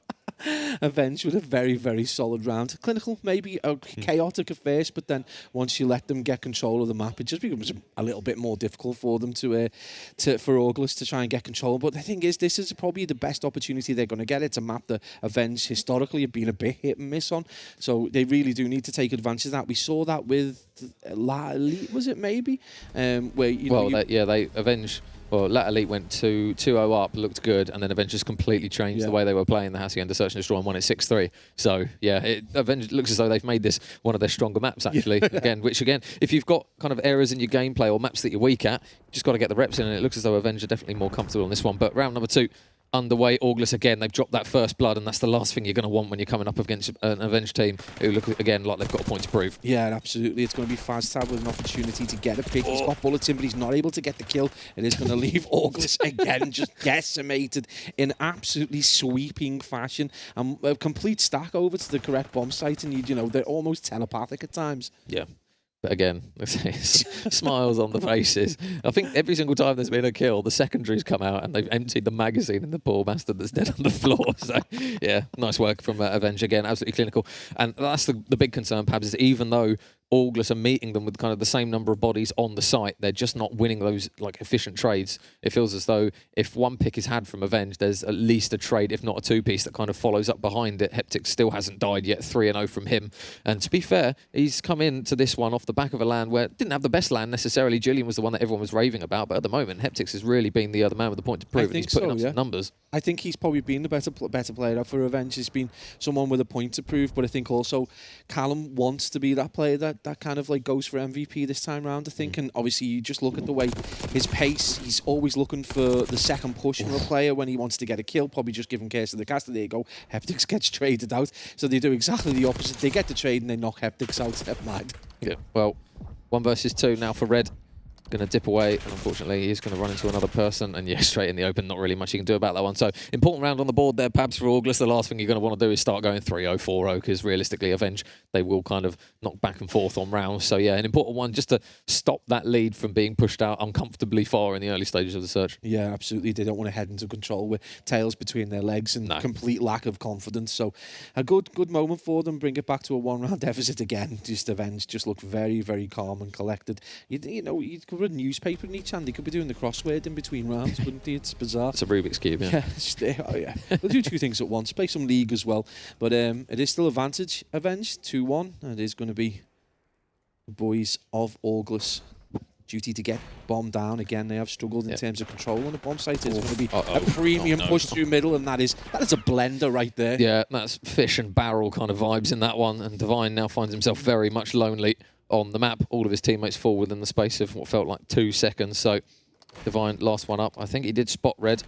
Avenge with a very, very solid round. Clinical, maybe chaotic at first, but then once you let them get control of the map, it just becomes a little bit more difficult for them for August to try and get control. But the thing is, this is probably the best opportunity they're going to get. It's a map that Avenge historically have been a bit hit and miss on, so they really do need to take advantage of that. We saw that with La Elite, was it maybe? Where they Avenge. Well, Lat Elite went 2-0 up, looked good, and then Avenge just completely changed the way they were playing the Hacienda Search and Destroy and won it 6-3. So, yeah, Avenge looks as though they've made this one of their stronger maps, actually. Again, if you've got kind of errors in your gameplay or maps that you're weak at, you just got to get the reps in, and it looks as though Avenge are definitely more comfortable on this one. But round number 2 underway. August again, they've dropped that first blood, and that's the last thing you're going to want when you're coming up against an Avenge team who look again like they've got a point to prove. Yeah, absolutely. It's going to be Faztab with an opportunity to get a pick. He's got bullets in, but he's not able to get the kill. It is going to leave August again just decimated in absolutely sweeping fashion. And a complete stack over to the correct bomb site, and you know, they're almost telepathic at times. Yeah. But again, smiles on the faces. I think every single time there's been a kill, the secondaries come out and they've emptied the magazine in the poor bastard that's dead on the floor. So, yeah, nice work from Avenge again, absolutely clinical. And that's the big concern, Pabs, is even though August are meeting them with kind of the same number of bodies on the site, they're just not winning those like efficient trades. It feels as though if one pick is had from Avenge, there's at least a trade, if not a 2-piece, that kind of follows up behind it. Heptic still hasn't died yet, 3-0 from him. And to be fair, he's come into this one off the back of a land where didn't have the best land necessarily. Julian was the one that everyone was raving about, but at the moment, Heptix has really been the other man with the point to prove, and he's putting up some numbers. I think he's probably been the better player for Avenge. He's been someone with a point to prove, but I think also Callum wants to be that player that kind of like goes for MVP this time round, I think. And obviously you just look at the way his pace, he's always looking for the second push for a player when he wants to get a kill, probably just give him case of the caster. There you go, Heptix gets traded out. So they do exactly the opposite. They get the trade and they knock Heptix out. Never mind. Yeah, well, 1 versus 2 now for Red. going to dip away, and unfortunately he's going to run into another person, and yeah, straight in the open. Not really much you can do about that one. So important round on the board there, Pabs, for August. The last thing you're going to want to do is start going 3-0, 4-0, because realistically, Avenge, they will kind of knock back and forth on rounds. So yeah, an important one just to stop that lead from being pushed out uncomfortably far in the early stages of the search. Yeah, absolutely. They don't want to head into control with tails between their legs and complete lack of confidence. So a good moment for them. Bring it back to a one-round deficit again. Just Avenge just look very, very calm and collected. You know, you could read a newspaper in each hand. They could be doing the crossword in between rounds, wouldn't they? It's bizarre. It's a Rubik's Cube, yeah. Yeah, they'll do two things at once. Play some league as well. But it is still advantage, Avenge, 2-1. It is going to be the boys of August duty to get bomb down. Again, they have struggled in terms of control on the bomb site. It's going to be a premium push through middle, and that is a blender right there. Yeah, that's fish and barrel kind of vibes in that one. And Divine now finds himself very much lonely on the map. All of his teammates fall within the space of what felt like 2 seconds. So Divine last one up. I think he did spot red.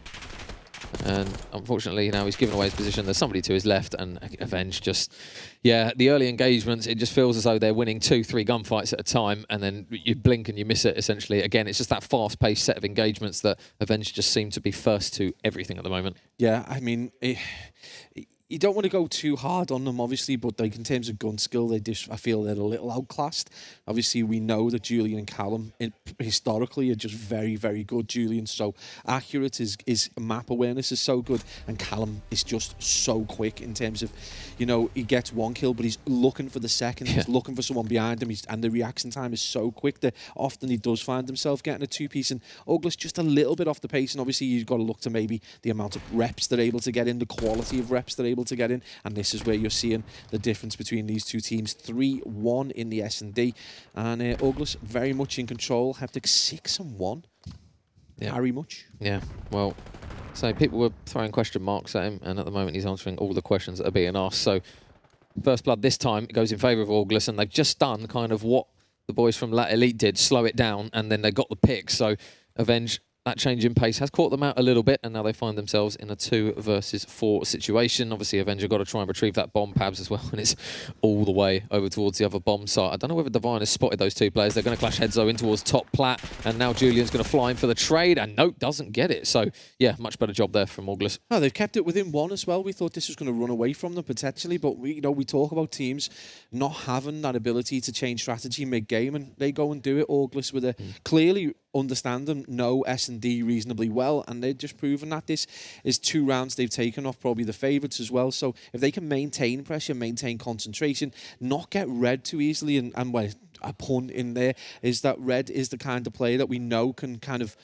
And unfortunately, now he's given away his position. There's somebody to his left, and Avenge just, yeah, the early engagements, it just feels as though they're winning 2-3 gunfights at a time, and then you blink and you miss it, essentially. Again, it's just that fast-paced set of engagements that Avenge just seem to be first to everything at the moment. Yeah, I mean, you don't want to go too hard on them, obviously, but like in terms of gun skill, I feel they're a little outclassed. Obviously, we know that Julian and Callum historically are just very, very good. Julian's so accurate, his map awareness is so good, and Callum is just so quick in terms of, you know, he gets one kill, but he's looking for the second. He's looking for someone behind him, and the reaction time is so quick that often he does find himself getting a two-piece, and August just a little bit off the pace, and obviously you've got to look to maybe the amount of reps they're able to get in, the quality of reps they're able to get in, and this is where you're seeing the difference between these two teams. 3-1 in the S&D, and August very much in control. Heptic 6-1. Yeah. Very much. Yeah, well, so people were throwing question marks at him, and at the moment he's answering all the questions that are being asked. So first blood this time goes in favour of August, and they've just done kind of what the boys from Lat Elite did, slow it down, and then they got the pick. So Avenge, that change in pace has caught them out a little bit, and now they find themselves in a 2 versus 4 situation. Obviously, Avenger got to try and retrieve that bomb, Pabs, as well, and it's all the way over towards the other bomb site. I don't know whether Divine has spotted those two players. They're going to clash heads, though, in towards top plat, and now Julian's going to fly in for the trade, and nope, doesn't get it. So, yeah, much better job there from August. Oh, they've kept it within 1 as well. We thought this was going to run away from them, potentially, but we talk about teams not having that ability to change strategy mid-game, and they go and do it. August with a clearly understand them, know S&D reasonably well, and they've just proven that. This is 2 rounds they've taken off probably the favourites as well. So if they can maintain pressure, maintain concentration, not get red too easily, and well, a pun in there is that Red is the kind of player that we know can kind of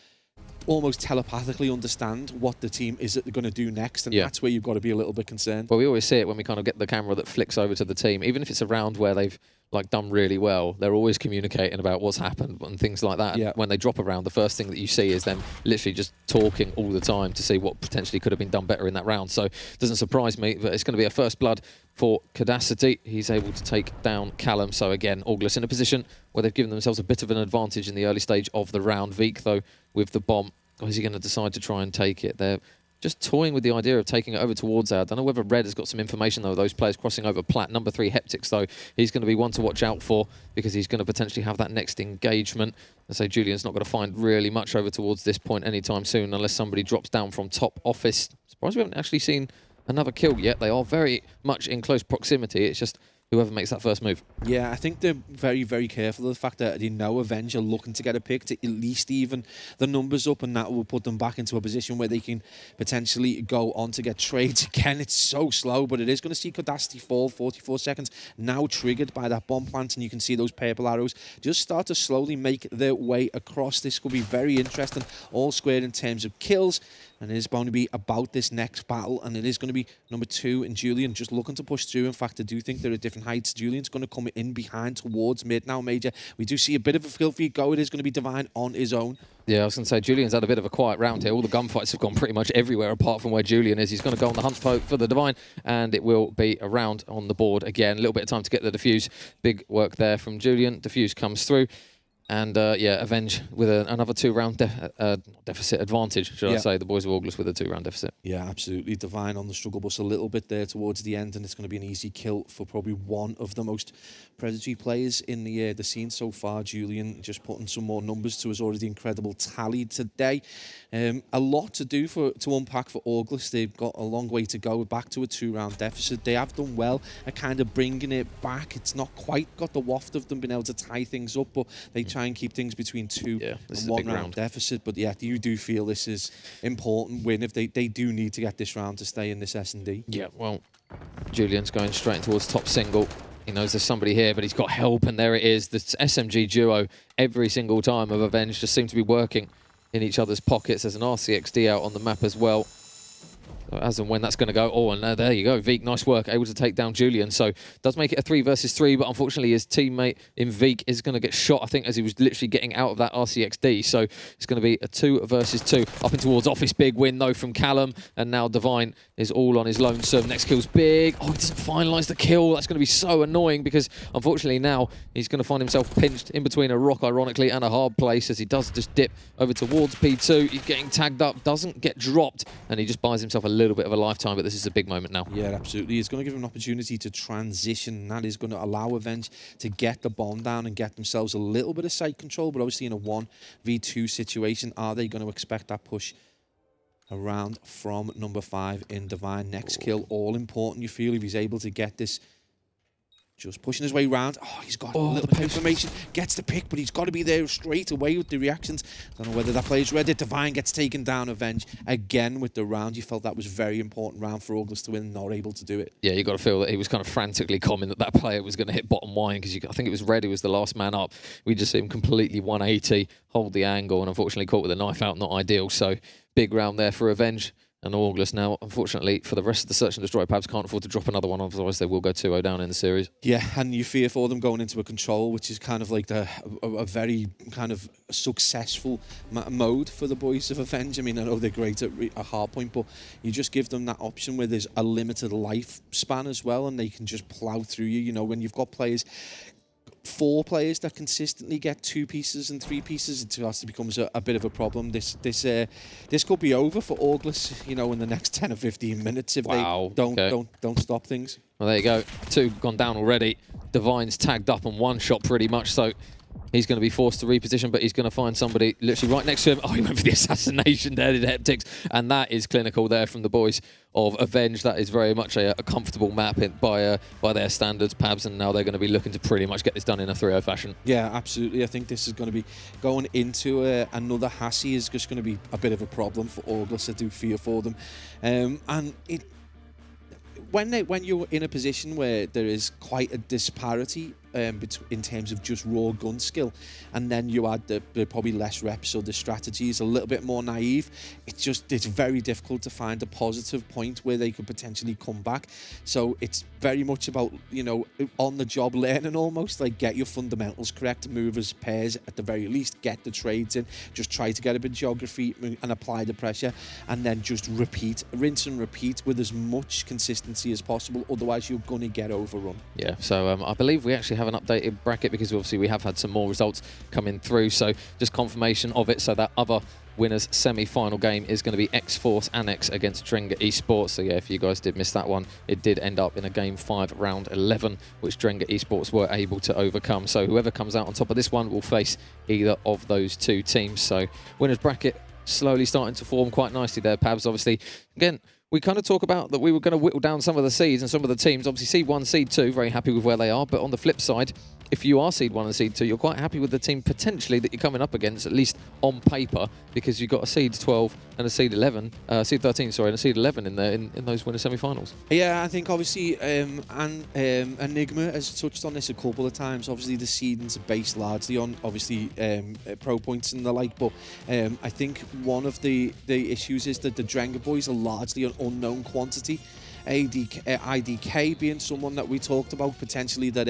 almost telepathically understand what the team is that they're going to do next, and that's where you've got to be a little bit concerned. Well, we always see it when we kind of get the camera that flicks over to the team, even if it's a round where they've like done really well, they're always communicating about what's happened and things like that. Yeah. When they drop a round, the first thing that you see is them literally just talking all the time to see what potentially could have been done better in that round. So it doesn't surprise me that it's going to be a first blood for Cadacity. He's able to take down Callum. So again, August in a position where they've given themselves a bit of an advantage in the early stage of the round. Veek, though, with the bomb, is he going to decide to try and take it? They're just toying with the idea of taking it over towards there. I don't know whether Red has got some information, though, those players crossing over plat. Number 3, Heptics, though, he's going to be one to watch out for because he's going to potentially have that next engagement. And so Julian's not going to find really much over towards this point anytime soon unless somebody drops down from top office. Surprised we haven't actually seen another kill yet. They are very much in close proximity. It's just whoever makes that first move. Yeah, I think they're very, very careful of the fact that they know Avenge are looking to get a pick to at least even the numbers up, and that will put them back into a position where they can potentially go on to get trades again. It's so slow, but it is going to see Cadacity fall 44 seconds, now triggered by that bomb plant, and you can see those purple arrows just start to slowly make their way across. This could be very interesting, all squared in terms of kills, and it is going to be about this next battle, and it is going to be number 2 and Julian just looking to push through. In fact, I do think they're at different heights. Julian's going to come in behind towards mid now, Major. We do see a bit of a filthy go. It is going to be Divine on his own. Yeah, I was going to say, Julian's had a bit of a quiet round here. All the gunfights have gone pretty much everywhere apart from where Julian is. He's going to go on the hunt for the Divine, and it will be a round on the board again. A little bit of time to get the defuse. Big work there from Julian. Defuse comes through. And yeah, Avenge with another 2-round deficit advantage, should I say. The boys of August with a 2-round deficit. Yeah, absolutely. Divine on the struggle bus a little bit there towards the end, and it's going to be an easy kill for probably one of the most predatory players in the scene so far. Julian just putting some more numbers to his already incredible tally today. A lot to do to unpack for August. They've got a long way to go back to a 2-round deficit. They have done well at kind of bringing it back. It's not quite got the waft of them being able to tie things up, but they try and keep things between 2 and 1 round deficit. But yeah, you do feel this is important win if they do need to get this round to stay in this S&D. Yeah, well, Julian's going straight towards top single. He knows there's somebody here, but he's got help, and there it is. The SMG duo every single time of Avenge just seem to be working in each other's pockets. There's an RCXD out on the map as well. So as and when that's going to go. Oh, and there you go. Veek, nice work, able to take down Julian. So does make it a 3 versus 3, but unfortunately his teammate in Veek is going to get shot, I think, as he was literally getting out of that RCXD. So it's going to be a 2 versus 2. Up and towards Office. Big win, though, from Callum. And now Divine is all on his lonesome. Next kill's big. Oh, he doesn't finalise the kill. That's going to be so annoying because, unfortunately, now he's going to find himself pinched in between a rock, ironically, and a hard place as he does just dip over towards P2. He's getting tagged up, doesn't get dropped, and he just buys himself a little bit of a lifetime, but this is a big moment now. Yeah, absolutely. It's going to give him an opportunity to transition, and that is going to allow Avenge to get the bomb down and get themselves a little bit of site control, but obviously in a 1v2 situation, are they going to expect that push around from number 5 in Divine? Next kill, all important, you feel, if he's able to get this. Just pushing his way round. Oh, he's got a little bit of information. Gets the pick, but he's got to be there straight away with the reactions. Don't know whether that player's ready. Divine gets taken down. Avenge again with the round. You felt that was a very important round for August to win. Not able to do it. Yeah, you got to feel that he was kind of frantically common that player was going to hit bottom wine because I think it was Red who was the last man up. We just see him completely 180, hold the angle, and unfortunately caught with a knife out. Not ideal. So big round there for Avenge. And August now, unfortunately, for the rest of the Search and Destroy, perhaps can't afford to drop another one, otherwise they will go 2-0 down in the series. Yeah, and you fear for them going into a control, which is kind of like a very kind of successful mode for the boys of Avenge. I mean, I know they're great at a hard point, but you just give them that option where there's a limited lifespan as well, and they can just plow through you. You know, when you've got players, 4 players that consistently get 2 pieces and 3 pieces, it becomes a bit of a problem. This could be over for August, you know, in the next 10 or 15 minutes if they don't stop things. Well, there you go. 2 gone down already. Divine's tagged up and 1 shot pretty much, so he's going to be forced to reposition, but he's going to find somebody literally right next to him. Oh, he went for the assassination there, did Heptics, and that is clinical there from the boys of Avenge. That is very much a comfortable map by their standards, Pabs, and now they're going to be looking to pretty much get this done in a 3-0 fashion. Yeah, absolutely. I think this is going to be going into another Hassie is just going to be a bit of a problem for August. I do fear for them, and when you're in a position where there is quite a disparity in terms of just raw gun skill, and then you add the probably less reps, so the strategy is a little bit more naive, it's very difficult to find a positive point where they could potentially come back. So it's very much about, you know, on the job learning almost, like get your fundamentals correct, move as pairs at the very least, get the trades in, just try to get a bit of geography and apply the pressure, and then just rinse and repeat with as much consistency as possible, otherwise you're going to get overrun. Yeah, so I believe we actually have an updated bracket because obviously we have had some more results coming through, so just confirmation of it. So that other winners semi-final game is going to be X-Force Annex against Drenga Esports. So yeah, if you guys did miss that one, it did end up in a game 5 round 11, which Drenga Esports were able to overcome. So whoever comes out on top of this one will face either of those 2 teams. So winners bracket slowly starting to form quite nicely there, Pabs. Obviously, again, we kind of talk about that we were going to whittle down some of the seeds and some of the teams. Obviously, seed 1, seed 2, very happy with where they are. But on the flip side, if you are seed 1 and seed 2, you're quite happy with the team potentially that you're coming up against, at least on paper, because you've got a seed 12 and a seed 11, seed 13, sorry, and a seed 11 in there in those winner semi-finals. Yeah, I think obviously Enigma has touched on this a couple of times. Obviously, the seedings are based largely on obviously pro points and the like, but I think one of the issues is that the Drenga boys are largely an unknown quantity. IDK being someone that we talked about potentially that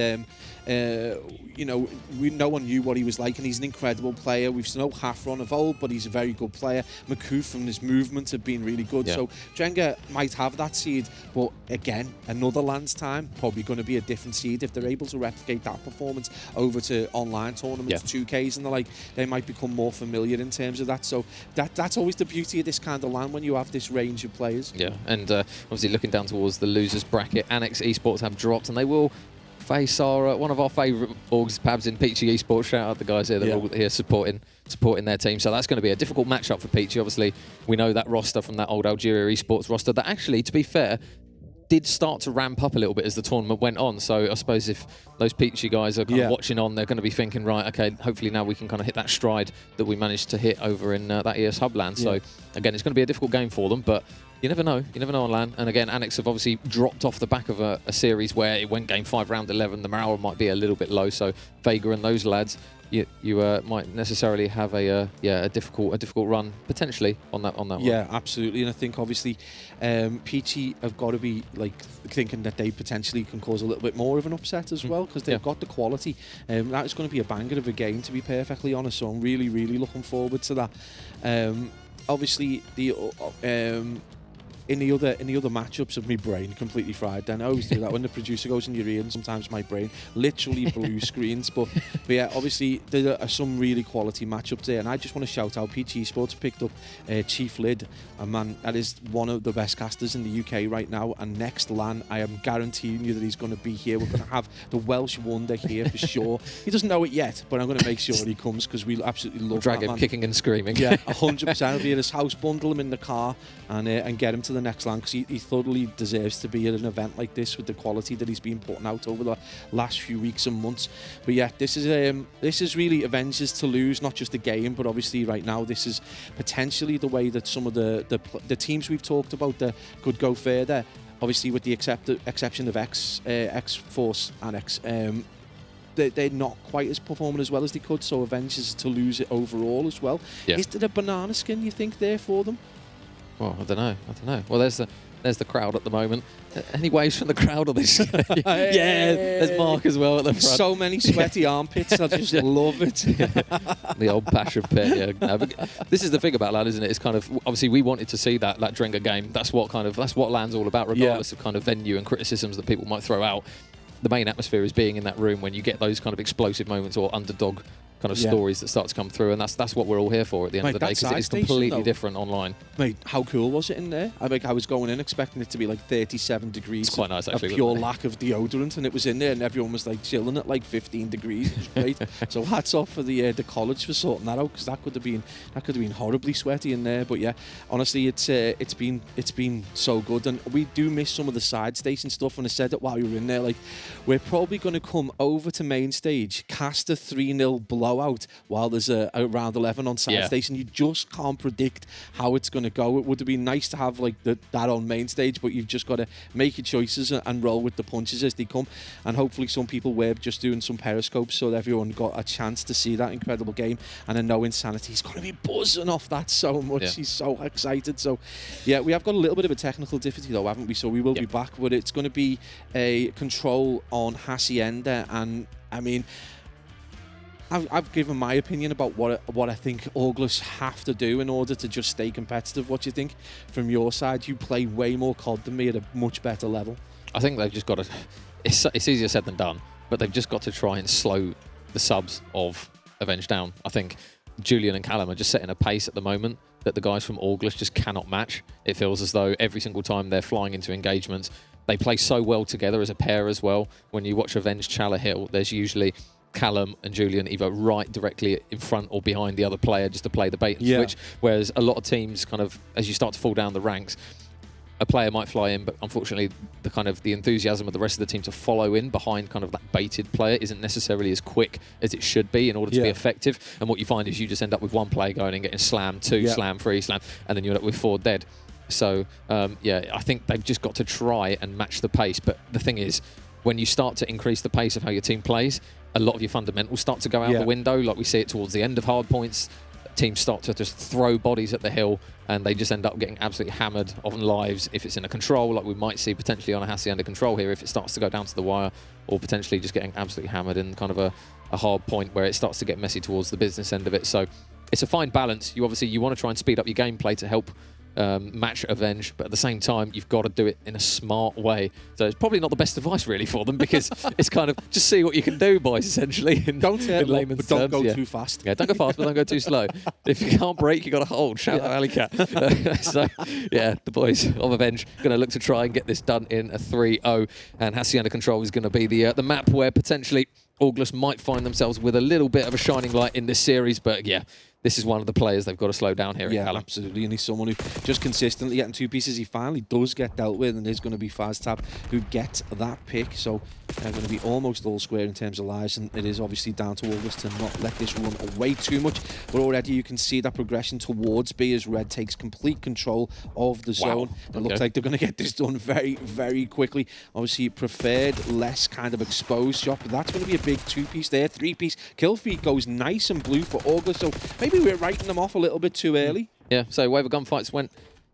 no one knew what he was like, and he's an incredible player. We've seen Hafron of old, but he's a very good player. Maku from his movements have been really good. So Jenga might have that seed, but again, another Land's time, probably going to be a different seed if they're able to replicate that performance over to online tournaments, 2Ks and the like. They might become more familiar in terms of that. So that's always the beauty of this kind of LAN when you have this range of players. Yeah, and obviously looking down towards the losers bracket, Annex Esports have dropped, and they will face our one of our favourite orgs, Pabs in Peachy Esports. Shout out the guys here that are all here supporting their team. So that's going to be a difficult matchup for Peachy. Obviously, we know that roster from that old Algeria Esports roster that actually, to be fair, did start to ramp up a little bit as the tournament went on. So I suppose if those Peachy guys are kind of watching on, they're going to be thinking, right, okay, hopefully now we can kind of hit that stride that we managed to hit over in that ES Hub LAN. So again, it's going to be a difficult game for them, but you never know. You never know on LAN. And again, Annex have obviously dropped off the back of a series where it went game 5, round 11. The morale might be a little bit low. So Vega and those lads, you might necessarily have a difficult run potentially on that one. Yeah, absolutely. And I think obviously Peachy have got to be like thinking that they potentially can cause a little bit more of an upset as well, because they've got the quality. That is going to be a banger of a game, to be perfectly honest. So I'm really looking forward to that. Obviously the in the other matchups of my brain completely fried. Then I always do that when the producer goes in your ear, and sometimes my brain literally blue screens. But yeah, obviously there are some really quality matchups there, and I just want to shout out Peachy Esports picked up Chief Lid, a man that is one of the best casters in the UK right now. And next LAN, I am guaranteeing you that he's going to be here. We're going to have the Welsh Wonder here for sure. He doesn't know it yet, but I'm going to make sure he comes, because we absolutely love drag that him man. kicking and screaming. Yeah, 100%. I'll be at his house, bundle him in the car, and get him to the next LAN, because he thoroughly deserves to be at an event like this with the quality that he's been putting out over the last few weeks and months. But yeah, this is really Avengers to lose, not just the game, but obviously right now this is potentially the way that some of the teams we've talked about that could go further. Obviously, with the exception of X-Force Annex, they're not quite as performing as well as they could. So Avengers to lose it overall as well. Yeah. Is there a banana skin, you think, there for them? Well, I don't know. Well, there's the crowd at the moment. Any waves from the crowd on this? Yeah, there's Mark as well at the front. So many sweaty armpits. I just love it. The old passion pit. Yeah. This is the thing about LAN, isn't it? It's kind of obviously we wanted to see that Drenga game. That's what LAN's all about, regardless of kind of venue and criticisms that people might throw out. The main atmosphere is being in that room when you get those kind of explosive moments or underdog kind of stories that start to come through, and that's what we're all here for at the end of the day, because it's completely different online. Mate, how cool was it in there? I was going in expecting it to be like 37 degrees. It's quite nice, actually. A pure lack of deodorant, and it was in there, and everyone was like chilling at like 15 degrees. It was great. So hats off for the college for sorting that out, because that could have been horribly sweaty in there. But yeah, honestly, it's been so good, and we do miss some of the side station stuff. And I said that while you were in there, like, we're probably going to come over to main stage, cast a 3-0 blowout while there's a round 11 on side station. You just can't predict how it's going to go. It would have been nice to have like that on main stage, but you've just got to make your choices and roll with the punches as they come. And hopefully some people were just doing some periscopes so that everyone got a chance to see that incredible game. And I know Insanity's going to be buzzing off that so much. Yeah. He's so excited. So yeah, we have got a little bit of a technical difficulty though, haven't we? So we will be back, but it's going to be a control on Hacienda. And I mean, I've given my opinion about what I think August have to do in order to just stay competitive. What do you think from your side? You play way more COD than me at a much better level. I think they've just got to... It's easier said than done, but they've just got to try and slow the subs of Avenged down. I think Julian and Callum are just setting a pace at the moment that the guys from August just cannot match. It feels as though every single time they're flying into engagements, they play so well together as a pair as well. When you watch Avenged Chala Hill, there's usually Callum and Julian either right directly in front or behind the other player just to play the bait and switch. Whereas a lot of teams kind of, as you start to fall down the ranks, a player might fly in, but unfortunately the enthusiasm of the rest of the team to follow in behind kind of that baited player isn't necessarily as quick as it should be in order to be effective. And what you find is you just end up with one player going and getting slam, two, slam, three, slam, and then you end up with 4 dead. So I think they've just got to try and match the pace. But the thing is, when you start to increase the pace of how your team plays, a lot of your fundamentals start to go out the window. Like we see it towards the end of hard points. teams start to just throw bodies at the hill, and they just end up getting absolutely hammered on lives if it's in a control, like we might see potentially on a Hacienda control here if it starts to go down to the wire, or potentially just getting absolutely hammered in kind of a hard point where it starts to get messy towards the business end of it. So it's a fine balance. You want to try and speed up your gameplay to help match Avenge, but at the same time you've got to do it in a smart way. So it's probably not the best advice really for them, because it's kind of just see what you can do, boys, essentially. In layman's don't terms. go too fast. Yeah, don't go fast, but don't go too slow. If you can't break, you got to hold. Shout out Alley Cat. So yeah, the boys of Avenge going to look to try and get this done in a 3-0, and Hacienda Control is going to be the map where potentially August might find themselves with a little bit of a shining light in this series. But yeah, this is one of the players they've got to slow down here. Yeah, absolutely. And he's someone who just consistently getting 2 pieces. He finally does get dealt with, and there's going to be FazTab who gets that pick. So they're going to be almost all square in terms of lives, and it is obviously down to August to not let this run away too much. But already you can see that progression towards B as Red takes complete control of the zone. It looks like they're going to get this done very, very quickly. Obviously preferred less kind of exposed shot, but that's going to be a big 2-piece there. 3-piece kill feed goes nice and blue for August. So maybe we're writing them off a little bit too early. Yeah, so wave of gunfights went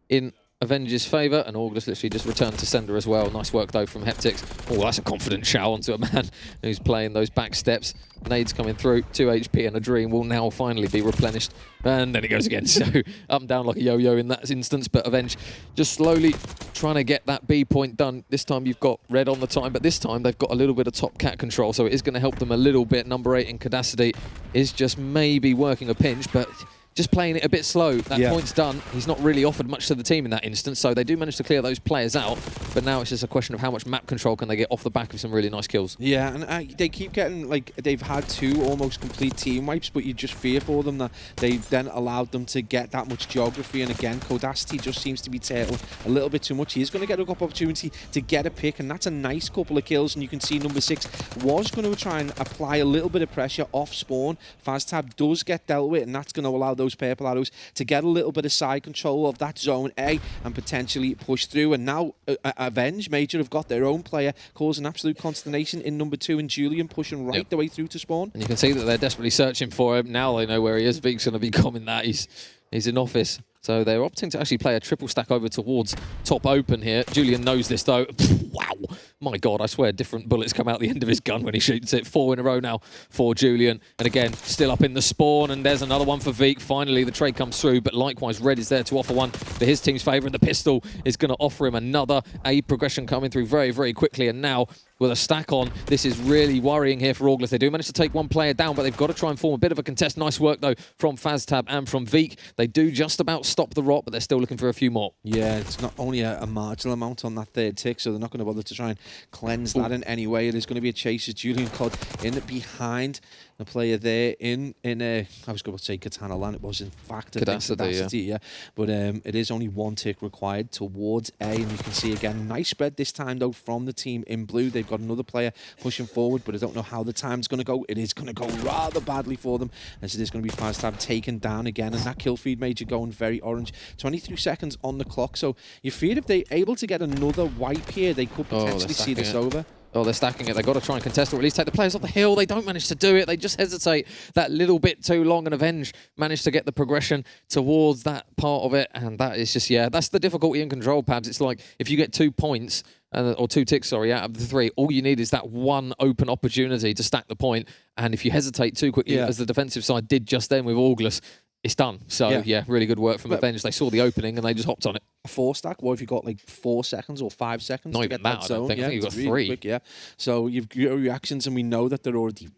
in Avenge's favour, and August literally just returned to sender as well. Nice work though from Heptix. Oh, that's a confident shout onto a man who's playing those back steps. Nades coming through, 2 HP and a dream will now finally be replenished. And then it goes again, so up and down like a yo-yo in that instance, but Avenge just slowly trying to get that B point done. This time you've got Red on the time, but this time they've got a little bit of top cat control, so it is going to help them a little bit. Number 8 in Cadacity is just maybe working a pinch, but just playing it a bit slow. That point's done. He's not really offered much to the team in that instance, so they do manage to clear those players out, but now it's just a question of how much map control can they get off the back of some really nice kills. Yeah, and they keep getting, like, they've had 2 almost complete team wipes, but you just fear for them that they've then allowed them to get that much geography, and again, Codacity just seems to be turtling a little bit too much. He is going to get a good opportunity to get a pick, and that's a nice couple of kills, and you can see number 6 was going to try and apply a little bit of pressure off spawn. FazTab does get dealt with, and that's going to allow those purple arrows to get a little bit of side control of that zone A and potentially push through. And now Avenge Major have got their own player, causing absolute consternation in number 2, and Julian pushing right the way through to spawn. And you can see that they're desperately searching for him. Now they know where he is. Vic's going to be coming that. He's in office. So they're opting to actually play a triple stack over towards top open here. Julian knows this though. Wow. My God, I swear different bullets come out the end of his gun when he shoots it. 4 in a row now for Julian. And again, still up in the spawn. And there's another one for Vic. Finally, the trade comes through. But likewise, Red is there to offer one for his team's favour. And the pistol is going to offer him another A progression coming through very, very quickly. And now, with a stack on, this is really worrying here for August. They do manage to take one player down, but they've got to try and form a bit of a contest. Nice work, though, from FazTab and from Vic. They do just about stop the rot, but they're still looking for a few more. Yeah, it's not only a marginal amount on that 3rd tick, so they're not going to bother to try and cleanse that in any way. It is going to be a chase as Julian Cod in behind the player there in I was going to say Katana land. It was in fact Cadacity, yeah. But it is only 1 tick required towards A, and you can see again, nice spread this time though from the team in blue. They've got another player pushing forward, but I don't know how the time's going to go. It is going to go rather badly for them, as it is going to be FazTab taken down again, and that kill feed Major going very orange. 23 seconds on the clock, so you fear if they're able to get another wipe here, they could potentially see this over. Oh, they're stacking it. They've got to try and contest or at least take the players off the hill. They don't manage to do it. They just hesitate that little bit too long, and Avenge managed to get the progression towards that part of it. And that is just, yeah, that's the difficulty in control, Pabs. It's like if you get 2 points, or 2 ticks, sorry, out of the 3, all you need is that one open opportunity to stack the point. And if you hesitate too quickly, as the defensive side did just then with August, it's done. So, yeah, really good work from Avenge. They saw the opening and they just hopped on it. A 4 stack? What if you got like 4 seconds or 5 seconds Not to even get that, that zone? I think you've got really 3. Quick, yeah. So you've got reactions, and we know that they're already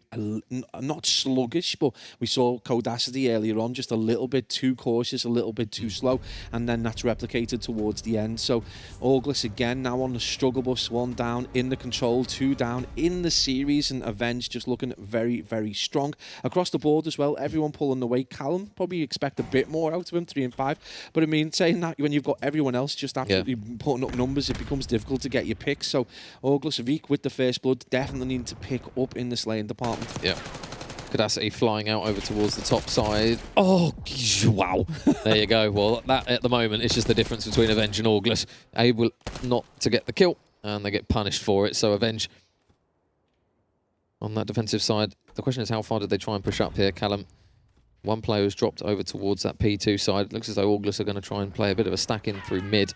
not sluggish, but we saw Codacity earlier on just a little bit too cautious, a little bit too slow, and then that's replicated towards the end. So August again now on the struggle bus, 1 down in the control, 2 down in the series, and Avenge just looking very, very strong across the board as well. Everyone pulling the weight. Callum probably expect a bit more out of him, 3 and 5. But I mean, saying that when you've got everyone else just absolutely putting up numbers, it becomes difficult to get your picks. So August Vic with the first blood definitely need to pick up in the slaying department. Yeah. Cadacity flying out over towards the top side. Oh, wow. There you go. Well, that at the moment is just the difference between Avenge and August. Able not to get the kill, and they get punished for it. So Avenge on that defensive side. The question is, how far did they try and push up here? Callum One player has dropped over towards that P2 side. It looks as though Auglis are going to try and play a bit of a stack in through mid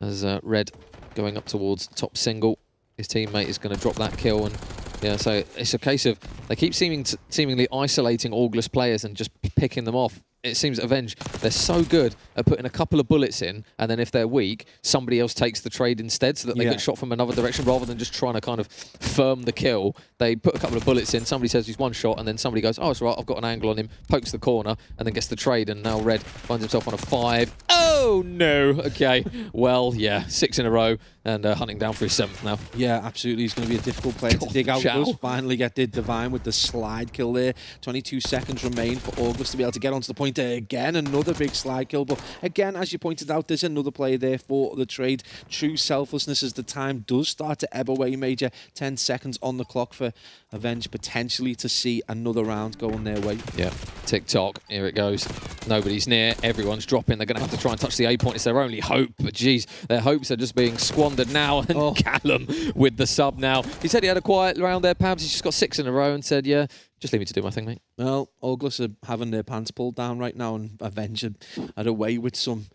as Red going up towards top single. His teammate is going to drop that kill, and yeah, so it's a case of they keep seemingly isolating Auglis players and just picking them off. It seems Avenge, they're so good at putting a couple of bullets in, and then if they're weak, somebody else takes the trade instead so that they get shot from another direction rather than just trying to kind of firm the kill. They put a couple of bullets in, somebody says he's one shot, and then somebody goes, oh, it's right, I've got an angle on him, pokes the corner, and then gets the trade, and now Red finds himself on a 5. Oh, no. Okay. Well, yeah, 6 in a row, and hunting down for his 7th now. Yeah, absolutely. He's going to be a difficult player to dig out. Does finally get the Divine with the slide kill there. 22 seconds remain for Auglis to be able to get onto the point again. Another big slide kill. But again, as you pointed out, there's another player there for the trade. True selflessness as the time does start to ebb away, Major. 10 seconds on the clock for Avenge potentially to see another round going their way. Yeah, tick-tock. Here it goes. Nobody's near. Everyone's dropping. They're going to have to try and touch the A point. It's their only hope. But, geez, their hopes are just being squandered now. And Callum with the sub now. He said he had a quiet round there, Pabs. He's just got 6 in a row and said, yeah, just leave me to do my thing, mate. Well, Auglis are having their pants pulled down right now, and Avenge are away with some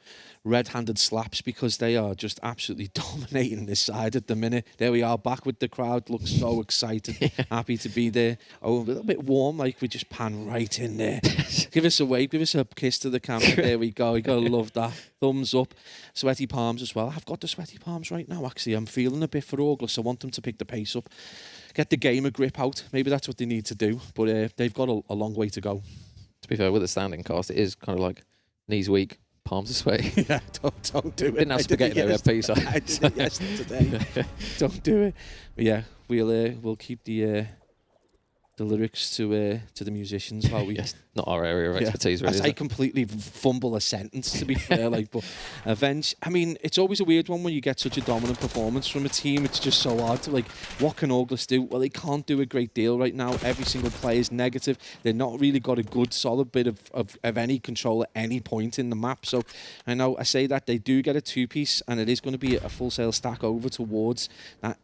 red-handed slaps because they are just absolutely dominating this side at the minute. There we are, back with the crowd. Looks so excited, happy to be there. Oh, a little bit warm, like we just pan right in there. Give us a wave, give us a kiss to the camera. There we go. You gotta love that. Thumbs up. Sweaty palms as well. I've got the sweaty palms right now, actually. I'm feeling a bit for Auglis. I want them to pick the pace up, get the game a grip out. Maybe that's what they need to do, but they've got a long way to go. To be fair, with a standing cast, it is kind of like knees weak, palms are sweaty. Yeah, don't do it. Didn't have spaghetti there, we had pizza. I did it yesterday. Don't do it. But yeah, we'll keep the lyrics to the musicians while we... Yes, not our area of expertise, really. I completely fumble a sentence, to be fair. But Avenge, I mean, it's always a weird one when you get such a dominant performance from a team. It's just so hard to, what can Auglis do? Well, they can't do a great deal right now. Every single play is negative. They've not really got a good, solid bit of any control at any point in the map. So I know I say that they do get a 2-piece, and it is going to be a full sail stack over towards that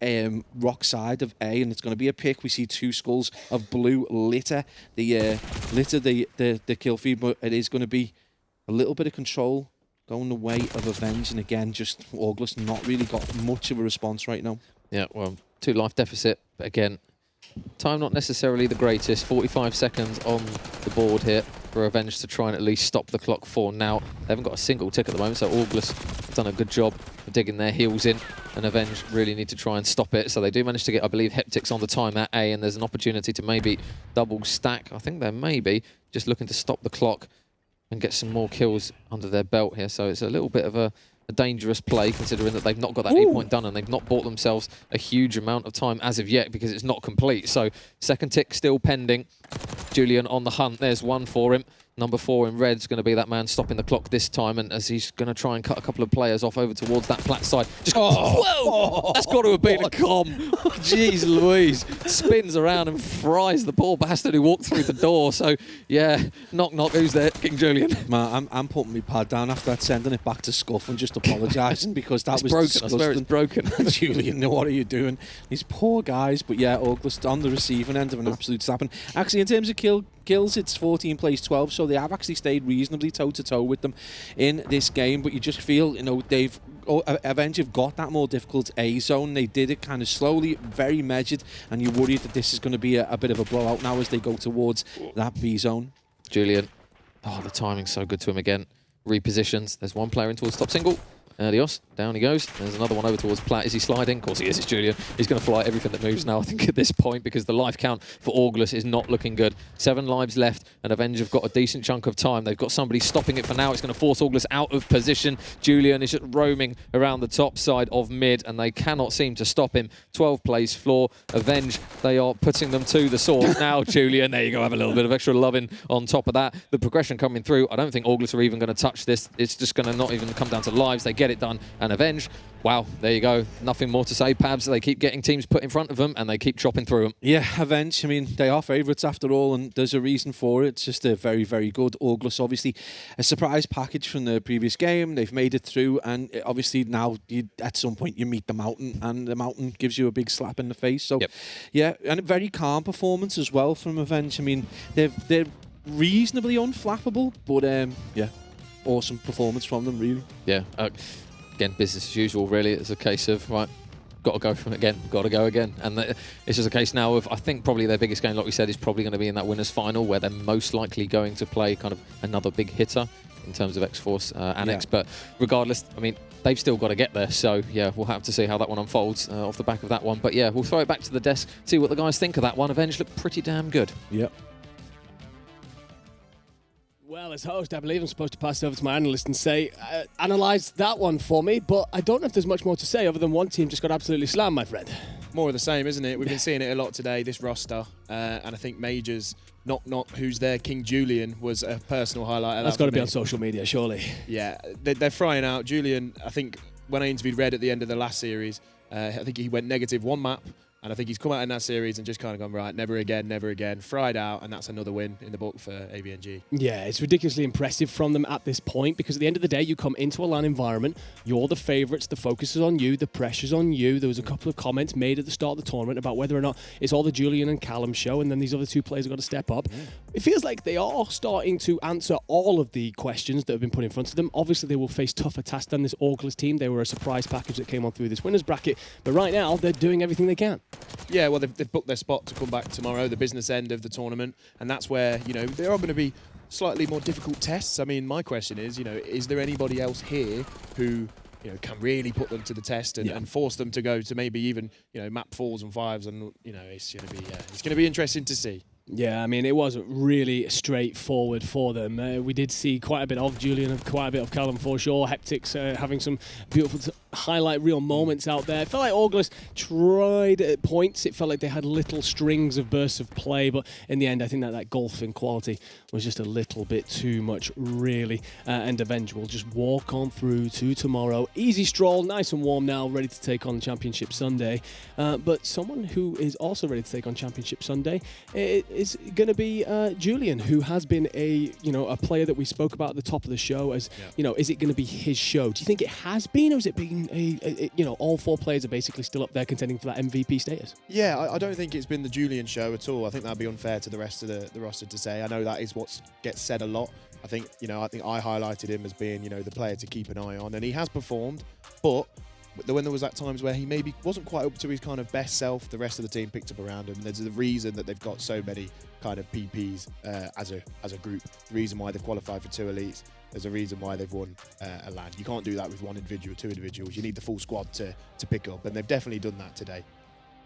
rock side of A, and it's going to be a pick. We see 2 skulls of blue litter the kill feed, but it is going to be a little bit of control going the way of Avenge, and again, just Auglis not really got much of a response right now. Yeah, well, 2 life deficit, but again, time not necessarily the greatest. 45 seconds on the board here for Avenge to try and at least stop the clock for now. They haven't got a single tick at the moment, so Auglis have done a good job of digging their heels in, and Avenge really need to try and stop it. So they do manage to get, I believe, Heptics on the time at A, and there's an opportunity to maybe double stack. I think they're maybe just looking to stop the clock and get some more kills under their belt here. So it's a little bit of a dangerous play, considering that they've not got that 8-point done, and they've not bought themselves a huge amount of time as of yet because it's not complete. So second tick still pending. Julian on the hunt. There's one for him. Number 4 in red's going to be that man stopping the clock this time, and as he's going to try and cut a couple of players off over towards that flat side. Just whoa! That's got to have been a com. Jeez Louise. Spins around and fries the poor bastard who walked through the door. So, yeah, knock, knock. Who's there? King Julian. Man, I'm putting my pad down after that, sending it back to Scuff and just apologising because that was broken. disgusting. I swear it's broken. Julian, what are you doing? These poor guys. But yeah, Auglis on the receiving end of an absolute slapping. Actually, in terms of kills, it's 14 plays 12, so they have actually stayed reasonably toe-to-toe with them in this game, but you just feel, Avenge have got that more difficult A zone. They did it kind of slowly, very measured, and you're worried that this is going to be a bit of a blowout now as they go towards that B zone. Julian, the timing's so good to him again. Repositions. There's one player in towards top single. Adios. Down he goes. There's another one over towards Platt. Is he sliding? Of course he is. It's Julian. He's going to fly everything that moves now, I think, at this point, because the life count for Auglis is not looking good. 7 lives left, and Avenge have got a decent chunk of time. They've got somebody stopping it for now. It's going to force Auglis out of position. Julian is just roaming around the top side of mid, and they cannot seem to stop him. 12 plays floor. Avenge, they are putting them to the sword. Now, Julian, there you go. Have a little bit of extra loving on top of that. The progression coming through. I don't think Auglis are even going to touch this. It's just going to not even come down to lives. They get it done, and Avenge, wow, there you go. Nothing more to say, Pabs. They keep getting teams put in front of them, and they keep chopping through them. Yeah, Avenge, I mean, they are favourites after all, and there's a reason for it. It's just a very, very good. Auglis, obviously, a surprise package from the previous game. They've made it through, and obviously now, at some point, you meet the Mountain, and the Mountain gives you a big slap in the face. So, yeah, and a very calm performance as well from Avenge. I mean, they're reasonably unflappable, but yeah, awesome performance from them, really. Yeah, again, business as usual, really. It's a case of, right, got to go from it again, got to go again. And it's just a case now of, I think probably their biggest game, like we said, is probably going to be in that winners final, where they're most likely going to play kind of another big hitter in terms of X-Force Annex. But regardless, I mean, they've still got to get there. So, yeah, we'll have to see how that one unfolds off the back of that one. But, yeah, we'll throw it back to the desk, see what the guys think of that one. Avenge looked pretty damn good. Yep. Well, as host, I believe I'm supposed to pass it over to my analyst and say, analyse that one for me, but I don't know if there's much more to say other than one team just got absolutely slammed, my friend. More of the same, isn't it? We've been seeing it a lot today, this roster, and I think Majors, not who's there, King Julian, was a personal highlight. That's got to be on social media, surely. Yeah, they're frying out. Julian, I think, when I interviewed Red at the end of the last series, I think he went negative one map, and I think he's come out in that series and just kind of gone, right, never again, fried out, and that's another win in the book for AVNG. Yeah, it's ridiculously impressive from them at this point, because at the end of the day, you come into a LAN environment, you're the favourites, the focus is on you, the pressure's on you. There was a couple of comments made at the start of the tournament about whether or not it's all the Julian and Callum show, and then these other two players have got to step up. It feels like they are starting to answer all of the questions that have been put in front of them. Obviously, they will face tougher tasks than this August team. They were a surprise package that came on through this winners bracket, but right now, they're doing everything they can. Yeah, well, they've booked their spot to come back tomorrow, the business end of the tournament, and that's where, you know, there are going to be slightly more difficult tests. I mean, my question is, you know, is there anybody else here who, you know, can really put them to the test and force them to go to maybe even, you know, map 4s and 5s, and, you know, it's going to be interesting to see. Yeah, I mean, it wasn't really straightforward for them. We did see quite a bit of Julian and quite a bit of Callum for sure. Heptics having some beautiful highlight reel moments out there. It felt like August tried at points. It felt like they had little strings of bursts of play, but in the end, I think that golfing quality was just a little bit too much, really. And Avenge will just walk on through to tomorrow. Easy stroll, nice and warm now, ready to take on Championship Sunday. But someone who is also ready to take on Championship Sunday is going to be Julian, who has been a player that we spoke about at the top of the show as, you know, is it going to be his show? Do you think it has been, or has it been all four players are basically still up there contending for that MVP status? Yeah, I don't think it's been the Julian show at all. I think that'd be unfair to the rest of the roster to say. I know that is what gets said a lot. I think I highlighted him as being, you know, the player to keep an eye on, and he has performed, but when there was at times where he maybe wasn't quite up to his kind of best self, the rest of the team picked up around him. There's a reason that they've got so many kind of PPs as a group. The reason why they've qualified for 2 elites. There's a reason why they've won a LAN. You can't do that with one individual, 2 individuals. You need the full squad to pick up, and they've definitely done that today.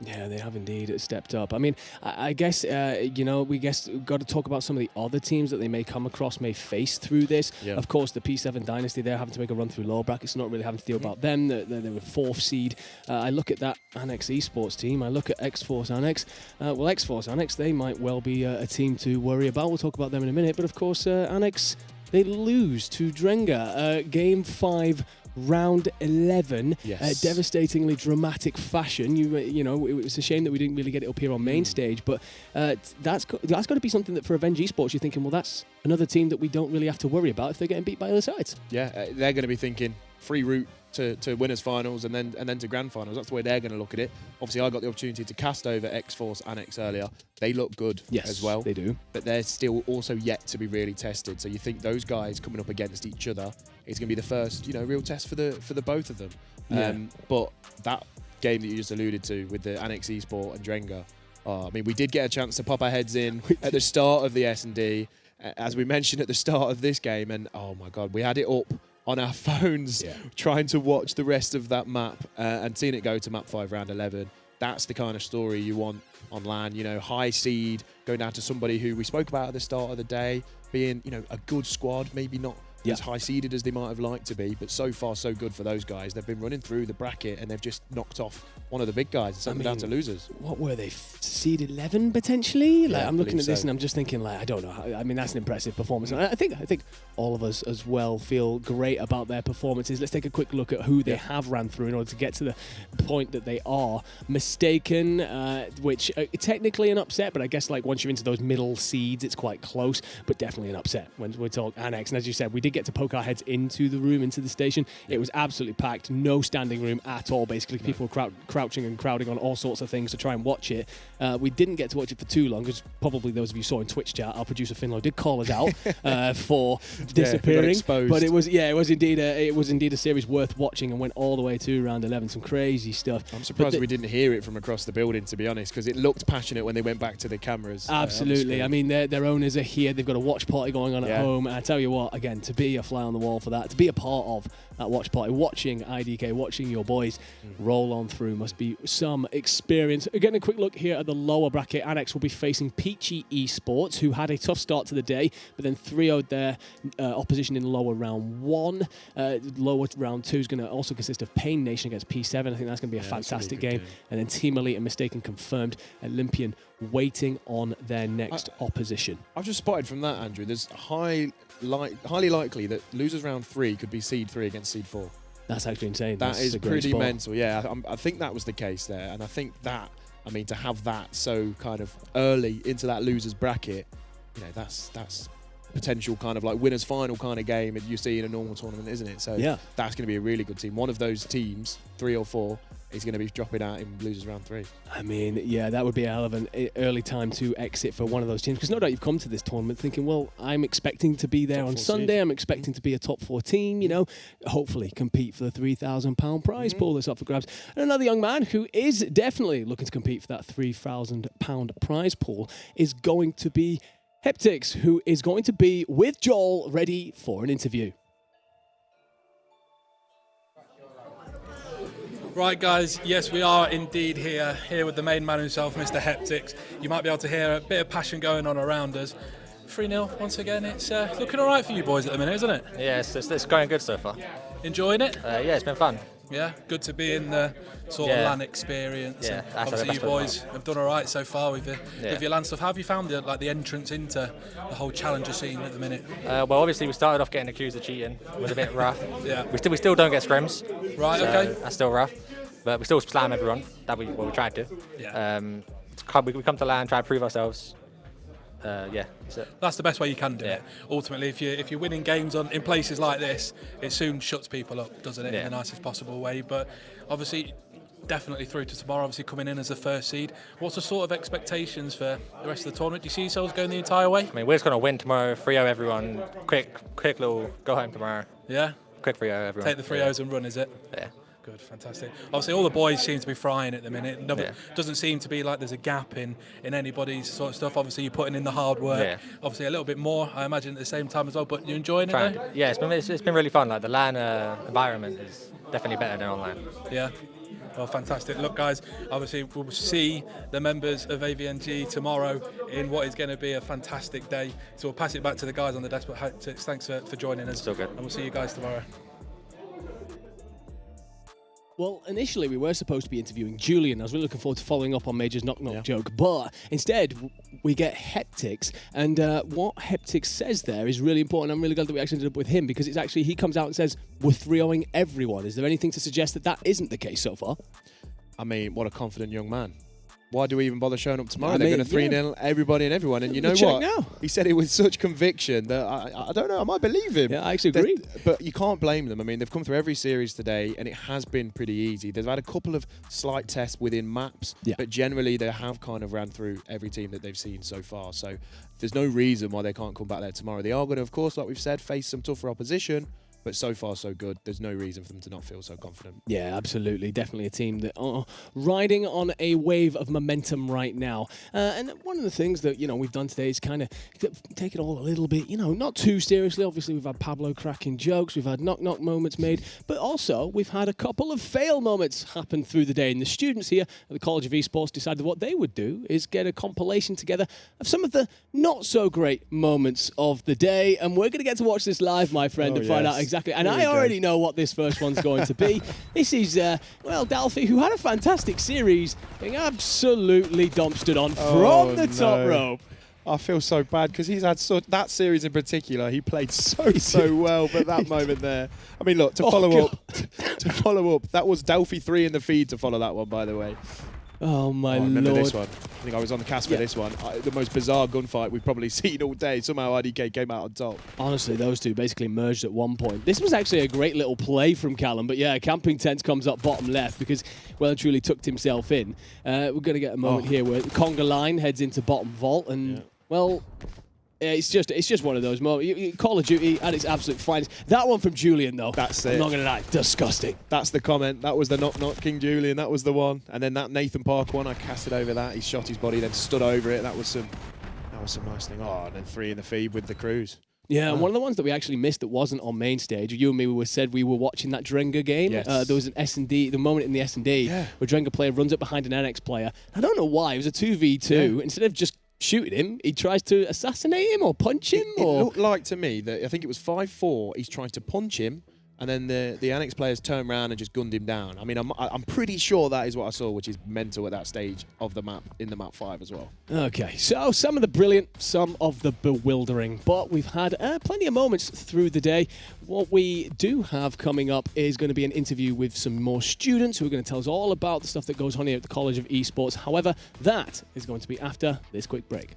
Yeah, they have indeed stepped up. I mean, I guess, we've got to talk about some of the other teams that they may come across, may face through this. Yeah. Of course, the P7 Dynasty, they're having to make a run through lower brackets, not really having to deal about them. They were 4th seed. I look at that Annex Esports team. I look at X-Force Annex. X-Force Annex, they might well be a team to worry about. We'll talk about them in a minute. But, of course, Annex, they lose to Drenga. Game 5. Round 11, devastatingly dramatic fashion. You know, it was a shame that we didn't really get it up here on main stage, but that's got to be something that for Avenge Esports you're thinking, well, that's another team that we don't really have to worry about if they're getting beat by other sides. Yeah, they're going to be thinking free route to winners finals and then to grand finals. That's the way they're going to look at it. Obviously, I got the opportunity to cast over X-Force Annex earlier. They look good as well. They do. But they're still also yet to be really tested. So you think those guys coming up against each other is going to be the first, real test for the both of them. Yeah. But that game that you just alluded to with the Annex Esport and Drenga, I mean, we did get a chance to pop our heads in at the start of the S&D, as we mentioned at the start of this game, and oh my God, we had it up on our phones trying to watch the rest of that map and seeing it go to map 5 round 11. That's the kind of story you want on LAN, high seed, going down to somebody who we spoke about at the start of the day, being, a good squad, maybe not as high seeded as they might have liked to be, but so far so good for those guys. They've been running through the bracket and they've just knocked off one of the big guys and sent them down to losers. What were they, seed 11 potentially? Like, I'm looking at this and I'm just thinking, like, I don't know. I mean, that's an impressive performance. And I think all of us as well feel great about their performances. Let's take a quick look at who they have ran through in order to get to the point that they are. Mistaken, which technically an upset, but I guess like once you're into those middle seeds, it's quite close, but definitely an upset when we talk Annex. And as you said, we did get to poke our heads into the room, into the station. It was absolutely packed, no standing room at all. Basically, people were crouching and crowding on all sorts of things to try and watch it. We didn't get to watch it for too long, because probably those of you saw in Twitch chat, our producer Finlo did call us out for disappearing. But it was indeed a series worth watching, and went all the way to round 11. Some crazy stuff. I'm surprised we didn't hear it from across the building, to be honest, because it looked passionate when they went back to the cameras. Absolutely. I mean, their owners are here. They've got a watch party going on at home. And I tell you what, again, to be a fly on the wall for that, to be a part of that watch party, watching IDK, watching your boys roll on through, must be some experience. Again, a quick look here at the lower bracket. Annex will be facing Peachy Esports, who had a tough start to the day, but then 3-0'd their opposition in lower round 1. Lower round 2 is going to also consist of Pain Nation against P7. I think that's going to be a fantastic game. And then Team Elite and Mistaken confirmed. Olympian waiting on their next opposition. I've just spotted from that, Andrew, there's highly likely that losers round 3 could be seed 3 against seed 4. That's actually insane. That is pretty mental. Yeah, I think that was the case there. And I think that, I mean, to have that so kind of early into that losers bracket, you know, that's potential kind of like winners final kind of game that you see in a normal tournament, isn't it? So yeah, that's going to be a really good team. One of those teams, 3 or 4, is going to be dropping out in losers round 3. I mean, yeah, that would be a hell of an early time to exit for one of those teams, because no doubt you've come to this tournament thinking, well, I'm expecting to be there on Sunday. I'm expecting to be a top 4 team, you know, hopefully compete for the £3,000 prize pool that's up for grabs. And another young man who is definitely looking to compete for that £3,000 prize pool is going to be Heptix, who is going to be with Joel ready for an interview. Right, guys, yes, we are indeed here with the main man himself, Mr. Heptix. You might be able to hear a bit of passion going on around us. 3-0 once again. It's looking all right for you boys at the minute, isn't it? Yeah, it's going good so far. Enjoying it? Yeah, it's been fun. Yeah, good to be in the sort of LAN experience. Yeah, obviously you boys have done all right so far with your LAN stuff. How have you found the entrance into the whole challenger scene at the minute? Well, obviously we started off getting accused of cheating. It was a bit rough. Yeah. We still don't get scrims. Right. So okay. That's still rough, but we still slam everyone. We tried to. Yeah. We come to LAN, try to prove ourselves. Yeah, that's the best way you can do it. Ultimately, if you're winning games in places like this, it soon shuts people up, doesn't it, in the nicest possible way. But obviously, definitely through to tomorrow, obviously coming in as the first seed. What's the sort of expectations for the rest of the tournament? Do you see yourselves going the entire way? I mean, we're just going to win tomorrow, 3-0 everyone, quick little go home tomorrow. Yeah? Quick 3-0 everyone. Take the 3-0s and run, is it? Yeah. Good, fantastic. Obviously, all the boys seem to be frying at the minute. Doesn't seem to be like there's a gap in anybody's sort of stuff. Obviously, you're putting in the hard work. Yeah. Obviously, a little bit more, I imagine, at the same time as well. But you're enjoying it, though? Yeah, it's been really fun. Like the LAN environment is definitely better than online. Yeah. Well, fantastic. Look, guys, obviously we'll see the members of AVNG tomorrow in what is going to be a fantastic day. So we'll pass it back to the guys on the desk. But thanks for joining us. So good. And we'll see you guys tomorrow. Well, initially we were supposed to be interviewing Julian. I was really looking forward to following up on Major's knock-knock joke, but instead we get Heptix, and what Heptix says there is really important. I'm really glad that we actually ended up with him, because it's actually, he comes out and says, we're 3-0ing everyone. Is there anything to suggest that isn't the case so far? I mean, what a confident young man. Why do we even bother showing up tomorrow? They're going to 3-0 everybody and everyone. And you know what? Now. He said it with such conviction that I don't know, I might believe him. Yeah, I actually agree. But you can't blame them. I mean, they've come through every series today, and it has been pretty easy. They've had a couple of slight tests within maps, but generally they have kind of ran through every team that they've seen so far. So there's no reason why they can't come back there tomorrow. They are going to, of course, like we've said, face some tougher opposition. But so far, so good. There's no reason for them to not feel so confident. Yeah, absolutely. Definitely a team that are riding on a wave of momentum right now. And one of the things that, we've done today is kind of take it all a little bit, not too seriously. Obviously, we've had Pablo cracking jokes. We've had knock-knock moments made. But also, we've had a couple of fail moments happen through the day. And the students here at the College of Esports decided what they would do is get a compilation together of some of the not-so-great moments of the day. And we're going to get to watch this live, my friend, and find out exactly. And I already know what this first one's going to be. This is, Dalfi, who had a fantastic series, being absolutely dumpstered on from the top rope. I feel so bad because he's had that series in particular. He played so well, but that moment there. I mean, look, to follow up, that was Delphi 3 in the feed to follow that one, by the way. Oh my I remember lord. this one. I think I was on the cast for this one. The most bizarre gunfight we've probably seen all day. Somehow IDK came out on top. Honestly, those two basically merged at one point. This was actually a great little play from Callum, but yeah, Camping Tents comes up bottom left because well and truly tucked himself in. We're going to get a moment here where Conga Line heads into bottom vault, and well, it's just one of those moments. Call of Duty at its absolute finest. That one from Julian, though. That's I'm it. not going to lie, disgusting. That's the comment. That was the knock King Julian. That was the one. And then that Nathan Park one, I casted over that. He shot his body, then stood over it. That was some nice thing. Oh, and then 3 in the feed with the cruise. Yeah, and one of the ones that we actually missed that wasn't on main stage, you and me said we were watching that Drenga game. Yes. There was an S&D, the moment in the S&D where Drenga player runs up behind an NX player. I don't know why. It was a 2v2. Instead of just shooting him, he tries to assassinate him or punch him. It looked like to me that I think it was 5-4. He's trying to punch him, and then the Annex players turned around and just gunned him down. I mean, I'm pretty sure that is what I saw, which is mental at that stage of the map, in the map 5 as well. Okay, so some of the brilliant, some of the bewildering, but we've had plenty of moments through the day. What we do have coming up is going to be an interview with some more students who are going to tell us all about the stuff that goes on here at the College of Esports. However, that is going to be after this quick break.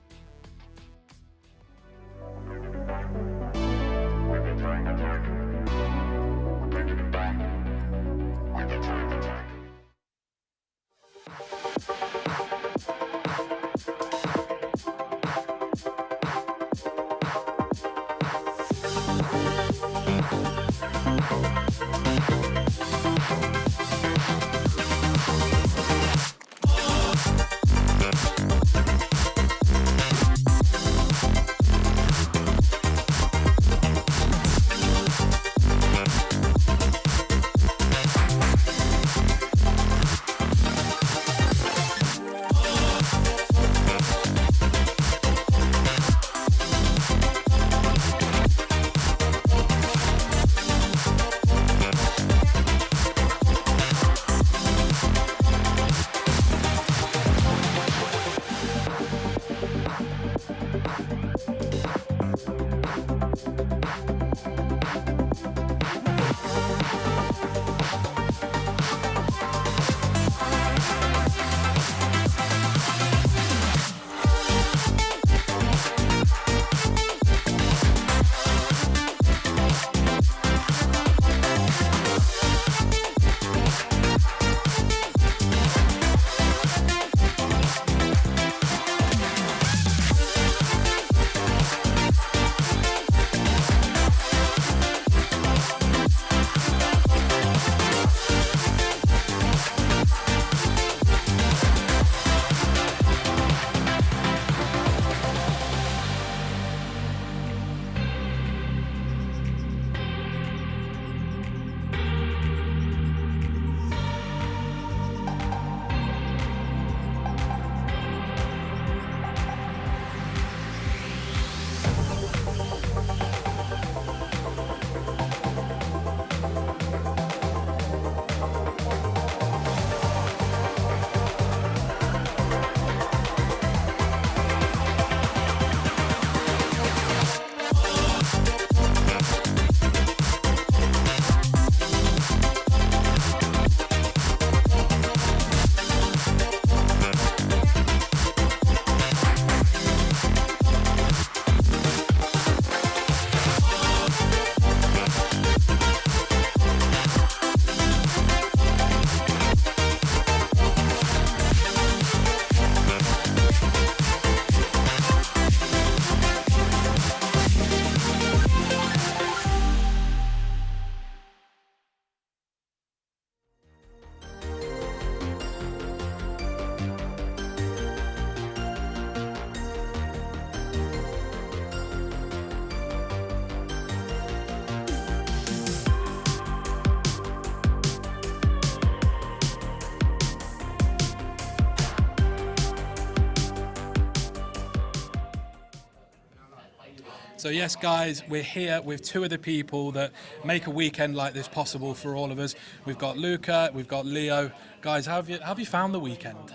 So yes, guys, we're here with two of the people that make a weekend like this possible for all of us. We've got Luca, we've got Leo. Guys, how have you found the weekend?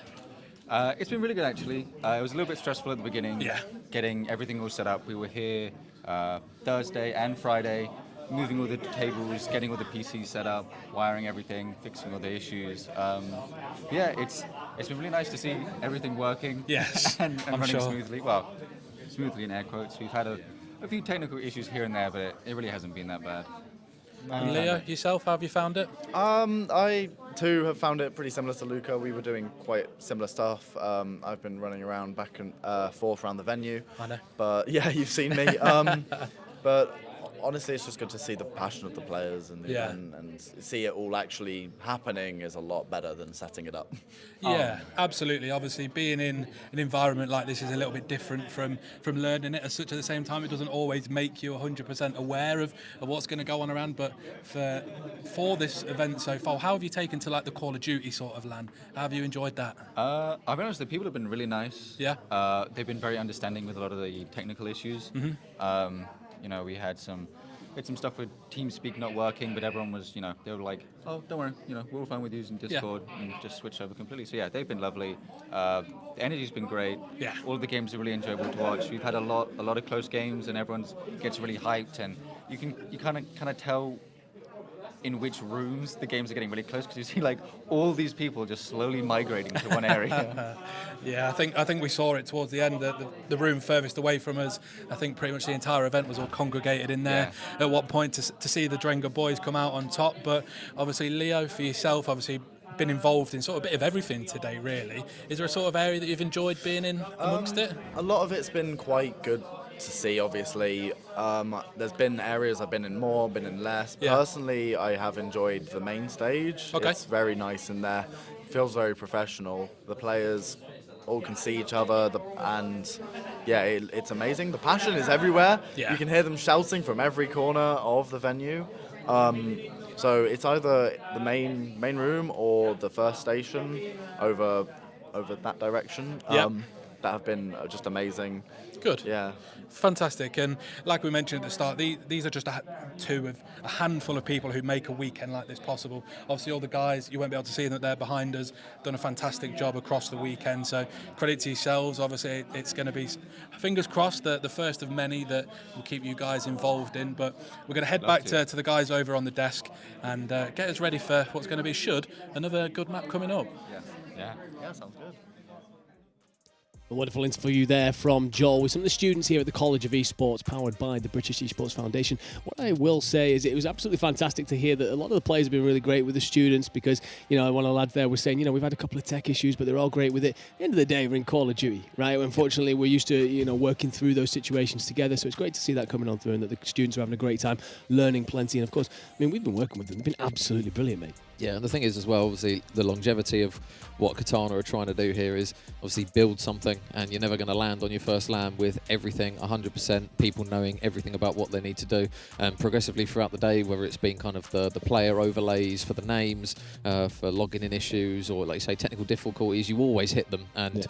It's been really good, actually. It was a little bit stressful at the beginning, Yeah. getting everything all set up. We were here Thursday and Friday, moving all the tables, getting all the PCs set up, wiring everything, fixing all the issues. Yeah, it's been really nice to see everything working. Yes, and I'm running sure. smoothly. Well, smoothly in air quotes. We've had a few technical issues here and there, but it really hasn't been that bad. And Leo, yourself, how have you found it? I too have found it pretty similar to Luca. We were doing quite similar stuff. I've been running around back and forth around the venue. I know. But yeah, you've seen me. But honestly, it's just good to see the passion of the players and and see it all actually happening is a lot better than setting it up. Yeah, absolutely. Obviously, being in an environment like this is a little bit different from learning it as such. At the same time, it doesn't always make you 100% aware of what's going to go on around. But for this event so far, how have you taken to like the Call of Duty sort of LAN? How have you enjoyed that? I'll be honest, the people have been really nice. Yeah. They've been very understanding with a lot of the technical issues. You know, we had some stuff with TeamSpeak not working, but everyone was, they were like, oh, don't worry, we're all fine with using Discord, and just switched over completely. So yeah, they've been lovely. The energy's been great. Yeah. All the games are really enjoyable to watch. We've had a lot of close games, and everyone gets really hyped, and you kind of tell in which rooms the games are getting really close, because you see like all these people just slowly migrating to one area. Yeah, I think we saw it towards the end. The room furthest away from us, I think pretty much the entire event was all congregated in there. At what point to see the Drenga boys come out on top. But obviously, Leo, for yourself, obviously been involved in sort of a bit of everything today, really. Is there a sort of area that you've enjoyed being in amongst it? A lot of it's been quite good to see, obviously. There's been areas I've been in more, been in less. Yeah. Personally, I have enjoyed the main stage. Okay. It's very nice in there. Feels very professional. The players all can see each other, and yeah, it's amazing. The passion is everywhere. Yeah. You can hear them shouting from every corner of the venue. So it's either the main room or the first station over that direction. That have been just amazing. Good. Yeah. Fantastic. And like we mentioned at the start, these are just two of a handful of people who make a weekend like this possible. Obviously, all the guys, you won't be able to see them, they're behind us, done a fantastic job across the weekend. So credit to yourselves. Obviously, it's going to be, fingers crossed, the first of many that will keep you guys involved in. But we're going to head back to the guys over on the desk and get us ready for what's going to be, another good map coming up. Yeah, sounds good. A wonderful interview there from Joel with some of the students here at the College of Esports, powered by the British Esports Foundation. What I will say is it was absolutely fantastic to hear that a lot of the players have been really great with the students, because, one of the lads there was saying, we've had a couple of tech issues, but they're all great with it. At the end of the day, we're in Call of Duty, right? Unfortunately, we're used to, working through those situations together, so it's great to see that coming on through and that the students are having a great time, learning plenty. And of course, we've been working with them. They've been absolutely brilliant, mate. Yeah, and the thing is as well, obviously, the longevity of what Katana are trying to do here is obviously build something, and you're never going to land on your first LAN with everything 100%, people knowing everything about what they need to do. And progressively throughout the day, whether it's been kind of the player overlays for the names, for logging in issues, or like you say, technical difficulties, you always hit them. And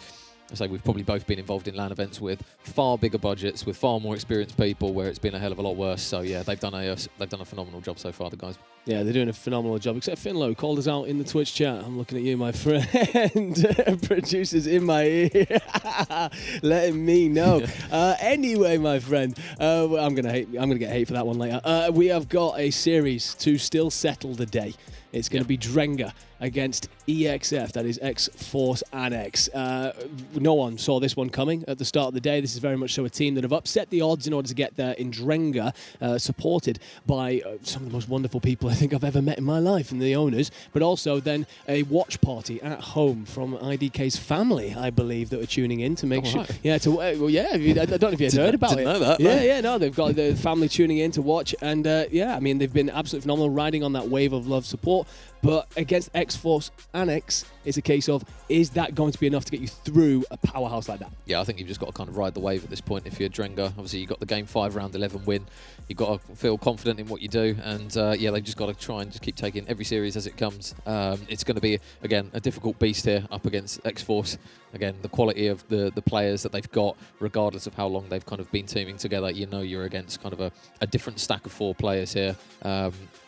so we've probably both been involved in LAN events with far bigger budgets, with far more experienced people, where it's been a hell of a lot worse. So yeah, they've done a phenomenal job so far, the guys. Yeah, they're doing a phenomenal job. Except Finlow, who called us out in the Twitch chat. I'm looking at you, my friend. Producers in my ear, letting me know. Anyway, my friend, I'm gonna get hate for that one later. We have got a series to still settle the day. It's going to be Drenga against EXF, that is X-Force Annex. No one saw this one coming at the start of the day. This is very much so a team that have upset the odds in order to get there in Drenga, supported by some of the most wonderful people I think I've ever met in my life, and the owners, but also then a watch party at home from IDK's family, I believe, that are tuning in to make sure. Right. Yeah, I don't know if you had heard about it. Didn't know that. No, they've got the family tuning in to watch, and they've been absolutely phenomenal, riding on that wave of love support. But against X-Force Annex, it's a case of, is that going to be enough to get you through a powerhouse like that? Yeah, I think you've just got to kind of ride the wave at this point if you're Drenga. Obviously, you've got the Game 5 round 11 win. You've got to feel confident in what you do. And they've just got to try and just keep taking every series as it comes. It's going to be, again, a difficult beast here up against X-Force. Again, the quality of the players that they've got, regardless of how long they've kind of been teaming together, you're against kind of a different stack of 4 players here.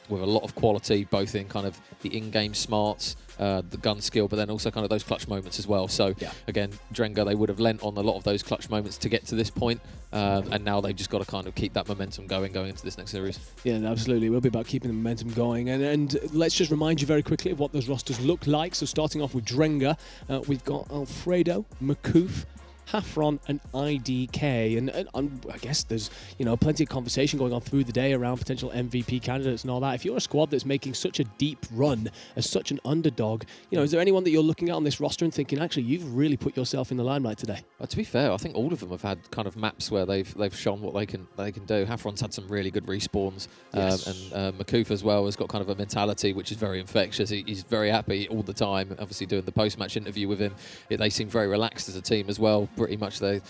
With a lot of quality, both in kind of the in-game smarts, the gun skill, but then also kind of those clutch moments as well. So again, Drenga, they would have lent on a lot of those clutch moments to get to this point, and now they've just got to kind of keep that momentum going into this next series. Yeah, absolutely. It will be about keeping the momentum going. And let's just remind you very quickly of what those rosters look like. So starting off with Drenga, we've got Alfredo, Makoof, Hafron and IDK, and I guess there's plenty of conversation going on through the day around potential MVP candidates and all that. If you're a squad that's making such a deep run as such an underdog, is there anyone that you're looking at on this roster and thinking, actually, you've really put yourself in the limelight today? To be fair, I think all of them have had kind of maps where they've shown what they can do. Hafron's had some really good respawns, and Makoof as well has got kind of a mentality which is very infectious. He's very happy all the time. Obviously, doing the post-match interview with him, they seem very relaxed as a team as well. Pretty much they're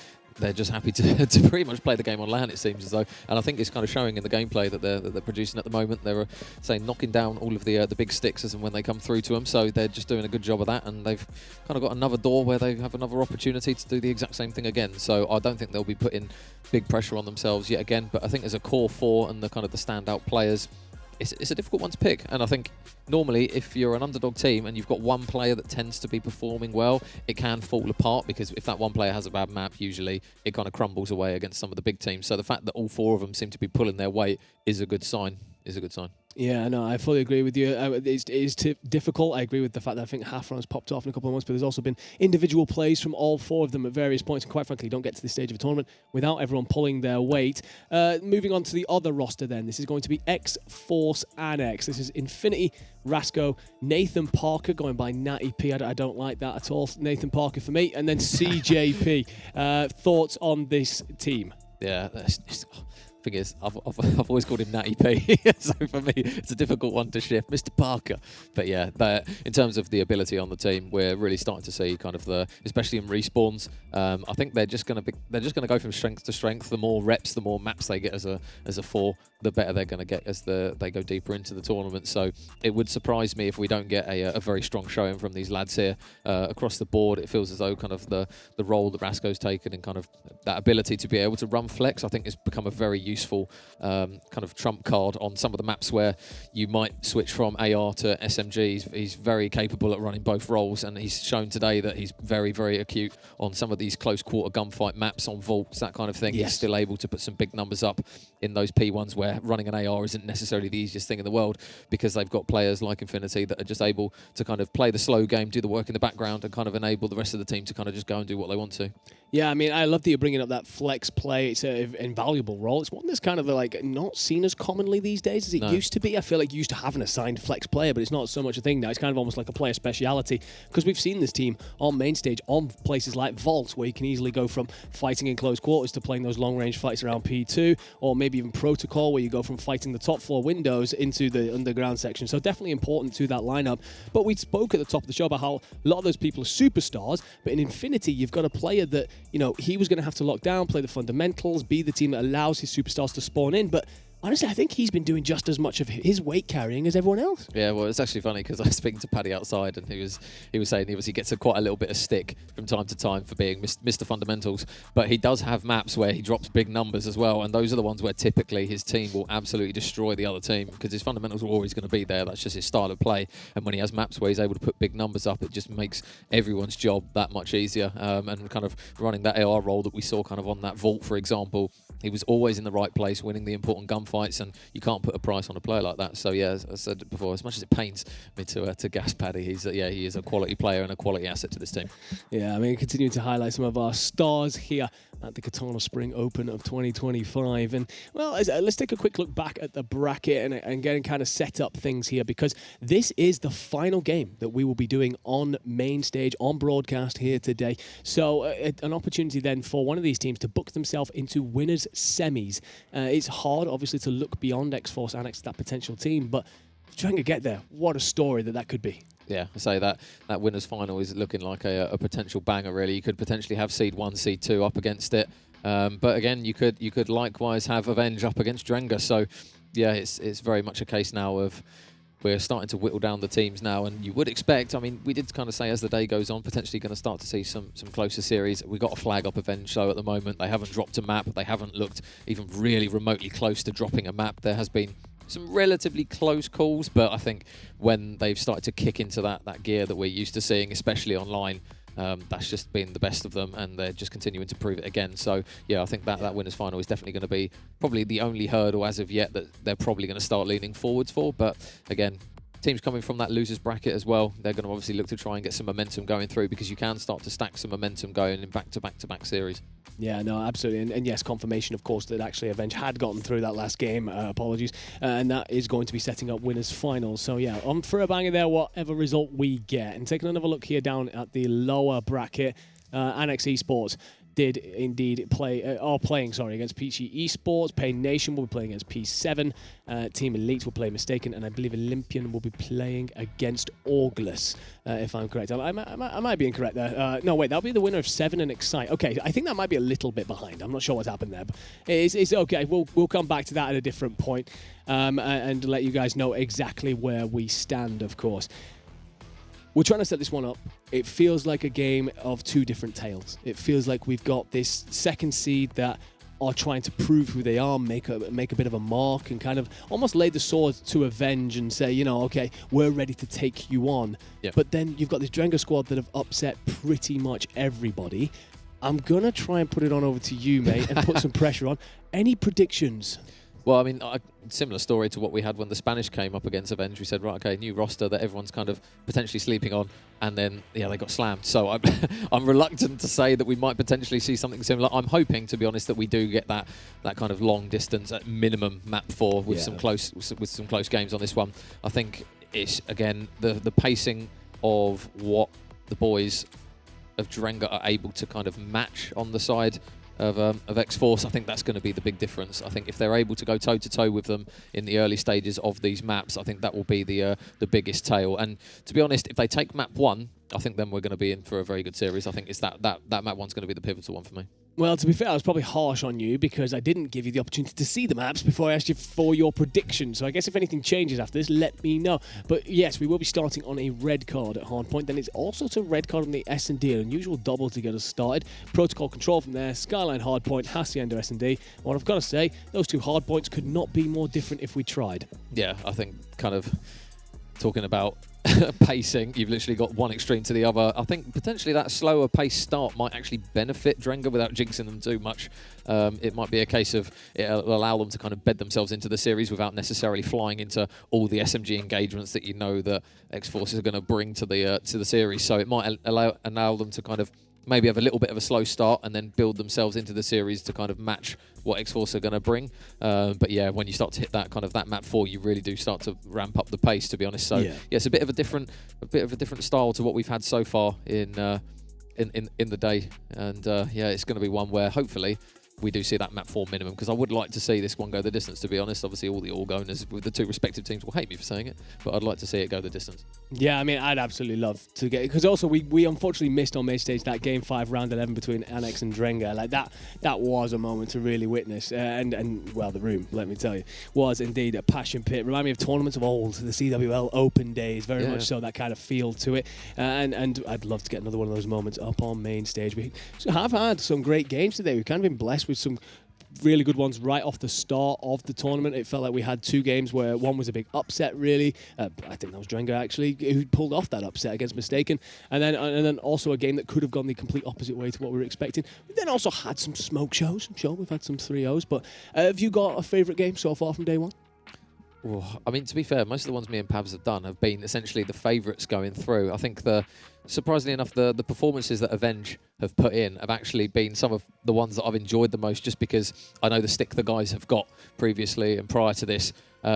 just happy to pretty much play the game on LAN, it seems as though, and I think it's kind of showing in the gameplay that they're producing at the moment. They're saying knocking down all of the big sticks as and when they come through to them, so they're just doing a good job of that, and they've kind of got another door where they have another opportunity to do the exact same thing again. So I don't think they'll be putting big pressure on themselves yet again, but I think as a core four and the kind of the standout players, it's a difficult one to pick. And I think normally if you're an underdog team and you've got one player that tends to be performing well, it can fall apart, because if that one player has a bad map, usually it kind of crumbles away against some of the big teams. So the fact that all four of them seem to be pulling their weight is a good sign. Yeah, no, I fully agree with you. It is difficult. I agree with the fact that I think Hafron's popped off in a couple of months, but there's also been individual plays from all four of them at various points, and quite frankly, you don't get to this stage of a tournament without everyone pulling their weight. Moving on to the other roster then, this is going to be X-Force Annex. This is Infinity, Rasco, Nathan Parker, going by Natty P. I don't like that at all. Nathan Parker for me, and then CJP. Thoughts on this team? Yeah, thing is, I've always called him Natty P, so for me it's a difficult one to shift, Mr. Parker. But yeah, in terms of the ability on the team, we're really starting to see kind of especially in respawns. I think they're just going to go from strength to strength. The more reps, the more maps they get as a four, the better they're going to get as they go deeper into the tournament. So it would surprise me if we don't get a very strong showing from these lads here across the board. It feels as though kind of the role that Rasco's taken and kind of that ability to be able to run flex, I think, has become a very useful kind of trump card on some of the maps where you might switch from AR to SMG. He's very capable at running both roles, and he's shown today that he's very, very acute on some of these close quarter gunfight maps on vaults, that kind of thing. Yes. He's still able to put some big numbers up in those P1s where running an AR isn't necessarily the easiest thing in the world, because they've got players like Infinity that are just able to kind of play the slow game, do the work in the background, and kind of enable the rest of the team to kind of just go and do what they want to. Yeah, I mean, I love that you're bringing up that flex play. It's an invaluable role. It's one that's kind of like not seen as commonly these days as it used to be. I feel like you used to have an assigned flex player, but it's not so much a thing now. It's kind of almost like a player speciality, because we've seen this team on main stage on places like Vault, where you can easily go from fighting in close quarters to playing those long-range fights around P2, or maybe even Protocol, where you go from fighting the top floor windows into the underground section. So definitely important to that lineup. But we spoke at the top of the show about how a lot of those people are superstars, but in Infinity, you've got a player that, he was going to have to lock down, play the fundamentals, be the team that allows his superstars to spawn in, but honestly, I think he's been doing just as much of his weight carrying as everyone else. Yeah, well, it's actually funny because I was speaking to Paddy outside, and he was saying he obviously gets quite a little bit of stick from time to time for being Mr. Fundamentals, but he does have maps where he drops big numbers as well, and those are the ones where typically his team will absolutely destroy the other team, because his fundamentals are always going to be there. That's just his style of play, and when he has maps where he's able to put big numbers up, it just makes everyone's job that much easier. And kind of running that AR role that we saw kind of on that Vault, for example, he was always in the right place, winning the important gunfights, and you can't put a price on a player like that. So yeah, as I said before, as much as it pains me to gas Paddy, he is a quality player and a quality asset to this team. Yeah, I mean, continuing to highlight some of our stars here at the Katana Spring Open of 2025. And well, let's take a quick look back at the bracket and get and kind of set up things here, because this is the final game that we will be doing on main stage, on broadcast here today. So an opportunity then for one of these teams to book themselves into winners semis. It's hard, obviously, to look beyond X-Force Annex, that potential team, but trying to get there, what a story that could be. Yeah, I say that winners final is looking like a potential banger, really. You could potentially have seed 1, seed 2 up against it. But again, you could likewise have Avenge up against Drenga. So yeah, it's very much a case now of we're starting to whittle down the teams now, and you would expect, I mean, we did kind of say as the day goes on, potentially going to start to see some closer series. We've got a flag up Avenge show at the moment. They haven't dropped a map. They haven't looked even really remotely close to dropping a map. There has been some relatively close calls, but I think when they've started to kick into that gear that we're used to seeing, especially online, that's just been the best of them, and they're just continuing to prove it again. So yeah, I think that winners final is definitely going to be probably the only hurdle as of yet that they're probably going to start leaning forwards for. But again, teams coming from that losers bracket as well, they're going to obviously look to try and get some momentum going through, because you can start to stack some momentum going in back-to-back series. Yeah, no, absolutely. And yes, confirmation, of course, that actually Avenge had gotten through that last game. Apologies. And that is going to be setting up winners finals. So yeah, on for a banger there, whatever result we get. And taking another look here down at the lower bracket, Annex Esports did indeed are playing against Peachy Esports. Pain Nation will be playing against P7. Team Elite will play Mistaken, and I believe Olympian will be playing against Augulus, if I'm correct. I might be incorrect there. No, wait, that'll be the winner of 7 and Excite. Okay, I think that might be a little bit behind. I'm not sure what's happened there, but it's okay. We'll come back to that at a different point, and let you guys know exactly where we stand, of course. We're trying to set this one up. It feels like a game of two different tales. It feels like we've got this second seed that are trying to prove who they are, make a bit of a mark, and kind of almost lay the sword to Avenge and say, okay, we're ready to take you on. Yep. But then you've got this Drenga squad that have upset pretty much everybody. I'm going to try and put it on over to you, mate, and put some pressure on. Any predictions? Well, I mean, similar story to what we had when the Spanish came up against Avenge. We said, right, okay, new roster that everyone's kind of potentially sleeping on, and then, yeah, they got slammed. So I'm reluctant to say that we might potentially see something similar. I'm hoping, to be honest, that we do get that kind of long distance at minimum map 4 with some close games on this one. I think it's, again, the pacing of what the boys of Drenga are able to kind of match on the side of X-Force. I think that's going to be the big difference. I think if they're able to go toe-to-toe with them in the early stages of these maps, I think that will be the biggest tale. And to be honest, if they take map 1, I think then we're going to be in for a very good series. I think it's that map 1's going to be the pivotal one for me. Well, to be fair, I was probably harsh on you because I didn't give you the opportunity to see the maps before I asked you for your prediction. So I guess if anything changes after this, let me know. But yes, we will be starting on a red card at Hardpoint. Then it's also a red card on the S&D, an unusual double to get us started. Protocol Control from there, Skyline Hardpoint, Hacienda S&D. What I've got to say, those two hardpoints could not be more different if we tried. Yeah, I think kind of talking about pacing, you've literally got one extreme to the other. I think potentially that slower pace start might actually benefit Drenga without jinxing them too much. It might be a case of it'll allow them to kind of bed themselves into the series without necessarily flying into all the SMG engagements that you know that X-Force is going to bring to the series. So it might allow them to kind of maybe have a little bit of a slow start and then build themselves into the series to kind of match what X-Force are going to bring. But yeah, when you start to hit that map 4, you really do start to ramp up the pace, to be honest. So yeah, it's a bit of a different style to what we've had so far in the day. And yeah, it's going to be one where hopefully we do see that map 4 minimum, because I would like to see this one go the distance, to be honest. Obviously, all the Org owners with the two respective teams will hate me for saying it, but I'd like to see it go the distance. Yeah, I mean, I'd absolutely love to get it, because also we unfortunately missed on main stage that Game 5 round 11 between Annex and Drenga. Like that was a moment to really witness, and well, the room, let me tell you, was indeed a passion pit. Remind me of tournaments of old, the CWL Open days, very much so, that kind of feel to it. And I'd love to get another one of those moments up on main stage. We have had some great games today. We've kind of been blessed with some really good ones right off the start of the tournament. It felt like we had 2 games where one was a big upset, really. I think that was Drenga, actually, who pulled off that upset against Mistaken. And then also a game that could have gone the complete opposite way to what we were expecting. We then also had some smoke shows. I'm sure we've had some 3-0s. But have you got a favourite game so far from day one? Oh, I mean, to be fair, most of the ones me and Pabs have done have been essentially the favourites going through. I think surprisingly enough, the performances that Avenge have put in have actually been some of the ones that I've enjoyed the most, just because I know the stick the guys have got previously and prior to this.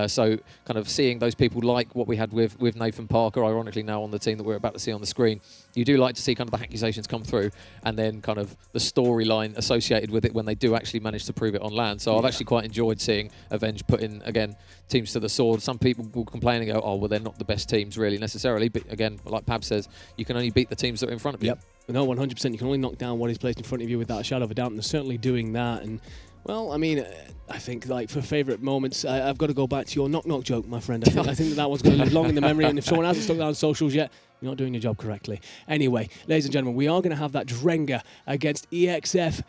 So kind of seeing those people like what we had with Nathan Parker, ironically now on the team that we're about to see on the screen, you do like to see kind of the accusations come through and then kind of the storyline associated with it when they do actually manage to prove it on land. So I've actually quite enjoyed seeing Avenge put in, again, teams to the sword. Some people will complain and go, oh, well, they're not the best teams really necessarily. But again, like Pab says, you can only beat the teams that are in front of you. Yep. No, 100%. You can only knock down what is placed in front of you without a shadow of a doubt. And they're certainly doing that. And well, I mean, I think like for favourite moments, I've got to go back to your knock-knock joke, my friend. I think that one's going to live long in the memory. And if someone hasn't stuck that on socials yet, you're not doing your job correctly. Anyway, ladies and gentlemen, we are going to have that Drenga against EXF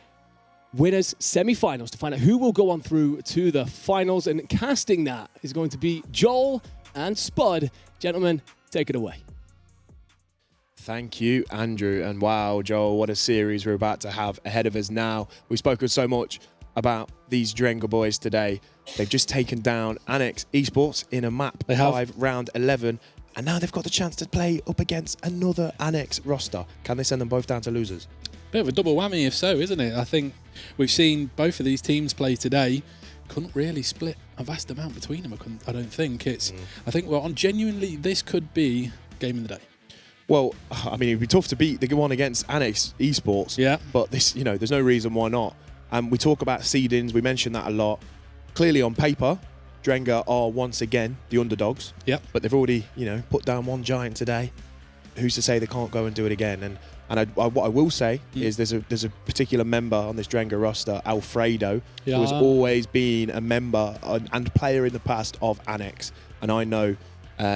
winners semi-finals to find out who will go on through to the finals. And casting that is going to be Joel and Spud. Gentlemen, take it away. Thank you, Andrew. And wow, Joel, what a series we're about to have ahead of us now. We've spoken so much about these Drenga boys today. They've just taken down Annex Esports in a map 5 round 11. And now they've got the chance to play up against another Annex roster. Can they send them both down to losers? Bit of a double whammy if so, isn't it? I think we've seen both of these teams play today. Couldn't really split a vast amount between them, I don't think. I think, well, genuinely, this could be game of the day. Well, I mean, it'd be tough to beat the one against Annex Esports. Yeah. But this, there's no reason why not. And we talk about seedings. We mention that a lot. Clearly, on paper, Drenga are once again the underdogs. Yep. But they've already, put down one giant today. Who's to say they can't go and do it again? And what I will say is there's a particular member on this Drenga roster, Alfredo, who has always been a member and player in the past of Annex. And I know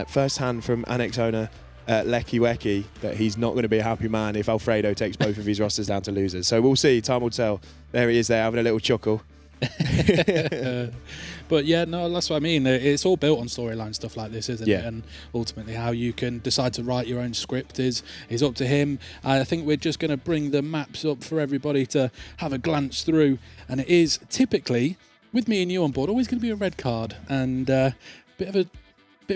firsthand from Annex owner Lecky Wecky that he's not going to be a happy man if Alfredo takes both of his rosters down to losers. So we'll see. Time will tell. There he is there having a little chuckle. But yeah, no, that's what I mean. It's all built on storyline stuff like this, isn't it? And ultimately, how you can decide to write your own script is up to him. I think we're just going to bring the maps up for everybody to have a glance through, and it is typically, with me and you on board, always going to be a red card and bit of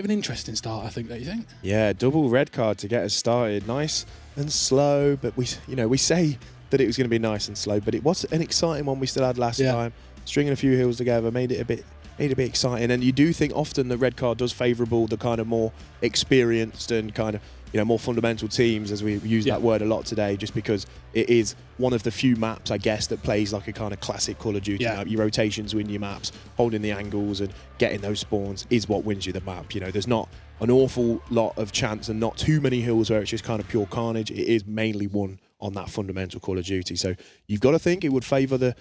an interesting start, I think. Don't you think? Yeah, double red card to get us started. Nice and slow, but we say that it was going to be nice and slow, but it was an exciting one we still had last time. Stringing a few hills together made it a bit exciting, and you do think often the red card does favourable the kind of more experienced and kind of more fundamental teams, as we use that word a lot today, just because it is one of the few maps, I guess, that plays like a kind of classic Call of Duty map. Your rotations win your maps, holding the angles and getting those spawns is what wins you the map. There's not an awful lot of chance and not too many hills where it's just kind of pure carnage. It is mainly won on that fundamental Call of Duty. So you've got to think it would favour the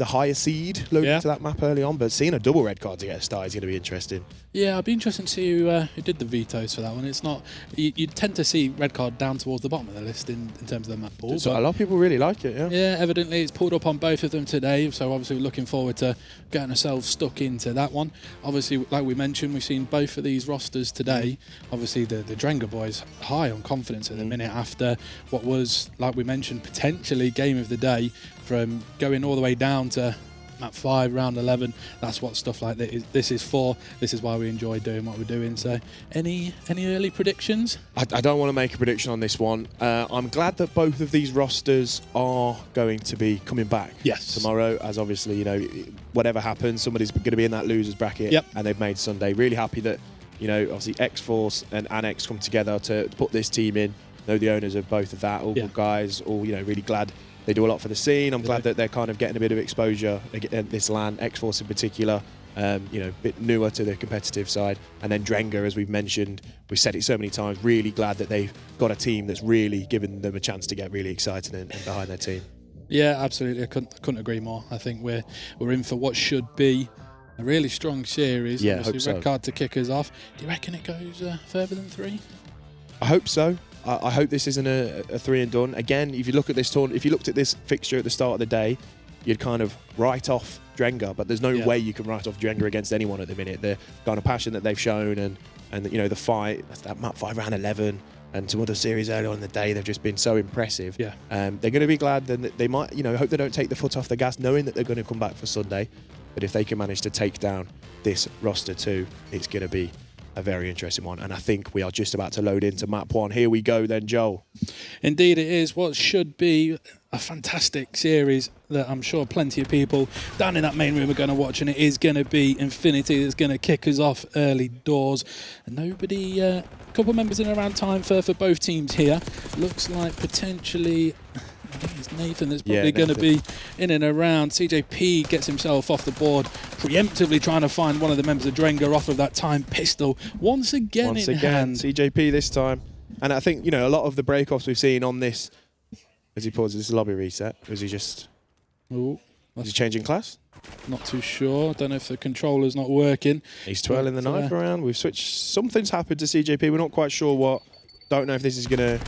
higher seed loading to that map early on, but seeing a double red card to get started is going to be interesting. Yeah, I'd be interested to see who did the vetoes for that one. It's not, you tend to see red card down towards the bottom of the list in terms of the map pool. So a lot of people really like it, Yeah, evidently it's pulled up on both of them today, so obviously we're looking forward to getting ourselves stuck into that one. Obviously, like we mentioned, we've seen both of these rosters today. Obviously, the Drenga boys high on confidence at the minute after what was, like we mentioned, potentially game of the day, from going all the way down to map 5, round 11. That's what stuff like this is for. This is why we enjoy doing what we're doing. So any early predictions? I don't want to make a prediction on this one. I'm glad that both of these rosters are going to be coming back tomorrow, as obviously, whatever happens, somebody's going to be in that losers bracket, and they've made Sunday. Really happy that, obviously X-Force and Annex come together to put this team in. Know the owners of both of that, all good guys, all really glad they do a lot for the scene. I'm glad that they're kind of getting a bit of exposure at this LAN, X-Force in particular, a bit newer to the competitive side. And then Drenga, as we've mentioned, we've said it so many times, really glad that they've got a team that's really given them a chance to get really excited and behind their team. Yeah, absolutely. I couldn't agree more. I think we're in for what should be a really strong series. Yeah, obviously, hope so. red card to kick us off. Do you reckon it goes further than 3? I hope so. I hope this isn't a 3 and done. Again, if you look at this if you looked at this fixture at the start of the day, you'd kind of write off Drenga, but there's no way you can write off Drenga against anyone at the minute. The kind of passion that they've shown and the fight, that map 5 round 11 and some other series earlier on in the day, they've just been so impressive. Yeah. They're going to be glad that they might, hope they don't take the foot off the gas, knowing that they're going to come back for Sunday. But if they can manage to take down this roster too, it's going to be a very interesting one. And I think we are just about to load into map 1. Here we go then, Joel. Indeed it is. What should be a fantastic series that I'm sure plenty of people down in that main room are going to watch, and it is going to be Infinity that's going to kick us off early doors. And nobody, a couple of members in around time for both teams here. Looks like potentially, I think it's Nathan that's probably going to be in and around. CJP gets himself off the board, preemptively trying to find one of the members of Drenga off of that time pistol. Once again, CJP this time. And I think, a lot of the break-offs we've seen on this, as he pauses, this is a lobby reset. Or is he just... Ooh, is he changing class? Not too sure. Don't know if the controller's not working. He's twirling the knife around. We've switched. Something's happened to CJP. We're not quite sure what. Don't know if this is gonna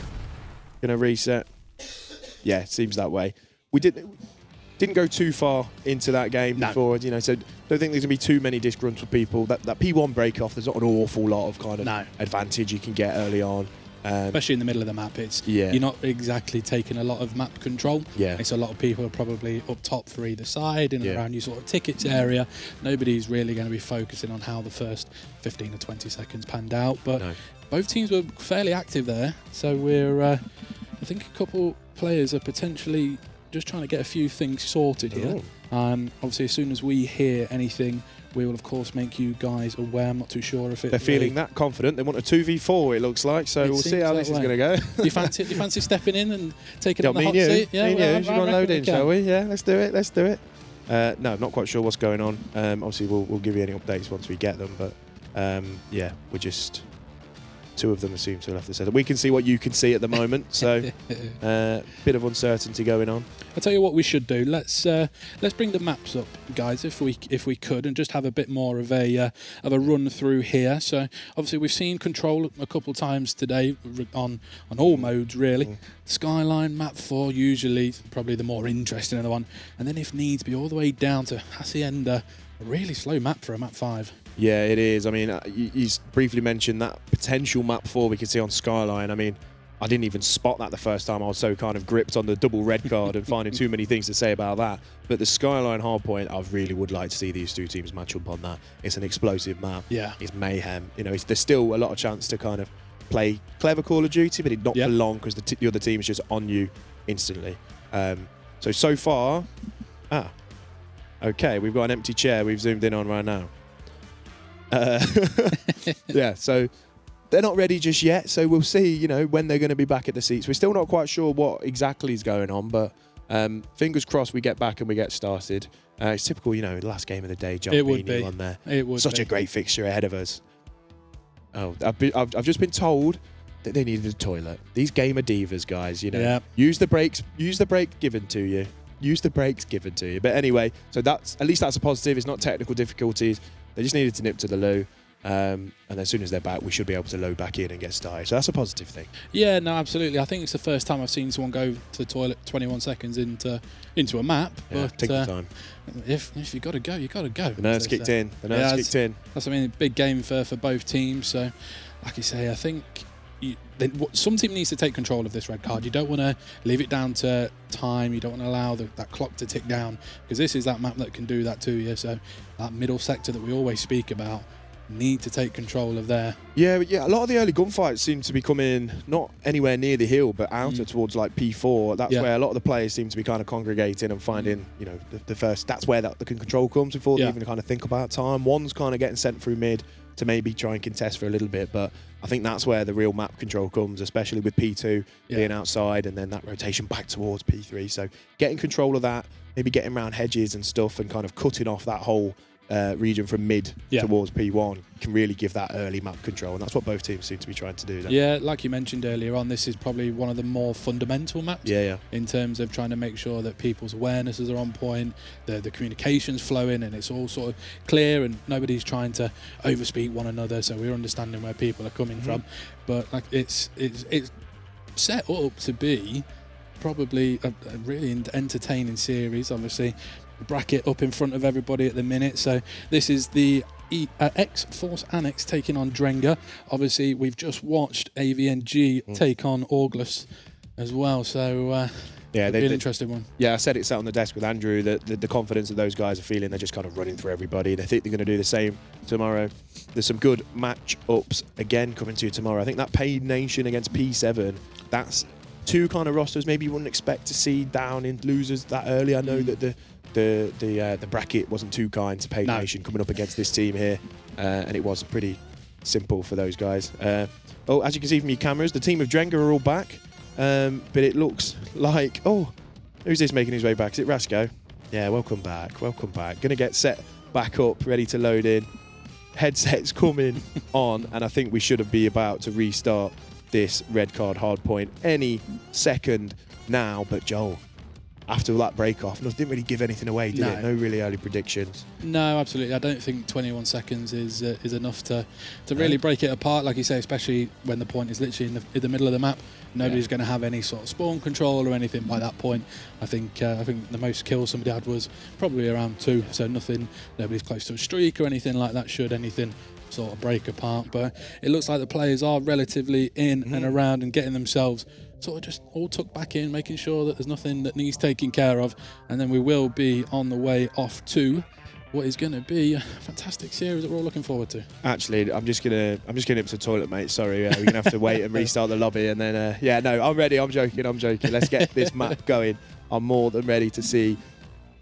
reset. Yeah, it seems that way. We did. didn't go too far into that game before, you know, so don't think there's going to be too many disgruntled people. That P1 break-off, there's not an awful lot of kind of advantage you can get early on. Especially in the middle of the map, you're not exactly taking a lot of map control. Yeah. It's a lot of people are probably up top for either side and around your sort of tickets area. Nobody's really going to be focusing on how the first 15 or 20 seconds panned out. But both teams were fairly active there. So we're, I think a couple players are potentially just trying to get a few things sorted here. Obviously, as soon as we hear anything, we will, of course, make you guys aware. I'm not too sure if they're feeling that confident. They want a 2v4, it looks like. So we'll see how this is going to go. Do you fancy stepping in and taking on the hot you. seat? Yeah, you want to load in, shall we? Yeah, let's do it. Let's do it. No, I'm not quite sure what's going on. Obviously, we'll give you any updates once we get them. But yeah, we're just... Two of them seem to have left the set. We can see what you can see at the moment, so bit of uncertainty going on. I'll tell you what we should do. Let's bring the maps up, guys, if we could, and just have a bit more of a run through here. So obviously we've seen Control a couple of times today on all modes really. Skyline, map 4, usually probably the more interesting of the one, and then if needs be all the way down to Hacienda. A really slow map for a map 5. Yeah, it is. I mean, you briefly mentioned that potential map 4 we could see on Skyline. I mean, I didn't even spot that the first time. I was so kind of gripped on the double red card and finding too many things to say about that. But the Skyline hardpoint, I really would like to see these two teams match up on that. It's an explosive map. Yeah. It's mayhem. You know, there's still a lot of chance to kind of play clever Call of Duty, but not for long because the other team is just on you instantly. So far... Okay, we've got an empty chair we've zoomed in on right now. Yeah, so they're not ready just yet, so we'll see, you know, when they're going to be back at the seats. We're still not quite sure what exactly is going on, but fingers crossed we get back and we get started. It's typical, you know, the last game of the day, John Beanie on there. It would Such a great fixture ahead of us. Oh, I've just been told that they needed a toilet. These gamer divas, guys, you know, use the break given to you. Use the brakes given to you. But anyway, so at least that's a positive. It's not technical difficulties. They just needed to nip to the loo. And as soon as they're back, we should be able to load back in and get started. So that's a positive thing. Yeah, no, absolutely. I think it's the first time I've seen someone go to the toilet 21 seconds into a map. Yeah, but take your time. If you got to go, you got to go. The nerves kicked in. The nerves kicked in. That's, I mean, a big game for both teams. So, like you say, I think... some team needs to take control of this red card. You don't want to leave it down to time. You don't want to allow that clock to tick down, because this is that map that can do that to you. So that middle sector that we always speak about, need to take control of there. Yeah, a lot of the early gunfights seem to be coming not anywhere near the hill, but outer towards like P4. That's where a lot of the players seem to be kind of congregating and finding, you know, the first. That's where the control comes before they even kind of think about time. One's kind of getting sent through mid to maybe try and contest for a little bit, but I think that's where the real map control comes, especially with P2 being outside and then that rotation back towards P3. So getting control of that, maybe getting around hedges and stuff and kind of cutting off that whole region from mid towards P1 can really give that early map control, and that's what both teams seem to be trying to do. Yeah, like you mentioned earlier on, this is probably one of the more fundamental maps in terms of trying to make sure that people's awarenesses are on point, the communication's flowing, and it's all sort of clear and nobody's trying to overspeak one another, so we're understanding where people are coming from. But like it's set up to be probably a really entertaining series. Obviously, bracket up in front of everybody at the minute. So this is the X-Force Annex taking on Drenga. Obviously, we've just watched AVNG take on August as well. So it'll be an interesting one. Yeah, I said it sat on the desk with Andrew that the confidence that those guys are feeling, they're just kind of running through everybody. They think they're going to do the same tomorrow. There's some good match-ups again coming to you tomorrow. I think that Paid Nation against P7, that's two kind of rosters maybe you wouldn't expect to see down in losers that early. I know that the bracket wasn't too kind to Paid Nation coming up against this team here, and it was pretty simple for those guys. As you can see from your cameras, the team of Drenga are all back, but it looks like, who's this making his way back? Is it Rasco? Yeah, welcome back. Gonna get set back up, ready to load in. Headsets coming on, and I think we should be about to restart this red card hardpoint any second now. But Joel, after that break off, didn't really give anything away, did it? No really early predictions. No, absolutely. I don't think 21 seconds is enough to really break it apart, like you say, especially when the point is literally in the middle of the map. Nobody's going to have any sort of spawn control or anything by that point. I think the most kills somebody had was probably around 2, so nobody's close to a streak or anything like that should anything sort of break apart. But it looks like the players are relatively in and around and getting themselves sort of just all tucked back in, making sure that there's nothing that needs taking care of, and then we will be on the way off to what is going to be a fantastic series that we're all looking forward to. Actually, I'm just gonna nip to the toilet, mate. Sorry, we're gonna have to wait and restart the lobby, and then I'm ready. I'm joking. Let's get this map going. I'm more than ready to see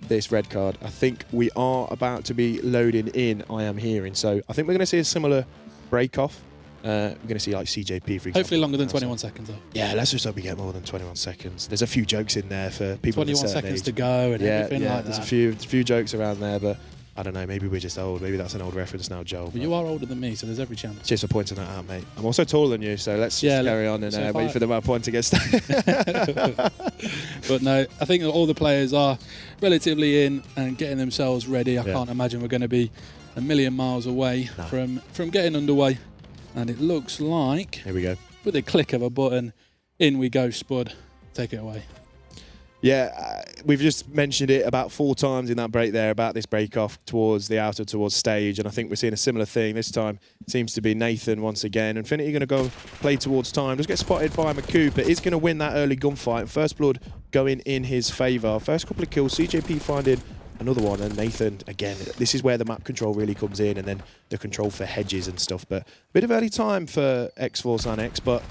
this red card. I think we are about to be loading in. I am hearing, so I think we're gonna see a similar break off. We're going to see like CJP, for example. Hopefully longer than 21 seconds, though. Yeah, let's just hope we get more than 21 seconds. There's a few jokes in there for people 21 seconds to go and everything like that. There's a few jokes around there, but I don't know, maybe we're just old. Maybe that's an old reference now, Joel. But you are older than me, so there's every chance. Cheers for pointing that out, mate. I'm also taller than you, so let's just carry on and wait for the point to get started. But no, I think all the players are relatively in and getting themselves ready. I can't imagine we're going to be a million miles away from getting underway. And it looks like, here we go, with a click of a button, in we go, Spud. Take it away. Yeah, we've just mentioned it about 4 times in that break there, about this break off towards the outer, towards stage, and I think we're seeing a similar thing. This time it seems to be Nathan once again. Infinity going to go play towards time. Does get spotted by McCoop, but is going to win that early gunfight. First blood going in his favour. First couple of kills, CJP finding another one, and Nathan, again, this is where the map control really comes in, and then the control for hedges and stuff. But a bit of early time for X-Force Annex, but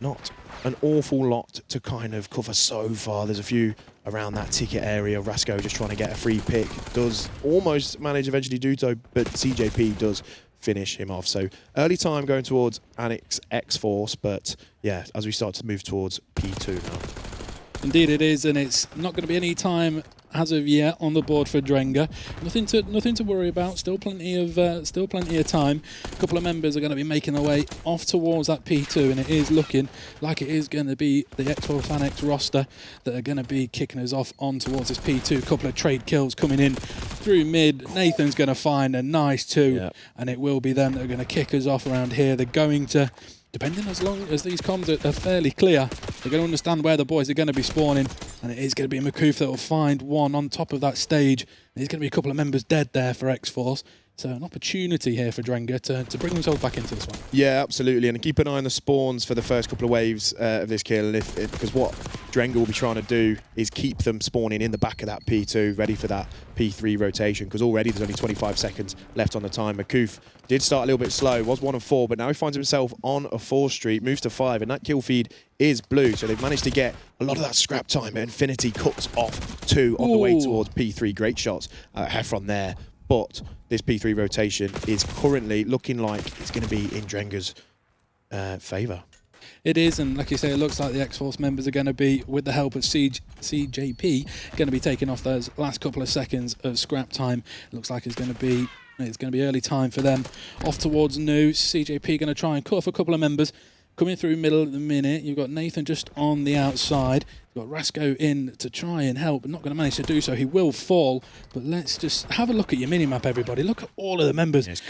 not an awful lot to kind of cover so far. There's a few around that ticket area. Rasco just trying to get a free pick. Does almost manage eventually do so, but CJP does finish him off. So early time going towards Annex X-Force, but yeah, as we start to move towards P2 now. Indeed it is, and it's not going to be any time as of yet on the board for Drenga. Nothing to worry about. Still plenty of time. A couple of members are going to be making their way off towards that P2, and it is looking like it is going to be the X-Force Annex roster that are going to be kicking us off on towards this P2. A couple of trade kills coming in through mid. Nathan's going to find a nice 2, and it will be them that are going to kick us off around here. They're going to, depending as long as these comms are fairly clear, they're going to understand where the boys are going to be spawning, and it is going to be Makoof that will find one on top of that stage. There's going to be a couple of members dead there for X-Force. So an opportunity here for Drenga to bring themselves back into this one. Yeah, absolutely. And keep an eye on the spawns for the first couple of waves of this kill. Because what Drenga will be trying to do is keep them spawning in the back of that P2, ready for that P3 rotation. Because already there's only 25 seconds left on the time. Makoof did start a little bit slow, was 1 of 4, but now he finds himself on a 4 streak, moves to 5, and that kill feed is blue. So they've managed to get a lot of that scrap time. Infinity cuts off 2 on the way towards P3. Great shots from there. But this P3 rotation is currently looking like it's going to be in Drenga's favour. It is, and like you say, it looks like the X-Force members are going to be, with the help of CJP, going to be taking off those last couple of seconds of scrap time. It looks like it's going to be early time for them. Off towards New. CJP going to try and cut off a couple of members. Coming through middle at the minute, you've got Nathan just on the outside. You've got Rasco in to try and help, but not going to manage to do so. He will fall, but let's just have a look at your mini-map, everybody. Look at all of the members. It's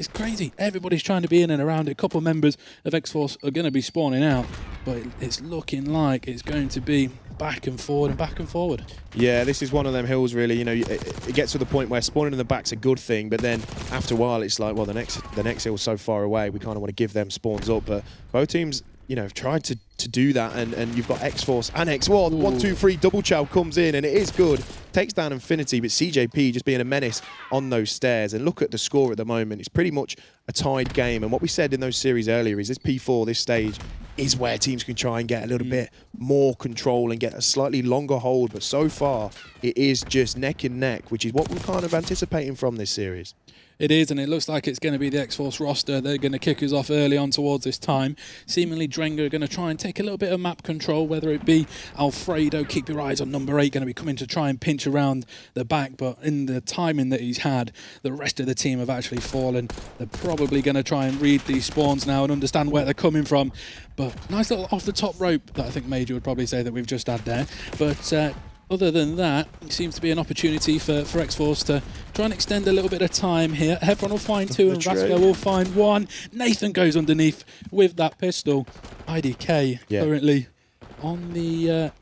crazy. Everybody's trying to be in and around it. A couple of members of X-Force are going to be spawning out, but it's looking like it's going to be back and forward and back and forward. Yeah, this is one of them hills, really. You know, it gets to the point where spawning in the back's a good thing, but then after a while, it's like, well, the next hill's so far away, we kind of want to give them spawns up. But both teams, you know, have tried to do that, and you've got X-Force and X1. 1, 2, 3, double chow comes in, and it is good. Takes down Infinity, but CJP just being a menace on those stairs. And look at the score at the moment. It's pretty much a tied game. And what we said in those series earlier is this P4, this stage, is where teams can try and get a little bit more control and get a slightly longer hold. But so far, it is just neck and neck, which is what we're kind of anticipating from this series. It is, and it looks like it's going to be the X-Force roster. They're going to kick us off early on towards this time. Seemingly, Drenga are going to try and take a little bit of map control, whether it be Alfredo, keep your eyes on number 8, going to be coming to try and pinch around the back, but in the timing that he's had, the rest of the team have actually fallen. They're probably going to try and read these spawns now and understand where they're coming from. But nice little off-the-top rope that I think Major would probably say that we've just had there. But other than that, it seems to be an opportunity for X-Force to try and extend a little bit of time here. Heffron will find 2 and Rasko will find 1. Nathan goes underneath with that pistol. IDK currently on the... that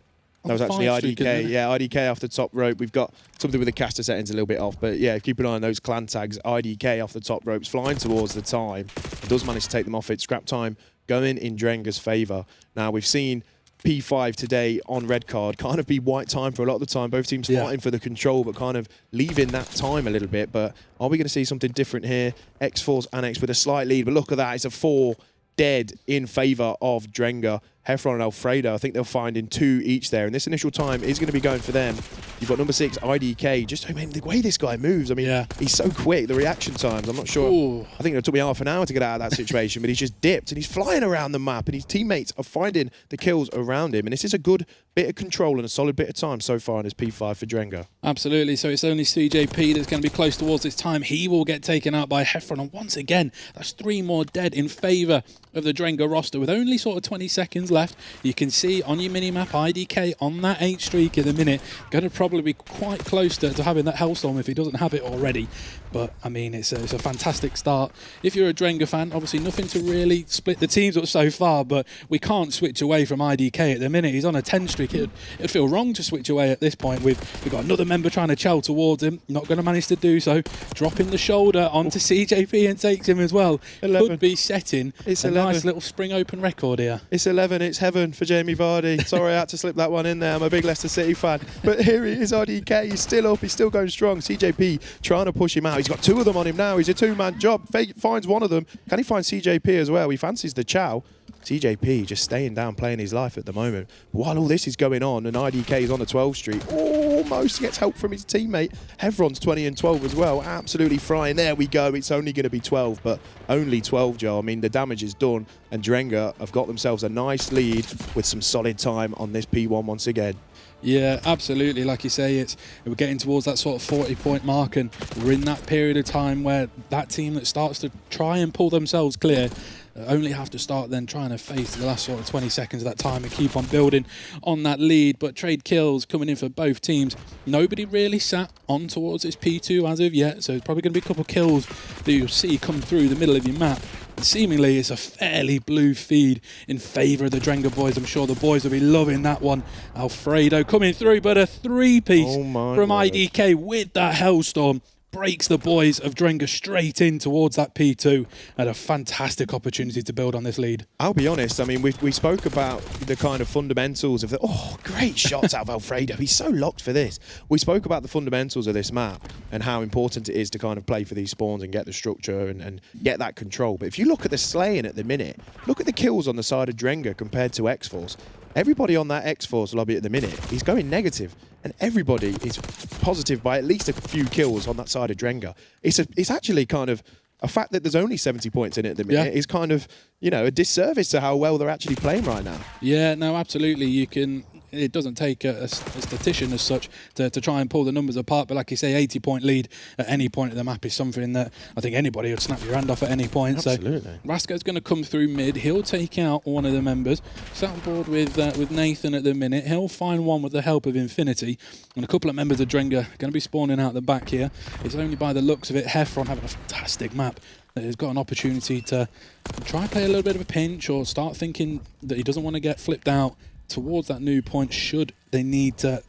was actually IDK. Yeah, IDK off the top rope. We've got something with the caster settings a little bit off, but yeah, keep an eye on those clan tags. IDK off the top ropes, flying towards the time. He does manage to take them off it. Scrap time going in Drenga's favour. Now, we've seen P5 today on red card kind of be white time for a lot of the time. Both teams fighting for the control, but kind of leaving that time a little bit. But are we going to see something different here? X-Force Annex with a slight lead, but look at that. It's a 4 dead in favour of Drenga. Heffron and Alfredo, I think they'll find in 2 each there. And this initial time is going to be going for them. You've got number 6, IDK. Just, I mean, the way this guy moves, I mean, he's so quick. The reaction times, I'm not sure. Ooh. I think it took me half an hour to get out of that situation, but he's just dipped and he's flying around the map and his teammates are finding the kills around him. And this is a good bit of control and a solid bit of time so far in his P5 for Drenga. Absolutely. So it's only CJP that's going to be close towards this time. He will get taken out by Heffron. And once again, that's 3 more dead in favour of the Drenga roster with only sort of 20 seconds left. You can see on your mini-map, IDK on that 8 streak in a minute. Going to probably be quite close to having that Hellstorm if he doesn't have it already. But, I mean, it's a fantastic start. If you're a Drenga fan, obviously nothing to really split the teams up so far, but we can't switch away from IDK at the minute. He's on a 10 streak. It'd feel wrong to switch away at this point. We've got another member trying to chow towards him. Not going to manage to do so. Dropping the shoulder onto CJP and takes him as well. 11. Could be setting a 11. nice little spring open record here. It's 11. It's heaven for Jamie Vardy. Sorry I had to slip that one in there. I'm a big Leicester City fan. But here he is, IDK. He's still up. He's still going strong. CJP trying to push him out. He's got 2 of them on him now. He's a 2-man job. Finds one of them. Can he find CJP as well? He fancies the chow. CJP just staying down, playing his life at the moment. But while all this is going on, and IDK is on the 12th street, almost gets help from his teammate. Heffron's 20 and 12 as well. Absolutely frying. There we go. It's only going to be 12, but only 12, Joe. I mean, the damage is done, and Drenga have got themselves a nice lead with some solid time on this P1 once again. Yeah, absolutely. Like you say, we're getting towards that sort of 40-point mark, and we're in that period of time where that team that starts to try and pull themselves clear only have to start then trying to face the last sort of 20 seconds of that time and keep on building on that lead. But trade kills coming in for both teams. Nobody really sat on towards this P2 as of yet, so it's probably going to be a couple of kills that you'll see come through the middle of your map. Seemingly it's a fairly blue feed in favour of the Drenga boys. I'm sure the boys will be loving that one. Alfredo coming through, but a 3-piece from IDK with that Hellstorm breaks the boys of Drenga straight in towards that P2, and a fantastic opportunity to build on this lead. I'll be honest, I mean, we spoke about the kind of fundamentals of the... Oh, great shots out of Alfredo. He's so locked for this. We spoke about the fundamentals of this map and how important it is to kind of play for these spawns and get the structure and get that control. But if you look at the slaying at the minute, look at the kills on the side of Drenga compared to X-Force. Everybody on that X-Force lobby at the minute, he's going negative, and everybody is positive by at least a few kills on that side of Drenga. It's actually kind of a fact that there's only 70 points in it at the minute is kind of, you know, a disservice to how well they're actually playing right now. Yeah, no, absolutely. You can... It doesn't take a statistician as such to try and pull the numbers apart, but like you say, 80-point lead at any point of the map is something that I think anybody would snap your hand off at any point. Absolutely. So Rasko's going to come through mid. He'll take out one of the members. Sat on board with Nathan at the minute. He'll find one with the help of Infinity, and a couple of members of Drenga going to be spawning out the back here. It's only by the looks of it, Heffron having a fantastic map that has got an opportunity to try and play a little bit of a pinch or start thinking that he doesn't want to get flipped out towards that new point should they need to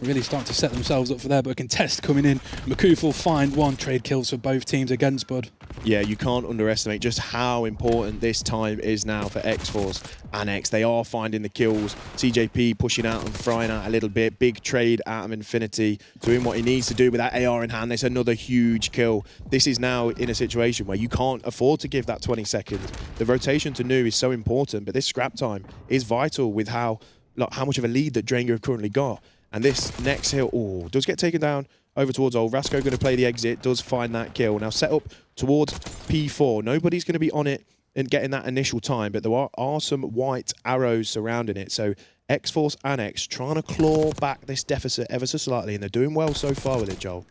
really start to set themselves up for there. But a contest coming in. Makuf will find 1. Trade kills for both teams again, Spud. Yeah, you can't underestimate just how important this time is now for X-Force and X. They are finding the kills. CJP pushing out and frying out a little bit. Big trade out of Infinity, doing what he needs to do with that AR in hand. There's another huge kill. This is now in a situation where you can't afford to give that 20 seconds. The rotation to new is so important, but this scrap time is vital with how much of a lead that Drenga have currently got. And this next hill, does get taken down. over towards Old. Rasco going to play the exit, does find that kill. Now set up towards P4. Nobody's going to be on it and getting that initial time, but there are some white arrows surrounding it. So X-Force Annex trying to claw back this deficit ever so slightly, and they're doing well so far with it, Joel.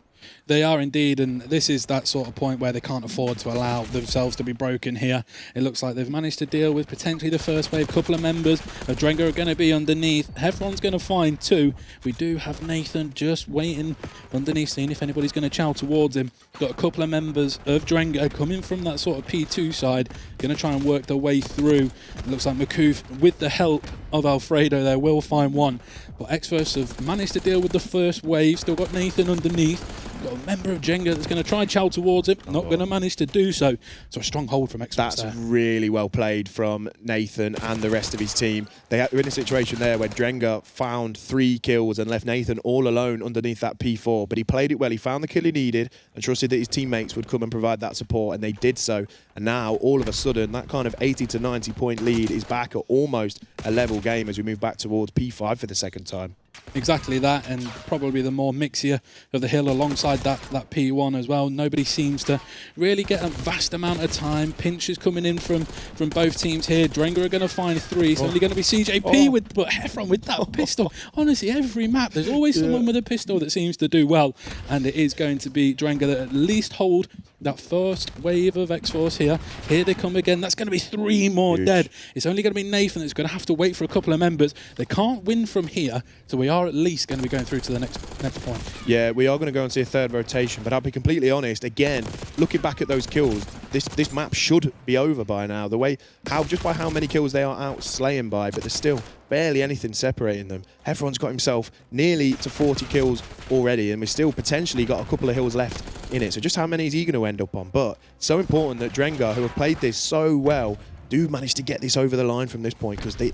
They are indeed, and this is that sort of point where they can't afford to allow themselves to be broken here. It looks like they've managed to deal with potentially the first wave. Couple of members of Drenga are going to be underneath. Heffron's going to find 2. We do have Nathan just waiting underneath, seeing if anybody's going to chow towards him. Got a couple of members of Drenga coming from that sort of P2 side, going to try and work their way through. It looks like Makoof, with the help of Alfredo there, will find one. But X-Force have managed to deal with the first wave. Still got Nathan underneath. Got a member of Jenga that's going to try and chow towards him. Not going to manage to do so. So a strong hold from X-Force there. That's really well played from Nathan and the rest of his team. They were in a situation there where Drenga found 3 kills and left Nathan all alone underneath that P4. But he played it well. He found the kill he needed and trusted that his teammates would come and provide that support. And they did so. And now, all of a sudden, that kind of 80 to 90 point lead is back at almost a level game as we move back towards P5 for the second time. Exactly that, and probably the more mixier of the hill alongside that P1 as well. Nobody seems to really get a vast amount of time. Pinches coming in from both teams here. Drenga are going to find 3. It's only going to be CJP but Heffron with that pistol. Honestly, every map there's always someone with a pistol that seems to do well, and it is going to be Drenga that at least hold that first wave of X-Force here. Here they come again. That's going to be 3 more dead. It's only going to be Nathan that's going to have to wait for a couple of members. They can't win from here, so we are at least going to be going through to the next point. Yeah, we are going to go and see a third rotation, but I'll be completely honest, again, looking back at those kills, this map should be over by now. The way, just by how many kills they are out slaying by, but there's still barely anything separating them. Heffron's got himself nearly to 40 kills already, and we've still potentially got a couple of hills left in it. So just how many is he going to end up on? But it's so important that Drenga, who have played this so well, do manage to get this over the line from this point, because they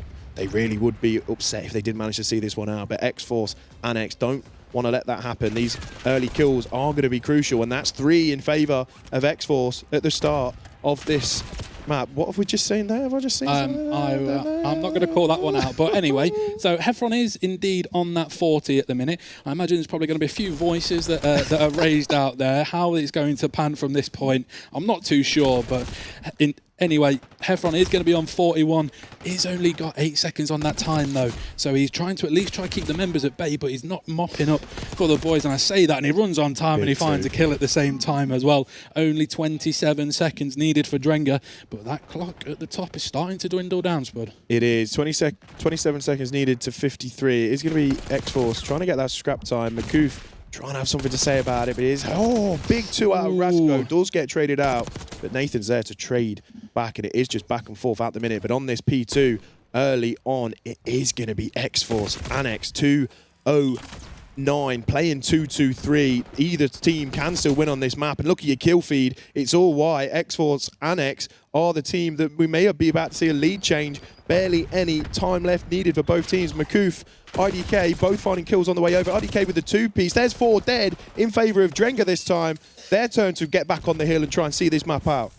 really would be upset if they did manage to see this one out. But X-Force and X don't want to let that happen. These early kills are going to be crucial, and that's 3 in favour of X-Force at the start of this map. What have we just seen there? Have I just seen something? I'm not going to call that one out. But anyway, so Heffron is indeed on that 40 at the minute. I imagine there's probably going to be a few voices that are raised out there. How it's going to pan from this point, I'm not too sure. But anyway, Heffron is going to be on 41. He's only got 8 seconds on that time, though. So he's trying to at least keep the members at bay, but he's not mopping up for the boys. And I say that, and he runs on time, and he finds a kill at the same time as well. Only 27 seconds needed for Drenga, but that clock at the top is starting to dwindle down, Spud. It is. 27 seconds needed to 53. It's going to be X-Force trying to get that scrap time. Makoof trying to have something to say about it, but it is, big 2 out of Rasco. Does get traded out, but Nathan's there to trade back, and it is just back and forth at the minute. But on this P2, early on, it is going to be X-Force Annex 209, playing 2-2-3. Either team can still win on this map, and look at your kill feed. It's all white. X-Force Annex are the team that we may be about to see a lead change. Barely any time left needed for both teams. Makoof, IDK, both finding kills on the way over. IDK with the 2-piece. There's 4 dead in favour of Drenga this time. Their turn to get back on the hill and try and see this map out.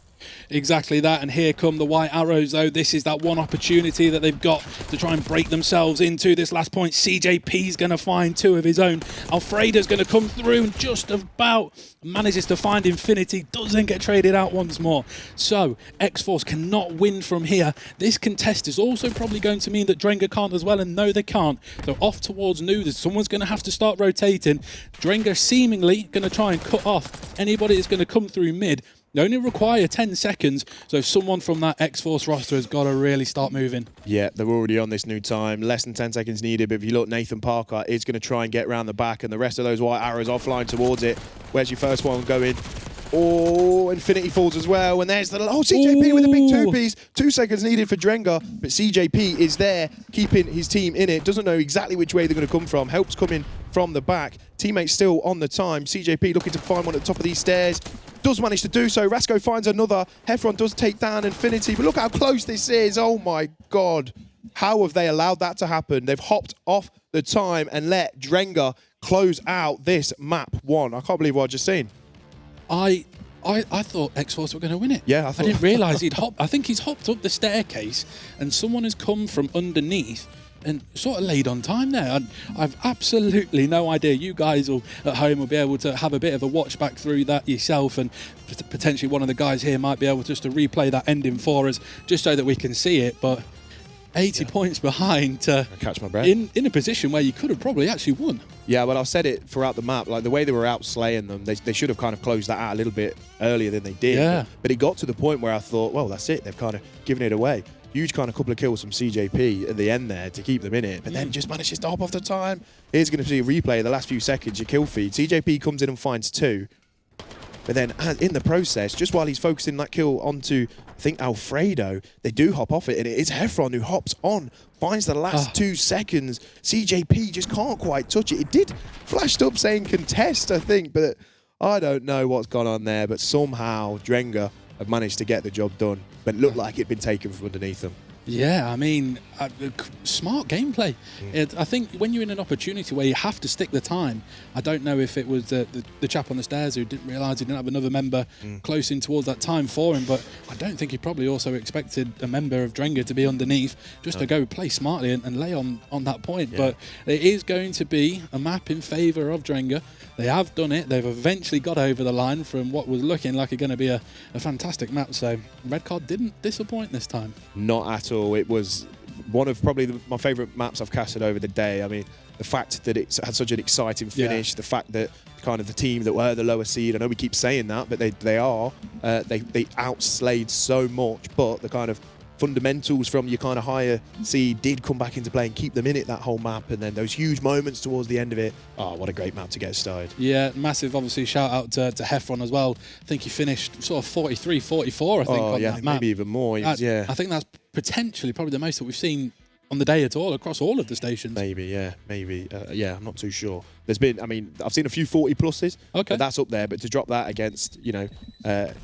Exactly that, and here come the white arrows, though. This is that one opportunity that they've got to try and break themselves into this last point. CJP's going to find 2 of his own. Alfredo's going to come through and just about manages to find Infinity, doesn't get traded out once more. So X-Force cannot win from here. This contest is also probably going to mean that Drenga can't as well, and no, they can't. So off towards Nu, someone's going to have to start rotating. Drenga seemingly going to try and cut off anybody that's going to come through mid. They only require 10 seconds, so someone from that X-Force roster has got to really start moving. Yeah, they're already on this new time. Less than 10 seconds needed, but if you look, Nathan Parker is going to try and get around the back, and the rest of those white arrows are flying towards it. Where's your first one going? Oh, Infinity falls as well, and there's the... Oh, CJP with a big 2-piece. 2 seconds needed for Drenga, but CJP is there, keeping his team in it. Doesn't know exactly which way they're going to come from. Help's coming from the back. Teammates still on the time. CJP looking to find one at the top of these stairs. Does manage to do so. Rasco finds another. Heffron does take down Infinity, but look how close this is. Oh my God. How have they allowed that to happen? They've hopped off the time and let Drenga close out this map 1. I can't believe what I've just seen. I thought X-Force were going to win it. Yeah, I didn't realise he'd hopped. I think he's hopped up the staircase, and someone has come from underneath and sort of laid on time there. And I've absolutely no idea. You guys will at home will be able to have a bit of a watch back through that yourself, and potentially one of the guys here might be able just to replay that ending for us, just so that we can see it. But 80 points behind to catch my breath in a position where you could have probably actually won. Yeah, well, I've said it throughout the map. Like the way they were out slaying them, they should have kind of closed that out a little bit earlier than they did. Yeah. But it got to the point where I thought, well, that's it. They've kind of given it away. Huge kind of couple of kills from CJP at the end there to keep them in it, but then just manages to hop off the time. Here's going to be a replay of the last few seconds. Your kill feed. CJP comes in and finds 2. But then in the process, just while he's focusing that kill onto, I think, Alfredo, they do hop off it, and it is Heffron who hops on, finds the last 2 seconds. CJP just can't quite touch it. It did flashed up saying contest, I think, but I don't know what's gone on there, but somehow Drenga have managed to get the job done, but it looked like it'd been taken from underneath them. Yeah, I mean, smart gameplay. I think when you're in an opportunity where you have to stick the time, I don't know if it was the chap on the stairs who didn't realise he didn't have another member close in towards that time for him, but I don't think he probably also expected a member of Drenga to be underneath just to go play smartly and lay on that point. But it is going to be a map in favour of Drenga. They have done it. They've eventually got over the line from what was looking like going to be a fantastic map. So Red Card didn't disappoint this time. Not at all. It was one of probably my favourite maps I've casted over the day. I mean, the fact that it's had such an exciting finish, the fact that kind of the team that were the lower seed, I know we keep saying that, but they outslayed so much, but the kind of fundamentals from your kind of higher seed did come back into play and keep them in it that whole map, and then those huge moments towards the end of it. Oh, what a great map to get started. Yeah, massive obviously shout out to Heffron as well. I think he finished sort of 43, 44 I think on that map. Maybe even more. I think that's potentially probably the most that we've seen on the day at all across all of the stations. Maybe, I'm not too sure. There's been, I mean, I've seen a few 40 pluses, but that's up there. But to drop that against, a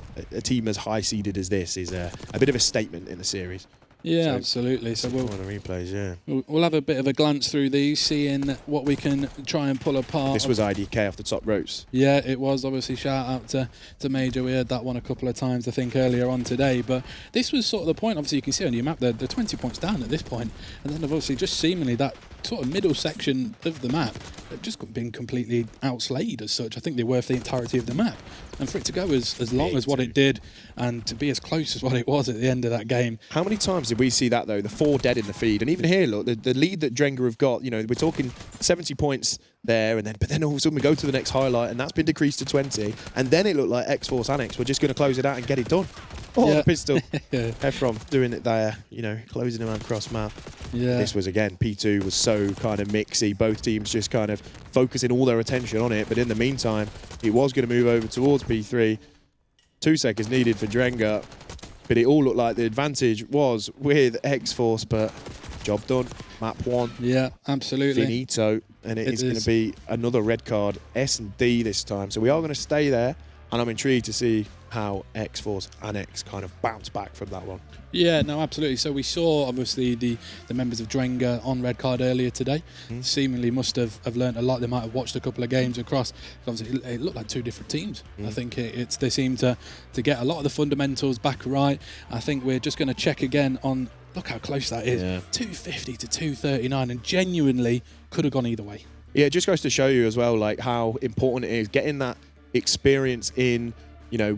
team as high seeded as this is a bit of a statement in the series. Yeah, absolutely. So we'll replays, we'll have a bit of a glance through these, seeing what we can try and pull apart. This was IDK off the top ropes. Yeah, it was. Obviously, shout out to Major. We heard that one a couple of times, I think, earlier on today. But this was sort of the point. Obviously, you can see on your map they're 20 points down at this point, and then obviously just seemingly that sort of middle section of the map have just been completely outslayed as such. I think they were for the entirety of the map, and for it to go as long as what it did and to be as close as what it was at the end of that game. How many times did we see that though? The 4 dead in the feed, and even here, look, the lead that Drenga have got. We're talking 70 points there, but then all of a sudden we go to the next highlight, and that's been decreased to 20, and then it looked like X-Force Annex were just going to close it out and get it done. The pistol. Heffron doing it there, closing him across map. Yeah. This was, again, P2 was so kind of mixy. Both teams just kind of focusing all their attention on it. But in the meantime, it was going to move over towards P3. 2 seconds needed for Drenga. But it all looked like the advantage was with X-Force. But job done. Map 1. Yeah, absolutely. Finito. And it is going to be another red card. S&D this time. So we are going to stay there. And I'm intrigued to see how X-Force Annex kind of bounce back from that one. Yeah, no, absolutely. So we saw, obviously, the members of Drenga on red card earlier today. Seemingly must have learnt a lot. They might have watched a couple of games across. Obviously, it looked like 2 different teams. I think they seem to get a lot of the fundamentals back right. I think we're just going to check again on, look how close that is. 250 to 239, and genuinely could have gone either way. Yeah, it just goes to show you as well, like how important it is getting that experience in,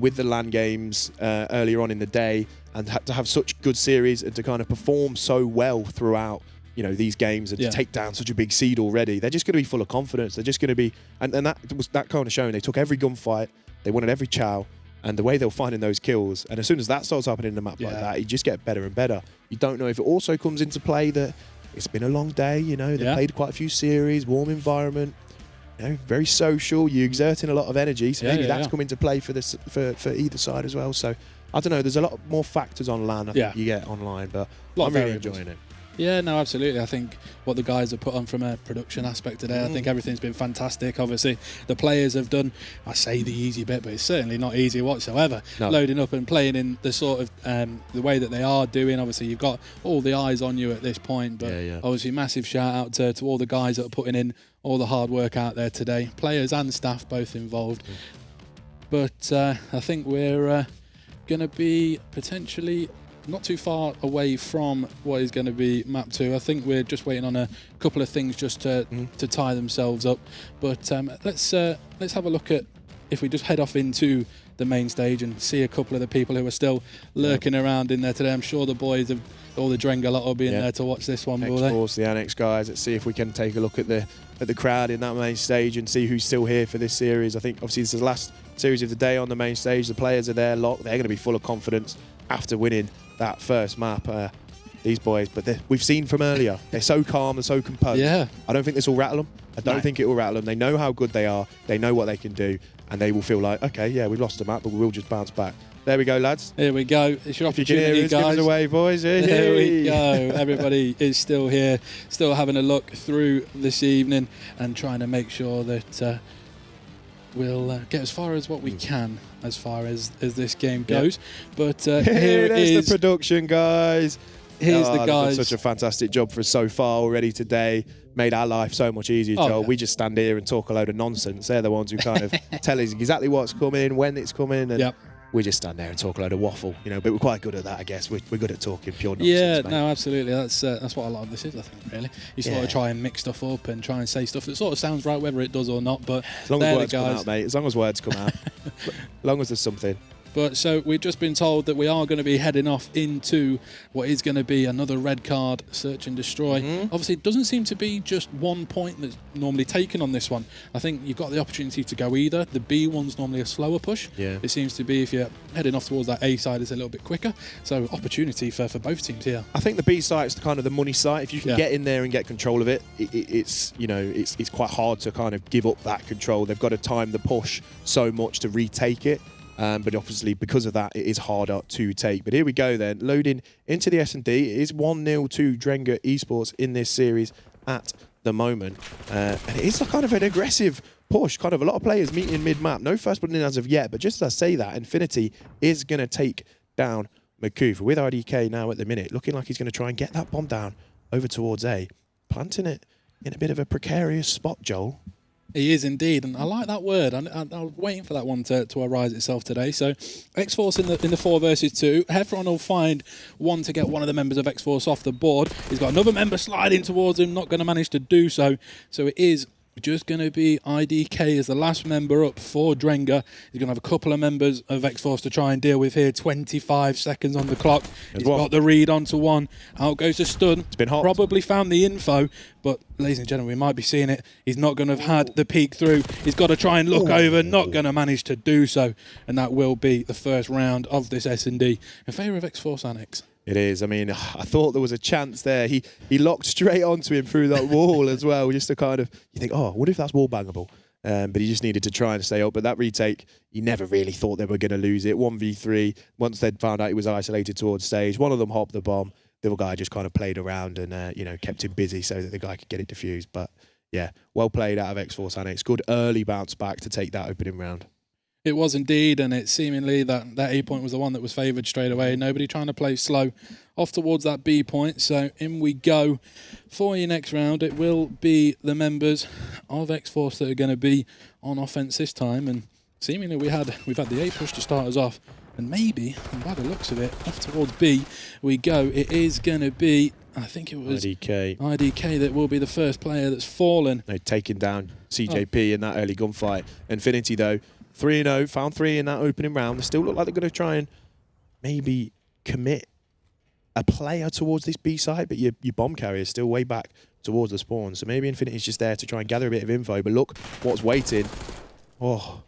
with the LAN games earlier on in the day, and to have such good series and to kind of perform so well throughout, these games, and to take down such a big seed already. They're just going to be full of confidence. They're just going to be, and that was that kind of showing. They took every gunfight, they won at every chow, and the way they were finding those kills. And as soon as that starts happening in a map like that, you just get better and better. You don't know if it also comes into play that it's been a long day. They played quite a few series, warm environment. Very social. You're exerting a lot of energy, so maybe that's come into play for this for either side as well. So I don't know. There's a lot more factors on LAN I think you get online, but I'm really enjoying it. Yeah, no, absolutely. I think what the guys have put on from a production aspect today, I think everything's been fantastic. Obviously, the players have done, I say the easy bit, but it's certainly not easy whatsoever. No. Loading up and playing in the sort of the way that they are doing. Obviously, you've got all the eyes on you at this point, but obviously, massive shout out to all the guys that are putting in all the hard work out there today. Players and staff both involved. But I think we're going to be potentially not too far away from what is going to be map 2. I think we're just waiting on a couple of things just to tie themselves up. But let's have a look at, if we just head off into the main stage and see a couple of the people who are still lurking around in there today. I'm sure the boys of all the Drenga lot will be in there to watch this one, will they? X-Force, the Annex guys. Let's see if we can take a look at the crowd in that main stage and see who's still here for this series. I think obviously this is the last series of the day on the main stage. The players are there locked. They're going to be full of confidence after winning that first map. These boys, but we've seen from earlier, they're so calm and so composed. Yeah. I don't think this will rattle them. I don't think it will rattle them. They know how good they are. They know what they can do. And they will feel like, okay, yeah, we've lost a map, but we will just bounce back. There we go, lads. Here we go. It's your If you can opportunity, hear us, guys. give us away, boys. There we go. Everybody is still here, still having a look through this evening and trying to make sure that we'll get as far as what we can as far as this game goes. But here it is. The production, guys. Here's the they've done guys. such a fantastic job for us so far already today. Made our life so much easier, Joel. We just stand here and talk a load of nonsense. They're the ones who kind of tell us exactly what's coming, when it's coming, and we just stand there and talk a load of waffle, but we're quite good at that, I guess. We're good at talking pure nonsense. Yeah, mate. no, absolutely. That's what a lot of this is, I think, really. You sort of try and mix stuff up and try and say stuff that sort of sounds right, whether it does or not. But as long as words come out, mate. As long as words come out. As long as there's something. But so we've just been told that we are going to be heading off into what is going to be another red card, search and destroy. Obviously, it doesn't seem to be just 1 point that's normally taken on this one. I think you've got the opportunity to go either. The B one's normally a slower push. Yeah. It seems to be if you're heading off towards that A side, it's a little bit quicker. So opportunity for both teams here. I think the B site's kind of the money site. If you can get in there and get control of it, it's quite hard to kind of give up that control. They've got to time the push so much to retake it. But obviously, because of that, it is harder to take. But here we go then, loading into the S&D. It is 1-0 to Drenga Esports in this series at the moment. And it is kind of an aggressive push. Kind of a lot of players meeting mid-map. No first blood in as of yet, but just as I say that, Infinity is going to take down Makuf with IDK now at the minute. Looking like he's going to try and get that bomb down over towards A. Planting it in a bit of a precarious spot, Joel. He is indeed, and I like that word. I was waiting for that one to arise itself today. So, X-Force in the 4 versus 2. Heffron will find one to get one of the members of X-Force off the board. He's got another member sliding towards him, not going to manage to do so. So it is just going to be IDK as the last member up for Drenga. He's going to have a couple of members of X-Force to try and deal with here. 25 seconds on the clock. He's got the read onto one. Out goes the stun. It's been hot. Probably found the info, but ladies and gentlemen, we might be seeing it. He's not going to have had the peek through. He's got to try and look over, not going to manage to do so. And that will be the first round of this S&D in favour of X-Force Annex. It is. I mean, I thought there was a chance there. He locked straight onto him through that wall as well, just to kind of, you think, oh, what if that's wall bangable? But he just needed to try and stay up. But that retake, he never really thought they were going to lose it. 1v3, once they'd found out he was isolated towards stage, one of them hopped the bomb. The other guy just kind of played around and, kept him busy so that the guy could get it defused. But, yeah, well played out of X-Force Annex. Good early bounce back to take that opening round. It was indeed, and it seemingly that A point was the one that was favoured straight away. Nobody trying to play slow off towards that B point. So in we go for your next round. It will be the members of X-Force that are going to be on offence this time. And seemingly we've had the A push to start us off. And maybe, and by the looks of it, off towards B we go. It is going to be, I think it was IDK that will be the first player that's fallen. No, taking down CJP in that early gunfight. Infinity, though, 3-0, found 3 in that opening round. They still look like they're going to try and maybe commit a player towards this B side, but your bomb carrier is still way back towards the spawn. So maybe Infinity's just there to try and gather a bit of info. But look what's waiting. Oh.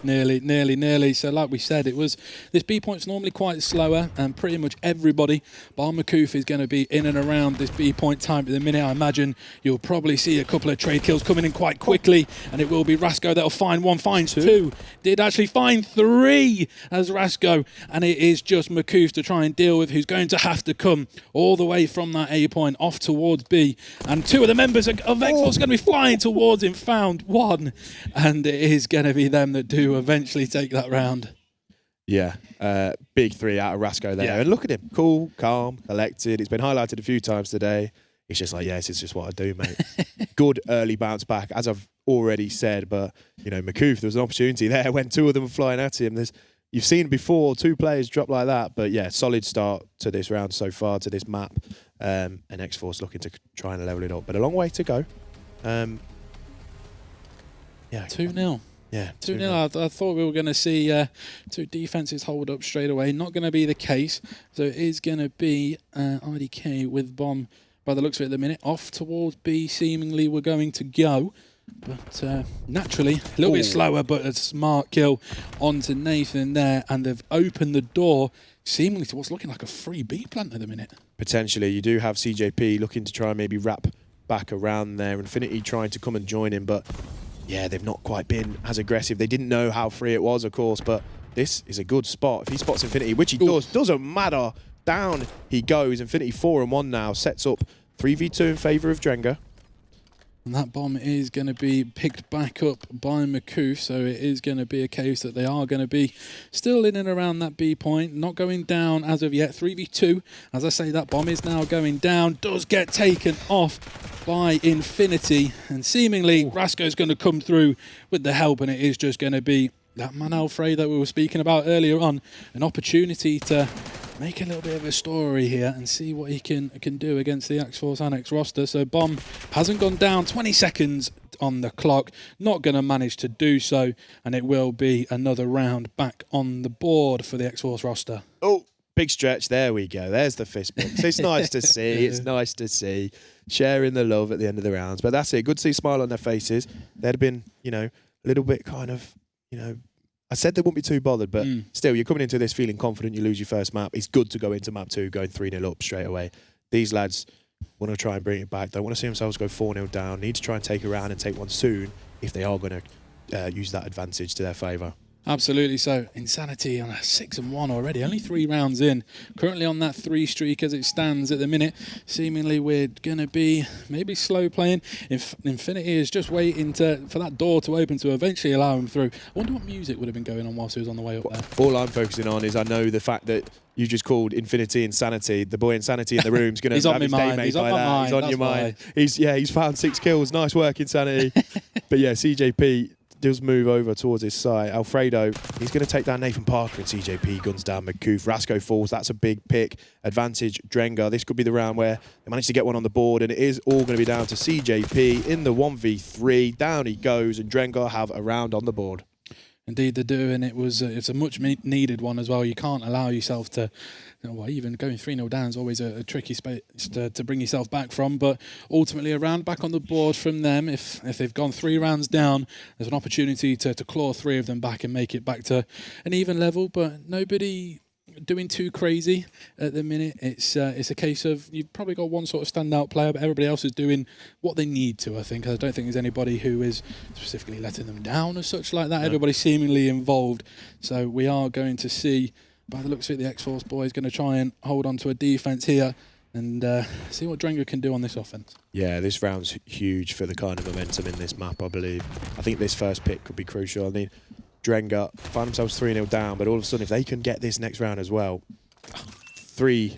Nearly. So like we said, this B point's normally quite slower, and pretty much everybody, bar Makuf, is going to be in and around this B point time at the minute. I imagine you'll probably see a couple of trade kills coming in quite quickly, and it will be Rasco that'll find one, finds two. Did actually find 3 as Rasco, and it is just Makuf to try and deal with, who's going to have to come all the way from that A point off towards B. And 2 of the members of X-Force are going to be flying towards him, found 1, and it is going to be them that do eventually take that round. Yeah, big 3 out of Rasco there. Yeah. And look at him, cool, calm, collected. It's been highlighted a few times today. He's just like, this is just what I do, mate. Good early bounce back, as I've already said. But, Makuf, there was an opportunity there when 2 of them were flying at him. There's you've seen before 2 players drop like that. But yeah, solid start to this round so far, to this map. And X-Force looking to try and level it up. But a long way to go. Yeah. 2-0. Yeah, 2-0. I thought we were going to see 2 defenses hold up straight away. Not going to be the case. So it is going to be IDK with bomb, by the looks of it at the minute. Off towards B, seemingly we're going to go. But naturally, a little bit slower, but a smart kill onto Nathan there. And they've opened the door seemingly to what's looking like a free B plant at the minute. Potentially. You do have CJP looking to try and maybe wrap back around there. Infinity trying to come and join him, but yeah, they've not quite been as aggressive. They didn't know how free it was, of course, but this is a good spot. If he spots Infinity, which he doesn't matter. Down he goes. Infinity 4-1 now. Sets up 3v2 in favour of Drenga. And that bomb is going to be picked back up by Makoof, so it is going to be a case that they are going to be still in and around that B point, not going down as of yet. 3v2, as I say, that bomb is now going down, does get taken off by Infinity, and seemingly Rasko's going to come through with the help, and it is just going to be that man Alfred that we were speaking about earlier on, an opportunity to make a little bit of a story here and see what he can do against the X-Force Annex roster. So bomb hasn't gone down, 20 seconds on the clock, not going to manage to do so, and it will be another round back on the board for the X-Force roster. Oh, big stretch, there we go, there's the fist bump. So it's nice to see, it's nice to see, sharing the love at the end of the rounds, but that's it, good to see a smile on their faces. They'd been, you know, a little bit kind of, you know, I said they wouldn't be too bothered, but still, you're coming into this feeling confident. You lose your first map. It's good to go into map 2, going 3-0 up straight away. These lads want to try and bring it back. Don't want to see themselves go 4-0 down. Need to try and take a round and take one soon if they are going to use that advantage to their favour. Absolutely. So Insanity on a 6-1 already, only 3 rounds in, currently on that 3 streak as it stands at the minute. Seemingly we're going to be maybe slow playing. Infinity is just waiting for that door to open to eventually allow him through. I wonder what music would have been going on whilst he was on the way up there. All I'm focusing on is I know the fact that you just called Infinity Insanity. The boy Insanity in the room's going to have his day made by that. He's on your mind. He's found 6 kills. Nice work, Insanity. But yeah, CJP does move over towards his side. Alfredo, he's going to take down Nathan Parker, and CJP guns down Makoof. Rasko falls. That's a big pick. Advantage Drenga. This could be the round where they manage to get one on the board, and it is all going to be down to CJP in the 1v3. Down he goes, and Drenga have a round on the board. Indeed, they do, and it's a much needed one as well. You can't allow yourself to, even going 3-0 down is always a tricky space to bring yourself back from. But ultimately, a round back on the board from them. If they've gone 3 rounds down, there's an opportunity to claw 3 of them back and make it back to an even level. But nobody doing too crazy at the minute. It's a case of you've probably got one sort of standout player, but everybody else is doing what they need to, I think. I don't think there's anybody who is specifically letting them down as such like that. No. Everybody's seemingly involved. So we are going to see, by the looks of it, the X-Force boys going to try and hold on to a defense here and see what Drenga can do on this offense. Yeah, this round's huge for the kind of momentum in this map, I believe. I think this first pick could be crucial. I mean, Drenga find themselves 3-0 down, but all of a sudden, if they can get this next round as well, 3-2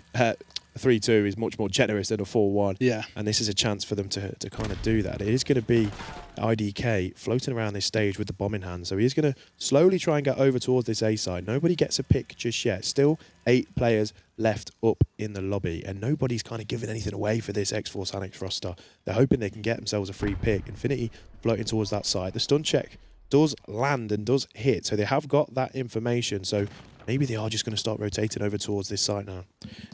is much more generous than a 4-1. Yeah. And this is a chance for them to kind of do that. It is going to be IDK floating around this stage with the bomb in hand. So he's going to slowly try and get over towards this A side. Nobody gets a pick just yet. Still 8 players left up in the lobby, and nobody's kind of giving anything away for this X-Force Annex roster. They're hoping they can get themselves a free pick. Infinity floating towards that side. The stun check does land and does hit, so they have got that information. So maybe they are just going to start rotating over towards this site now.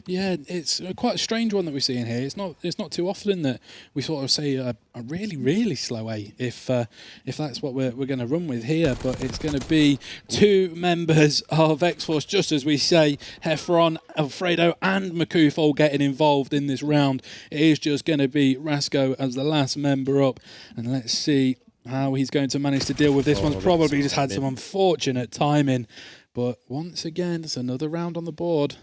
Yeah, it's quite a strange one that we're seeing here. It's not too often that we sort of say a really, really slow A, if that's what we're going to run with here. But it's going to be 2 members of X-Force, just as we say, Heffron, Alfredo and Makoof all getting involved in this round. It is just going to be Rasko as the last member up. And let's see how he's going to manage to deal with this. One's probably just had some unfortunate timing. But once again, it's another round on the board.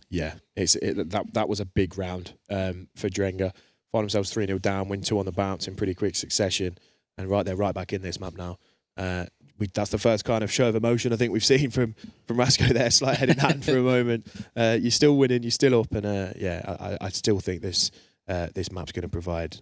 Yeah, that was a big round for Drenga. Find themselves 3-0 down, win 2 on the bounce in pretty quick succession. And they're right back in this map now. That's the first kind of show of emotion I think we've seen from Rasko there, slight head in hand for a moment. You're still winning, you're still up. And I still think this map's going to provide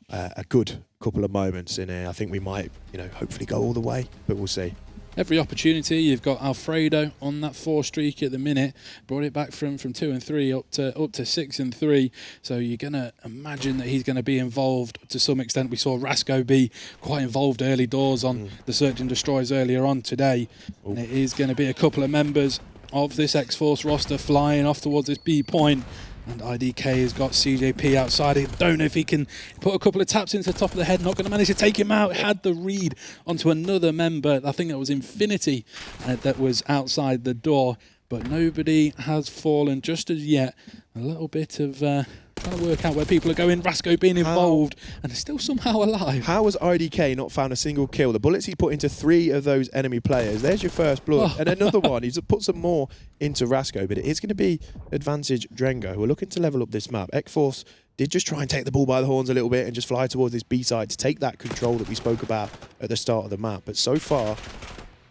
a good couple of moments in here. I think we might, hopefully go all the way, but we'll see. every opportunity. You've got Alfredo on that 4 streak at the minute, brought it back from 2 and 3 up to 6 and 3. So you're gonna imagine that he's going to be involved to some extent. We saw Rasco be quite involved early doors on the Search and Destroys earlier on today, and it is going to be a couple of members of this X-Force roster flying off towards this B point. And IDK has got CJP outside. I don't know if he can put a couple of taps into the top of the head. Not going to manage to take him out. Had the read onto another member. I think that was Infinity that was outside the door. But nobody has fallen just as yet. A little bit of trying to work out where people are going. Rasco being involved and still somehow alive. How has IDK not found a single kill? The bullets he's put into 3 of those enemy players. There's your first blood. And another one. He's put some more into Rasco, but it is going to be advantage Drengo, who are looking to level up this map. X-Force did just try and take the bull by the horns a little bit and just fly towards this B side to take that control that we spoke about at the start of the map. But so far,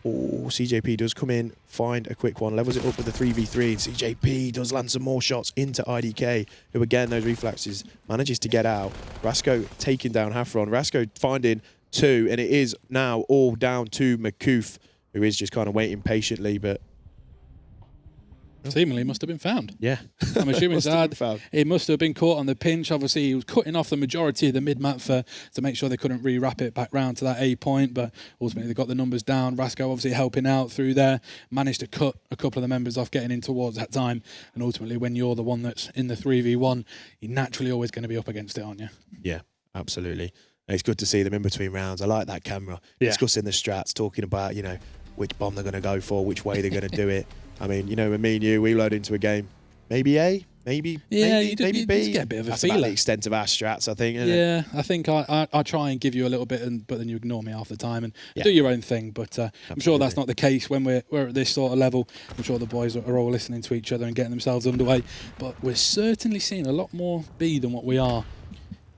CJP does come in, find a quick one, levels it up with a 3v3, and CJP does land some more shots into IDK, who again, those reflexes, manages to get out. Rasco taking down Hafron. Rasco finding 2, and it is now all down to Makoof, who is just kind of waiting patiently, but seemingly must have been found. Yeah. I'm assuming he must have been caught on the pinch. Obviously, he was cutting off the majority of the mid-map to make sure they couldn't re-wrap it back round to that A point, but ultimately they got the numbers down. Rasco obviously helping out through there, managed to cut a couple of the members off getting in towards that time, and ultimately when you're the one that's in the 3v1, you're naturally always going to be up against it, aren't you? Yeah, absolutely. And it's good to see them in between rounds. I like that camera. Discussing the strats, talking about, which bomb they're going to go for, which way they're going to do it. I mean, when me and you, we load into a game, maybe A, maybe B. You just get a bit of a That's feeler. about the extent of our strats, I think. Isn't Yeah, it? I think I try and give you a little bit, but then you ignore me half the time and do your own thing. But I'm sure that's not the case when we're at this sort of level. I'm sure the boys are all listening to each other and getting themselves underway. But we're certainly seeing a lot more B than what we are.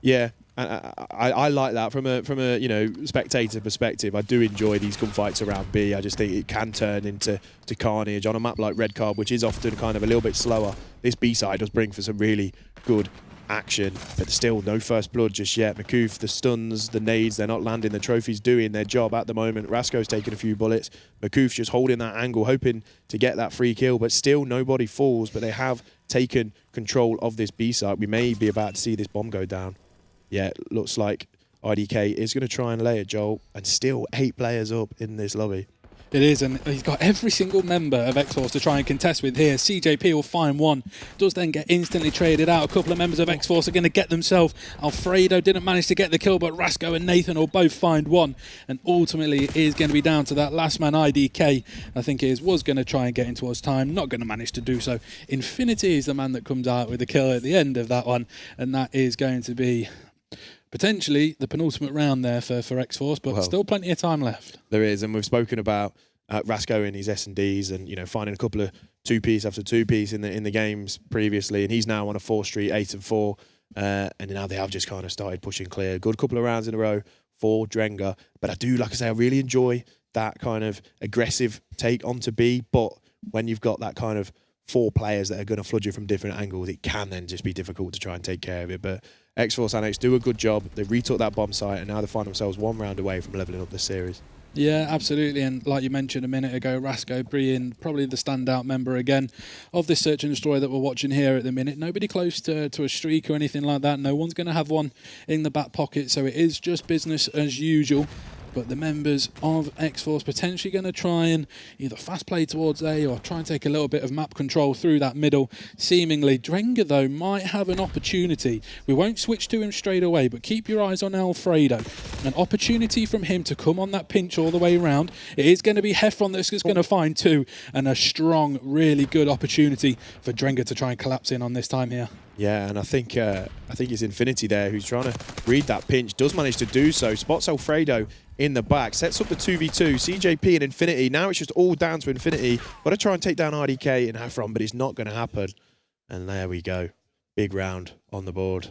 Yeah. I like that from a spectator perspective. I do enjoy these gunfights around B. I just think it can turn into carnage on a map like Red Card, which is often kind of a little bit slower. This B side does bring for some really good action, but still no first blood just yet. Makoof, the stuns, the nades, they're not landing. The trophy's doing their job at the moment. Rasco's taking a few bullets. Makoof just holding that angle, hoping to get that free kill, but still nobody falls. But they have taken control of this B side. We may be about to see this bomb go down. Yeah, it looks like IDK is going to try and lay it, Joel, and still 8 players up in this lobby. It is, and he's got every single member of X-Force to try and contest with here. CJP will find one, does then get instantly traded out. A couple of members of X-Force are going to get themselves. Alfredo didn't manage to get the kill, but Rasco and Nathan will both find one. And ultimately, it is going to be down to that last man, IDK. I think he was going to try and get in towards time, not going to manage to do so. Infinity is the man that comes out with the kill at the end of that one, and that is going to be potentially the penultimate round there for X-Force, but still plenty of time left. There is, and we've spoken about Rasco in his S&Ds and, finding a couple of 2-piece after 2-piece in the games previously, and he's now on a 4 street, 8 and 4, and now they have just kind of started pushing clear. Good couple of rounds in a row for Drenga, but I do, like I say, I really enjoy that kind of aggressive take onto B, but when you've got that kind of 4 players that are going to flood you from different angles, it can then just be difficult to try and take care of it. But X-Force Annex do a good job. They retook that bomb site, and now they find themselves 1 round away from leveling up this series. Yeah, absolutely. And like you mentioned a minute ago, Rasco being probably the standout member again of this Search and Destroy that we're watching here at the minute. Nobody close to a streak or anything like that. No one's going to have one in the back pocket, so it is just business as usual. But the members of X-Force potentially going to try and either fast play towards A or try and take a little bit of map control through that middle. Seemingly, Drenga, though, might have an opportunity. We won't switch to him straight away, but keep your eyes on Alfredo. An opportunity from him to come on that pinch all the way around. It is going to be Heffron that's going to find 2, and a strong, really good opportunity for Drenga to try and collapse in on this time here. Yeah, and I think it's Infinity there who's trying to read that pinch. Does manage to do so. Spots Alfredo in the back. Sets up the 2v2. CJP and Infinity. Now it's just all down to Infinity. Got to try and take down RDK and Hafron, but it's not going to happen. And there we go. Big round on the board.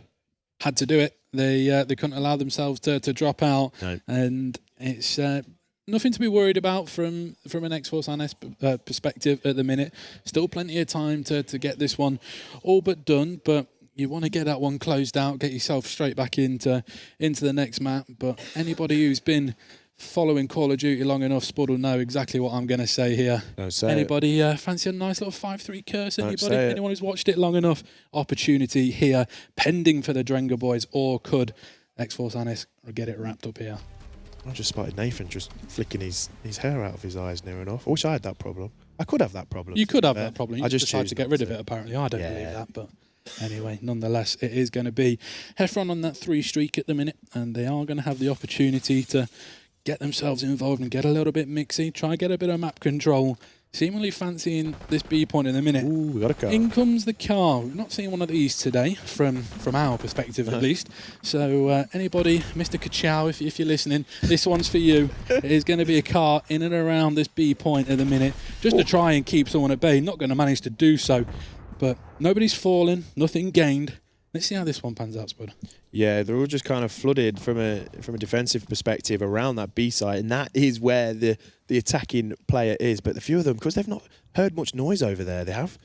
Had to do it. They couldn't allow themselves to drop out. No. And it's nothing to be worried about from an X-Force NS perspective at the minute. Still plenty of time to get this one all but done, but you want to get that one closed out, get yourself straight back into the next map. But anybody who's been following Call of Duty long enough, Spud will know exactly what I'm going to say here. Don't say Anybody fancy a nice little 5-3 curse? Don't Anybody? say it. Anyone who's watched it long enough? Opportunity here, pending for the Drenga boys, or could X-Force Anis get it wrapped up here? I just spotted Nathan just flicking his hair out of his eyes near enough. I wish I had that problem. I could have that problem. You could have that problem. You I just decide choose to get not rid of it, apparently. I don't believe that, but anyway, nonetheless, it is going to be Heffron on that 3 streak at the minute, and they are going to have the opportunity to get themselves involved and get a little bit mixy, try and get a bit of map control. Seemingly fancying this B point in a minute. Ooh, we got a car. In comes the car. We've not seen one of these today, from our perspective at least. So anybody, Mr. Kachow, if you're listening, this one's for you. It is going to be a car in and around this B point at the minute, just to try and keep someone at bay. Not going to manage to do so, but nobody's fallen, nothing gained. Let's see how this one pans out, Spud. Yeah, they're all just kind of flooded from a defensive perspective around that B site, and that is where the attacking player is. But the few of them, because they've not heard much noise over there, they have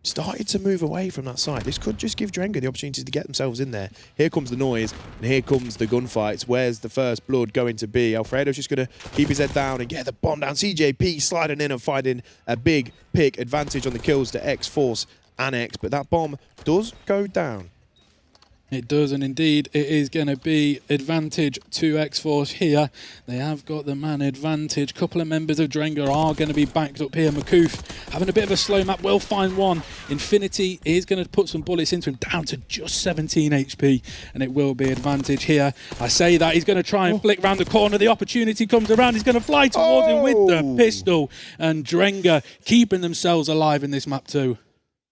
started to move away from that site. This could just give Drenga the opportunity to get themselves in there. Here comes the noise, and here comes the gunfights. Where's the first blood going to be? Alfredo's just going to keep his head down and get the bomb down. CJP sliding in and finding a big pick advantage on the kills to X-Force Annex, but that bomb does go down. It does, and indeed it is going to be advantage to X-Force here. They have got the man advantage. Couple of members of Drenga are going to be backed up here. Makoof having a bit of a slow map, will find one. Infinity is going to put some bullets into him, down to just 17 HP, and it will be advantage here. I say that, he's going to try and flick round the corner. The opportunity comes around. He's going to fly towards him with the pistol, and Drenga keeping themselves alive in this map too.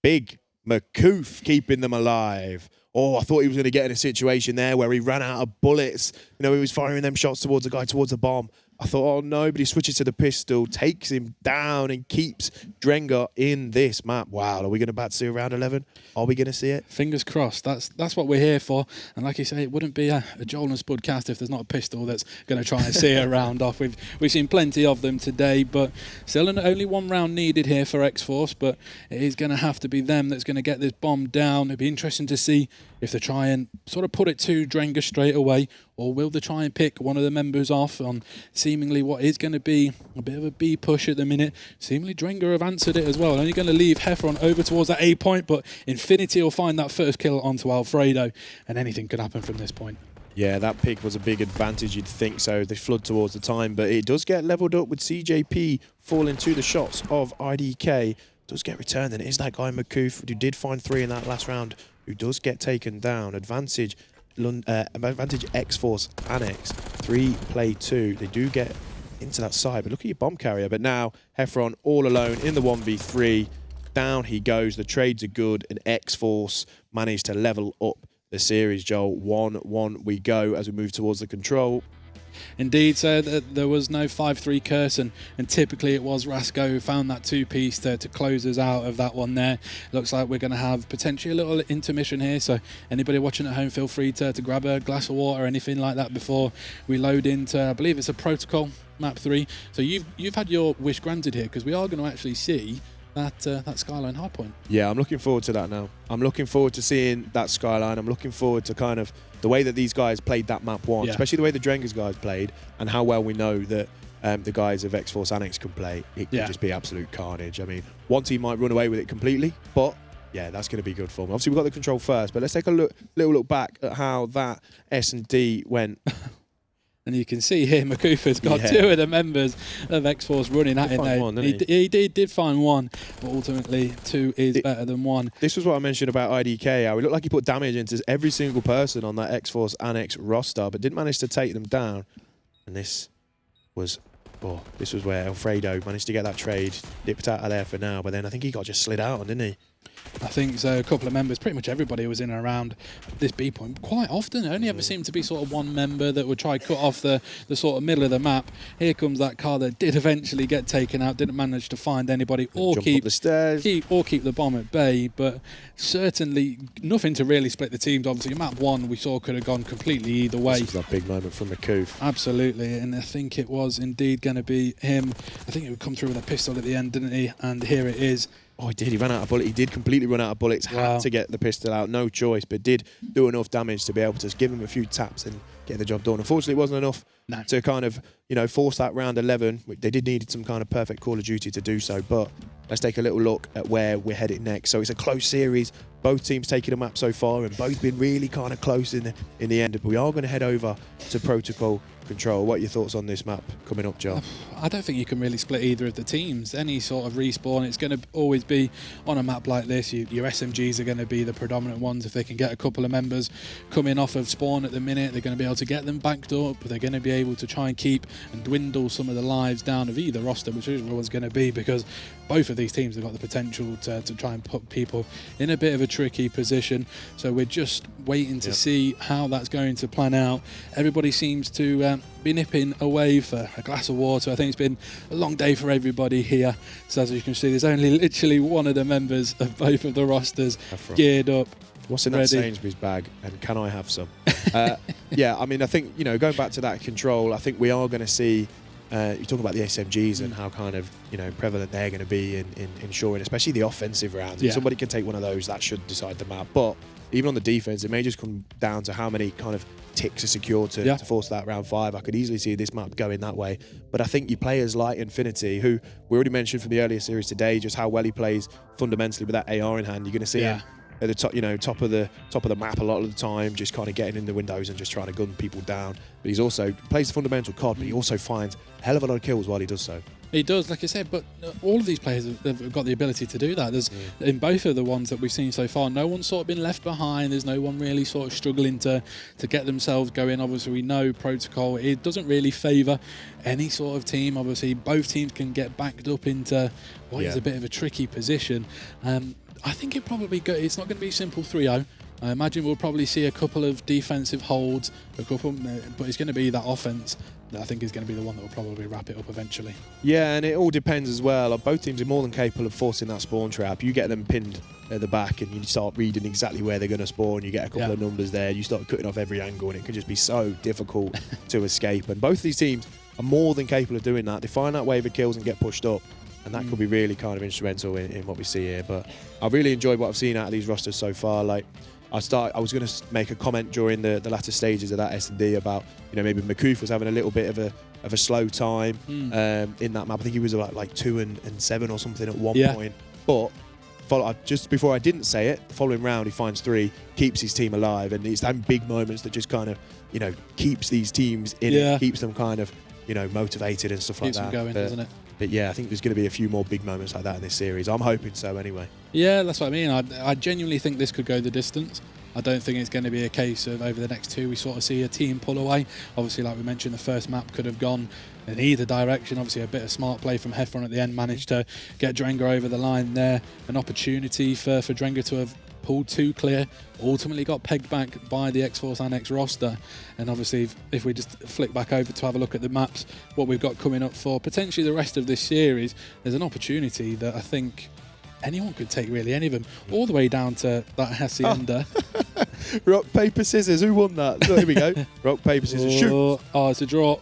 Big Makoof keeping them alive. Oh, I thought he was going to get in a situation there where he ran out of bullets. You know, he was firing them shots towards the guy, towards the bomb. I thought, oh no, but he switches to the pistol, takes him down and keeps Drenga in this map. Wow, are we going to bat to round 11? Are we going to see it? Fingers crossed. That's what we're here for. And like you say, it wouldn't be a Joel and Spud cast if there's not a pistol that's going to try and see a round off. We've seen plenty of them today, but still only one round needed here for X-Force, but it is going to have to be them that's going to get this bomb down. It'd be interesting to see if they try and sort of put it to Drenga straight away, or will they try and pick one of the members off on seemingly what is going to be a bit of a B push at the minute. Seemingly Drenga have answered it as well. Only going to leave Heffron over towards that A point, but Infinity will find that first kill onto Alfredo, and anything could happen from this point. Yeah, that pick was a big advantage, you'd think so. They flood towards the time, but it does get leveled up with CJP falling to the shots of IDK. Does get returned, and it is that guy Makoof, who did find 3 in that last round, who does get taken down. Advantage X-Force Annex, 3 play 2. They do get into that side, but look at your bomb carrier. But now Heffron all alone in the 1v3. Down he goes. The trades are good, and X-Force managed to level up the series, Joel. 1-1 we go as we move towards the control. Indeed, so there was no 5-3 curse, and typically it was Rasko who found that 2-piece to close us out of that one there. Looks like we're going to have potentially a little intermission here, so anybody watching at home, feel free to grab a glass of water or anything like that before we load into, I believe it's a protocol map 3. So you've had your wish granted here, because we are going to actually see that Skyline hardpoint. Yeah, I'm looking forward to that now. I'm looking forward to seeing that Skyline. I'm looking forward to kind of the way that these guys played that map 1, especially the way the Drenga's guys played, and how well we know that the guys of X-Force Annex can play. It could just be absolute carnage. I mean, one team might run away with it completely, but yeah, that's going to be good for them. Obviously, we've got the control first, but let's take a little look back at how that S&D went. And you can see here, Makoofa's got 2 of the members of X-Force running at him now. He did find 1, but ultimately 2 is better than 1. This was what I mentioned about IDK. How it looked like he put damage into every single person on that X-Force Annex roster, but didn't manage to take them down. And this was where Alfredo managed to get that trade, dipped out of there for now, but then I think he got just slid out on, didn't he? I think so. A couple of members, pretty much everybody was in and around this B point. Quite often, it only ever seemed to be sort of one member that would try cut off the sort of middle of the map. Here comes that car that did eventually get taken out, didn't manage to find anybody or keep the stairs, keep the bomb at bay. But certainly nothing to really split the teams. Obviously, map 1 we saw could have gone completely either way. This was that big moment from Makoof. Absolutely, and I think it was indeed going to be him. I think it would come through with a pistol at the end, didn't he? And here it is. Oh, he did. He ran out of bullets. He did completely run out of bullets. Wow. Had to get the pistol out. No choice, but did do enough damage to be able to give him a few taps and get the job done. Unfortunately, it wasn't enough to kind of, force that round 11. They did need some kind of perfect Call of Duty to do so. But let's take a little look at where we're headed next. So it's a close series. Both teams taking a map so far and both been really kind of close in the end. But we are going to head over to Protocol Control. What are your thoughts on this map coming up, Joe? I don't think you can really split either of the teams. Any sort of respawn, it's going to always be on a map like this. Your SMGs are going to be the predominant ones. If they can get a couple of members coming off of spawn at the minute, they're going to be able to get them backed up. They're going to be able to try and keep and dwindle some of the lives down of either roster, which is what's going to be, because both of these teams have got the potential to try and put people in a bit of a tricky position. So we're just waiting to see how that's going to plan out. Everybody seems to be nipping away for a glass of water. I think it's been a long day for everybody here. So as you can see, there's only literally one of the members of both of the rosters geared up. What's in that Sainsbury's bag, and can I have some? Yeah, I mean, I think, going back to that control, I think we are going to see, you talk about the SMGs and how kind of, prevalent they're going to be in ensuring, especially the offensive rounds. If somebody can take one of those, that should decide the map. But even on the defense, it may just come down to how many kind of ticks are secured to force that round 5. I could easily see this map going that way. But I think your players like Infinity, who we already mentioned from the earlier series today, just how well he plays fundamentally with that AR in hand. You're going to see him at the top, top of the map a lot of the time, just kind of getting in the windows and just trying to gun people down. But he's also plays the fundamental COD, but he also finds a hell of a lot of kills while he does so. He does, like I said, but all of these players have got the ability to do that. There's in both of the ones that we've seen so far, no one's sort of been left behind. There's no one really sort of struggling to get themselves going. Obviously, we know Protocol, it doesn't really favour any sort of team. Obviously, both teams can get backed up into what is a bit of a tricky position. I think it's not going to be simple 3-0. I imagine we'll probably see a couple of defensive holds, but it's going to be that offense that I think is going to be the one that will probably wrap it up eventually. Yeah, and it all depends as well. Both teams are more than capable of forcing that spawn trap. You get them pinned at the back and you start reading exactly where they're going to spawn. You get a couple of numbers there. You start cutting off every angle and it can just be so difficult to escape. And both these teams are more than capable of doing that. They find that wave of kills and get pushed up. And that could be really kind of instrumental in what we see here. But I really enjoyed what I've seen out of these rosters so far. Like, I was going to make a comment during the latter stages of that S&D about, maybe Makoof was having a little bit of a slow time in that map. I think he was like 2 and 7 or something at one point. But just before I didn't say it, the following round he finds 3, keeps his team alive, and it's them big moments that just kind of, keeps these teams in it, keeps them kind of, motivated and stuff like that. Keeps them going, doesn't it? But yeah, I think there's going to be a few more big moments like that in this series. I'm hoping so anyway. Yeah, that's what I mean. I genuinely think this could go the distance. I don't think it's going to be a case of over the next 2 we sort of see a team pull away. Obviously, like we mentioned, the first map could have gone in either direction. Obviously, a bit of smart play from Heffron at the end managed to get Drenga over the line there. An opportunity for Drenga to have pulled 2 clear, ultimately got pegged back by the X-Force Annex roster. And obviously, if we just flick back over to have a look at the maps, what we've got coming up for potentially the rest of this series, there's an opportunity that I think anyone could take, really, any of them, all the way down to that Hacienda. Rock, paper, scissors, who won that? So here we go. Rock, paper, scissors, shoot. Oh, it's a draw.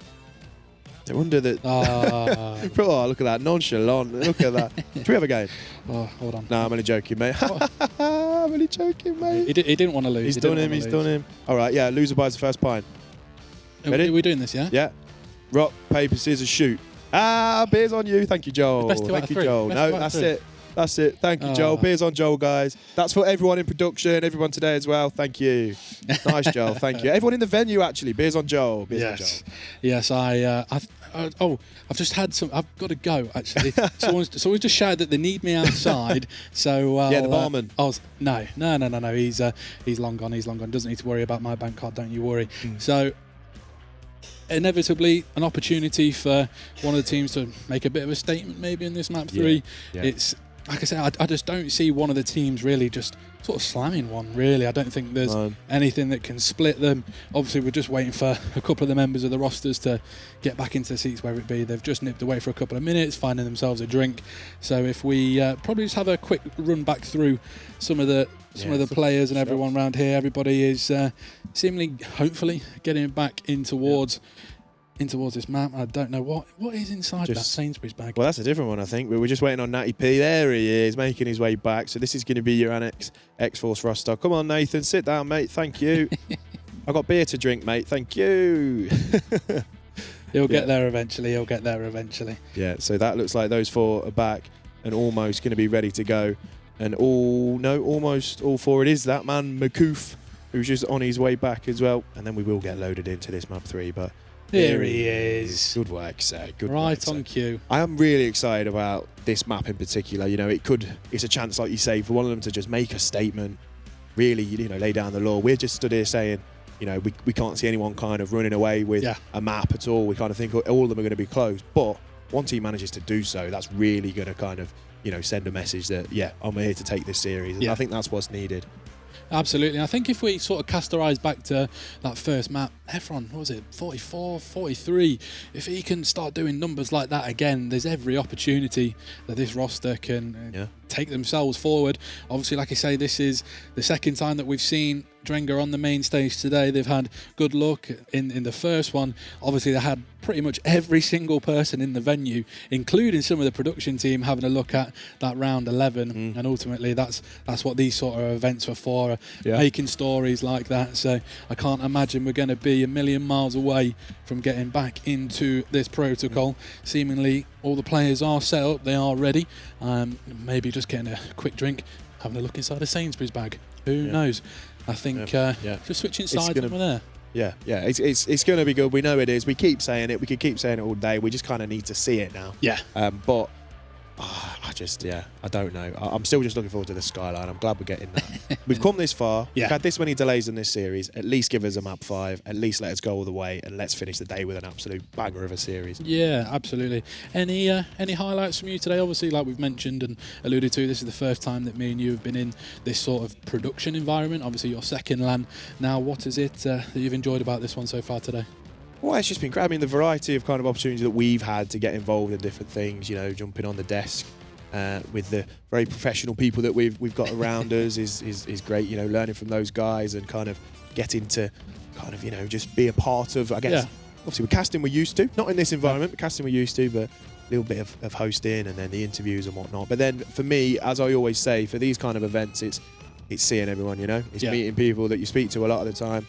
No wonder that. Oh, look at that. Nonchalant. Look at that. Should we have a game? Oh, hold on. No, I'm only joking, mate. I'm only joking, mate. He didn't want to lose. He's done him. All right, yeah, loser buys the first pint. Ready? Are we doing this, yeah? Yeah. Rock, paper, scissors, shoot. Beers on you. Thank you, Joel. Thank you, Joel. No, that's it. That's it. Thank you, Joel. Beers on Joel, guys. That's for everyone in production, everyone today as well. Thank you. Nice, Joel. Thank you. Everyone in the venue, actually. Beers on Joel. Beers on Joel. Yes, I've just had some. I've got to go, actually. Someone's just shouted that they need me outside. So yeah, the barman. No. He's long gone. He's long gone. Doesn't need to worry about my bank card. Don't you worry. So inevitably, an opportunity for one of the teams to make a bit of a statement, maybe in this map 3. Yeah. It's like I said, I just don't see one of the teams really just sort of slamming one, really. I don't think there's anything that can split them. Obviously, we're just waiting for a couple of the members of the rosters to get back into the seats, whether it be they've just nipped away for a couple of minutes, finding themselves a drink. So if we probably just have a quick run back through some of the players and everyone around here. Everybody is seemingly, hopefully, getting back in towards in towards this map. I don't know what is inside that Sainsbury's bag. Well, that's a different one, I think. But we're just waiting on Natty P. There he is, making his way back. So this is going to be your Annex X-Force roster. Come on, Nathan, sit down, mate. Thank you. I got beer to drink, mate. Thank you. He'll get there eventually. He'll get there eventually. Yeah, so that looks like those 4 are back and almost going to be ready to go. And almost all 4. It is that man, Makoof, who's just on his way back as well. And then we will get loaded into this map 3, but here he is. Good work, sir. Good work, right sir. on cue. I am really excited about this map in particular. You know, it's a chance, like you say, for one of them to just make a statement, really, lay down the law. We're just stood here saying, we can't see anyone kind of running away with a map at all. We kind of think all of them are going to be closed. But one team manages to do so, that's really going to kind of, send a message that, I'm here to take this series. And I think that's what's needed. Absolutely. I think if we sort of cast our eyes back to that first map, Heffron, what was it, 44, 43, if he can start doing numbers like that again, there's every opportunity that this roster can take themselves forward. Obviously, like I say, this is the second time that we've seen Drenga on the main stage today. They've had good luck in the first one. Obviously, they had pretty much every single person in the venue, including some of the production team, having a look at that round 11. And ultimately, that's what these sort of events are for, making stories like that. So I can't imagine we're going to be a million miles away from getting back into this protocol. Seemingly, all the players are set up. They are ready. Maybe just getting a quick drink, having a look inside a Sainsbury's bag. Who knows? I think just switching sides over there. Yeah, it's going to be good. We know it is. We keep saying it. We could keep saying it all day. We just kind of need to see it now. Yeah. But I don't know. I'm still just looking forward to the skyline. I'm glad we're getting that. We've come this far. We've had this many delays in this series. At least give us a map 5. At least let us go all the way, and let's finish the day with an absolute banger of a series. Yeah, absolutely. Any highlights from you today? Obviously, like we've mentioned and alluded to, this is the first time that me and you have been in this sort of production environment. Obviously, your second LAN. Now, what is it that you've enjoyed about this one so far today? Well, it's just been great. I mean, the variety of kind of opportunities that we've had to get involved in different things, jumping on the desk with the very professional people that we've got around us is great. Learning from those guys and kind of getting to kind of, just be a part of, I guess, obviously with casting we're used to, not in this environment, but casting we're used to, but a little bit of hosting and then the interviews and whatnot. But then for me, as I always say, for these kind of events, it's seeing everyone, it's meeting people that you speak to a lot of the time,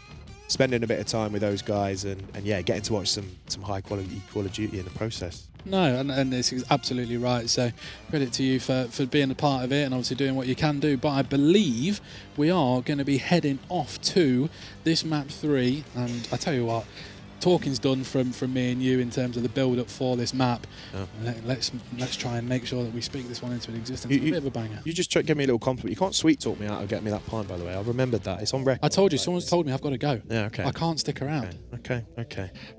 spending a bit of time with those guys and getting to watch some high quality Call of Duty in the process. No, and it's absolutely right. So credit to you for being a part of it and obviously doing what you can do. But I believe we are going to be heading off to this map 3. And I tell you what, talking's done from me and you in terms of the build-up for this map. Let's try and make sure that we speak this one into existence. It's a bit of a banger. You just give me a little compliment. You can't sweet talk me out of getting me that pint, by the way. I've remembered that. It's on record. I told you, someone's told me I've got to go. Yeah, okay. I can't stick around. Okay.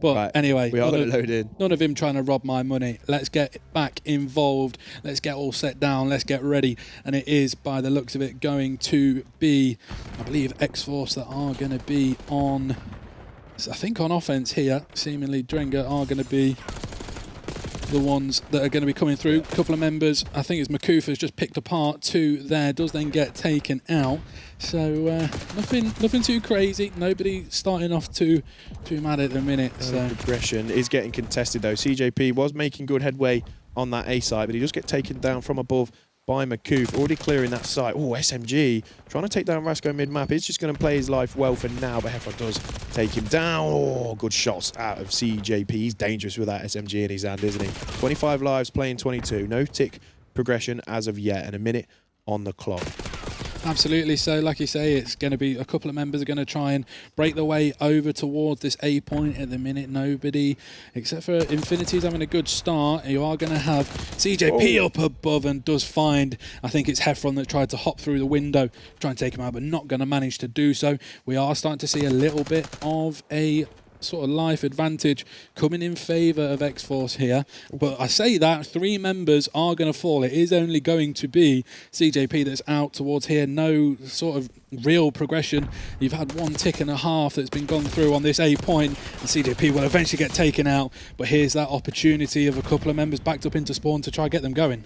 But right. anyway, we are loaded. None of him trying to rob my money. Let's get back involved. Let's get all set down. Let's get ready. And it is, by the looks of it, going to be, I believe, X-Force that are going to be on... I think on offense here, seemingly Drenga are going to be the ones that are going to be coming through. A couple of members, I think it's Makoof just picked apart. 2 there, does then get taken out. So nothing too crazy. Nobody starting off too mad at the minute. So Progression is getting contested though. CJP was making good headway on that A side, but he does get taken down from above by Makoof, already clearing that site. Oh, SMG trying to take down Rasco mid-map. He's just going to play his life well for now, but Heffron does take him down. Oh, good shots out of CJP. He's dangerous with that SMG in his hand, isn't he? 25 lives, playing 22. No tick progression as of yet, and a minute on the clock. Absolutely. So, like you say, it's going to be a couple of members are going to try and break their way over towards this A point. At the minute, nobody, except for Infinity's having a good start. You are going to have CJP up above and does find, I think it's Heffron that tried to hop through the window, try and take him out, but not going to manage to do so. We are starting to see a little bit of a sort of life advantage coming in favour of X-Force here. But I say that 3 members are going to fall. It is only going to be CJP that's out towards here. No sort of real progression. You've had 1 tick and a half that's been gone through on this A point, and CJP will eventually get taken out. But here's that opportunity of a couple of members backed up into spawn to try and get them going.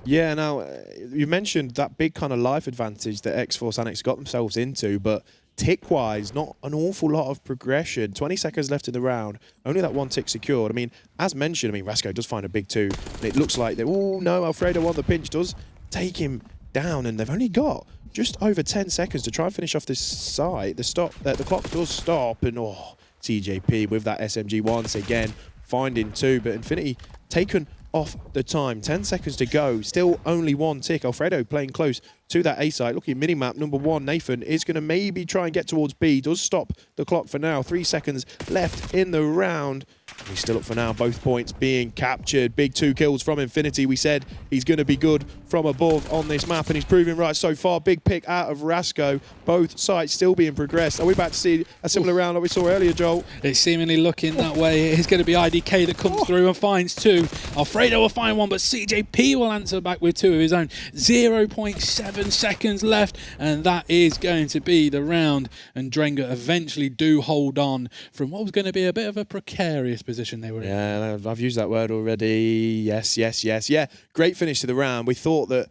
Yeah, now, you mentioned that big kind of life advantage that X-Force Annex got themselves into, but tick-wise, not an awful lot of progression. 20 seconds left in the round. Only that one tick secured. I mean, as mentioned, Rasco does find a big 2. And it looks like, oh, no, Alfredo on the pinch does take him down. And they've only got just over 10 seconds to try and finish off this side. The clock does stop. And, CJP with that SMG once again, finding 2. But Infinity taken off the time. 10 seconds to go. Still only 1 tick. Alfredo playing close to that A site. Looking minimap number 1. Nathan is going to maybe try and get towards B. Does stop the clock for now. 3 seconds left in the round. He's still up for now. Both points being captured. Big 2 kills from Infinity. We said he's going to be good from above on this map, and he's proving right so far. Big pick out of Rasco. Both sides still being progressed. Are we about to see a similar round like we saw earlier, Joel? It's seemingly looking that way. It's going to be IDK that comes through and finds 2. Alfredo will find 1, but CJP will answer back with 2 of his own. 0.7 seconds left, and that is going to be the round. And Drenga eventually do hold on from what was going to be a bit of a precarious position they were in. Yeah, I've used that word already. Yes. Yeah, great finish to the round. We thought that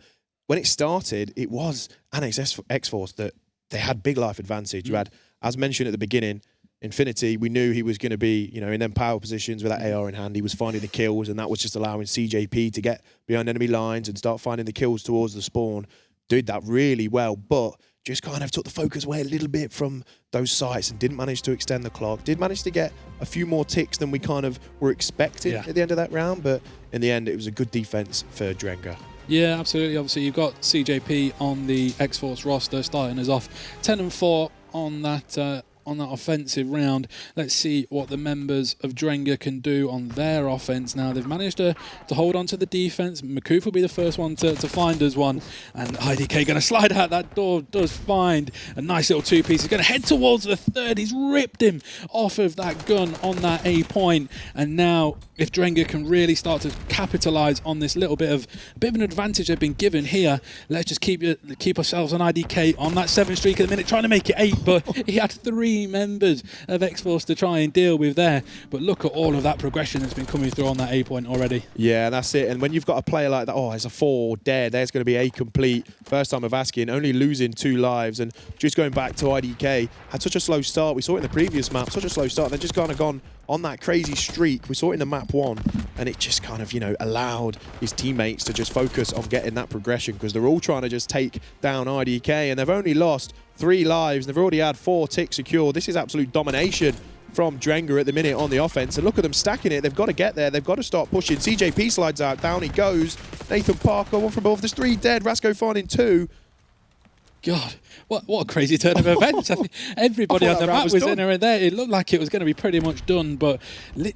when it started, it was Annex X-Force that they had big life advantage. You had, as mentioned at the beginning, Infinity, we knew he was going to be, in them power positions with that AR in hand. He was finding the kills, and that was just allowing CJP to get behind enemy lines and start finding the kills towards the spawn. Did that really well, but just kind of took the focus away a little bit from those sites and didn't manage to extend the clock. Did manage to get a few more ticks than we kind of were expecting at the end of that round, but in the end, it was a good defense for Drenga. Yeah, absolutely. Obviously, you've got CJP on the X-Force roster starting us off 10-4 on that offensive round. Let's see what the members of Drenga can do on their offense now. They've managed to hold on to the defense. Makoof will be the first one to find us one. And IDK going to slide out that door, does find a nice little 2-piece. He's going to head towards the 3rd. He's ripped him off of that gun on that A point. And now, if Drenga can really start to capitalise on this little bit of an advantage they've been given here, let's just keep ourselves on IDK on that 7 streak at the minute, trying to make it 8, but he had 3 members of X-Force to try and deal with there. But look at all of that progression that's been coming through on that A point already. Yeah, that's it. And when you've got a player like that, it's a 4 dead, there's going to be A complete. First time of asking, only losing 2 lives. And just going back to IDK, had such a slow start. We saw it in the previous map, such a slow start. They're just kind of gone on that crazy streak. We saw it in the map 1, and it just kind of, allowed his teammates to just focus on getting that progression, because they're all trying to just take down IDK, and they've only lost 3 lives, and they've already had 4 ticks secured. This is absolute domination from Drenga at the minute on the offense, and look at them stacking it. They've got to get there. They've got to start pushing. CJP slides out. Down he goes. Nathan Parker, 1 from above. There's 3 dead. Rasco finding 2. God, what a crazy turn of events. I think everybody on the map was in there. It looked like it was going to be pretty much done, but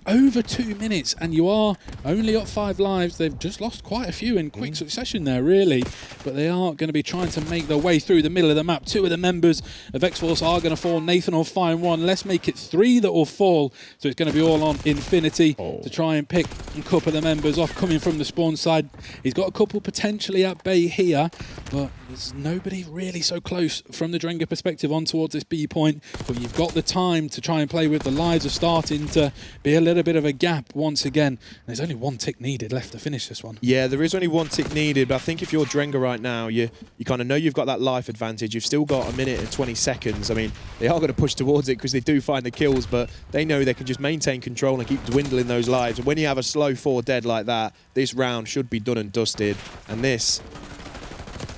over 2 minutes, and you are only up 5 lives. They've just lost quite a few in quick succession there, really, but they are going to be trying to make their way through the middle of the map. 2 of the members of X-Force are going to fall. Nathan will find 1. Let's make it 3 that will fall, so it's going to be all on Infinity to try and pick a couple of the members off coming from the spawn side. He's got a couple potentially at bay here, but there's nobody really so close from the Drenga perspective on towards this B point, but you've got the time to try and play with. The lives are starting to be a little bit of a gap once again. There's only 1 tick needed left to finish this one. Yeah, there is only 1 tick needed, but I think if you're Drenga right now, you kind of know you've got that life advantage. You've still got 1 minute and 20 seconds. I mean, they are going to push towards it because they do find the kills, but they know they can just maintain control and keep dwindling those lives. And when you have a slow 4 dead like that, this round should be done and dusted. And this...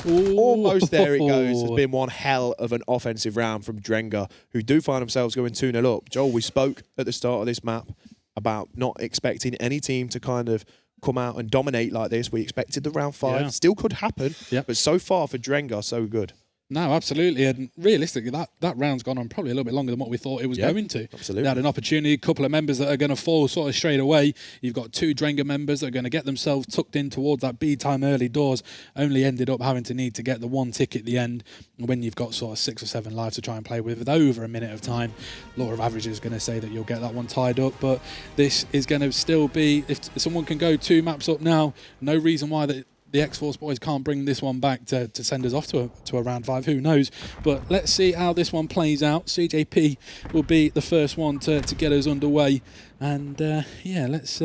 almost there it goes. Has been one hell of an offensive round from Drenga, who do find themselves going 2-0 up. Joel, we spoke at the start of this map about not expecting any team to kind of come out and dominate like this. We expected the round 5. Yeah. Still could happen, but so far for Drenga, so good. No, absolutely. And realistically, that round's gone on probably a little bit longer than what we thought it was going to. Absolutely. They had an opportunity, a couple of members that are going to fall sort of straight away. You've got 2 Drenga members that are going to get themselves tucked in towards that B time early doors, only ended up having to need to get the 1 tick at the end. And when you've got sort of 6 or 7 lives to try and play with over a minute of time, law of averages is going to say that you'll get that one tied up. But this is going to still be, if someone can go 2 maps up now, no reason why the X-Force boys can't bring this one back to send us off to a round 5. Who knows? But let's see how this one plays out. CJP will be the first one to get us underway. And yeah, let's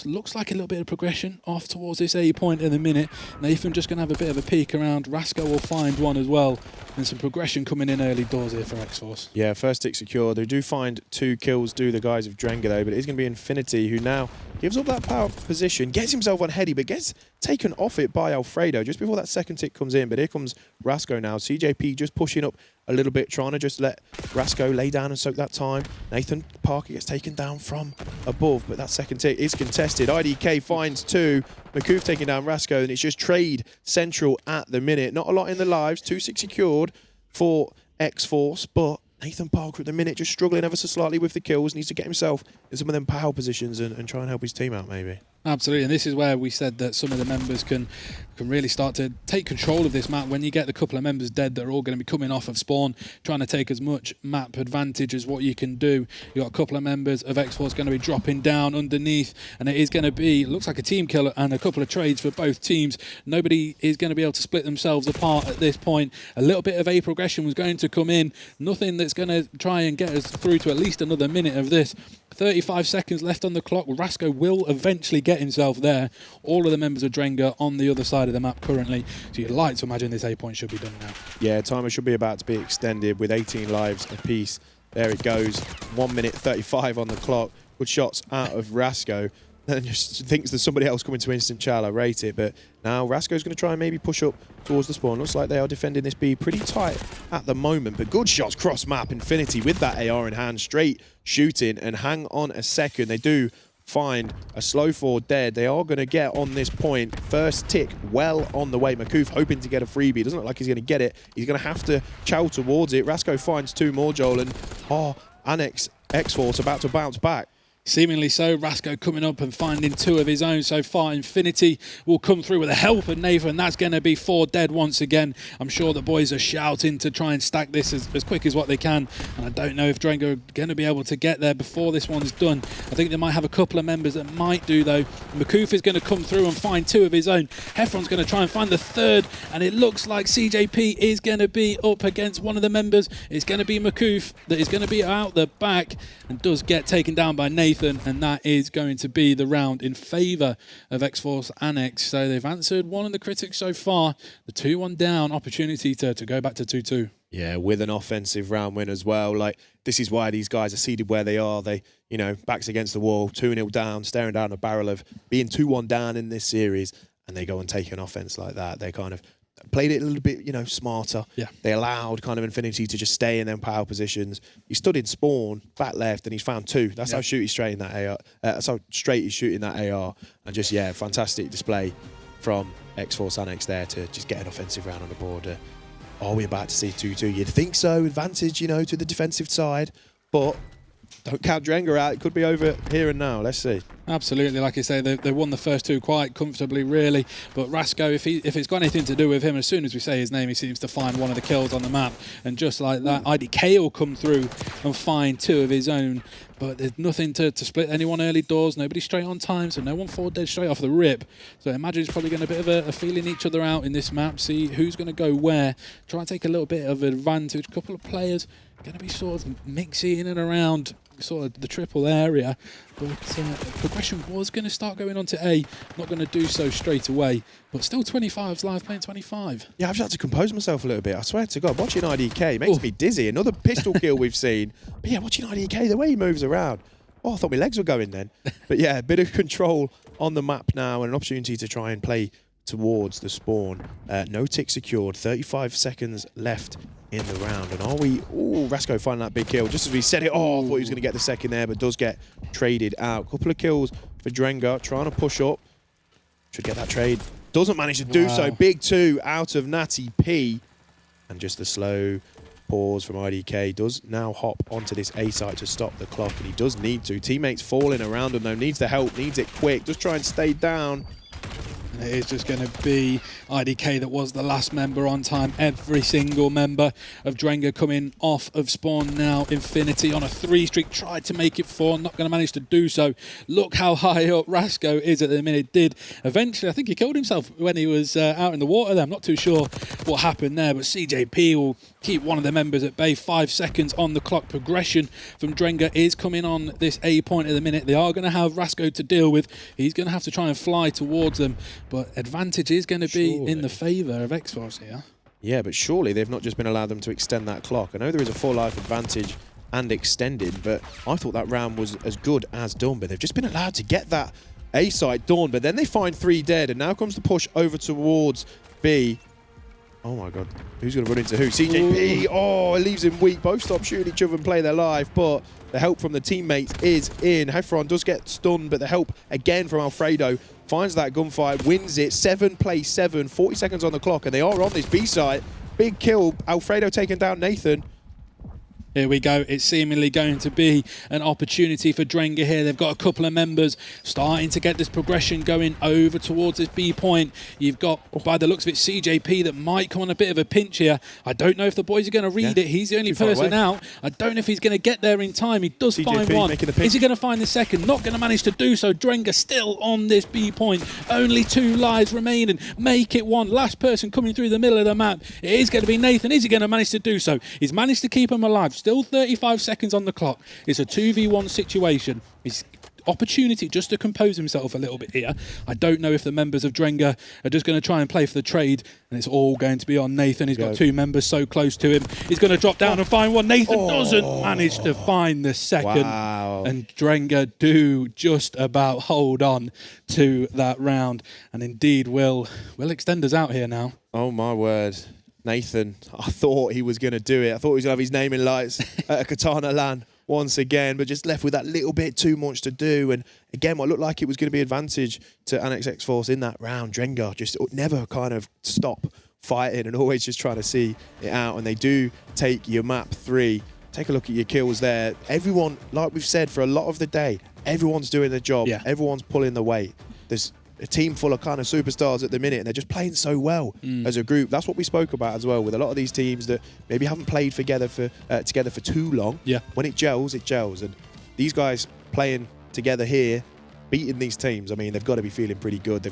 Looks like a little bit of progression off towards this A point in a minute. Nathan just going to have a bit of a peek around. Rasco will find one as well. And some progression coming in early doors here for X-Force. Yeah, first tick secure. They do find 2 kills, do the guys of Drenga though, but it is going to be Infinity who now gives up that power position, gets himself on Heady, but gets taken off it by Alfredo just before that second tick comes in. But here comes Rasco now. CJP just pushing up a little bit, trying to just let Rasco lay down and soak that time. Nathan Parker gets taken down from above, but that second tick is contested. IDK finds 2. Makoof taking down Rasco, and it's just trade central at the minute. Not a lot in the lives. 2-6 secured for X-Force, but Nathan Parker at the minute just struggling ever so slightly with the kills. Needs to get himself in some of them power positions and try and help his team out maybe. Absolutely, and this is where we said that some of the members can really start to take control of this map. When you get the couple of members dead, they're all going to be coming off of spawn, trying to take as much map advantage as what you can do. You've got a couple of members of X-Force going to be dropping down underneath, and it is going to be, looks like a team killer and a couple of trades for both teams. Nobody is going to be able to split themselves apart at this point. A little bit of A progression was going to come in. Nothing that's going to try and get us through to at least another minute of this. 35 seconds left on the clock. Rasco will eventually get himself there. All of the members of Drenga on the other side of the map currently. So you'd like to imagine this A point should be done now. Yeah, timer should be about to be extended with 18 lives apiece. There it goes. 1 minute 35 on the clock. Good shots out of Rasco. Then just thinks there's somebody else coming to instant chal. I rate it, but now Rasco's going to try and maybe push up towards the spawn. Looks like they are defending this B pretty tight at the moment, but good shots cross map. Infinity with that AR in hand, straight shooting, and hang on a second. They do find a slow 4 dead. They are going to get on this point. First tick well on the way. Makoof hoping to get a freebie. Doesn't look like he's going to get it. He's going to have to chow towards it. Rasco finds 2 more, Joel, and Annex X-Force about to bounce back. Seemingly so. Rasco coming up and finding 2 of his own so far. Infinity will come through with the help of Nathan. That's going to be 4 dead once again. I'm sure the boys are shouting to try and stack this as quick as what they can. And I don't know if Drenga are going to be able to get there before this one's done. I think they might have a couple of members that might do though. Makoof is going to come through and find 2 of his own. Heffron's going to try and find the 3rd. And it looks like CJP is going to be up against one of the members. It's going to be Makoof that is going to be out the back and does get taken down by Nathan. And that is going to be the round in favour of X-Force Annex. So they've answered one of the critics so far. The 2-1 down, opportunity to go back to 2-2. Yeah, with an offensive round win as well. Like, this is why these guys are seated where they are. They, you know, backs against the wall, 2-0 down, staring down a barrel of being 2-1 down in this series, and they go and take an offense like that. They kind of played it a little bit, you know, smarter. Yeah. They allowed kind of Infinity to just stay in them power positions. He stood in spawn, back left, and he's found 2. That's how straight he's shooting that AR. That's how straight he's shooting that AR. And just, yeah, fantastic display from X-Force Annex there to just get an offensive round on the board. Are we about to see 2-2? You'd think so. Advantage, you know, to the defensive side. But don't count Drenga out. It could be over here and now. Let's see. Absolutely, like I say, they won the first 2 quite comfortably, really. But Rasco, if it's got anything to do with him, as soon as we say his name, he seems to find one of the kills on the map. And just like that, IDK will come through and find 2 of his own. But there's nothing to split anyone early doors. Nobody straight on time, so no one 4 dead straight off the rip. So I imagine it's probably going to be a bit of a feeling each other out in this map, see who's going to go where, try and take a little bit of advantage. A couple of players going to be sort of mixing in and around sort of the triple area, but progression was going to start going on to A, not going to do so straight away, but still 25's live, playing 25. Yeah, I've just had to compose myself a little bit. I swear to God, watching IDK makes me dizzy. Another pistol kill we've seen. But yeah, watching IDK, the way he moves around, I thought my legs were going then. But yeah, a bit of control on the map now and an opportunity to try and play towards the spawn. No tick secured, 35 seconds left in the round. And are we... Ooh, Rasco finding that big kill. Just as we said it, I thought he was going to get the second there, but does get traded out. Couple of kills for Drenga, trying to push up. Should get that trade. Doesn't manage to do so. Big 2 out of Natty P. And just the slow pause from IDK. Does now hop onto this A site to stop the clock, and he does need to. Teammates falling around him though. Needs the help, needs it quick. Just try and stay down. And it is just going to be IDK that was the last member on time. Every single member of Drenga coming off of spawn now. Infinity on a 3 streak, tried to make it 4, not going to manage to do so. Look how high up Rasco is at the minute. Did eventually, I think he killed himself when he was out in the water there. I'm not too sure what happened there, but CJP will keep one of the members at bay. 5 seconds on the clock. Progression from Drenga is coming on this A point at the minute. They are going to have Rasko to deal with. He's going to have to try and fly towards them, but advantage is going to be in the favour of X-Force here. Yeah, but surely they've not just been allowed them to extend that clock. I know there is a full life advantage and extended, but I thought that round was as good as done. But they've just been allowed to get that A site done, but then they find 3 dead, and now comes the push over towards B. Oh my God, who's going to run into who? CJP, oh, it leaves him weak. Both stop shooting each other and play their life, but the help from the teammates is in. Heffron does get stunned, but the help again from Alfredo finds that gunfight, wins it. 7 plays 7, 40 seconds on the clock, and they are on this B site. Big kill, Alfredo taking down Nathan. Here we go. It's seemingly going to be an opportunity for Drenga here. They've got a couple of members starting to get this progression going over towards this B point. You've got, by the looks of it, CJP that might come on a bit of a pinch here. I don't know if the boys are going to read it. He's the only person out. I don't know if he's going to get there in time. He does find one. Is he going to find the second? Not going to manage to do so. Drenga still on this B point. Only 2 lives remaining. Make it 1. Last person coming through the middle of the map. It is going to be Nathan. Is he going to manage to do so? He's managed to keep him alive. Still 35 seconds on the clock. It's a 2v1 situation. His opportunity just to compose himself a little bit here. I don't know if the members of Drenga are just going to try and play for the trade, and it's all going to be on Nathan. He's got 2 members so close to him. He's going to drop down and find one. Nathan doesn't manage to find the second. Wow. And Drenga do just about hold on to that round, and indeed will extend us out here now. Oh my word. Nathan, I thought he was going to do it. I thought he was going to have his name in lights at a Katana LAN once again, but just left with that little bit too much to do. And again, what looked like it was going to be advantage to Annex X-Force in that round. Drenga just never kind of stop fighting and always just trying to see it out. And they do take your map 3. Take a look at your kills there. Everyone, like we've said for a lot of the day, everyone's doing their job. Yeah. Everyone's pulling the weight. There's a team full of kind of superstars at the minute, and they're just playing so well as a group. That's what we spoke about as well with a lot of these teams that maybe haven't played together for too long. Yeah. When it gels, it gels. And these guys playing together here, beating these teams, I mean, they've got to be feeling pretty good. The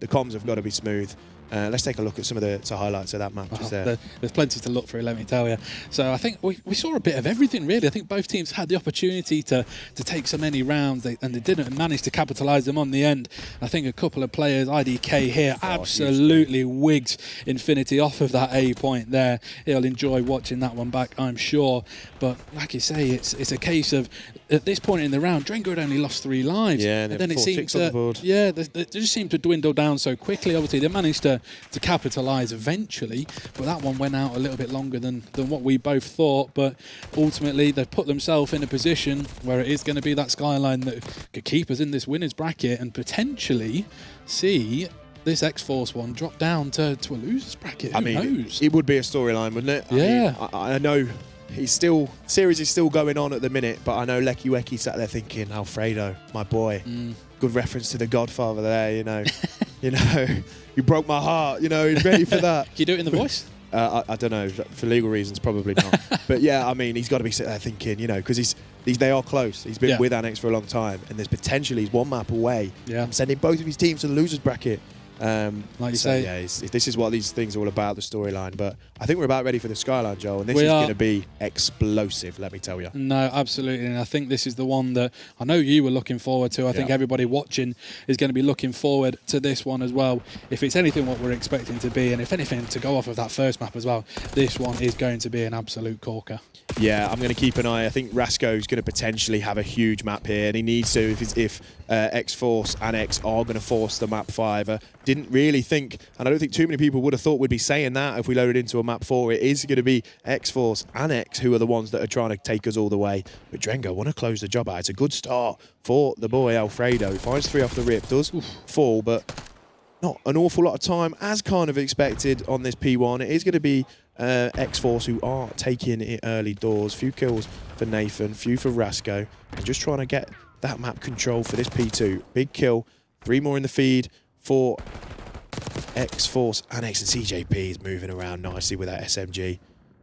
comms have got to be smooth. Let's take a look at some of the highlights of that match. There's plenty to look through, let me tell you. So I think we saw a bit of everything, really. I think both teams had the opportunity to take so many rounds, and they didn't manage to capitalise them on the end. I think a couple of players, IDK here, absolutely wigged Infinity off of that A point there. He'll enjoy watching that one back, I'm sure. But like you say, it's a case of, at this point in the round, Drenga had only lost 3 lives. Yeah, and then it seemed they just seemed to dwindle down so quickly. Obviously, they managed to capitalise eventually, but that one went out a little bit longer than what we both thought. But ultimately, they've put themselves in a position where it is going to be that skyline that could keep us in this winners bracket and potentially see this X-Force one drop down to a losers bracket. Who knows? It would be a storyline, wouldn't it? Yeah. I know series is still going on at the minute, but I know Lecky Wecky sat there thinking, Alfredo, my boy, good reference to The Godfather there, you know. You broke my heart, he's ready for that. Can you do it in the voice? I don't know, for legal reasons, probably not. But yeah, I mean, he's got to be sitting there thinking, because they are close. He's been with Annex for a long time, and there's potentially he's 1 map away from sending both of his teams to the losers bracket. Like you say, yeah, this is what these things are all about, the storyline. But I think we're about ready for the skyline, Joel, and this is going to be explosive, let me tell you. No, absolutely, and I think this is the one that I know you were looking forward to. I think everybody watching is going to be looking forward to this one as well. If it's anything what we're expecting to be, and if anything to go off of that first map as well, this one is going to be an absolute corker. Yeah, I'm going to keep an eye. I think Rasko's going to potentially have a huge map here, and he needs to if X-Force and X are going to force the map 5. Didn't really think, and I don't think too many people would have thought we'd be saying that if we loaded into a map 4. It is going to be X-Force and X who are the ones that are trying to take us all the way. But Drenga want to close the job out. It's a good start for the boy Alfredo. He finds 3 off the rip, does fall, but not an awful lot of time as kind of expected on this P1. It is going to be X-Force who are taking it early doors. Few kills for Nathan, few for Rasko, and just trying to get that map control for this P2. Big kill, 3 more in the feed for X-Force. Annex and CJP is moving around nicely with that SMG.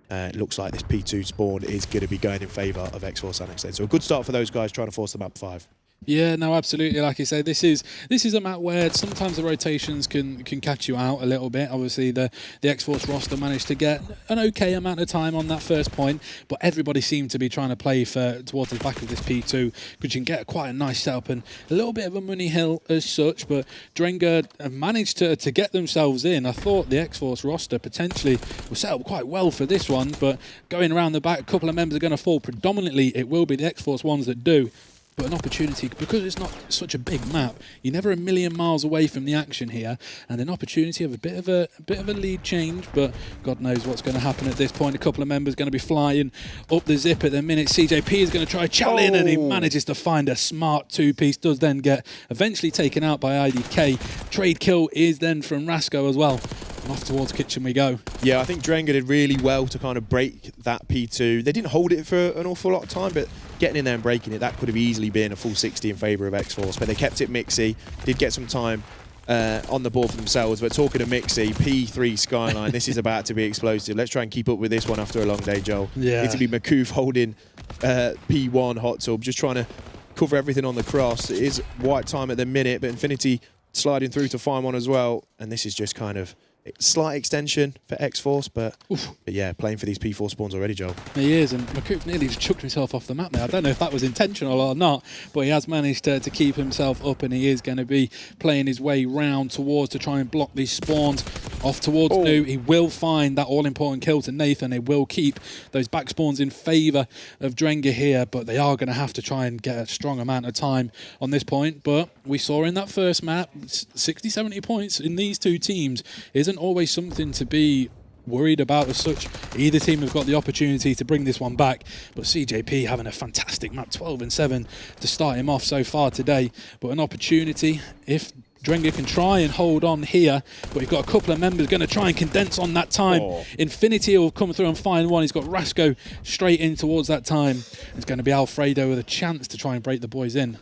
It looks like this P2 spawn is going to be going in favour of X-Force Annex then. So a good start for those guys trying to force the map 5. Yeah, no, absolutely. Like I say, this is a map where sometimes the rotations can catch you out a little bit. Obviously, the X-Force roster managed to get an okay amount of time on that first point, but everybody seemed to be trying to play towards the back of this P2, because you can get quite a nice setup and a little bit of a money hill as such. But Drenga have managed to get themselves in. I thought the X-Force roster potentially was set up quite well for this one, but going around the back, a couple of members are going to fall. Predominantly, it will be the X-Force ones that do. But an opportunity, because it's not such a big map, you're never a million miles away from the action here, and an opportunity of a bit of a lead change. But God knows what's going to happen at this point. A couple of members going to be flying up the zip at the minute. CJP is going to try chow in, and he manages to find a smart two-piece. Does then get eventually taken out by IDK. Trade kill is then from Rasco as well. And off towards kitchen we go. Yeah, I think Drenga did really well to kind of break that P2. They didn't hold it for an awful lot of time, but getting in there and breaking it, that could have easily been a full 60 in favour of X-Force. But they kept it mixy, did get some time on the board for themselves. But talking to mixy, P3 Skyline, this is about to be explosive. Let's try and keep up with this one after a long day, Joel. Yeah. It's to be Makoof holding P1 Hot Tub, just trying to cover everything on the cross. It is white time at the minute, but Infinity sliding through to find one as well. And this is just kind of slight extension for X-Force, but yeah, playing for these P4 spawns already, Joel. He is, and Makoof nearly just chucked himself off the map there. I don't know if that was intentional or not, but he has managed to keep himself up, and he is going to be playing his way round towards to try and block these spawns. Off towards Nu, he will find that all-important kill to Nathan. They will keep those back spawns in favour of Drenga here, but they are going to have to try and get a strong amount of time on this point. But we saw in that first map, 60, 70 points in these two teams isn't always something to be worried about as such. Either team have got the opportunity to bring this one back, but CJP having a fantastic map, 12-7 to start him off so far today. But an opportunity, if Drenga can try and hold on here, but you've got a couple of members going to try and condense on that time. Infinity will come through and find one. He's got Rasco straight in towards that time. It's going to be Alfredo with a chance to try and break the boys in.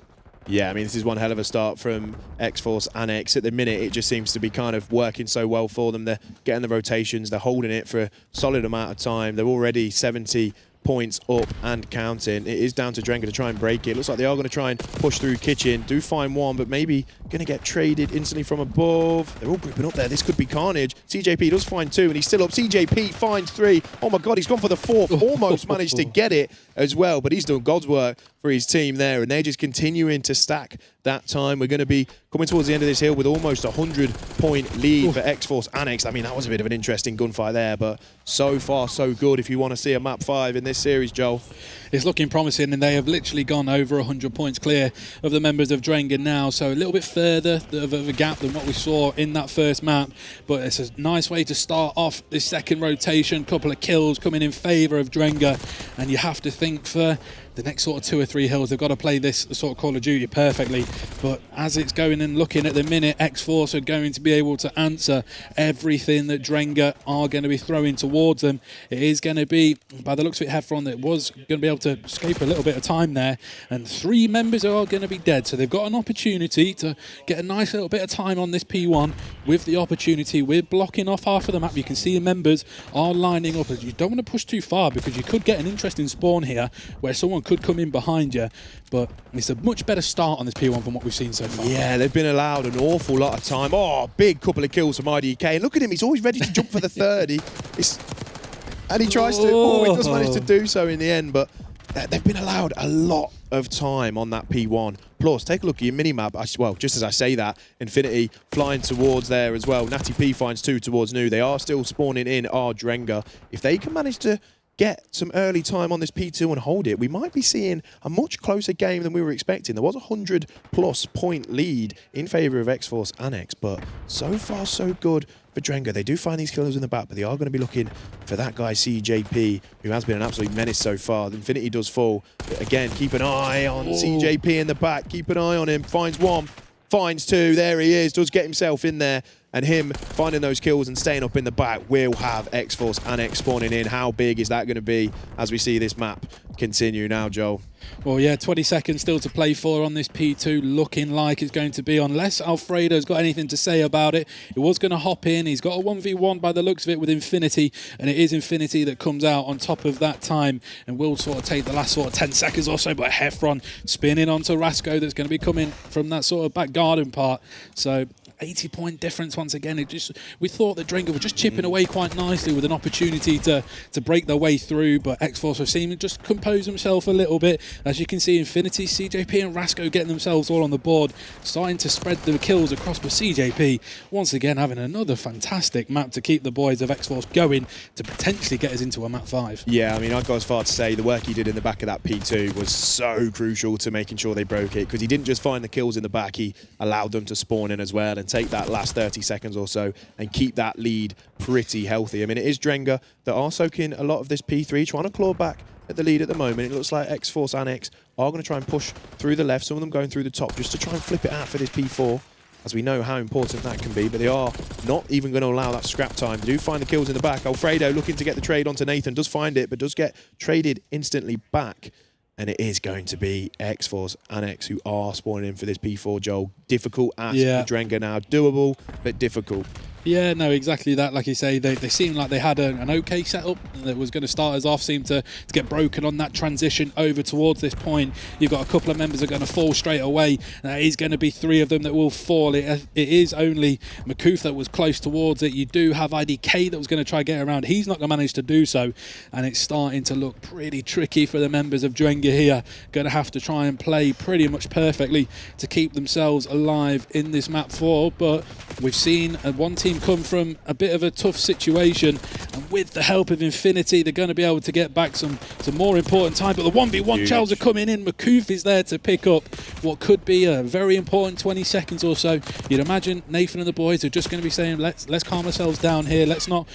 Yeah, I mean, this is one hell of a start from X-Force and X. At the minute, it just seems to be kind of working so well for them. They're getting the rotations. They're holding it for a solid amount of time. They're already 70 points up and counting. It is down to Drenga to try and break it. Looks like they are going to try and push through kitchen. Do find one, but maybe going to get traded instantly from above. They're all grouping up there. This could be carnage. CJP does find two, and he's still up. CJP finds three. Oh, my God, he's gone for the fourth. Almost managed to get it as well, but he's done God's work for his team there, and they're just continuing to stack that time. We're going to be coming towards the end of this hill with almost a 100-point lead for X-Force Annex. I mean, that was a bit of an interesting gunfight there, but so far so good if you want to see a map 5 in this series, Joel. It's looking promising, and they have literally gone over 100 points clear of the members of Drenga now, so a little bit further of a gap than what we saw in that first map, but it's a nice way to start off this second rotation. Couple of kills coming in favour of Drenga, and you have to think for the next sort of 2 or 3 hills, they've got to play this sort of Call of Duty perfectly. But as it's going and looking at the minute, X-Force are going to be able to answer everything that Drenga are going to be throwing towards them. It is going to be, by the looks of it, Heffron that was going to be able to escape a little bit of time there. And 3 members are going to be dead. So they've got an opportunity to get a nice little bit of time on this P1 with the opportunity. We're blocking off half of the map. You can see the members are lining up. You don't want to push too far because you could get an interesting spawn here where someone could come in behind you, but it's a much better start on this P1 than what we've seen so far. Yeah, they've been allowed an awful lot of time. Oh, big couple of kills from IDK. And look at him, he's always ready to jump for the 30. And he tries to, he does manage to do so in the end, but they've been allowed a lot of time on that P1. Plus, take a look at your mini-map. Well, just as I say that, Infinity flying towards there as well. Natty P finds 2 towards Nu. They are still spawning in our Drenga. If they can manage to get some early time on this P2 and hold it, we might be seeing a much closer game than we were expecting. There was a 100+ point lead in favour of X-Force Annex, but so far so good for Drenga. They do find these killers in the back, but they are going to be looking for that guy CJP, who has been an absolute menace so far. Infinity does fall. But again, keep an eye on CJP in the back. Keep an eye on him. Finds one. Finds 2, there he is, does get himself in there. and him finding those kills and staying up in the back will have X-Force and X spawning in. How big is that going to be as we see this map continue now, Joel? Well, yeah, 20 seconds still to play for on this P2, looking like it's going to be, unless Alfredo's got anything to say about it. He was going to hop in. He's got a 1v1 by the looks of it with Infinity, and it is Infinity that comes out on top of that time and will sort of take the last sort of 10 seconds or so, but Heffron spinning onto Rasco that's going to be coming from that sort of back garden part. So 80-point difference once again. We thought that Drenga was just chipping away quite nicely with an opportunity to break their way through, but X-Force have seemed to just compose himself a little bit. As you can see, Infinity, CJP and Rasco getting themselves all on the board, starting to spread the kills across, but CJP once again having another fantastic map to keep the boys of X-Force going to potentially get us into a map 5. Yeah, I mean, I'd go as far to say the work he did in the back of that P2 was so crucial to making sure they broke it, because he didn't just find the kills in the back, he allowed them to spawn in as well and take that last 30 seconds or so and keep that lead pretty healthy. I mean, it is Drenga that are soaking a lot of this P3, trying to claw back at the lead at the moment. It looks like X-Force and X are going to try and push through the left, some of them going through the top, just to try and flip it out for this P4, as we know how important that can be, but they are not even going to allow that scrap time. They do find the kills in the back. Alfredo looking to get the trade onto Nathan, does find it, but does get traded instantly back. And it is going to be X-Force and X who are spawning in for this P4, Joel. Difficult ask for Drenga now. Doable, but difficult. Yeah, no, exactly that. Like you say, they seemed like they had an okay setup that was going to start us off, seemed to get broken on that transition over towards this point. You've got a couple of members that are going to fall straight away. There is going to be 3 of them that will fall. It is only Makoof that was close towards it. You do have IDK that was going to try to get around. He's not going to manage to do so, and it's starting to look pretty tricky for the members of Drenga here. Going to have to try and play pretty much perfectly to keep themselves alive in this map 4, but we've seen one team come from a bit of a tough situation, and with the help of Infinity they're going to be able to get back some more important time. But the 1v1 Charles are coming in. Makoof is there to pick up what could be a very important 20 seconds or so. You'd imagine Nathan and the boys are just going to be saying, let's calm ourselves down here, let's not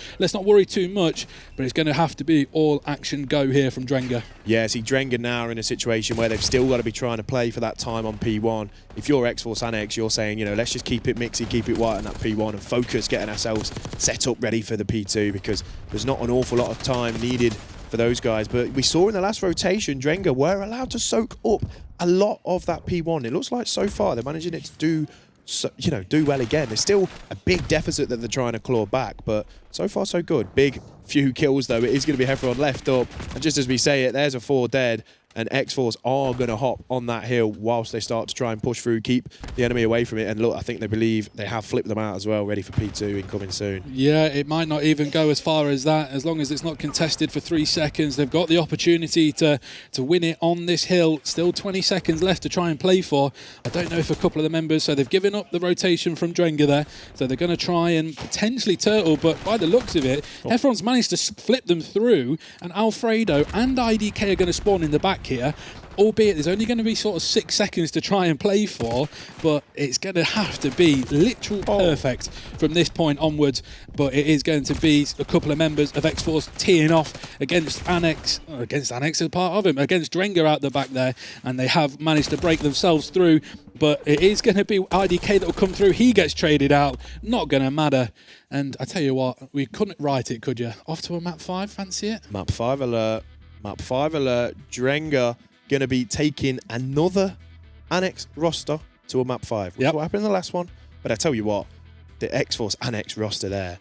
worry too much, but it's going to have to be all action go here from Drenga. Yeah, see, Drenga now are in a situation where they've still got to be trying to play for that time on P1. If you're X-Force and X, you're saying, you know, let's just keep it mixy, keep it white on that P1 and focus getting ourselves set up ready for the P2, because there's not an awful lot of time needed for those guys. But we saw in the last rotation, Drenga were allowed to soak up a lot of that P1. It looks like so far they're managing it to do well again. There's still a big deficit that they're trying to claw back, but so far so good. Big few kills though. It is going to be Heffron left up, and just as we say it, there's a 4 dead. And X-Force are going to hop on that hill whilst they start to try and push through, keep the enemy away from it. And look, I think they believe they have flipped them out as well, ready for P2 incoming soon. Yeah, it might not even go as far as that. As long as it's not contested for 3 seconds, they've got the opportunity to win it on this hill. Still 20 seconds left to try and play for. I don't know if a couple of the members, so they've given up the rotation from Drenga there. So they're going to try and potentially turtle, but by the looks of it, Heffron's managed to flip them through, and Alfredo and IDK are going to spawn in the back here, albeit there's only going to be sort of 6 seconds to try and play for, but it's going to have to be literal perfect from this point onwards. But it is going to be a couple of members of X-Force teeing off against Annex as part of him, against Drenga out the back there, and they have managed to break themselves through. But it is going to be IDK that will come through. He gets traded out, not going to matter. And I tell you what, we couldn't write it, could you? Off to a map 5, fancy it? Map 5 alert. Map 5 alert. Drenga going to be taking another Annex roster to a map 5, which is what happened in the last one. But I tell you what, the X-Force Annex roster there,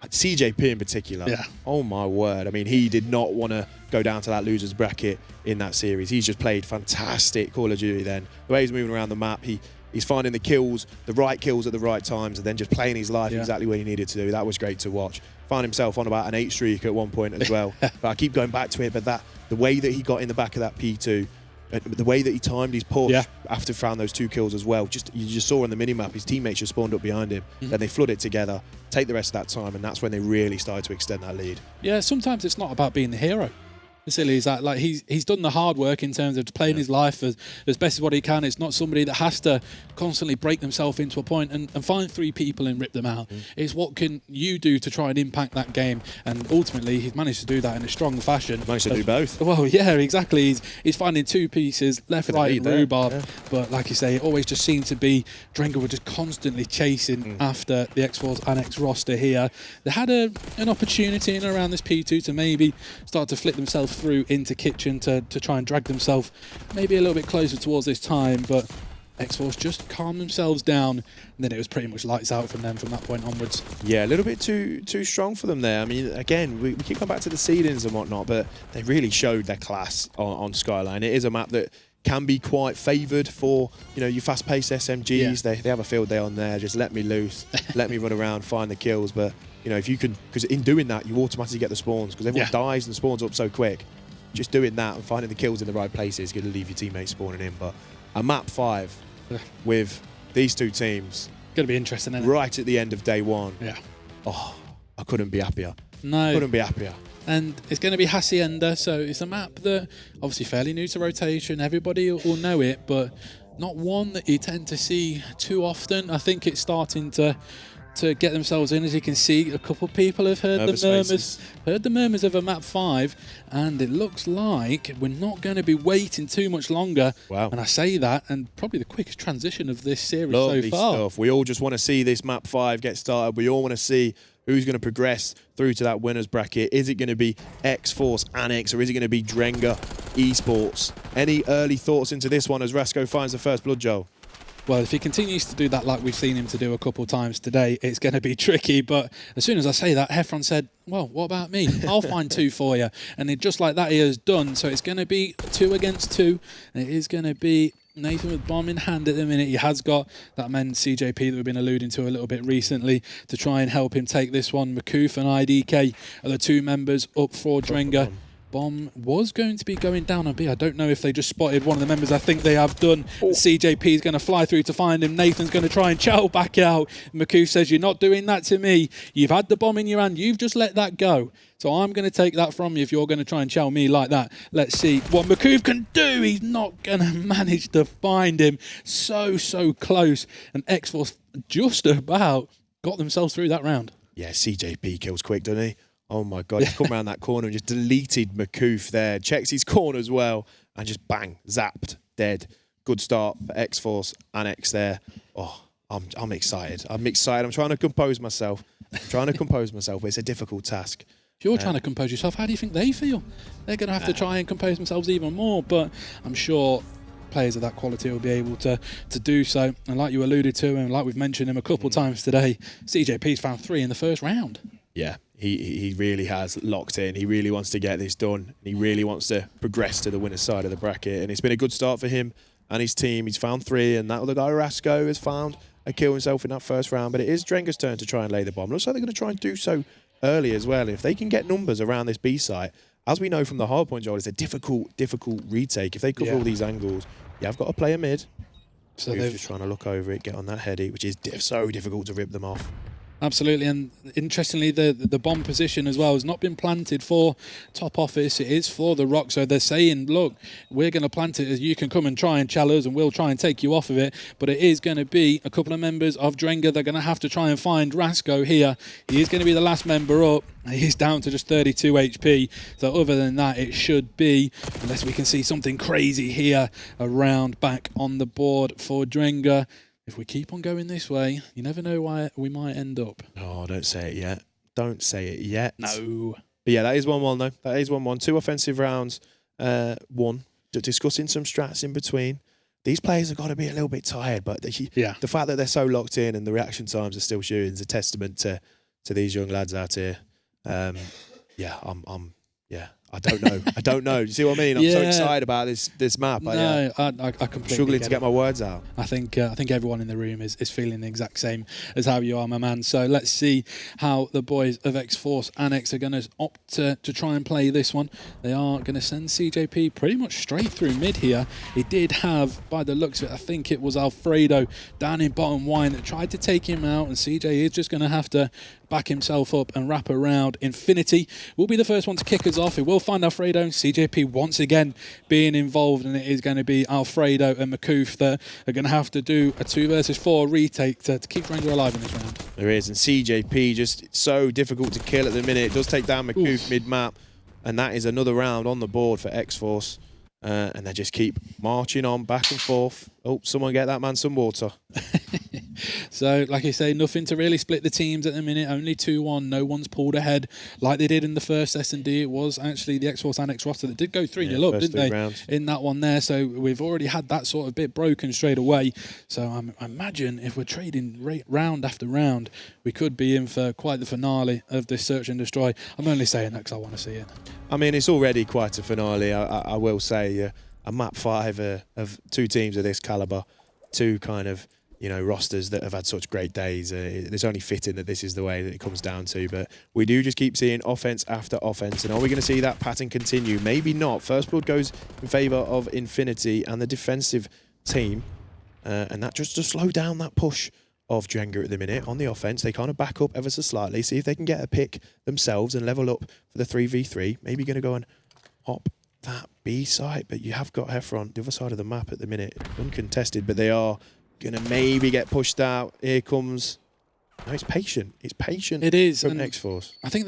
CJP in particular, oh my word. I mean, he did not want to go down to that loser's bracket in that series. He's just played fantastic Call of Duty then. The way he's moving around the map, he's finding the kills, the right kills at the right times, and then just playing his life exactly what he needed to do. That was great to watch. Found himself on about an 8 streak at one point as well. But I keep going back to it, but the way that he got in the back of that P2, the way that he timed his push after found those 2 kills as well, you just saw on the minimap his teammates just spawned up behind him. Then they flood it together, take the rest of that time, and that's when they really started to extend that lead. Yeah, sometimes it's not about being the hero. Silly is that, like, he's done the hard work in terms of playing his life as best as what he can. It's not somebody that has to constantly break themselves into a point and find 3 people and rip them out. It's what can you do to try and impact that game, and ultimately he's managed to do that in a strong fashion. Managed to do both. Well, yeah, exactly. He's finding 2 pieces, left, right, and rhubarb. But like you say, it always just seemed to be Drenga were just constantly chasing after the X-Force Annex roster here. They had an opportunity in and around this P2 to maybe start to flip themselves through into Kitchen to try and drag themselves maybe a little bit closer towards this time, but X-Force just calmed themselves down, and then it was pretty much lights out from them from that point onwards. Yeah, a little bit too strong for them there. I mean, again, we keep coming back to the seedings and whatnot, but they really showed their class on Skyline. It is a map that can be quite favoured for, you know, your fast-paced SMGs. They have a field day on there. Just let me loose, let me run around, find the kills. But you know, if you can, because in doing that, you automatically get the spawns because everyone dies and spawns up so quick. Just doing that and finding the kills in the right places is going to leave your teammates spawning in. But a map 5 with these 2 teams, going to be interesting, isn't it? Right at the end of day 1. Yeah. Oh, I couldn't be happier. No. Couldn't be happier. And it's going to be Hacienda, so it's a map that obviously fairly new to rotation. Everybody will know it, but not one that you tend to see too often. I think it's starting to get themselves in. As you can see, a couple of people have heard the murmurs of a map 5, and it looks like we're not going to be waiting too much longer. Wow. And I say that, and probably the quickest transition of this series Lovely so far. stuff. We all just want to see this map 5 get started. We all want to see who's going to progress through to that winners bracket. Is it going to be X-Force Annex, or is it going to be Drenga Esports? Any early thoughts into this one as Rasco finds the first blood, Joel? Well, if he continues to do that like we've seen him to do a couple of times today, it's going to be tricky. But as soon as I say that, Heffron said, well, what about me? I'll find 2 for you. And just like that, he has done. So it's going to be 2 against 2. And it is going to be Nathan with bomb in hand at the minute. He has got that man CJP that we've been alluding to a little bit recently to try and help him take this one. Makoof and IDK are the 2 members up for Drenga. Bomb was going to be going down on B. I don't know if they just spotted one of the members. I think they have done. CJP is going to fly through to find him. Nathan's going to try and chow back out. Makoof says, you're not doing that to me. You've had the bomb in your hand. You've just let that go. So I'm going to take that from you if you're going to try and chow me like that. Let's see what Makoof can do. He's not going to manage to find him. So close. And X-Force just about got themselves through that round. Yeah, CJP kills quick, doesn't he? Oh my God, he's come around that corner and just deleted Makoof there. Checks his corner as well and just bang, zapped, dead. Good start for X-Force Annex there. Oh, I'm excited. I'm trying to compose myself. It's a difficult task. If you're trying to compose yourself, how do you think they feel? They're going to have to try and compose themselves even more, but I'm sure players of that quality will be able to do so. And like you alluded to, and like we've mentioned him a couple of times today, CJP's found 3 in the first round. Yeah, he really has locked in. He really wants to get this done. He really wants to progress to the winner's side of the bracket. And it's been a good start for him and his team. He's found 3, and that other guy, Rasco, has found a kill himself in that first round. But it is Drenga's turn to try and lay the bomb. Looks like they're going to try and do so early as well. If they can get numbers around this B site, as we know from the hard point, Joel, it's a difficult retake. If they cover all these angles, I've got to play a mid. So they're just trying to look over it, get on that heady, which is so difficult to rip them off. Absolutely, and interestingly, the bomb position as well has not been planted for top office. It is for the rock. So they're saying, look, we're going to plant it as you can come and try and challenge, and we'll try and take you off of it. But it is going to be a couple of members of Drenga. They're going to have to try and find Rasco here. He is going to be the last member up. He's down to just 32 HP. So other than that, it should be, unless we can see something crazy here, around back on the board for Drenga. If we keep on going this way, you never know where we might end up. Oh, don't say it yet. Don't say it yet. No. But yeah, that is 1-1 though. That is 1-1. 2 offensive rounds, 1. Discussing some strats in between. These players have got to be a little bit tired, but the fact that they're so locked in and the reaction times are still shooting is a testament to these young lads out here. I don't know. Do you see what I mean? I'm so excited about this map. No, I completely struggling to get my words out. I think everyone in the room is feeling the exact same as how you are, my man. So let's see how the boys of X-Force Annex are going to opt to try and play this one. They are going to send CJP pretty much straight through mid here. He did have, by the looks of it, I think it was Alfredo down in bottom wine that tried to take him out, and CJ is just going to have to back himself up and wrap around. Infinity will be the first one to kick us off. It will will find Alfredo and CJP once again being involved, and it is going to be Alfredo and McCoof that are going to have to do a 2 versus 4 retake to keep Drenga alive in this round. There is, and CJP just so difficult to kill at the minute. It does take down McCoof mid-map, and that is another round on the board for X-Force. And they just keep marching on back and forth. Oh, someone get that man some water. So, like I say, nothing to really split the teams at the minute. Only 2-1. No one's pulled ahead like they did in the first S&D. It was actually the X-Force Annex roster that did go 3-0 up, didn't they? Rounds. In that one there. So we've already had that sort of bit broken straight away. So I imagine if we're trading round after round, we could be in for quite the finale of this Search and Destroy. I'm only saying that because I want to see it. I mean, it's already quite a finale, I will say. A map 5 of 2 teams of this caliber, 2 kind of, rosters that have had such great days. It's only fitting that this is the way that it comes down to. But we do just keep seeing offense after offense. And are we going to see that pattern continue? Maybe not. First Blood goes in favour of Infinity and the defensive team. And that just to slow down that push of Drenga at the minute on the offense. They kind of back up ever so slightly, see if they can get a pick themselves and level up for the 3v3. Maybe going to go and hop that B site, but you have got Heffron, the other side of the map at the minute, uncontested, but they are going to maybe get pushed out. Here comes... No, it's patient. It's patient. It is. From X-Force. I think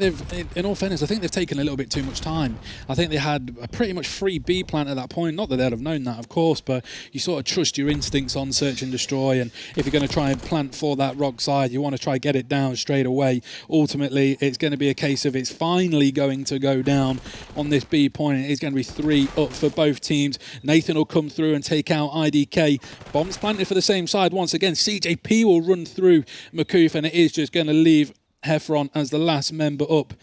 in all fairness, I think they've taken a little bit too much time. I think they had a pretty much free B plant at that point. Not that they'd have known that, of course, but you sort of trust your instincts on Search and Destroy. And if you're going to try and plant for that rock side, you want to try get it down straight away. Ultimately, it's going to be a case of it's finally going to go down on this B point. It is going to be 3 up for both teams. Nathan will come through and take out IDK. Bombs planted for the same side once again. CJP will run through McCoof, and it is just going to leave Heffron as the last member up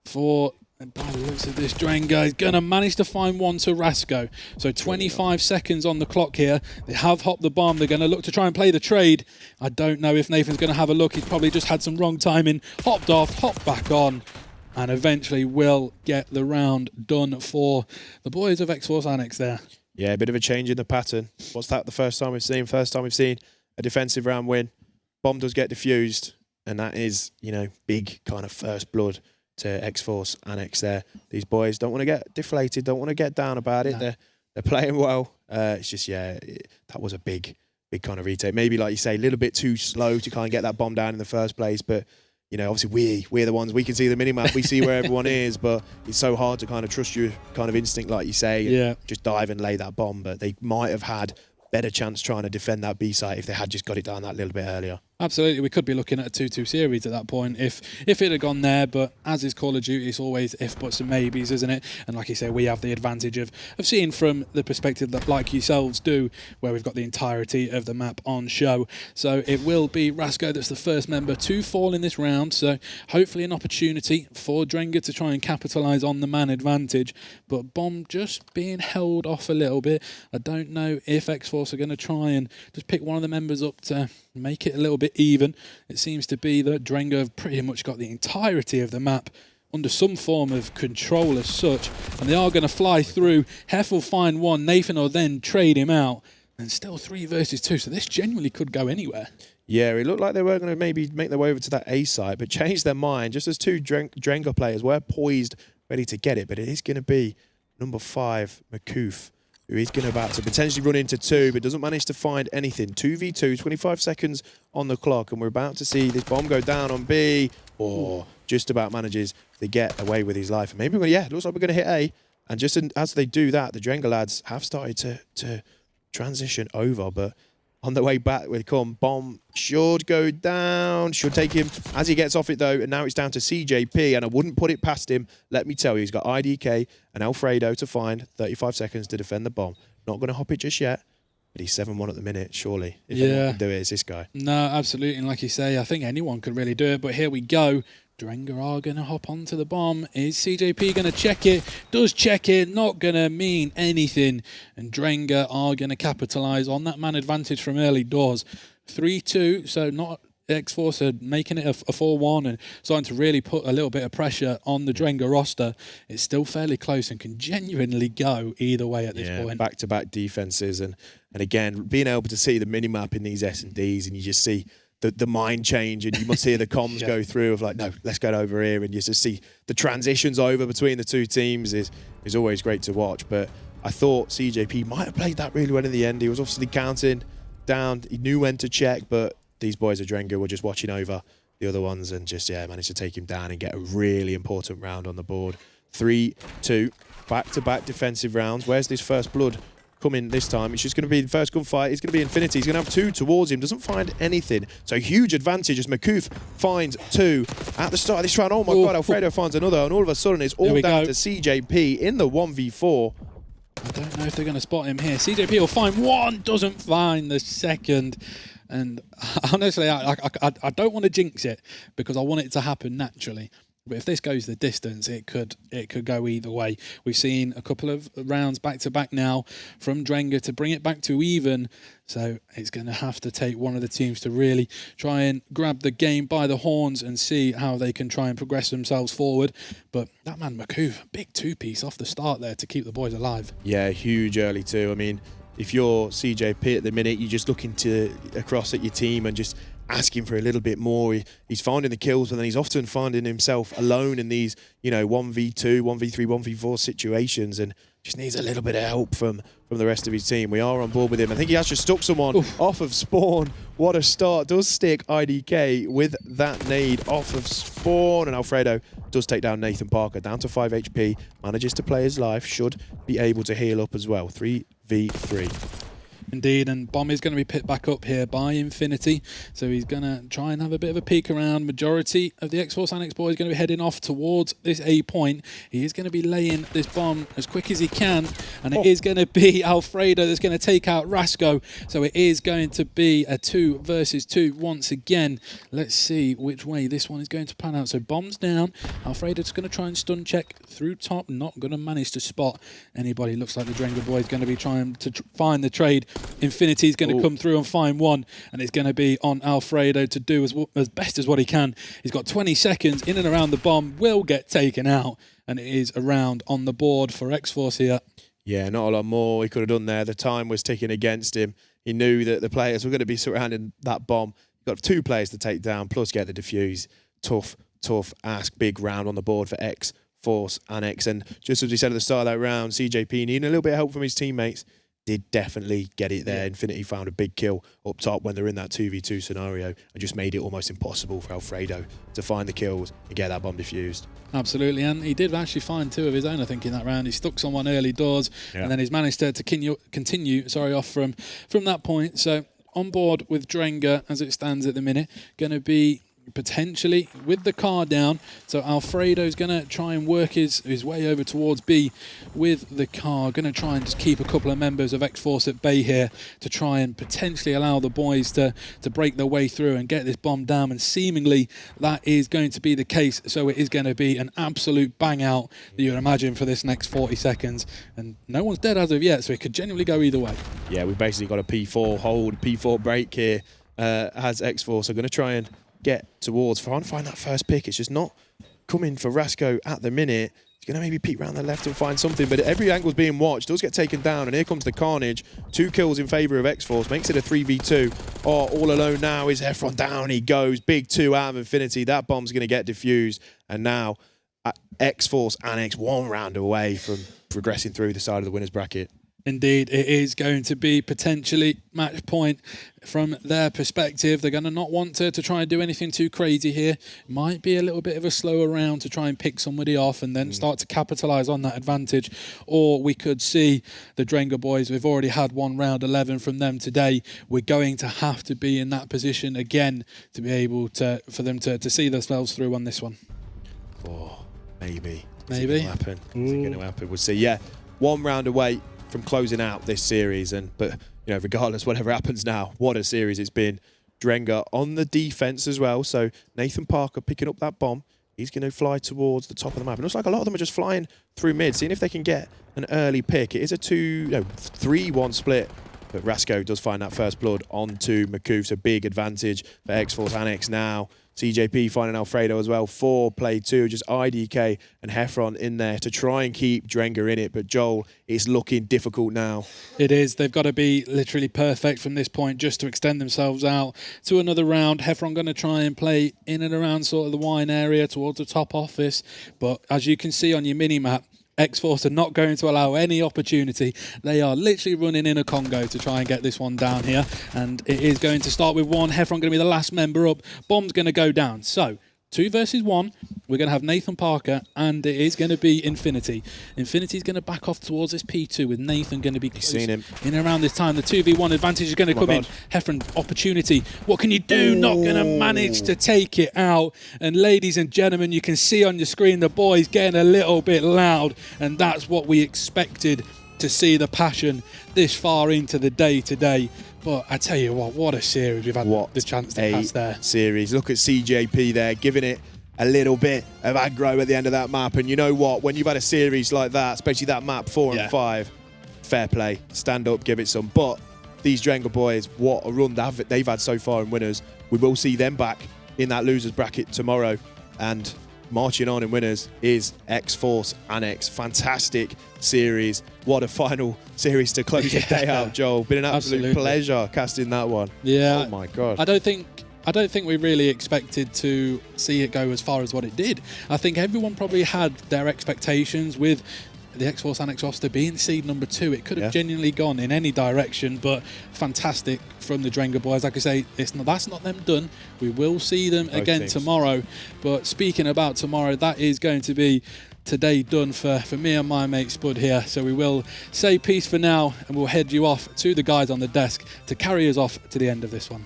for, by the looks of this, Drenga is going to manage to find one to Rasco. So 25 seconds on the clock here. They have hopped the bomb. They're going to look to try and play the trade. I don't know if Nathan's going to have a look. He's probably just had some wrong timing. Hopped off, hopped back on, and eventually will get the round done for the boys of X-Force Annex there. Yeah, a bit of a change in the pattern. What's that the first time we've seen? First time we've seen a defensive round win. Bomb does get diffused. And that is, big kind of first blood to X-Force Annex there. These boys don't want to get deflated, don't want to get down about it. No. They're playing well. It's just, that was a big kind of retake. Maybe, like you say, a little bit too slow to kind of get that bomb down in the first place. But, obviously we're the ones, we can see the minimap, we see where everyone is, but it's so hard to kind of trust your kind of instinct, like you say, and just dive and lay that bomb. But they might have had better chance trying to defend that B site if they had just got it down that little bit earlier. Absolutely, we could be looking at a 2-2 series at that point if it had gone there, but as is Call of Duty, it's always if, buts and maybes, isn't it? And like you say, we have the advantage of seeing from the perspective that, like yourselves do, where we've got the entirety of the map on show. So it will be Rasco that's the first member to fall in this round, so hopefully an opportunity for Drenga to try and capitalise on the man advantage, but Bomb just being held off a little bit. I don't know if X-Force are going to try and just pick one of the members up to make it a little bit even. It seems to be that Drenga have pretty much got the entirety of the map under some form of control as such, and they are going to fly through. Hef will find one, Nathan will then trade him out, and still 3 versus 2, so this genuinely could go anywhere. Yeah, it looked like they were going to maybe make their way over to that A site, but changed their mind just as 2 Drenga players were poised, ready to get it, but it is going to be number 5, McCoof, who is going to about to potentially run into 2, but doesn't manage to find anything. 2v2, 25 seconds on the clock, and we're about to see this bomb go down on B, or just about manages to get away with his life. And maybe, it looks like we're going to hit A, and just as they do that, the Drenga lads have started to transition over, but on the way back will come. Bomb should go down, should take him as he gets off it though, and now it's down to CJP, and I wouldn't put it past him. Let me tell you, he's got IDK and Alfredo to find 35 seconds to defend the bomb. Not going to hop it just yet, but he's 7-1 at the minute, surely. If anyone can do it, it's this guy. No, absolutely, and like you say, I think anyone could really do it, but here we go. Drenga are going to hop onto the bomb. Is CJP going to check it? Does check it. Not going to mean anything. And Drenga are going to capitalise on that man advantage from early doors. 3-2, so not X-Force are making it a 4-1 and starting to really put a little bit of pressure on the Drenga roster. It's still fairly close and can genuinely go either way at this point. Back-to-back defences. And again, being able to see the mini-map in these S&Ds, and you just see the mind change, and you must hear the comms go through of like, no, let's go over here, and you just see the transitions over between the two teams is always great to watch. But I thought CJP might have played that really well in the end. He was obviously counting down, he knew when to check, but these boys at Drenga were just watching over the other ones and just managed to take him down and get a really important round on the board. 3-2, back-to-back defensive rounds. Where's this first blood coming this time? It's just going to be the first gunfight. It's going to be Infinity. He's going to have 2 towards him. Doesn't find anything. So huge advantage as Makoof finds 2 at the start of this round. Oh my God, Alfredo finds another, and all of a sudden it's all down to CJP in the 1v4. I don't know if they're going to spot him here. CJP will find 1, doesn't find the second. And honestly, I don't want to jinx it because I want it to happen naturally. But if this goes the distance, it could go either way. We've seen a couple of rounds back to back now from Drenga to bring it back to even. So it's going to have to take one of the teams to really try and grab the game by the horns and see how they can try and progress themselves forward. But that man Makoof, big 2-piece off the start there to keep the boys alive. Yeah, huge early too. I mean, if you're CJP at the minute, you're just looking across at your team and just asking for a little bit more. He's finding the kills, but then he's often finding himself alone in these, 1v2, 1v3, 1v4 situations, and just needs a little bit of help from the rest of his team. We are on board with him. I think he has just stuck someone off of spawn. What a start. Does stick IDK with that nade off of spawn, and Alfredo does take down Nathan Parker, down to 5 HP, manages to play his life, should be able to heal up as well. 3v3. Indeed, and Bomb is going to be picked back up here by Infinity, so he's going to try and have a bit of a peek around. Majority of the X-Force Annex boys going to be heading off towards this A point. He is going to be laying this bomb as quick as he can, and it is going to be Alfredo that's going to take out Rasco, so it is going to be a 2 versus 2 once again. Let's see which way this one is going to pan out. So Bomb's down, Alfredo's going to try and stun check through top, not going to manage to spot anybody. Looks like the Drenga boy is going to be trying to find the trade. Infinity's going to come through and find 1, and it's going to be on Alfredo to do as best as what he can. He's got 20 seconds in and around the bomb, will get taken out, and it is a round on the board for X-Force here. Yeah, not a lot more he could have done there. The time was ticking against him. He knew that the players were going to be surrounding that bomb. Got 2 players to take down, plus get the defuse. Tough ask. Big round on the board for X-Force Annex. And just as we said at the start of that round, CJP needing a little bit of help from his teammates. Did definitely get it there. Infinity found a big kill up top when they're in that 2v2 scenario and just made it almost impossible for Alfredo to find the kills and get that bomb defused. Absolutely, and he did actually find 2 of his own, I think, in that round. He stuck someone early doors, and then he's managed to continue off from that point. So on board with Drenga as it stands at the minute, going to be potentially with the car down. So Alfredo's going to try and work his way over towards B with the car. Going to try and just keep a couple of members of X-Force at bay here to try and potentially allow the boys to break their way through and get this bomb down. And seemingly that is going to be the case. So it is going to be an absolute bang out that you would imagine for this next 40 seconds. And no one's dead as of yet, so it could genuinely go either way. Yeah, we've basically got a P4 hold, P4 break here as X-Force are going to try and get towards, trying to find that first pick. It's just not coming for Rasco at the minute. He's going to maybe peek around the left and find something, but every angle's being watched. Does get taken down, and here comes the carnage. 2 kills in favour of X-Force, makes it a 3v2. Oh, all alone now is Efron. Down he goes. Big 2 out of Infinity. That bomb's going to get diffused, and now X-Force Annex 1 round away from progressing through the side of the winner's bracket. Indeed, it is going to be potentially match point from their perspective. They're going to not want to try and do anything too crazy here. Might be a little bit of a slower round to try and pick somebody off and then start to capitalise on that advantage. Or we could see the Drenga boys, we've already had 1 round 11 from them today. We're going to have to be in that position again to be able for them to see themselves through on this one. Oh, maybe. Maybe. Is it going to happen? We'll see. Yeah, 1 round away from closing out this series, but regardless, whatever happens now, what a series it's been. Drenga on the defense as well, so Nathan Parker picking up that bomb. He's going to fly towards the top of the map. It looks like a lot of them are just flying through mid, seeing if they can get an early pick. It is a 3-1 split, but Rasco does find that first blood onto Makoof, so big advantage for X-Force Annex now. CJP finding Alfredo as well for play 2. Just IDK and Heffron in there to try and keep Drenga in it. But Joel, it's looking difficult now. It is. They've got to be literally perfect from this point just to extend themselves out to another round. Heffron going to try and play in and around sort of the wine area towards the top office. But as you can see on your mini-map, X-Force are not going to allow any opportunity. They are literally running in a Congo to try and get this one down here. And it is going to start with 1. Heffron going to be the last member up. Bomb's going to go down. So 2 versus 1. We're going to have Nathan Parker, and it is going to be Infinity. Infinity's going to back off towards this P2 with Nathan going to be close in and around this time. The 2v1 advantage is going to come in. Heffron, opportunity. What can you do? Not going to manage to take it out. And ladies and gentlemen, you can see on your screen the boys getting a little bit loud, and that's what we expected to see, the passion this far into the day today. But I tell you what a series we've had the chance to pass there. Series. Look at CJP there, giving it a little bit of aggro at the end of that map. And you know what? When you've had a series like that, especially that map 4 and 5, fair play. Stand up, give it some. But these Drenga boys, what a run they've had so far in winners. We will see them back in that losers bracket tomorrow. And marching on in winners is X-Force Annex. Fantastic series. What a final series to close the day out, Joel. Been an absolute pleasure casting that one. Yeah. Oh my God. I don't think we really expected to see it go as far as what it did. I think everyone probably had their expectations with the X-Force Annex roster being seed number 2. It could have genuinely gone in any direction, but fantastic from the Drenga boys. Like I say, that's not them done. We will see them again tomorrow. But speaking about tomorrow, that is going to be today done for me and my mate Spud here. So we will say peace for now, and we'll head you off to the guys on the desk to carry us off to the end of this one.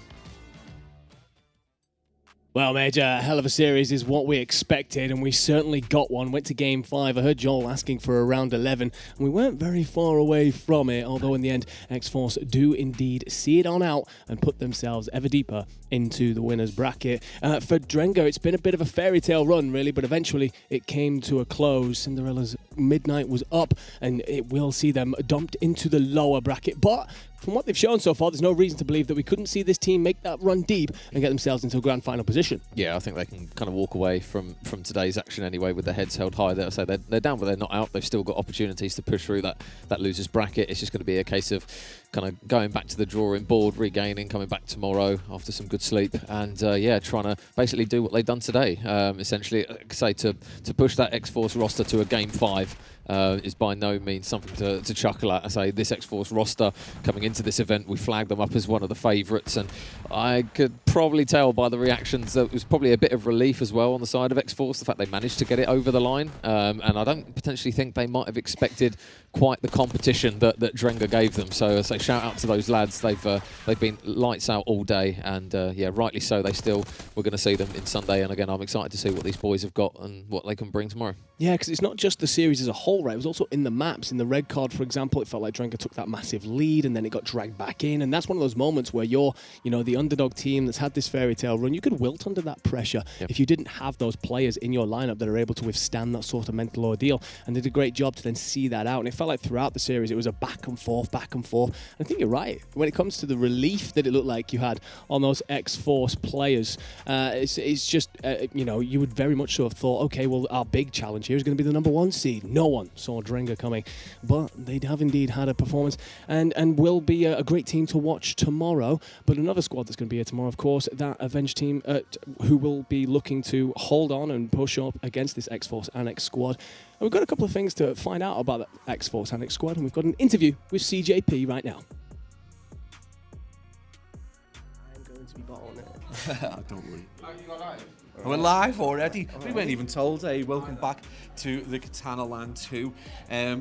Well, Major, a hell of a series is what we expected, and we certainly got one. Went to Game 5. I heard Joel asking for a round 11, and we weren't very far away from it, although in the end, X-Force do indeed see it on out and put themselves ever deeper into the winner's bracket. For Drenga, it's been a bit of a fairy tale run, really, but eventually it came to a close. Cinderella's midnight was up, and it will see them dumped into the lower bracket. But from what they've shown so far, there's no reason to believe that we couldn't see this team make that run deep and get themselves into a grand final position. Yeah, I think they can kind of walk away from today's action anyway with their heads held high. They're down, but they're not out. They've still got opportunities to push through that losers bracket. It's just going to be a case of kind of going back to the drawing board, regaining, coming back tomorrow after some good sleep, and trying to basically do what they've done today. Essentially, say to push that X-Force roster to a Game 5. Is by no means something to chuckle at. I say this X-Force roster coming into this event, we flagged them up as one of the favourites, and I could probably tell by the reactions that it was probably a bit of relief as well on the side of X-Force, the fact they managed to get it over the line, and I don't potentially think they might have expected quite the competition that Drenga gave them. So I say shout out to those lads. They've been lights out all day, and rightly so. We're going to see them in Sunday, and again I'm excited to see what these boys have got and what they can bring tomorrow. Yeah, because it's not just the series as a whole, right? It was also in the maps. In the red card, for example, it felt like Drenga took that massive lead and then it got dragged back in. And that's one of those moments where you're, the underdog team that's had this fairy tale run. You could wilt under that pressure if you didn't have those players in your lineup that are able to withstand that sort of mental ordeal. And they did a great job to then see that out. And it felt like throughout the series, it was a back and forth. And I think you're right. When it comes to the relief that it looked like you had on those X-Force players, it's just, you would very much so have thought, okay, well, our big challenge here is going to be the number 1 seed. No one saw Drenga coming, but they have indeed had a performance and will be a great team to watch tomorrow. But another squad that's going to be here tomorrow, of course, that Avenge team who will be looking to hold on and push up against this X-Force Annex squad. And we've got a couple of things to find out about the X-Force Annex squad, and we've got an interview with CJP right now. I'm going to be bought on it. Don't worry. We're live already. We weren't even told. Hey, welcome back to the Katana Land 2.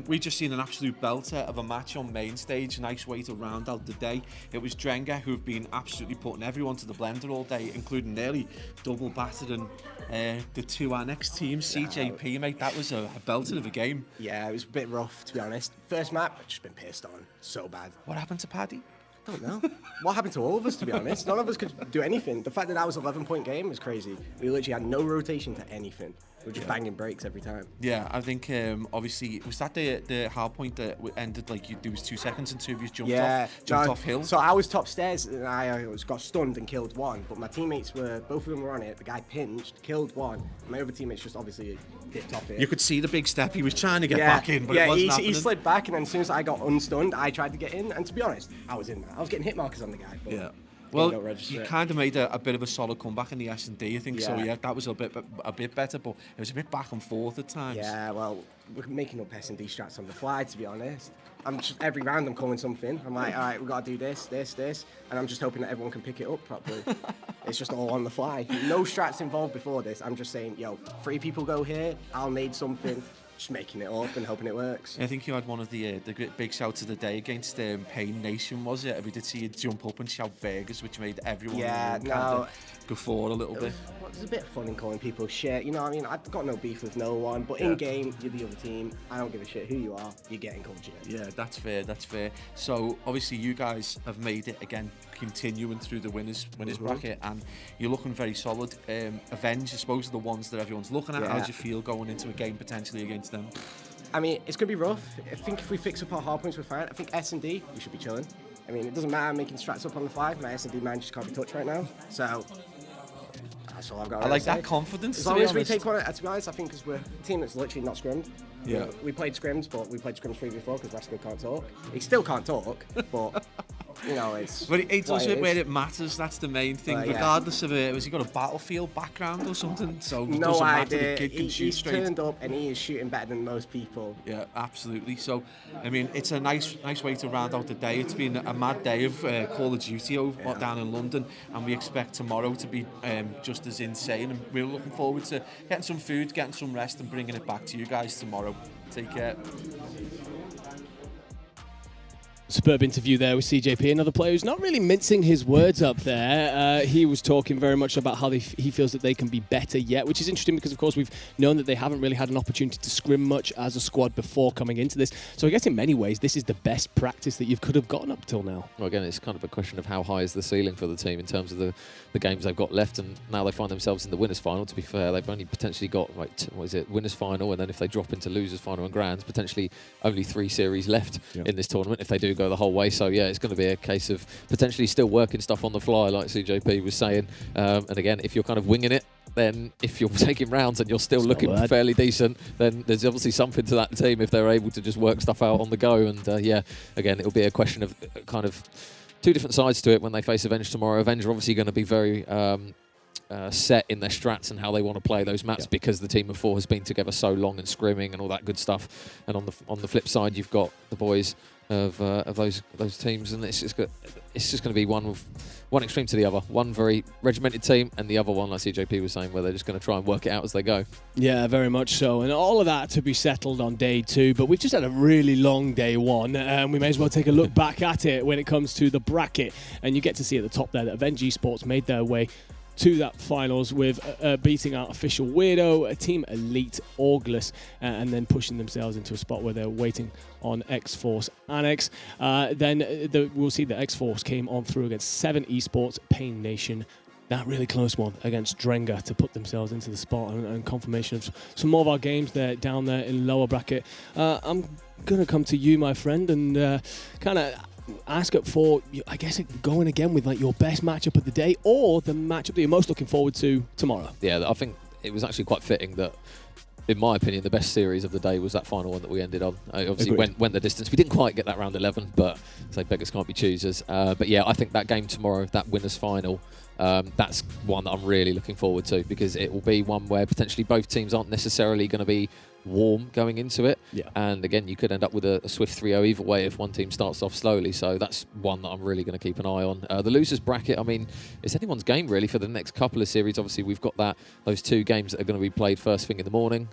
We've just seen an absolute belter of a match on main stage. Nice way to round out the day. It was Drenga who've been absolutely putting everyone to the blender all day, including nearly double battering the 2 Annex teams. CJP, mate, that was a belter of a game. Yeah, it was a bit rough, to be honest. First map, I've just been pissed on. So bad. What happened to Paddy? I don't know. What happened to all of us, to be honest? None of us could do anything. The fact that was an 11-point game was crazy. We literally had no rotation to anything. We're just banging breaks every time. Yeah, I think obviously was that the hard point that ended like there was 2 seconds and two of you jumped off hill. So I was top stairs and I got stunned and killed one, but my teammates both of them were on it. The guy pinched, killed one. My other teammates just obviously dipped off it. You could see the big step. He was trying to get back in, but it wasn't happening. He slid back, and then as soon as I got unstunned, I tried to get in. And to be honest, I was in there. I was getting hit markers on the guy. But yeah. Well, you kind of made a bit of a solid comeback in the S&D, I think. So yeah, that was a bit better, but it was a bit back and forth at times. Yeah, well, we're making up S&D strats on the fly, to be honest. I'm just every round I'm calling something. I'm like, all right, we got to do this, and I'm just hoping that everyone can pick it up properly. It's just all on the fly. No strats involved before this. I'm just saying, yo, 3 people go here. I'll need something. Just making it up and hoping it works. I think you had one of the big shouts of the day against Pain Nation, was it? We did see you jump up and shout burgers, which made everyone kind of go forward a little bit. There's a bit of fun in calling people shit. You know what I mean? I've got no beef with no one, but in game, you're the other team. I don't give a shit who you are. You're getting called shit. Yeah, that's fair. That's fair. So obviously you guys have made it again, continuing through the winners bracket, and you're looking very solid. Avenge, I suppose, are the ones that everyone's looking at. How do you feel going into a game potentially against them? I mean, it's going to be rough. I think if we fix up our hard points, we're fine. I think S&D, we should be chilling. I mean, it doesn't matter making strats up on the fly. My S&D man just can't be touched right now. So that's all I've got to say. I like that confidence. As long as we take one, to be honest, I think because we're a team that's literally not scrimmed. Yeah. We played scrims, but we played scrims free before because Rascal can't talk. He still can't talk, but... You know, it's. But it does it where it matters. That's the main thing. Regardless of it, has he got a battlefield background or something? So it doesn't matter. The kid can shoot straight. He's turned up and he is shooting better than most people. Yeah, absolutely. So, I mean, it's a nice way to round out the day. It's been a mad day of Call of Duty down in London, and we expect tomorrow to be just as insane. And we're looking forward to getting some food, getting some rest, and bringing it back to you guys tomorrow. Take care. Superb interview there with CJP, another player who's not really mincing his words up there. He was talking very much about how he feels that they can be better yet, which is interesting because, of course, we've known that they haven't really had an opportunity to scrim much as a squad before coming into this. So I guess in many ways, this is the best practice that you could have gotten up till now. Well, again, it's kind of a question of how high is the ceiling for the team in terms of the games they've got left, and now they find themselves in the winners' final. To be fair, they've only potentially got, winners' final, and then if they drop into losers' final and grands, potentially only 3 series left in this tournament if they do go the whole way. So yeah, it's going to be a case of potentially still working stuff on the fly, like CJP was saying. And again, if you're kind of winging it, then if you're taking rounds and you're still looking fairly decent, then there's obviously something to that team if they're able to just work stuff out on the go. And yeah, again, it'll be a question of kind of 2 different sides to it when they face Avenge tomorrow. Avenge are obviously going to be very set in their strats and how they want to play those maps because the team of 4 has been together so long and scrimming and all that good stuff. And on the flip side, you've got the boys of those teams, and it's just going to be one extreme to the other. One very regimented team, and the other one, like CJP was saying, where they're just going to try and work it out as they go. Yeah, very much so. And all of that to be settled on day 2, but we've just had a really long day 1, and we may as well take a look back at it when it comes to the bracket. And you get to see at the top there that Avenge Esports made their way to that finals with beating out Official Weirdo, Team Elite, August, and then pushing themselves into a spot where they're waiting on X-Force Annex. Then we'll see that X-Force came on through against 7 Esports, Pain Nation, that really close one against Drenga to put themselves into the spot, and confirmation of some more of our games there down there in lower bracket. I'm going to come to you, my friend, and kind of ask it for, I guess, going again with like your best matchup of the day or the matchup that you're most looking forward to tomorrow. Yeah, I think it was actually quite fitting that, in my opinion, the best series of the day was that final one that we ended on. Obviously went the distance. We didn't quite get that round 11, but say beggars can't be choosers. But yeah, I think that game tomorrow, that winners final, that's one that I'm really looking forward to, because it will be one where potentially both teams aren't necessarily going to be warm going into it. Yeah. And again, you could end up with a swift 3-0 either way if one team starts off slowly. So that's one that I'm really going to keep an eye on. The losers bracket, I mean, it's anyone's game really for the next couple of series. Obviously, we've got those 2 games that are going to be played first thing in the morning.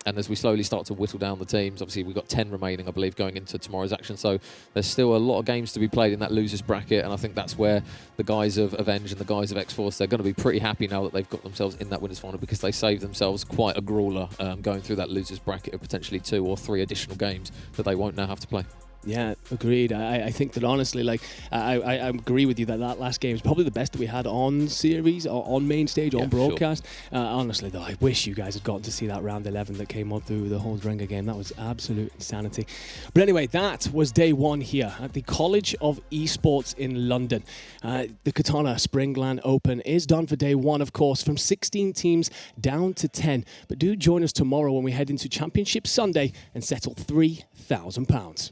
And as we slowly start to whittle down the teams, obviously we've got 10 remaining, I believe, going into tomorrow's action. So there's still a lot of games to be played in that losers bracket, and I think that's where the guys of Avenge and the guys of X-Force, they're going to be pretty happy now that they've got themselves in that winners final, because they saved themselves quite a grueler going through that losers bracket of potentially 2 or 3 additional games that they won't now have to play. Yeah, agreed. I think that honestly, like, I agree with you that last game is probably the best that we had on series, or on main stage, on broadcast. Sure. Honestly, though, I wish you guys had gotten to see that round 11 that came on through the whole Drenga game. That was absolute insanity. But anyway, that was day one here at the College of Esports in London. The Katana Springland Open is done for day one, of course, from 16 teams down to 10. But do join us tomorrow when we head into Championship Sunday and settle £3,000.